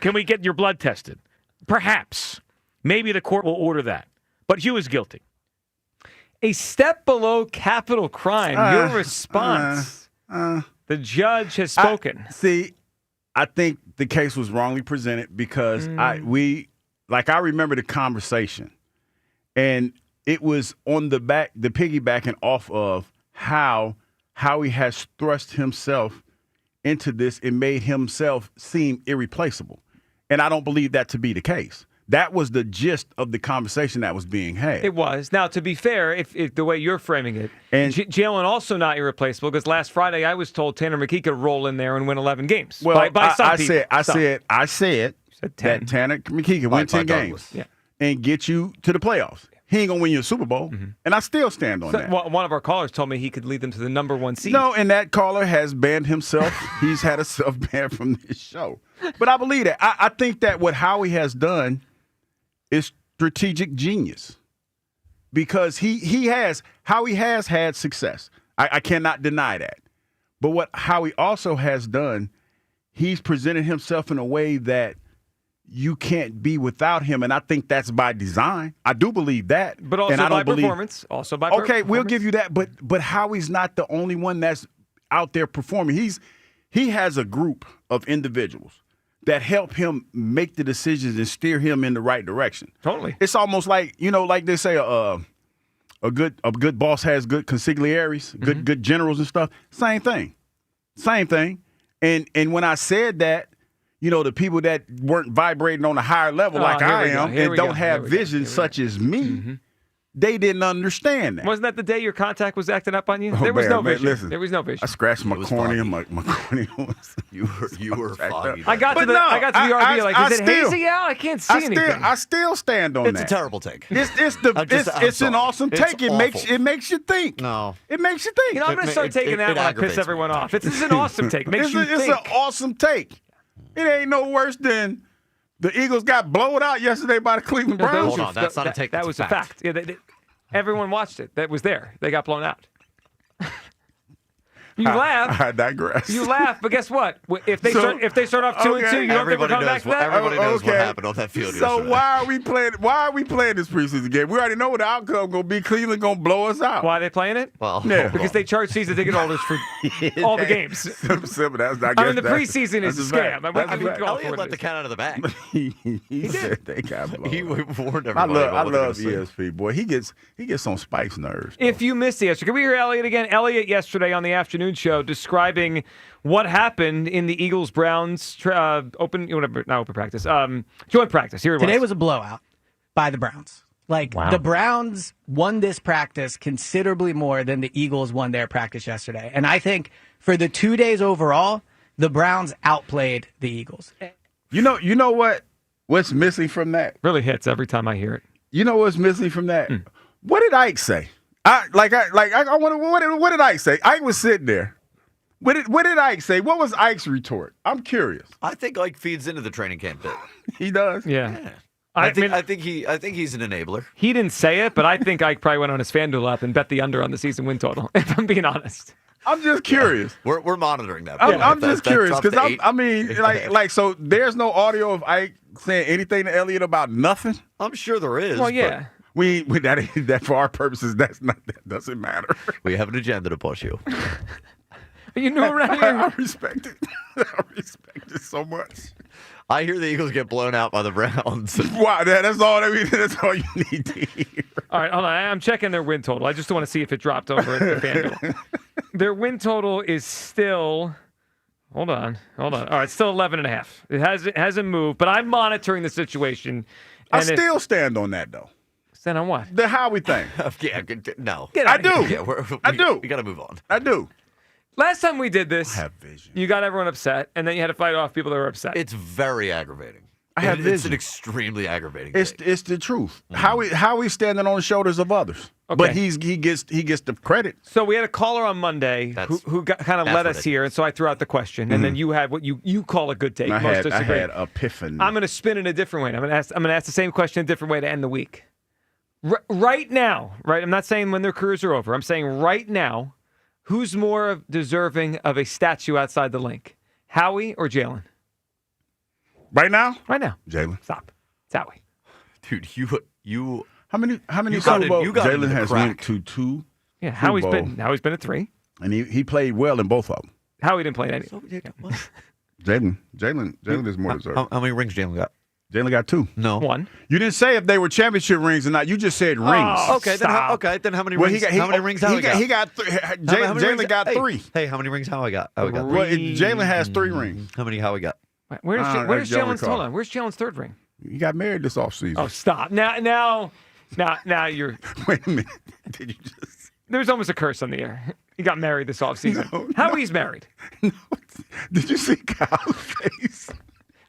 can we get your blood tested? Perhaps. Maybe the court will order that. But Hugh is guilty. A step below capital crime. Your response. The judge has spoken. I think the case was wrongly presented because I remember the conversation, and it was on the piggybacking off of how he has thrust himself into this and made himself seem irreplaceable. And I don't believe that to be the case. That was the gist of the conversation that was being had. It was. Now, to be fair, if the way you're framing it, and Jalen also not irreplaceable because last Friday I was told Tanner McKee could roll in there and win 11 games. Well, I said that Tanner McKee can win 10 games and get you to the playoffs. He ain't going to win you a Super Bowl, and I still stand on that. One of our callers told me he could lead them to the number 1 seed. No, and that caller has banned himself. He's had himself banned from this show. But I believe that. I think that what Howie has done is strategic genius because Howie has had success. I cannot deny that. But what Howie also has done, he's presented himself in a way that you can't be without him, and I think that's by design. I do believe that. But also and I by don't believe, performance. Also by okay, performance. we'll give you that. But Howie's not the only one that's out there performing. He has a group of individuals that help him make the decisions and steer him in the right direction. Totally. It's almost like, like they say, a good boss has good consiglieres, good generals and stuff. Same thing. And when I said that, the people that weren't vibrating on a higher level like I am and don't have vision such as me, they didn't understand that. Wasn't that the day your contact was acting up on you? Oh, There was man, no man, vision. listen, There was no vision. I scratched my cornea. My cornea was. You were foggy. I got to the RV like, is it hazy out? I can't see anything. I still stand on that. It's a terrible take. It's an awesome take. It makes you think. No. It makes you think. I'm going to start taking that when I piss everyone off. It's an awesome take. It makes you think. It's an awesome take. It ain't no worse than the Eagles got blown out yesterday by the Cleveland Browns. Hold on, that's not a take. That was a fact. Yeah, everyone watched it. That was there. They got blown out. You laugh. I digress. You laugh, but guess what? If they start off 2-2, you don't think we're coming back to that? Everybody knows what happened on that field yesterday. So why are we playing this preseason game? We already know what the outcome gonna be. Cleveland gonna blow us out. Why are they playing it? Well, yeah. Because they charge season ticket holders for all the games. Simple. The preseason is a scam. Elliot let the cat out of the bag. he said they got blown. He warned everybody. I love ESP, boy. He gets on Spike's nerves. If you missed the yesterday, can we hear Elliot again? Elliot yesterday on the afternoon show describing what happened in the Eagles-Browns joint practice. Here it was. Today was a blowout by the Browns. The Browns won this practice considerably more than the Eagles won their practice yesterday. And I think for the 2 days overall, the Browns outplayed the Eagles. You know what's missing from that? Really hits every time I hear it. You know what's missing from that? What did Ike say? What did Ike say? Ike was sitting there. What did Ike say? What was Ike's retort? I'm curious. I think Ike feeds into the training camp bit. He does. Yeah. I think he's an enabler. He didn't say it, but I think Ike probably went on his FanDuel app and bet the under on the season win total. If I'm being honest. I'm just curious. We're monitoring that. I'm just curious because so there's no audio of Ike saying anything to Elliot about nothing. I'm sure there is. Well, yeah. We that for our purposes that doesn't matter. We have an agenda to push you. You know around here. I respect it. I respect it so much. I hear the Eagles get blown out by the Browns. Wow, that's all you need to hear. All right, hold on. I'm checking their win total. I just want to see if it dropped over at the FanDuel. Their win total is still. Hold on. All right, it's still 11.5. It hasn't moved, but I'm monitoring the situation. I still stand on that though. Stand on what? The Howie thing. No. I do. I do. We got to move on. I do. Last time we did this, I have vision. You got everyone upset, and then you had to fight off people that were upset. It's very aggravating. It's an extremely aggravating thing. It's the truth. Howie's standing on the shoulders of others, but he gets the credit. So we had a caller on Monday who kind of led us here, and so I threw out the question, and then you had what you call a good take. I had epiphany. I'm going to spin it a different way. I'm going to ask the same question a different way to end the week. Right now, right? I'm not saying when their careers are over. I'm saying right now. Who's more deserving of a statue outside the link, Howie or Jalen? Right now? Right now. Jalen. Stop. It's Howie. Dude, you. How many Super Bowls? Jalen has went to 2. Yeah, Howie's been at 3, and he played well in both of them. Howie didn't play any. Jalen is more deserving. How many rings Jalen got? Jalen got 2. No. 1. You didn't say if they were championship rings or not. You just said rings. Okay, then how many rings? How many rings Howie got? He got 3. Jalen got 3. Hey, how many rings Howie got? Well, Jalen has 3 rings. How many Howie got? Where's Jalen's? Hold on. Where's Jalen's 3rd ring? He got married this offseason. Oh, stop. Now you're. Wait a minute. Did you just? There's almost a curse on the air. He got married this offseason. Howie's married. No. Did you see Kyle's face?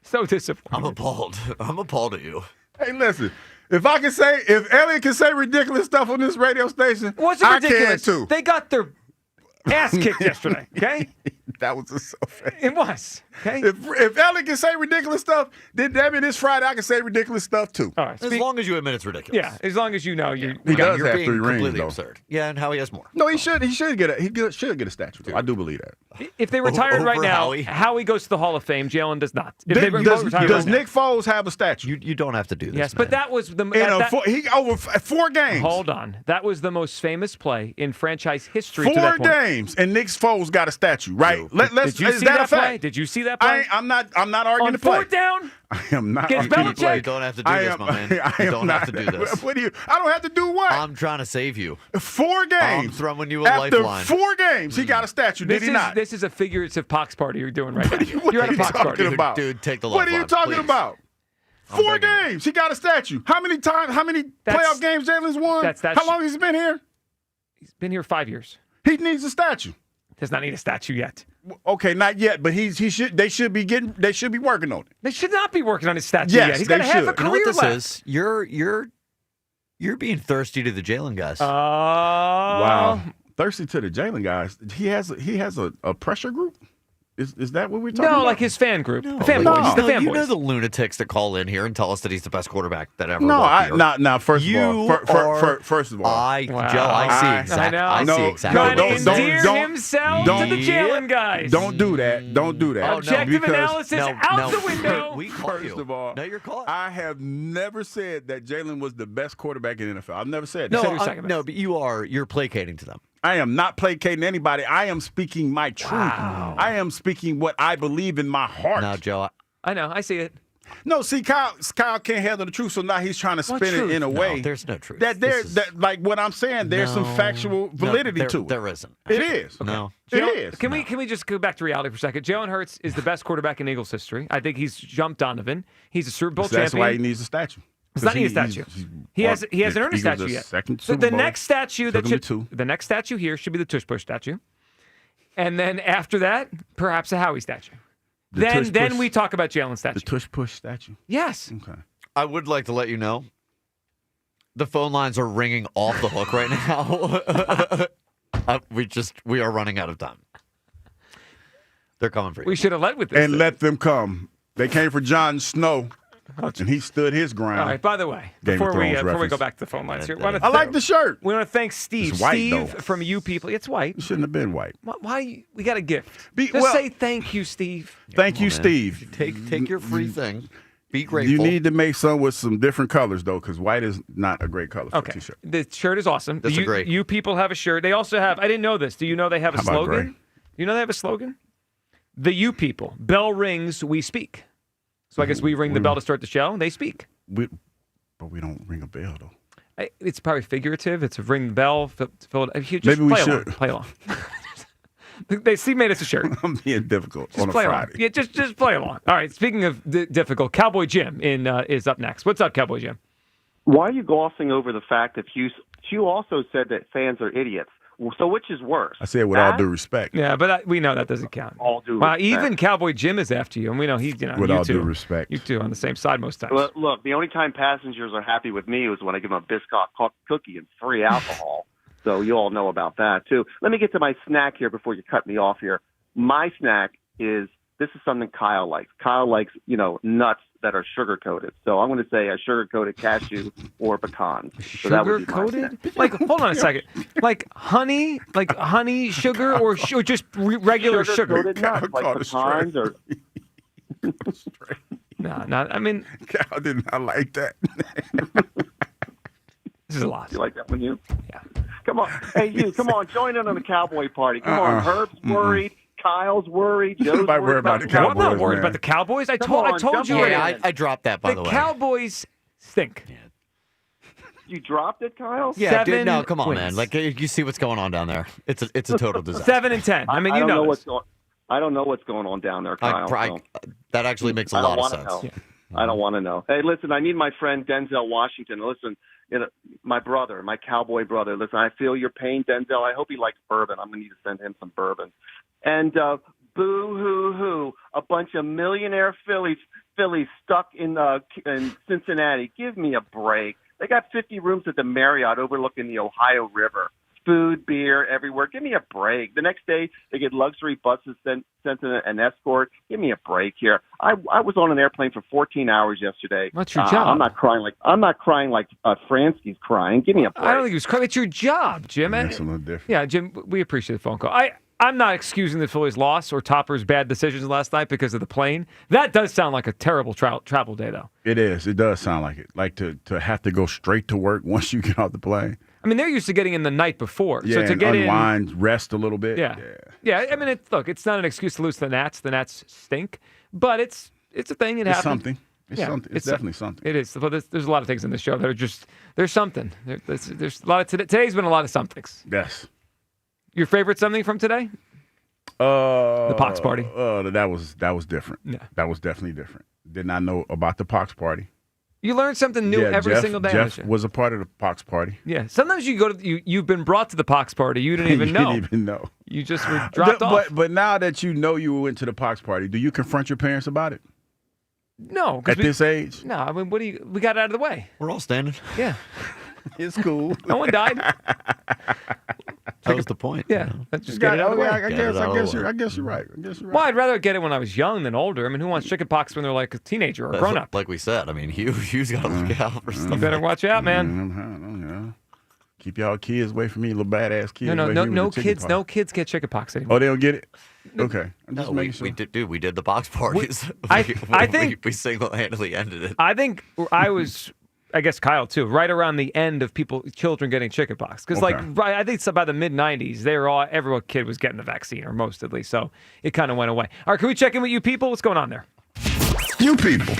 So disappointed. I'm appalled at you. Hey, listen. If Elliot can say ridiculous stuff on this radio station, What's ridiculous? I can too. They got their ass kicked yesterday, okay? That was just so fast. It was. Okay. If Ellie can say ridiculous stuff, then that means this Friday I can say ridiculous stuff too. All right. As long as you admit it's ridiculous. Yeah, as long as you know you're. He does you're have being 3 rings, completely though. absurd. Yeah, and Howie has more. No, he should get a statue. Though. I do believe that. If they retired right now, Howie goes to the Hall of Fame. Jalen does not. If they both retire Does right now- Nick Foles have a statue? You don't have to do this. Yes, man. but that was the he over 4 games. Hold on, that was the most famous play in franchise history. to 4 that point. games, and Nick Foles got a statue, right? Did you is see that a that play? fact? Did you see that play? I'm not arguing On the play. 4th down. I am not Against arguing the play. Belichick? You don't have to do this, my man. You don't have to do this. What do you? I don't have to do what? I'm trying to save you. 4 games. I'm throwing you a After lifeline. 4 games, he got a statue. Did he not? This is a figurative pox party you're doing right now. What You're are at a you pox talking party. about? Dude, take the What are you lifeline, talking please. about? 4 games. He got a statue. How many playoff games Jalen's won? How long has he been here? He's been here 5 years. He needs a statue. Does not need a statue yet. Okay, not yet, but they should be working on it. They should not be working on his statue Yes, yet. He's got they half a should. You know career what this left. is? You're being thirsty to the Jalen guys. Wow. Thirsty to the Jalen guys. He has a pressure group? Is that what we're talking about? No, like his fan group. No, the fan like, boys. The fan you boys. know the lunatics that call in here and tell us that he's the best quarterback that ever No, walked the earth. no. First of all, first of all, Joe, I see exactly. I I know. see exactly. Trying No, to don't- endear don't- himself don't- to the Jalen guys. Don't do that. Don't do that. Objective Because- analysis out the window. We call First you. of all, No, you're caught. I have never said that Jalen was the best quarterback in the NFL. I've never said No, that. no, but you're placating to them. I am not placating anybody. I am speaking my truth. I am speaking what I believe in my heart. Now, Joe, I know. I see it. No, see, Kyle can't handle the truth, so now he's trying to spin it in a way. No, there's no truth. Like what I'm saying, there's some factual validity to it. There isn't. It is. No. It is. Can we just go back to reality for a second? Jalen Hurts is the best quarterback in Eagles history. I think he's jumped Donovan. He's a Super Bowl champion. That's why he needs a statue. It's not need a statue. He hasn't earned a statue yet. So the next statue the next statue here should be the Tush Push statue, and then after that, perhaps a Howie statue. Then we talk about Jalen's statue. The Tush Push statue. Yes. Okay. I would like to let you know the phone lines are ringing off the hook right now. We are running out of time. They're coming for you. We should have led with this. And let them come. They came for Jon Snow, and he stood his ground. All right. By the way, Game of before we Thrones go back to the phone lines here, I like the shirt. We want to thank Steve. It's white, Steve though. from You People. It's white. It shouldn't have been white. Why we got a gift? Just say thank you, Steve. Thank you, Steve. Take your free thing. Be grateful. You need to make some with some different colors, though, because white is not a great color for a Okay. T-shirt. The shirt is awesome. That's great. You People have a shirt. They also have, I didn't know this. Do you know they have a How about slogan? gray? You know they have a slogan? The You People. Bell rings, we speak. So I guess we ring the bell to start the show, and they speak. But we don't ring a bell, though. It's probably figurative. It's a ring the bell. Maybe we should. Play along. Steve made us a shirt. I'm being difficult Just on a play Friday. along. Yeah, just play along. All right. Speaking of difficult, Cowboy Jim is up next. What's up, Cowboy Jim? Why are you glossing over the fact that you also said that fans are idiots? So which is worse? I said with all due respect. Yeah, but we know that doesn't count. All due Wow, respect. even Cowboy Jim is after you, and we know he's With you all two, due respect. You two on the same side most times. Look, the only time passengers are happy with me is when I give them a Biscoff cookie and free alcohol. So you all know about that, too. Let me get to my snack here before you cut me off here. My snack is something Kyle likes. Kyle likes, nuts that are sugar-coated. So I'm going to say a sugar-coated cashew or pecan. So that would be my Sugar-coated? snack. Like, hold on a second. Like honey sugar, or just regular sugar? Sugar-coated nuts, like pecans or... No, I mean... Cal did not like that. This is a lot. You like that one, you? Yeah. Come on. Hey, you, come on. Join in on the cowboy party. Come on. Herb's worried. Kyle's worried. Joe's Nobody worried about the Cowboys. I'm not worried about the Cowboys. I told you. Yeah, I dropped that, by the way. The Cowboys stink. You dropped it, Kyle? Yeah, dude, 7 no, come on, wins. man. Like, you see what's going on down there. It's a total disaster. 7-10. I mean, I you don't know. I don't know what's going on down there, Kyle. so. That actually makes a lot of sense. Know. I don't want to know. Hey, listen, I need my friend Denzel Washington. Listen, my brother, my cowboy brother. Listen, I feel your pain, Denzel. I hope he likes bourbon. I'm going to need to send him some bourbon. And boo-hoo-hoo, a bunch of millionaire Phillies stuck in Cincinnati. Give me a break. They got 50 rooms at the Marriott overlooking the Ohio River. food, beer everywhere. Give me a break. The next day, they get luxury buses sent to an escort. Give me a break here. I was on an airplane for 14 hours yesterday. That's your job. I'm not crying like Fransky's crying. Give me a break. I don't think he was crying. It's your job, Jim. That's a little different. Yeah, Jim, we appreciate the phone call. I'm not excusing the Phillies' loss or Topper's bad decisions last night because of the plane. That does sound like a terrible travel day, though. It is. It does sound like it. Like to have to go straight to work once you get off the plane. I mean, they're used to getting in the night before. Yeah, so to and get unwind, rest a little bit. Yeah. I mean, it's not an excuse to lose to the Nats. The Nats stink, but it's a thing. It It's happens. something. It's something. It's definitely something. It is. But there's a lot of things in the show that are there's something. There's a lot of today's been a lot of somethings. Yes. Your favorite something from today? The Pox party. That was different. Yeah. That was definitely different. Did not know about the Pox party. You learn something new every single day. Jeff was a part of the Pox party. Yeah. Sometimes you go to you've been brought to the Pox party. You didn't even know. You didn't even know. You just were dropped off. But now that you know you went to the Pox party, do you confront your parents about it? No. At this age? No. I mean, we got it out of the way. We're all standing. Yeah. It's cool. No one died. That was the point. Yeah. Just get it out of the way. I guess you're right. Well, I'd rather get it when I was young than older. I mean, who wants chickenpox when they're like a teenager or a grown up? Like we said, I mean, Hugh's got to look out for stuff. You better watch out, man. Keep y'all kids away from me, little badass kids. No kids get chickenpox anymore. Oh, they don't get it? Okay. I'm just No, making sure. we did the box parties. I think we single-handedly ended it. I think I was, I guess Kyle too, right around the end of children getting chickenpox. Because I think it's by the mid-'90s, every kid was getting the vaccine, or most at least. So it kind of went away. All right, can we check in with you people? What's going on there? You people.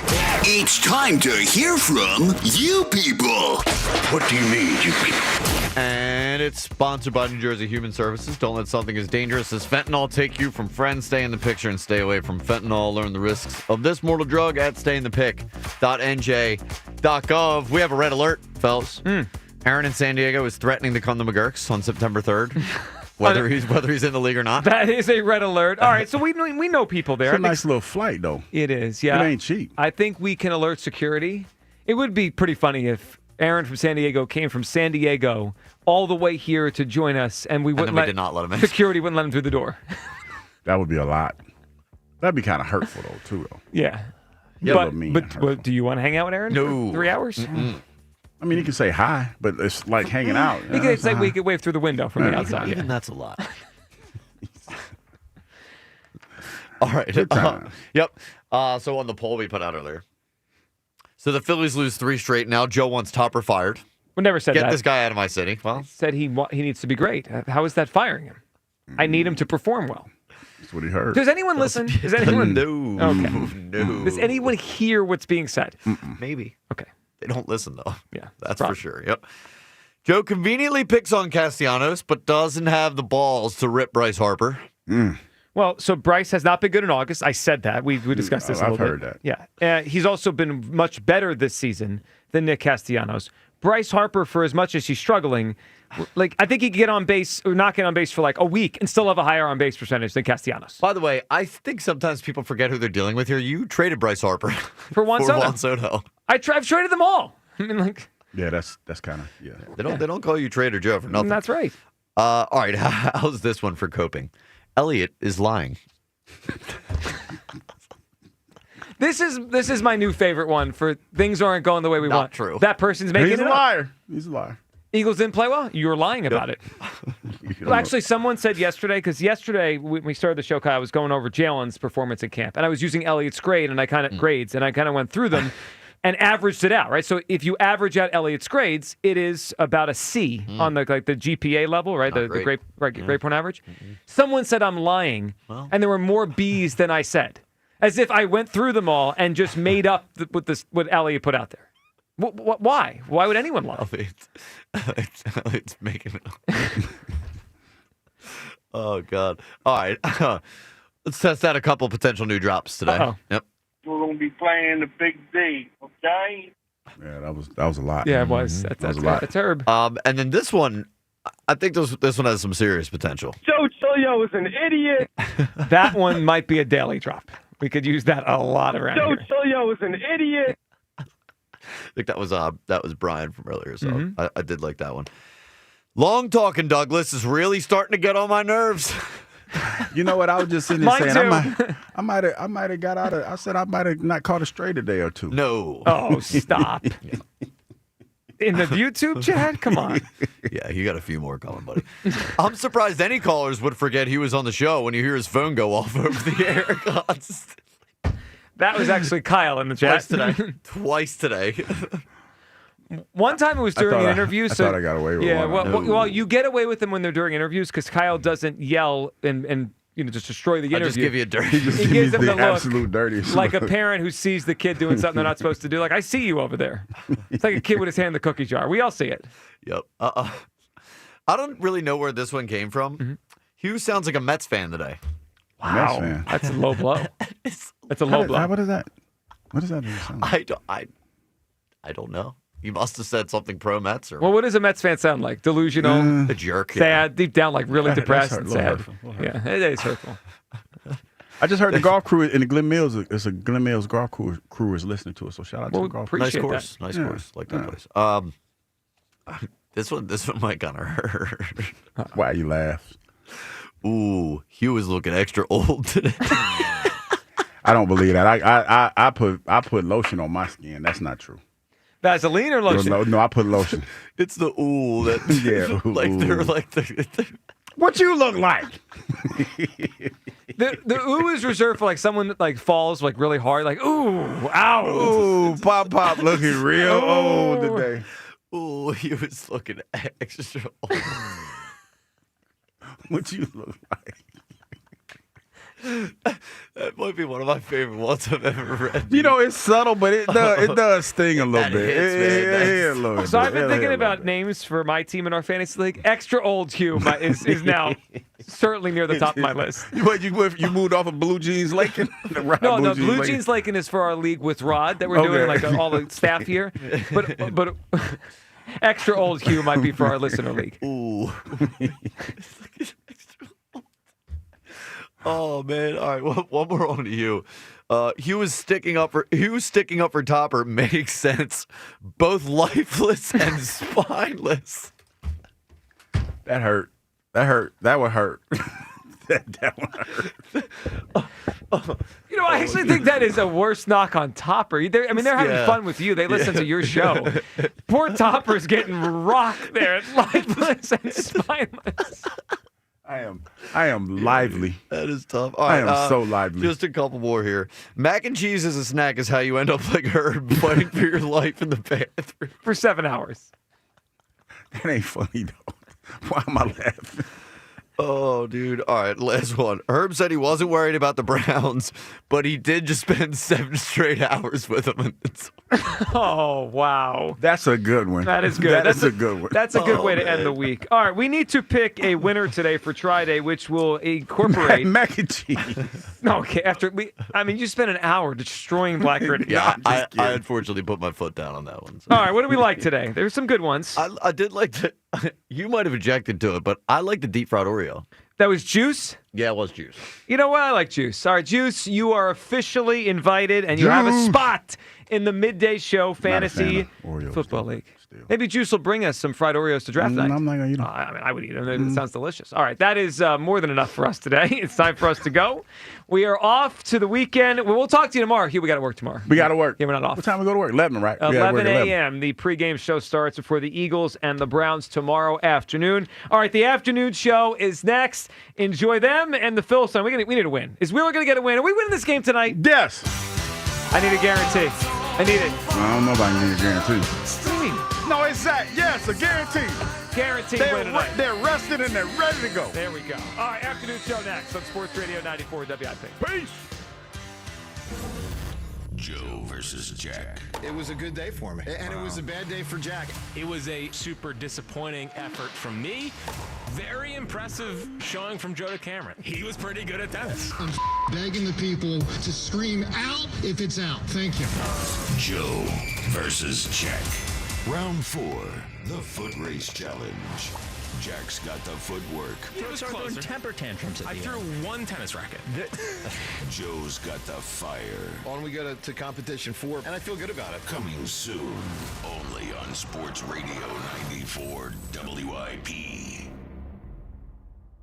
It's time to hear from you people. What do you mean, you people? And it's sponsored by New Jersey Human Services. Don't let something as dangerous as fentanyl take you from friends. Stay in the picture and stay away from fentanyl. Learn the risks of this mortal drug at stayinthepic.nj.gov. We have a red alert, fellas. Aaron in San Diego is threatening to come to McGurk's on September 3rd. Whether he's in the league or not. That is a red alert. All right, so we know people there. It's a nice little flight, though. It is, yeah. It ain't cheap. I think we can alert security. It would be pretty funny if Aaron from San Diego came from San Diego all the way here to join us, and we did not let him in. Security wouldn't let him through the door. That would be a lot. That'd be kind of hurtful, though, too. Yeah. But do you want to hang out with Aaron for 3 hours? Mm-mm. I mean, you can say hi, but it's like hanging out. You could say we could wave through the window from the outside. Even that's a lot. All right. Yep. So on the poll we put out earlier. So the Phillies lose 3 straight. Now Joe wants Topper fired. We never said that. Get this guy out of my city. Well, said he needs to be great. How is that firing him? I need him to perform well. That's what he heard. Does anyone listen? Does anyone? No. Okay. No. Does anyone hear what's being said? Maybe. Okay. They don't listen, though. Yeah. That's for sure. Yep. Joe conveniently picks on Castellanos, but doesn't have the balls to rip Bryce Harper. Well, so Bryce has not been good in August. I said that. We discussed this a little bit. I've heard that. Yeah. He's also been much better this season than Nick Castellanos. Bryce Harper, for as much as he's struggling, I think he could get on base or not get on base for like a week and still have a higher on base percentage than Castellanos. By the way, I think sometimes people forget who they're dealing with here. You traded Bryce Harper for Juan Soto. Soto. I've traded them all. I mean, yeah, that's kind of They don't call you Trader Joe for nothing. That's right. All right, how's this one for coping? Elliot is lying. This is my new favorite one for things aren't going the way we want. Not true. That person's making He's it a up. liar. He's a liar. Eagles didn't play well? You were lying about it. Well, actually, someone said yesterday, because yesterday when we started the show, Kyle, I was going over Jalen's performance in camp, and I was using Elliot's grades, and I kind of went through them and averaged it out, right? So if you average out Elliot's grades, it is about a C on the GPA level, right? The grade point average. Someone said I'm lying, and there were more B's than I said, as if I went through them all and just made up what Elliot put out there. Why? Why would anyone lie? It's making it up. Oh, God. All right. Let's test out a couple potential new drops today. Uh-oh. Yep. We're going to be playing the big D, okay? Yeah, that was a lot. Yeah, it was. That's a lot. That's Herb. And then this one, I think this one has some serious potential. Joe Chilio is an idiot. That one might be a daily drop. We could use that a lot around Joe here. Chilio is an idiot. I think that was Brian from earlier, so I did like that one. Long talking, Douglas, is really starting to get on my nerves. You know what? I was just sitting there Mine saying too. I might have got out of. I said I might have not caught a straight a day or two. No. Oh, stop. In the YouTube chat? Come on. Yeah, you got a few more coming, buddy. I'm surprised any callers would forget he was on the show when you hear his phone go off over the air constantly. That was actually Kyle in the chat Twice today. One time it was during an interview. I thought I got away with one. Well, you get away with them when they're during interviews because Kyle doesn't yell and just destroy the interview. I just give you a dirty. He just gives me them the the look, absolute dirtiest like a look. parent who sees the kid doing something they're not supposed to do. Like, I see you over there. It's like a kid with his hand in the cookie jar. We all see it. Yep. I don't really know where this one came from. Mm-hmm. Hugh sounds like a Mets fan today. Wow. Mets fan. That's a low blow. That's a low blow. What is that? What does that sound like? I don't know. You must have said something pro Mets or Well, what does a Mets fan sound like? Delusional? a jerk. Sad? Deep down, like really depressed and a little sad. hurtful, Yeah, it is hurtful. I just heard the golf crew in the Glen Mills. It's a Glen Mills golf crew is listening to us. So shout out to the golf crew. Nice course. Nice course. Like that place. This one might kind of hurt. Why you laugh? Ooh, Hugh is looking extra old today. I don't believe that. I put lotion on my skin. That's not true. Vaseline or lotion? No, I put lotion. It's the ooh that Yeah, like ooh. they're like the What you look like? The ooh is reserved for like someone that like falls like really hard, like ooh, ow. Ooh, Pop looking real old today. ooh, he was looking extra old. What you look like? That might be one of my favorite ones I've ever read. You know, it's subtle, but it does sting a little That bit. hits, man. It hit a little bit. So I've been It hit thinking a little about names for my team in our fantasy league. Extra old Hugh is now certainly near the top of my list. What you moved off of Blue Jeans Lakin? No, Blue Jeans Lakin is for our league with Rod that we're doing, like all the staff here. But extra old Hugh might be for our listener league. Ooh. Oh man! All right, one more on to you. Hugh is sticking up for Topper makes sense. Both lifeless and spineless. That hurt. That would hurt. that would hurt. You know, I actually think that is a worse knock on Topper. They're having fun with you. They listen to your show. Poor Topper's getting rocked there, lifeless and spineless. I am lively. That is tough. All I right, am so lively. Just a couple more here. Mac and cheese as a snack is how you end up like Herb fighting for your life in the bathroom for 7 hours. That ain't funny though. Why am I laughing? Oh, dude. All right, last one. Herb said he wasn't worried about the Browns, but he did just spend 7 straight hours with them. Oh, wow. That's a good one. That is good. That's a good one. That's a good way to end the week. All right, we need to pick a winner today for Tri-Day, which will incorporate mac and cheese. No, okay. You spent an hour destroying Black Radio. Yeah, I unfortunately put my foot down on that one. So. All right, what do we like today? There's some good ones. I did like the. You might have objected to it, but I like the deep fried Oreo. That was Juice? Yeah, it was Juice. You know what? I like Juice. All right, Juice, you are officially invited, and you have a spot in the midday show fantasy football league. Maybe Juice will bring us some fried Oreos to draft night. I'm not going to eat them. I would eat them. It sounds delicious. All right, that is more than enough for us today. It's time for us to go. We are off to the weekend. We'll talk to you tomorrow. Hugh, we got to work tomorrow. We got to work. Yeah, we're not off. What time we go to work? 11, right? 11 a.m. The pregame show starts before the Eagles and the Browns tomorrow afternoon. All right, the afternoon show is next. Enjoy them and the Phillies. We need to win. Is Wheeler going to get a win? Are we winning this game tonight? Yes. I need a guarantee. I need it. I don't know if I can need a guarantee. What do you mean? No, it's that. Yes, a guarantee. Guaranteed win tonight. They're rested and they're ready to go. There we go. All right, afternoon show next on Sports Radio 94 WIP. Peace. Joe versus Jack. It was a good day for me, and it was a bad day for Jack. It was a super disappointing effort from me. Very impressive showing from Joe to Cameron. He was pretty good at tennis. I'm begging the people to scream out if it's out. Thank you. Joe versus Jack. Round 4, the foot race challenge. Jack's got the footwork. People start throwing temper tantrums at I threw one tennis racket. Joe's got the fire. On we go to competition 4, and I feel good about it. Coming soon, only on Sports Radio 94 WIP.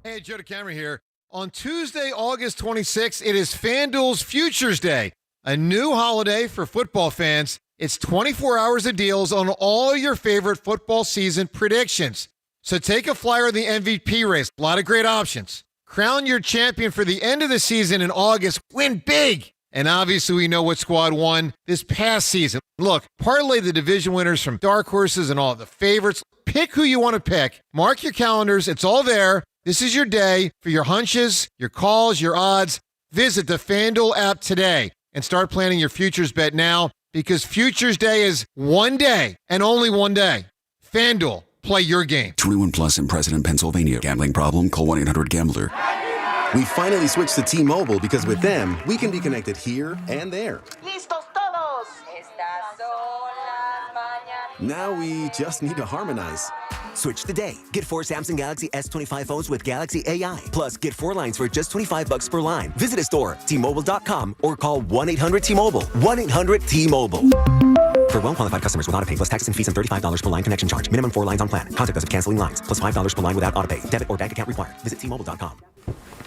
Hey, Joe DeCamera here. On Tuesday, August 26th, it is FanDuel's Futures Day, a new holiday for football fans. It's 24 hours of deals on all your favorite football season predictions. So take a flyer on the MVP race. A lot of great options. Crown your champion for the end of the season in August. Win big. And obviously, we know what squad won this past season. Look, parlay the division winners from dark horses and all the favorites. Pick who you want to pick. Mark your calendars. It's all there. This is your day for your hunches, your calls, your odds. Visit the FanDuel app today and start planning your futures bet now, because Futures Day is one day and only one day. FanDuel, play your game. 21 plus in President, Pennsylvania. Gambling problem? Call 1-800-GAMBLER. We finally switched to T-Mobile because with them, we can be connected here and there. Listos todos. Estas son las mañanas. Now we just need to harmonize. Switch today. Get 4 Samsung Galaxy S25 phones with Galaxy AI. Plus, get 4 lines for just $25 per line. Visit a store, T-Mobile.com, or call 1-800-T-Mobile. 1-800-T-Mobile. For well-qualified customers with autopay plus taxes and fees and $35 per line connection charge. Minimum 4 lines on plan. Contact us if canceling lines. Plus $5 per line without autopay. Debit or bank account required. Visit T-Mobile.com.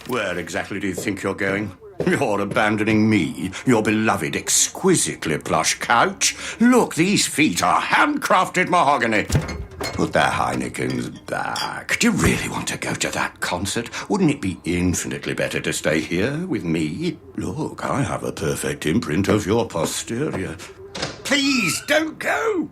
Where exactly do you think you're going? You're abandoning me, your beloved, exquisitely plush couch. Look, these feet are handcrafted mahogany. Put their Heinekens back. Do you really want to go to that concert? Wouldn't it be infinitely better to stay here with me? Look, I have a perfect imprint of your posterior. Please, don't go!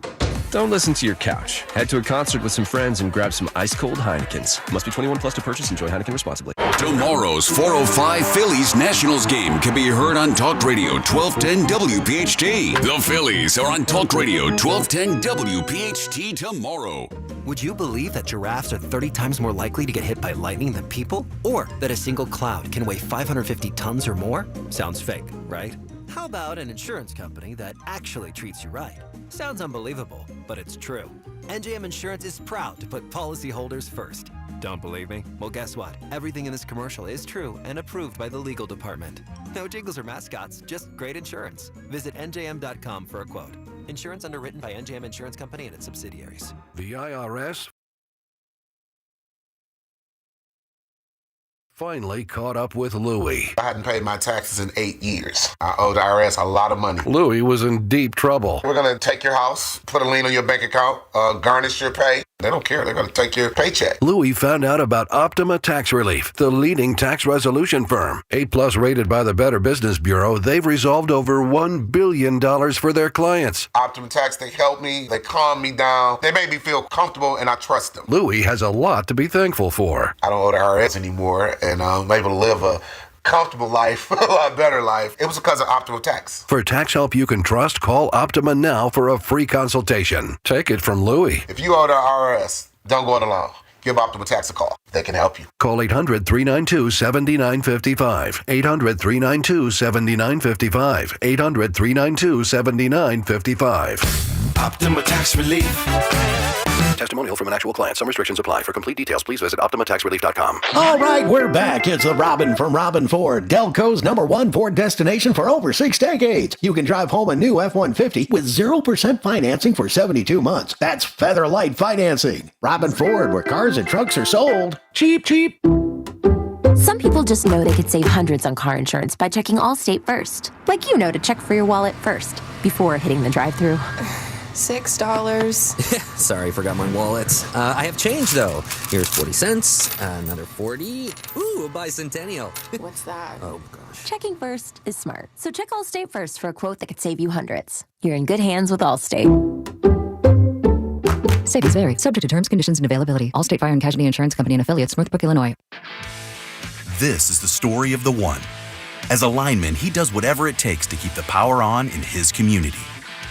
Don't listen to your couch. Head to a concert with some friends and grab some ice-cold Heinekens. Must be 21 plus to purchase. Enjoy Heineken responsibly. Tomorrow's 4:05 Phillies Nationals game can be heard on Talk Radio 1210 WPHT. The Phillies are on Talk Radio 1210 WPHT tomorrow. Would you believe that giraffes are 30 times more likely to get hit by lightning than people? Or that a single cloud can weigh 550 tons or more? Sounds fake, right? How about an insurance company that actually treats you right? Sounds unbelievable, but it's true. NJM Insurance is proud to put policyholders first. Don't believe me? Well, guess what? Everything in this commercial is true and approved by the legal department. No jingles or mascots, just great insurance. Visit njm.com for a quote. Insurance underwritten by NJM Insurance Company and its subsidiaries. The IRS finally caught up with Louie. I hadn't paid my taxes in 8 years. I owed the IRS a lot of money. Louie was in deep trouble. We're going to take your house, put a lien on your bank account, garnish your pay. They don't care. They're going to take your paycheck. Louie found out about Optima Tax Relief, the leading tax resolution firm. 8+ rated by the Better Business Bureau, they've resolved over $1 billion for their clients. Optima Tax, they helped me. They calmed me down. They made me feel comfortable, and I trust them. Louie has a lot to be thankful for. I don't owe the IRS anymore, and I'm able to live a comfortable life, a lot better life. It was because of Optima Tax. For tax help you can trust, call Optima now for a free consultation. Take it from Louie. If you owe the IRS, don't go it alone. Give Optima Tax a call. They can help you. Call 800-392-7955. 800-392-7955. 800-392-7955. Optima Tax Relief. Testimonial from an actual client. Some restrictions apply. For complete details, please visit OptimaTaxRelief.com. All right, we're back. It's Robin from Robin Ford, Delco's #1 Ford destination for over 6 decades. You can drive home a new F-150 with 0% financing for 72 months. That's Featherlight financing. Robin Ford, where cars and trucks are sold. Cheap, cheap. Some people just know they could save hundreds on car insurance by checking Allstate first. Like you know to check for your wallet first, before hitting the drive-thru. $6. Sorry, forgot my wallet. I have change, though. Here's 40 cents, another 40. Ooh, a bicentennial. What's that? Oh, gosh. Checking first is smart. So check Allstate first for a quote that could save you hundreds. You're in good hands with Allstate. Savings vary. Subject to terms, conditions, and availability. Allstate Fire and Casualty Insurance Company and Affiliates, Northbrook, Illinois. This is the story of the one. As a lineman, he does whatever it takes to keep the power on in his community.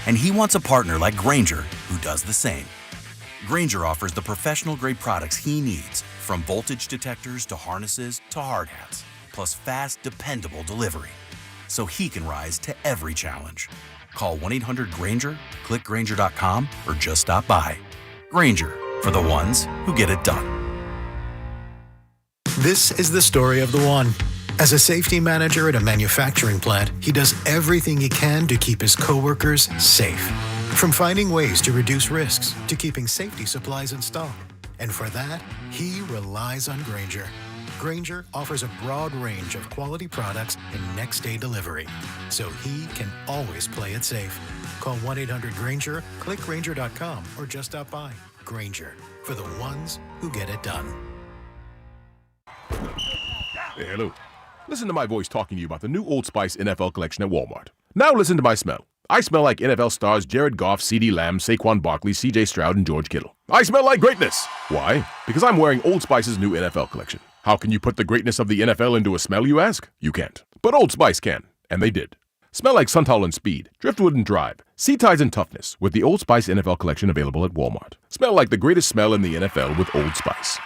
And he wants a partner like Grainger who does the same. Grainger offers the professional-grade products he needs, from voltage detectors to harnesses to hard hats, plus fast, dependable delivery, so he can rise to every challenge. Call 1-800-GRAINGER, click Grainger.com, or just stop by. Grainger, for the ones who get it done. This is the story of the one. As a safety manager at a manufacturing plant, he does everything he can to keep his coworkers safe. From finding ways to reduce risks to keeping safety supplies in stock. And for that, he relies on Grainger. Grainger offers a broad range of quality products and next-day delivery, so he can always play it safe. Call 1-800-GRAINGER, click Grainger.com, or just stop by. Grainger, for the ones who get it done. Hey, hello. Listen to my voice talking to you about the new Old Spice NFL collection at Walmart. Now listen to my smell. I smell like NFL stars Jared Goff, CeeDee Lamb, Saquon Barkley, CJ Stroud, and George Kittle. I smell like greatness. Why? Because I'm wearing Old Spice's new NFL collection. How can you put the greatness of the NFL into a smell, you ask? You can't. But Old Spice can, and they did. Smell like Suntal and Speed, Driftwood and Drive, Sea Ties and Toughness with the Old Spice NFL collection available at Walmart. Smell like the greatest smell in the NFL with Old Spice.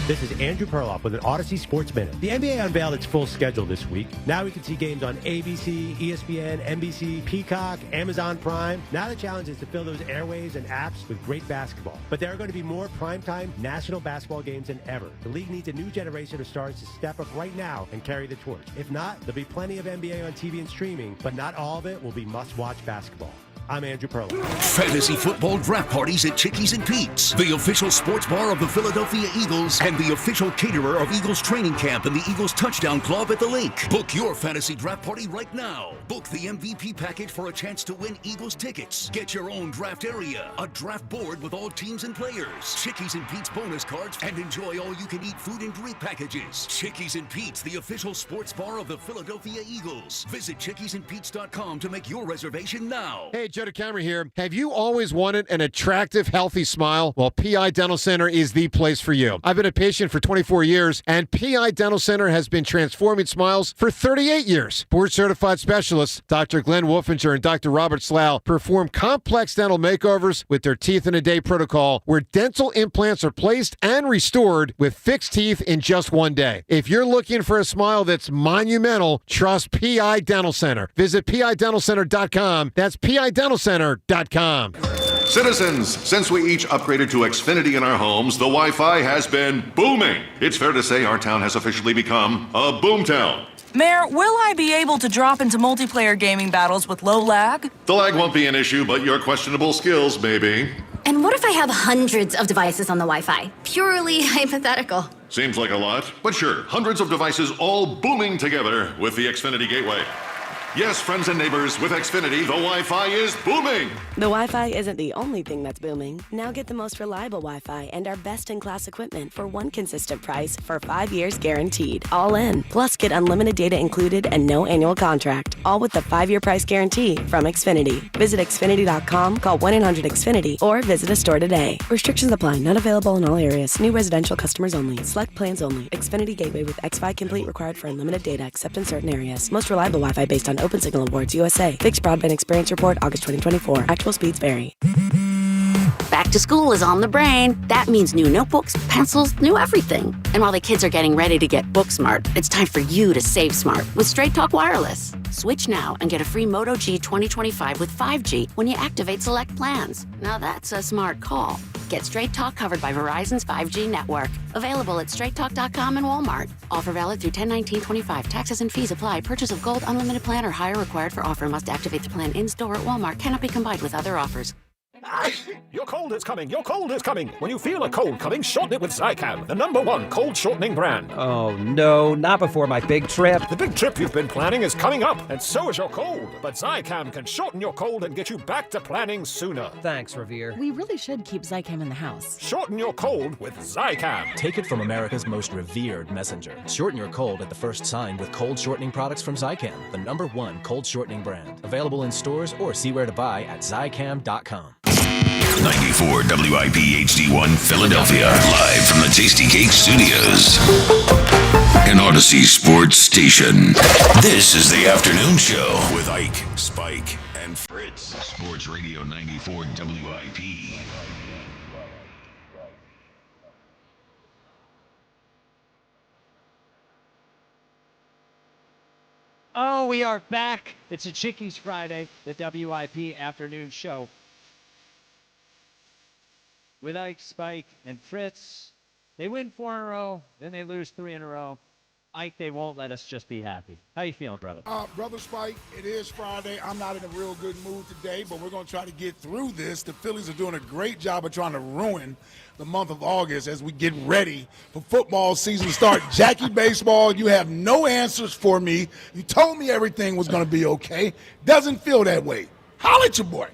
This is Andrew Perloff with an Odyssey Sports Minute. The NBA unveiled its full schedule this week. Now we can see games on ABC, ESPN, NBC, Peacock, Amazon Prime. Now the challenge is to fill those airwaves and apps with great basketball. But there are going to be more primetime national basketball games than ever. The league needs a new generation of stars to step up right now and carry the torch. If not, there'll be plenty of NBA on TV and streaming, but not all of it will be must-watch basketball. I'm Andrew Perloff. Fantasy football draft parties at Chickies and Pete's, the official sports bar of the Philadelphia Eagles and the official caterer of Eagles training camp and the Eagles touchdown club at the link. Book your fantasy draft party right now. Book the MVP package for a chance to win Eagles tickets. Get your own draft area, a draft board with all teams and players, Chickies and Pete's bonus cards, and enjoy all-you-can-eat food and drink packages. Chickies and Pete's, the official sports bar of the Philadelphia Eagles. Visit chickiesandpete's.com to make your reservation now. Hey, Joe DeCamera here. Have you always wanted an attractive, healthy smile? Well, PI Dental Center is the place for you. I've been a patient for 24 years, and PI Dental Center has been transforming smiles for 38 years. Board-certified specialists, Dr. Glenn Wolfinger and Dr. Robert Slough, perform complex dental makeovers with their teeth-in-a-day protocol, where dental implants are placed and restored with fixed teeth in just one day. If you're looking for a smile that's monumental, trust PI Dental Center. Visit PIDentalCenter.com. That's PIDentalCenter.com. Citizens, since we each upgraded to Xfinity in our homes, the Wi-Fi has been booming. It's fair to say our town has officially become a boomtown. Mayor, will I be able to drop into multiplayer gaming battles with low lag? The lag won't be an issue, but your questionable skills may be. And what if I have hundreds of devices on the Wi-Fi? Purely hypothetical. Seems like a lot, but sure, hundreds of devices all booming together with the Xfinity Gateway. Yes, friends and neighbors, with Xfinity, the Wi-Fi is booming. The Wi-Fi isn't the only thing that's booming. Now get the most reliable Wi-Fi and our best-in-class equipment for one consistent price for 5 years guaranteed. All in. Plus, get unlimited data included and no annual contract. All with the 5-year price guarantee from Xfinity. Visit Xfinity.com, call 1-800-XFINITY, or visit a store today. Restrictions apply. Not available in all areas. New residential customers only. Select plans only. Xfinity Gateway with XFi Complete required for unlimited data except in certain areas. Most reliable Wi-Fi based on Open Signal Awards USA. Fixed Broadband Experience Report, August 2024. Actual speeds vary. Back to school is on the brain. That means new notebooks, pencils, new everything. And while the kids are getting ready to get book smart, it's time for you to save smart with Straight Talk Wireless. Switch now and get a free Moto G 2025 with 5G when you activate select plans. Now that's a smart call. Get Straight Talk covered by Verizon's 5G network. Available at straighttalk.com and Walmart. Offer valid through 10/19/25. Taxes and fees apply. Purchase of gold unlimited plan or higher required for offer. Must activate the plan in-store at Walmart. Cannot be combined with other offers. Your cold is coming. Your cold is coming. When you feel a cold coming, shorten it with Zicam, the #1 cold shortening brand. Oh, no, not before my big trip. The big trip you've been planning is coming up, and so is your cold. But Zicam can shorten your cold and get you back to planning sooner. Thanks, Revere. We really should keep Zicam in the house. Shorten your cold with Zicam. Take it from America's most revered messenger. Shorten your cold at the first sign with cold shortening products from Zicam, the #1 cold shortening brand. Available in stores or see where to buy at Zicam.com. 94 WIP HD1 Philadelphia, live from the Tasty Cake Studios. An Odyssey Sports Station. This is the afternoon show with Ike, Spike, and Fritz. Sports Radio 94 WIP. Oh, we are back. It's a Chickies Friday, the WIP afternoon show. with Ike, Spike, and Fritz. They win 4 in a row, then they lose 3 in a row. Ike, they won't let us just be happy. How you feeling, brother? Brother Spike, it is Friday. I'm not in a real good mood today, but we're going to try to get through this. The Phillies are doing a great job of trying to ruin the month of August as we get ready for football season to start. Jackie Baseball, you have no answers for me. You told me everything was going to be okay. Doesn't feel that way. Holla at your boy.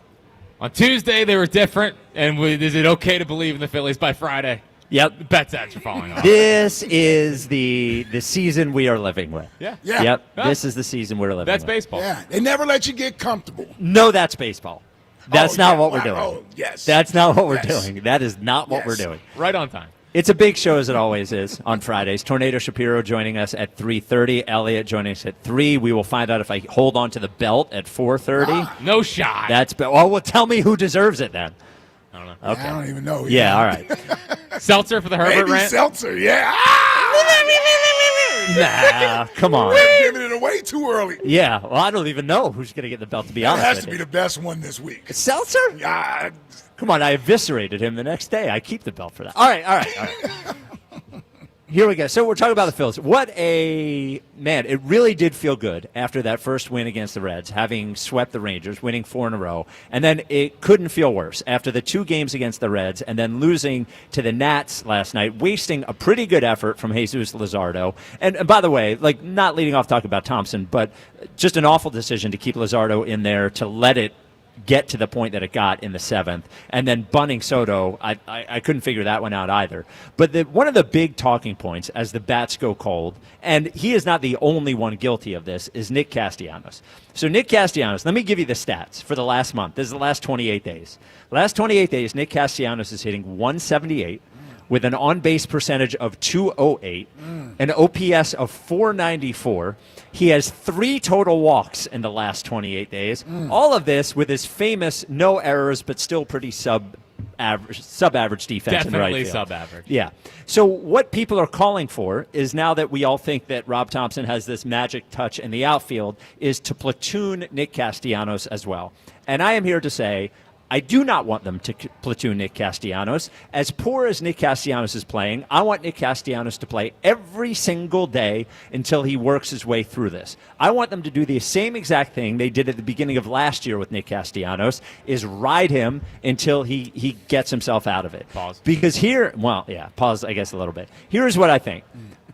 On Tuesday, they were different, and is it okay to believe in the Phillies by Friday? Yep. Bet ads are falling off. This is the season we are living with. Yeah. Yep. Huh? This is the season we're living That's with. baseball. Yeah, they never let you get comfortable. No, that's baseball. That's not what we're doing. Oh, yes. That's not what we're doing. That is not what we're doing. Right on time. It's a big show, as it always is, on Fridays. Tornado Shapiro joining us at 3:30. Elliot joining us at 3. We will find out if I hold on to the belt at 4:30. No shot. Well, tell me who deserves it then. I don't know. Okay. I don't even know. Yeah, all right. Seltzer for the Herbert Maybe rant? Seltzer, yeah. Nah, come on. We're giving it away too early. Yeah, well, I don't even know who's going to get the belt, to be That honest has with to you. be the best one this week. Seltzer? Yeah. Come on, I eviscerated him the next day. I keep the belt for that. All right. Here we go. So we're talking about the Phillies. Man, it really did feel good after that first win against the Reds, having swept the Rangers, winning 4 in a row. And then it couldn't feel worse after the 2 games against the Reds and then losing to the Nats last night, wasting a pretty good effort from Jesus Luzardo. And by the way, not leading off talking about Thompson, but just an awful decision to keep Luzardo in there, to let it get to the point that it got in the 7th. And then bunting Soto, I couldn't figure that one out either. But one of the big talking points as the bats go cold, and he is not the only one guilty of this, is Nick Castellanos. So Nick Castellanos, let me give you the stats for the last month. This is the last 28 days. Last 28 days, Nick Castellanos is hitting 178 with an on-base percentage of 208, an OPS of 494. He has 3 total walks in the last 28 days. All of this with his famous no errors, but still pretty sub-average defense in the right Definitely field. sub-average. Yeah. So what people are calling for is, now that we all think that Rob Thompson has this magic touch in the outfield, is to platoon Nick Castellanos as well. And I am here to say, I do not want them to platoon Nick Castellanos. As poor as Nick Castellanos is playing, I want Nick Castellanos to play every single day until he works his way through this. I want them to do the same exact thing they did at the beginning of last year with Nick Castellanos, is ride him until he gets himself out of it. Pause. Because pause, I guess, a little bit. Here's what I think.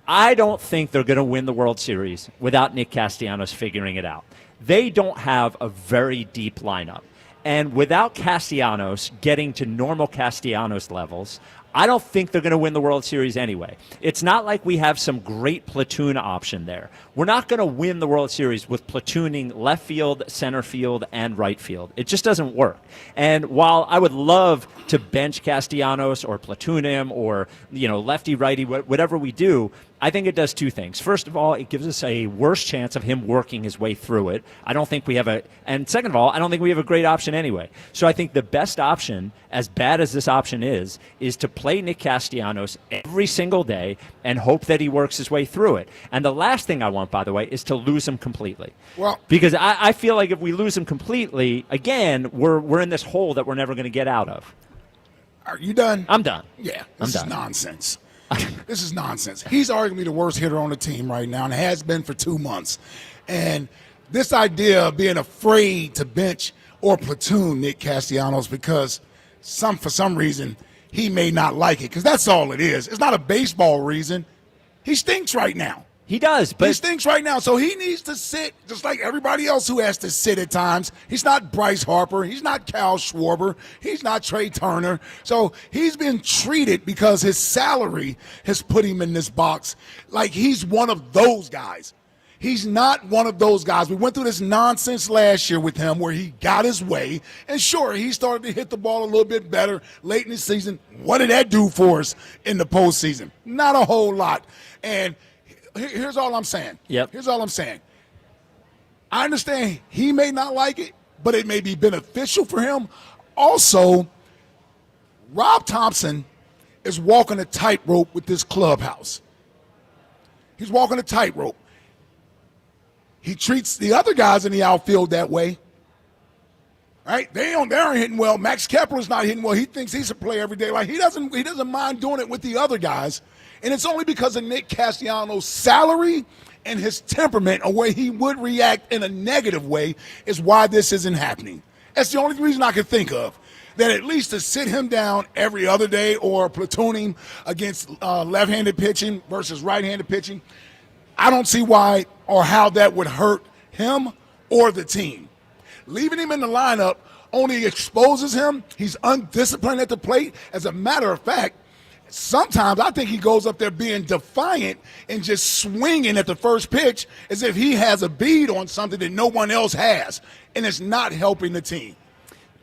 I don't think they're going to win the World Series without Nick Castellanos figuring it out. They don't have a very deep lineup. And without Castellanos getting to normal Castellanos levels, I don't think they're going to win the World Series anyway. It's not like we have some great platoon option there. We're not going to win the World Series with platooning left field, center field, and right field. It just doesn't work. And while I would love to bench Castellanos or platoon him or, lefty, righty, whatever we do, I think it does 2 things. First of all, it gives us a worse chance of him working his way through it. And second of all, I don't think we have a great option anyway. So I think the best option, as bad as this option is to play Nick Castellanos every single day and hope that he works his way through it. And the last thing I want, by the way, is to lose him completely. Well, because I feel like if we lose him completely, again, we're in this hole that we're never going to get out of. Are you done? I'm done. Yeah, I'm this done. is nonsense. This is nonsense. He's arguably the worst hitter on the team right now and has been for 2 months. And this idea of being afraid to bench or platoon Nick Castellanos because for some reason he may not like it, because that's all it is. It's not a baseball reason. He stinks right now. He does, but he stinks right now, so he needs to sit just like everybody else who has to sit at times. He's not Bryce Harper. He's not Cal Schwarber. He's not Trey Turner. So he's been treated, because his salary has put him in this box, like he's one of those guys. He's not one of those guys. We went through this nonsense last year with him where he got his way. And sure, he started to hit the ball a little bit better late in the season. What did that do for us in the postseason? Not a whole lot. And here's all I'm saying. Here's all I'm saying. I understand he may not like it, but it may be beneficial for him. Also, Rob Thompson is walking a tightrope with this clubhouse. He's walking a tightrope. He treats the other guys in the outfield that way. Right? They aren't hitting well. Max Kepler's not hitting well. He thinks he's a player every day. Like he doesn't mind doing it with the other guys. And it's only because of Nick Castellanos' salary and his temperament, a way he would react in a negative way, is why this isn't happening. That's the only reason I can think of. That at least to sit him down every other day or platoon him against left-handed pitching versus right-handed pitching, I don't see why or how that would hurt him or the team. Leaving him in the lineup only exposes him. He's undisciplined at the plate. As a matter of fact, sometimes I think he goes up there being defiant and just swinging at the first pitch as if he has a bead on something that no one else has, and it's not helping the team.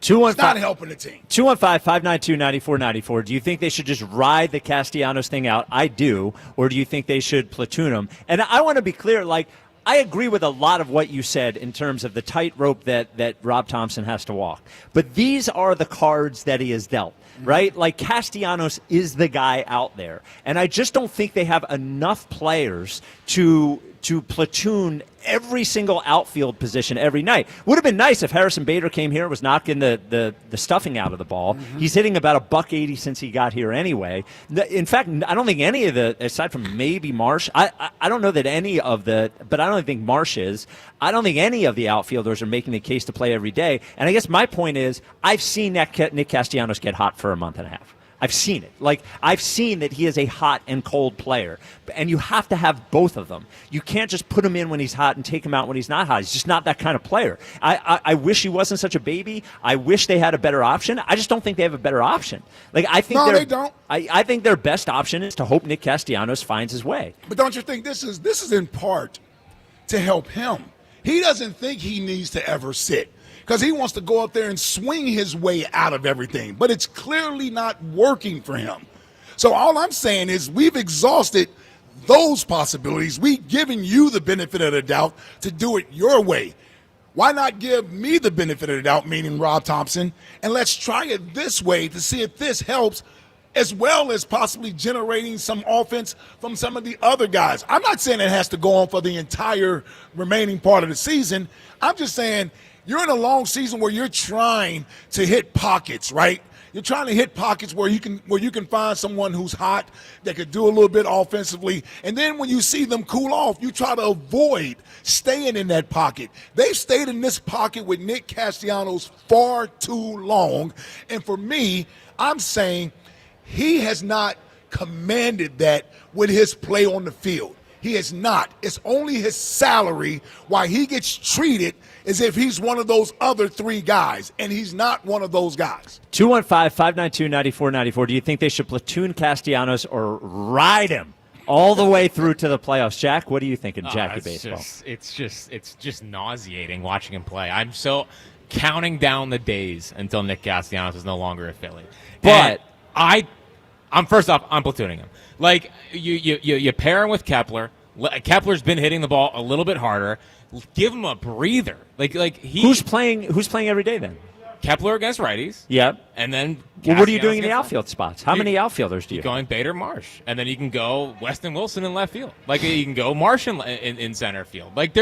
It's not helping the team. 215-592-9494. Do you think they should just ride the Castellanos thing out? I do. Or do you think they should platoon him? And I want to be clear, like, I agree with a lot of what you said in terms of the tightrope that Rob Thompson has to walk. But these are the cards that he has dealt, right? Like Castellanos is the guy out there. And I just don't think they have enough players to platoon every single outfield position every night. Would have been nice if Harrison Bader came here and was knocking the stuffing out of the ball. He's hitting about $180 since he got here anyway. In fact, I don't think any of the, aside from maybe Marsh, I don't know that any of the, but I don't think Marsh is. I don't think any of the outfielders are making the case to play every day. And I guess my point is, I've seen Nick Castellanos get hot for a month and a half. I've seen it. Like, I've seen that he is a hot and cold player. And you have to have both of them. You can't just put him in when he's hot and take him out when he's not hot. He's just not that kind of player. I wish he wasn't such a baby. I wish they had a better option. I just don't think they have a better option. Like, I think they don't. I think their best option is to hope Nick Castellanos finds his way. But don't you think this is in part to help him? He doesn't think he needs to ever sit, because he wants to go up there and swing his way out of everything. But it's clearly not working for him. So all I'm saying is we've exhausted those possibilities. We've given you the benefit of the doubt to do it your way. Why not give me the benefit of the doubt, meaning Rob Thompson, and let's try it this way to see if this helps, as well as possibly generating some offense from some of the other guys. I'm not saying it has to go on for the entire remaining part of the season. I'm just saying you're in a long season where you're trying to hit pockets, right? You're trying to hit pockets where you can find someone who's hot that could do a little bit offensively. And then when you see them cool off, you try to avoid staying in that pocket. They've stayed in this pocket with Nick Castellanos far too long. And for me, I'm saying he has not commanded that with his play on the field. He is not. It's only his salary why he gets treated as if he's one of those other three guys, and he's not one of those guys. 215-592-9494. Do you think they should platoon Castellanos or ride him all the way through to the playoffs? Jack, what are you thinking, Jackie Baseball? It's just nauseating watching him play. I'm so counting down the days until Nick Castellanos is no longer a Philly. But I'm first off, I'm platooning him. Like, you pair him with Kepler. Kepler's been hitting the ball a little bit harder. Give him a breather. Who's playing every day then? Kepler against righties. Yep. And then what are you doing in the outfield spots? How many outfielders do you have? Going Bader, Marsh. And then you can go Weston Wilson in left field. Like, you can go Marsh in center field. Like,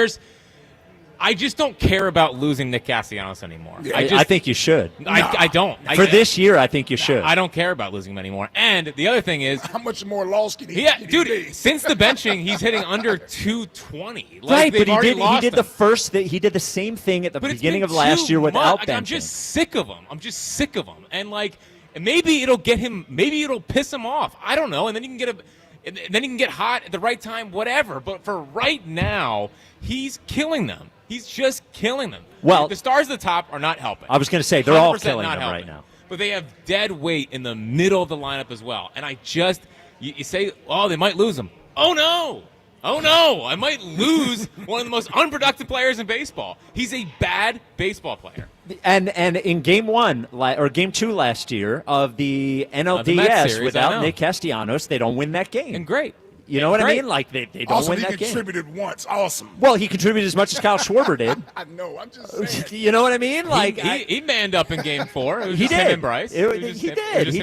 I just don't care about losing Nick Castellanos anymore. I think you should. I don't. For this year, I think you should. I don't care about losing him anymore. And the other thing is, how much more loss can he? Yeah, dude. Since the benching, he's hitting under 220. Right, but he did the same thing at the beginning of last year without benching. I'm just sick of him. And maybe it'll get him. Maybe it'll piss him off. I don't know. And then you can get hot at the right time. Whatever. But for right now, he's killing them. He's just killing them. Well, the stars at the top are not helping. I was going to say, they're all killing them right now. But they have dead weight in the middle of the lineup as well. And you say, oh, they might lose him. Oh, no. I might lose one of the most unproductive players in baseball. He's a bad baseball player. And in game 1 or game 2 last year of the NLDS series, without Nick Castellanos, they don't win that game. And great. You know what I Great. mean? Like they don't Also, win he that game. contributed once. Awesome. Well, he contributed as much as Kyle Schwarber did. I know. I'm just saying. You know what I mean? Like he manned up in Game 4. It was he just did. him and Bryce. He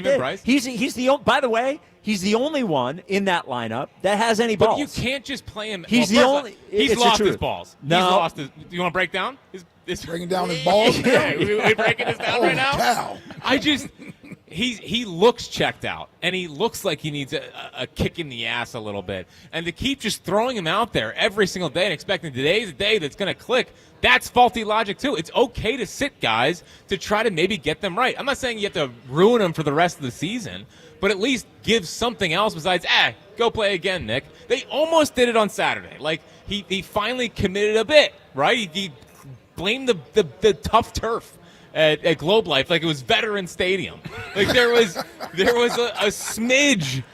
did. Bryce. He's the. By the way, he's the only one in that lineup that has any balls. But you can't just play him. He's well, the only. He's it's lost the his truth. balls. No. He's lost his. Do you want to break down? His breaking down his balls. Yeah, we breaking this down right now. Cow. He looks checked out, and he looks like he needs a kick in the ass a little bit. And to keep just throwing him out there every single day and expecting today's the day that's going to click, that's faulty logic too. It's okay to sit guys to try to maybe get them right. I'm not saying you have to ruin them for the rest of the season, but at least give something else besides, go play again, Nick. They almost did it on Saturday. Like, he finally committed a bit, right? He blamed the tough turf at Globe Life like it was Veteran Stadium. Like there was a smidge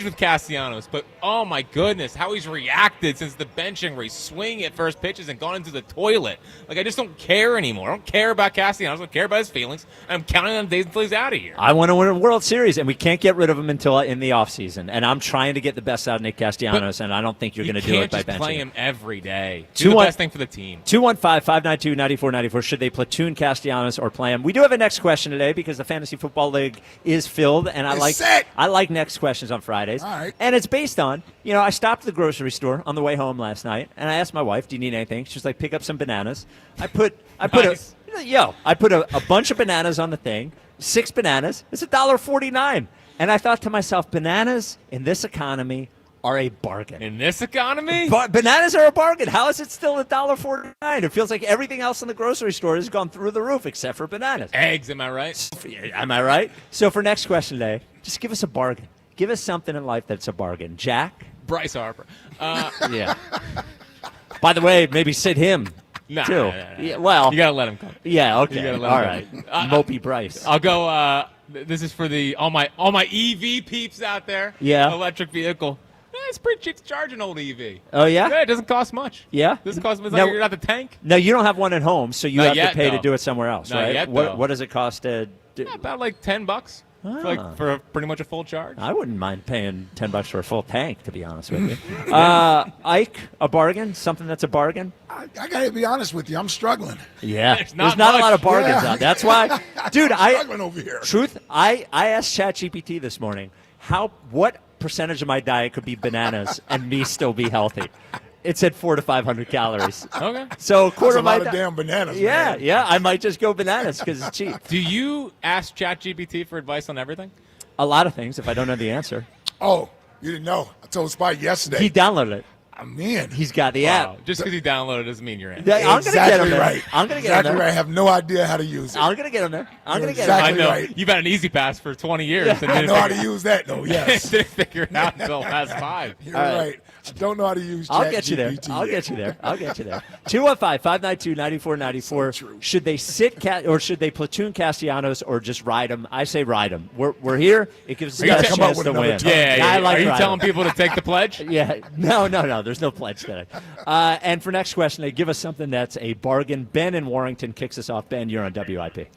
with Castellanos, but oh my goodness, how he's reacted since the benching where he's swinging at first pitches and gone into the toilet. Like I just don't care anymore. I don't care about Castellanos. I don't care about his feelings. I'm counting on days until he's out of here. I want to win a World Series, and we can't get rid of him until in the offseason. And I'm trying to get the best out of Nick Castellanos, and I don't think you're going to do it by benching. You can't just play him every day. Do the best thing for the team. 215-592-9494. Should they platoon Castellanos or play him? We do have a next question today because the Fantasy Football League is filled, and I like next questions on Fridays. All right. And it's based on, I stopped at the grocery store on the way home last night, and I asked my wife, do you need anything? She was like, pick up some bananas. I put a bunch of bananas on the thing, 6 bananas. It's $1.49. And I thought to myself, bananas in this economy are a bargain. In this economy? Bananas are a bargain. How is it still $1.49? It feels like everything else in the grocery store has gone through the roof except for bananas. Eggs, am I right? Am I right? So for next question today, just give us a bargain. Give us something in life that's a bargain. Jack? Bryce Harper. Yeah. By the way, maybe sit him, too. Nah. Yeah, well, you got to let him come. Yeah, okay. You gotta let All him right. go. Mopey Bryce. I'll go. This is for all my EV peeps out there. Yeah. Electric vehicle. It's pretty cheap to charge an old EV. Oh, yeah? Yeah, it doesn't cost much. Yeah? Doesn't cost much. Now- You're not the tank. No, you don't have one at home, so you Not have yet, to pay to though. do it somewhere else, Not right? yet, though. What does it cost to do? Yeah, about like $10 for pretty much a full charge. I wouldn't mind paying $10 for a full tank, to be honest with you. Ike, a bargain? Something that's a bargain? I got to be honest with you. I'm struggling. Yeah. There's There's not not a lot of much. bargains Yeah. out. That's why, dude, I'm struggling over here. Truth, I asked ChatGPT this morning, what percentage of my diet could be bananas and me still be healthy? It said 400 to 500 calories. Okay. So a quarter That's a of my lot of damn bananas. Yeah, man. yeah. I might just go bananas because it's cheap. Do you ask ChatGPT for advice on everything? A lot of things if I don't know the answer. Oh, you didn't know. I told Spike yesterday. He downloaded it. I'm in. He's got the Wow. app. Just because you download it doesn't mean you're in. Yeah, I'm gonna exactly get him there. right. I'm gonna get exactly him there. right. I have no idea how to use it. I'm gonna get him there. I'm gonna get Exactly him I know. right. You've had an easy pass for 20 years. And I didn't know how figure- to use that, though. Yes. didn't figure it out until the last 5. You're All right. right. I don't know how to use I'll get you there. ChatGPT I'll yet. get you there. I'll get you there. 215-592-9494. So true. Should they sit or should they platoon Castellanos or just ride them? I say ride them. We're here. It gives us We the gotta best come up chance with to another win. term. Yeah, I like Are you ride telling 'em. people to take the pledge? Yeah. No. There's no pledge today. And for next question, they give us something that's a bargain. Ben in Warrington kicks us off. Ben, you're on WIP.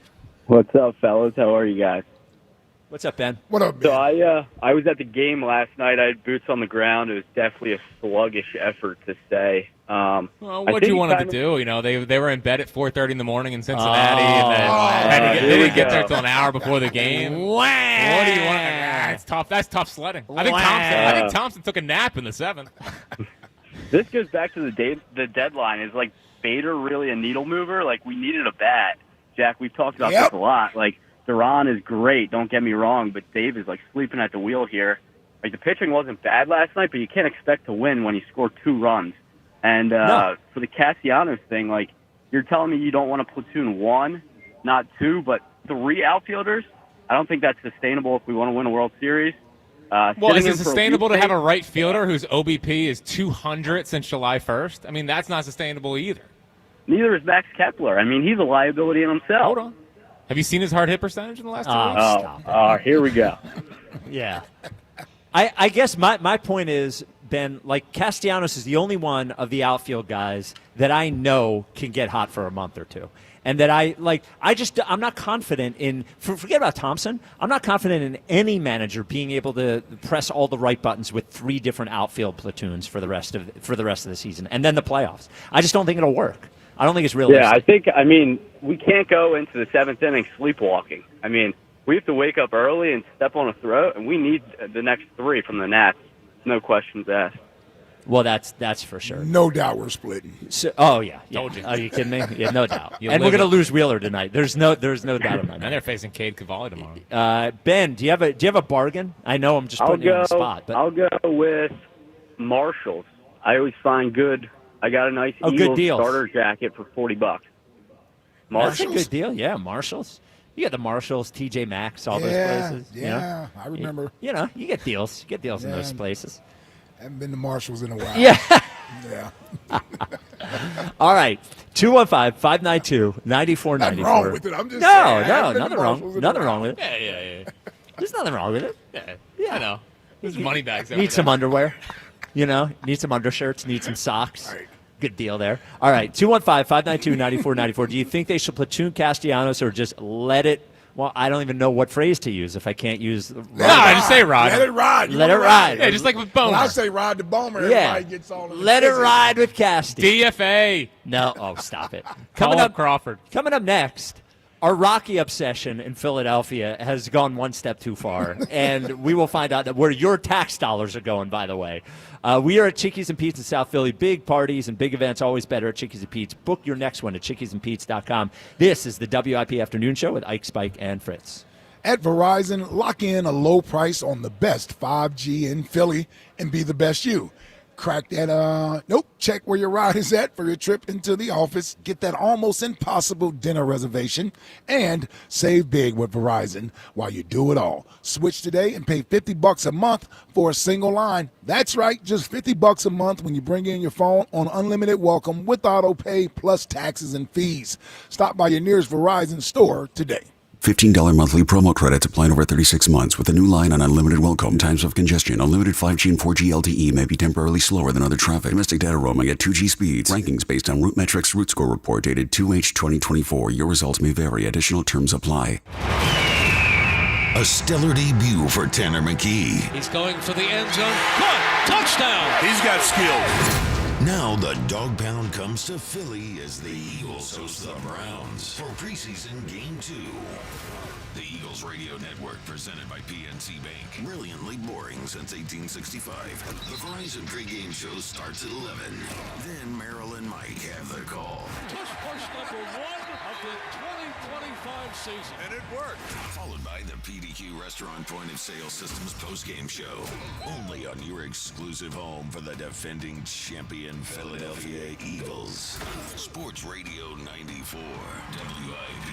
What's up, fellas? How are you guys? What's up, Ben? What up, So man? I was at the game last night. I had boots on the ground. It was definitely a sluggish effort to stay. Well, what you wanted to do? They were in bed at 4:30 in the morning in Cincinnati, and then they didn't get there till an hour before the game. What do you want? It's tough. That's tough sledding. I think Thompson took a nap in the 7th. This goes back to the deadline. Is like Bader really a needle mover? Like we needed a bat. Jack, we've talked about this a lot. Like Duran is great. Don't get me wrong, but Dave is like sleeping at the wheel here. Like the pitching wasn't bad last night, but you can't expect to win when you score 2 runs. And for the Castellanos thing, like you're telling me you don't want to platoon 1, not 2, but 3 outfielders. I don't think that's sustainable if we want to win a World Series. Well, is it sustainable to have a right fielder whose OBP is 200 since July 1st? I mean, that's not sustainable either. Neither is Max Kepler. I mean, he's a liability in himself. Hold on. Have you seen his hard hit percentage in the last 2 weeks? Here we go. Yeah. I guess my point is Ben, like Castellanos is the only one of the outfield guys that I know can get hot for a month or two. And that I'm not confident in, forget about Thompson, I'm not confident in any manager being able to press all the right buttons with 3 different outfield platoons for the rest of the season. And then the playoffs. I just don't think it'll work. I don't think it's realistic. Yeah, we can't go into the 7th inning sleepwalking. We have to wake up early and step on a throat, and we need the next 3 from the Nats. No questions asked. Well, that's for sure. No doubt we're splitting. So, oh, yeah. Told you. Are you kidding me? Yeah, no doubt. And we're going to lose Wheeler tonight. There's no doubt in my mind. And they're facing Cade Cavalli tomorrow. Ben, do you have a bargain? I know I'm just putting you on the spot. But I'll go with Marshalls. I always find good. I got a nice Eagles starter jacket for $40. Marshalls? That's a good deal. Yeah, Marshalls. You got the Marshalls, TJ Maxx, all those places. Yeah, I remember. You get deals. You get deals in those places. Haven't been to Marshalls in a while. Yeah. Yeah. All right. 215-592-9494. Nothing wrong with it. I'm just saying. Nothing wrong with it. Yeah. There's nothing wrong with it. Yeah. I know. There's money bags. Need some underwear. Need some undershirts. Need some socks. Right. Good deal there. All right. 215-592-9494. Do you think they should platoon Castellanos or just let it? Well, I don't even know what phrase to use if I can't use. Just say ride. Let it ride. Let it ride. Yeah, just like with Bomer. When I say ride the Bomer, everybody gets all of it. Let it ride with Casti. DFA. No. Oh, stop it. Coming up, Crawford. Coming up next, our Rocky obsession in Philadelphia has gone one step too far, and we will find out where your tax dollars are going, by the way. We are at Chickies and Pete's in South Philly. Big parties and big events, always better at Chickies and Pete's. Book your next one at chickiesandpete's.com. This is the WIP Afternoon Show with Ike, Spike, and Fritz. At Verizon, lock in a low price on the best 5G in Philly and be the best you. Crack that, check where your ride is at for your trip into the office. Get that almost impossible dinner reservation and save big with Verizon while you do it all. Switch today and pay $50 a month for a single line. That's right, just $50 a month when you bring in your phone on unlimited welcome with auto pay plus taxes and fees. Stop by your nearest Verizon store today. $15 monthly promo credits applied over 36 months with a new line on unlimited welcome. Times of congestion. Unlimited 5G and 4G LTE may be temporarily slower than other traffic. Domestic data roaming at 2G speeds. Rankings based on Root Metrics Root Score Report dated 2H 2024. Your results may vary. Additional terms apply. A stellar debut for Tanner McKee. He's going for the end zone. Caught! Touchdown! He's got skill. Now the dog pound comes to Philly as the Eagles host the Browns for preseason Game 2. The Eagles Radio Network, presented by PNC Bank. Brilliantly boring since 1865. The Verizon pregame show starts at 11. Then Merrill and Mike have the call. Tush push number 1 of the 2025 season. And it worked. Followed by the PDQ Restaurant Point of Sale Systems postgame show. Only on your exclusive home for the defending champion Philadelphia Eagles. Sports Radio 94, WIP.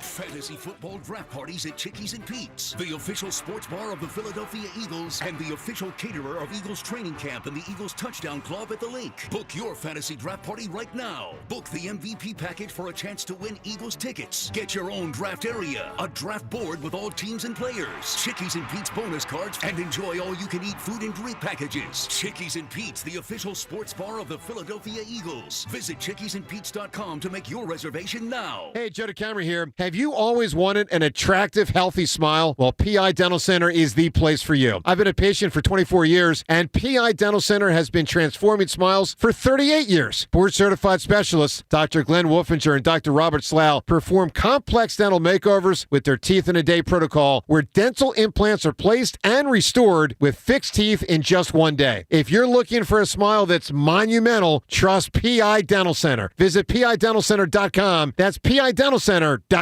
Fantasy football draft parties at Chickies and Pete's, the official sports bar of the Philadelphia Eagles and the official caterer of Eagles training camp and the Eagles touchdown club at the link. Book your fantasy draft party right now. Book the MVP package for a chance to win Eagles tickets. Get your own draft area, a draft board with all teams and players, Chickies and Pete's bonus cards, and enjoy all-you-can-eat food and drink packages. Chickies and Pete's, the official sports bar of the Philadelphia Eagles. Visit chickiesandpete's.com to make your reservation now. Hey, Joe DeCamera here. Have you always wanted an attractive, healthy smile? Well, PI Dental Center is the place for you. I've been a patient for 24 years, and PI Dental Center has been transforming smiles for 38 years. Board-certified specialists, Dr. Glenn Wolfinger and Dr. Robert Slough, perform complex dental makeovers with their teeth-in-a-day protocol, where dental implants are placed and restored with fixed teeth in just one day. If you're looking for a smile that's monumental, trust PI Dental Center. Visit PIDentalCenter.com. That's PIDentalCenter.com.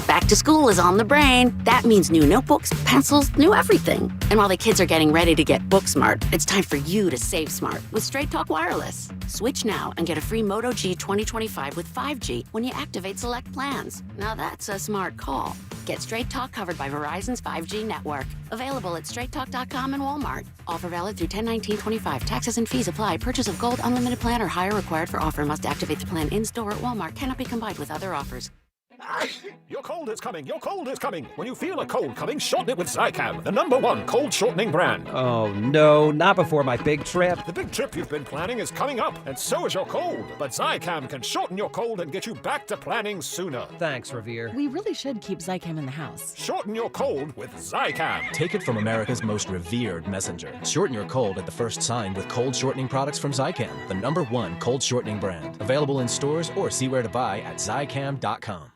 Back to school is on the brain. That means new notebooks, pencils, new everything. And while the kids are getting ready to get book smart, it's time for you to save smart with Straight Talk Wireless. Switch now and get a free Moto G 2025 with 5G when you activate select plans. Now that's a smart call. Get Straight Talk covered by Verizon's 5G network. Available at straighttalk.com and Walmart. Offer valid through 10/19/25. Taxes and fees apply. Purchase of gold unlimited plan or higher required for offer. Must activate the plan in-store at Walmart. Cannot be combined with other offers. Your cold is coming. Your cold is coming. When you feel a cold coming, shorten it with Zicam, the #1 cold shortening brand. Oh, no, not before my big trip. The big trip you've been planning is coming up, and so is your cold. But Zicam can shorten your cold and get you back to planning sooner. Thanks, Revere. We really should keep Zicam in the house. Shorten your cold with Zicam. Take it from America's most revered messenger. Shorten your cold at the first sign with cold shortening products from Zicam, the #1 cold shortening brand. Available in stores or see where to buy at Zicam.com.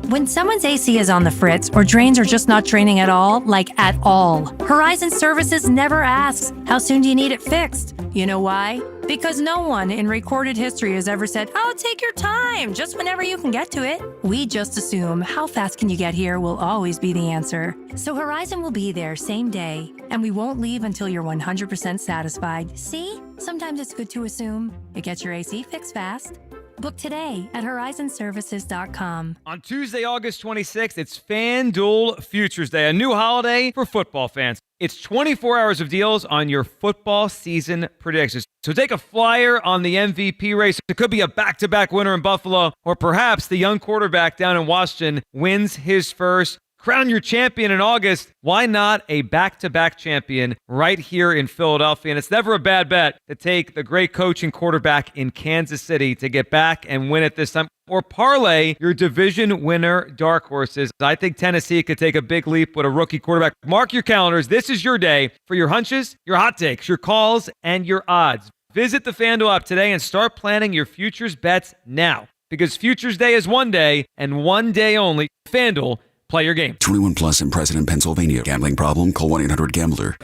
When someone's AC is on the fritz or drains are just not draining at all, like at all, Horizon Services never asks, how soon do you need it fixed? You know why? Because no one in recorded history has ever said, oh, take your time, just whenever you can get to it. We just assume how fast can you get here will always be the answer. So Horizon will be there same day, and we won't leave until you're 100% satisfied. See? Sometimes it's good to assume. It gets your AC fixed fast. Book today at horizonservices.com. On Tuesday, August 26th, it's FanDuel Futures Day, a new holiday for football fans. It's 24 hours of deals on your football season predictions. So take a flyer on the MVP race. It could be a back-to-back winner in Buffalo, or perhaps the young quarterback down in Washington wins his first. Crown your champion in August. Why not a back-to-back champion right here in Philadelphia? And it's never a bad bet to take the great coach and quarterback in Kansas City to get back and win it this time. Or parlay your division winner dark horses. I think Tennessee could take a big leap with a rookie quarterback. Mark your calendars. This is your day for your hunches, your hot takes, your calls, and your odds. Visit the FanDuel app today and start planning your futures bets now. Because Futures Day is one day and one day only. FanDuel. Play your game. 21 plus in President, Pennsylvania. Gambling problem? Call 1-800-GAMBLER.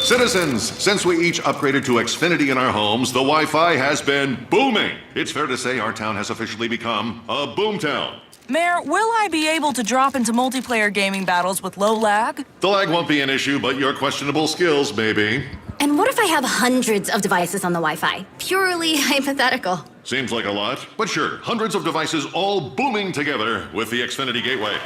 Citizens, since we each upgraded to Xfinity in our homes, the Wi-Fi has been booming. It's fair to say our town has officially become a boomtown. Mayor, will I be able to drop into multiplayer gaming battles with low lag? The lag won't be an issue, but your questionable skills may be. And what if I have hundreds of devices on the Wi-Fi? Purely hypothetical. Seems like a lot, but sure, hundreds of devices all booming together with the Xfinity Gateway.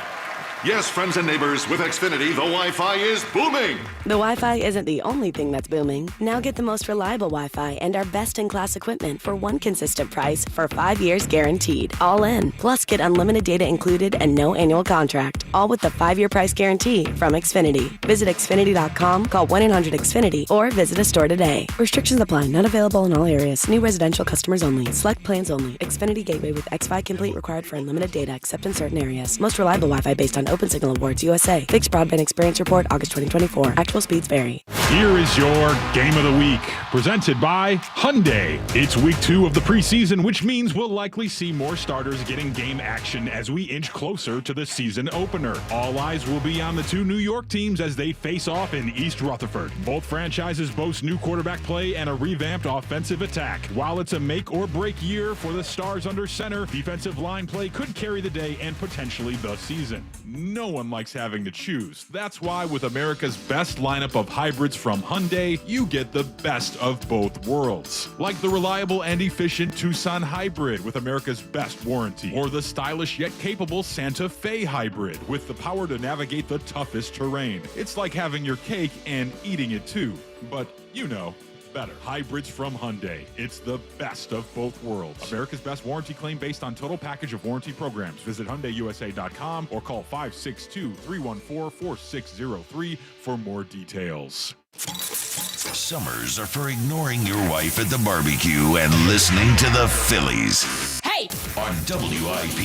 Yes, friends and neighbors, with Xfinity, the Wi-Fi is booming. The Wi-Fi isn't the only thing that's booming. Now get the most reliable Wi-Fi and our best-in-class equipment for one consistent price for 5 years guaranteed. All in. Plus, get unlimited data included and no annual contract. All with the 5-year price guarantee from Xfinity. Visit Xfinity.com, call 1-800-XFINITY, or visit a store today. Restrictions apply. Not available in all areas. New residential customers only. Select plans only. Xfinity Gateway with XFi Complete required for unlimited data except in certain areas. Most reliable Wi-Fi based on Open Signal Awards USA. Fixed Broadband Experience Report, August 2024. Actual speeds vary. Here is your Game of the Week, presented by Hyundai. It's week 2 of the preseason, which means we'll likely see more starters getting game action as we inch closer to the season opener. All eyes will be on the 2 New York teams as they face off in East Rutherford. Both franchises boast new quarterback play and a revamped offensive attack. While it's a make-or-break year for the Stars under center, defensive line play could carry the day and potentially the season. No one likes having to choose. That's why with America's best lineup of hybrids from Hyundai, you get the best of both worlds. Like the reliable and efficient Tucson Hybrid with America's best warranty, or the stylish yet capable Santa Fe Hybrid with the power to navigate the toughest terrain. It's like having your cake and eating it too, but you know, better. Hybrids from Hyundai. It's the best of both worlds. America's best warranty claim based on total package of warranty programs. Visit HyundaiUSA.com or call 562-314-4603 for more details. Summers are for ignoring your wife at the barbecue and listening to the Phillies. Hey! On WIP.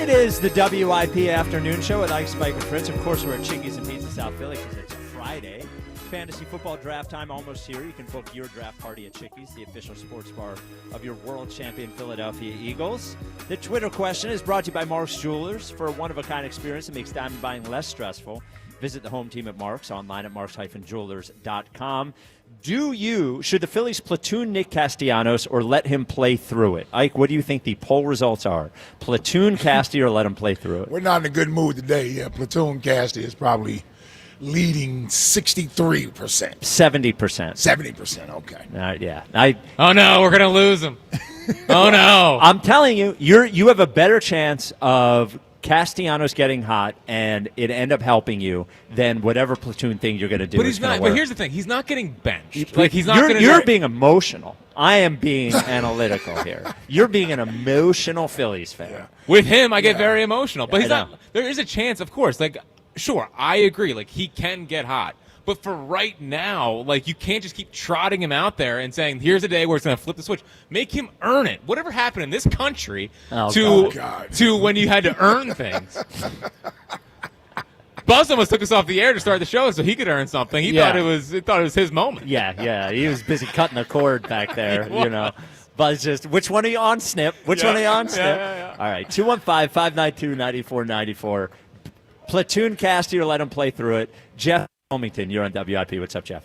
It is the WIP afternoon show with Ike, Spike, and Fritz. Of course, we're at Chickies and Pizza South Philly because it's Friday. Fantasy football draft time almost here. You can book your draft party at Chickies, the official sports bar of your world champion Philadelphia Eagles. The Twitter question is brought to you by Mark's Jewelers. For a one-of-a-kind experience that makes diamond buying less stressful, visit the home team at Mark's online at marks-jewelers.com. Should the Phillies platoon Nick Castellanos or let him play through it? Ike, what do you think the poll results are? Platoon Casty or let him play through it? We're not in a good mood today. Yeah, platoon Casty is probably leading 63%. 70%. 70%, okay. Yeah. Oh, no, we're going to lose him. Oh, no. I'm telling you, you have a better chance of Castellanos getting hot and it end up helping you, then whatever platoon thing you're going to do But is he's going not. to work. But here's the thing: he's not getting benched. Like he's not. You're being emotional. I am being analytical here. You're being an emotional Phillies fan. With him, I get very emotional. But I he's know. not. There is a chance, of course. Like, sure, I agree. Like he can get hot. But for right now, like you can't just keep trotting him out there and saying, "Here's a day where it's going to flip the switch." Make him earn it. Whatever happened in this country to when you had to earn things. Buzz almost took us off the air to start the show so he could earn something. He thought it was his moment. Yeah. He was busy cutting the cord back there, you know. Buzz just, which one are you on, Snip? Which one are you on, Snip? Yeah. All right, 215-592-9494. Platoon Casty or let him play through it. Jeff Wilmington, you're on WIP. What's up, Jeff?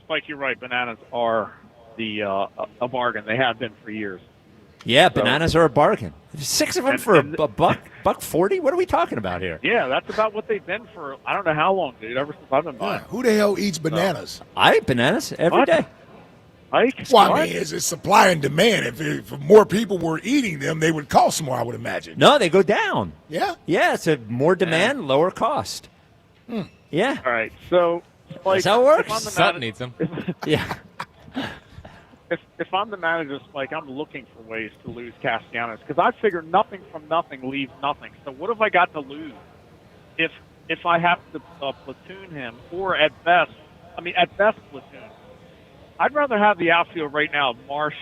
Spike, you're right. Bananas are a bargain. They have been for years. Yeah, bananas are a bargain. 6 of them for a buck $40? What are we talking about here? Yeah, that's about what they've been for I don't know how long, dude, ever since I've been buying. Who the hell eats bananas? I eat bananas every day. Well, I mean, it's supply and demand. If more people were eating them, they would cost more, I would imagine. No, they go down. Yeah? Yeah, it's a more demand, lower cost. Yeah. All right, so That's how it works. Sutton needs them. Yeah. If I'm the manager, Spike, I'm looking for ways to lose Castellanos because I figure nothing from nothing leaves nothing. So what have I got to lose if I have to platoon him or at best platoon? I'd rather have the outfield right now, Marsh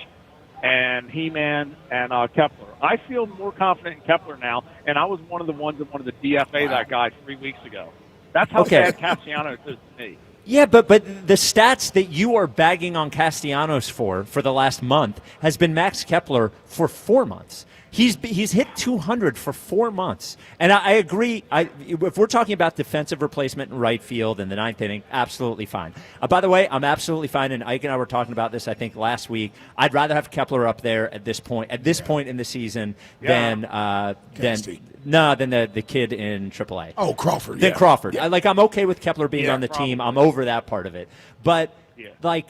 and He-Man and Kepler. I feel more confident in Kepler now, and I was one of the ones that wanted to DFA that guy 3 weeks ago. That's how bad Castellanos is to me. Yeah, but the stats that you are bagging on Castellanos for the last month has been Max Kepler for 4 months. He's hit 200 for 4 months. And I agree. If we're talking about defensive replacement in right field in the ninth inning, absolutely fine. By the way, I'm absolutely fine. And Ike and I were talking about this, I think, last week. I'd rather have Kepler up there at this point in the season than the kid in AAA. Oh, Crawford. Than Crawford. Yeah. I'm okay with Kepler being on the team. I'm over that part of it. But I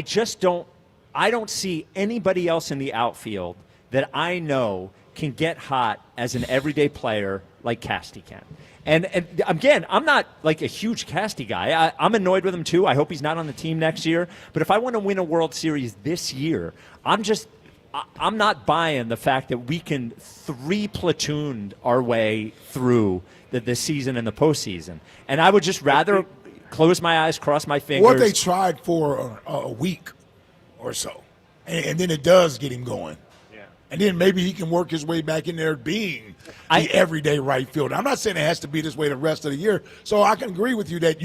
just don't. I don't see anybody else in the outfield that I know can get hot as an everyday player like Casty can. And again, I'm not like a huge Casty guy. I'm annoyed with him too. I hope he's not on the team next year. But if I want to win a World Series this year, I'm not buying the fact that we can 3-platoon our way through the season and the postseason. And I would just rather close my eyes, cross my fingers. What they tried for a week or so, and then it does get him going. And then maybe he can work his way back in there being the everyday right fielder. I'm not saying it has to be this way the rest of the year. So I can agree with you that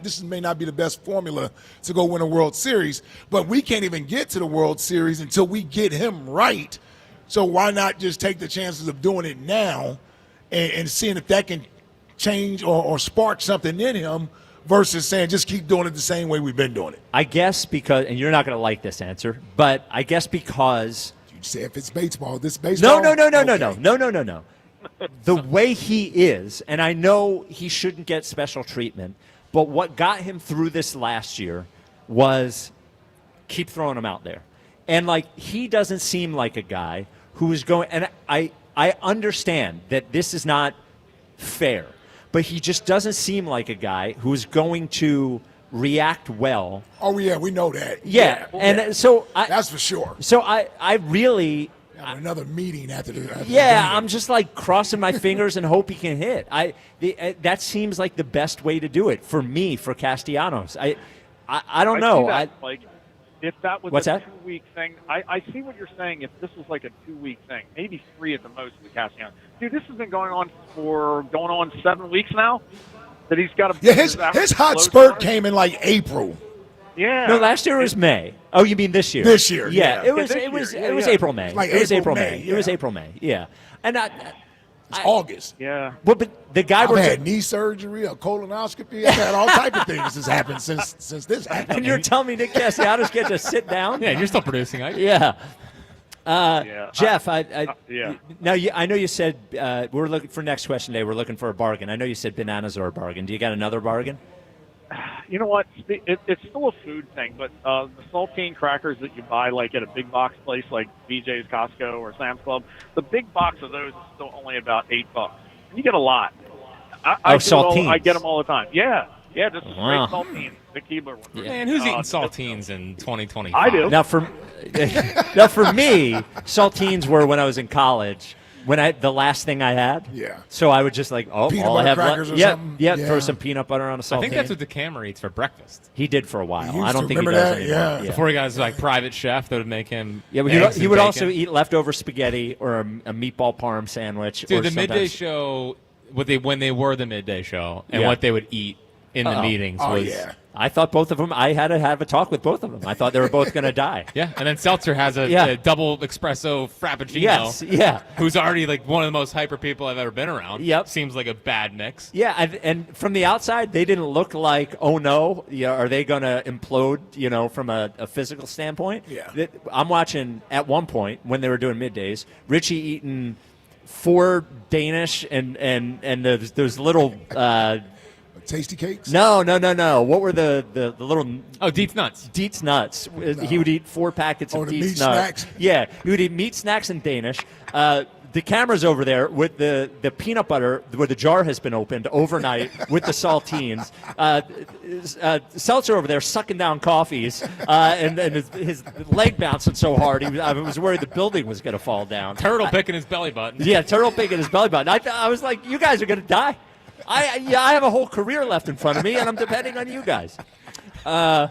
this may not be the best formula to go win a World Series. But we can't even get to the World Series until we get him right. So why not just take the chances of doing it now and seeing if that can change or spark something in him versus saying just keep doing it the same way we've been doing it. I guess because, and you're not going to like this answer, but I guess because – say if it's baseball, this baseball. No. The way he is, and I know he shouldn't get special treatment, but what got him through this last year was keep throwing him out there. And he doesn't seem like a guy who is going, and I understand that this is not fair, but he just doesn't seem like a guy who is going to react well. Oh yeah, we know that. Yeah. So that's for sure. So I really another meeting after the I'm just crossing my fingers and hope he can hit. That seems like the best way to do it for me, for Castellanos. I don't know. If that was What's a that? 2-week thing, I see what you're saying. If this was like a 2-week thing, maybe 3 at the most with Castellanos. Dude, this has been going on 7 weeks now. That he's got his hot spurt came in April. Yeah. No, last year was May. Oh, you mean this year? This year. Yeah. It was April, May. It was April, May. It was April, May. Yeah. And it's August. Yeah. But the guy I've had knee surgery, a colonoscopy. I've had all type of things that's happened since this happened. And you're telling me Nick Castellanos gets to sit down? Yeah, you're still producing, right? Yeah. Jeff, Now, I know you said we're looking for next question today. We're looking for a bargain. I know you said bananas are a bargain. Do you got another bargain? You know what? It's still a food thing, but the saltine crackers that you buy like at a big box place like BJ's, Costco, or Sam's Club, the big box of those is still only about $8. And you get a lot. Saltines. I get them all the time. Yeah, just straight saltines. The Keebler ones. Man, who's eating saltines in 2025? I do. Now for me, saltines were when I was in college. The last thing I had. Yeah. So I would just like, Peanut all I butter have crackers left. or something? Yeah, Yeah. throw some peanut butter on a saltine. I think that's what DeCamera eats for breakfast. He did for a while. He used I don't to. think he Remember does that? anymore. Yeah. Before he got his private chef that would make him. Yeah, but he would also eat leftover spaghetti or a meatball parm sandwich. Dude, or the midday sometimes- show, when they were the midday show, and what they would eat in the meetings was. Yeah. I thought both of them. I had to have a talk with both of them. I thought they were both going to die. Yeah, and then Seltzer has a double espresso frappuccino. Yes, yeah. Who's already one of the most hyper people I've ever been around. Yep. Seems like a bad mix. Yeah, and from the outside, they didn't look like, oh no, are they going to implode, from a physical standpoint? Yeah. I'm watching, at one point, when they were doing middays, Richie eating 4 Danish and those little... Tasty cakes? No. What were the little... Oh, Dietz Nuts. Dietz Nuts. No. He would eat 4 packets of the Dietz meat Nuts. snacks? Yeah, he would eat meat snacks and Danish. The camera's over there with the peanut butter where the jar has been opened overnight with the saltines. Seltzer over there sucking down coffees and his leg bouncing so hard. I was worried the building was going to fall down. Turtle picking his belly button. Yeah, turtle picking his belly button. I was like, you guys are going to die. I have a whole career left in front of me, and I'm depending on you guys. All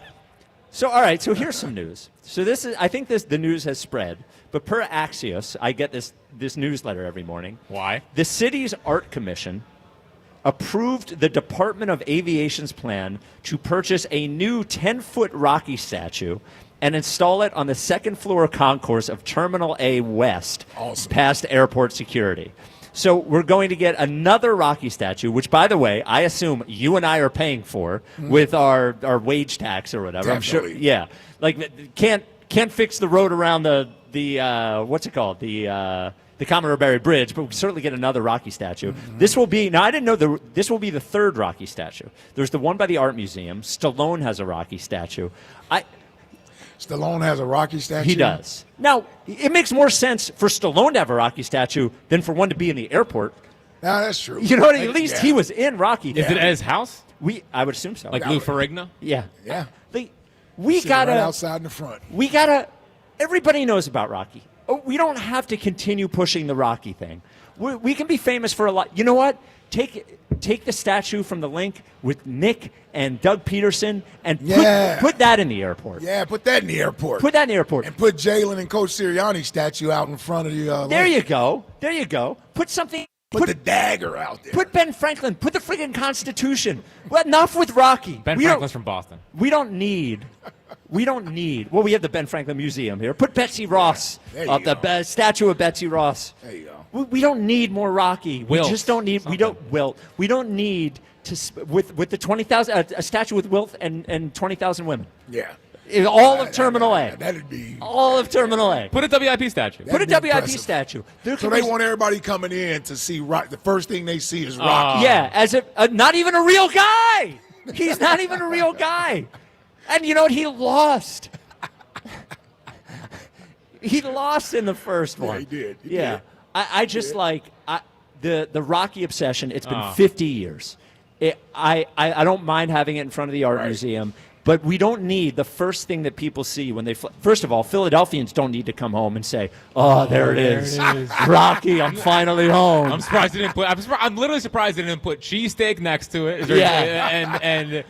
right. So here's some news. So I think the news has spread, but per Axios, I get this newsletter every morning. Why? The city's art commission approved the Department of Aviation's plan to purchase a new 10-foot Rocky statue and install it on the second floor concourse of Terminal A West, past airport security. So we're going to get another Rocky statue, which, by the way, I assume you and I are paying for with our wage tax or whatever. Definitely. I'm sure. Yeah, can't fix the road around the what's it called, the Commodore Barry Bridge, but we can certainly get another Rocky statue. This will be I didn't know this will be the third Rocky statue. There's the one by the Art Museum. Stallone has a Rocky statue. Stallone has a Rocky statue? He does. Now, it makes more sense for Stallone to have a Rocky statue than for one to be in the airport. No, that's true. You know what? At least he was in Rocky. Is it at his house? I would assume so. Like Lou Ferrigno? Yeah. Yeah. We Sitting gotta right outside in the front. We gotta. Everybody knows about Rocky. We don't have to continue pushing the Rocky thing. We can be famous for a lot. You know what? Take the statue from the link with Nick and Doug Peterson and put that in the airport. Yeah, put that in the airport. Put that in the airport. And put Jalen and Coach Sirianni's statue out in front of the There link. you go. There you go. Put something. Put the dagger out there. Put Ben Franklin. Put the friggin' Constitution. Well, enough with Rocky. Ben Franklin's from Boston. We don't need. Well, we have the Ben Franklin Museum here. Put Betsy Ross up, the statue of Betsy Ross. There you go. We don't need more Rocky. Wilt. We just don't need. We don't need to with the 20,000 a statue with Wilt and 20,000 women. Yeah. All of Terminal A. That'd be all of Terminal A. Put a WIP statue. Put a WIP statue. So they want everybody coming in to see the first thing they see is Rocky. Yeah, as if not even a real guy. He's not even a real guy. And you know what? He lost. He lost in the first one. Yeah, he did. He did. I just like the Rocky obsession. It's been 50 years. I don't mind having it in front of the art museum. But we don't need the first thing that people see when they first of all, Philadelphians don't need to come home and say, "Oh, there it is, Rocky, I'm finally home." I'm surprised they didn't put. I'm literally surprised they didn't put cheesesteak next to it. And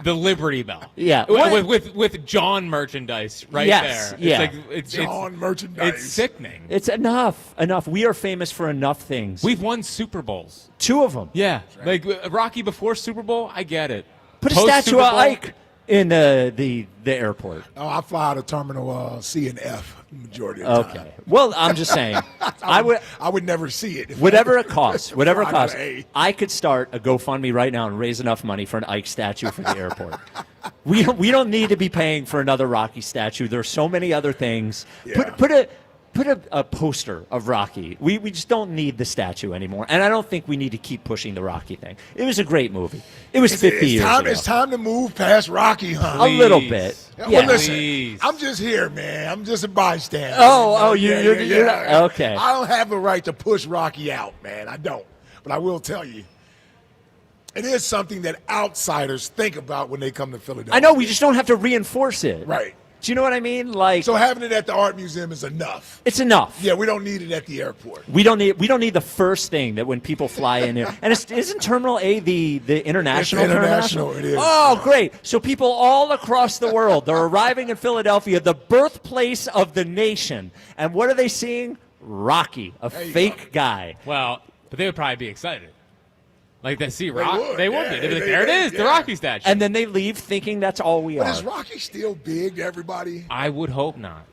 the Liberty Bell. Yeah, with John merchandise right yes, there. Yeah, it's John merchandise. It's sickening. It's enough. We are famous for enough things. We've won Super Bowls. 2 of them. Yeah, like Rocky before Super Bowl. I get it. Put a statue of Ike in the airport. Oh, I fly out of Terminal C and F majority of the time. Okay. Well, I'm just saying. I would never see it. Whatever it costs. Whatever it Fly out costs. of A. I could start a GoFundMe right now and raise enough money for an Ike statue for the airport. We don't need to be paying for another Rocky statue. There are so many other things. Yeah. Put put a poster of Rocky. We just don't need the statue anymore. And I don't think we need to keep pushing the Rocky thing. It was a great movie. It was 50 years ago. It's time to move past Rocky, huh? A little bit. Well, Yeah. listen, I'm just here, man. I'm just a bystander. You're not, okay. I don't have the right to push Rocky out, man. I don't. But I will tell you, it is something that outsiders think about when they come to Philadelphia. I know, we just don't have to reinforce it. Right. Do you know what I mean? Like, so having it at the art museum is enough. It's enough. Yeah, we don't need it at the airport. We don't need the first thing that when people fly in here. And isn't Terminal A the international It's terminal? international, it is. Oh, great. So people all across the world, they're arriving in Philadelphia, the birthplace of the nation. And what are they seeing? Rocky, a fake guy. Well, but they would probably be excited. Like they see They Rock, would, they would yeah. be. They'd be like, They- there it they- is, the yeah. Rocky statue. And then they leave thinking that's all we But are. is Rocky still big to everybody? I would hope not.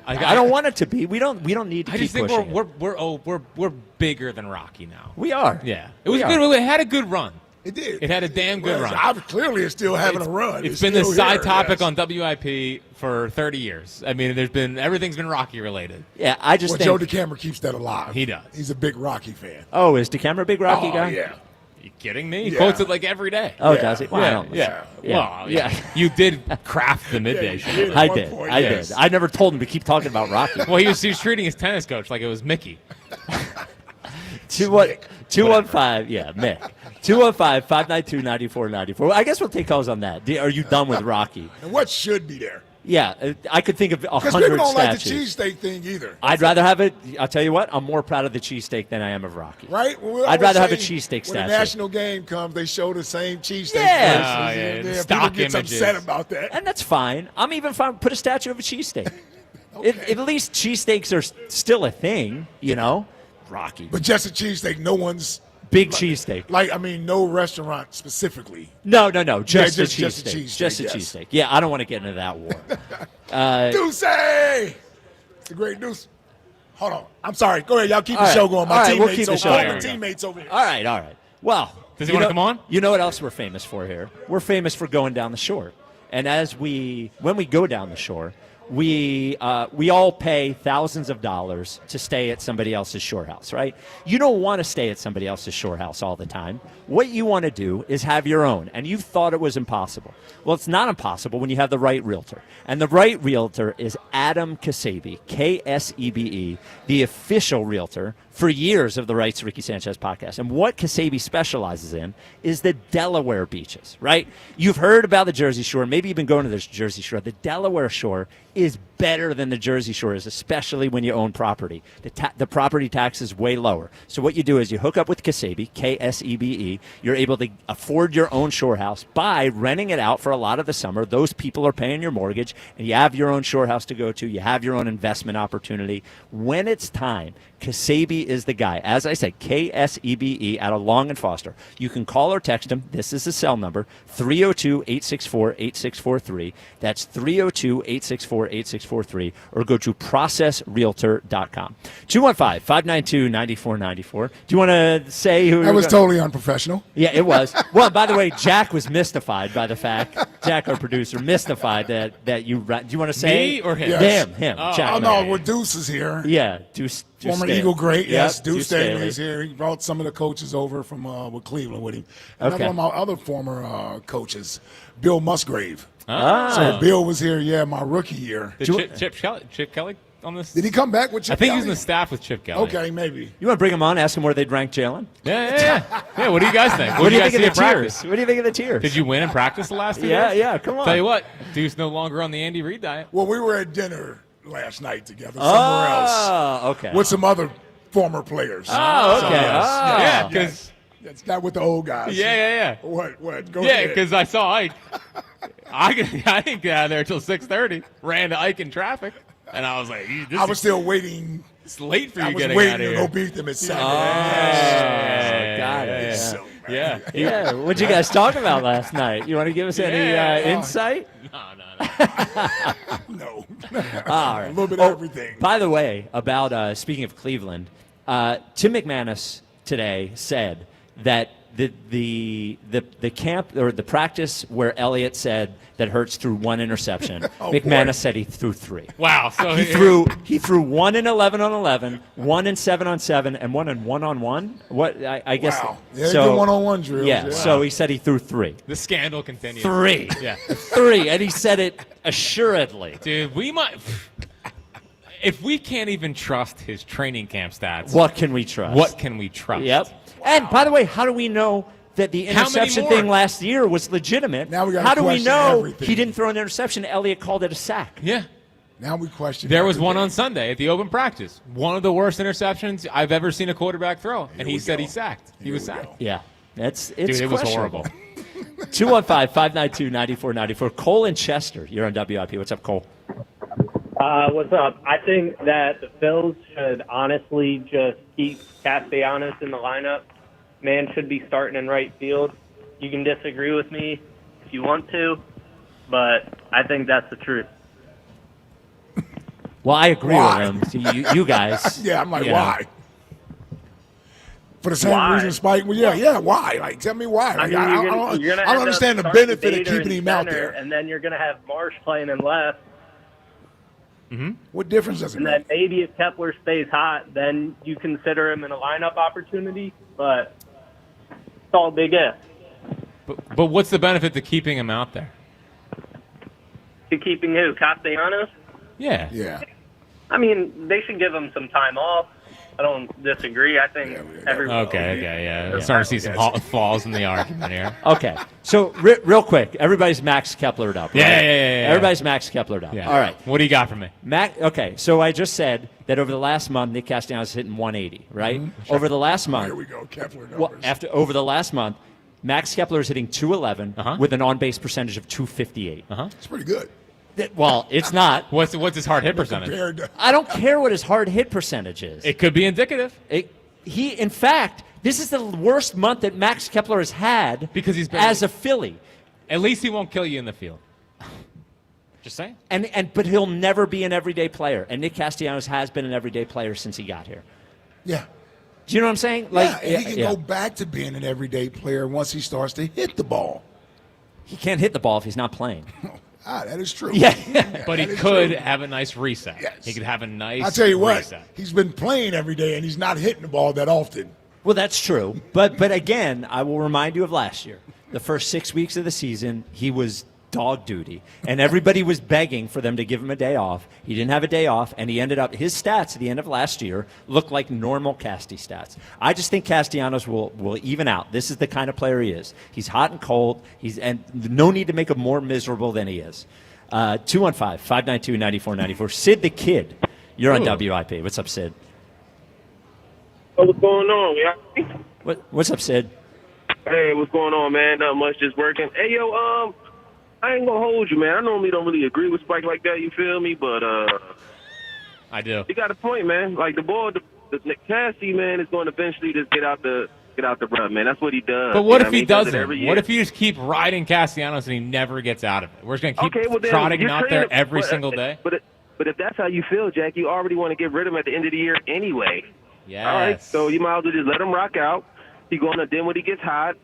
I don't want it to be. We don't need to I keep just think pushing it. we're bigger than Rocky now. We are. Yeah, it was We good. are. It had a good run. It did. It had a damn good Well, run. Clearly, it's still having a run. It's been the still side here, topic yes. on WIP for 30 years. I mean, everything's been Rocky related. Yeah, I just Well, think. Joe DeCamera keeps that alive. He does. He's a big Rocky fan. Oh, is DeCamera a big Rocky Oh, guy? yeah. You kidding me? He Yeah. quotes it like every day. Oh, does he? Well, I Yeah, don't yeah. listen. Well, yeah. You did craft the midday you show. did. I At one did. point, I yes. did. I never told him to keep talking about Rocky. Well, he was treating his tennis coach like it was Mickey. 215, yeah, Mick. 215-592-9494. Well, I guess we'll take calls on that. Are you done with Rocky? And what should be there? Yeah, I could think of Because 100 people don't like the statues. cheesesteak thing either. I'd rather have it. I'll tell you what, I'm more proud of the cheesesteak than I am of Rocky. Right? Well, I'd rather have a say cheesesteak When the statue. national game comes, they show the same cheesesteak. Yeah. versus- yeah, people stock gets images. upset about that. And that's fine. I'm even fine. Put a statue of a cheesesteak. At least cheesesteaks are still a thing, you know? Rocky. But just a cheesesteak, no one's Big cheesesteak. no restaurant specifically. No. Just a just a cheesesteak. cheesesteak, Just a yes. cheesesteak. Yeah, I don't want to get into that war. Deuce! It's a great Deuce. Hold on. I'm sorry. Go ahead. Y'all keep All the right. show going. My All right, we'll teammates keep the over show here. going. My teammates over here. All right. Well, Does he want to come on? You know what else we're famous for here? We're famous for going down the shore. And when we go down the shore, we all pay thousands of dollars to stay at somebody else's shore house, right? You don't want to stay at somebody else's shore house all the time. What you want to do is have your own, and you've thought it was impossible. Well, it's not impossible when you have the right realtor. And the right realtor is Adam Kasebe, Ksebe, the official realtor for years of the Rights Ricky Sanchez podcast. And what Kasebe specializes in is the Delaware beaches, right? You've heard about the Jersey Shore. Maybe you've been going to the Jersey Shore. The Delaware Shore is better than the Jersey Shore is, especially when you own property. The property tax is way lower. So what you do is you hook up with Kasebe, Ksebe. You're able to afford your own shore house by renting it out for a lot of the summer. Those people are paying your mortgage, and you have your own shore house to go to. You have your own investment opportunity. When it's time, Kasebe is the guy. As I said, Ksebe out of Long and Foster. You can call or text him. This is the cell number, 302-864-8643. That's 302-864-8643. Or go to processrealtor.com. 215-592-9494. Do you want to say who? That was totally unprofessional. Yeah, it was. Well, by the way, Jack was mystified by the fact, Jack, our producer, mystified that you. Do you want to say? Me or him? Yes. Him. Oh, Jack. Oh, no, well, Deuce is here. Yeah, Deuce Former Staley. Eagle great, yes. Yep, Deuce Staley Staley. is here. He brought some of the coaches over from with Cleveland with him. And Okay. one of my other former coaches, Bill Musgrave. Ah. So Bill was here, my rookie year. Did Chip Kelly on this? Did he come back with Chip I think Kelly? he was in the staff with Chip Kelly. Okay, maybe. You want to bring him on, ask him where they'd rank Jalen? Yeah. What do you guys think? What do you guys think of see the at tiers? practice? What do you think of the tiers? Did you win in practice the last 2 Yeah, days? yeah, come on. Tell you what, Deuce no longer on the Andy Reid diet. Well, we were at dinner last night together somewhere else. Okay. With some other former players. Oh, okay. Yes, Oh. Yeah, yes, 'cause- It's not with the old guys. Yeah. What? Go Yeah, ahead. because I saw Ike. I didn't get out of there until 6:30. Ran to Ike in traffic, and I was like, I was still waiting. It's late for I you was getting waiting out of to here. go beat them at 7. Got it. So, Yeah. Yeah. What'd you guys talk about last night? You want to give us any insight? No. No. All right. A little bit of everything. By the way, about speaking of Cleveland, Tim McManus today said that the camp or the practice where Elliott said that Hurts threw one interception, Oh, McManus boy. said he threw 3. Wow. So He threw 1 in 11 on 11, 1 in 7 on 7, and 1 in 1 on 1 What I guess. Wow. Yeah, so good one-on-one drills. Yeah. Yeah. So he said he threw 3. the scandal continues. 3. Yeah. 3, and he said it assuredly. Dude, we might. If we can't even trust his training camp stats, What can we trust? What can we trust? Yep. And by the way, how do we know that the How many interception more? thing last year was legitimate? Now we gotta how do we question know everything. he didn't throw an interception? Elliott called it a sack. Yeah. Now we question. There was one everything. on Sunday at the open practice. One of the worst interceptions I've ever seen a quarterback throw, and he said he sacked. He was sacked. Yeah. It's Dude, it was questionable. horrible. 215-592-9494. Cole in Chester. You're on WIP. What's up, Cole? What's up? I think that the Phils should honestly just keep Castellanos in the lineup. Man should be starting in right field. You can disagree with me if you want to, but I think that's the truth. Well, I agree Why? with him. You guys. Yeah, I'm like, you know. why? For the same Why? reason, Spike. Well, yeah. Why? Like, tell me why. Like, I You're gonna don't end up understand the starting benefit of Bader keeping in him out center, there. and then you're going to have Marsh playing in left. What difference does it And make? then maybe if Kepler stays hot, then you consider him in a lineup opportunity. But it's all big if. But what's the benefit to keeping him out there? To keeping who? Castellanos? Yeah. Yeah. I mean, they should give him some time off. I don't disagree. I think everyone. Okay, yeah. I'm starting to see some flaws in the argument here. Okay. So, real quick, everybody's Max Kepler'd up. Right? Yeah. Everybody's Max Kepler'd up. Yeah. All right. What do you got for me? Okay, so I just said that over the last month, Nick Castellanos is hitting 180, right? Mm-hmm. Over the last month. Here we go, Kepler numbers. Over the last month, Max Kepler is hitting 211 with an on-base percentage of 258. It's pretty good. Well, it's not. What's his hard hit percentage? Compared to, I don't care what his hard hit percentage is. It could be indicative. In fact, this is the worst month that Max Kepler has had because he's been as a Philly. At least he won't kill you in the field. Just saying. But he'll never be an everyday player. And Nick Castellanos has been an everyday player since he got here. yeah. Do you know what I'm saying? And he can go back to being an everyday player once he starts to hit the ball. He can't hit the ball if he's not playing. That is true. Yeah. But he that is could true. have a nice reset. Yes. He could have a nice I'll tell you what, reset. he's been playing every day, and he's not hitting the ball that often. Well, that's true. But again, I will remind you of last year. The first 6 weeks of the season, he was dog duty. And everybody was begging for them to give him a day off. He didn't have a day off, and he ended up, his stats at the end of last year looked like normal Casty stats. I just think Castellanos will even out. This is the kind of player he is. He's hot and cold. And no need to make him more miserable than he is. 215-592-9494. Sid the Kid, you're on WIP. What's up, Sid? What's going on? Yeah. What's up, Sid? Hey, what's going on, man? Not much, just working. Hey, yo, I ain't gonna hold you, man. I normally don't really agree with Spike like that. You feel me? But I do. You got a point, man. Like the ball, the Cassie man is going to eventually just get out the rut, man. That's what he does. But what You know if he does it doesn't? every year. What if you just keep riding Castellanos and he never gets out of it? We're just going to keep well, then trotting him you're out there trading- every but- single day? But if that's how you feel, Jack, you already want to get rid of him at the end of the year anyway. Yes. All right, so you might as well just let him rock out. He's going to then when he gets hot,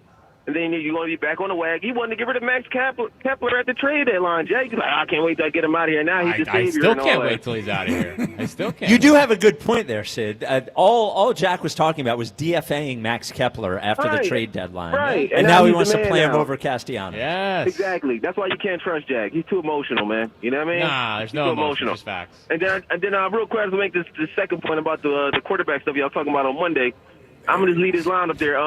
and then you're going to be back on the wag. He wanted to get rid of Max Kepler at the trade deadline, Jack. He's like, I can't wait till I get him out of here. Now he's the I savior. still and all can't that. wait till he's out of here. I still can't. You do have a good point there, Sid. All Jack was talking about was DFAing Max Kepler after Right. the trade deadline. Right. And And now now he he's wants the to man play him now. over Castellanos. Yes. Exactly. That's why you can't trust Jack. He's too emotional, man. You know what I mean? Nah, there's He's no too emotion, just facts. And then real quick, to make this second point about the quarterback stuff y'all talking about on Monday. I'm gonna just lead this line up there.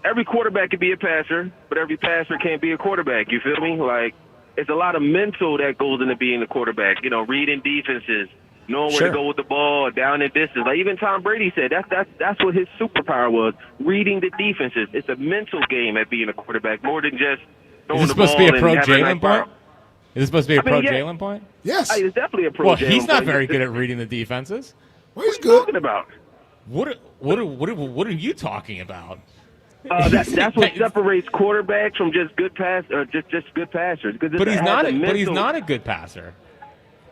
Every quarterback can be a passer, but every passer can't be a quarterback. You feel me? Like it's a lot of mental that goes into being a quarterback. You know, reading defenses, knowing where Sure. to go with the ball, down and distance. Like even Tom Brady said, that's what his superpower was: reading the defenses. It's a mental game at being a quarterback, more than just throwing Is this the supposed to be ball a pro and having a nice Jalen point? power. Is this supposed to be a I mean, pro yeah. Jalen point? Yes. It's definitely a pro. Well, Jalen he's not point. very good at reading the defenses. Well, he's What are you talking about? What are you talking about? That's what separates quarterbacks from just good just good passers. But he's not. But he's not a good passer.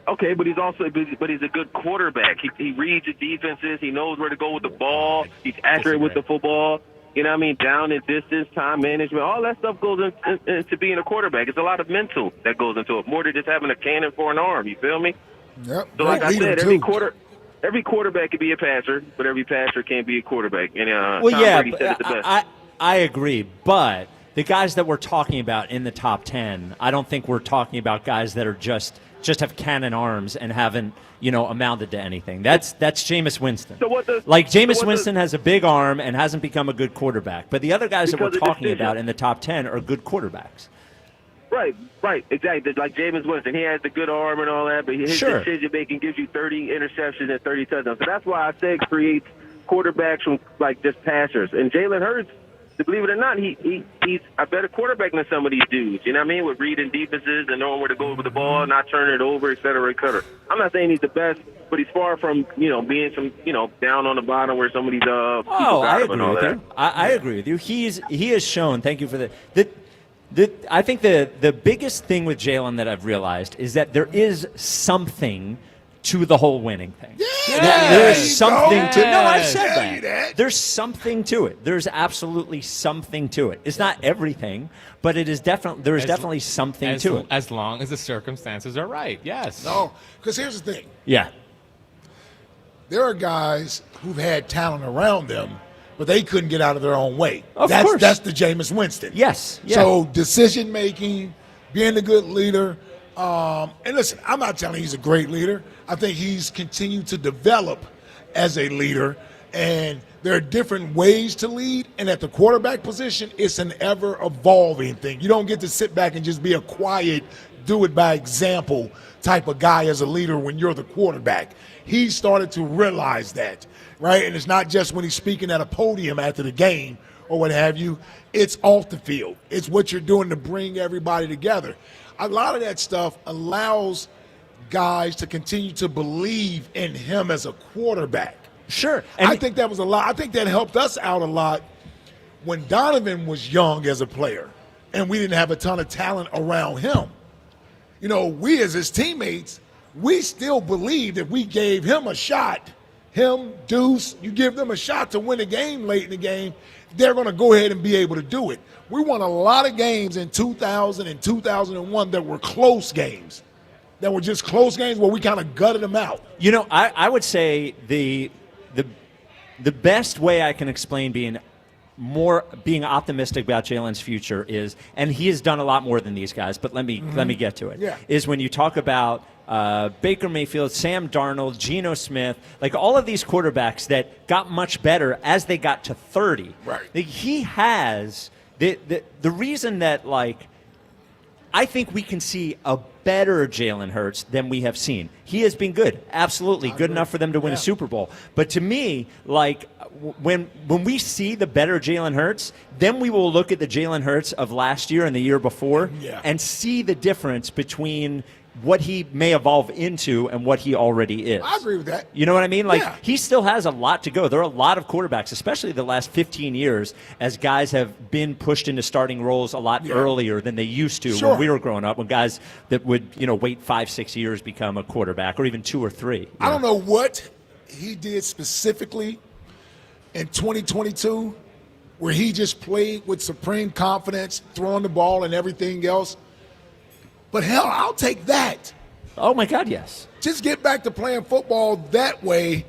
Okay, but he's a good quarterback. He reads the defenses. He knows where to go with the ball. He's accurate with the football. You know what I mean? Down and distance, time management, all that stuff goes into being a quarterback. It's a lot of mental that goes into it, more than just having a cannon for an arm. You feel me? Yep. So like I said, too. every quarterback can be a passer, but every passer can't be a quarterback. And Well, Tom yeah, Brady said it the best. I agree, but the guys that we're talking about in the top 10, I don't think we're talking about guys that are just have cannon arms and haven't, amounted to anything. That's Jameis Winston. Jameis Winston has a big arm and hasn't become a good quarterback, but the other guys that we're talking about in the top 10 are good quarterbacks. Right, exactly. Like Jameis Winston, he has the good arm and all that, but his decision making gives you 30 interceptions and 30 touchdowns. So that's why I say it creates quarterbacks from just passers. And Jalen Hurts, to believe it or not, he's a better quarterback than some of these dudes. You know what I mean? With reading defenses and knowing where to go with the ball, not turning it over, et cetera, et cetera. I'm not saying he's the best, but he's far from being some down on the bottom where some of these people I got him agree and all with that. you. I agree with you. He has shown. Thank you for that. I think the biggest thing with Jalen that I've realized is that there is something to the whole winning thing. There's something to. No, I've said that. There's something to it. There's absolutely something to it. It's not everything, but it is definitely. There is definitely something to it. As long as the circumstances are right. Yes. No, because here's the thing. Yeah. There are guys who've had talent around them, but they couldn't get out of their own way. Of course. That's the Jameis Winston. Yes. Yeah. So decision making, being a good leader. And listen, I'm not telling you he's a great leader. I think he's continued to develop as a leader, and there are different ways to lead. And at the quarterback position, it's an ever-evolving thing. You don't get to sit back and just be a quiet, do-it-by-example type of guy as a leader when you're the quarterback. He started to realize that, right? And it's not just when he's speaking at a podium after the game or what have you. It's off the field. It's what you're doing to bring everybody together. A lot of that stuff allows guys to continue to believe in him as a quarterback. Sure. I think that was a lot. I think that helped us out a lot when Donovan was young as a player and we didn't have a ton of talent around him. We as his teammates, we still believed that we gave him a shot. Him, Deuce, you give them a shot to win a game late in the game, they're going to go ahead and be able to do it. We won a lot of games in 2000 and 2001 that were close games, that were just close games where we kind of gutted them out. I would say the best way I can explain being optimistic about Jalen's future is, and he has done a lot more than these guys, but let me get to it. Yeah. Is when you talk about Baker Mayfield, Sam Darnold, Geno Smith, like all of these quarterbacks that got much better as they got to 30. Right. He has the reason that I think we can see a better Jalen Hurts than we have seen. He has been good, absolutely good enough for them to win a Super Bowl. But to me, when we see the better Jalen Hurts, then we will look at the Jalen Hurts of last year and the year before and see the difference between what he may evolve into and what he already is. I agree with that. You know what I mean? He still has a lot to go. There are a lot of quarterbacks, especially the last 15 years, as guys have been pushed into starting roles a lot earlier than they used to when we were growing up, when guys that would, wait 5-6 years become a quarterback, or even 2 or 3. I don't know what he did specifically in 2022 where he just played with supreme confidence, throwing the ball and everything else. But hell, I'll take that. Oh, my God, yes. Just get back to playing football that way.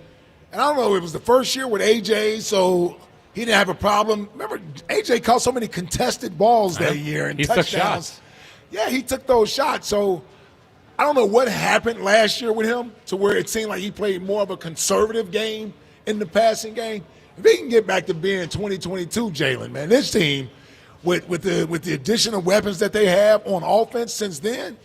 And I don't know, it was the first year with A.J., so he didn't have a problem. Remember, A.J. caught so many contested balls that year and touchdowns. Took shots. Yeah, he took those shots. So I don't know what happened last year with him to where it seemed like he played more of a conservative game in the passing game. If he can get back to being 2022 Jalen, man, this team – with the addition of weapons that they have on offense since then,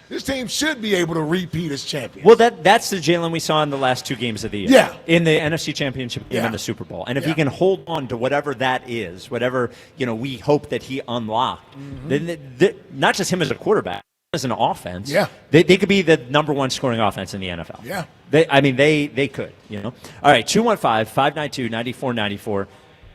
this team should be able to repeat as champions. Well, that's the Jalen we saw in the last 2 games of the year. Yeah. In the NFC Championship game and the Super Bowl. And if he can hold on to whatever that is, whatever we hope that he unlocked, then not just him as a quarterback, as an offense, they could be the number 1 scoring offense in the NFL. Yeah. They could, All right, 215-592-9494.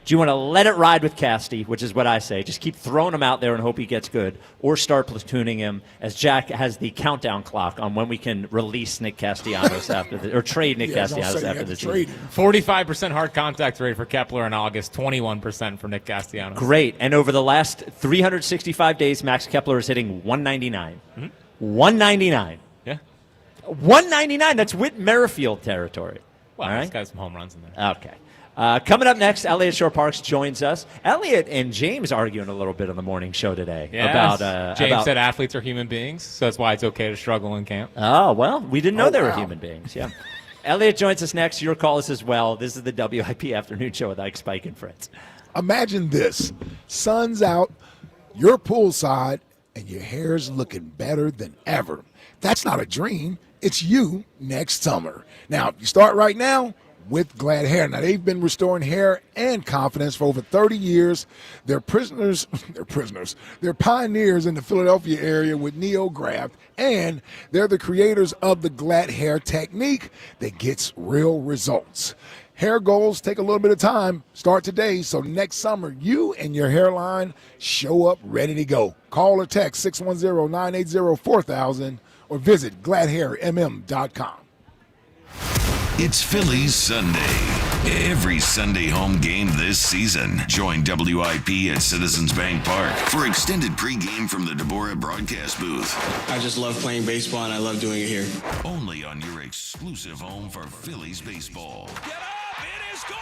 Do you want to let it ride with Casty, which is what I say, just keep throwing him out there and hope he gets good, or start platooning him as Jack has the countdown clock on when we can release Nick Castellanos or trade Nick Castellanos after the season? 45% hard contact rate for Kepler in August, 21% for Nick Castellanos. Great. And over the last 365 days, Max Kepler is hitting 199. 199. Yeah. 199. That's Whit Merrifield territory. Well, All right? he's got some home runs in there. Okay. Coming up next, Elliot Shore-Parks joins us. Elliot and James arguing a little bit on the morning show today. Yes. About James said athletes are human beings, so that's why it's okay to struggle in camp. Oh, well, we didn't know they were human beings. Yeah. Elliot joins us next. Your call is as well. This is the WIP Afternoon Show with Ike, Spike, and Fritz. Imagine this. Sun's out, you're poolside, and your hair's looking better than ever. That's not a dream. It's you next summer. Now, if you start right now, with Glad Hair. Now, they've been restoring hair and confidence for over 30 years. They're pioneers in the Philadelphia area with NeoGraft, and they're the creators of the Glad Hair technique that gets real results. Hair goals take a little bit of time. Start today, so next summer, you and your hairline show up ready to go. Call or text 610-980-4000 or visit gladhairmm.com. It's Phillies Sunday. Every Sunday home game this season. Join WIP at Citizens Bank Park for extended pregame from the Deborah broadcast booth. I just love playing baseball and I love doing it here. Only on your exclusive home for Phillies baseball. Get up! It is gone!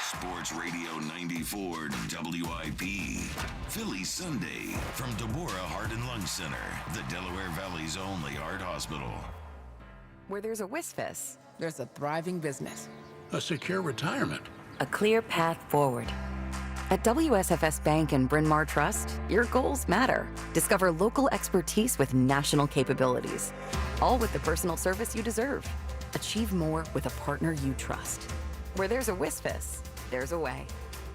Sports Radio 94 WIP. Phillies Sunday from Deborah Heart and Lung Center, the Delaware Valley's only heart hospital. Where there's a WISFIS, there's a thriving business. A secure retirement. A clear path forward. At WSFS Bank and Bryn Mawr Trust, your goals matter. Discover local expertise with national capabilities. All with the personal service you deserve. Achieve more with a partner you trust. Where there's a WISFIS, there's a way.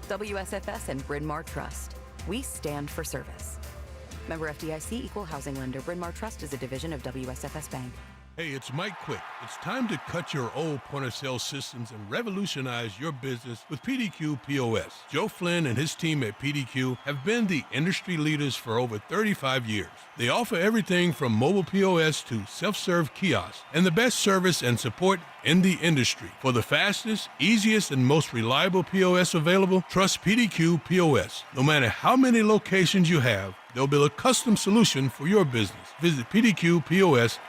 WSFS and Bryn Mawr Trust. We stand for service. Member FDIC, Equal Housing Lender. Bryn Mawr Trust is a division of WSFS Bank. Hey, it's Mike Quick. It's time to cut your old point-of-sale systems and revolutionize your business with PDQ POS. Joe Flynn and his team at PDQ have been the industry leaders for over 35 years. They offer everything from mobile POS to self-serve kiosks and the best service and support in the industry. For the fastest, easiest, and most reliable POS available, trust PDQ POS. No matter how many locations you have, they'll build a custom solution for your business. Visit PDQPOS.com.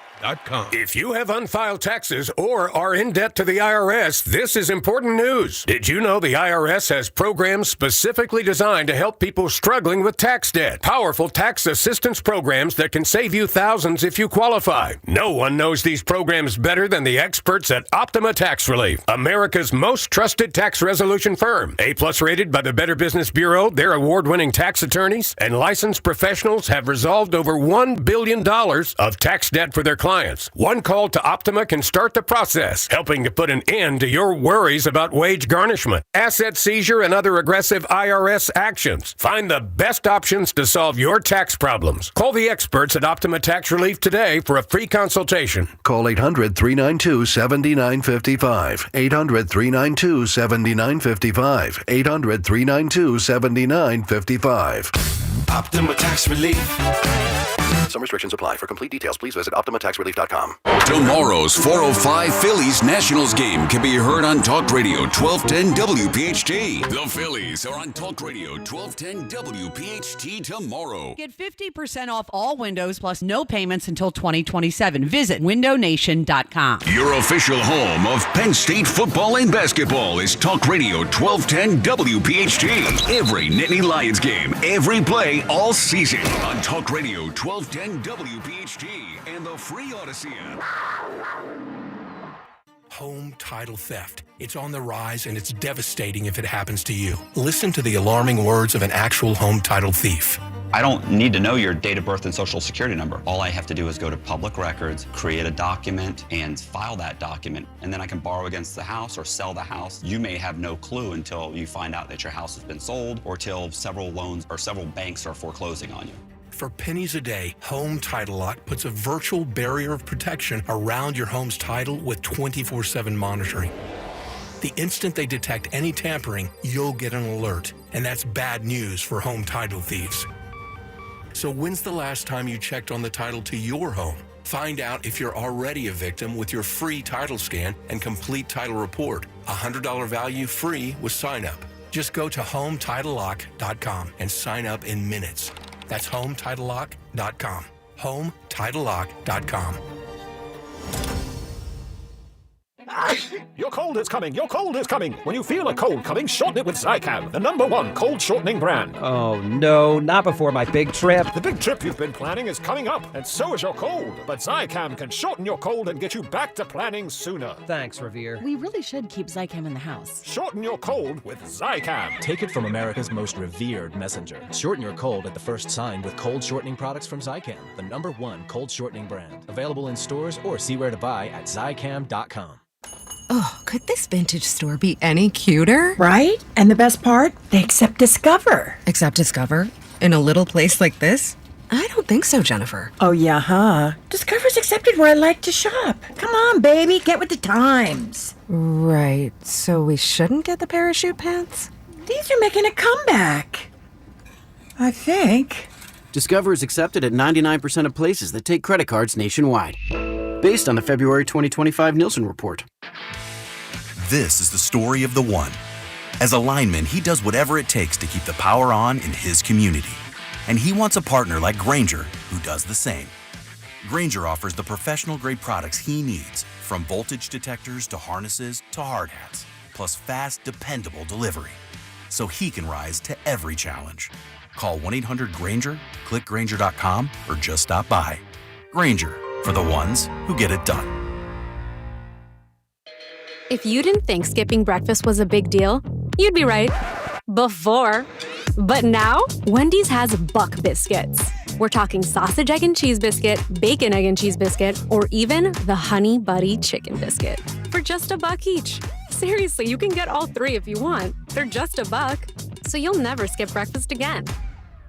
If you have unfiled taxes or are in debt to the IRS, this is important news. Did you know the IRS has programs specifically designed to help people struggling with tax debt? Powerful tax assistance programs that can save you thousands if you qualify. No one knows these programs better than the experts at Optima Tax Relief, America's most trusted tax resolution firm. A+ rated by the Better Business Bureau, their award-winning tax attorneys and licensed professionals have resolved over $1 billion of tax debt for their clients. One call to Optima can start the process, helping to put an end to your worries about wage garnishment, asset seizure, and other aggressive IRS actions. Find the best options to solve your tax problems. Call the experts at Optima Tax Relief today for a free consultation. Call 800-392-7955. 800-392-7955. 800-392-7955. Optima Tax Relief. Some restrictions apply. For complete details, please visit OptimaTaxRelief.com. Tomorrow's 4:05 Phillies Nationals game can be heard on Talk Radio 1210 WPHT. The Phillies are on Talk Radio 1210 WPHT tomorrow. Get 50% off all windows plus no payments until 2027. Visit windownation.com. Your official home of Penn State football and basketball is Talk Radio 1210 WPHT. Every Nittany Lions game, every play, all season on Talk Radio 1210 WPHT and the free Odyssey app. Home title theft. It's on the rise and it's devastating if it happens to you. Listen to the alarming words of an actual home title thief. I don't need to know your date of birth and social security number. All I have to do is go to public records, create a document, and file that document. And then I can borrow against the house or sell the house. You may have no clue until you find out that your house has been sold or till several loans or several banks are foreclosing on you. For pennies a day, Home Title Lock puts a virtual barrier of protection around your home's title with 24/7 monitoring. The instant they detect any tampering, you'll get an alert, and that's bad news for home title thieves. So when's the last time you checked on the title to your home? Find out if you're already a victim with your free title scan and complete title report. $100 value free with sign up. Just go to HomeTitleLock.com and sign up in minutes. That's HomeTitleLock.com. HomeTitleLock.com. Your cold is coming. Your cold is coming. When you feel a cold coming, shorten it with Zicam, the #1 cold shortening brand. Oh, no, not before my big trip. The big trip you've been planning is coming up, and so is your cold. But Zicam can shorten your cold and get you back to planning sooner. Thanks, Revere. We really should keep Zicam in the house. Shorten your cold with Zicam. Take it from America's most revered messenger. Shorten your cold at the first sign with cold shortening products from Zicam, the #1 cold shortening brand. Available in stores or see where to buy at Zicam.com. Oh, could this vintage store be any cuter? Right? And the best part? They accept Discover. Accept Discover? In a little place like this? I don't think so, Jennifer. Oh, yeah, huh? Discover's accepted where I like to shop. Come on, baby, get with the times. Right, so we shouldn't get the parachute pants? These are making a comeback. I think. Discover is accepted at 99% of places that take credit cards nationwide. Based on the February 2025 Nielsen report. This is the story of the one. As a lineman, he does whatever it takes to keep the power on in his community. And he wants a partner like Grainger who does the same. Grainger offers the professional-grade products he needs, from voltage detectors to harnesses to hard hats, plus fast, dependable delivery, so he can rise to every challenge. Call 1-800-GRAINGER, click Grainger.com, or just stop by. Grainger, for the ones who get it done. If you didn't think skipping breakfast was a big deal, you'd be right. Before. But now, Wendy's has Buck Biscuits. We're talking sausage, egg, and cheese biscuit, bacon, egg, and cheese biscuit, or even the Honey Buddy Chicken Biscuit. For just $1 each. Seriously, you can get all three if you want. They're just $1, so you'll never skip breakfast again.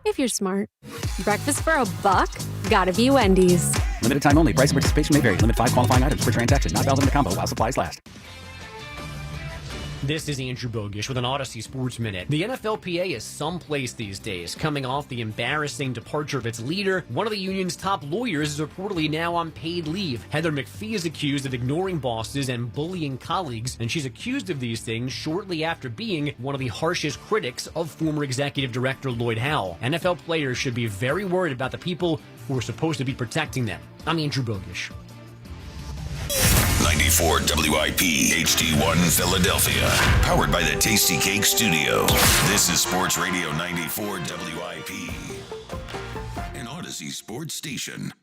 If you're smart. Breakfast for $1? Gotta be Wendy's. Limited time only. Price and participation may vary. Limit 5 qualifying items per transaction. Not valid in a combo while supplies last. This is Andrew Bogish with an Odyssey Sports Minute. The NFLPA is someplace these days, coming off the embarrassing departure of its leader. One of the union's top lawyers is reportedly now on paid leave. Heather McPhee is accused of ignoring bosses and bullying colleagues, and she's accused of these things shortly after being one of the harshest critics of former executive director Lloyd Howell. NFL players should be very worried about the people who are supposed to be protecting them. I'm Andrew Bogish. 94 WIP HD1 Philadelphia. Powered by the Tasty Cake Studio. This is Sports Radio 94 WIP. An Odyssey Sports Station.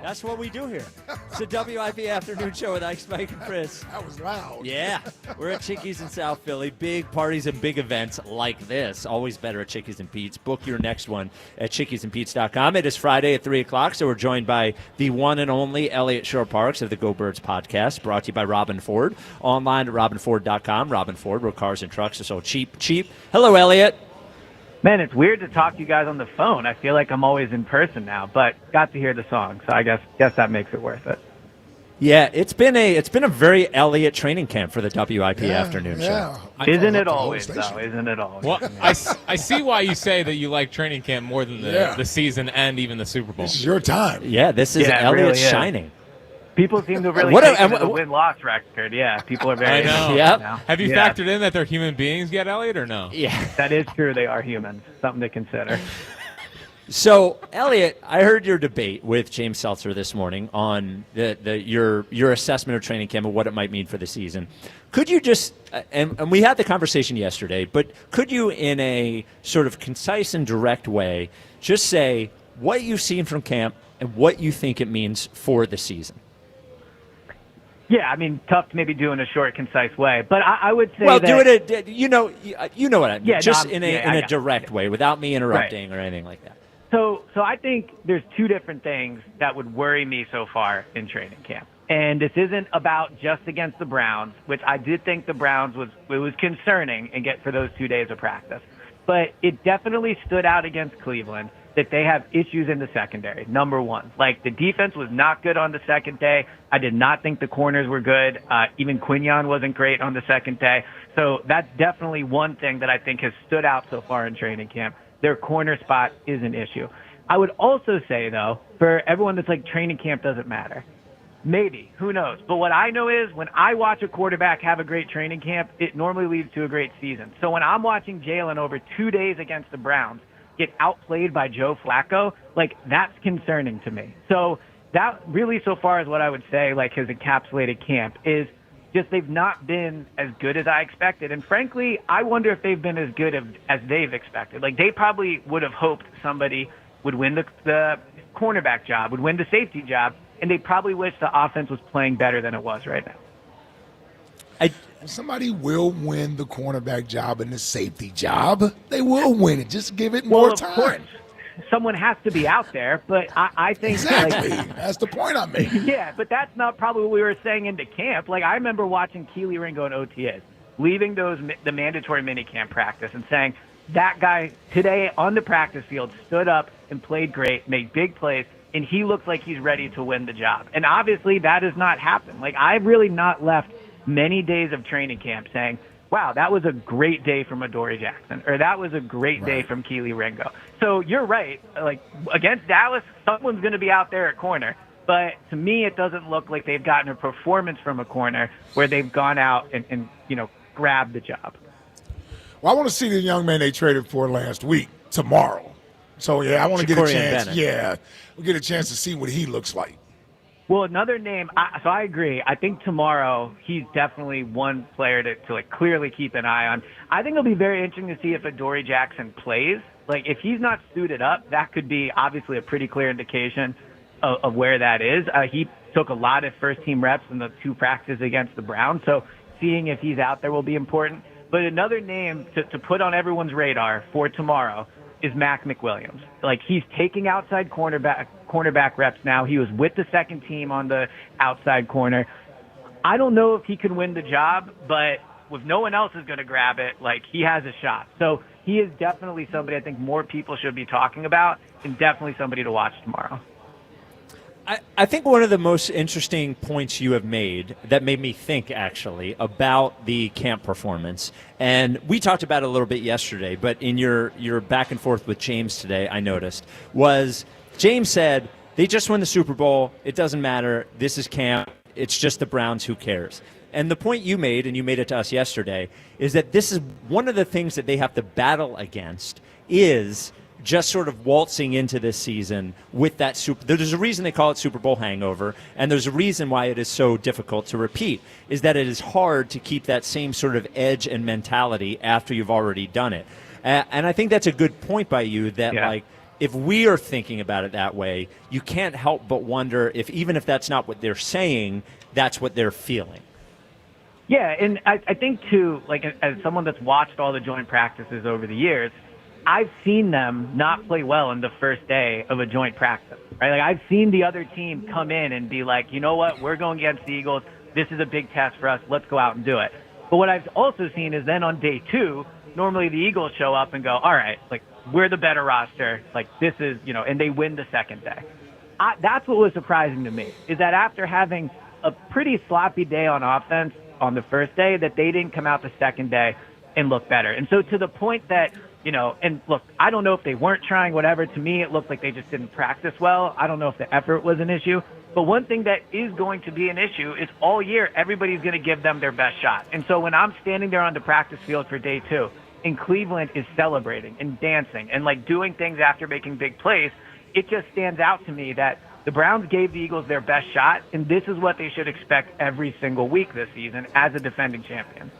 That's what we do here. It's the WIP Afternoon Show with Ike, Spike, and Chris. That was loud. Yeah. We're at Chickies in South Philly. Big parties and big events like this. Always better at Chickies and Pete's. Book your next one at chickiesandpete's.com. It is Friday at 3 o'clock, so we're joined by the one and only Elliot Shore-Parks of the Go Birds podcast, brought to you by Robin Ford. Online at robinford.com. Robin Ford, where cars and trucks are so cheap. Hello, Elliot. Man, it's weird to talk to you guys on the phone. I feel like I'm always in person now, but got to hear the song, so I guess that makes it worth it. Yeah, it's been a very Elliot training camp for the WIP Afternoon Show. Isn't it always, though? Isn't it always? Well, I see why you say that you like training camp more than the season and even the Super Bowl. This is your time. Yeah, this is Elliot really shining. People seem to really take it to the win-loss record. Yeah, people are very. I know. Yep. Now. Have you factored in that they're human beings yet, Elliot, or no? Yeah, that is true. They are humans. Something to consider. So, Elliot, I heard your debate with James Seltzer this morning on your assessment of training camp and what it might mean for the season. Could you just, and we had the conversation yesterday, but could you, in a sort of concise and direct way, just say what you've seen from camp and what you think it means for the season? Yeah, I mean, tough to maybe do in a short, concise way. But I would say Well, that, do it, you know what I mean. Yeah, Just no, in yeah, I a got it. direct way without me interrupting or anything like that. So I think there's two different things that would worry me so far in training camp. And this isn't about just against the Browns, which I did think the Browns was concerning and get for those 2 days of practice. But it definitely stood out against Cleveland that they have issues in the secondary, number one. Like, the defense was not good on the second day. I did not think the corners were good. Even Quinion wasn't great on the second day. So that's definitely one thing that I think has stood out so far in training camp. Their corner spot is an issue. I would also say, though, for everyone that's like, training camp doesn't matter. Maybe. Who knows? But what I know is when I watch a quarterback have a great training camp, it normally leads to a great season. So when I'm watching Jalen over 2 days against the Browns get outplayed by Joe Flacco, like, that's concerning to me. So that really so far is what I would say, like, has encapsulated camp is just they've not been as good as I expected. And frankly, I wonder if they've been as good as they've expected. Like, they probably would have hoped somebody would win the cornerback job, would win the safety job, and they probably wish the offense was playing better than it was right now. Somebody will win the cornerback job and the safety job. They will win it. Just give it more time. Course. Someone has to be out there, but I think exactly. That's the point I'm making. Yeah, but that's not probably what we were saying into camp. Like, I remember watching Keely Ringo and OTAs, leaving the mandatory minicamp practice and saying, that guy today on the practice field stood up and played great, made big plays, and he looks like he's ready to win the job. And obviously that has not happened. Like, I've really not left many days of training camp saying, wow, that was a great day from Adoree Jackson, or that was a great day from Keely Ringo. So you're right. Like, against Dallas, someone's going to be out there at corner. But to me, it doesn't look like they've gotten a performance from a corner where they've gone out and grabbed the job. Well, I want to see the young man they traded for last week tomorrow. So, yeah, I want to get a chance. Yeah, we'll get a chance to see what he looks like. Well, another name, so I agree. I think tomorrow he's definitely one player to clearly keep an eye on. I think it'll be very interesting to see if Adoree Jackson plays. Like, if he's not suited up, that could be obviously a pretty clear indication of where that is. He took a lot of first-team reps in the 2 practices against the Browns, so seeing if he's out there will be important. But another name to put on everyone's radar for tomorrow is Mac McWilliams. Like, he's taking outside cornerback reps now. He was with the second team on the outside corner. I don't know if he can win the job, but if no one else is going to grab it, like, he has a shot. So he is definitely somebody I think more people should be talking about, and definitely somebody to watch tomorrow. I think one of the most interesting points you have made that made me think, actually, about the camp performance, and we talked about it a little bit yesterday, but in your back and forth with James today, I noticed, was James said, they just won the Super Bowl. It doesn't matter. This is camp. It's just the Browns. Who cares? And the point you made, and you made it to us yesterday, is that this is one of the things that they have to battle against is just sort of waltzing into this season with that there's a reason they call it Super Bowl hangover, and there's a reason why it is so difficult to repeat, is that it is hard to keep that same sort of edge and mentality after you've already done it. And I think that's a good point by you that, like, if we are thinking about it that way, you can't help but wonder if, even if that's not what they're saying, that's what they're feeling. Yeah, and I think, too, like, as someone that's watched all the joint practices over the years, I've seen them not play well in the first day of a joint practice, right? Like, I've seen the other team come in and be like, you know what, we're going against the Eagles. This is a big test for us. Let's go out and do it. But what I've also seen is then on day 2, normally the Eagles show up and go, all right, like, we're the better roster. Like, this is, and they win the second day. That's what was surprising to me, is that after having a pretty sloppy day on offense on the first day, that they didn't come out the second day and look better. And so to the point that, and look, I don't know if they weren't trying, whatever. To me, it looked like they just didn't practice well. I don't know if the effort was an issue. But one thing that is going to be an issue is all year, everybody's going to give them their best shot. And so when I'm standing there on the practice field for day 2, and Cleveland is celebrating and dancing and, like, doing things after making big plays, it just stands out to me that the Browns gave the Eagles their best shot, and this is what they should expect every single week this season as a defending champion.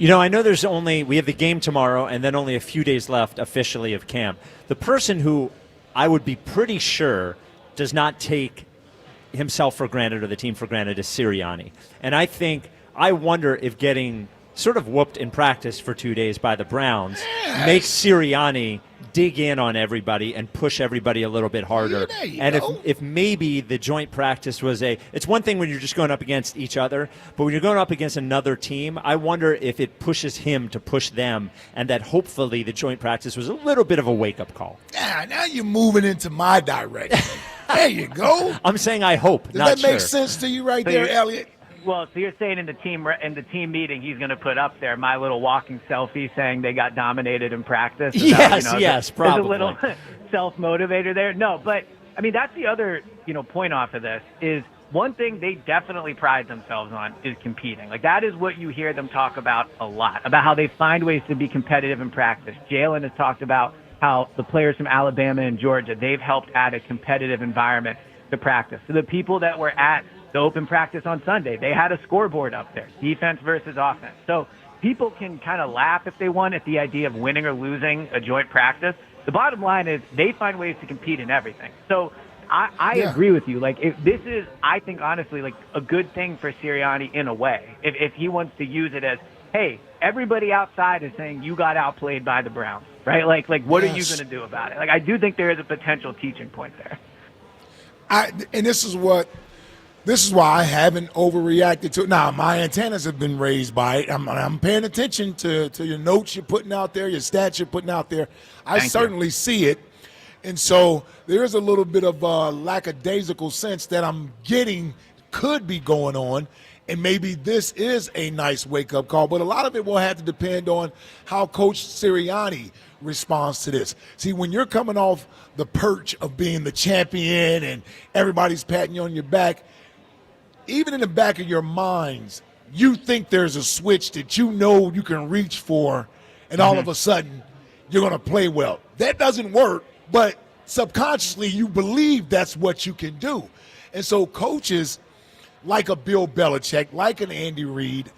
I know we have the game tomorrow and then only a few days left officially of camp. The person who I would be pretty sure does not take himself for granted or the team for granted is Sirianni. And I wonder if getting sort of whooped in practice for 2 days by the Browns makes Sirianni dig in on everybody and push everybody a little bit harder. If maybe the joint practice was it's one thing when you're just going up against each other, but when you're going up against another team, I wonder if it pushes him to push them, and that hopefully the joint practice was a little bit of a wake-up call. Yeah, now you're moving into my direction. There you go. I'm saying I hope. Does that make sense to you right there, Elliot? Well, so you're saying in the team meeting, he's going to put up there my little walking selfie saying they got dominated in practice. Yes, probably. There's a little self-motivator there. No, but I mean that's the other point off of this is one thing they definitely pride themselves on is competing. Like that is what you hear them talk about a lot, about how they find ways to be competitive in practice. Jalen has talked about how the players from Alabama and Georgia, they've helped add a competitive environment to practice. So the people that were at the open practice on Sunday, they had a scoreboard up there, defense versus offense. So people can kind of laugh if they want at the idea of winning or losing a joint practice. The bottom line is they find ways to compete in everything. So I agree with you. Like if this is, I think honestly, like a good thing for Sirianni in a way. If he wants to use it as, hey, everybody outside is saying you got outplayed by the Browns, right? Like what are you going to do about it? Like I do think there is a potential teaching point there. And this is why I haven't overreacted to it. Now, my antennas have been raised by it. I'm paying attention to your notes you're putting out there, your stats you're putting out there. I certainly see it. And so there is a little bit of a lackadaisical sense that I'm getting could be going on, and maybe this is a nice wake-up call. But a lot of it will have to depend on how Coach Sirianni responds to this. See, when you're coming off the perch of being the champion and everybody's patting you on your back, even in the back of your minds, you think there's a switch that you know you can reach for, and all of a sudden you're going to play well. That doesn't work, but subconsciously you believe that's what you can do. And so coaches like a Bill Belichick, like an Andy Reid,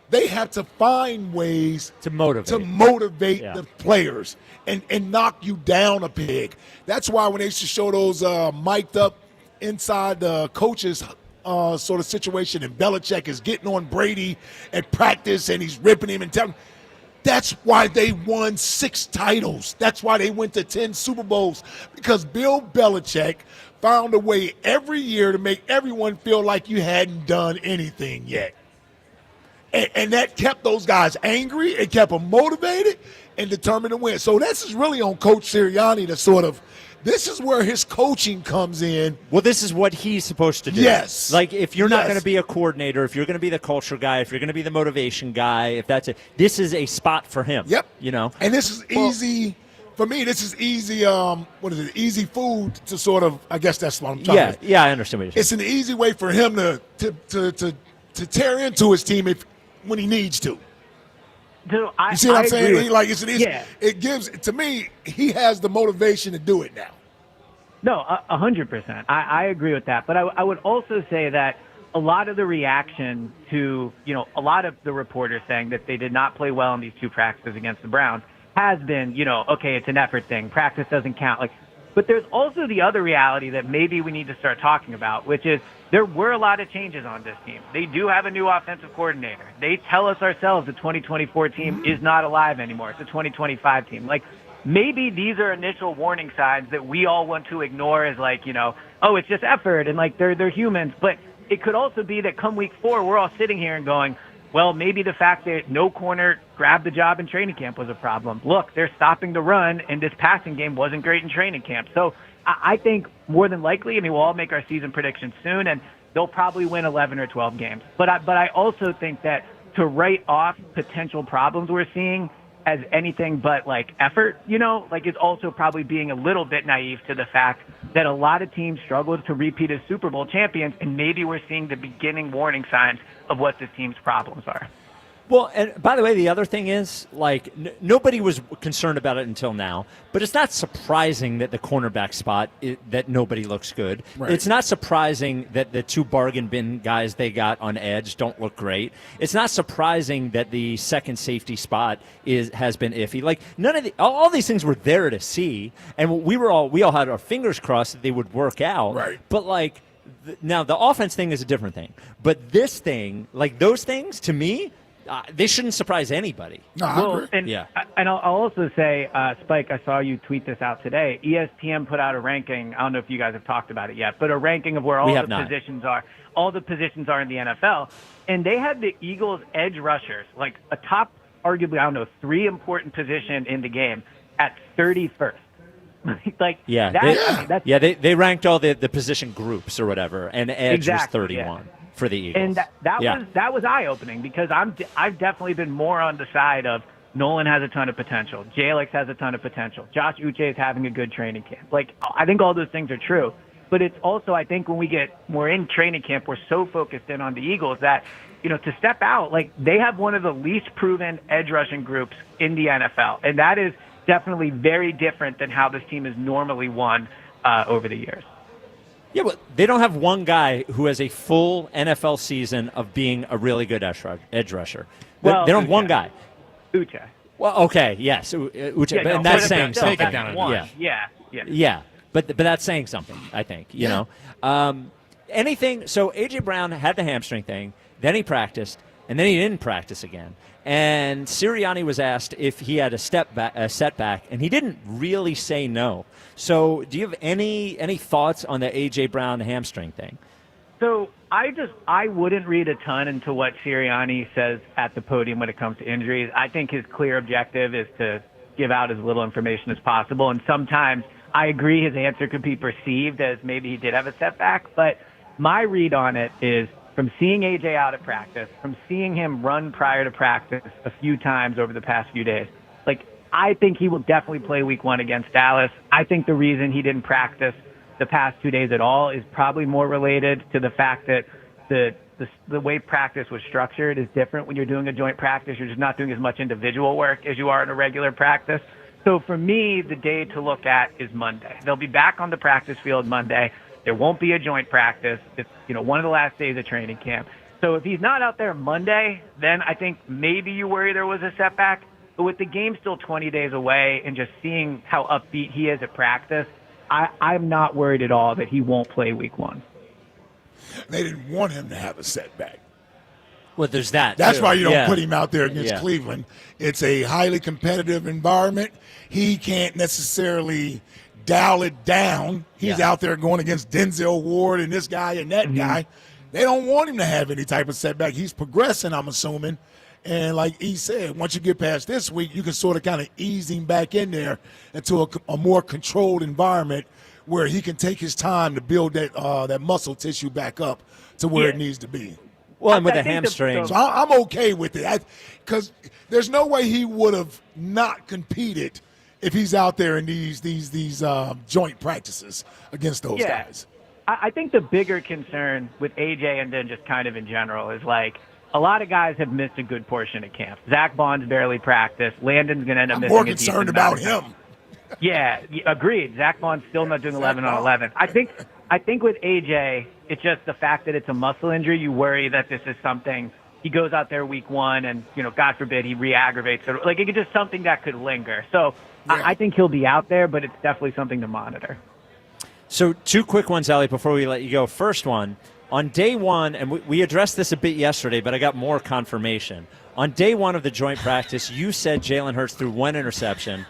they have to find ways to motivate the players and knock you down a peg. That's why when they used to show those mic'd up inside the coaches sort of situation, and Belichick is getting on Brady at practice and he's ripping him and telling him. That's why they won 6 titles. That's why they went to 10 Super Bowls, because Bill Belichick found a way every year to make everyone feel like you hadn't done anything yet. And that kept those guys angry. It kept them motivated and determined to win. So this is really on Coach Sirianni to sort of, this is where his coaching comes in. Well, this is what he's supposed to do. Yes. Like, if you're not going to be a coordinator, if you're going to be the culture guy, if you're going to be the motivation guy, if that's it, this is a spot for him. Yep. You know? And this is easy. For me, this is easy, easy food to sort of, I guess that's what I'm trying to. Yeah, I understand what you're saying. It's an easy way for him to tear into his team when he needs to. You see what I'm saying? It's an easy. It gives, to me, he has the motivation to do it now. No, 100%. I agree with that. But I would also say that a lot of the reaction to, a lot of the reporters saying that they did not play well in these 2 practices against the Browns has been, okay, it's an effort thing. Practice doesn't count. But there's also the other reality that maybe we need to start talking about, which is there were a lot of changes on this team. They do have a new offensive coordinator. They tell us ourselves the 2024 team is not alive anymore. It's a 2025 team. Maybe these are initial warning signs that we all want to ignore as oh, it's just effort and they're humans. But it could also be that come week 4, we're all sitting here and going, well, maybe the fact that no corner grabbed the job in training camp was a problem. Look, they're stopping the run, and this passing game wasn't great in training camp. So I think more than likely, we'll all make our season predictions soon, and they'll probably win 11 or 12 games. But I also think that to write off potential problems we're seeing as anything but effort, is also probably being a little bit naive to the fact that a lot of teams struggled to repeat as Super Bowl champions, and maybe we're seeing the beginning warning signs of what this team's problems are. Well, and by the way, the other thing is, nobody was concerned about it until now, but it's not surprising that the cornerback spot, that nobody looks good. Right. It's not surprising that the 2 bargain bin guys they got on edge don't look great. It's not surprising that the second safety spot has been iffy. None of all these things were there to see, and we all had our fingers crossed that they would work out. Right. But Now, the offense thing is a different thing. But this thing, like those things, to me, they shouldn't surprise anybody. No, I agree. And, Yeah. and I'll also say, Spike, I saw you tweet this out today. ESPN put out a ranking. I don't know if you guys have talked about it yet, but a ranking of where all the positions are. All the positions are in the NFL. And they had the Eagles edge rushers, like a top, arguably, 3 important position in the game at 31st. They ranked all the position groups or whatever, and edge was 31 for the Eagles. And that was eye-opening because I've definitely been more on the side of Nolan has a ton of potential. J-Alex has a ton of potential. Josh Uche is having a good training camp. Like, I think all those things are true. But it's also, I think, when we get more in training camp, we're so focused in on the Eagles that, to step out, like, they have one of the least proven edge rushing groups in the NFL. And that is definitely very different than how this team has normally won over the years. Yeah, but they don't have one guy who has a full NFL season of being a really good edge rusher. Well, they don't have one guy. Uche. Well, okay, yes, Uche, and that's saying something. Take it down. Yeah. But that's saying something, I think. You know, anything. So A.J. Brown had the hamstring thing, then he practiced, and then he didn't practice again. And Sirianni was asked if he had a setback, and he didn't really say no. So, do you have any thoughts on the A.J. Brown hamstring thing? So I wouldn't read a ton into what Sirianni says at the podium when it comes to injuries. I think his clear objective is to give out as little information as possible, and sometimes I agree his answer could be perceived as maybe he did have a setback, but my read on it is from seeing AJ out at practice, from seeing him run prior to practice a few times over the past few days, like, I think he will definitely play week 1 against Dallas. I think the reason he didn't practice the past 2 days at all is probably more related to the fact that the way practice was structured is different. When you're doing a joint practice, you're just not doing as much individual work as you are in a regular practice. So for me, the day to look at is Monday. They'll be back on the practice field Monday. There won't be a joint practice. It's, one of the last days of training camp. So if he's not out there Monday, then I think maybe you worry there was a setback. But with the game still 20 days away and just seeing how upbeat he is at practice, I'm not worried at all that he won't play week 1. They didn't want him to have a setback. Well, there's that. That's too. why you don't put him out there against Cleveland. It's a highly competitive environment. He can't necessarily dial it down. He's out there going against Denzel Ward and this guy and that guy. They don't want him to have any type of setback. He's progressing, I'm assuming. And like he said, once you get past this week, you can sort of kind of ease him back in there into a more controlled environment where he can take his time to build that muscle tissue back up to where it needs to be. Well, and with the hamstring. So I'm okay with it because there's no way he would have not competed if he's out there in these joint practices against those guys. I think the bigger concern with AJ and then just kind of in general is like a lot of guys have missed a good portion of camp. Zach Bond's barely practiced. Landon's going to end up missing more a decent concerned about amount of him. Yeah, agreed. Zach Bond's still not doing 11 on 11. I think with AJ, it's just the fact that it's a muscle injury. You worry that this is something he goes out there week 1 and, God forbid he re-aggravates it. Like, it's just something that could linger. So I think he'll be out there, but it's definitely something to monitor. So 2 quick ones, Ellie, before we let you go. First one, on day 1, and we addressed this a bit yesterday, but I got more confirmation. On day 1 of the joint practice, you said Jalen Hurts threw 1 interception.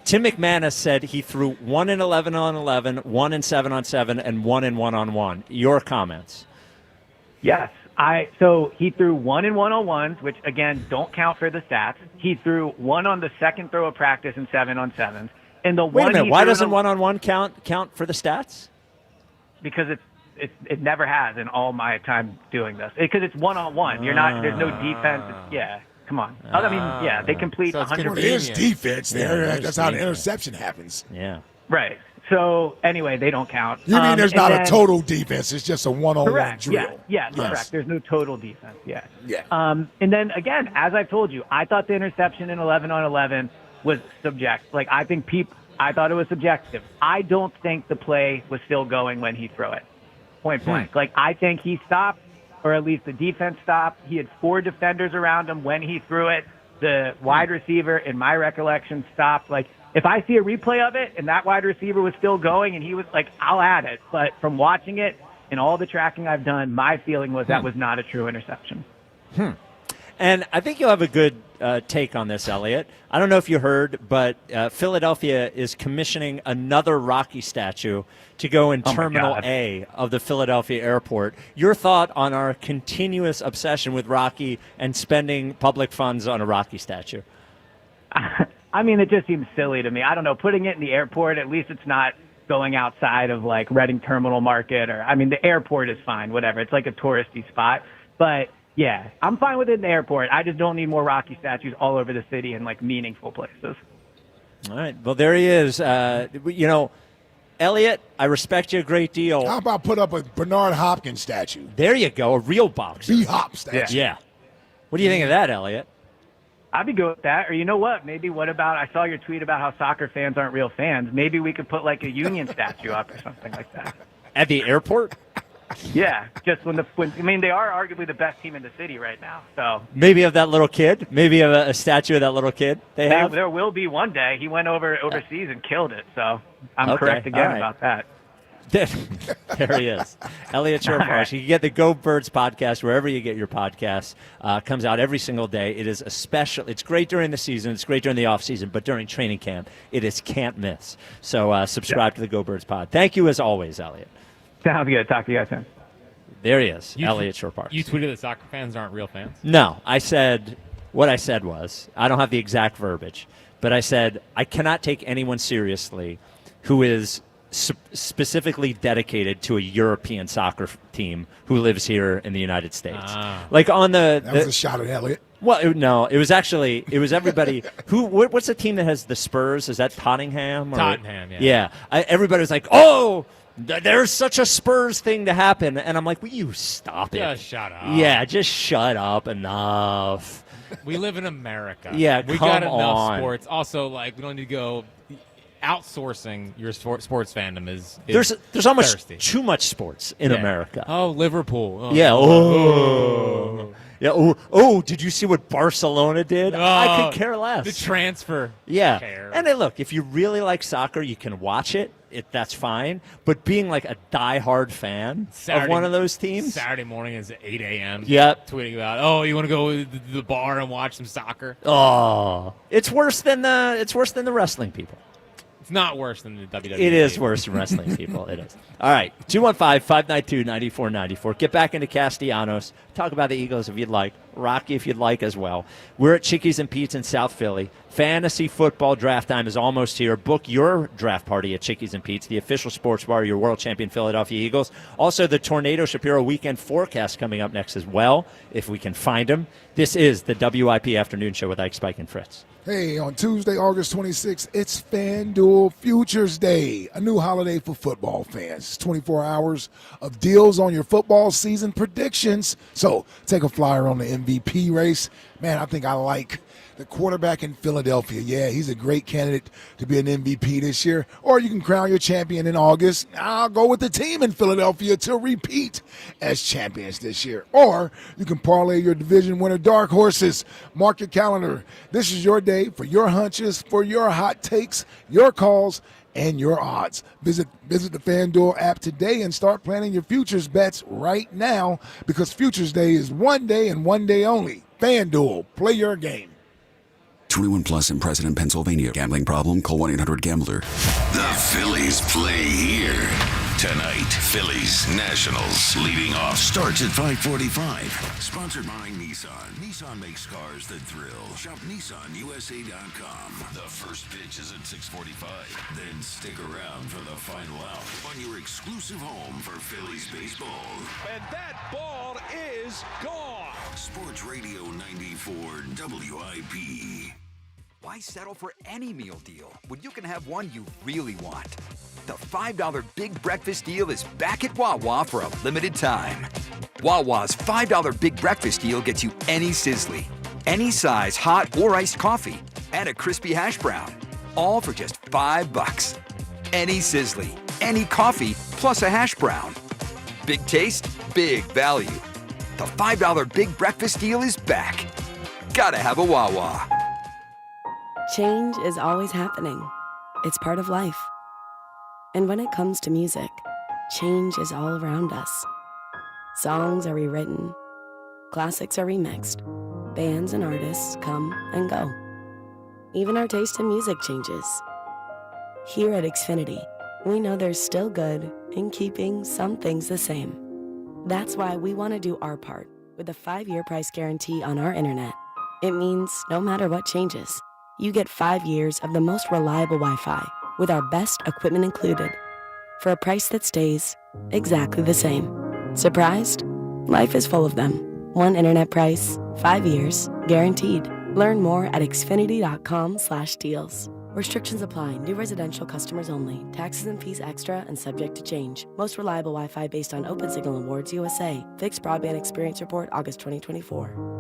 Tim McManus said he threw 1 in 11 on 11, 1 in 7 on 7, and 1 in 1 on 1. Your comments? Yes. So he threw 1 in 1-on-1s, which, again, don't count for the stats. He threw 1 on the second throw of practice and 7 on 7s. And the Wait a minute. Why doesn't 1-on-1 count for the stats? Because it never has in all my time doing this. Because it's 1-on-1. You're not. There's no defense. Come on. I mean, they complete 100%. There's defense there. That's how the interception happens. Yeah. Right. So, anyway, they don't count. You mean there's not a total defense. It's just a one-on-one drill. Yes. Correct. There's no total defense. Yeah. Yeah. And then, again, as I've told you, I thought the interception in 11 on 11 was subjective. Like, I thought it was subjective. I don't think the play was still going when he threw it. Point blank. Like, I think he stopped, or at least the defense stopped. He had 4 defenders around him when he threw it. The wide receiver, in my recollection, stopped. Like, if I see a replay of it and that wide receiver was still going and he was like, I'll add it. But from watching it, in all the tracking I've done, my feeling was that was not a true interception. And I think you'll have a good take on this, Elliot. I don't know if you heard, but Philadelphia is commissioning another Rocky statue to go in Terminal A of the Philadelphia airport. Your thought on our continuous obsession with Rocky and spending public funds on a Rocky statue? I mean, it just seems silly to me. I don't know. Putting it in the airport, at least it's not going outside of like Reading Terminal Market, or I mean, the airport is fine, whatever. It's like a touristy spot, but yeah, I'm fine with it in the airport. I just don't need more Rocky statues all over the city in like meaningful places. All right. Well, there he is. Elliot, I respect you a great deal. How about put up a Bernard Hopkins statue? There you go, a real boxer. B-Hop statue. Yeah. What do you think of that, Elliot? I'd be good with that. Or you know what? Maybe what about, I saw your tweet about how soccer fans aren't real fans. Maybe we could put like a Union statue up or something like that. At the airport? Yeah, just when I mean, they are arguably the best team in the city right now. So Maybe of that little kid? Maybe of a statue of that little kid they have? there will be one day. He went overseas and killed it. So I'm Okay, correct again all right. about that. There he is. Elliot Shortmarsh. right. You can get the Go Birds podcast wherever you get your podcasts. Comes out every single day. It is it's great during the season. It's great during the off season, but during training camp, it is can't miss. So subscribe to the Go Birds pod. Thank you as always, Elliot. Sounds good. Talk to you guys soon. There he is, Elliot Shortmarsh. You tweeted that soccer fans aren't real fans? No, what I said was, I don't have the exact verbiage, but I said, I cannot take anyone seriously who is specifically dedicated to a European soccer team who lives here in the United States. Like on that was a shot at Elliot. Well, it was everybody. What's the team that has the Spurs? Is that Tottenham? Tottenham, yeah. Yeah. Everybody was like, oh, there's such a Spurs thing to happen. And I'm like, will you stop it? Just shut up. Yeah, just shut up. Enough. We live in America. Yeah, we come got enough on. sports. Also, like, we don't need to go outsourcing your sports fandom is There's almost thirsty. too much sports in America. Oh, Liverpool. Oh. Yeah. Oh. Yeah. Oh, did you see what Barcelona did? I could care less. The transfer. Yeah. Care. And then look, if you really like soccer, you can watch it. That's fine. But being like a diehard fan of one of those teams. Saturday morning is 8 a.m. Yep. Tweeting about, you want to go to the bar and watch some soccer? Oh, it's worse than the wrestling people. It's not worse than the WWE. It is worse than wrestling people. It is. All right. 215-592-9494. Get back into Castellanos. Talk about the Eagles if you'd like. Rocky if you'd like as well. We're at Chickies and Pete's in South Philly. Fantasy football draft time is almost here. Book your draft party at Chickies and Pete's, the official sports bar of your world champion Philadelphia Eagles. Also, the Tornado Shapiro weekend forecast coming up next as well, if we can find them. This is the WIP Afternoon Show with Ike, Spike, and Fritz. Hey, on Tuesday, August 26th, it's FanDuel Futures Day, a new holiday for football fans. 24 hours of deals on your football season predictions. So take a flyer on the MVP race. Man, I think I like the quarterback in Philadelphia. Yeah, he's a great candidate to be an MVP this year. Or you can crown your champion in August. I'll go with the team in Philadelphia to repeat as champions this year. Or you can parlay your division winner dark horses. Mark your calendar. This is your day for your hunches, for your hot takes, your calls, and your odds. Visit the FanDuel app today and start planning your futures bets right now, because Futures Day is one day and one day only. FanDuel, play your game. 21 plus in President, Pennsylvania. Gambling problem? Call 1-800-GAMBLER. The Phillies play here. Tonight, Phillies Nationals leading off starts at 5:45. Sponsored by Nissan. Nissan makes cars that thrill. Shop NissanUSA.com. The first pitch is at 6:45. Then stick around for the final out on your exclusive home for Phillies baseball. And that ball is gone. Sports Radio 94 WIP. Why settle for any meal deal when you can have one you really want? The $5 Big Breakfast Deal is back at Wawa for a limited time. Wawa's $5 Big Breakfast Deal gets you any sizzly, any size hot or iced coffee, and a crispy hash brown, all for just $5. Any sizzly, any coffee, plus a hash brown. Big taste, big value. The $5 Big Breakfast Deal is back. Gotta have a Wawa. Change is always happening. It's part of life. And when it comes to music, change is all around us. Songs are rewritten, classics are remixed, bands and artists come and go. Even our taste in music changes. Here at Xfinity, we know there's still good in keeping some things the same. That's why we want to do our part with a 5-year price guarantee on our internet. It means no matter what changes, you get 5 years of the most reliable Wi-Fi with our best equipment included for a price that stays exactly the same. Surprised? Life is full of them. One internet price, 5 years, guaranteed. Learn more at xfinity.com/deals. Restrictions apply. New residential customers only. Taxes and fees extra and subject to change. Most reliable Wi-Fi based on Open Signal Awards USA. Fixed Broadband Experience Report, August 2024.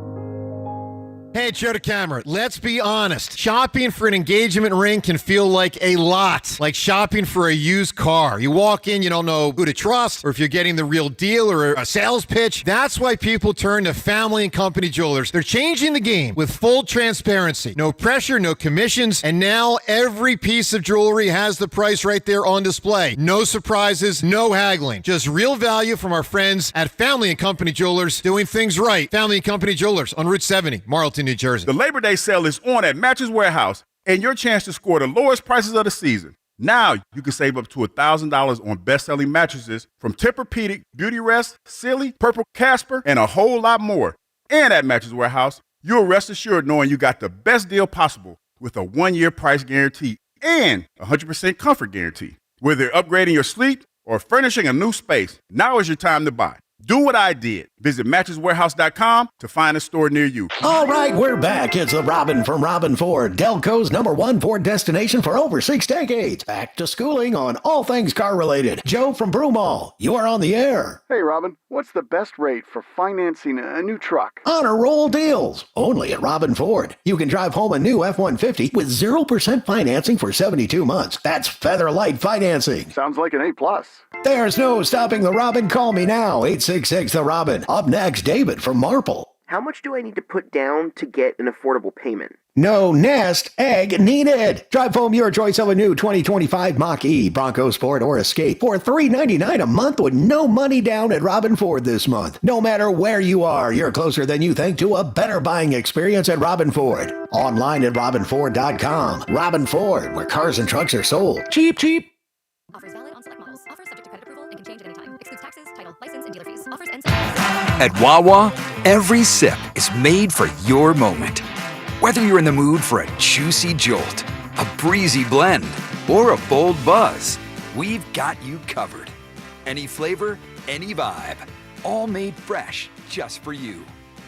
Hey, it's Joe DeCamera. Let's be honest. Shopping for an engagement ring can feel like a lot, like shopping for a used car. You walk in, you don't know who to trust, or if you're getting the real deal or a sales pitch. That's why people turn to Family and Company Jewelers. They're changing the game with full transparency. No pressure, no commissions, and now every piece of jewelry has the price right there on display. No surprises, no haggling. Just real value from our friends at Family and Company Jewelers, doing things right. Family and Company Jewelers on Route 70, Marlton, New Jersey. The Labor Day sale is on at Mattress Warehouse, and your chance to score the lowest prices of the season. Now you can save up to $1,000 on best-selling mattresses from Tempur-Pedic, Beauty Rest, Silly, Purple Casper, and a whole lot more. And at Mattress Warehouse, you'll rest assured knowing you got the best deal possible with a 1-year price guarantee and 100% comfort guarantee. Whether you're upgrading your sleep or furnishing a new space, now is your time to buy. Do what I did. Visit mattresswarehouse.com to find a store near you. All right, we're back. It's the Robin from Robin Ford, Delco's #1 Ford destination for over 6 decades. Back to schooling on all things car-related. Joe from Broomall, you are on the air. Hey, Robin, what's the best rate for financing a new truck? Honor roll deals, only at Robin Ford. You can drive home a new F-150 with 0% financing for 72 months. That's Featherlight financing. Sounds like an A+. There's no stopping the Robin. Call me now, 866-THE-ROBIN. Up next, David from Marple. How much do I need to put down to get an affordable payment? No nest egg needed. Drive home your choice of a new 2025 Mach-E, Bronco Sport, or Escape for $399 a month with no money down at Robin Ford this month. No matter where you are, you're closer than you think to a better buying experience at Robin Ford. Online at robinford.com. Robin Ford, where cars and trucks are sold. Cheap, cheap. Offers valid on select models. Offers subject to credit approval and can change at any time. Excludes taxes, title, license, and dealer fees. Offers ends. At Wawa, every sip is made for your moment. Whether you're in the mood for a juicy jolt, a breezy blend, or a bold buzz, we've got you covered. Any flavor, any vibe, all made fresh just for you.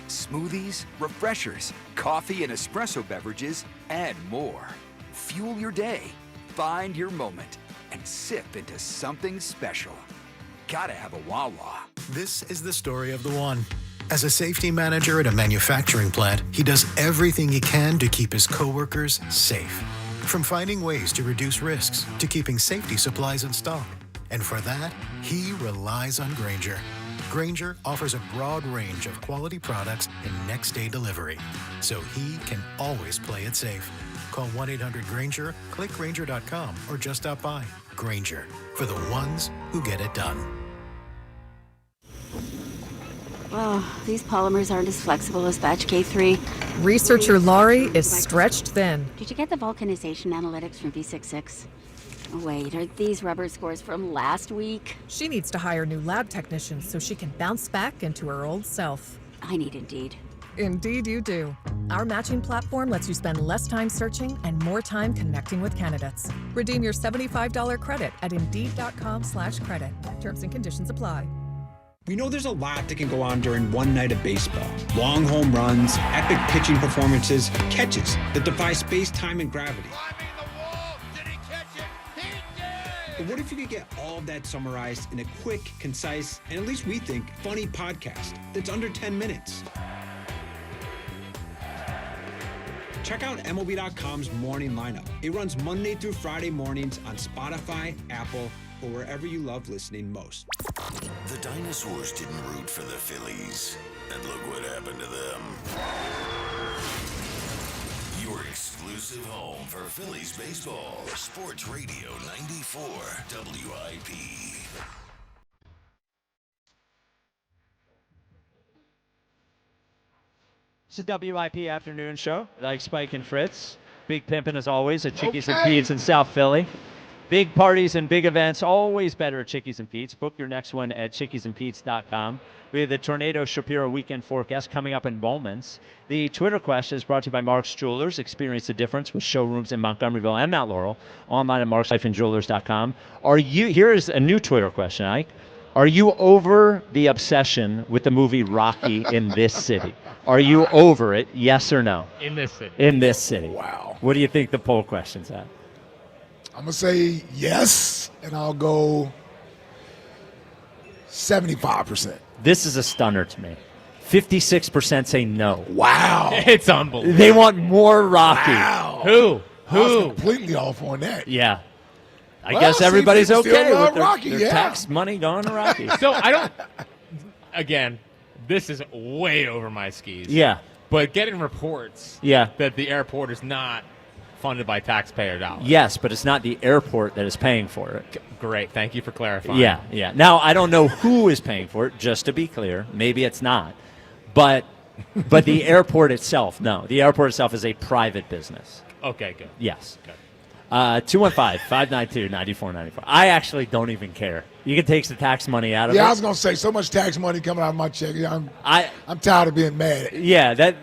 Smoothies, refreshers, coffee and espresso beverages, and more. Fuel your day, find your moment, and sip into something special. Gotta have a Wawa. This is the story of the one. As a safety manager at a manufacturing plant, he does everything he can to keep his coworkers safe. From finding ways to reduce risks to keeping safety supplies in stock. And for that, he relies on Grainger. Grainger offers a broad range of quality products and next-day delivery, so he can always play it safe. Call 1-800-GRAINGER, click Grainger.com, or just stop by. Grainger, for the ones who get it done. Oh, these polymers aren't as flexible as batch K3. Researcher Laurie is stretched thin. Did you get the vulcanization analytics from V66? Wait, are these rubber scores from last week? She needs to hire new lab technicians so she can bounce back into her old self. I need Indeed. Indeed you do. Our matching platform lets you spend less time searching and more time connecting with candidates. Redeem your $75 credit at Indeed.com/credit. Terms and conditions apply. We know there's a lot that can go on during one night of baseball. Long home runs, epic pitching performances, catches that defy space, time, and gravity. But what if you could get all of that summarized in a quick, concise, and at least we think, funny podcast that's under 10 minutes? Check out MLB.com's morning lineup. It runs Monday through Friday mornings on Spotify, Apple, or wherever you love listening most. The dinosaurs didn't root for the Phillies, and look what happened to them. Your exclusive home for Phillies baseball. Sports Radio 94 WIP. It's a WIP afternoon show. Like Spike and Fritz. Big pimpin' as always at Chickies and Pete's in South Philly. Big parties and big events, always better at Chickies and Pete's. Book your next one at chickiesandpete's.com. We have the Tornado Shapiro weekend forecast coming up in moments. The Twitter question is brought to you by Mark's Jewelers. Experience the difference with showrooms in Montgomeryville and Mount Laurel. Online at marks-jewelers.com. Here's a new Twitter question, Ike. Are you over the obsession with the movie Rocky in this city? Are you over it, yes or no? In this city. In this city. Wow. What do you think the poll question's at? I'm going to say yes, and I'll go 75%. This is a stunner to me. 56% say no. Wow. It's unbelievable. They want more Rocky. Wow. Who? I was completely off on that. Yeah. I Well, guess see, everybody's people still okay love with Rocky, their yeah. tax money going to Rocky. So I don't. Again, this is way over my skis. Yeah. But getting reports Yeah. that the airport is not funded by taxpayer dollars. Yes, but it's not the airport that is paying for it. Great. Thank you for clarifying. Yeah. Now, I don't know who is paying for it, just to be clear. Maybe it's not. But the airport itself, no. The airport itself is a private business. Okay, good. Yes. Good. 215-592-9494. I actually don't even care. You can take the tax money out of it. Yeah, I was going to say, so much tax money coming out of my check. I'm tired of being mad. Yeah, that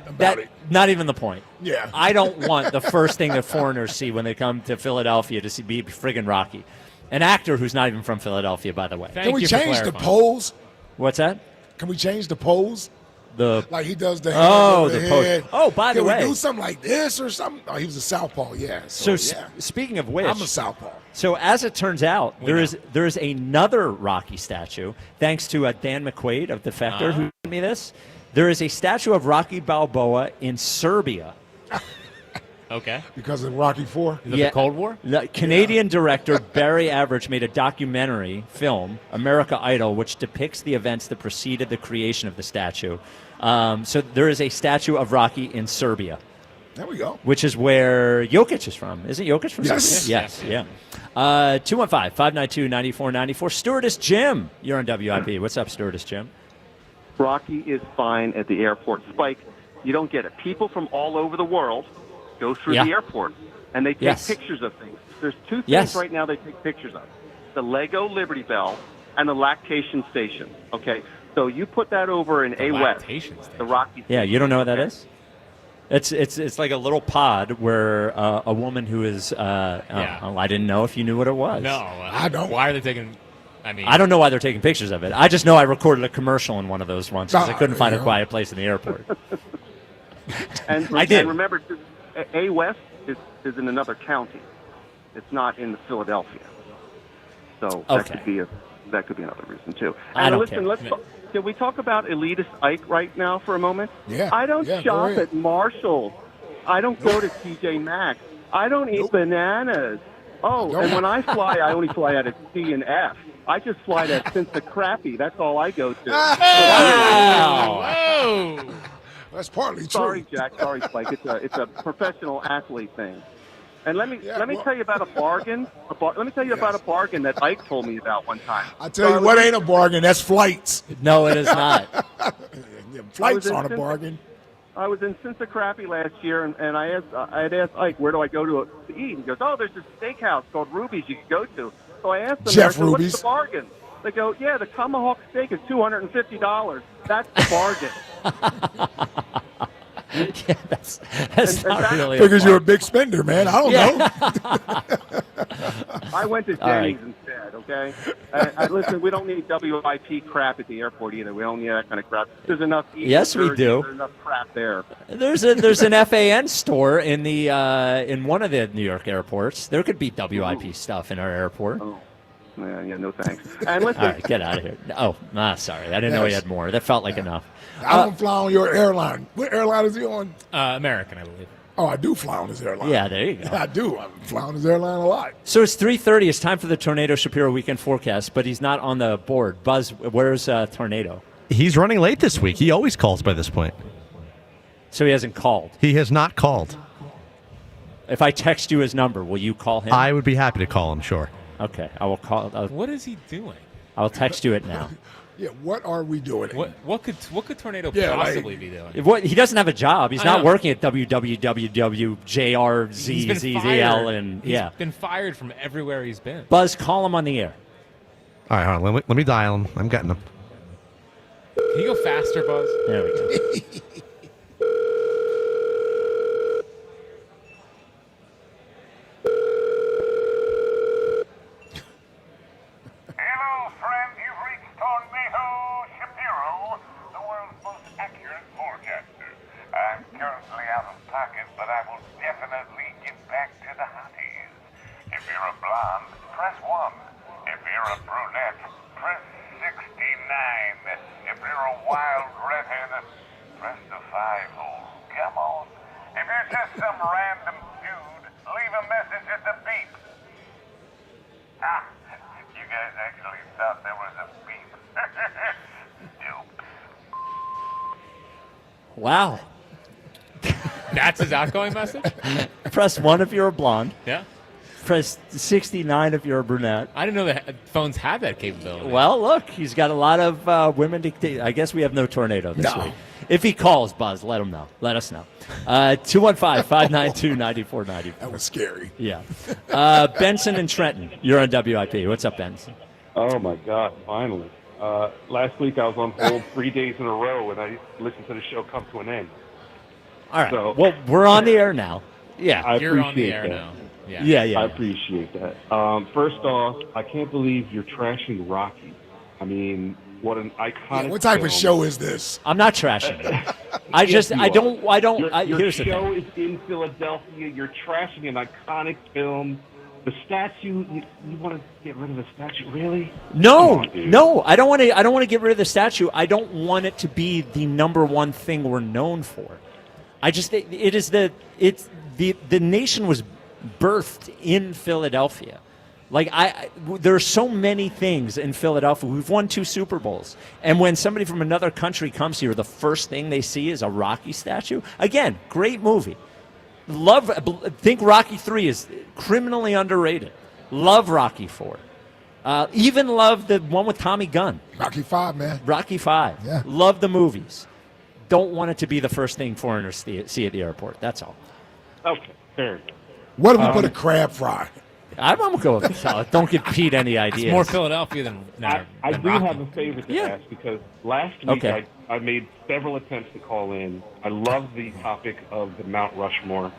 not even the point. Yeah. I don't want the first thing that foreigners see when they come to Philadelphia to see be friggin' Rocky. An actor who's not even from Philadelphia, by the way. Can we change the polls? What's that? Can we change the polls? Like he does the the head. pose. Oh, by the way. Can we do something like this or something? Oh, he was a southpaw, yeah. So yeah. Speaking of which, I'm a southpaw. So as it turns out, there is another Rocky statue, thanks to Dan McQuaid of Defector who sent me this. There is a statue of Rocky Balboa in Serbia. Okay. Because of Rocky IV? Is it the Cold War? The Canadian director Barry Average made a documentary film, America Idol, which depicts the events that preceded the creation of the statue. So there is a statue of Rocky in Serbia. There we go. Which is where Jokic is from. Isn't Jokic from Yes. Serbia? Yes, yeah. 215-592-9494. Stewardess Jim, you're on WIP. What's up, Stewardess Jim? Rocky is fine at the airport. Spike, you don't get it. People from all over the world go through the airport, and they take pictures of things. There's two things right now they take pictures of. The Lego Liberty Bell and the lactation station, okay? So you put that over in A West, the Rocky Yeah, you don't know what that is? It's like a little pod where a woman who is I didn't know if you knew what it was. No, I don't. Why are they taking? I don't know why they're taking pictures of it. I just know I recorded a commercial in one of those once because I couldn't find a quiet place in the airport. And I did. And remember, A West is in another county. It's not in Philadelphia. So that could be another reason too. And I don't listen, care. Can we talk about elitist Ike right now for a moment? Yeah. I don't go shop ahead. at Marshalls. I don't go to TJ Maxx. I don't eat bananas. Oh, and when I fly, I only fly out at C and F. I just fly that since the crappy. That's all I go to. Whoa! That's partly true. Sorry, Jack. Sorry, Spike. It's a professional athlete thing. And let me tell you about a bargain. Let me tell you about a bargain that Ike told me about one time. I tell you what ain't a bargain. That's flights. No, it is not. Flights aren't a bargain. I was in Cincinnati last year, and I had asked Ike, where do I go to eat? He goes, oh, there's this steakhouse called Ruby's you can go to. So I asked them, Jeff there, I said, Ruby's. what's the bargain? They go, yeah, the tomahawk steak is $250. That's the bargain. Yeah, that's not really. Figures you're a big spender, man. I don't know. I went to All right. Denny's instead, okay? Listen, we don't need WIP crap at the airport either. We don't need that kind of crap. There's enough. Yes, we do. There's enough crap there. There's an FAN store in the in one of the New York airports. There could be WIP stuff in our airport. Oh. Yeah, no thanks. And listen, All right, get out of here. Oh, sorry. I didn't know he had more. That felt like enough. I don't fly on your airline. What airline is he on? American, I believe. Oh, I do fly on his airline. Yeah, there you go. I do. I fly on his airline a lot. So it's 3:30. It's time for the Tornado Shapiro weekend forecast, but he's not on the board. Buzz, where's Tornado? He's running late this week. He always calls by this point. So he hasn't called. He has not called. If I text you his number, will you call him? I would be happy to call him, sure. Okay, I will call. What is he doing? I'll text you it now. Yeah, what are we doing? What could Tornado Yeah, possibly be doing? He doesn't have a job. He's I not know. working at www.jrzzl and He's been fired from everywhere he's been. Buzz, call him on the air. All right, hold on. Let me dial him. I'm getting him. Can you go faster, Buzz? There we go. Hello, friend. You've reached Tornado Shapiro, the world's most accurate forecaster. I'm currently out of pocket, but I will definitely get back to the hotties. If you're a blonde, press 1. If you're a brunette, press 69. If you're a wild redhead, press the 5-hole. Come on. If you're just some random dude, leave a message at the beep. Ah, you guys actually thought there was a beep. Dupes. Wow. That's his outgoing message? Press 1 if you're a blonde. Yeah. Press 69 if you're a brunette. I didn't know that phones had that capability. Well, look, he's got a lot of women to. I guess we have no Tornado this No. week. If he calls, Buzz, let him know. Let us know. 215-592-9490. That was scary. Yeah. Benson and Trenton, you're on WIP. What's up, Benson? Oh, my God, finally. Last week I was on hold 3 days in a row, and I listened to the show come to an end. All right. So, well, we're on the air now. Yeah. I You're on the appreciate air that. now. Yeah. Yeah. I appreciate that. First off, I can't believe you're trashing Rocky. I mean, what an iconic. What type of film. show is this? I'm not trashing it. Yes, you are. Your Here's the show thing. is in Philadelphia. You're trashing an iconic film. The statue. You want to get rid of the statue? Really? No, Come on, dude. no, I don't want to. I don't want to get rid of the statue. I don't want it to be the number one thing we're known for. The nation was birthed in Philadelphia. Like there are so many things in Philadelphia. We've won 2 Super Bowls, and when somebody from another country comes here, the first thing they see is a Rocky statue. Again, great movie. Think Rocky 3 is criminally underrated. Love Rocky 4. Even love the one with Tommy Gunn. Rocky 5, man. Rocky 5. Yeah. Love the movies. Don't want it to be the first thing foreigners see at the airport. That's all. Okay, fair enough. What if we put a crab fry? I'm going to go with salad. Don't give Pete any ideas. It's more Philadelphia than I than do Rocky. have a favor to ask because last week Okay. I made several attempts to call in. I love the topic of the Mount Rushmore,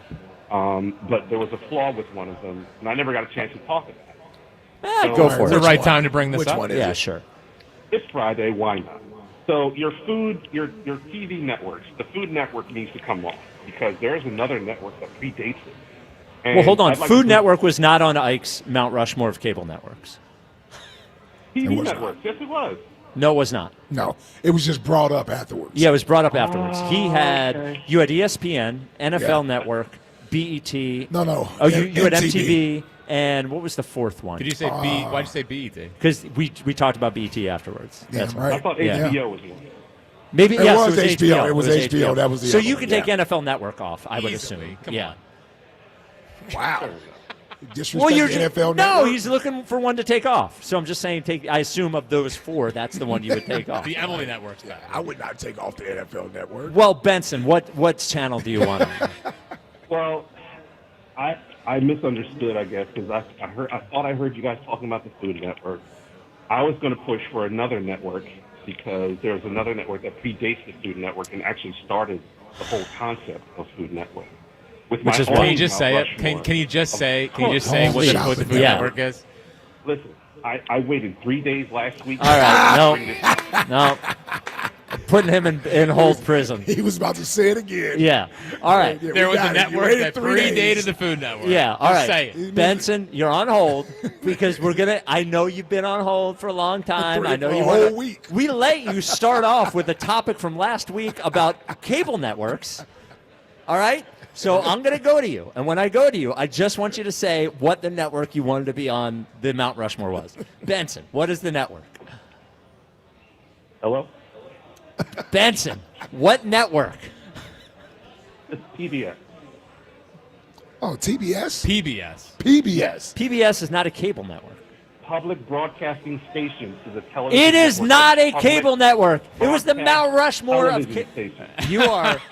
but there was a flaw with one of them, and I never got a chance to talk about it. Go for It's it. the right time to bring this Which up. one is Yeah, it? sure. It's Friday, why not? So your TV networks, the Food Network needs to come off because there's another network that predates it. And Well, hold on. I'd like Food to- Network was not on Ike's Mount Rushmore of cable networks. TV was networks, yes it was. No, it was not. No, it was just brought up afterwards. Yeah, it was brought up afterwards. okay. You had ESPN, NFL Yeah. Network, BET. No. Oh, you had MTV. MTV, and what was the fourth one? Did you say B? Why'd you say BET? Because we talked about BET afterwards. Yeah, That's right. I thought Yeah. HBO was one. Maybe It yes, was HBO. It was HBO. That was the So other you one, could take yeah. NFL Network off, I would Easily. assume. Come yeah. on. Wow. Disrespect Well, you're the just, NFL no. Network? He's looking for one to take off. So I'm just saying, I assume of those 4, that's the one you would take off. The Emily Network's back. I would not take off the NFL Network. Well, Benson, what channel do you want on? Well, I misunderstood, I guess, because I thought I heard you guys talking about the Food Network. I was going to push for another network because there's another network that predates the Food Network and actually started the whole concept of Food Network. With Which my is own what? Can you just say Mount it? Rushmore. Can you just say? Of Can you just course. say what the Holy Food yeah. Network is? Listen, I waited 3 days last week. All right, to bring this up. no. Putting him in hold prison. He was about to say it again. Yeah. All right. Yeah, There we was a got it. You network waited that 3 days. predated the Food Network. Yeah, all Just right. say it. Benson, you're on hold because I know you've been on hold for a long time. I know For a you whole wanna- week. We let you start off with a topic from last week about cable networks. All right? So I'm going to go to you. And when I go to you, I just want you to say what the network you wanted to be on the Mount Rushmore was. Benson, what is the network? Hello? Benson, what network? It's PBS. Oh, TBS? PBS. PBS. PBS is not a cable network. public broadcasting station to the television. It is network not of a public cable network. It was the broadcast Mount Rushmore of television station. You are.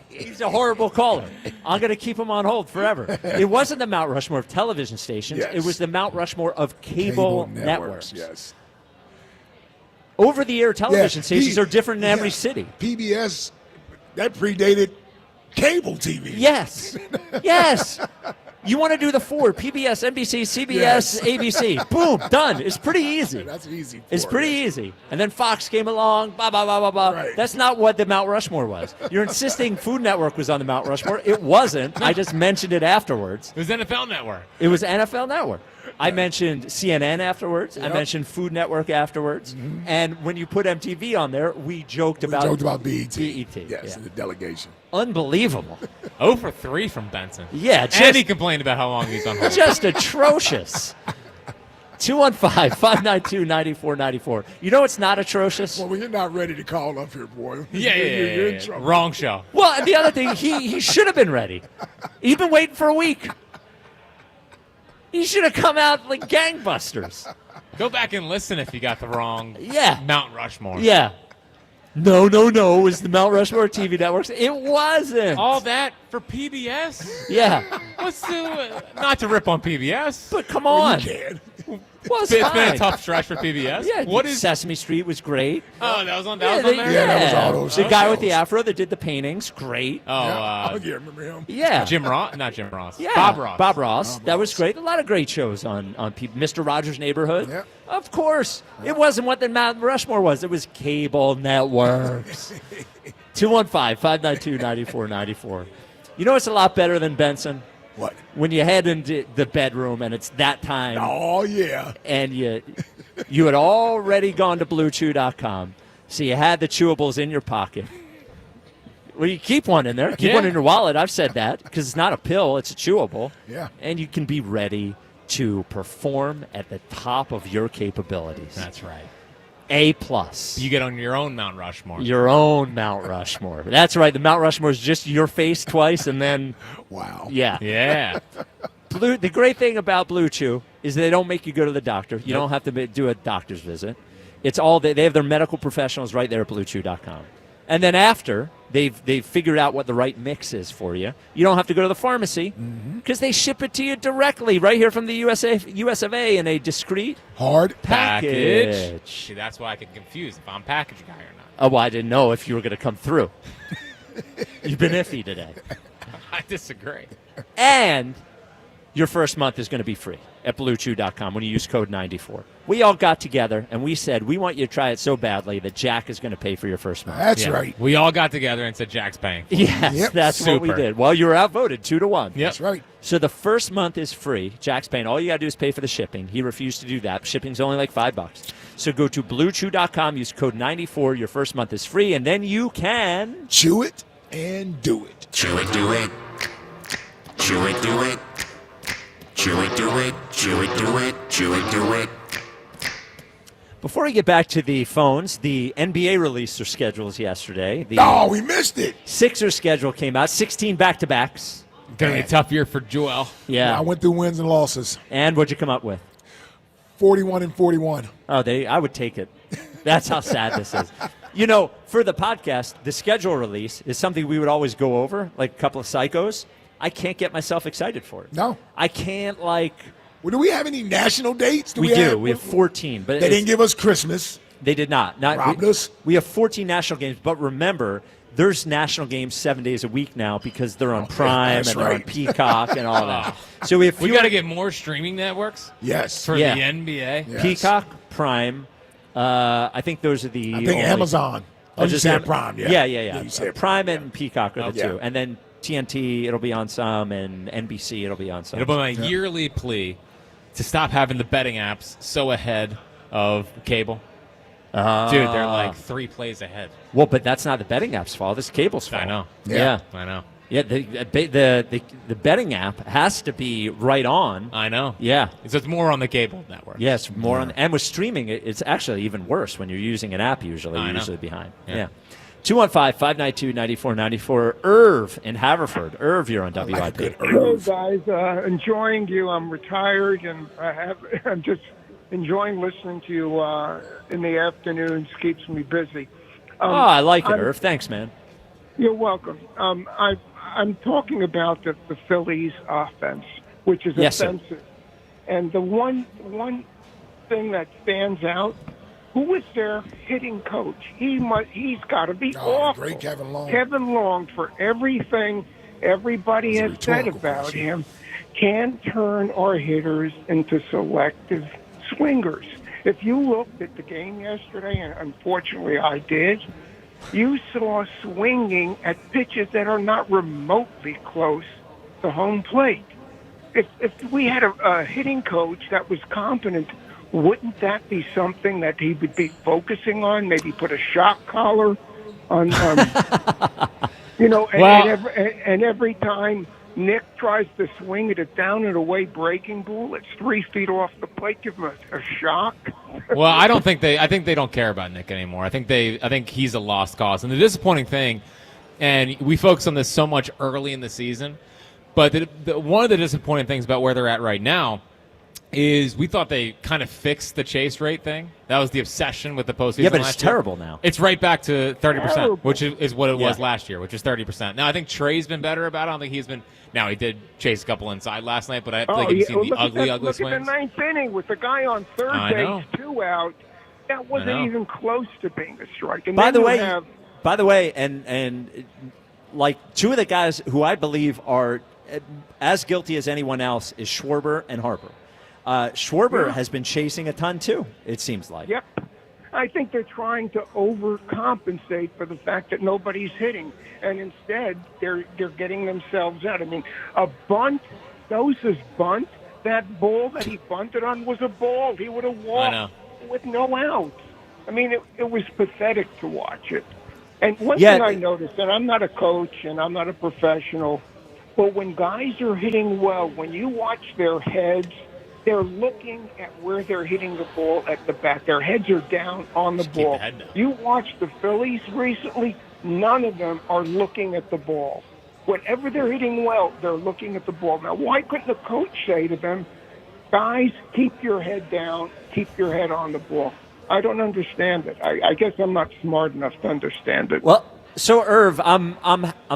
He's a horrible caller. I'm going to keep him on hold forever. It wasn't the Mount Rushmore of television stations. Yes. It was the Mount Rushmore of cable networks. Yes. Over-the-air television stations are different in every city. PBS, that predated cable TV. Yes. Yes. You want to do the four: PBS, NBC, CBS, ABC. Boom, done. It's pretty easy. That's easy. It's pretty easy. And then Fox came along, blah, blah, blah, blah, blah. Right. That's not what the Mount Rushmore was. You're insisting Food Network was on the Mount Rushmore. It wasn't. I just mentioned it afterwards. It was NFL Network. It was NFL Network. I mentioned CNN afterwards. Yep. I mentioned Food Network afterwards. Mm-hmm. And when you put MTV on there, we joked about BET. BET. Yes, the delegation. Unbelievable. 0 for 3 from Benson. Yeah, and he complained about how long he's on hold. Just atrocious. 215-592-9494. You know it's not atrocious? Well, when you're not ready to call up here, boy. Yeah, you're in trouble. Wrong show. Well, and the other thing, he should have been ready. He's been waiting for a week. He should have come out like gangbusters. Go back and listen if you got the wrong Mount Rushmore. Yeah. No. It was the Mount Rushmore TV networks. It wasn't. All that for PBS? Yeah. What's the not to rip on PBS? But come on. You can. Well, it's been a tough stretch for PBS. Yeah, what is Sesame Street was great. Oh, that was on there? Yeah, that was all those The guy with shows. the afro that did the paintings, great. Oh, yeah, remember him? Yeah. Jim Ross? Not Jim Ross. Yeah. Bob Ross. Bob Ross. That was great. A lot of great shows on Mr. Rogers' Neighborhood. Yep. Of course. It wasn't what the Mount Rushmore was. It was cable networks. 215-592-9494. You know what's a lot better than Benson? What? When you head into the bedroom and it's that time. Oh, yeah. And you had already gone to BlueChew.com, so you had the chewables in your pocket. Well, you keep one in there. Keep one in your wallet. I've said that because it's not a pill. It's a chewable. Yeah. And you can be ready to perform at the top of your capabilities. That's right. A+. You get on your own Mount Rushmore. Your own Mount Rushmore. That's right. The Mount Rushmore is just your face twice, and then wow. Yeah. Yeah. The great thing about Blue Chew is they don't make you go to the doctor. You don't have to do a doctor's visit. It's all they have their medical professionals right there at BlueChew.com. And then after they've figured out what the right mix is for you, you don't have to go to the pharmacy because they ship it to you directly right here from the US of A in a discreet hard package. See, that's why I get confused if I'm a package guy or not. Oh, well, I didn't know if you were going to come through. You've been iffy today. I disagree. And your first month is going to be free at BlueChew.com when you use code 94. We all got together and we said we want you to try it so badly that Jack is going to pay for your first month. That's right. We all got together and said Jack's paying. Yes, that's what we did. Well, you were outvoted 2-1. Yep. That's right. So the first month is free. Jack's paying. All you got to do is pay for the shipping. He refused to do that. Shipping's only like $5. So go to BlueChew.com, use code 94. Your first month is free, and then you can chew it and do it. Chew it, do it. Chew it, do it. Chew it, do it. Chew it, do it. Chew it, do it. Before we get back to the phones, the NBA released their schedules yesterday. We missed it. Sixers schedule came out, 16 back-to-backs. Going to be a tough year for Joel. Yeah. I went through wins and losses. And what'd you come up with? 41-41. Oh, I would take it. That's how sad this is. You know, for the podcast, the schedule release is something we would always go over, like a couple of psychos. I can't get myself excited for it. No. I can't, Well, do we have any national dates? We do. We have 14. But they didn't give us Christmas. They did not. Robbed us. We have 14 national games, but remember, there's national games 7 days a week now because they're on Prime and they're on Peacock and all that. So we got to get more streaming networks. Yes. For the NBA. Yes. Peacock, Prime. I think those are the. I think Amazon. Oh, you said Prime. Yeah. You said Prime and Peacock are the two, and then TNT it'll be on some, and NBC it'll be on some. It'll be my yearly plea to stop having the betting apps so ahead of cable. Dude, they're like 3 plays ahead. Well, but that's not the betting app's fault. It's cable's fault. I know. Yeah. I know. Yeah, the betting app has to be right on. I know. Yeah. So it's more on the cable network. Yes, more on. And with streaming, it's actually even worse when you're using an app usually. You're usually behind. Yeah. 215-592-9494. Irv in Haverford. Irv, you're on WIP. Hey guys, enjoying you. I'm retired and I'm just enjoying listening to you in the afternoons. Keeps me busy. I like it, Irv. Thanks, man. You're welcome. I'm talking about the Phillies offense, which is offensive. Sir. And the one thing that stands out, who is their hitting coach? He's got to be awful. Great Kevin Long. Kevin Long, for everything everybody has said about him, can turn our hitters into selective swingers. If you looked at the game yesterday, and unfortunately I did, you saw swinging at pitches that are not remotely close to home plate. If we had a hitting coach that was competent, wouldn't that be something that he would be focusing on? Maybe put a shock collar on, and every time Nick tries to swing at a down and away breaking ball, it's 3 feet off the plate. Give him a shock. Well, I think they don't care about Nick anymore. I think he's a lost cause. And the disappointing thing, and we focus on this so much early in the season, but one of the disappointing things about where they're at right now is we thought they kind of fixed the chase rate thing. That was the obsession with the postseason. Yeah, but it's last year. terrible now. It's right back to 30%, Terrible. which is what it was last year, which is 30%. Now, I think Trey's been better about it. I don't think he's been. Now, he did chase a couple inside last night, but I feel like you've seen the ugly Look swings. at the ninth inning with the guy on third base, 2 out. That wasn't even close to being a strike. And By the way, and like two of the guys who I believe are as guilty as anyone else is Schwarber and Harper. Schwarber has been chasing a ton too, it seems like. Yep. I think they're trying to overcompensate for the fact that nobody's hitting, and instead they're getting themselves out. I mean, a bunt, Sosa's bunt, that ball that he bunted on was a ball. He would have walked with no outs. I mean, it was pathetic to watch it. And one thing I noticed, and I'm not a coach and I'm not a professional, but when guys are hitting well, when you watch their heads, they're looking at where they're hitting the ball at the bat. Their heads are down on the ball. You watch the Phillies recently, none of them are looking at the ball. Whenever they're hitting well, they're looking at the ball. Now, why couldn't the coach say to them, guys, keep your head down, keep your head on the ball? I don't understand it. I guess I'm not smart enough to understand it. Well, so Irv, I'm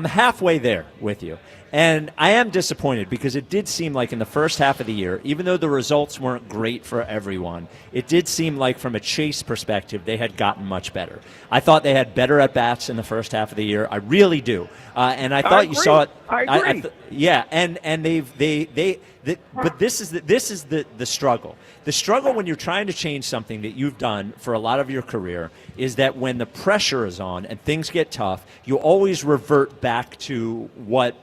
halfway there with you. And I am disappointed because it did seem like in the first half of the year, even though the results weren't great for everyone, it did seem like from a chase perspective, they had gotten much better. I thought they had better at-bats in the first half of the year. I really do. And I thought you saw it. I agree. But this is the struggle. The struggle when you're trying to change something that you've done for a lot of your career is that when the pressure is on and things get tough, you always revert back to what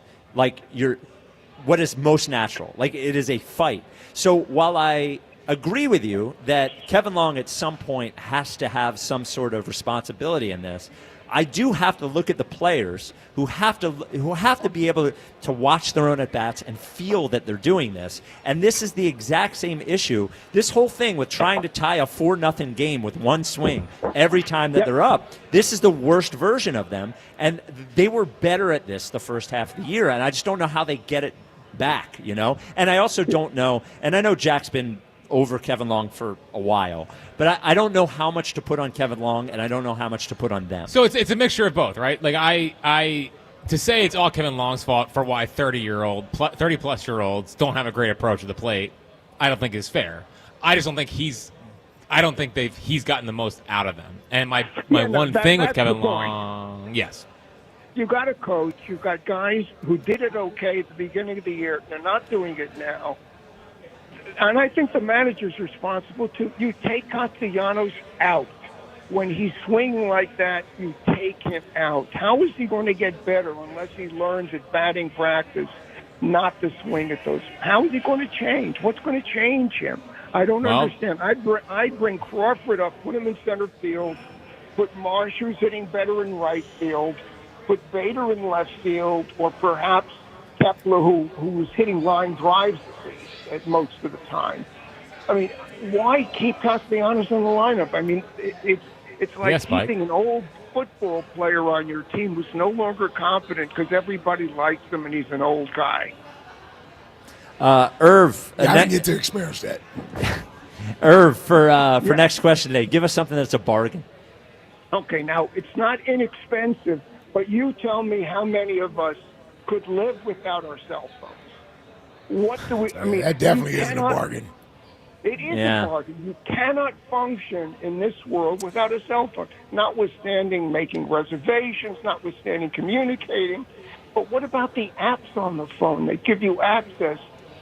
is most natural. Like it is a fight. So while I agree with you that Kevin Long at some point has to have some sort of responsibility in this, I do have to look at the players who have to be able to watch their own at-bats and feel that they're doing this. And this is the exact same issue. This whole thing with trying to tie a 4-0 game with one swing every time that they're up, this is the worst version of them. And they were better at this the first half of the year, and I just don't know how they get it back, you know? And I also don't know, and I know Jack's been over Kevin Long for a while, but I don't know how much to put on Kevin Long, and I don't know how much to put on them. So it's a mixture of both, right? Like I to say it's all Kevin Long's fault for why 30-plus year olds don't have a great approach to the plate, I don't think is fair. I just don't think he's gotten the most out of them. And my one thing with Kevin Long, yes. You got a coach, you've got guys who did it okay at the beginning of the year. They're not doing it now. And I think the manager's responsible too. You take Castellanos out. When he's swinging like that, you take him out. How is he going to get better unless he learns at batting practice not to swing at those? How is he going to change? What's going to change him? I don't understand. I'd bring Crawford up, put him in center field, put Marsh, who's hitting better in right field, put Bader in left field, or perhaps Kepler, who's hitting line drives at most of the time. I mean, why keep Castellanos in the lineup? I mean, it's like keeping an old football player on your team who's no longer confident because everybody likes him and he's an old guy? Irv. I didn't get to experience that. Irv, for next question today, give us something that's a bargain. Okay, now it's not inexpensive, but you tell me how many of us could live without our cell phones. What do we? I mean, that definitely isn't a bargain. It is a bargain. You cannot function in this world without a cell phone, notwithstanding making reservations, notwithstanding communicating. But what about the apps on the phone that give you access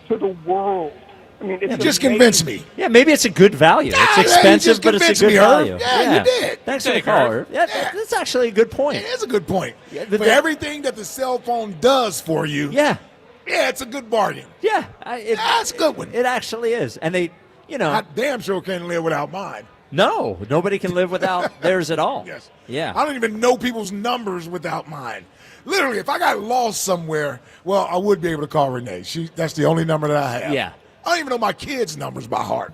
to the world? I mean, it's just amazing. convince me. Yeah, maybe it's a good value. It's expensive, but it's a good value. Yeah, you did. Thanks for the call, Irv. Yeah, that's actually a good point. It is a good point. For everything that the cell phone does for you, yeah, it's a good bargain. Yeah, that's a good one. It actually is. And they, I damn sure can't live without mine. No, nobody can live without theirs at all. Yes. Yeah. I don't even know people's numbers without mine. Literally, if I got lost somewhere, well, I would be able to call Renee. That's the only number that I have. Yeah. I don't even know my kids' numbers by heart.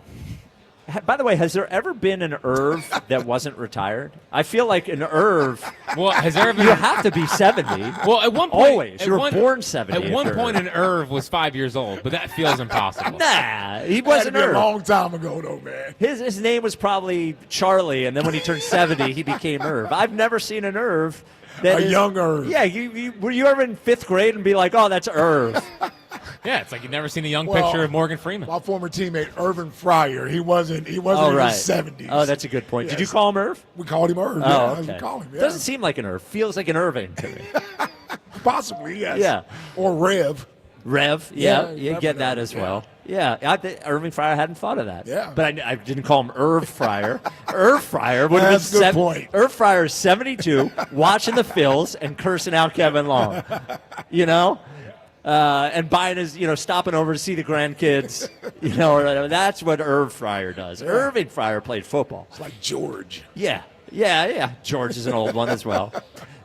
By the way, has there ever been an Irv that wasn't retired? I feel like an Irv. Well, has there ever been? You have to be 70. Well, at one point, always. You were born 70. At one point, an Irv was 5 years old, but that feels impossible. Nah, he wasn't Irv. Irv. A long time ago, though, man. His name was probably Charlie, and then when he turned 70, he became Irv. I've never seen an Irv. Young Irv. Yeah, were you ever in 5th grade and be like, oh, that's Irv? Yeah, it's like you've never seen a young picture of Morgan Freeman. My former teammate, Irvin Fryer, he wasn't in his 70s. Oh, that's a good point. Yes. Did you call him Irv? We called him Irv. Oh, We okay. call him, yeah. Doesn't seem like an Irv. Feels like an Irving to me. Possibly, yes. Yeah. Or Rev. Rev, you get that as well. Yeah, Irving Fryer, I hadn't thought of that. Yeah. But I didn't call him Irv Fryer. Irv Fryer would have been That's a good point. Irv Fryer is 72, watching the Phils and cursing out Kevin Long. And buying his, stopping over to see the grandkids, or whatever. That's what Irv Fryer does. Yeah. Irving Fryer played football. It's like George. Yeah. George is an old one as well.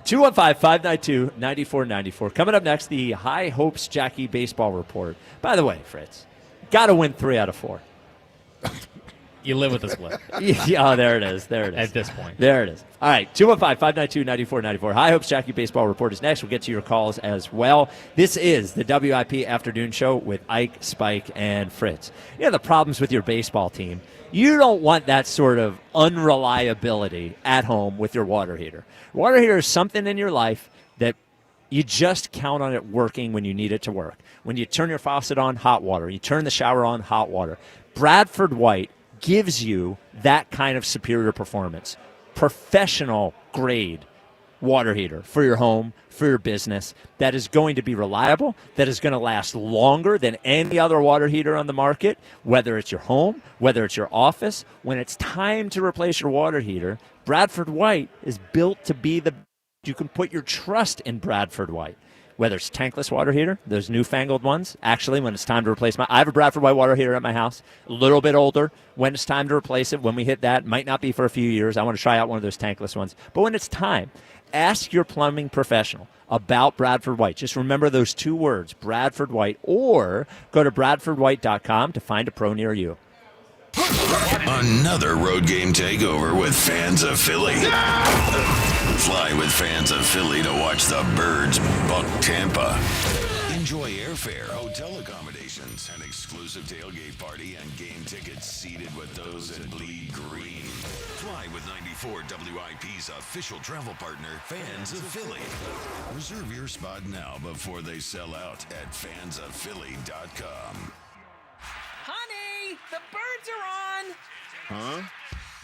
215-592-9494. Coming up next, the High Hopes Jackie Baseball Report. By the way, Fritz, got to win 3 out of 4. You live with the split. Yeah, there it is. At this point. There it is. All right, 215-592-9494. High Hopes Jackie Baseball Report is next. We'll get to your calls as well. This is the WIP Afternoon Show with Ike, Spike, and Fritz. The problems with your baseball team. You don't want that sort of unreliability at home with your water heater. Water heater is something in your life that you just count on it working when you need it to work. When you turn your faucet on, hot water. You turn the shower on, hot water. Bradford White gives you that kind of superior performance. Professional grade water heater for your home, for your business, that is going to be reliable, that is going to last longer than any other water heater on the market, whether it's your home, whether it's your office. When it's time to replace your water heater, Bradford White is built to be you can put your trust in Bradford White. Whether it's tankless water heater, those newfangled ones. Actually, when it's time to replace I have a Bradford White water heater at my house, a little bit older. When it's time to replace it, when we hit that, might not be for a few years. I want to try out one of those tankless ones. But when it's time, ask your plumbing professional about Bradford White. Just remember those 2 words, Bradford White, or go to bradfordwhite.com to find a pro near you. Another road game takeover with fans of Philly. Fly with fans of Philly to watch the Birds buck Tampa. Enjoy airfare, hotel accommodations, an exclusive tailgate party, and game tickets seated with those that bleed green. Fly with 94 WIP's official travel partner, Fans of Philly. Reserve your spot now before they sell out at fansofphilly.com. Honey, the birds are on! Huh?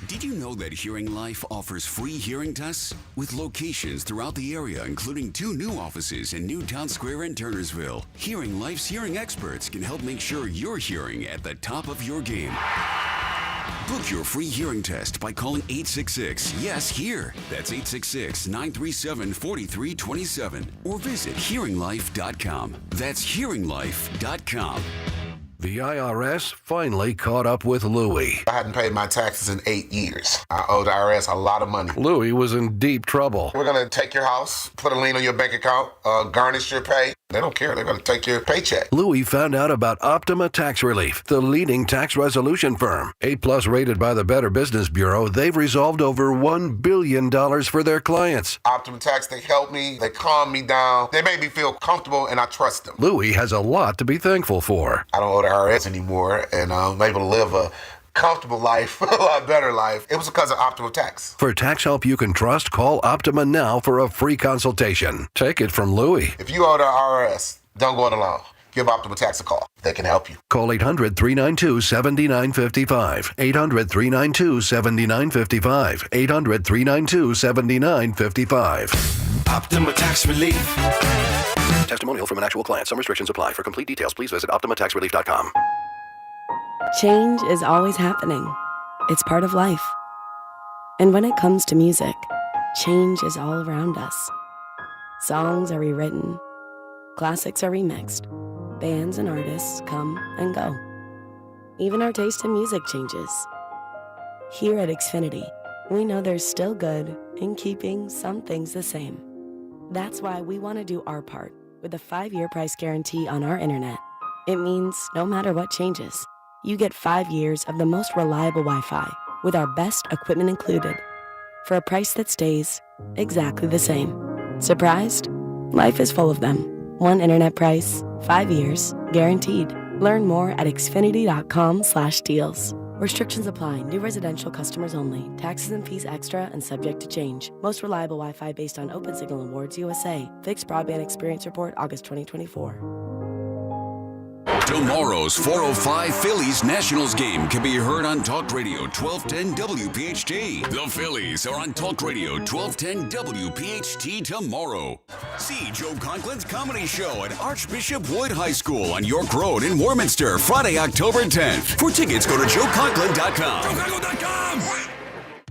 Did you know that Hearing Life offers free hearing tests? With locations throughout the area, including 2 new offices in Newtown Square and Turnersville, Hearing Life's hearing experts can help make sure you're hearing at the top of your game. Book your free hearing test by calling 866-YES-HEAR. That's 866-937-4327. Or visit hearinglife.com. That's hearinglife.com. The IRS finally caught up with Louie. I hadn't paid my taxes in 8 years. I owed the IRS a lot of money. Louie was in deep trouble. We're going to take your house, put a lien on your bank account, garnish your pay. They don't care. They're going to take your paycheck. Louis found out about Optima Tax Relief, the leading tax resolution firm. A+ rated by the Better Business Bureau, they've resolved over $1 billion for their clients. Optima Tax, they help me. They calm me down. They make me feel comfortable, and I trust them. Louis has a lot to be thankful for. I don't owe the IRS anymore, and I'm able to live a comfortable life, a lot better life. It was because of Optima Tax. For tax help you can trust, call Optima now for a free consultation. Take it from Louis. If you owe the IRS, don't go it alone. Give Optima Tax a call. They can help you. Call 800-392-7955. 800-392-7955. 800-392-7955. Optima Tax Relief. Testimonial from an actual client. Some restrictions apply. For complete details, please visit OptimaTaxRelief.com. Change is always happening. It's part of life. And when it comes to music, change is all around us. Songs are rewritten. Classics are remixed. Bands and artists come and go. Even our taste in music changes. Here at Xfinity, we know there's still good in keeping some things the same. That's why we want to do our part with a 5-year price guarantee on our internet. It means no matter what changes, you get 5 years of the most reliable Wi-Fi with our best equipment included for a price that stays exactly the same. Surprised? Life is full of them. One internet price, 5 years, guaranteed. Learn more at xfinity.com/deals. Restrictions apply. New residential customers only. Taxes and fees extra and subject to change. Most reliable Wi-Fi based on Open Signal Awards USA. Fixed Broadband Experience Report, August 2024. Tomorrow's 4:05 Phillies Nationals game can be heard on Talk Radio 1210 WPHT. The Phillies are on Talk Radio 1210 WPHT tomorrow. See Joe Conklin's comedy show at Archbishop Wood High School on York Road in Warminster, Friday, October 10th. For tickets, go to joeconklin.com. JoeConklin.com!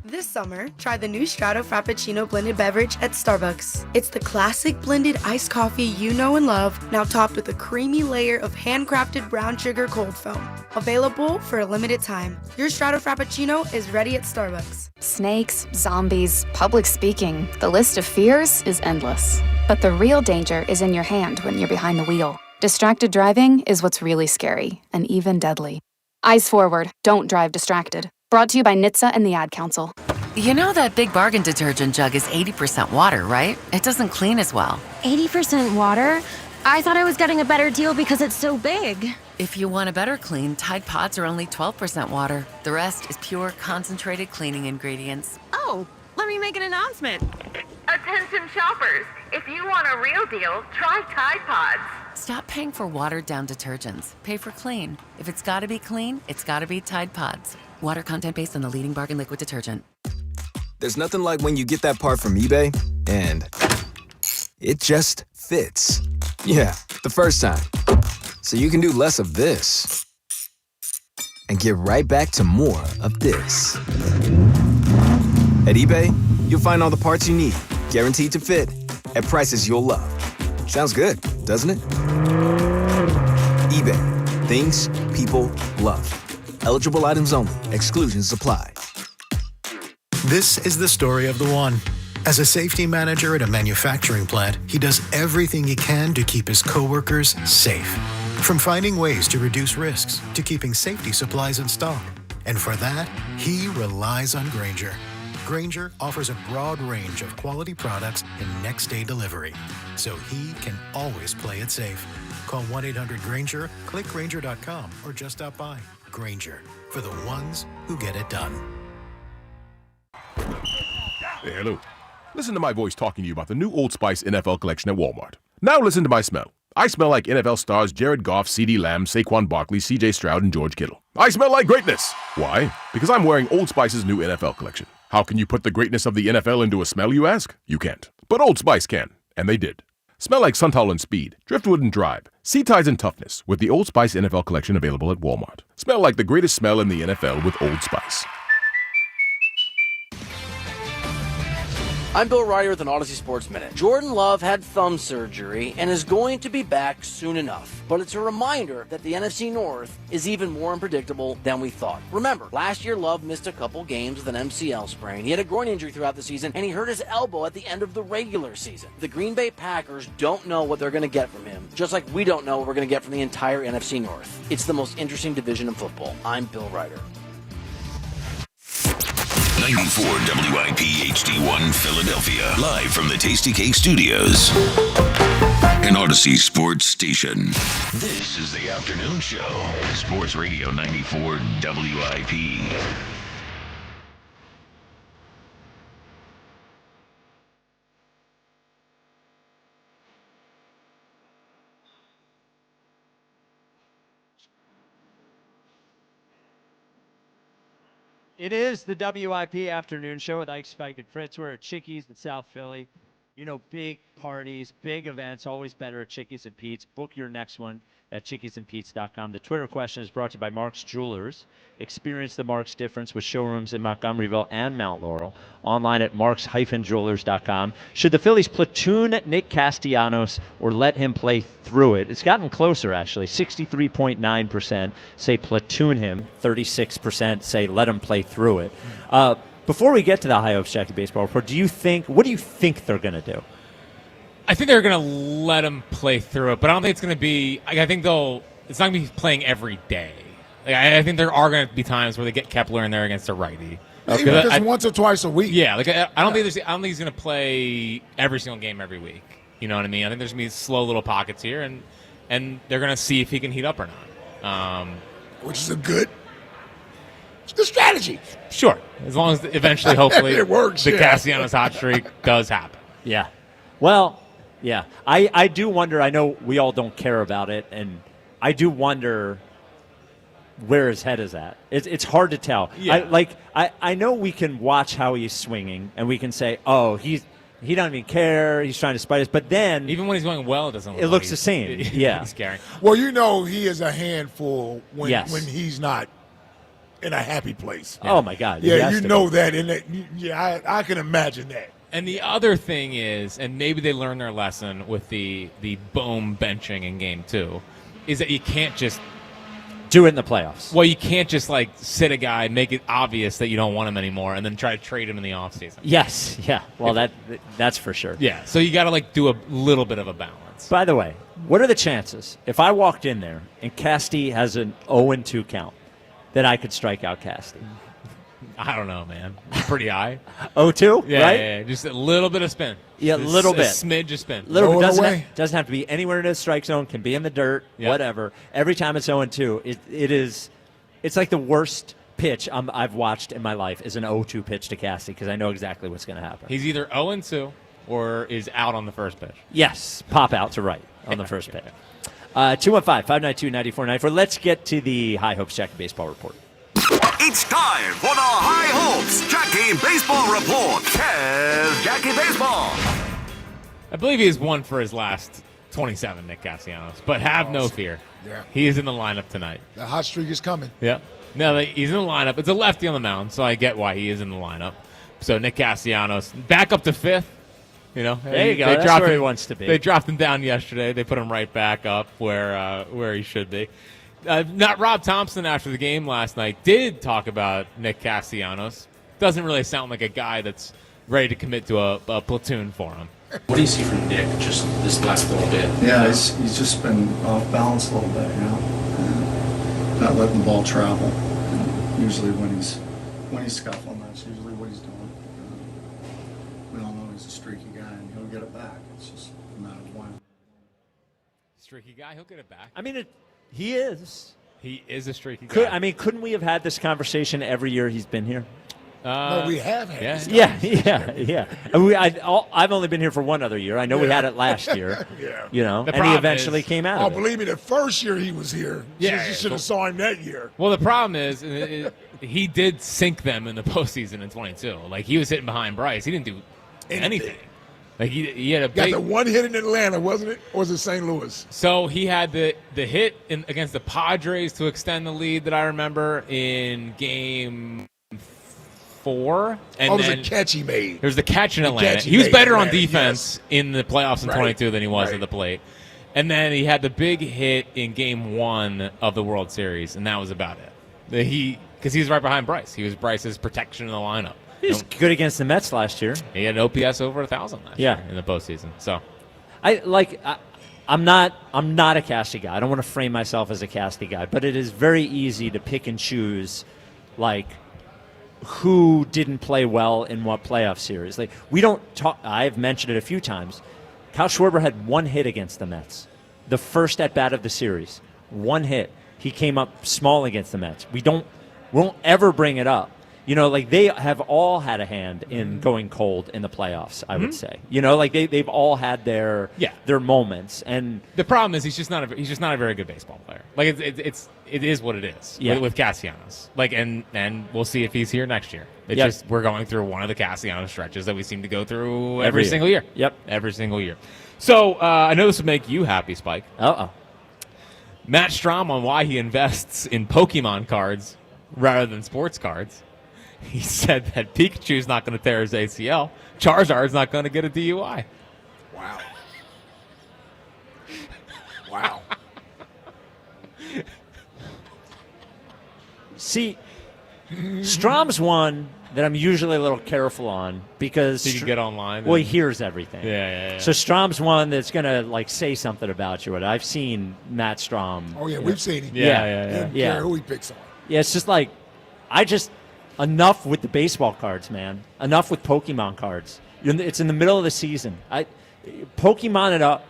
This summer, try the new Strato Frappuccino blended beverage at Starbucks. It's the classic blended iced coffee you know and love, now topped with a creamy layer of handcrafted brown sugar cold foam. Available for a limited time. Your Strato Frappuccino is ready at Starbucks. Snakes, zombies, public speaking. The list of fears is endless. But the real danger is in your hand when you're behind the wheel. Distracted driving is what's really scary, and even deadly. Eyes forward, don't drive distracted. Brought to you by NHTSA and the Ad Council. You know that Big Bargain detergent jug is 80% water, right? It doesn't clean as well. 80% water? I thought I was getting a better deal because it's so big. If you want a better clean, Tide Pods are only 12% water. The rest is pure, concentrated cleaning ingredients. Oh, let me make an announcement. Attention shoppers, if you want a real deal, try Tide Pods. Stop paying for watered-down detergents. Pay for clean. If it's gotta be clean, it's gotta be Tide Pods. Water content based on the leading bargain liquid detergent. There's nothing like when you get that part from eBay and it just fits. Yeah, the first time. So you can do less of this and get right back to more of this. At eBay, you'll find all the parts you need, guaranteed to fit, at prices you'll love. Sounds good, doesn't it? eBay, things people love. Eligible items only. Exclusions apply. This is the story of the one. As a safety manager at a manufacturing plant, he does everything he can to keep his coworkers safe. From finding ways to reduce risks to keeping safety supplies in stock. And for that, he relies on Grainger. Grainger offers a broad range of quality products and next-day delivery, so he can always play it safe. Call 1-800-GRAINGER, click Grainger.com, or just stop by. Grainger, for the ones who get it done. Hey, hello. Listen to my voice talking to you about the new Old Spice NFL collection at Walmart. Now listen to my smell. I smell like NFL stars Jared Goff, CeeDee Lamb, Saquon Barkley, CJ Stroud, and George Kittle. I smell like greatness. Why? Because I'm wearing Old Spice's new NFL collection. How can you put the greatness of the NFL into a smell, you ask? You can't. But Old Spice can, and they did. Smell like Suntal and Speed, Driftwood and Drive, Sea Tides and Toughness with the Old Spice NFL collection available at Walmart. Smell like the greatest smell in the NFL with Old Spice. I'm Bill Ryder with an Odyssey Sports Minute. Jordan Love had thumb surgery and is going to be back soon enough. But it's a reminder that the NFC North is even more unpredictable than we thought. Remember, last year Love missed a couple games with an MCL sprain. He had a groin injury throughout the season, and he hurt his elbow at the end of the regular season. The Green Bay Packers don't know what they're going to get from him, just like we don't know what we're going to get from the entire NFC North. It's the most interesting division in football. I'm Bill Ryder. 94 WIP HD1 Philadelphia. Live from the Tasty Cake Studios. An Odyssey Sports Station. This is the afternoon show. Sports Radio 94 WIP. It is the WIP afternoon show with Ike Spike and Fritz. We're at Chickies in South Philly. You know, big parties, big events, always better at Chickies and Pete's. Book your next one at chickiesandpete's.com. The Twitter question is brought to you by Mark's Jewelers. Experience the Mark's difference with showrooms in Montgomeryville and Mount Laurel. Online at marks-jewelers.com. Should the Phillies platoon Nick Castellanos or let him play through it? It's gotten closer, actually. 63.9% say platoon him. 36% say let him play through it. Before we get to the High Hopes Jackie Baseball Report, what do you think they're going to do? I think they're going to let him play through it, but I don't think it's going to be. I think it's not going to be playing every day. I think there are going to be times where they get Kepler in there against a righty. Maybe just once or twice a week. Yeah, I don't think he's going to play every single game every week. You know what I mean? I think there's going to be slow little pockets here, and they're going to see if he can heat up or not. Which is a good strategy. Sure, as long as eventually, hopefully, it works. The Castellanos hot streak does happen. Yeah. Well. Yeah, I do wonder. I know we all don't care about it, and I do wonder where his head is at. It's hard to tell. Yeah. I know we can watch how he's swinging, and we can say, oh, he doesn't even care. He's trying to spite us. But then, even when he's going well, it doesn't. It looks the same. Yeah, he's caring. Well, you know, he is a handful when he's not in a happy place. Yeah. Oh my God. Yeah, you know that, and I can imagine that. And the other thing is, and maybe they learned their lesson with the Bohm benching in Game 2, is that you can't just do it in the playoffs. Well, you can't just sit a guy, make it obvious that you don't want him anymore, and then try to trade him in the offseason. Yes, yeah. Well, that's for sure. Yeah, so you got to do a little bit of a balance. By the way, what are the chances if I walked in there and Casty has an 0-2 count that I could strike out Casty? I don't know, man. Pretty high. 0-2, yeah, right? Yeah, just a little bit of spin. Yeah, a little bit. A smidge of spin. Little bit. Doesn't have to be anywhere in the strike zone. Can be in the dirt, whatever. Every time it's 0-2, it's like the worst pitch I've watched in my life is an 0-2 pitch to Cassie because I know exactly what's going to happen. He's either 0-2 or is out on the first pitch. Yes, pop out to right on the first pitch. 215-592-9494. Let's get to the High Hopes Jackie Baseball Report. It's time for the High Hopes Jackie Baseball Report. Here's Jackie Baseball. I believe he has one for his last 27, Nick Castellanos. But have no fear. Yeah. He is in the lineup tonight. The hot streak is coming. Yeah. No, he's in the lineup. It's a lefty on the mound, so I get why he is in the lineup. So Nick Castellanos back up to fifth. You know, there you go. That's where he wants to be. They dropped him down yesterday. They put him right back up where he should be. Not Rob Thompson after the game last night did talk about Nick Castellanos. Doesn't really sound like a guy that's ready to commit to a platoon for him. What do you see from Nick just this last little bit? Yeah, he's just been off balance a little bit, and not letting the ball travel. And usually when he's scuffling, that's usually what he's doing. We all know he's a streaky guy, and he'll get it back. It's just a matter of when. Streaky guy, he'll get it back. I mean, he is. He is a streaky guy. Couldn't we have had this conversation every year he's been here? No, we have had this conversation. Yeah. I've only been here for one other year. I know we had it last year. Yeah. You know, and he eventually came out of it. Believe me, the first year he was here, you should have saw him that year. Well, the problem is he did sink them in the postseason in 22. Like, he was hitting behind Bryce. He didn't do anything. Like he had a got the one hit in Atlanta, wasn't it? Or was it St. Louis? So he had the hit against the Padres to extend the lead that I remember in Game 4 4. And it was then a catch he made. There was the catch in Atlanta. He was better on defense in the playoffs in 22 than he was at the plate. And then he had the big hit in Game 1 of the World Series, and that was about it. Because he was right behind Bryce. He was Bryce's protection in the lineup. He was good against the Mets last year. He had an OPS over 1,000 last year in the postseason. So, I'm not a Casty guy. I don't want to frame myself as a Casty guy, but it is very easy to pick and choose, who didn't play well in what playoff series. We don't talk. I've mentioned it a few times. Kyle Schwarber had one hit against the Mets, the first at bat of the series. One hit. He came up small against the Mets. We won't ever bring it up. They have all had a hand in going cold in the playoffs, I would say. They've all had their moments. And the problem is he's just not a very good baseball player. It is what it is with Castellanos. And we'll see if he's here next year. We're going through one of the Castellanos stretches that we seem to go through every single year. Yep. Every single year. So I know this would make you happy, Spike. Uh-oh. Matt Strom on why he invests in Pokemon cards rather than sports cards. He said that Pikachu's not going to tear his ACL. Charizard's not going to get a DUI. Wow. Wow. See, Strom's one that I'm usually a little careful on because he can get online. Well, he hears everything. Yeah. So Strom's one that's going to say something about you. And I've seen Matt Strom. Oh, yeah, we've seen him. Yeah. Don't care who he picks on. Yeah, it's just enough with the baseball cards, man. Enough with Pokemon cards. It's in the middle of the season. Pokemon it up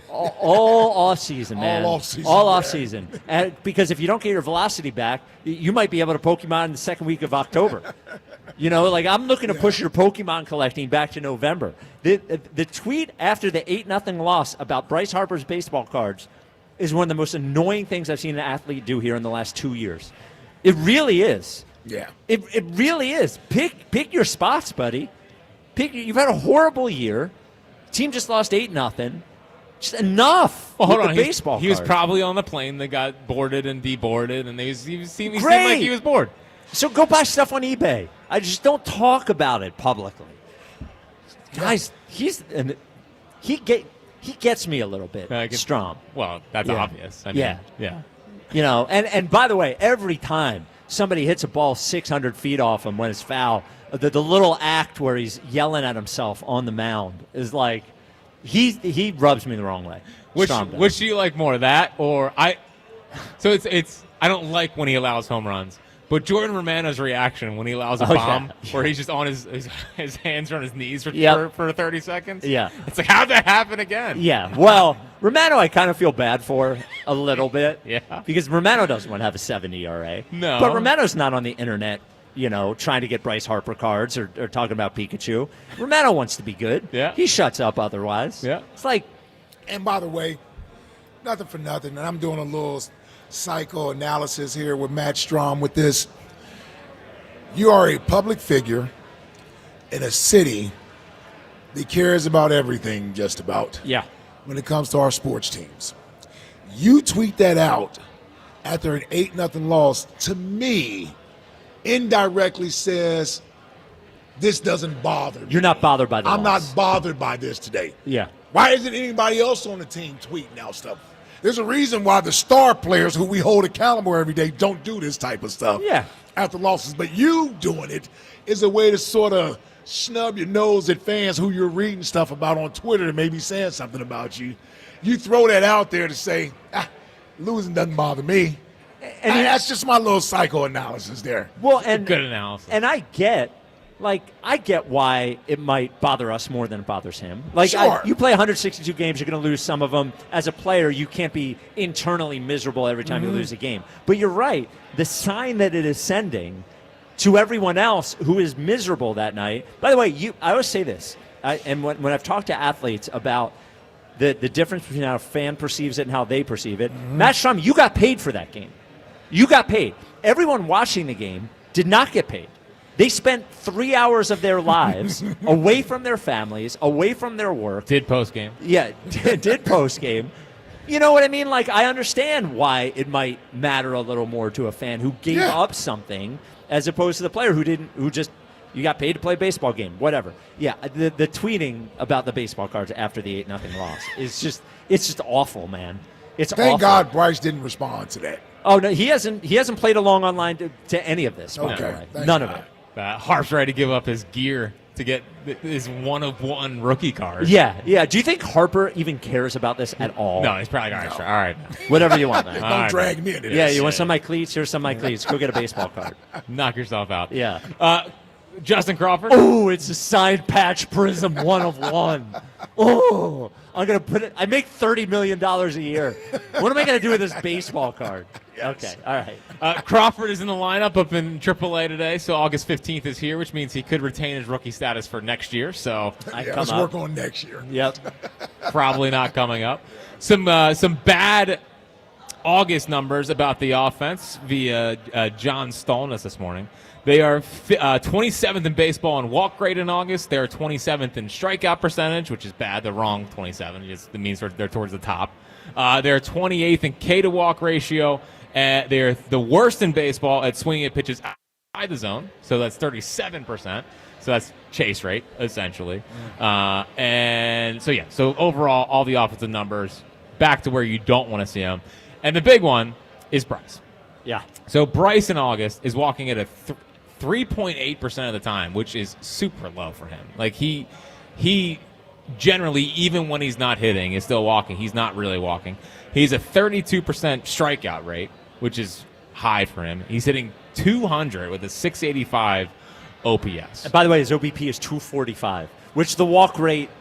all off season, man. All off season. All off season. And because if you don't get your velocity back, you might be able to Pokemon in the second week of October. I'm looking to push your Pokemon collecting back to November. The tweet after the 8-0 loss about Bryce Harper's baseball cards is one of the most annoying things I've seen an athlete do here in the last 2 years. It really is. Yeah. It really is. Pick your spots, buddy. You've had a horrible year. Team just lost 8-0. Just enough. Well, hold on. Baseball. He was probably on the plane that got boarded and deboarded, and he seemed Great. like he was bored. So go buy stuff on eBay. I just don't talk about it publicly. Guys, he gets me a little bit. Strom. Well, that's obvious. Yeah. Yeah. And by the way, every time somebody hits a ball 600 feet off him when it's foul, the little act where he's yelling at himself on the mound is he rubs me the wrong way. Which do you like more, that or I? So it's I don't like when he allows home runs, but Jordan Romano's reaction when he allows a bomb where he's just on his hands are on his knees for 30 seconds. Yeah, it's how'd that happen again? Yeah, well, Romano I kind of feel bad for a little bit. Yeah, because Romano doesn't want to have a 7 ERA. No, but Romano's not on the internet. Trying to get Bryce Harper cards or talking about Pikachu. Romano wants to be good. Yeah. He shuts up otherwise. Yeah. It's like. And by the way, nothing for nothing, and I'm doing a little psychoanalysis here with Matt Strom with this. You are a public figure in a city that cares about everything, just about. Yeah. When it comes to our sports teams. You tweet that out after an 8-0 loss, to me, indirectly says this doesn't bother me. You're not bothered by the I'm loss. not bothered by this today. Yeah. Why isn't anybody else on the team tweeting out stuff? There's a reason why the star players who we hold accountable every day don't do this type of stuff after losses. But you doing it is a way to sort of snub your nose at fans who you're reading stuff about on Twitter that may be saying something about you. You throw that out there to say, losing doesn't bother me. And that's just my little psychoanalysis there. Well, and good analysis. And I get why it might bother us more than it bothers him. Sure. You play 162 games, you're going to lose some of them. As a player, you can't be internally miserable every time you lose a game. But you're right. The sign that it is sending to everyone else who is miserable that night. By the way, I always say this, and when I've talked to athletes about the difference between how a fan perceives it and how they perceive it, Matt Strom, you got paid for that game. You got paid. Everyone watching the game did not get paid. They spent 3 hours of their lives away from their families, away from their work. Did post game. Yeah, did post game. You know what I mean? I understand why it might matter a little more to a fan who gave up something as opposed to the player who You got paid to play a baseball game, whatever. Yeah, the tweeting about the baseball cards after the 8-0 loss is just awful, man. It's Thank awful. God Bryce didn't respond to that. Oh no, he hasn't played along online to any of this. By the Okay, way. thank None God. of it. Harp's ready to give up his gear to get his 1-of-1 rookie card. Yeah. Do you think Harper even cares about this at all? No, he's probably all right. Whatever you want, man. Don't drag me into this. Yeah, you want some of my cleats? Here's some of my cleats. Go get a baseball card. Knock yourself out. Yeah. Justin Crawford. Oh, it's a signed patch Prism 1-of-1. Oh, I'm gonna put it. I make $30 million a year. What am I gonna do with this baseball card? Okay, all right. Crawford is in the lineup up in AAA today, so August 15th is here, which means he could retain his rookie status for next year. So let's work on next year. Yep. Probably not coming up. Some bad August numbers about the offense via John Stolness this morning. They are 27th in baseball in walk rate in August. They're 27th in strikeout percentage, which is bad. They're wrong 27. It means they're towards the top. They're 28th in K to walk ratio. They're the worst in baseball at swinging at pitches outside the zone. So that's 37%. So that's chase rate, essentially. So overall, all the offensive numbers back to where you don't want to see them. And the big one is Bryce. Yeah. So Bryce in August is walking at a 3.8% of the time, which is super low for him. Like he generally, even when he's not hitting, is still walking. He's not really walking. He's a 32% strikeout rate, which is high for him. He's hitting 200 with a 685 OPS. And by the way, his OBP is 245, which the walk rate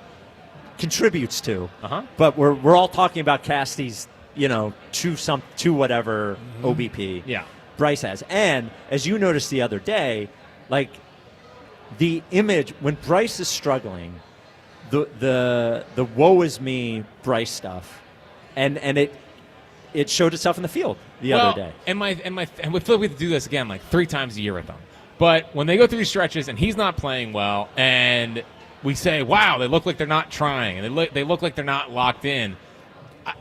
contributes to. But we're all talking about Casty's, two whatever OBP. Yeah. Bryce has. And as you noticed the other day, like the image when Bryce is struggling, the woe is me Bryce stuff, and it showed itself in the field the other day. And we feel like we have to do this again like 3 times a year with them. But when they go through these stretches and he's not playing well, and we say, wow, they look like they're not trying, and they look like they're not locked in,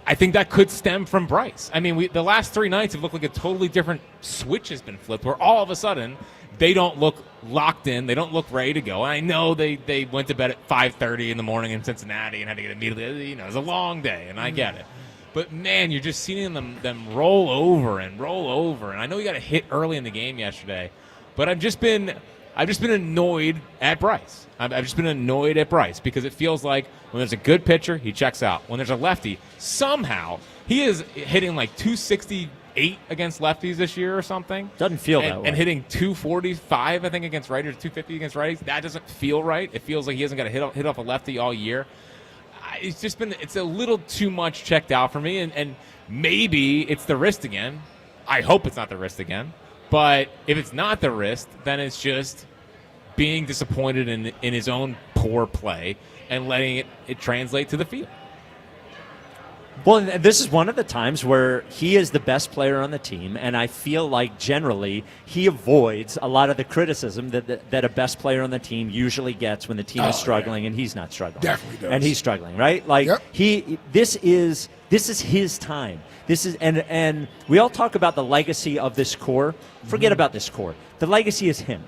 I think that could stem from Bryce. I mean, the last 3 nights have looked like a totally different switch has been flipped, where all of a sudden they don't look locked in, they don't look ready to go. And I know they went to bed at 5:30 in the morning in Cincinnati and had to get immediately. It was a long day, and I get it. But man, you're just seeing them roll over. And I know you got a hit early in the game yesterday, but I've just been annoyed at Bryce. I've just been annoyed at Bryce because it feels like when there's a good pitcher, he checks out. When there's a lefty, somehow he is hitting like 268 against lefties this year or something. Doesn't feel that way. And hitting 245, I think, against righties, 250 against righties. That doesn't feel right. It feels like he hasn't got a hit off a lefty all year. It's a little too much checked out for me, and maybe it's the wrist again. I hope it's not the wrist again. But if it's not the wrist, then it's just being disappointed in his own poor play and letting it translate to the field. Well, this is one of the times where he is the best player on the team, and I feel like generally he avoids a lot of the criticism that a best player on the team usually gets when the team is struggling and he's not struggling. Definitely does. And he's struggling, right? Like this is his time. This is and we all talk about the legacy of this core. Forget about this core. The legacy is him.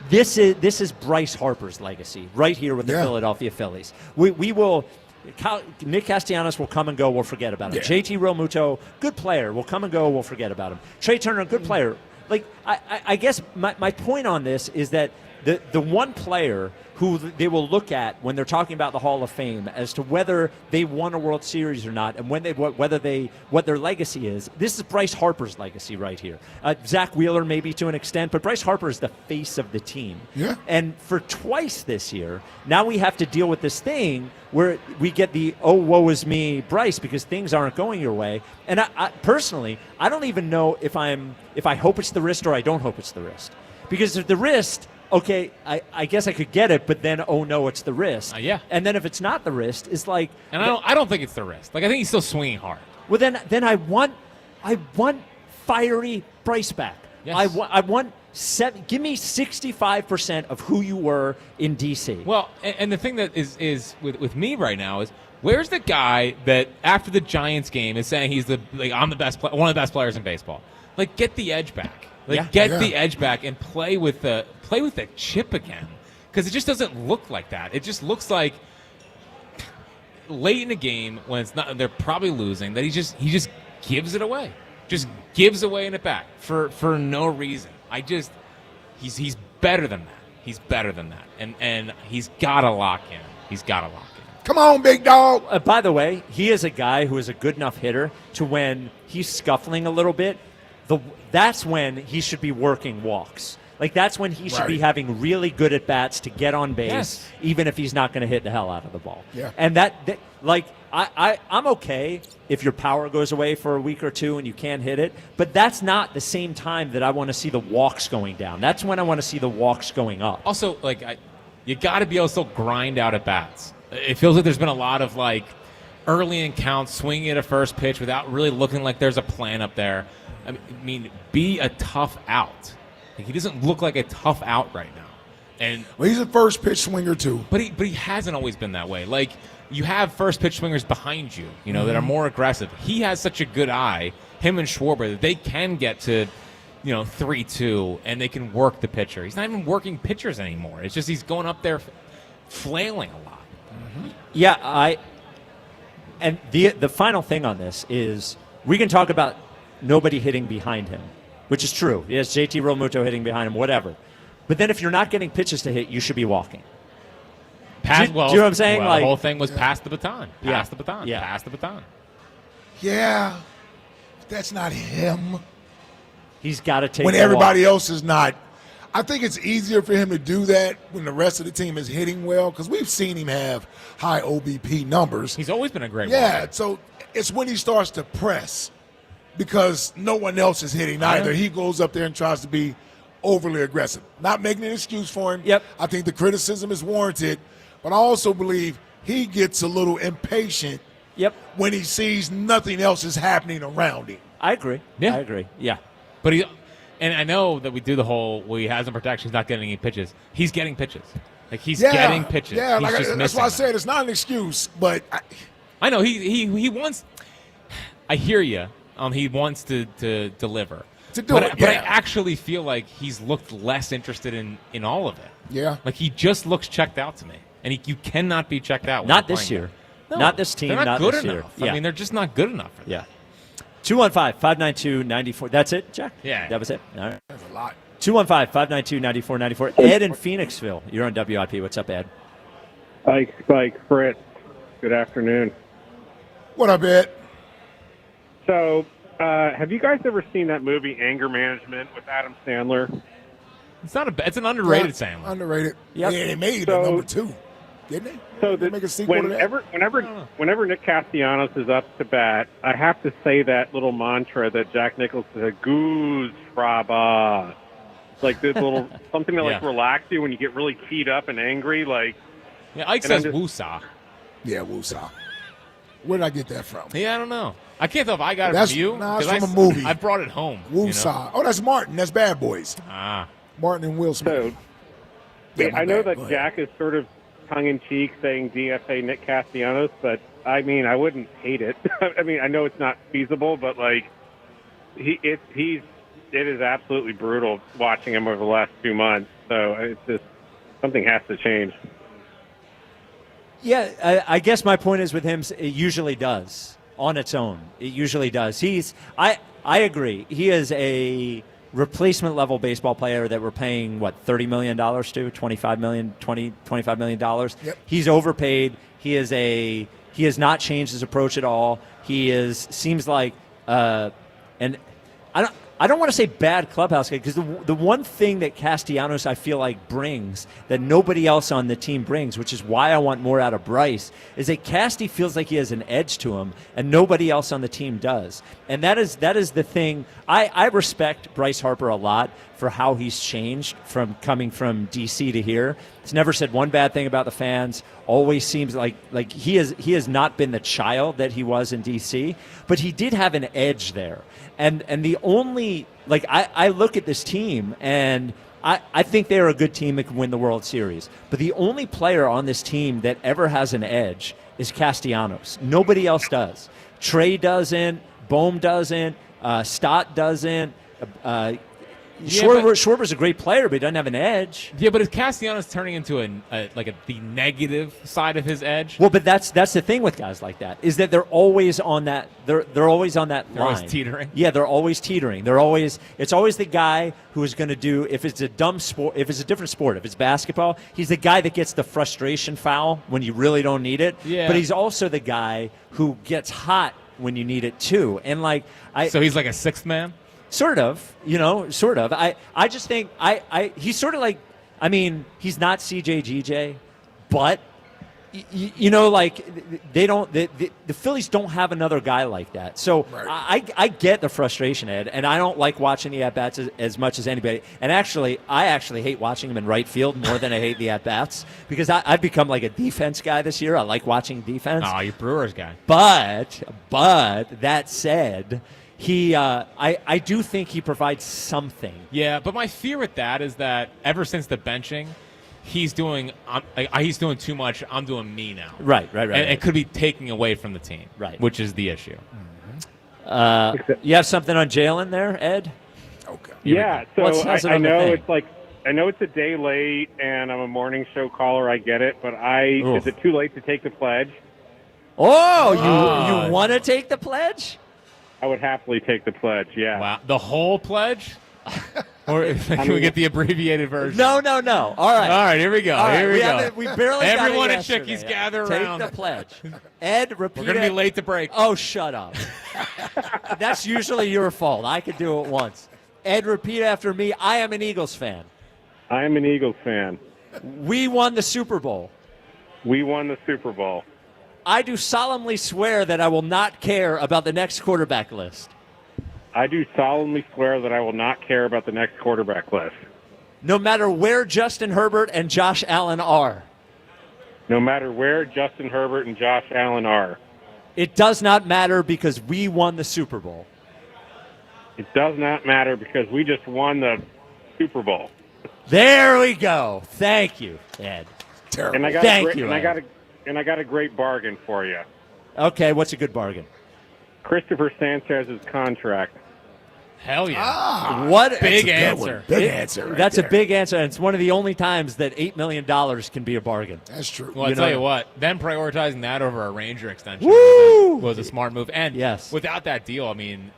This is Bryce Harper's legacy right here with the Philadelphia Phillies. We will. Nick Castellanos will come and go. We'll forget about him. JT Realmuto, good player, will come and go. We'll forget about him. Trey Turner, good player. Like I guess my point on this is that the one player who they will look at when they're talking about the Hall of Fame as to whether they won a World Series or not, and what their legacy is. This is Bryce Harper's legacy right here. Zach Wheeler maybe to an extent, but Bryce Harper is the face of the team. Yeah. And for twice this year, now we have to deal with this thing where we get the woe is me Bryce because things aren't going your way. And I personally, I don't even know if I hope it's the wrist or I don't hope it's the wrist, because if the wrist. Okay, I guess I could get it, but then no, it's the wrist. Yeah. And then if it's not the wrist, it's like. And I don't think it's the wrist. Like I think he's still swinging hard. Well, then I want fiery Bryce back. Yes. I want give me 65% of who you were in DC. Well, and the thing that is with me right now is where's the guy that after the Giants game is saying I'm the best one of the best players in baseball? Like get the edge back. Like, get the edge back and play with the chip again, because it just doesn't look like that. It just looks like late in the game when it's not, they're probably losing, that he just gives it away, just gives away in it back for no reason. He's better than that. He's better than that, and he's got to lock in. He's got to lock in. Come on, big dog. By the way, he is a guy who is a good enough hitter to when he's scuffling a little bit, that's when he should be working walks. Like, that's when he should be having really good at-bats to get on base, even if he's not going to hit the hell out of the ball. Yeah. And I'm okay if your power goes away for a week or two and you can't hit it, but that's not the same time that I want to see the walks going down. That's when I want to see the walks going up. Also, you got to be able to still grind out at-bats. It feels like there's been a lot of, early in counts, swinging at a first pitch without really looking like there's a plan up there. I mean, be a tough out. He doesn't look like a tough out right now. And he's a first pitch swinger too. But he hasn't always been that way. Like, you have first pitch swingers behind you, that are more aggressive. He has such a good eye, him and Schwarber, that they can get to, 3-2 and they can work the pitcher. He's not even working pitchers anymore. It's just he's going up there flailing a lot. Mm-hmm. Yeah, and the final thing on this is we can talk about nobody hitting behind him, which is true. Yes, JT Realmuto hitting behind him, whatever. But then if you're not getting pitches to hit, you should be walking. Do you know what I'm saying? Well, the whole thing was pass the baton. Pass the baton. Yeah. Pass the baton. Yeah. That's not him. He's got to take when the everybody walk. else is not. I think it's easier for him to do that when the rest of the team is hitting well, because we've seen him have high OBP numbers. He's always been a great walker. walker. So it's when he starts to press because no one else is hitting either. He goes up there and tries to be overly aggressive. Not making an excuse for him. Yep. I think the criticism is warranted, but I also believe he gets a little impatient when he sees nothing else is happening around him. I agree. Yeah. I agree. Yeah. But and I know that we do the whole, he has him protection, he's not getting any pitches. He's getting pitches. Like, he's getting pitches. Yeah, he's just that's why I missing said it's not an excuse, but I know he wants. I hear you. He wants to deliver. But I actually feel like he's looked less interested in all of it. Yeah. Like, he just looks checked out to me, and you cannot be checked out. Not this year. No, not this team. They're not good this enough. year. I mean, they're just not good enough for that. Yeah. 215-592-94. That's it, Jack? Yeah. That was it? All right. That's a lot. 215-592-9494. Ed in Phoenixville. You're on WIP. What's up, Ed? Spike, Fritz. Good afternoon. What up, Ed? So, have you guys ever seen that movie Anger Management with Adam Sandler? It's an underrated Sandler. Underrated. Yep. Yeah, they made it So- number 2, didn't they? So They make a sequel to that? whenever Nick Castellanos is up to bat, I have to say that little mantra that Jack Nicholson said, "Goose fraba." Like this little something to relax you when you get really keyed up and angry. Like, Ike says woosah. Yeah, woosah. Where did I get that from? Yeah, I don't know. I can't tell if I got it That's from you. nah, it's 'cause from a movie. I brought it home. Woosah. Oh, that's Martin. That's Bad Boys. Martin and Will Smith. So, I know that Jack is sort of tongue-in-cheek saying DFA Nick Castellanos, but I mean, I wouldn't hate it. I mean, I know it's not feasible, but it is absolutely brutal watching him over the last 2 months. So it's just something has to change. Yeah, I guess my point is with him, it usually does on its own. It usually does. I agree. He is a replacement level baseball player that we're paying $30 million to, $25 million. Yep. He's overpaid. He has not changed his approach at all. Seems like and I don't want to say bad clubhouse guy, because the one thing that Castellanos I feel like brings that nobody else on the team brings, which is why I want more out of Bryce, is that Casty feels like he has an edge to him and nobody else on the team does. And that is the thing. I respect Bryce Harper a lot for how he's changed from coming from DC to here. He's never said one bad thing about the fans. Always seems like he has not been the child that he was in DC, but he did have an edge there. And the only, I look at this team and I think they're a good team that can win the World Series. But the only player on this team that ever has an edge is Castellanos. Nobody else does. Trey doesn't. Bohm doesn't. Stott doesn't. Schwarber's a great player, but he doesn't have an edge. Yeah, but is Castellanos turning into the negative side of his edge? Well, but that's the thing with guys like that is that they're always on that. They're always on that They're line. always teetering. Yeah, they're always teetering. It's always the guy who is going to do, if it's a dumb sport, if it's a different sport, if it's basketball, he's the guy that gets the frustration foul when you really don't need it. Yeah. But he's also the guy who gets hot when you need it too. And so he's like a sixth man. Sort of. I just think he's sort of like, I mean, he's not CJGJ, but the Phillies don't have another guy like that. So right. I get the frustration, Ed, and I don't like watching the at-bats as much as anybody. And I actually hate watching him in right field more than I hate the at-bats because I've become like a defense guy this year. I like watching defense. Oh, you're Brewers guy. But that said, I do think he provides something. Yeah, but my fear with that is that ever since the benching, he's doing too much. I'm doing me now. Right. And it could be taking away from the team. Right. Which is the issue. You have something on Jalen there, Ed? Okay. Yeah. So I know thing? I know it's a day late, and I'm a morning show caller. I get it, but is it too late to take the pledge? Oh, you want to take the pledge? I would happily take the pledge, yeah. Wow. The whole pledge? Or can we get the abbreviated version? No. All right, here we go. We barely Everyone got it at Chickies gather Take around. the pledge. Ed, repeat We're going to be late to break. Oh, shut up. That's usually your fault. I could do it once. Ed, repeat after me. I am an Eagles fan. I am an Eagles fan. We won the Super Bowl. We won the Super Bowl. I do solemnly swear that I will not care about the next quarterback list. I do solemnly swear that I will not care about the next quarterback list. No matter where Justin Herbert and Josh Allen are. No matter where Justin Herbert and Josh Allen are. It does not matter because we won the Super Bowl. It does not matter because we just won the Super Bowl. There we go. Thank you, Ed. Terrible. And I got a great bargain for you. Okay, what's a good bargain? Christopher Sanchez's contract. Hell yeah. What big answer. Big answer. That's a big answer, and it's one of the only times that $8 million can be a bargain. That's true. Well, I'll tell you what, them prioritizing that over a Ranger extension was a smart move. And without that deal, I mean,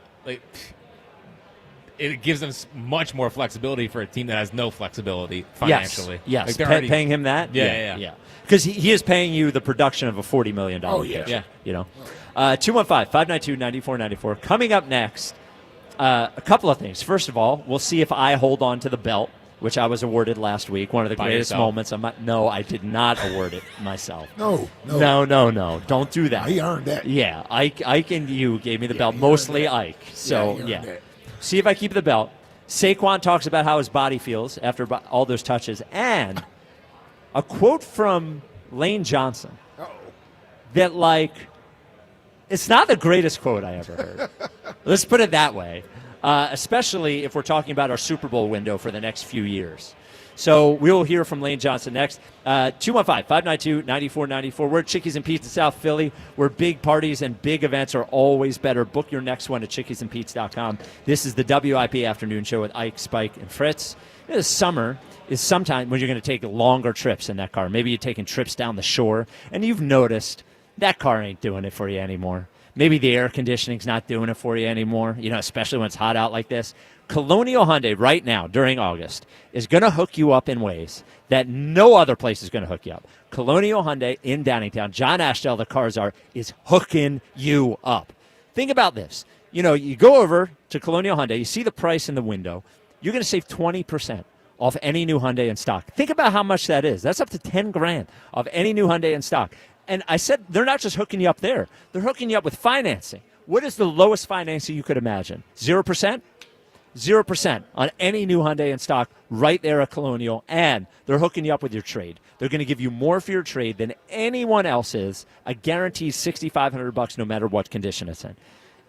it gives them much more flexibility for a team that has no flexibility financially. Yes. Paying him that? Yeah. Because he is paying you the production of a $40 million pitcher. You know? 215-592-9494. Coming up next, a couple of things. First of all, we'll see if I hold on to the belt, which I was awarded last week. One of the greatest moments. No, I did not award it myself. No. Don't do that. He earned that. Yeah, Ike and you gave me the belt. Mostly Ike. So, see if I keep the belt. Saquon talks about how his body feels after all those touches. And a quote from Lane Johnson that, it's not the greatest quote I ever heard. Let's put it that way, especially if we're talking about our Super Bowl window for the next few years. So we'll hear from Lane Johnson next. 215-592-9494. We're at Chickies and Pete's in South Philly, where big parties and big events are always better. Book your next one at chickiesandpete's.com. This is the WIP Afternoon Show with Ike, Spike, and Fritz. This summer is sometime when you're going to take longer trips in that car. Maybe you're taking trips down the shore, and you've noticed that car ain't doing it for you anymore. Maybe the air conditioning's not doing it for you anymore, especially when it's hot out like this. Colonial Hyundai right now during August is going to hook you up in ways that no other place is going to hook you up. Colonial Hyundai in Downingtown, John Ashdale, the cars are, is hooking you up. Think about this. You go over to Colonial Hyundai, you see the price in the window, you're going to save 20% off any new Hyundai in stock. Think about how much that is. That's up to $10,000 of any new Hyundai in stock. And I said they're not just hooking you up there. They're hooking you up with financing. What is the lowest financing you could imagine? 0%? 0% on any new Hyundai in stock right there at Colonial. And they're hooking you up with your trade. They're going to give you more for your trade than anyone else is. A guaranteed $6,500 no matter what condition it's in.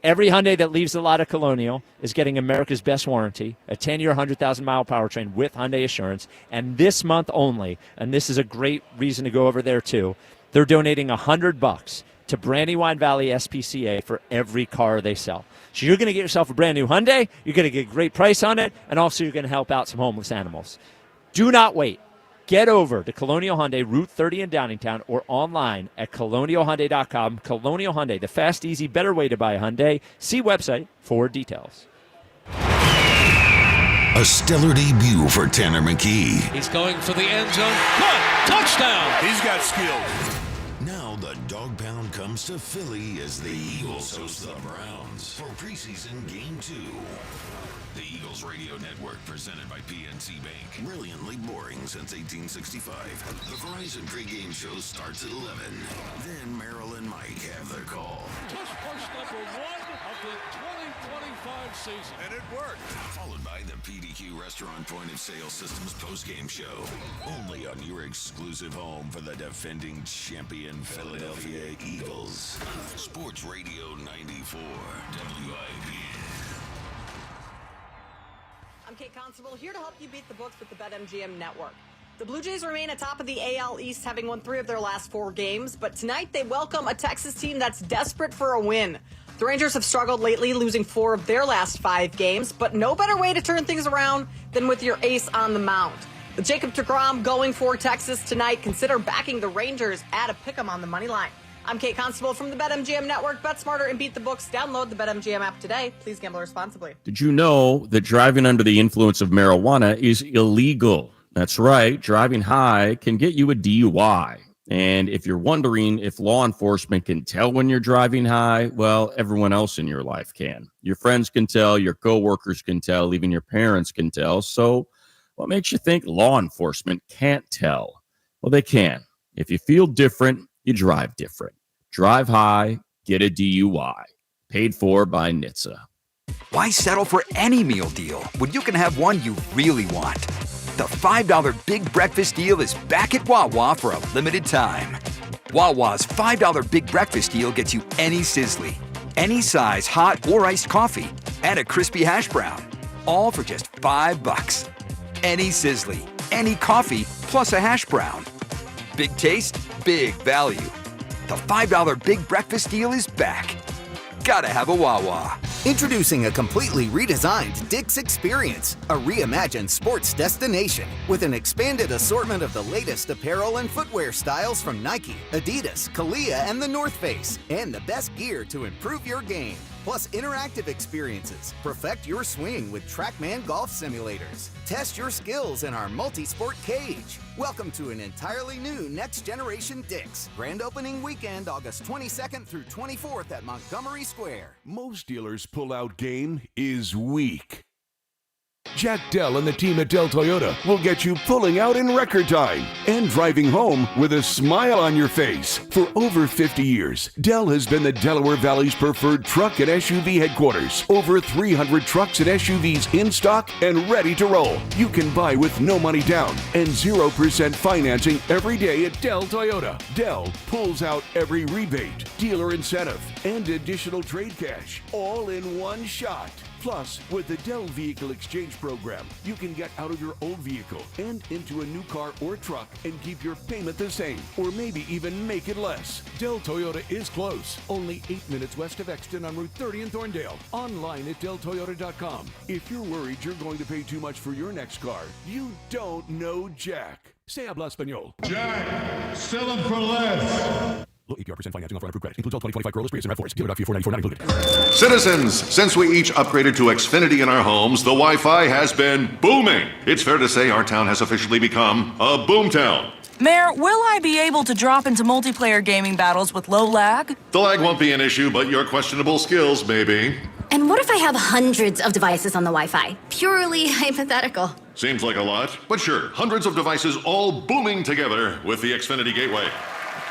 Every Hyundai that leaves the lot of Colonial is getting America's best warranty, a 10-year, 100,000-mile powertrain with Hyundai Assurance. And this month only, and this is a great reason to go over there too, they're donating $100 to Brandywine Valley SPCA for every car they sell. So you're going to get yourself a brand new Hyundai, you're going to get a great price on it, and also you're going to help out some homeless animals. Do not wait. Get over to Colonial Hyundai, Route 30 in Downingtown, or online at colonialhyundai.com. Colonial Hyundai, the fast, easy, better way to buy a Hyundai. See website for details. A stellar debut for Tanner McKee. He's going for the end zone. Caught! Touchdown! He's got skills. Now the dog pound comes to Philly as the Eagles host the Browns for preseason game 2. The Eagles Radio Network, presented by PNC Bank. Brilliantly boring since 1865. The Verizon pregame show starts at 11. Then Merrill and Mike have the call. Push number 1 of the 2025 season. And it worked. Followed by the PDQ Restaurant Point of Sale Systems postgame show. Only on your exclusive home for the defending champion Philadelphia Eagles. Sports Radio 94, WIP. I'm Kate Constable, here to help you beat the books with the BetMGM Network. The Blue Jays remain atop of the AL East, having won 3 of their last 4 games, but tonight they welcome a Texas team that's desperate for a win. The Rangers have struggled lately, losing 4 of their last 5 games, but no better way to turn things around than with your ace on the mound. With Jacob deGrom going for Texas tonight, consider backing the Rangers at a pick'em on the money line. I'm Kate Constable from the BetMGM Network. Bet smarter and beat the books. Download the BetMGM app today. Please gamble responsibly. Did you know that driving under the influence of marijuana is illegal? That's right. Driving high can get you a DUI. And if you're wondering if law enforcement can tell when you're driving high, well, everyone else in your life can. Your friends can tell, your coworkers can tell, even your parents can tell. So what makes you think law enforcement can't tell? Well, they can. If you feel different, you drive different. Drive high, get a DUI. Paid for by NHTSA. Why settle for any meal deal when you can have one you really want? The $5 Big Breakfast Deal is back at Wawa for a limited time. Wawa's $5 Big Breakfast Deal gets you any Sizzli, any size hot or iced coffee, and a crispy hash brown. All for just $5. Any Sizzli, any coffee, plus a hash brown. Big taste, big value. The $5 Big Breakfast Deal is back. Gotta have a Wawa. Introducing a completely redesigned Dick's Experience, a reimagined sports destination with an expanded assortment of the latest apparel and footwear styles from Nike, Adidas, Kalia, and The North Face, and the best gear to improve your game. Plus interactive experiences. Perfect your swing with TrackMan golf simulators. Test your skills in our multi-sport cage. Welcome to an entirely new next-generation Dick's. Grand opening weekend, August 22nd through 24th at Montgomery Square. Most dealers' pull-out game is weak. Jack Dell and the team at Dell Toyota will get you pulling out in record time and driving home with a smile on your face. For over 50 years, Dell has been the Delaware Valley's preferred truck and SUV headquarters. Over 300 trucks and SUVs in stock and ready to roll. You can buy with no money down and 0% financing every day at Dell Toyota. Dell pulls out every rebate, dealer incentive, and additional trade cash, all in one shot. Plus, with the Dell Vehicle Exchange Program, you can get out of your old vehicle and into a new car or truck and keep your payment the same, or maybe even make it less. Dell Toyota is close, only 8 minutes west of Exton on Route 30 in Thorndale. Online at DellToyota.com. If you're worried you're going to pay too much for your next car, you don't know Jack. Se habla español. Jack, sell them for less. Low APR % financing offer on approved credit. Includes all 2025 Corolla, Prius, and RAV4s. Dealer.Fiat 494 not included. Citizens, since we each upgraded to Xfinity in our homes, the Wi-Fi has been booming. It's fair to say our town has officially become a boomtown. Mayor, will I be able to drop into multiplayer gaming battles with low lag? The lag won't be an issue, but your questionable skills may be. And what if I have hundreds of devices on the Wi-Fi? Purely hypothetical. Seems like a lot, but sure, hundreds of devices all booming together with the Xfinity Gateway.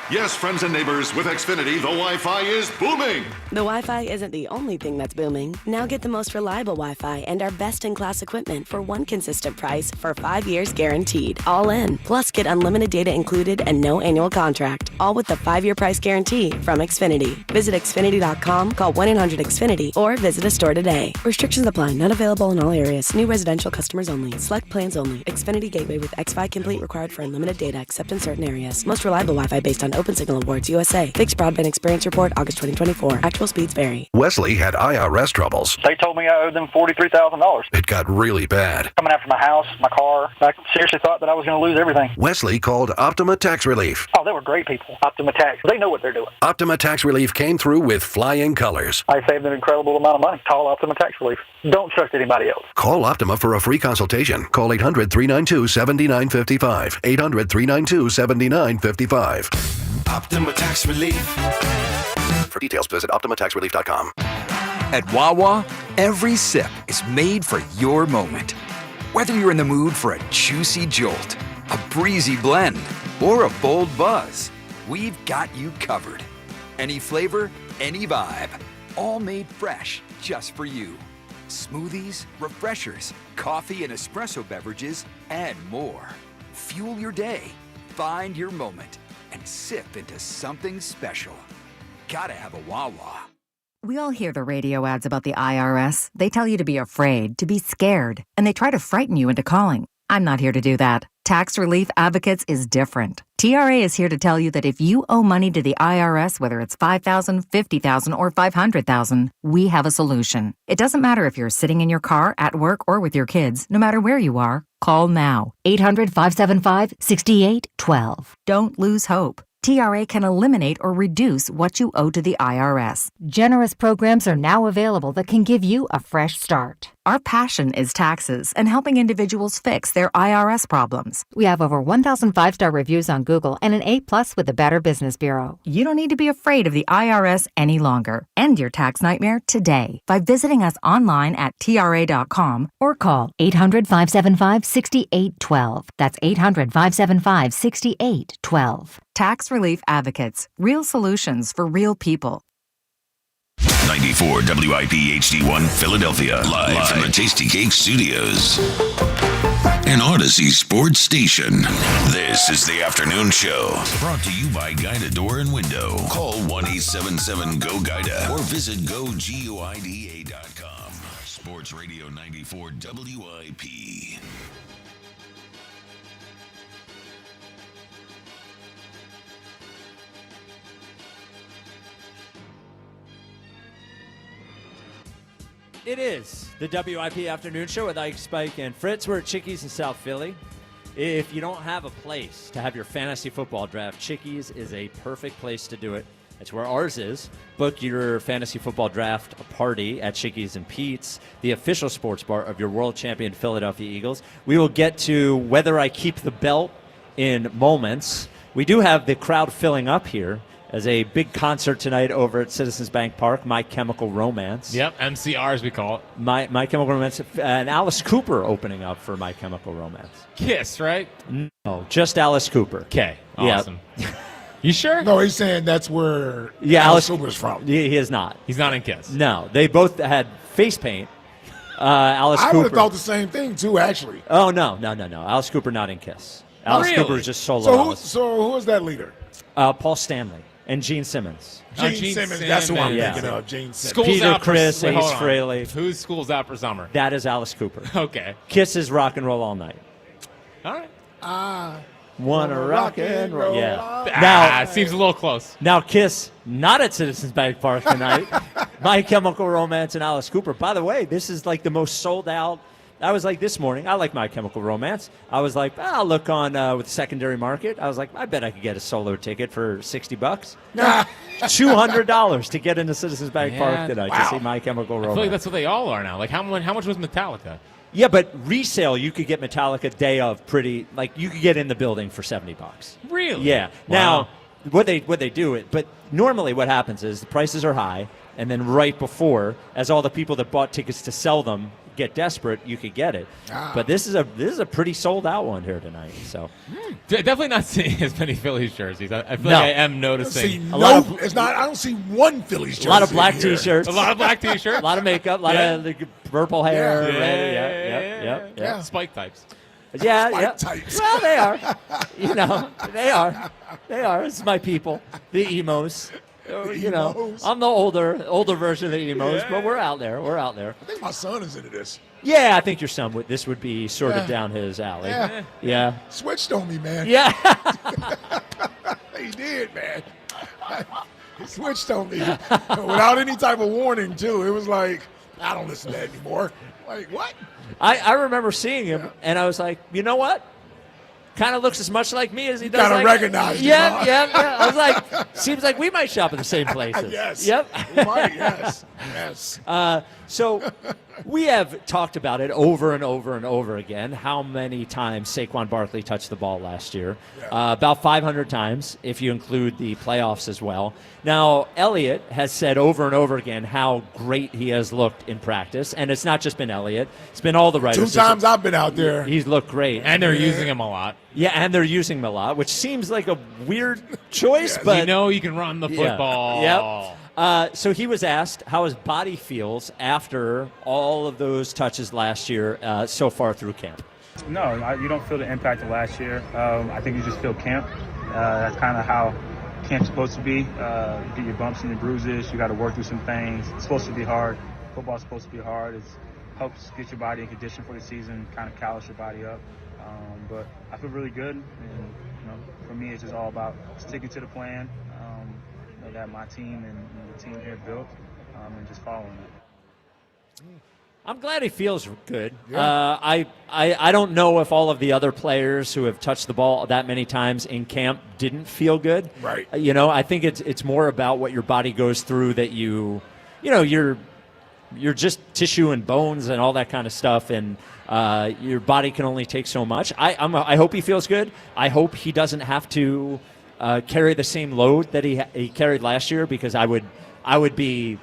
Yes, friends and neighbors, with Xfinity, the Wi-Fi is booming. The Wi-Fi isn't the only thing that's booming. Now get the most reliable Wi-Fi and our best-in-class equipment for one consistent price for 5 years guaranteed. All in. Plus, get unlimited data included and no annual contract. All with the 5-year price guarantee from Xfinity. Visit Xfinity.com, call 1-800-XFINITY, or visit a store today. Restrictions apply. Not available in all areas. New residential customers only. Select plans only. Xfinity Gateway with X-Fi Complete required for unlimited data except in certain areas. Most reliable Wi-Fi based on Open Signal Awards, USA. Fixed Broadband Experience Report, August 2024. Actual speeds vary. Wesley had IRS troubles. They told me I owed them $43,000. It got really bad. Coming after my house, my car. I seriously thought that I was going to lose everything. Wesley called Optima Tax Relief. Oh, they were great people. Optima Tax. They know what they're doing. Optima Tax Relief came through with flying colors. I saved an incredible amount of money. Call Optima Tax Relief. Don't trust anybody else. Call Optima for a free consultation. Call 800-392-7955. 800-392-7955. Optima Tax Relief. For details, visit OptimaTaxRelief.com. At Wawa, every sip is made for your moment. Whether you're in the mood for a juicy jolt, a breezy blend, or a bold buzz, we've got you covered. Any flavor, any vibe, all made fresh just for you. Smoothies, refreshers, coffee and espresso beverages, and more. Fuel your day, find your moment, and sip into something special. Gotta have a Wawa. We all hear the radio ads about the IRS. They tell you to be afraid, to be scared, and they try to frighten you into calling. I'm not here to do that. Tax Relief Advocates is different. TRA is here to tell you that if you owe money to the IRS, whether it's $5,000, $50,000, or $500,000, we have a solution. It doesn't matter if you're sitting in your car, at work, or with your kids. No matter where you are, call now. 800-575-6812. Don't lose hope. TRA can eliminate or reduce what you owe to the IRS. Generous programs are now available that can give you a fresh start. Our passion is taxes and helping individuals fix their IRS problems. We have over 1,000 5-star reviews on Google and an A+ with the Better Business Bureau. You don't need to be afraid of the IRS any longer. End your tax nightmare today by visiting us online at TRA.com or call 800-575-6812. That's 800-575-6812. Tax Relief Advocates. Real solutions for real people. 94 WIP HD1 Philadelphia. Live from the Tasty Cake Studios. An Odyssey sports station. This is the afternoon show. Brought to you by Guida Door and Window. Call 1-877-GO-GUIDA or visit GoGuida.com. Sports Radio 94 WIP. It is the WIP Afternoon Show with Ike, Spike, and Fritz. We're at Chickies in South Philly. If you don't have a place to have your fantasy football draft, Chickies is a perfect place to do it. That's where ours is. Book your fantasy football draft party at Chickies and Pete's, the official sports bar of your world champion Philadelphia Eagles. We will get to whether I keep the belt in moments. We do have the crowd filling up here as a big concert tonight over at Citizens Bank Park, My Chemical Romance. Yep, MCR as we call it. My Chemical Romance, and Alice Cooper opening up for My Chemical Romance. Kiss, right? No, just Alice Cooper. Okay, awesome. You sure? No, he's saying that's where Alice Cooper's from. He is not. He's not in Kiss. No, they both had face paint. Alice Cooper. I would have thought the same thing, too, actually. Oh, no. Alice Cooper not in Kiss. Alice Cooper is just solo. So who is that leader? Paul Stanley. And Gene Simmons. Gene Simmons, that's who I'm thinking of. Gene Simmons. Peter Criss, Ace Frehley. Whose school's out for summer? That is Alice Cooper. Okay. Kiss is Rock and Roll All Night. All right. Wanna rock and roll. Yeah. Now, seems a little close. Now, Kiss, not at Citizens Bank Park tonight. My Chemical Romance and Alice Cooper. By the way, this is like the most sold out. I was like this morning, I like My Chemical Romance. I was like, I'll look on with the secondary market. I was like, I bet I could get a solo ticket for $60. $200 to get into Citizens Bank Park tonight to see My Chemical Romance. I feel like that's what they all are now. Like, how much was Metallica? Yeah, but resale, you could get Metallica day of pretty, like, you could get in the building for $70. Really? Yeah. Wow. Now, what they do, but normally what happens is the prices are high, and then right before, as all the people that bought tickets to sell them get desperate, you could get it. But this is a pretty sold out one here tonight. So definitely not seeing as many Phillies jerseys. I feel like I am noticing I don't see one Phillies jersey. A lot of black here. T-shirts. A lot of black T-shirts. A lot of makeup. A lot of the purple hair. Yeah. Spike types. Yeah. Types. Well, they are. They are. It's my people, the emos. I'm the older version of the emos, but we're out there. I think my son is into this. Yeah, I think your son this would be sort of down his alley. Yeah. Yeah. Switched on me, man. Yeah. He did. did, man. He switched on me without any type of warning, too. It was like, I don't listen to that anymore. Like, what? I remember seeing him, and I was like, you know what? Kind of looks as much like me as he does. Kind of like, recognized him. Yeah. I was like, seems like we might shop at the same places. Yes. Yep. We might, yes. So we have talked about it over and over and over again, how many times Saquon Barkley touched the ball last year. About 500 times, if you include the playoffs as well. Now, Elliott has said over and over again how great he has looked in practice, and it's not just been Elliott. It's been all the writers. 2 times I've been out there. He's looked great. And they're using him a lot. Yeah, and they're using him a lot, which seems like a weird choice, but you know you can run the football. Yep. So he was asked how his body feels after all of those touches last year so far through camp. No, you don't feel the impact of last year. I think you just feel camp. That's kind of how camp's supposed to be. You get your bumps and your bruises. You got to work through some things. It's supposed to be hard. Football's supposed to be hard. It helps get your body in condition for the season, kind of callous your body up. But I feel really good. And for me, it's just all about sticking to the plan that my team and the team here built, and just following it. I'm glad he feels good. Yeah. I don't know if all of the other players who have touched the ball that many times in camp didn't feel good. Right. I think it's more about what your body goes through, that you're just tissue and bones and all that kind of stuff, and your body can only take so much. I hope he feels good. I hope he doesn't have to carry the same load that he carried last year, because I would doubt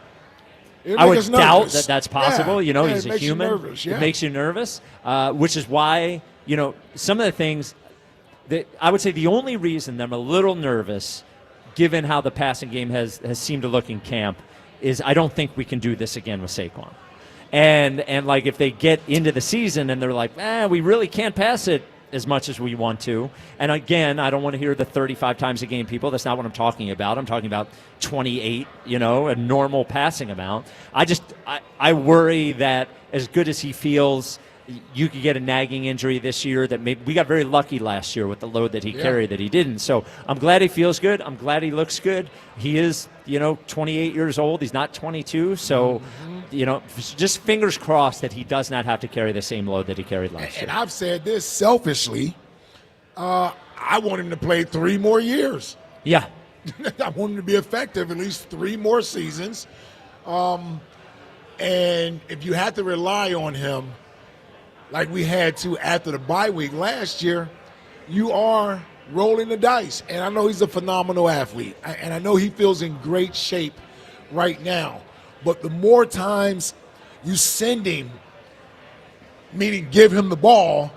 that that's possible. Yeah. He's a human. It makes you nervous, which is why, some of the things that I would say the only reason I'm a little nervous, given how the passing game has seemed to look in camp, is I don't think we can do this again with Saquon. And like if they get into the season and they're like, we really can't pass it as much as we want to. And again, I don't want to hear the 35 times a game people. That's not what I'm talking about. I'm talking about 28, a normal passing amount. I worry that as good as he feels, you could get a nagging injury this year that maybe we got very lucky last year with the load that he carried that he didn't. So I'm glad he feels good. I'm glad he looks good. He is, 28 years old. He's not 22. So, just fingers crossed that he does not have to carry the same load that he carried last year. And I've said this selfishly. I want him to play 3 more years. Yeah. I want him to be effective at least 3 more seasons. And if you have to rely on him like we had to after the bye week last year, you are rolling the dice. And I know he's a phenomenal athlete, and I know he feels in great shape right now. But the more times you send him, meaning give him the ball,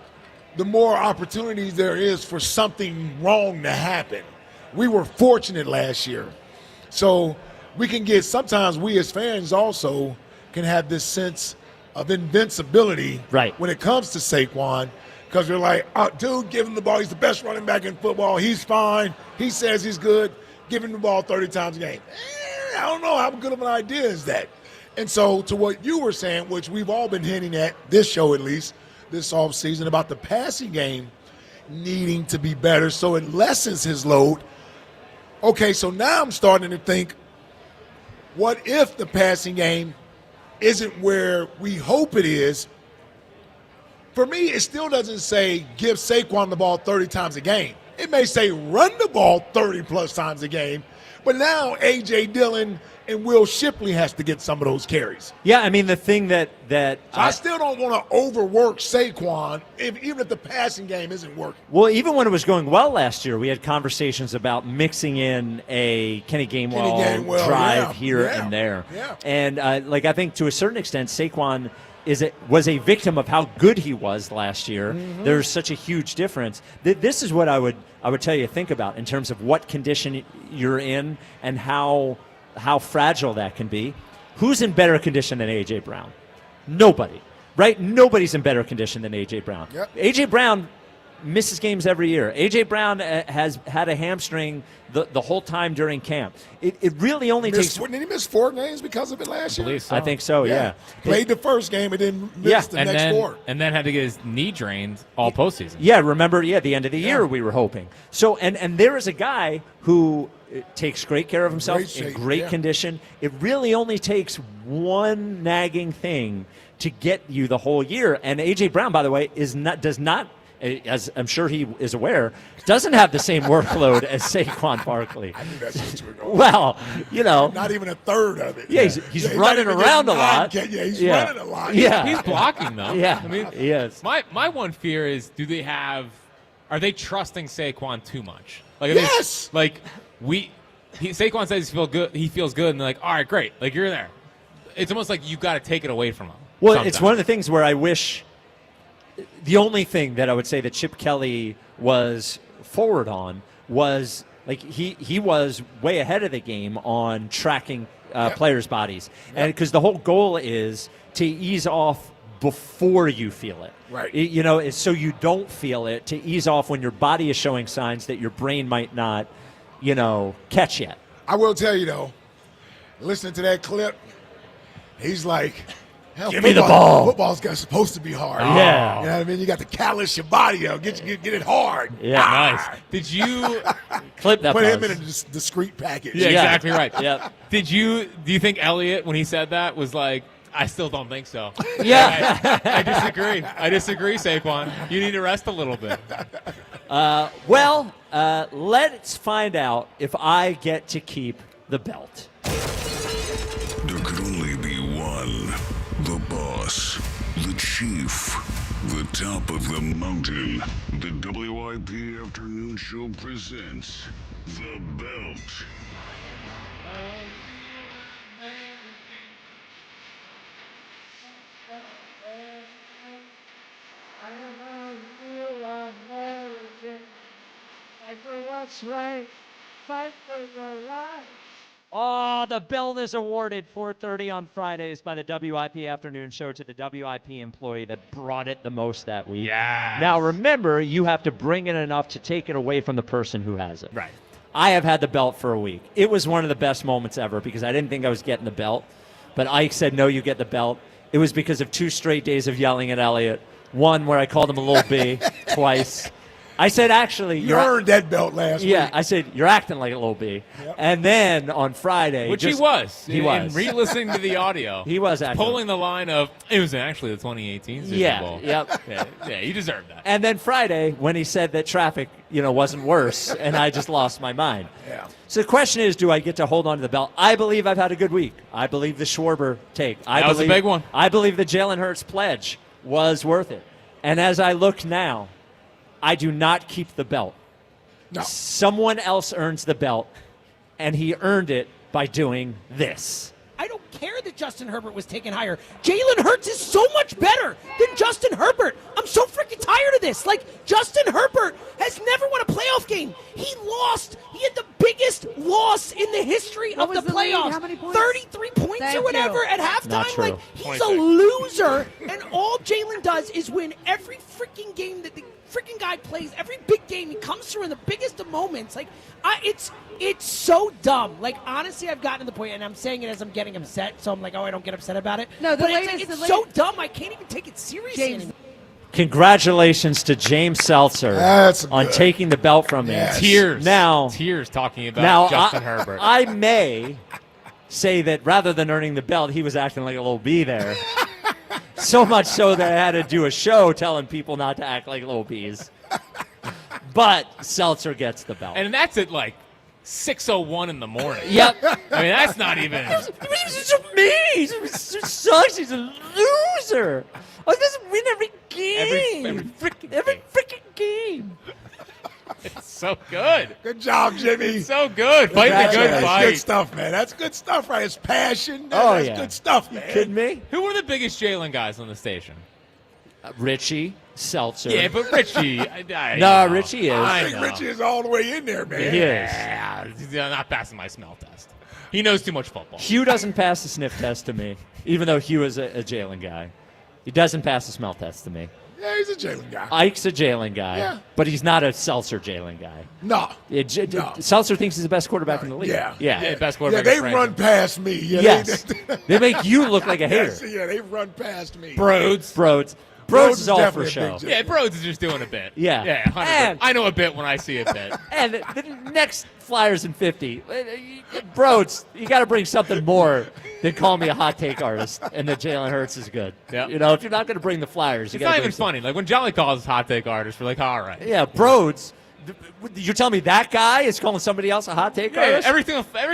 the more opportunities there is for something wrong to happen. We were fortunate last year. So we can get, sometimes we as fans also can have this sense of invincibility when it comes to Saquon, because we're like, dude, give him the ball. He's the best running back in football. He's fine. He says he's good. Give him the ball 30 times a game. I don't know how good of an idea is that. And so to what you were saying, which we've all been hinting at, this show at least, this offseason, about the passing game needing to be better so it lessens his load. Okay, so now I'm starting to think, what if the passing game isn't where we hope it is? For me, it still doesn't say give Saquon the ball 30 times a game. It may say run the ball 30-plus times a game, but now A.J. Dillon and Will Shipley has to get some of those carries. Yeah, I mean, the thing that I still don't want to overwork Saquon, even if the passing game isn't working. Well, even when it was going well last year, we had conversations about mixing in a Kenny Gainwell drive here and there. Yeah. And, I think to a certain extent, Saquon was a victim of how good he was last year. Mm-hmm. There's such a huge difference. This is what I would tell you to think about in terms of what condition you're in and how fragile that can be. Who's in better condition than A.J. Brown? Nobody, right? Nobody's in better condition than A.J. Brown. Yep. A.J. Brown misses games every year. A.J. Brown has had a hamstring the whole time during camp. It really only takes... Didn't he miss 4 games because of it last year? So. I think so, yeah. Played the first game and then missed the next 4. And then had to get his knee drained all postseason. Yeah, remember, the end of the year we were hoping. So, and there is a guy who takes great care of himself, in great condition. It really only takes one nagging thing to get you the whole year. And A.J. Brown, by the way, does not, as I'm sure he is aware, doesn't have the same workload as Saquon Barkley. I knew that's what you were going. Well, not even a third of it. Yeah, he's running around a lot. Yeah, he's running a lot. Yeah, he's blocking though. Yeah, I mean, he is. My one fear is, are they trusting Saquon too much? Like, yes. Saquon says he feels good, and they're like, all right, great. Like, you're there. It's almost like you've got to take it away from him. Well, sometimes. It's one of the things where I wish the only thing that I would say that Chip Kelly was forward on was like he was way ahead of the game on tracking players' bodies, and because the whole goal is to ease off before you feel it. Right. So you don't feel it, to ease off when your body is showing signs that your brain might not, catch yet. I will tell you, though, listening to that clip, he's like, give me the ball. Football's supposed to be hard. Yeah. You know what I mean? You got to callous your body up. Get it hard. Yeah. Nice. Did you clip that? Put him in a discreet package. Yeah, exactly right. Yeah. Do you think Elliott, when he said that, was like, I still don't think so? Yeah. I disagree, Saquon. You need to rest a little bit. Let's find out if I get to keep the belt. There could only be one. The boss. The chief. The top of the mountain. The WIP Afternoon Show presents The Belt. Oh, the belt is awarded 4:30 on Fridays by the WIP Afternoon Show to the WIP employee that brought it the most that week. Yeah. Now, remember, you have to bring in enough to take it away from the person who has it. Right. I have had the belt for a week. It was one of the best moments ever because I didn't think I was getting the belt. But Ike said, no, you get the belt. It was because of 2 straight days of yelling at Elliott. One where I called him a little B twice. I said, actually, you earned that belt last week. Yeah, I said, you're acting like a little B. Yep. And then on Friday. Which he was. He was. And re-listening to the audio. He was acting. Pulling the line of, it was actually the 2018 Super Bowl. Yep. Yeah, you deserved that. And then Friday, when he said that traffic, wasn't worse, and I just lost my mind. Yeah. So the question is, do I get to hold on to the belt? I believe I've had a good week. I believe the Schwarber take. That was a big one. I believe the Jalen Hurts pledge was worth it. And as I look now, I do not keep the belt. No. Someone else earns the belt, and he earned it by doing this. I don't care that Justin Herbert was taken higher. Jalen Hurts is so much better than Justin Herbert. I'm so freaking tired of this. Like, Justin Herbert has never won a playoff game. He lost. He had the biggest loss in the history of the playoffs. How many points? 33 points or whatever at halftime. Not true. Like, he's a loser, and all Jalen does is win every freaking game that the freaking guy plays. Every big game, he comes through in the biggest of moments. Like, it's so dumb. Like, honestly, I've gotten to the point, and I'm saying it as I'm getting upset, so I'm like, oh, I don't get upset about it. No, it's so dumb, I can't even take it seriously anymore. Congratulations to James Seltzer on taking the belt from me. Yes. Tears talking about Justin Herbert. I may say that rather than earning the belt, he was acting like a little B there. So much so that I had to do a show telling people not to act like little Bs. But Seltzer gets the belt. And that's at like 6:01 in the morning. Yep. I mean, that's not even. He's me. He sucks. He's a loser. Oh, he doesn't win every game. Every freaking game. It's so good. Good job, Jimmy. It's so good. Fighting a good That's fight. good stuff, man. That's good stuff, right? It's passion. That's good stuff, man. You kidding me? Who were the biggest Jalen guys on the station? Richie, Seltzer. Yeah, but Richie. Richie is. I think Richie is all the way in there, man. He is. Yeah, he's not passing my smell test. He knows too much football. Hugh doesn't pass the sniff test to me, even though Hugh is a Jalen guy. He doesn't pass the smell test to me. Yeah, he's a Jalen guy. Ike's a Jalen guy, Yeah. but he's not a Seltzer Jalen guy. No. Seltzer thinks he's the best quarterback in the league. Yeah. best Yeah, quarterback. they in run Franklin. past me. Yeah, Yes. They make you look like a hater. Yes, yeah, they run past me. Broads. Broads Broads is all definitely for a show. big Yeah, Broads is just doing a bit. Yeah. Yeah, 100%. And- I know a bit when I see a bit. And the next Flyers in 50, Broads, you got to bring something more than call me a hot take artist and that Jalen Hurts is good. Yeah. You know, if you're not going to bring the Flyers, you It's got not to even funny. Like when Jolly calls us hot take artists, we're like, all right. Yeah, Broads. You're telling me that guy is calling somebody else a hot take Yeah, artist? every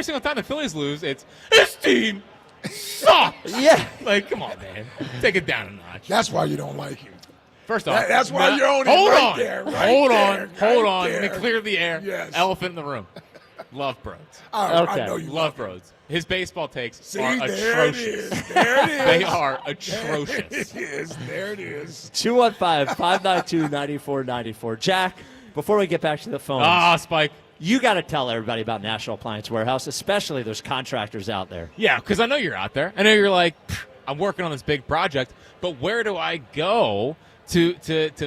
single time the Phillies lose, it's his team sucks. Yeah. Like, come on, man. Take it down a notch. That's why you don't like him. First off, That's why you're on it hold right on, there, right hold there, on, hold right on. there. Let me clear the air. Yes. Elephant in the room. Love Broads. I know you love Broads. His baseball takes See, are there it atrocious. is. There it is. They are atrocious. There it is. There it is. 215-592-9494. Jack, before we get back to the phones. Spike. You got to tell everybody about National Appliance Warehouse, especially those contractors out there. Yeah, because I know you're out there. I know you're like, I'm working on this big project, but where do I go to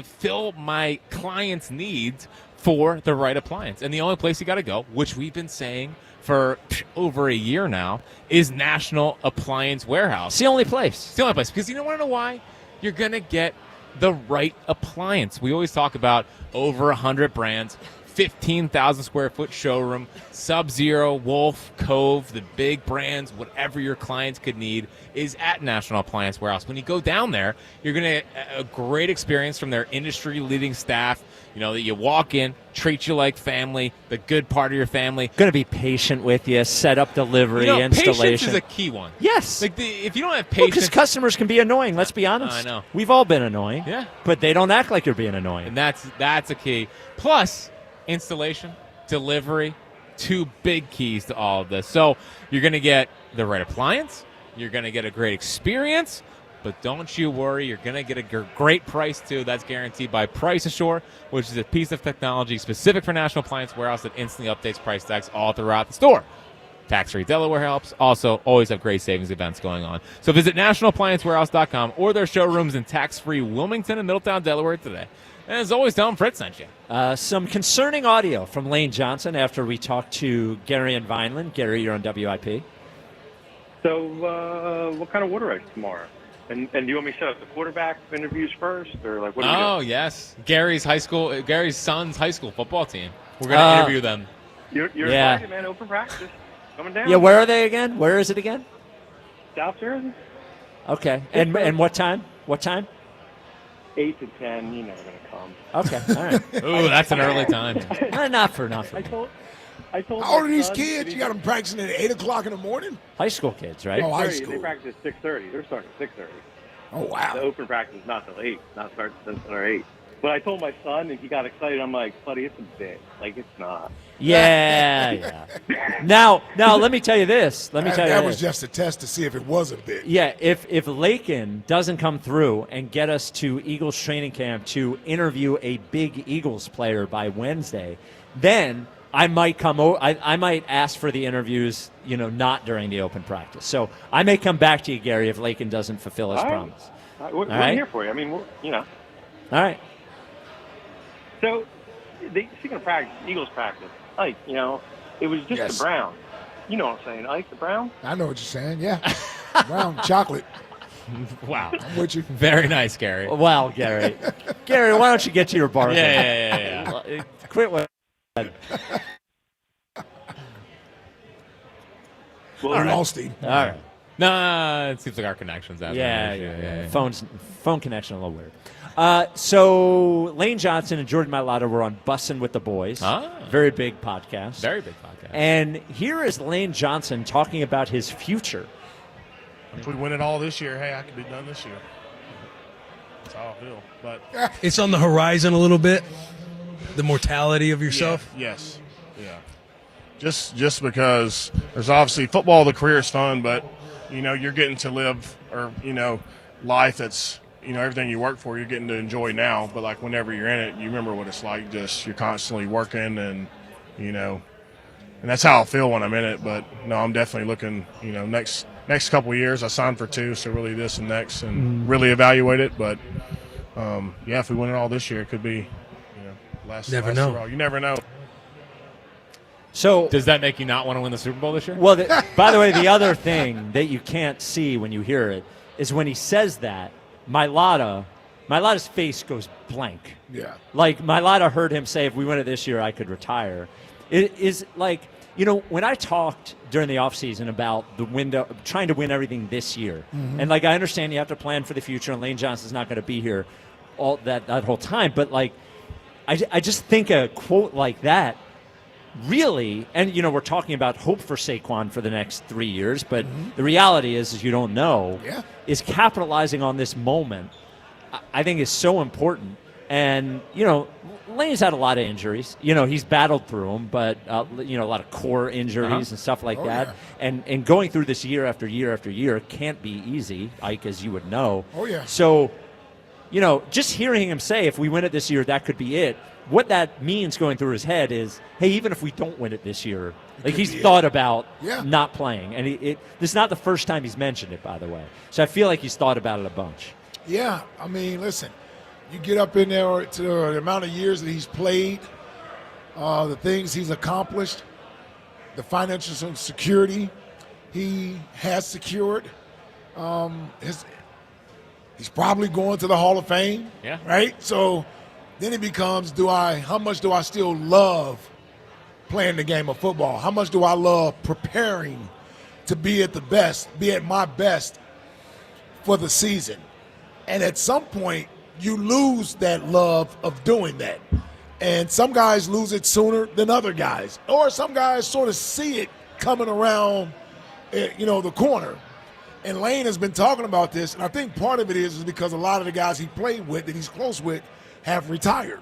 fill my client's needs for the right appliance? And the only place you got to go, which we've been saying for over a year now, is National Appliance Warehouse. It's the only place. It's the only place. Because you don't want to know why? You're going to get the right appliance. We always talk about over 100 brands, 15,000 square foot showroom, Sub-Zero, Wolf, Cove, the big brands, whatever your clients could need is at National Appliance Warehouse. When you go down there, you're going to get a great experience from their industry-leading staff. You know, that you walk in, treat you like family, the good part of your family. Going to be patient with you, set up delivery, installation. Patience is a key one. Yes. Like if you don't have patience. Because customers can be annoying, let's be honest. I know. We've all been annoying. Yeah. But they don't act like you're being annoying. And that's a key. Plus, installation, delivery, two big keys to all of this. So you're going to get the right appliance. You're going to get a great experience. But don't you worry, you're going to get a great price, too. That's guaranteed by Price Assure, which is a piece of technology specific for National Appliance Warehouse that instantly updates price tags all throughout the store. Tax-free Delaware helps. Also, always have great savings events going on. So visit nationalappliancewarehouse.com or their showrooms in tax-free Wilmington and Middletown, Delaware today. And as always, tell them Fred sent you. Some concerning audio from Lane Johnson after we talked to Gary and Vineland. Gary, you're on WIP. So, what kind of water ice tomorrow? And do you want me to set up the quarterback interviews first, or like what? Do we do? Oh yes, Gary's son's high school football team. We're going to interview them. You're invited, man. Open practice coming down. Yeah, where are they again? Where is it again? South Jersey. Okay, and what time? What time? 8 to 10. You know they're gonna come. Okay, all right. Ooh, that's an early time. Not for nothing. I told. How old are my these son kids? You got them practicing at 8 o'clock in the morning? High school kids, right? Oh, high 6:30. school. They practice at 6:30. They're starting at 6:30. Oh, wow. The open practice is not till 8. Not starting until 8. But I told my son, and he got excited. I'm like, buddy, it's a bit. Like, it's not. Yeah. Now, let me tell you this. That was just a test to see if it was a bit. Yeah, if Lakin doesn't come through and get us to Eagles training camp to interview a big Eagles player by Wednesday, then I might come over. I might ask for the interviews, not during the open practice. So I may come back to you, Gary, if Lakin doesn't fulfill his All right. promise. We're here for you. I mean, All right. So, speaking of practice, Eagles practice, Ike, it was just Yes. the Browns. You know what I'm saying, Ike, the Browns? I know what you're saying, yeah. Brown chocolate. Wow. I'm with you. Very nice, Gary. Well, Gary. Gary, why don't you get to your bargain? Yeah. Quit with Well, I lost him. All right. No, it seems like our connection's out. Yeah. Phone connection a little weird. So Lane Johnson and Jordan Mailata were on Bussin' with the Boys. Very big podcast. Very big podcast. And here is Lane Johnson talking about his future. If we win it all this year, hey, I could be done this year. That's how I feel. But it's on the horizon a little bit. The mortality of yourself. Yes. Yeah. Just because there's obviously football, the career is fun, but you're getting to live life that's everything you work for, you're getting to enjoy now. But like whenever you're in it, you remember what it's like. Just you're constantly working, and and that's how I feel when I'm in it. But no, I'm definitely looking. Next couple of years, I signed for 2, so really this and next, and really evaluate it. But if we win it all this year, it could be, last. Never last know. hurrah. You never know. So does that make you not want to win the Super Bowl this year? Well, by the way, the other thing that you can't see when you hear it is when he says that, Mailata's face goes blank. Yeah. Like, Mailata heard him say, if we win it this year, I could retire. It is like, when I talked during the offseason about the window, trying to win everything this year, and, I understand you have to plan for the future, and Lane Johnson's not going to be here all that whole time, but, I just think a quote like that really, and, we're talking about hope for Saquon for the next 3 years, but the reality is you don't know, is capitalizing on this moment, I think is so important. And, Lane's had a lot of injuries. He's battled through them, but, a lot of core injuries and stuff like that. Yeah. And going through this year after year after year can't be easy, Ike, as you would know. Oh, yeah. So, just hearing him say, if we win it this year, that could be it. What that means going through his head is, hey, even if we don't win it this year, he's thought about not playing. And this is not the first time he's mentioned it, by the way. So I feel like he's thought about it a bunch. Yeah, I mean, listen, you get up in there to the amount of years that he's played, the things he's accomplished, the financial security he has secured. He's probably going to the Hall of Fame, right? So then it becomes, how much do I still love playing the game of football? How much do I love preparing to be at my best for the season? And at some point, you lose that love of doing that. And some guys lose it sooner than other guys. Or some guys sort of see it coming around, the corner. And Lane has been talking about this, and I think part of it is because a lot of the guys he played with, that he's close with, have retired.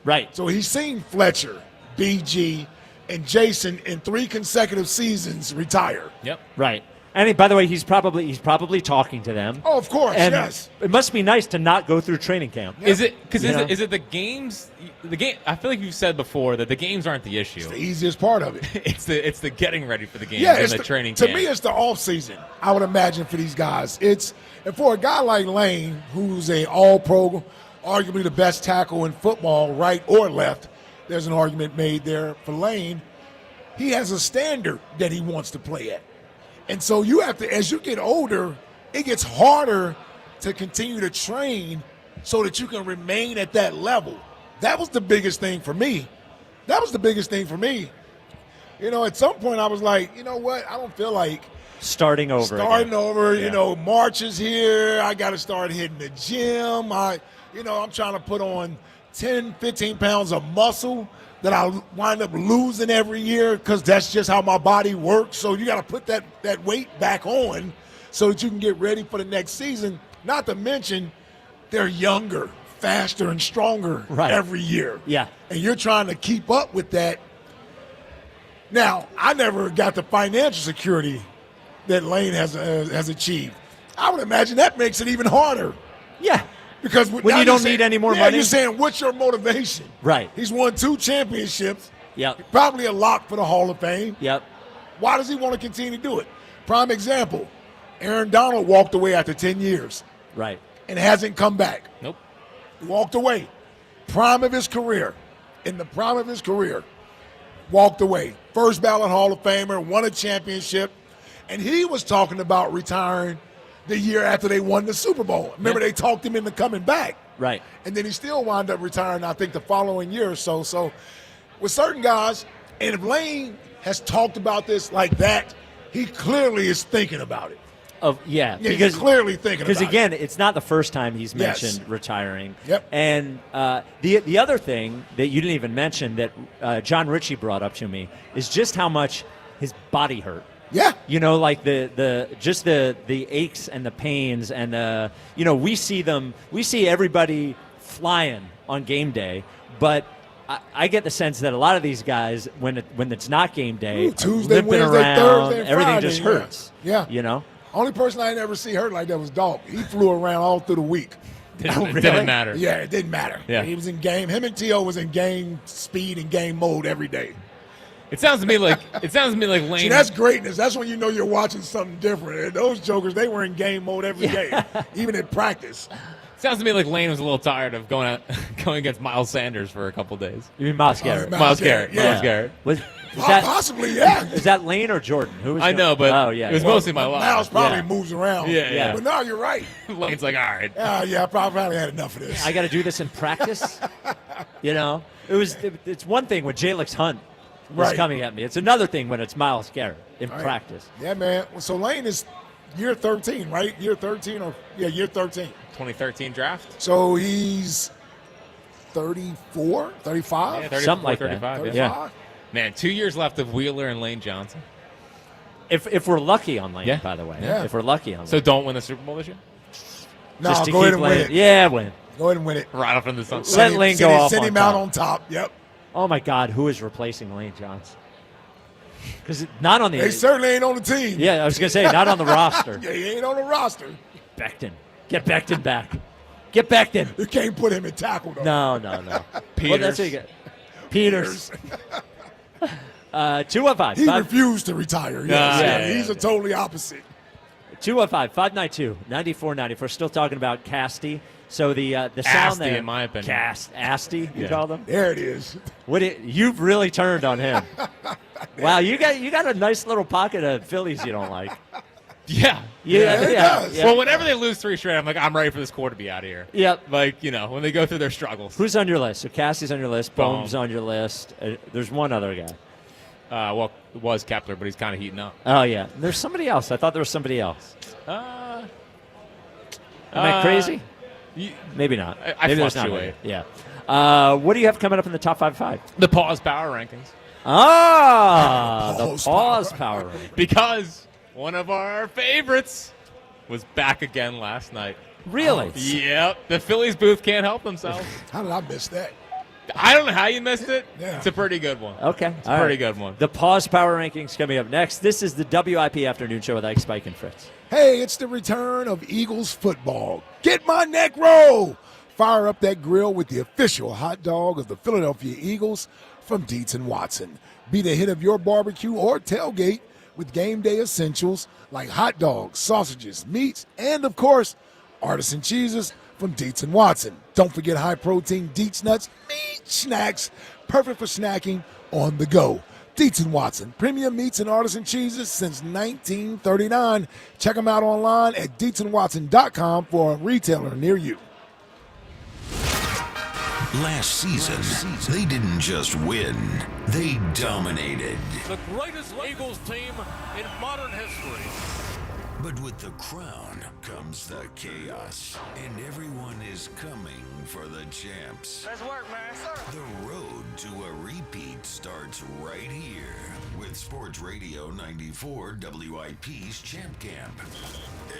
Right. So he's seen Fletcher, BG, and Jason in 3 consecutive seasons retire. Yep. Right. And by the way, he's probably talking to them. Oh, of course, and yes. It must be nice to not go through training camp. Is it because is it the games? The game. I feel like you've said before that the games aren't the issue. It's the easiest part of it. it's the getting ready for the games and the training camp. To me, it's the off season. I would imagine for these guys, and for a guy like Lane, who's a All-Pro, arguably the best tackle in football, right or left. There's an argument made there for Lane. He has a standard that he wants to play at. And so you have to, as you get older, it gets harder to continue to train so that you can remain at that level. That was the biggest thing for me. At some point I was like, you know what? I don't feel like starting over. March is here. I got to start hitting the gym. I'm trying to put on 10, 15 pounds of muscle that I wind up losing every year because that's just how my body works. So you got to put that weight back on so that you can get ready for the next season. Not to mention they're younger, faster, and stronger every year. Yeah. And you're trying to keep up with that. Now, I never got the financial security that Lane has achieved. I would imagine that makes it even harder. Yeah. Because when you don't need any more money. You're saying, what's your motivation? Right. He's won 2 championships. Yep. Probably a lock for the Hall of Fame. Yep. Why does he want to continue to do it? Prime example, Aaron Donald walked away after 10 years. Right. And hasn't come back. Nope. He walked away. Prime of his career. In the prime of his career. Walked away. First ballot Hall of Famer, won a championship. And he was talking about retiring the year after they won the Super Bowl. Remember, they talked him into coming back. Right. And then he still wound up retiring, I think, the following year or so. So with certain guys, and if Lane has talked about this like that, he clearly is thinking about it. Because he's clearly thinking about it. Because, again, it's not the first time he's mentioned retiring. Yep. And the other thing that you didn't even mention that John Ritchie brought up to me is just how much his body hurt. Yeah. Like the aches and the pains and we see everybody flying on game day, but I get the sense that a lot of these guys when it's not game day, Tuesday, limping Wednesday, around, Thursday, and everything Friday, just hurts. Yeah. Only person I never see hurt like that was Dalton. He flew around all through the week. It didn't matter. Yeah, it didn't matter. Yeah. He was in game. Him and T.O. was in game speed and game mode every day. It sounds to me like Lane. See, that's greatness. That's when you know you're watching something different. And those jokers, they were in game mode every day, even in practice. Sounds to me like Lane was a little tired of going against Miles Sanders for a couple days. You mean Miles Garrett? Miles Garrett. Yeah. Miles Garrett. Possibly, yeah. Is that Lane or Jordan? Who was I know, but oh, yeah. it was mostly my life. Miles probably moves around. Yeah. But no, you're right. Lane's like, all right. Yeah, I probably had enough of this. I got to do this in practice. It's one thing when Jalix Hunt is coming at me. It's another thing when it's Miles Garrett in practice. Yeah, man. So Lane is year 13, right? Year 13 year 13. 2013 draft. So he's 34, 35? Yeah, 34, something like 35, that. 35? Yeah. Man, 2 years left of Wheeler and Lane Johnson. If we're lucky on Lane, by the way. Yeah. If we're lucky on Lane. So don't win the Super Bowl this year? No, Just to go ahead keep and win Lane. it. Yeah, win. Go ahead and win it. Right off in the sun. Let Lane go off Send on him out top. on top. Yep. Oh, my God. Who is replacing Lane Johnson? Because not on the... They certainly ain't on the team. Yeah, I was going to say, not on the roster. Yeah, he ain't on the roster. Becton. Get Becton back. Get Becton. You can't put him in tackle, though. No. Peters. Well, that's what you get. Peters. 215. He refused to retire. Yes. He's a totally opposite. 215-592-9490. We're still talking about Casty. So the sound Asti, there, in my opinion. Asti, you call them? There it is. You've really turned on him. Wow, you got a nice little pocket of Phillies you don't like. Yeah. Yeah. Well, whenever they lose 3 straight, I'm like, I'm ready for this core to be out of here. Yep. Like, when they go through their struggles. Who's on your list? So Cassie's on your list. Bohm's on your list. There's one other guy. Well, it was Kepler, but he's kind of heating up. Oh, yeah. There's somebody else. I thought there was somebody else. Am I crazy? Maybe not. I Maybe there's fluctuate. not. Yeah. What do you have coming up in the top 5? The pause power rankings. The pause power rankings. Because one of our favorites was back again last night. Really? Yep. The Phillies booth can't help themselves. How did I miss that? I don't know how you missed it. Yeah. It's a pretty good one. Okay. It's a pretty good one. The pause power rankings coming up next. This is the WIP Afternoon Show with Ike, Spike, and Fritz. Hey, it's the return of Eagles football. Get my neck roll. Fire up that grill with the official hot dog of the Philadelphia Eagles from Dietz & Watson. Be the hit of your barbecue or tailgate with game day essentials like hot dogs, sausages, meats, and, of course, artisan cheeses from Dietz & Watson. Don't forget high-protein Dietz nuts, meat snacks, perfect for snacking on the go. Dietz & Watson, premium meats and artisan cheeses since 1939. Check them out online at DietzandWatson.com for a retailer near you. Last season, they didn't just win, they dominated. The greatest Eagles team in modern history. But with the crown comes the chaos, and everyone is coming for the champs. Let's work, man. The road to a repeat starts right here with Sports Radio 94 WIP's Champ Camp.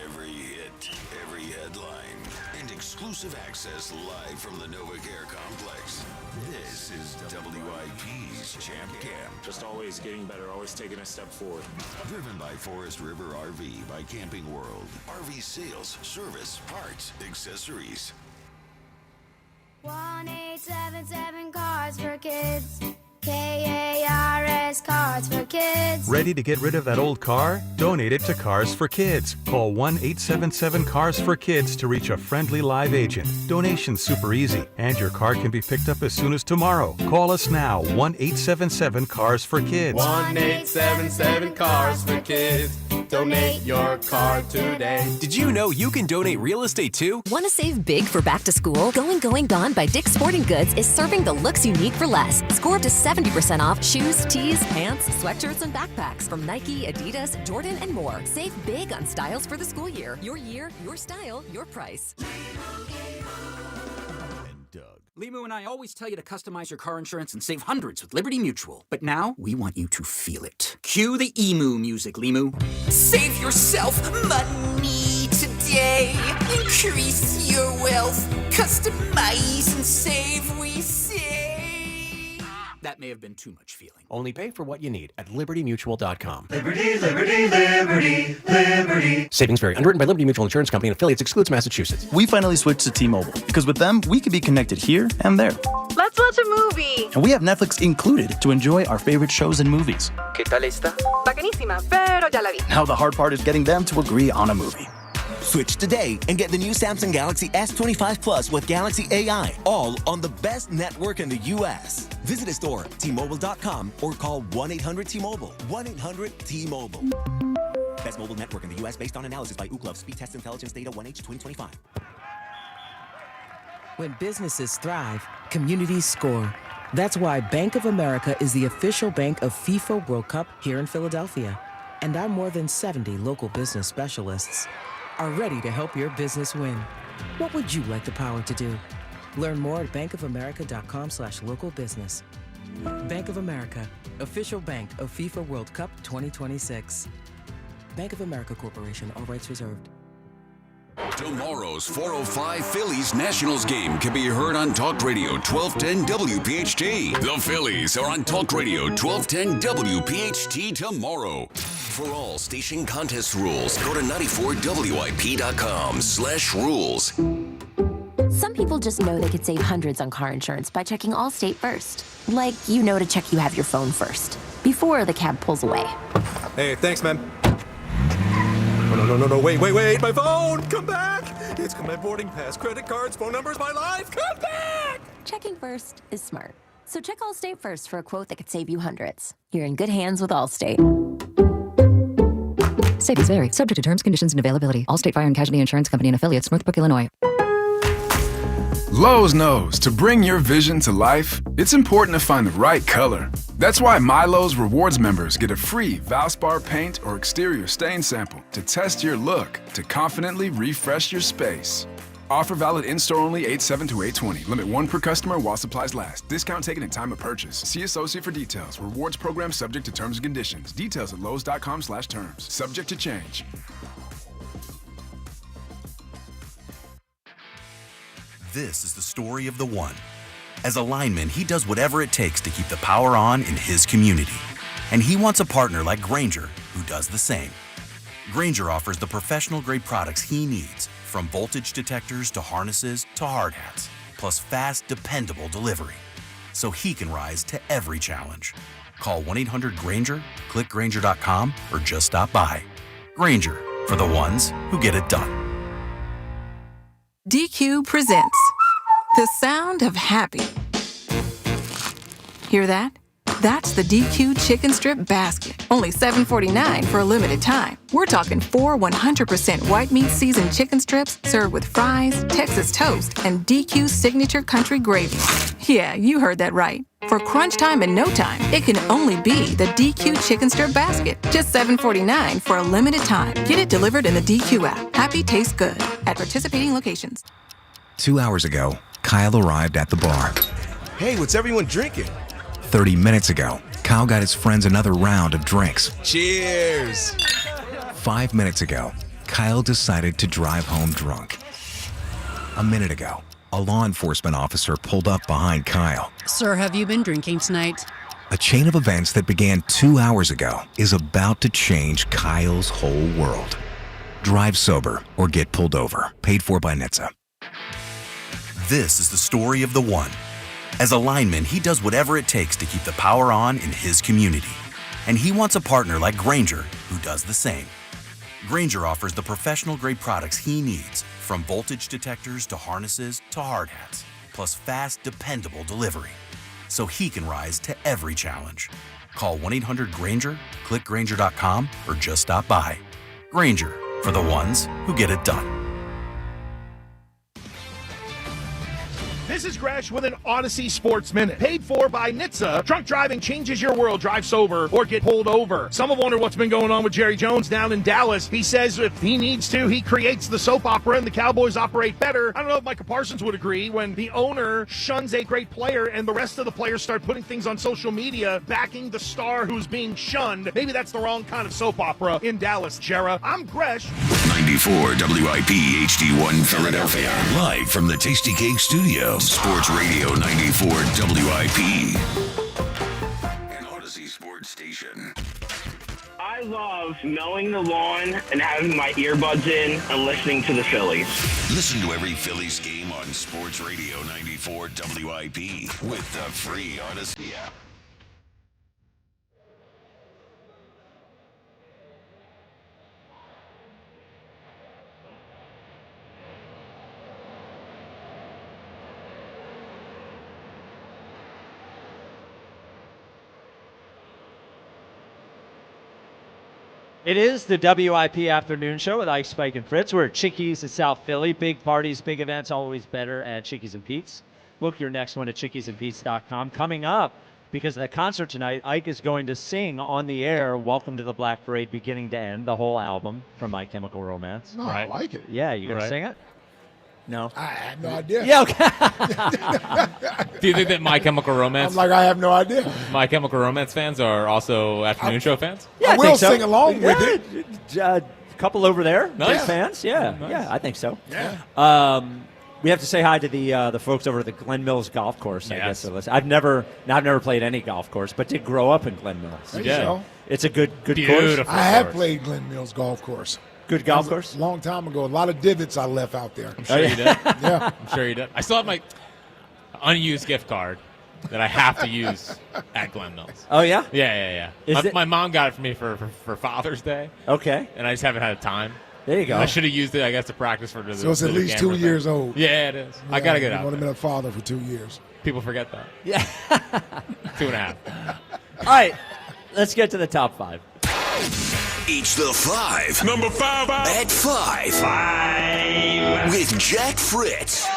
Every hit, every headline, and exclusive access live from the NovaCare complex. This is WIP's Champ Camp. Just always getting better, always taking a step forward. Driven by Forest River RV by Camping World. RV sales, service, parts, accessories. 1-877 Cars for Kids. KARS Cars for Kids. Ready to get rid of that old car? Donate it to Cars for Kids. Call 1-877 Cars for Kids to reach a friendly live agent. Donation's super easy, and your car can be picked up as soon as tomorrow. Call us now, 1-877 Cars for Kids. 1-877 Cars for Kids. Donate your car today. Did you know you can donate real estate too? Want to save big for back to school? Going Gone by Dick's Sporting Goods is serving the looks you need for less. Score up to 70% off shoes, tees, pants, sweatshirts, and backpacks from Nike, Adidas, Jordan, and more. Save big on styles for the school year. Your style, your price. Limu and I always tell you to customize your car insurance and save hundreds with Liberty Mutual. But now, we want you to feel it. Cue the emu music, Limu. Save yourself money today. Increase your wealth. Customize and save, we say. That may have been too much feeling. Only pay for what you need at libertymutual.com. Liberty, liberty, liberty, liberty. Savings vary. Underwritten by Liberty Mutual Insurance Company and affiliates. Excludes Massachusetts. We finally switched to T-Mobile because with them, we can be connected here and there. Let's watch a movie. And we have Netflix included to enjoy our favorite shows and movies. ¿Qué tal esta? Bacanísima, pero ya la vi. Now the hard part is getting them to agree on a movie. Switch today and get the new Samsung Galaxy S25 Plus with Galaxy AI, all on the best network in the U.S. Visit a store, T-Mobile.com, or call 1-800-T-Mobile. 1-800-T-Mobile. Best mobile network in the U.S. based on analysis by Ookla. Speed Test Intelligence Data 1H 2025. When businesses thrive, communities score. That's why Bank of America is the official bank of FIFA World Cup here in Philadelphia. And our more than 70 local business specialists are ready to help your business win. What would you like the power to do? Learn more at bankofamerica.com/local business. Bank of America, official bank of FIFA World Cup 2026. Bank of America Corporation, all rights reserved. Tomorrow's 4:05 Phillies Nationals game can be heard on Talk Radio 1210 WPHT. The Phillies are on Talk Radio 1210 WPHT tomorrow. For all station contest rules, go to 94WIP.com/rules. Some people just know they could save hundreds on car insurance by checking Allstate first. Like, to check you have your phone first, before the cab pulls away. Hey, thanks, man. No, wait, my phone! Come back! It's my boarding pass, credit cards, phone numbers, my life! Come back! Checking first is smart. So check Allstate first for a quote that could save you hundreds. You're in good hands with Allstate. Savings vary. Subject to terms, conditions, and availability. Allstate Fire and Casualty Insurance Company and Affiliates, Northbrook, Illinois. Lowe's knows to bring your vision to life, it's important to find the right color. That's why MyLowe's Rewards members get a free Valspar paint or exterior stain sample to test your look to confidently refresh your space. Offer valid in-store only 8/7 to 8/20. Limit 1 per customer while supplies last. Discount taken at time of purchase. See associate for details. Rewards program subject to terms and conditions. Details at lowes.com/terms. Subject to change. This is the story of the one. As a lineman, he does whatever it takes to keep the power on in his community. And he wants a partner like Grainger who does the same. Grainger offers the professional-grade products he needs, from voltage detectors to harnesses to hard hats, plus fast, dependable delivery, so he can rise to every challenge. Call 1-800-GRAINGER, click Grainger.com, or just stop by. Grainger, for the ones who get it done. DQ presents the sound of happy. Hear that? That's the DQ chicken strip basket. Only $7.49 for a limited time. We're talking 4 100% white meat seasoned chicken strips served with fries, Texas toast, and DQ signature country gravy. Yeah, you heard that right. For crunch time and no time, it can only be the DQ chicken strip basket. Just $7.49 for a limited time. Get it delivered in the DQ app. Happy tastes good at participating locations. 2 hours ago, Kyle arrived at the bar. Hey, what's everyone drinking? 30 minutes ago, Kyle got his friends another round of drinks. Cheers! 5 minutes ago, Kyle decided to drive home drunk. A minute ago, a law enforcement officer pulled up behind Kyle. Sir, have you been drinking tonight? A chain of events that began 2 hours ago is about to change Kyle's whole world. Drive sober or get pulled over. Paid for by NHTSA. This is the story of the one. As a lineman, he does whatever it takes to keep the power on in his community. And he wants a partner like Grainger who does the same. Grainger offers the professional-grade products he needs, from voltage detectors to harnesses to hard hats, plus fast, dependable delivery, so he can rise to every challenge. Call 1-800-GRAINGER, click Grainger.com, or just stop by. Grainger, for the ones who get it done. This is Gresh with an Odyssey Sports Minute. Paid for by NHTSA. Drunk driving changes your world. Drive sober or get pulled over. Some have wondered what's been going on with Jerry Jones down in Dallas. He says if he needs to, he creates the soap opera and the Cowboys operate better. I don't know if Micah Parsons would agree when the owner shuns a great player and the rest of the players start putting things on social media backing the star who's being shunned. Maybe that's the wrong kind of soap opera in Dallas, Jera. I'm Gresh. 94 WIP HD1 Philadelphia. Live from the Tasty Cake Studio. Sports Radio 94 WIP. An Odyssey Sports Station. I love mowing the lawn and having my earbuds in and listening to the Phillies. Listen to every Phillies game on Sports Radio 94 WIP with the free Odyssey app. It is the WIP Afternoon Show with Ike, Spike, and Fritz. We're at Chickies in South Philly. Big parties, big events, always better at Chickies and Pete's. Book your next one at chickiesandpete's.com. Coming up, because of the concert tonight, Ike is going to sing on the air Welcome to the Black Parade, beginning to end, the whole album from My Chemical Romance. No, I like it. Yeah, you going to sing it? No. I have no idea. Yeah, okay. Do you think that My Chemical Romance? I'm like, I have no idea. My Chemical Romance fans are also Afternoon Show fans? Yeah, I will sing along with it. A couple over there, Nice. big fans. Yeah, Nice. yeah, I think so. Yeah. We have to say hi to the folks over at the Glen Mills Golf Course. I Yes. guess I've never played any golf course, but did grow up in Glen Mills. There you go. It's a good Beautiful course. I have course. played Glen Mills Golf Course. Good golf course. A long time ago. A lot of divots I left out there. I'm sure you did. Yeah. I'm sure you did. I still have my unused gift card that I have to use at Glen Mills. Oh, yeah? Yeah. Is it- My mom got it for me for Father's Day, Okay. and I just haven't had time. There you go. I should have used it, I guess, to practice for the So it's at the least camera 2 thing. years old. Yeah, it is. I Yeah, got to get you've out only there. been a father for 2 years. People forget that. Yeah. 2.5. All right, let's get to the top 5. It's the 5. Number 5. At 5. 5. With Jack Fritz.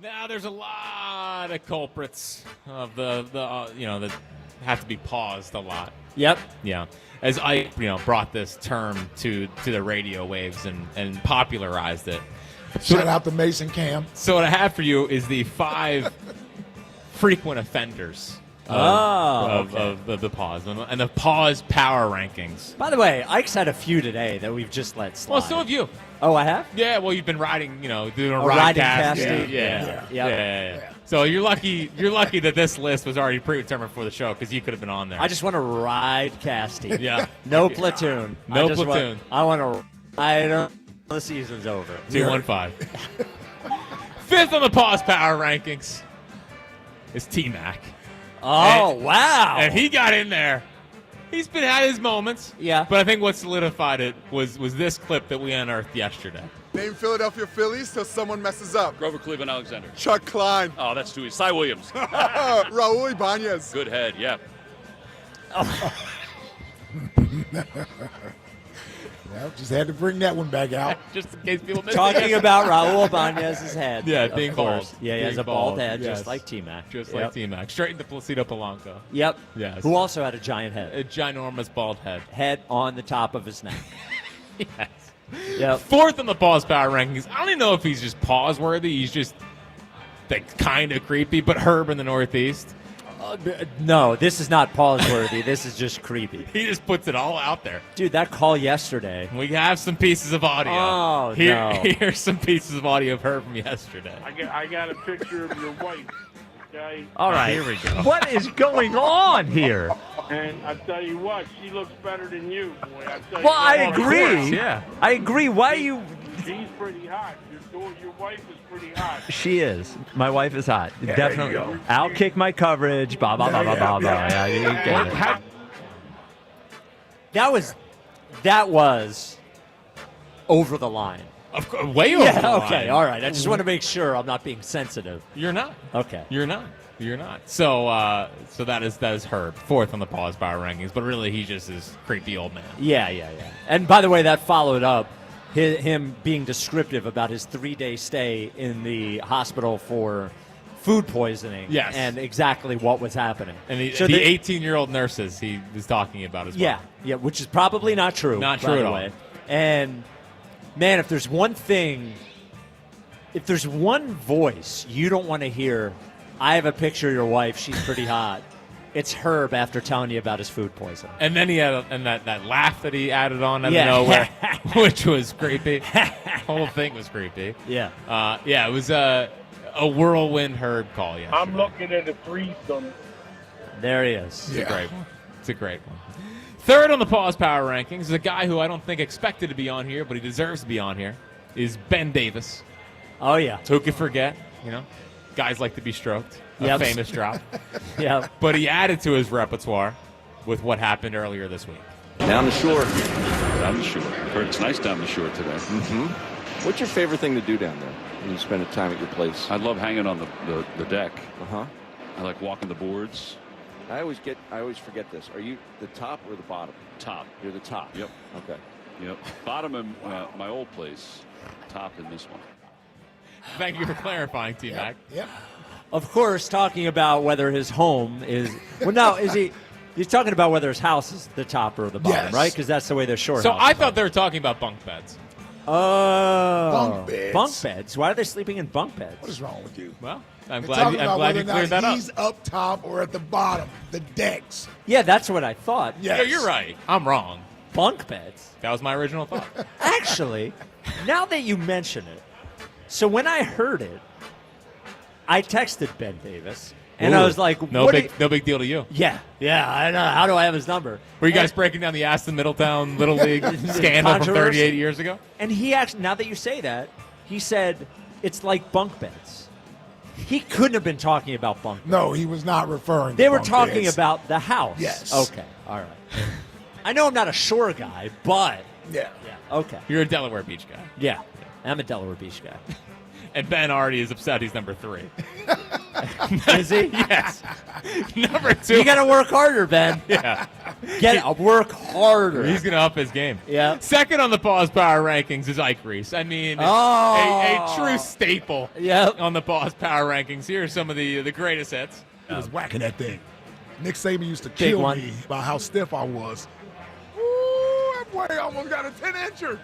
Now, there's a lot of culprits of the that have to be paused a lot. Yep. Yeah. As I, brought this term to the radio waves and popularized it. Shout out to Mason Cam. So what I have for you is the 5 frequent offenders of the pause and the pause power rankings. By the way, Ike's had a few today that we've just let slide. Well, so have you. Oh, I have? Yeah, well, you've been riding, doing a riding ride casting. Yeah. So you're lucky that this list was already predetermined for the show because you could have been on there. I just want to ride casting. Yeah. No platoon. No platoon. I want to ride until the season's over. 215. 5th on the pause power rankings is T-Mac. Oh, wow. And he got in there. He's been had his moments. Yeah. But I think what solidified it was this clip that we unearthed yesterday. Name Philadelphia Phillies till someone messes up. Grover Cleveland Alexander. Chuck Klein. Oh, that's too easy. Cy Williams. Raul Ibanez. Good head, yeah. Well, just had to bring that one back out. Just in case people missed Talking about Raul Ibanez's head. Yeah, of being course. bald. Yeah, he has Being a bald bald, head, yes. just like T-Mac. Just like T-Mac. Straight into Placido Polanco. Yep. Yes. Who also had a giant head. A ginormous bald head. Head on the top of his neck. Yes. Yep. 4th on the pause power rankings. I don't even know if he's just pause worthy. He's just kind of creepy, but Herb in the Northeast. No, this is not pause-worthy. This is just creepy. He just puts it all out there. Dude, that call yesterday. We have some pieces of audio. Oh, no. Here's some pieces of audio of Herb from yesterday. I got a picture of your wife. Okay? All right. Here we go. What is going on here? And I tell you what, she looks better than you, boy. Well, I agree. Of course, yeah. I agree. Why are you... She's pretty hot. Your wife is pretty hot. She is. My wife is hot. There Definitely. you go. I'll kick my coverage. Blah, blah, blah, blah, blah, blah. Yeah, you get it. That was over the line. Of course, way over the line. Okay, all right. I just want to make sure I'm not being sensitive. You're not. Okay. You're not. So that is Herb, 4th on the pause power rankings, but really he just is creepy old man. Yeah. And by the way, that followed up him being descriptive about his 3-day stay in the hospital for food poisoning. Yes. And exactly what was happening. And the 18-year-old nurses he was talking about as well. Yeah, which is probably not true. Not by true the at all. way. And, man, if there's one voice you don't want to hear, I have a picture of your wife, she's pretty hot. It's Herb after telling you about his food poisoning. And then he had that laugh that he added on out of nowhere, which was creepy. The whole thing was creepy. Yeah. It was a whirlwind Herb call yesterday. I'm looking at a threesome. There he is. It's a great one. It's a great one. 3rd on the pause power rankings is a guy who I don't think expected to be on here, but he deserves to be on here, is Ben Davis. Oh, yeah. Who could forget, guys like to be stroked. A famous drop. Yeah. But he added to his repertoire with what happened earlier this week. Down the shore. Down the shore. I've heard it's nice down the shore today. Mm-hmm. What's your favorite thing to do down there when you spend time at your place? I love hanging on the deck. Uh-huh. I like walking the boards. I always forget this. Are you the top or the bottom? Top. You're the top. Yep. Okay. Yep. Bottom in my old place. Top in this one. Thank you for clarifying, T-Mac. Yep. Of course, talking about whether his home is. Well, now, is he. He's talking about whether his house is the top or the bottom, Yes. right? Because that's the way they're short. So I thought they were talking about bunk beds. Oh. Bunk beds. Bunk beds. Why are they sleeping in bunk beds? What is wrong with you? Well, I'm They're glad talking about whether you or not cleared that up. he's up top or at the bottom, the decks. Yeah, that's what I thought. Yes. No, you're right. I'm wrong. Bunk beds. That was my original thought. Actually, now that you mention it, so when I heard it, I texted Ben Davis, and I was like, no what big deal to you. Yeah, I know. How do I have his number? Were you guys breaking down the Aston Middletown Little League scandal from 38 years ago? And he actually, now that you say that, he said it's like bunk beds. He couldn't have been talking about bunk beds. No, he was not referring They to were bunk talking beds. about the house. Yes. Okay, all right. I know I'm not a shore guy, but Yeah. okay. You're a Delaware Beach guy. Yeah, I'm a Delaware Beach guy. And Ben already is upset he's number 3. Is he? Yes. Number 2. You got to work harder, Ben. Yeah. Work harder. He's going to up his game. Yeah. Second on the Pause Power Rankings is Ike Reese. I mean, a true staple on the Pause Power Rankings. Here are some of the greatest hits. He was whacking that thing. Nick Saban used to Big kill one. me about how stiff I was. Ooh, that boy almost got a 10-incher.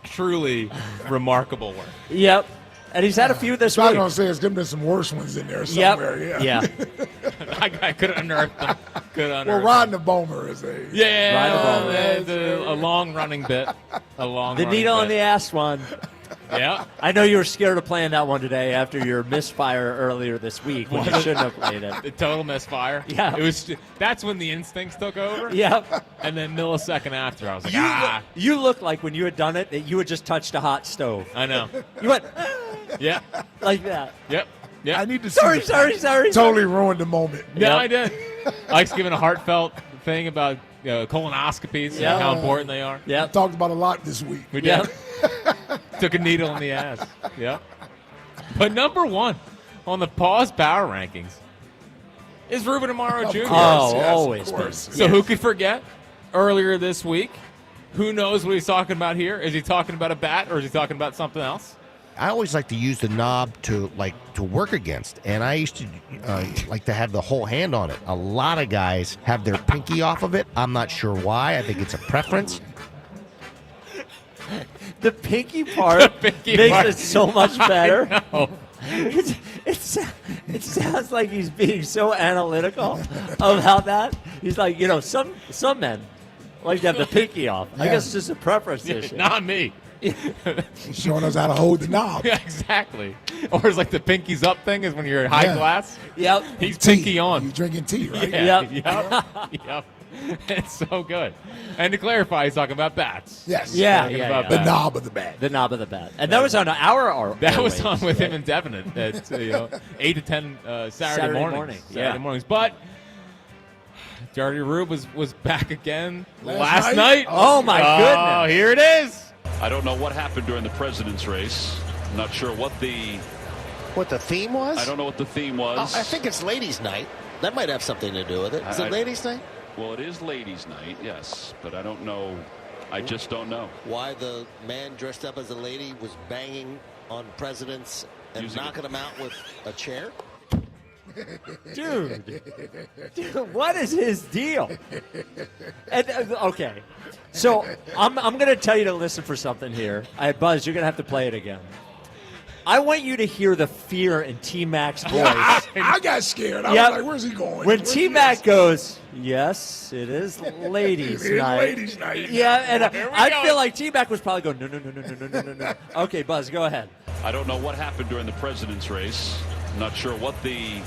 Truly remarkable work. Yep. And he's had a few this I was week. going to say, there's going to be some worse ones in there somewhere. Yeah. I could have unearthed them. Well, riding the Bomer is a... A long-running bit. The needle in the ass one. Yeah. I know you were scared of playing that one today after your misfire earlier this week when you shouldn't have played it. The total misfire. Yeah. That's when the instincts took over. Yep. And then millisecond after, I was like, You looked like when you had done it that you had just touched a hot stove. I know. You went, Yeah. like that. Yep. Yep. I need to see Sorry. Totally ruined the moment. Yeah, I did. Ike's giving a heartfelt thing about colonoscopies and how important they are. Yeah. Talked about a lot this week. We did. Took a needle in the ass. Yep. But number 1 on the Pause Power Rankings is Ruben Amaro Jr. Always been. So who could forget earlier this week? Who knows what he's talking about here? Is he talking about a bat or is he talking about something else? I always like to use the knob to work against, and I used to like to have the whole hand on it. A lot of guys have their pinky off of it. I'm not sure why. I think it's a preference. The pinky part makes it so much better. It sounds like he's being so analytical about that. He's like, some men like to have the pinky off. I guess it's just a preference issue. Not me. He's showing us how to hold the knob. Yeah, exactly. Or it's like the pinkies up thing is when you're high glass. Yep. He's Tea. pinky on. You're drinking tea, right? Yeah. Yep. Yep. It's so good. And to clarify, he's talking about bats. Yes. Yeah. The knob of the bat. The knob of the bat. And that was on our That was airwaves, on with right? him and Devin at 8 to 10 Saturday mornings. Yeah. Saturday mornings. But Dirty Rube was back again Last night. Oh, my goodness. Oh, here it is. I don't know what happened during the president's race. I'm not sure what the theme was? I don't know what the theme was. I think it's ladies' night. That might have something to do with it. Is it ladies' night? Well, it is ladies' night, yes, but I don't know. I just don't know. Why the man dressed up as a lady was banging on presidents and knocking them out with a chair? Dude, what is his deal? And, okay, so I'm going to tell you to listen for something here. Buzz, you're going to have to play it again. I want you to hear the fear in T-Mac's voice. I got scared. I was like, where's he going? When T-Mac goes, yes, it is ladies' It is night. ladies' night. Yeah, and I feel like T-Mac was probably going, no. Okay, Buzz, go ahead. I don't know what happened during the president's race. I'm not sure what the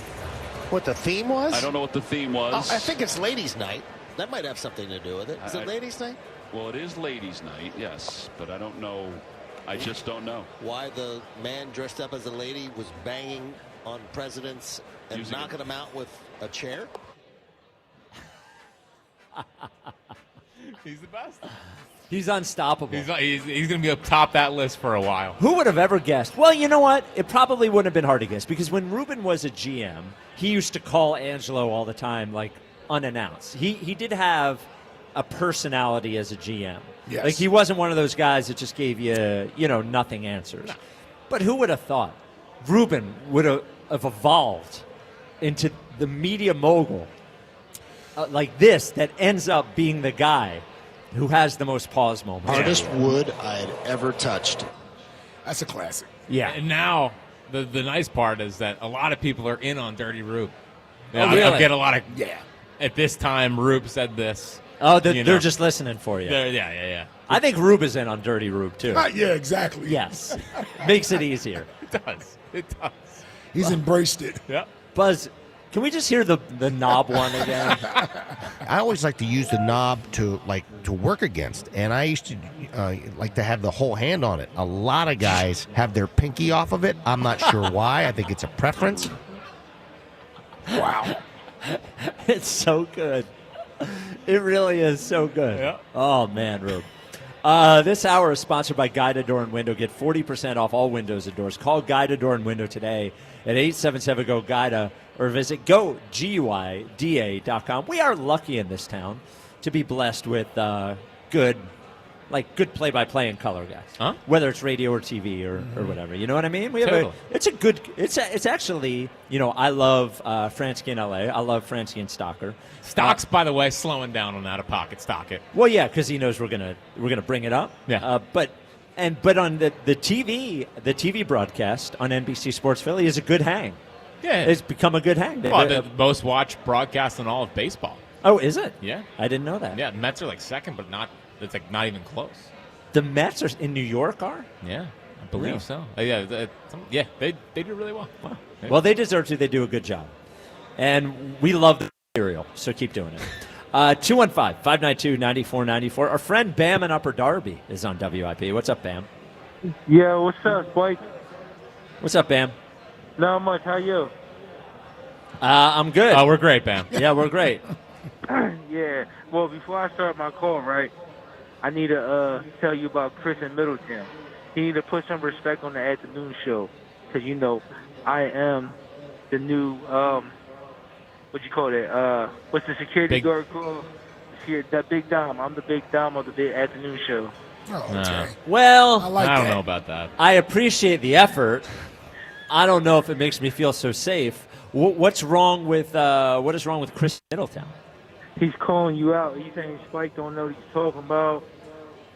theme was? I don't know what the theme was. I think it's ladies' night. That might have something to do with it. Is it ladies' night? Well, it is ladies' night, yes, but I don't know. I just don't know. Why the man dressed up as a lady was banging on presidents and knocking them out with a chair? He's the best. He's unstoppable. He's going to be up top that list for a while. Who would have ever guessed? Well, you know what? It probably wouldn't have been hard to guess because when Ruben was a GM, he used to call Angelo all the time, like, unannounced. He did have a personality as a GM. Yes. Like, he wasn't one of those guys that just gave you, nothing answers. No. But who would have thought Ruben would have evolved into the media mogul like this that ends up being the guy who has the most pause moments. Hardest wood I had ever touched. That's a classic. Yeah. And now the nice part is that a lot of people are in on Dirty Rube. Oh, really? I get a lot of, at this time, Rube said this. Oh, they're just listening for you. Yeah. I think Rube is in on Dirty Rube, too. Yeah, exactly. Yes. Makes it easier. It does. He's embraced it. Yeah. Buzz, can we just hear the knob one again? I always like to use the knob to work against, and I used to like to have the whole hand on it. A lot of guys have their pinky off of it. I'm not sure why. I think it's a preference. Wow. It's so good. It really is so good. Yeah. Oh, man, Rube. This hour is sponsored by Guided Door and Window. Get 40% off all windows and doors. Call Guided Door and Window today at 877-GO-GUIDA or visit GoGuida.com. We are lucky in this town to be blessed with good play-by-play in color guys. Huh? Whether it's radio or TV or whatever. You know what I mean? We have it's actually, I love Fransky in LA. I love Fransky and Stocker. Stock's, by the way, slowing down on out-of-pocket stock it. Well, yeah, because he knows we're gonna bring it up. Yeah. But on the TV broadcast on NBC Sports Philly is a good hang. Yeah. It's become a good hang. Well, the most watched broadcast in all of baseball. Oh, is it? Yeah. I didn't know that. Yeah, Mets are like second, but not. It's like not even close. The Mets are in New York, are? Yeah, I believe so. They do really well. Wow. Yeah. Well, they deserve to. They do a good job, and we love the material. So keep doing it. 215-592-9494. Our friend Bam in Upper Darby is on WIP. What's up, Bam? Yeah, what's up, Spike? What's up, Bam? Not much. How you? I'm good. Oh, we're great, Bam. Yeah, we're great. Yeah. Well, before I start my call, right, I need to tell you about Chris in Middletown. He need to put some respect on the afternoon show because, I am the new, what you call it? What's the security guard called? That Big Dom. I'm the Big Dom of the big afternoon show. Oh, okay. Well, I don't know about that. I appreciate the effort. I don't know if it makes me feel so safe. What is wrong with Chris Middletown? He's calling you out. He's saying Spike don't know what he's talking about.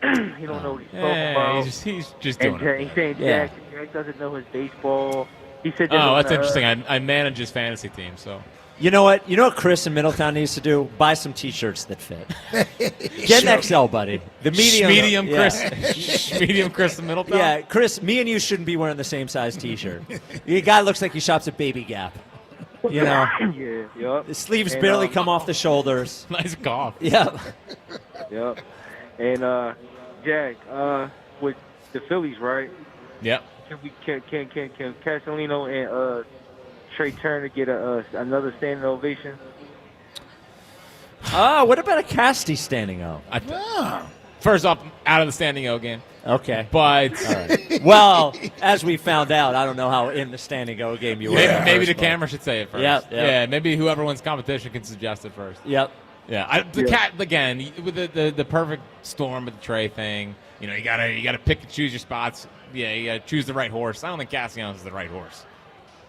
He don't know what he's talking about. He's just doing it. He's saying Jack doesn't know his baseball. He said. Oh, that's interesting. I manage his fantasy team, so. You know what? Chris in Middletown needs to do? Buy some T-shirts that fit. Get an XL, buddy. The medium Chris. Medium Chris in Middletown. Yeah, Chris. Me and you shouldn't be wearing the same size T-shirt. Your guy looks like he shops at Baby Gap. Yeah. Yep. The sleeves barely come off the shoulders. Nice golf. Yeah. Yep. And Jack, with the Phillies, right? Yep. Can Castellino and Trey Turner get another standing ovation? What about a Casty standing O? First off, out of the standing O game. Okay. But well, as we found out, I don't know how in the standing O game you were. Maybe the camera should say it first. Yep. Yeah, maybe whoever wins competition can suggest it first. Yep. Yeah. Again, with the perfect storm with the Trey thing, you gotta pick and choose your spots. Yeah, you gotta choose the right horse. I don't think Castellanos is the right horse.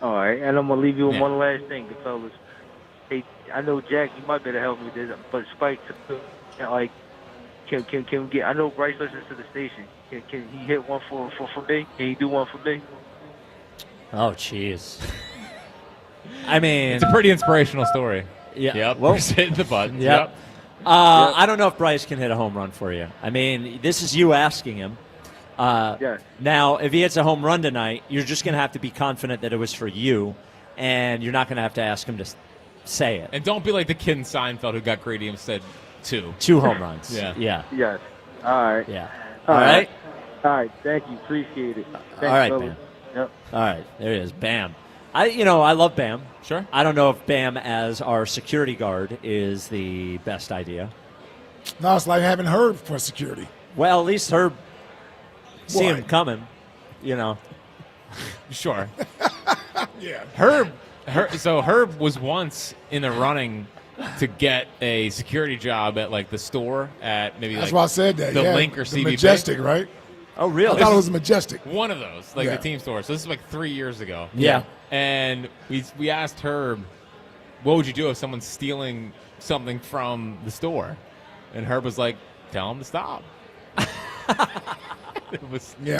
All right, and I'm gonna leave you with one last thing, fellas. Hey, I know Jack, you might better help me with this, but Spike, can we get? I know Bryce listens to the station. Can he hit one for me? Can he do one for me? Oh, jeez. I mean, it's a pretty inspirational story. Yeah. Yep. Well, We're hitting the buttons. Yep. I don't know if Bryce can hit a home run for you. I mean, this is you asking him. Now, if he hits a home run tonight, you're just going to have to be confident that it was for you, and you're not going to have to ask him to say it. And don't be like the kid in Seinfeld who got greedy and said two. 2 home runs. Yeah. Yes. All right. Yeah. All right. All right. Thank you. Appreciate it. Thanks, all right, fellas. Bam. Yep. All right. There he is. Bam. I love Bam. Sure. I don't know if Bam as our security guard is the best idea. No, it's like having Herb for security. Well, at least Herb see What? him coming, you know. Sure. Yeah. Herb was once in the running to get a security job at like the store at maybe That's like why I said that. the yeah. Link or the CBP. Majestic, right? Oh, really? I thought it was Majestic. One of those, like Yeah. the team store. So this is like 3 years ago. Yeah. And we asked Herb, what would you do if someone's stealing something from the store? And Herb was like, tell him to stop.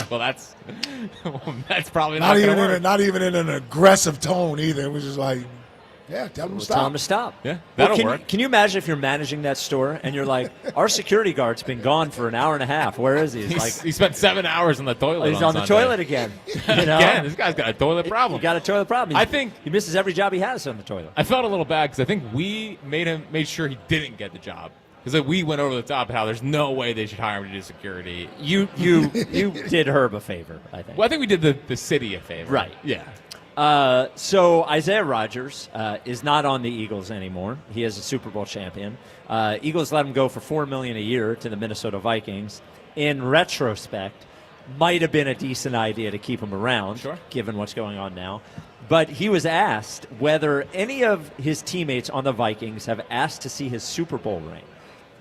Well, that's probably not even gonna work. not even in an aggressive tone either. It was just like, yeah, tell him to stop. Tell him to stop. Yeah, Well, that'll work. Can you imagine if you're managing that store and you're like, our security guard's been gone for an hour and a half. Where is he? He's like, He spent 7 hours on the toilet. he's on the Sunday. toilet again. You know? Again, this guy's got a toilet problem. He got a toilet problem. I think he misses every job he has on the toilet. I felt a little bad because I think we made sure he didn't get the job. Because like, we went over the top of how there's no way they should hire him to do security. You did Herb a favor, I think. Well, I think we did the city a favor. Right. Yeah. So Isaiah Rodgers is not on the Eagles anymore. He is a Super Bowl champion. Eagles let him go for $4 million a year to the Minnesota Vikings. In retrospect, might have been a decent idea to keep him around, given what's going on now. But he was asked whether any of his teammates on the Vikings have asked to see his Super Bowl ring.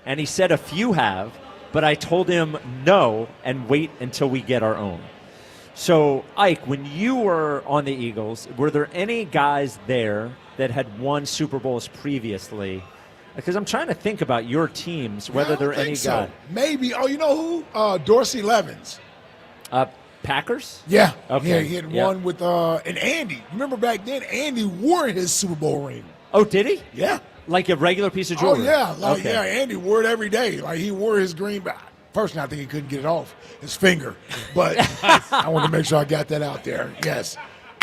And he said a few have, but I told him no and wait until we get our own. So, Ike, when you were on the Eagles, were there any guys there that had won Super Bowls previously? Because I'm trying to think about your teams, whether there are any guys. Maybe. Oh, you know who? Dorsey Levens. Packers? Yeah. Okay. Yeah, he had won with and Andy. Remember back then, Andy wore his Super Bowl ring. Oh, did he? Yeah. Like a regular piece of Oh, jewelry? yeah. Okay. Yeah, Andy wore it every day. Like, he wore his green back. Personally, I think he couldn't get it off his finger. But I want to make sure I got that out there. Yes.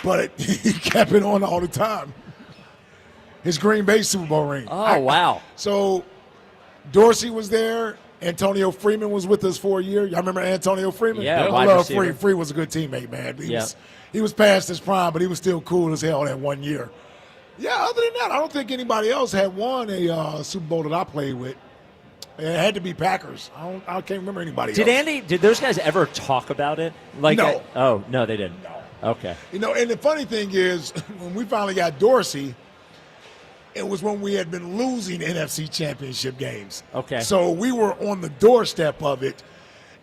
But he kept it on all the time. His Green Bay Super Bowl ring. Oh, wow. So Dorsey was there. Antonio Freeman was with us for a year. Y'all remember Antonio Freeman? Yeah, I wide love receiver. Free. Free was a good teammate, man. He was past his prime, but he was still cool as hell that 1 year. Yeah, other than that, I don't think anybody else had won a Super Bowl that I played with. It had to be Packers. I can't remember anybody else. Did those guys ever talk about it? Like, No. No, they didn't. No. Okay. You know, and the funny thing is, when we finally got Dorsey, it was when we had been losing NFC championship games. Okay. So we were on the doorstep of it.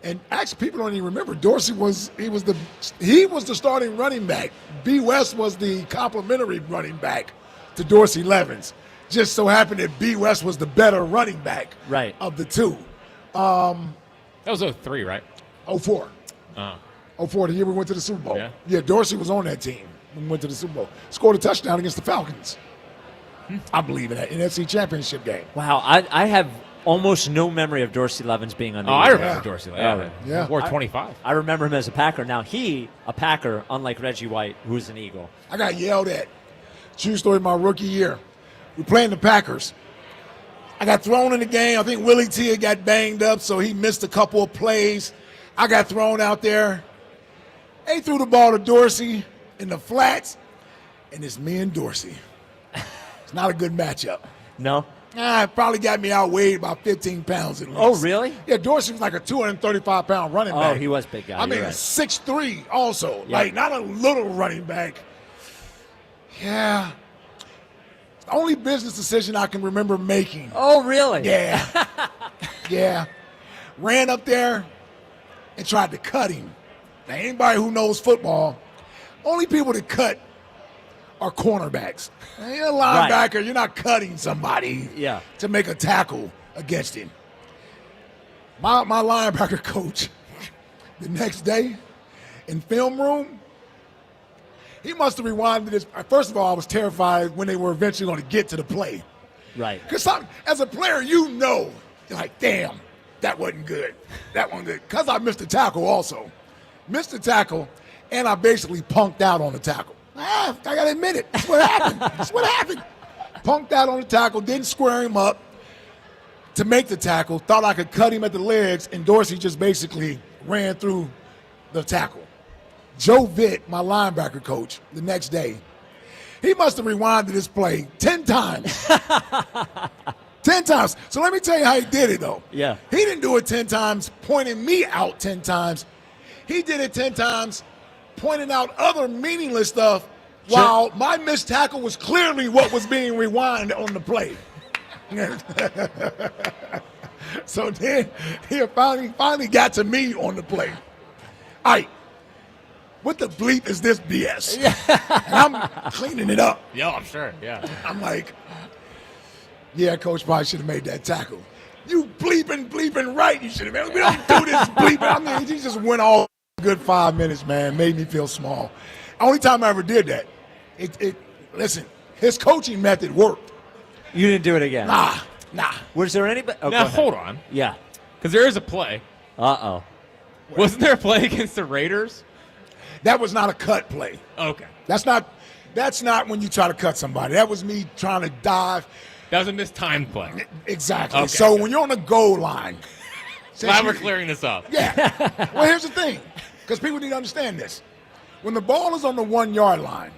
And actually, people don't even remember. Dorsey was the starting running back. B. West was the complimentary running back to Dorsey Levens. Just so happened that B. West was the better running back of the two. That was 03, right? 04. 04, the year we went to the Super Bowl. Yeah, Dorsey was on that team when we went to the Super Bowl. Scored a touchdown against the Falcons. I believe in that NFC championship game. Wow, I have almost no memory of Dorsey Levens being on the I Eagles. remember Dorsey Levens. Yeah. Wore 25. I remember him as a Packer. Now, a Packer, unlike Reggie White, who's an Eagle. I got yelled at. True story, my rookie year. We're playing the Packers. I got thrown in the game. I think Willie T had got banged up, so he missed a couple of plays. I got thrown out there. They threw the ball to Dorsey in the flats, and it's me and Dorsey. It's not a good matchup. No? It probably got me outweighed by 15 pounds at least. Oh, really? Yeah, Dorsey was like a 235-pound running back. Oh, he was a big guy. I mean, You're right. 6'3" also. Yeah. Like, not a little running back. Yeah. It's the only business decision I can remember making. Oh, really? Yeah. Yeah. Ran up there and tried to cut him. Now, anybody who knows football, only people that cut are cornerbacks. Now, you're a linebacker. You're not cutting somebody to make a tackle against him. My linebacker coach, the next day in film room, he must have rewinded this. First of all, I was terrified when they were eventually going to get to the play. Right. Because as a player, you're like, damn, that wasn't good. That wasn't good. Because I missed the tackle also. Missed the tackle, and I basically punked out on the tackle. I got to admit it. That's what happened. That's what happened. Punked out on the tackle, didn't square him up to make the tackle, thought I could cut him at the legs, and Dorsey just basically ran through the tackle. Joe Vitt, my linebacker coach, the next day, he must have rewinded this play 10 times. 10 times. So let me tell you how he did it, though. Yeah. He didn't do it 10 times pointing me out 10 times. He did it 10 times pointing out other meaningless stuff while my missed tackle was clearly what was being rewind on the play. So then he finally got to me on the play. All right, what the bleep is this BS? And I'm cleaning it up. Yeah, I'm sure. Yeah. I'm like, yeah, coach probably should have made that tackle. You bleeping right. You should have made. We don't do this bleeping. I mean, he just went all a good 5 minutes, man. Made me feel small. Only time I ever did that. Listen, his coaching method worked. You didn't do it again. Nah. Was there anybody? Oh, now, hold on. Yeah. Because there is a play. Uh-oh. Wasn't there a play against the Raiders? That was not a cut play. Okay. That's not when you try to cut somebody. That was me trying to dive. That was a mistimed play. Exactly. Okay. So when you're on the goal line. Glad we're clearing this up. Yeah. Well, here's the thing, because people need to understand this. When the ball is on the 1 yard line,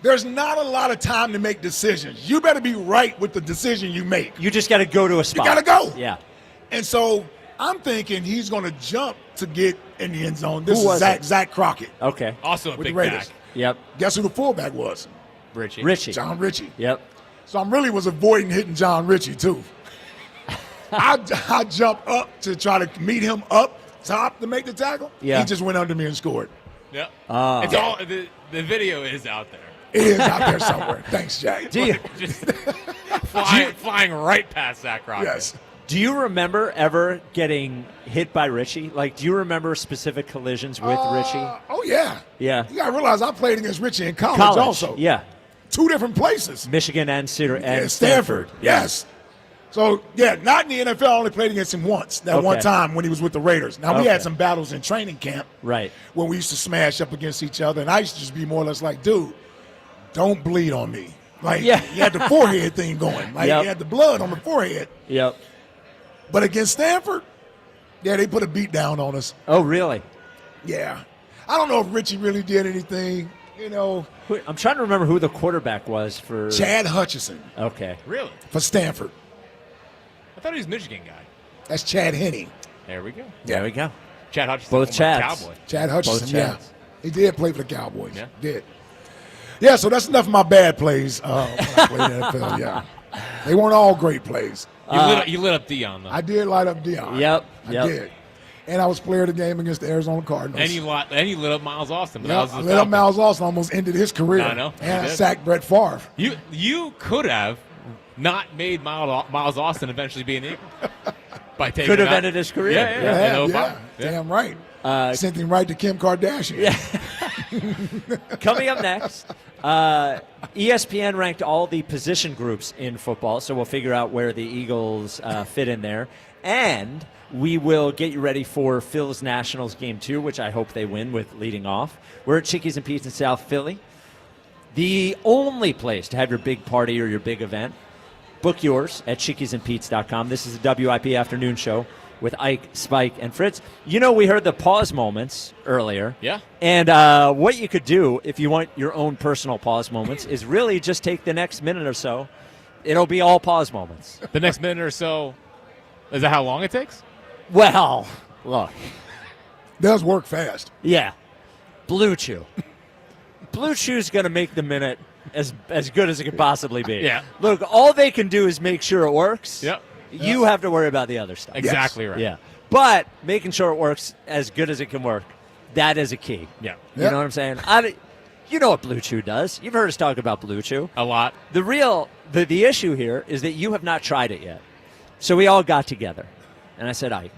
there's not a lot of time to make decisions. You better be right with the decision you make. You just got to go to a spot. You got to go. Yeah. And so I'm thinking he's going to jump to get in the end zone. This Who is was Zach Crockett. Okay. Also a with big the Raiders. back. Yep. Guess who the fullback was? Richie. John Ritchie. Yep. So I really was avoiding hitting John Ritchie, too. I jumped up to try to meet him up top to make the tackle. Yeah. He just went under me and scored. Yep. It's all the video is out there. It is out there somewhere. Thanks, Jack. Just flying right past Zach Crockett. Yes. Do you remember ever getting hit by Richie? Like, do you remember specific collisions with Richie? Oh, yeah. Yeah. You got to realize I played against Richie in college also. Yeah. 2 different places. Michigan and Stanford. Stanford. Yes. So, yeah, not in the NFL. I only played against him once, one time when he was with the Raiders. Now, we had some battles in training camp. Right. When we used to smash up against each other. And I used to just be more or less like, dude, don't bleed on me. Like, he had the forehead thing going. Like, he had the blood on the forehead. Yep. But against Stanford, yeah, they put a beat down on us. Oh, really? Yeah. I don't know if Richie really did anything, you know. I'm trying to remember who the quarterback was for Chad Hutchison. Okay. Really? For Stanford. I thought he was a Michigan guy. That's Chad Henne. There we go. There we go. Chad Hutchison. Both Chads. Cowboy. Chad Hutchison, Both yeah. Chads. He did play for the Cowboys. Yeah. Did. Yeah, so that's enough of my bad plays when I played in the NFL, yeah. They weren't all great plays. You lit up Dion, though. I did light up Dion. Yep. I did. And I was player of the game against the Arizona Cardinals. And you lit up Miles Austin. But Yeah, that was I the lit up Falcons. Miles Austin, almost ended his career. I know. And You I did. sacked Brett Favre. You could have not made Miles Austin eventually be an Eagle by taking Could have him out. ended his career. Yeah, damn right. Sent him right to Kim Kardashian. Yeah. Coming up next, ESPN ranked all the position groups in football, so we'll figure out where the Eagles fit in there. And we will get you ready for Phil's Nationals Game 2, which I hope they win with leading off. We're at Chickies and Pete's in South Philly. The only place to have your big party or your big event. Book yours at chickiesandpete's.com. This is the WIP Afternoon Show with Ike, Spike, and Fritz. You know, we heard the pause moments earlier. Yeah. And what you could do if you want your own personal pause moments is really just take the next minute or so. It'll be all pause moments. The next minute or so, is that how long it takes? Well, look. Does work fast. Yeah. Blue Chew. Blue Chew's going to make the minute as good as it could possibly be. Yeah. Look, all they can do is make sure it works. Yep. You have to worry about the other stuff. Exactly right. Yeah. But making sure it works as good as it can work, that is a key. Yeah. You know what I'm saying? You know what Blue Chew does. You've heard us talk about Blue Chew. A lot. The issue here is that you have not tried it yet. So we all got together. And I said, Ike,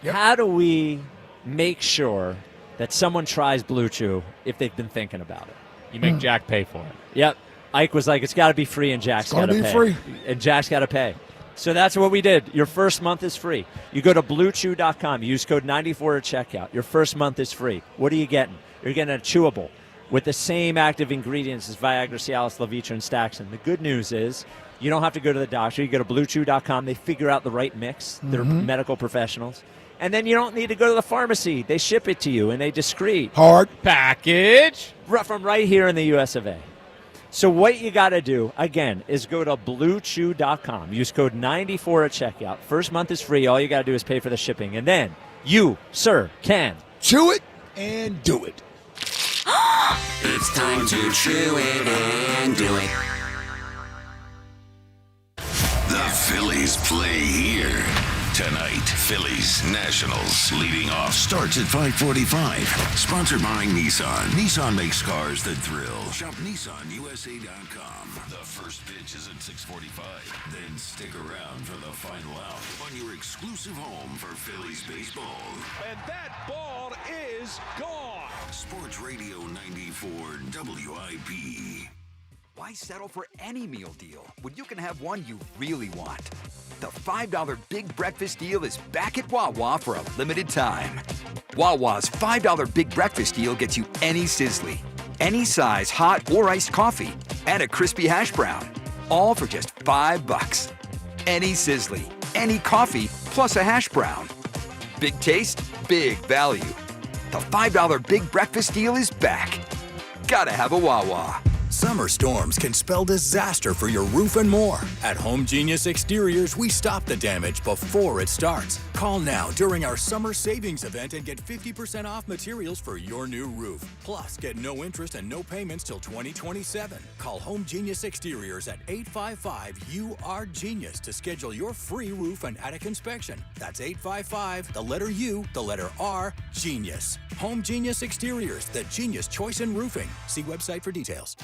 how do we make sure that someone tries Blue Chew if they've been thinking about it? You make Jack pay for it. Yep. Ike was like, it's got to be free, and Jack's got to pay. It's gotta be free. And Jack's got to pay. So that's what we did. Your first month is free. You go to BlueChew.com. Use code 94 at checkout. Your first month is free. What are you getting? You're getting a chewable with the same active ingredients as Viagra, Cialis, Levitra, and Staxin. The good news is you don't have to go to the doctor. You go to BlueChew.com. They figure out the right mix. They're medical professionals. And then you don't need to go to the pharmacy. They ship it to you in a discreet hard package from right here in the US of A. So what you got to do, again, is go to BlueChew.com. Use code 94 at checkout. First month is free. All you got to do is pay for the shipping. And then you, sir, can chew it and do it. It's time to chew it and do it. The Phillies play here tonight. Phillies Nationals leading off starts at 5:45. Sponsored by Nissan. Nissan makes cars that thrill. Shop NissanUSA.com. The first pitch is at 6:45. Then stick around for the final out on your exclusive home for Phillies baseball. And that ball is gone. Sports Radio 94 WIP. Why settle for any meal deal when you can have one you really want? The $5 Big Breakfast Deal is back at Wawa for a limited time. Wawa's $5 Big Breakfast Deal gets you any sizzly, any size hot or iced coffee, and a crispy hash brown, all for just $5. Any sizzly, any coffee, plus a hash brown. Big taste, big value. The $5 Big Breakfast Deal is back. Gotta have a Wawa. Summer storms can spell disaster for your roof and more. At Home Genius Exteriors, we stop the damage before it starts. Call now during our summer savings event and get 50% off materials for your new roof. Plus, get no interest and no payments till 2027. Call Home Genius Exteriors at 855-UR-GENIUS to schedule your free roof and attic inspection. That's 855, the letter U, the letter R, Genius. Home Genius Exteriors, the genius choice in roofing. See website for details.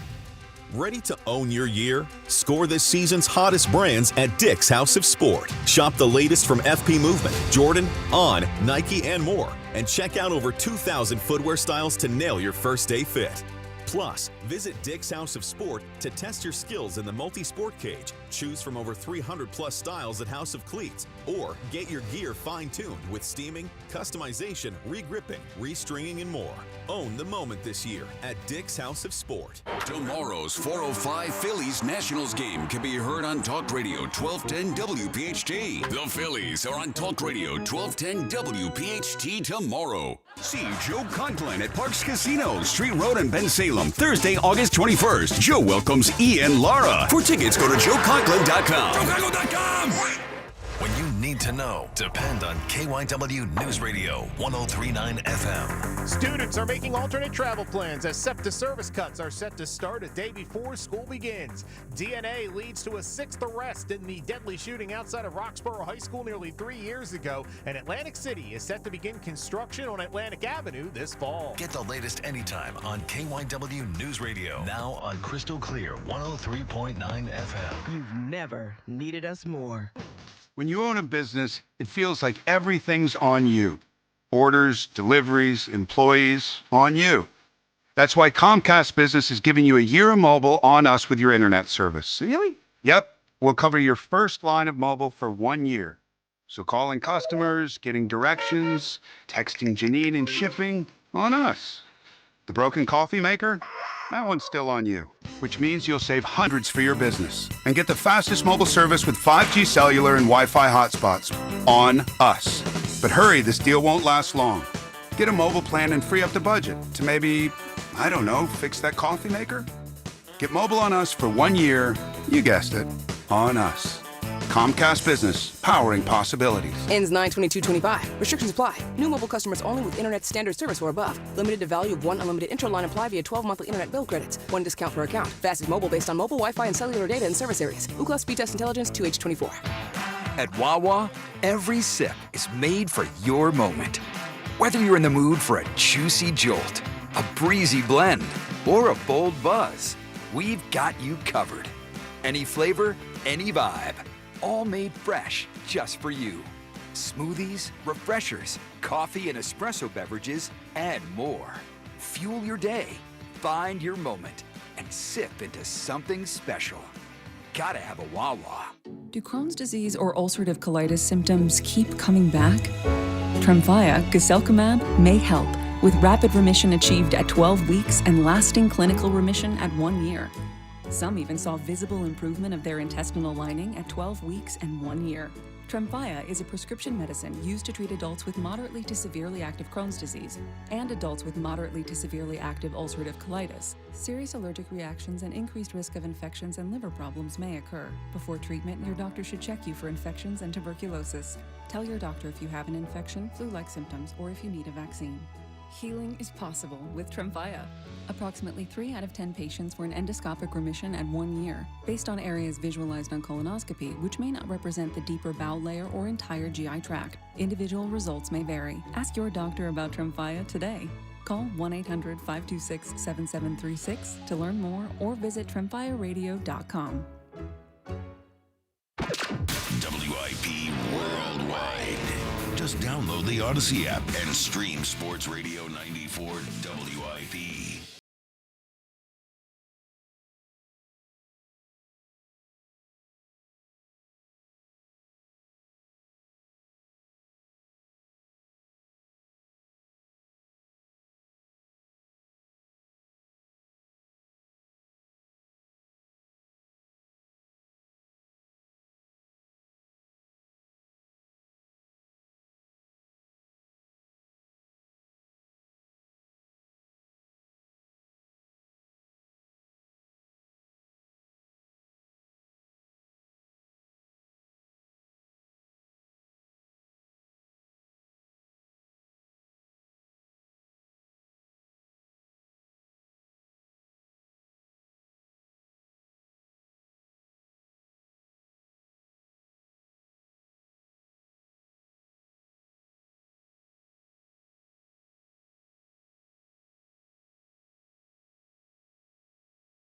Ready to own your year? Score this season's hottest brands at Dick's House of Sport. Shop the latest from FP Movement, Jordan, On, Nike, and more. And check out over 2,000 footwear styles to nail your first day fit. Plus, visit Dick's House of Sport to test your skills in the multi-sport cage. Choose from over 300 plus styles at House of Cleats, or get your gear fine-tuned with steaming, customization, re-gripping, restringing, and more. Own the moment this year at Dick's House of Sport. Tomorrow's 4:05 Phillies Nationals game can be heard on Talk Radio 1210 WPHT. The Phillies are on Talk Radio 1210 WPHT tomorrow. See Joe Conklin at Parks Casino, Street Road in Ben Salem, Thursday, August 21st. Joe welcomes Ian Lara. For tickets, go to joeconklin.com. JoeConklin.com! When you need to know, depend on KYW News Radio 103.9 FM. Students are making alternate travel plans as SEPTA service cuts are set to start a day before school begins. DNA leads to a 6th arrest in the deadly shooting outside of Roxborough High School nearly 3 years ago, and Atlantic City is set to begin construction on Atlantic Avenue this fall. Get the latest anytime on KYW News Radio. Now on Crystal Clear 103.9 FM. You've never needed us more. When you own a business, it feels like everything's on you. Orders, deliveries, employees, on you. That's why Comcast Business is giving you a year of mobile on us with your internet service. Really? Yep. We'll cover your first line of mobile for 1 year. So calling customers, getting directions, texting Janine and shipping, on us. The broken coffee maker? That one's still on you, which means you'll save hundreds for your business and get the fastest mobile service with 5G cellular and Wi-Fi hotspots on us. But hurry, this deal won't last long. Get a mobile plan and free up the budget to maybe, I don't know, fix that coffee maker? Get mobile on us for 1 year, you guessed it, on us. Comcast Business, powering possibilities. Ends 9/22/25. Restrictions apply. New mobile customers only with internet standard service or above. Limited to value of 1 unlimited intra-line apply via 12 monthly internet bill credits. 1 discount per account. Fastest mobile based on mobile Wi-Fi and cellular data in service areas. Ookla Speed Test Intelligence 2H24. At Wawa, every sip is made for your moment. Whether you're in the mood for a juicy jolt, a breezy blend, or a bold buzz, we've got you covered. Any flavor, any vibe. All made fresh just for you. Smoothies, refreshers, coffee and espresso beverages, and more. Fuel your day, find your moment, and sip into something special. Gotta have a Wawa. Do Crohn's disease or ulcerative colitis symptoms keep coming back? Tremfya, guselkumab, may help, with rapid remission achieved at 12 weeks and lasting clinical remission at 1 year. Some even saw visible improvement of their intestinal lining at 12 weeks and 1 year. Tremfya is a prescription medicine used to treat adults with moderately to severely active Crohn's disease and adults with moderately to severely active ulcerative colitis. Serious allergic reactions and increased risk of infections and liver problems may occur. Before treatment, your doctor should check you for infections and tuberculosis. Tell your doctor if you have an infection, flu-like symptoms, or if you need a vaccine. Healing is possible with Tremfya. Approximately 3 out of 10 patients were in endoscopic remission at 1 year, based on areas visualized on colonoscopy, which may not represent the deeper bowel layer or entire GI tract. Individual results may vary. Ask your doctor about Tremfya today. Call 1-800-526-7736 to learn more or visit tremfyaradio.com. WIP Worldwide. Just download the Odyssey app and stream Sports Radio 94 WIP.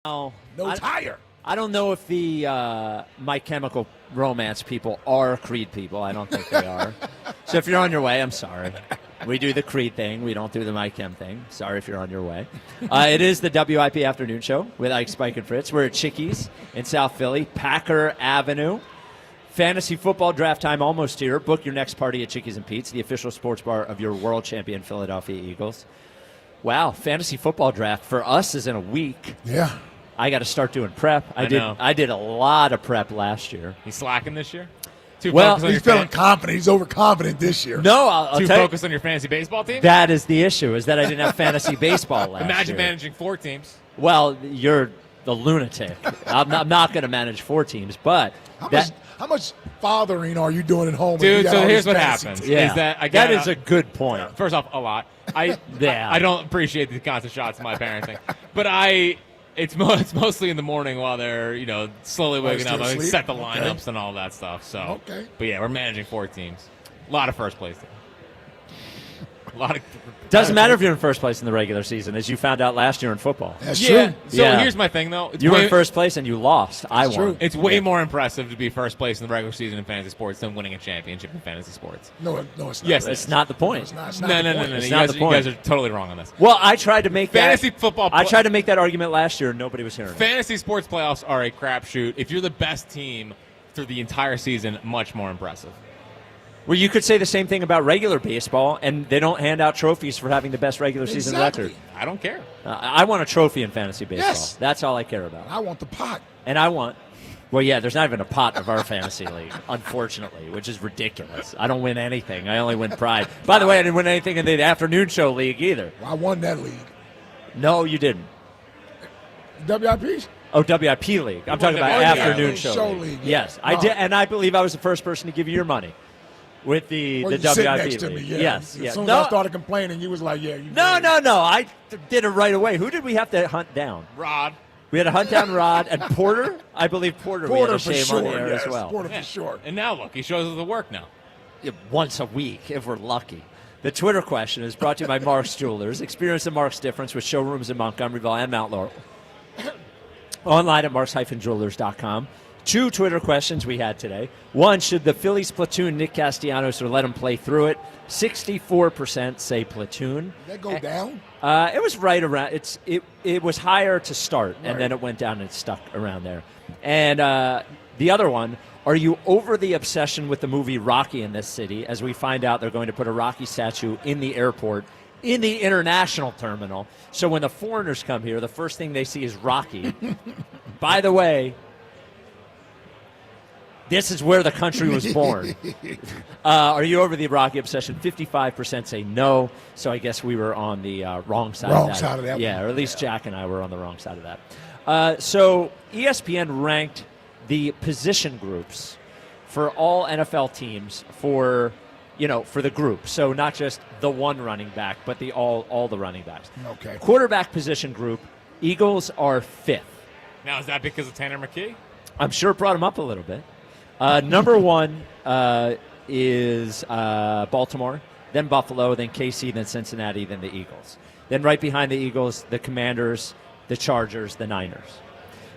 No tire. I don't know if the My Chemical Romance people are Creed people. I don't think they are. So if you're on your way, I'm sorry. We do the Creed thing. We don't do the My Chem thing. Sorry if you're on your way. It is the WIP Afternoon Show with Ike, Spike, and Fritz. We're at Chickies in South Philly, Packer Avenue. Fantasy football draft time almost here. Book your next party at Chickies and Pete's, the official sports bar of your world champion Philadelphia Eagles. Wow, fantasy football draft for us is in a week. Yeah. I got to start doing prep. I know. did a lot of prep last year. He's slacking this year? He's feeling confident. He's overconfident this year. No, I'll too tell focused on your fantasy baseball team? That is the issue, is that I didn't have fantasy baseball last Imagine year. managing 4 teams. Well, you're the lunatic. I'm not going to manage 4 teams, but how much fathering are you doing at home? Dude, so here's what happens. Yeah. Is that That is a good point. First off, a lot. I don't appreciate the constant shots of my parenting. But it's mostly in the morning while they're, slowly waking up. I set the lineups and all that stuff. So, Okay. But yeah, we're managing 4 teams. A lot of first place. Doesn't matter if you're in first place in the regular season, as you found out last year in football. That's true. So here's my thing, though. You were in first place and you lost. I won. It's way more impressive to be first place in the regular season in fantasy sports than winning a championship in fantasy sports. No, it's not. Yes, it's not the point. No, it's No. It's You not the point. guys are totally wrong on this. Well, I tried to make fantasy football. I tried to make that argument last year, and nobody was hearing it. Fantasy sports playoffs are a crapshoot. If you're the best team through the entire season, much more impressive. Well, you could say the same thing about regular baseball, and they don't hand out trophies for having the best regular season record. I don't care. I want a trophy in fantasy baseball. Yes. That's all I care about. I want the pot. And I want, there's not even a pot of our fantasy league, unfortunately, which is ridiculous. I don't win anything. I only win pride. By the way, I didn't win anything in the afternoon show league either. Well, I won that league. No, you didn't. WIPs? Oh, WIP league. I'm talking about afternoon show league. Yes, I did, and I believe I was the first person to give you your money. With the you WIP sit next to league. me, yeah. Yes. As soon as I started complaining, you was like, yeah. No. I did it right away. Who did we have to hunt down? Rod. We had to hunt down Rod and Porter. I believe Porter we had to for shame sure, on the air yes. as well. Porter for sure. And now look, he shows us the work now. Yeah, once a week, if we're lucky. The Twitter question is brought to you by Mark's Jewelers. Experience the Mark's difference with showrooms in Montgomeryville and Mount Laurel. Online at marks-jewelers.com. 2 Twitter questions we had today. 1, should the Phillies platoon Nick Castellanos or let him play through it? 64% say platoon. Did that go down? It was right around. It was higher to start, and then it went down and it stuck around there. And the other one, are you over the obsession with the movie Rocky in this city? As we find out, they're going to put a Rocky statue in the airport, in the international terminal. So when the foreigners come here, the first thing they see is Rocky. By the way, This is where the country was born. Are you over the Rocky obsession? 55% say no, so I guess we were on the wrong side of that. Wrong side of that Yeah, one. or at least Jack and I were on the wrong side of that. So ESPN ranked the position groups for all NFL teams for the group. So not just the one running back, but all the running backs. Okay. Quarterback position group, Eagles are 5th. Now, is that because of Tanner McKee? I'm sure it brought him up a little bit. Number 1 is Baltimore, then Buffalo, then KC, then Cincinnati, then the Eagles. Then right behind the Eagles, the Commanders, the Chargers, the Niners.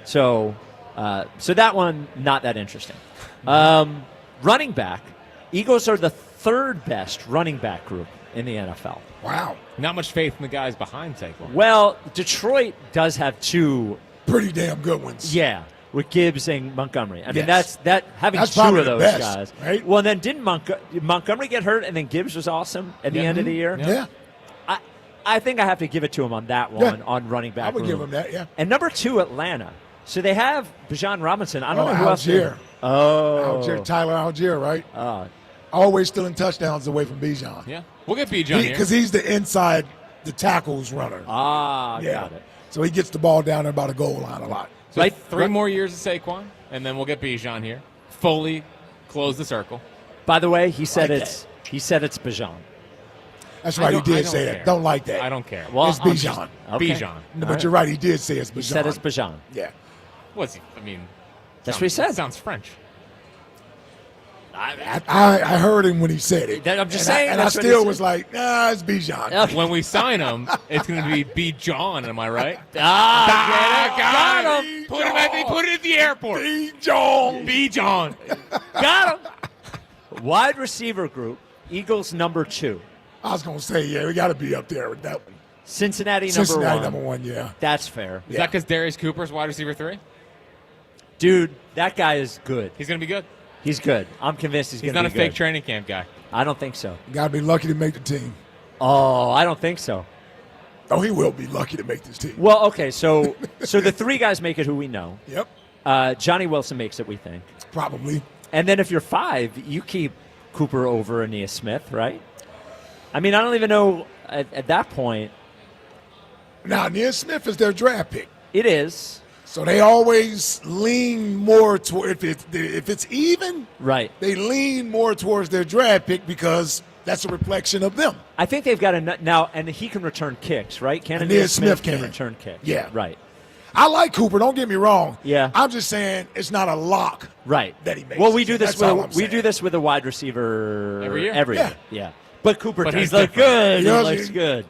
So that one, not that interesting. Running back, Eagles are the 3rd best running back group in the NFL. Wow. Not much faith in the guys behind Saquon. Well, Detroit does have 2 pretty damn good ones. Yeah, with Gibbs and Montgomery. I mean, Yes. having That's 2 probably of the those best, guys. right? Well, then didn't Montgomery get hurt, and then Gibbs was awesome at the end of the year? Yeah. I think I have to give it to him on that one, on running back. I would give room. him that, yeah. And number 2, Atlanta. So they have Bijan Robinson. I don't know who else. Algier. Oh. Tyler Algier, right? Always stealing touchdowns away from Bijan. Yeah. We'll get Bijan here. Because he's the inside, the tackles runner. Got it. So he gets the ball down there by the goal line a lot. So 3 more years of Saquon, and then we'll get Bijan here. Fully close the circle. By the way, he said it's Bijan. That's right, he did say that. Don't like that. I don't care. Well, it's Bijan. Bijan. No, but you're right, he did say it's Bijan. He said it's Bijan. Yeah. What's he? I mean, that's what he said. Sounds French. I heard him when he said it. I'm just saying. And I still was like, nah, it's Bijan. When we sign him, it's going to be John. Am I right? Got him. Put it at the airport. Bijan. Got him. Wide receiver group, Eagles number 2. I was going to say, yeah, we got to be up there with that one. Cincinnati number 1, yeah. That's fair. Is that because Darius Cooper's wide receiver 3? Dude, that guy is good. He's going to be good. He's good. I'm convinced he's going to be good. He's not a fake training camp guy. I don't think so. You got to be lucky to make the team. Oh, I don't think so. Oh, he will be lucky to make this team. Well, okay, so the 3 guys make it who we know. Yep. Johnny Wilson makes it, we think. Probably. And then if you're 5, you keep Cooper over Aeneas Smith, right? I mean, I don't even know at that point. Now, Aeneas Smith is their draft pick. It is. So they always lean more toward, if it's even, right? They lean more towards their draft pick because that's a reflection of them. I think they've got a now, and he can return kicks, right? Aeneas Smith can return kicks. Yeah. Right. I like Cooper, don't get me wrong. Yeah. I'm just saying it's not a lock. Right. That he makes. Well, we do this That's with a wide receiver every year. Yeah. Yeah. But Cooper does look look good. He He looks good.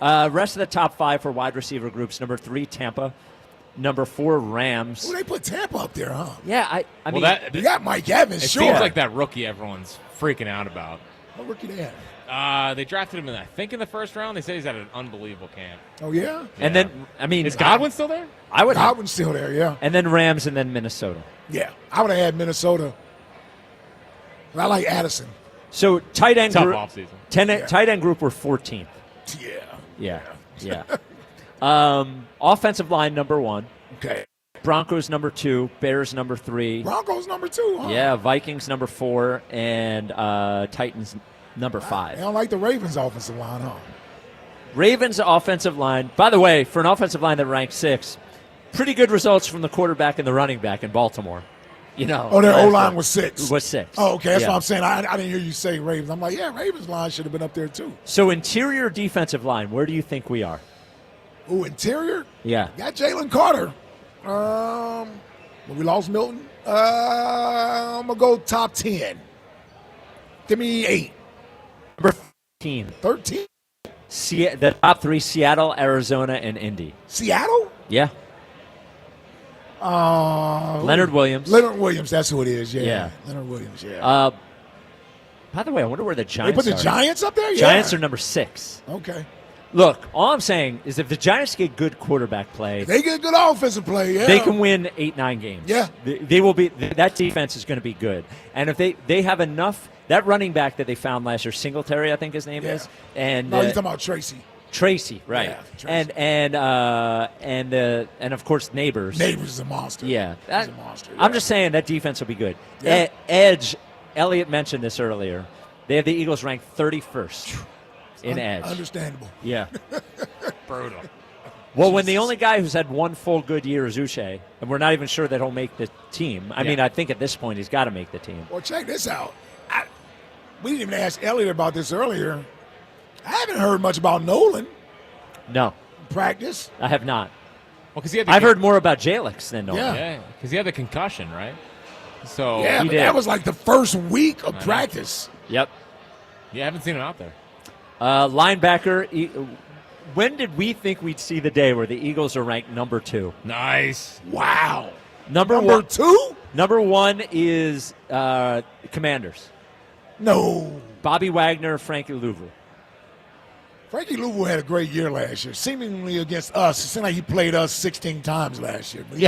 Rest of the top 5 for wide receiver groups: number 3, Tampa; number 4, Rams. Well, they put Tampa up there, huh? Yeah, I mean, you got Mike Evans. It Sure. seems like that rookie everyone's freaking out about. What rookie they have? They drafted him I think in the first round. They said he's at an unbelievable camp. Oh yeah. And then I mean, is Godwin still there? I would. Godwin's still there. Yeah. And then Rams, and then Minnesota. Yeah, I would have had Minnesota. But I like Addison. So tight end Tough group. offseason. Tight end group were 14th. Yeah. Yeah. Offensive line number 1. Okay. Broncos number 2. Bears number 3. Broncos number 2. Huh? Yeah. Vikings number 4, and Titans number 5. I don't like the Ravens' offensive line, huh? Ravens offensive line. By the way, for an offensive line that ranked 6, pretty good results from the quarterback and the running back in Baltimore. You know. Oh, their O-line was 6. Was 6. Oh, okay. That's what I'm saying. I didn't hear you say Ravens. I'm like, yeah, Ravens line should have been up there too. So interior defensive line, where do you think we are? Ooh, interior? Yeah. Got Jalen Carter. We lost Milton. I'm going to go top 10. Give me 8. Number 13. 13? The top 3, Seattle, Arizona, and Indy. Seattle? Yeah. Leonard Williams. Leonard Williams, that's who it is, yeah. Yeah. Leonard Williams, yeah. By the way, I wonder where the Giants They put the are. Giants up there? Yeah. Giants are number 6. Okay. Look, all I'm saying is if the Giants get good quarterback play, They get good offensive play, yeah. they can win 8-9 games. Yeah. They will be. That defense is going to be good. And if they have enough, that running back that they found last year, Singletary, I think his name is. And No, you're talking about Tracy. Tracy, right? Yeah, Tracy. And of course Neighbors. Neighbors is a monster. Yeah, He's a monster. I'm just saying that defense will be good. Yeah. Edge. Elliot mentioned this earlier. They have the Eagles ranked 31st in edge. Understandable. Yeah. Brutal. Well, when the only guy who's had one full good year is Uche, and we're not even sure that he'll make the team. I mean, I think at this point he's got to make the team. Well, check this out. We didn't even ask Elliot about this earlier. I haven't heard much about Nolan. No. Practice. I have not. Well, because I've heard more about Jalix than Nolan. Yeah, because he had the concussion, right? So yeah, but that was like the first week of practice. Yep. Yeah, I haven't seen him out there. Linebacker. When did we think we'd see the day where the Eagles are ranked number 2? Nice. Wow. Number one, 2? Number 1 is Commanders. No. Bobby Wagner, Frankie Louvu. Frankie Louvu had a great year last year, seemingly against us. It seemed like he played us 16 times last year. But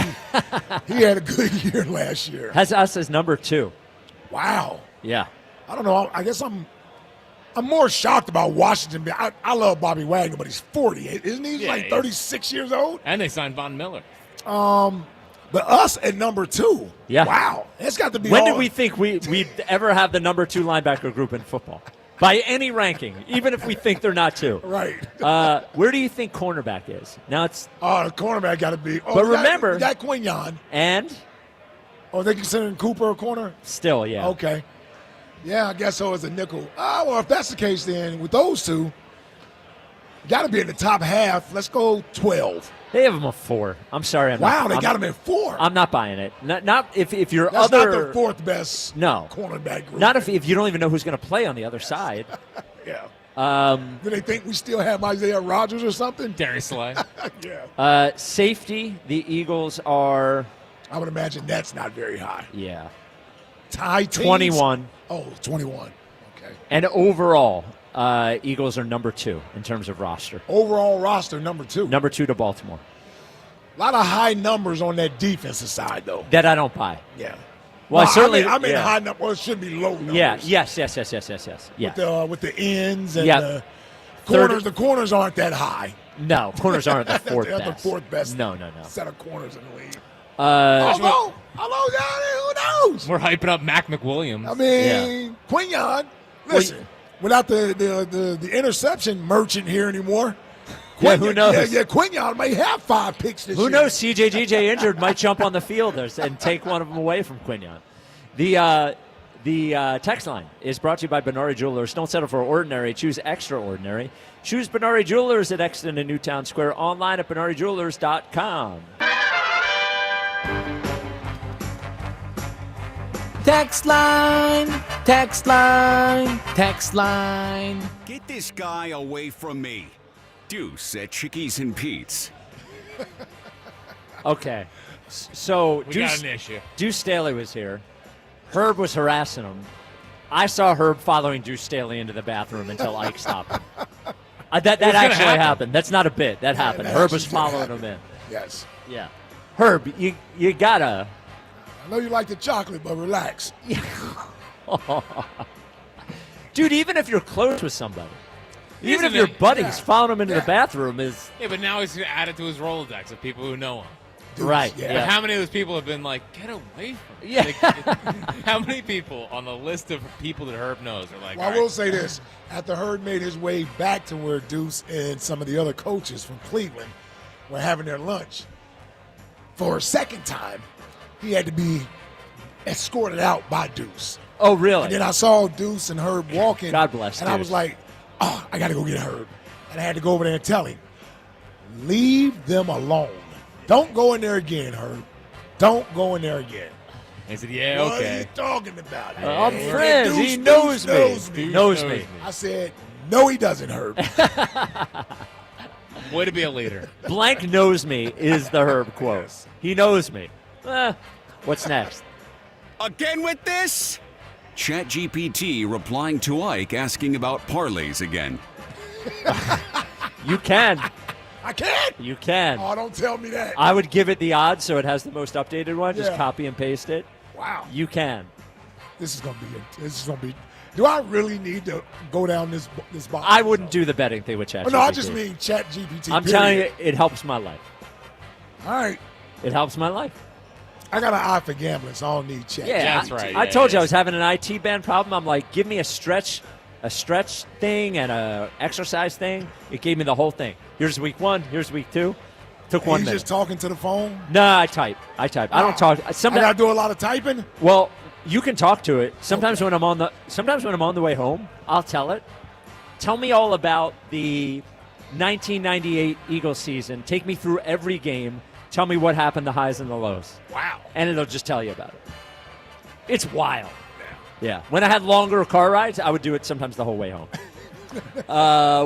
he had a good year last year. Has us as number 2. Wow. Yeah. I don't know. I guess I'm more shocked about Washington. I love Bobby Wagner, but he's 40, isn't he? He's like 36 years old. And they signed Von Miller. But us at number 2. Yeah. Wow. It's got to be. When did we think we'd ever have the number 2 linebacker group in football? By any ranking, even if we think they're not 2. Right. Where do you think cornerback is? Now it's. The cornerback got to be. Oh, but remember. You got Quignon. And? Oh, they considering Cooper a corner? Still, yeah. Okay. Yeah, I guess so as a nickel. Well, if that's the case, then with those two, got to be in the top half. Let's go 12. They have them a 4. I'm sorry. They got them at 4. I'm not buying it. Not if you're That's other. not the fourth best cornerback group. Not if you don't even know who's going to play on the other side. Yeah. Do they think we still have Isaiah Rodgers or something? Darius Slay. Yeah. Safety, the Eagles are. I would imagine that's not very high. Yeah. Tie teams? 21. Oh, 21. Okay. And overall, Eagles are number 2 in terms of roster. Overall roster, number 2. Number 2 to Baltimore. A lot of high numbers on that defensive side, though. That I don't buy. Yeah. Well, I certainly. I mean high numbers. Well, it should be low numbers. Yeah. Yes. Yeah. With the ends and Yeah. the corners. The corners aren't that high. No, corners aren't the fourth They're best. the fourth best. No. Set of corners in the league. Hello, who knows? We're hyping up Mac McWilliams. I mean, Quignon. Listen, without the interception merchant here anymore. Yeah, who knows? Yeah, Quignon may have 5 picks this year. Who knows? CJGJ injured might jump on the field and take one of them away from Quignon. The text line is brought to you by Benari Jewelers. Don't settle for ordinary. Choose extraordinary. Choose Benari Jewelers at Exton and Newtown Square. Online at BenariJewelers.com. Text line, text line, text line. Get this guy away from me. Deuce at Chickies and Pete's. Okay. So we got an issue. Deuce Staley was here. Herb was harassing him. I saw Herb following Deuce Staley into the bathroom until Ike stopped him. That actually happened. That's not a bit. That happened. Herb was following him in. Yes. Yeah. Herb, you gotta. I know you like the chocolate, but relax. Dude, even if you're close with somebody, even if your buddies following him into the bathroom is. Yeah, but now he's going to add it to his Rolodex of people who know him. Right. But how many of those people have been like, get away from me? Yeah. Like, how many people on the list of people that Herb knows are like, Well, I will say this. After Herb made his way back to where Deuce and some of the other coaches from Cleveland were having their lunch, for a second time, he had to be escorted out by Deuce. Oh, really? And then I saw Deuce and Herb walking. God bless And Deuce. I was like, oh, I got to go get Herb. And I had to go over there and tell him, leave them alone. Don't go in there again, Herb. Don't go in there again. He said, yeah, What okay. are you talking about? I'm friends. He knows me. He knows me. I said, no, he doesn't, Herb. Way to be a leader. Blank knows me is the Herb quote. Yes. He knows me. What's next? Again with this? ChatGPT replying to Ike asking about parlays again. You can. I can't. You can. Oh, don't tell me that. I would give it the odds so it has the most updated one. Just Yeah. copy and paste it. Wow. You can. This is gonna be Do I really need to go down this box? I wouldn't do the betting thing with ChatGPT. No, I just mean ChatGPT. I'm telling you, it helps my life. All right. It helps my life. I got an eye for gambling, so I don't need ChatGPT. Yeah, that's right. I told you I was having an IT band problem. I'm like, give me a stretch thing and a exercise thing. It gave me the whole thing. Here's week 1. Here's week 2. Took 1 minute. He's just talking to the phone? No, I type. I don't talk. Sometimes I got to do a lot of typing? Well, you can talk to it. Sometimes when I'm on the way home, I'll tell it. Tell me all about the 1998 Eagles season. Take me through every game. Tell me what happened, the highs and the lows. Wow. And it'll just tell you about it. It's wild. Yeah. When I had longer car rides, I would do it sometimes the whole way home.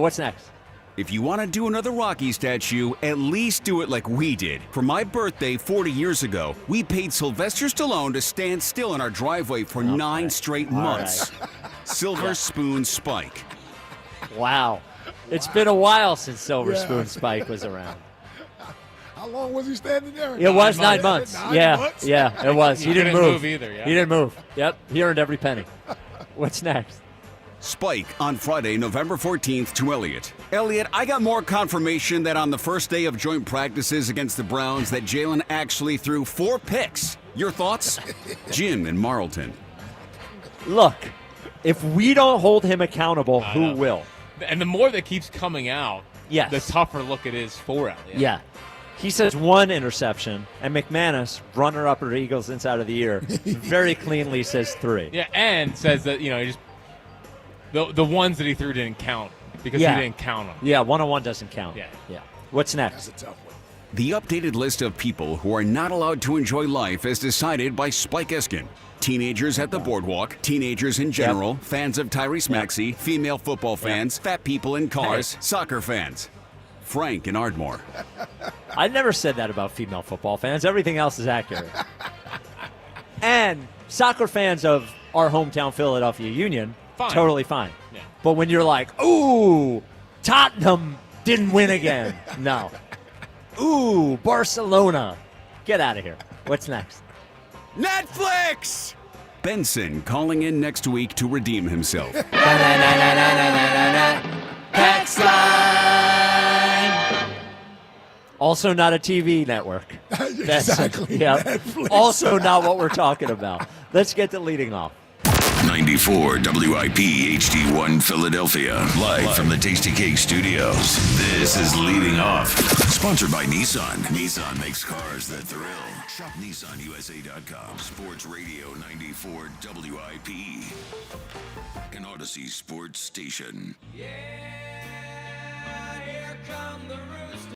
What's next? If you want to do another Rocky statue, at least do it like we did. For my birthday 40 years ago, we paid Sylvester Stallone to stand still in our driveway for 9 straight months. Right. Silver Spoon Spike. Wow. It's been a while since Silver Spoon Spike was around. How long was he standing there? It was 9 months. Months? Yeah, it was. He didn't move either. Yeah. He didn't move. Yep, he earned every penny. What's next? Spike on Friday, November 14th to Elliott. Elliott, I got more confirmation that on the first day of joint practices against the Browns that Jalen actually threw 4 picks. Your thoughts? Jim in Marlton. Look, if we don't hold him accountable, who will? And the more that keeps coming out, the tougher look it is for Elliott. Yeah. He says 1 interception, and McManus, runner-up for Eagles inside of the year, very cleanly says 3. Yeah, and says that, he just the ones that he threw didn't count because he didn't count them. Yeah, 1-on-1 doesn't count. Yeah. What's next? That's a tough one. The updated list of people who are not allowed to enjoy life as decided by Spike Eskin. Teenagers at the boardwalk, teenagers in general, fans of Tyrese Maxey, female football fans, fat people in cars, soccer fans. Frank in Ardmore. I never said that about female football fans. Everything else is accurate. And soccer fans of our hometown Philadelphia Union, totally fine. Yeah. But when you're like, ooh, Tottenham didn't win again. No. Ooh, Barcelona. Get out of here. What's next? Netflix! Benson calling in next week to redeem himself. Text line. Also not a TV network. Exactly. Yeah. Netflix. Also not what we're talking about. Let's get to leading off. 94 WIP HD1 Philadelphia, live from the Tasty Cake Studios. This is Leading Off, sponsored by Nissan. Nissan makes cars that thrill. Shop NissanUSA.com. Sports Radio 94 WIP, an Odyssey sports station. Yeah, here come the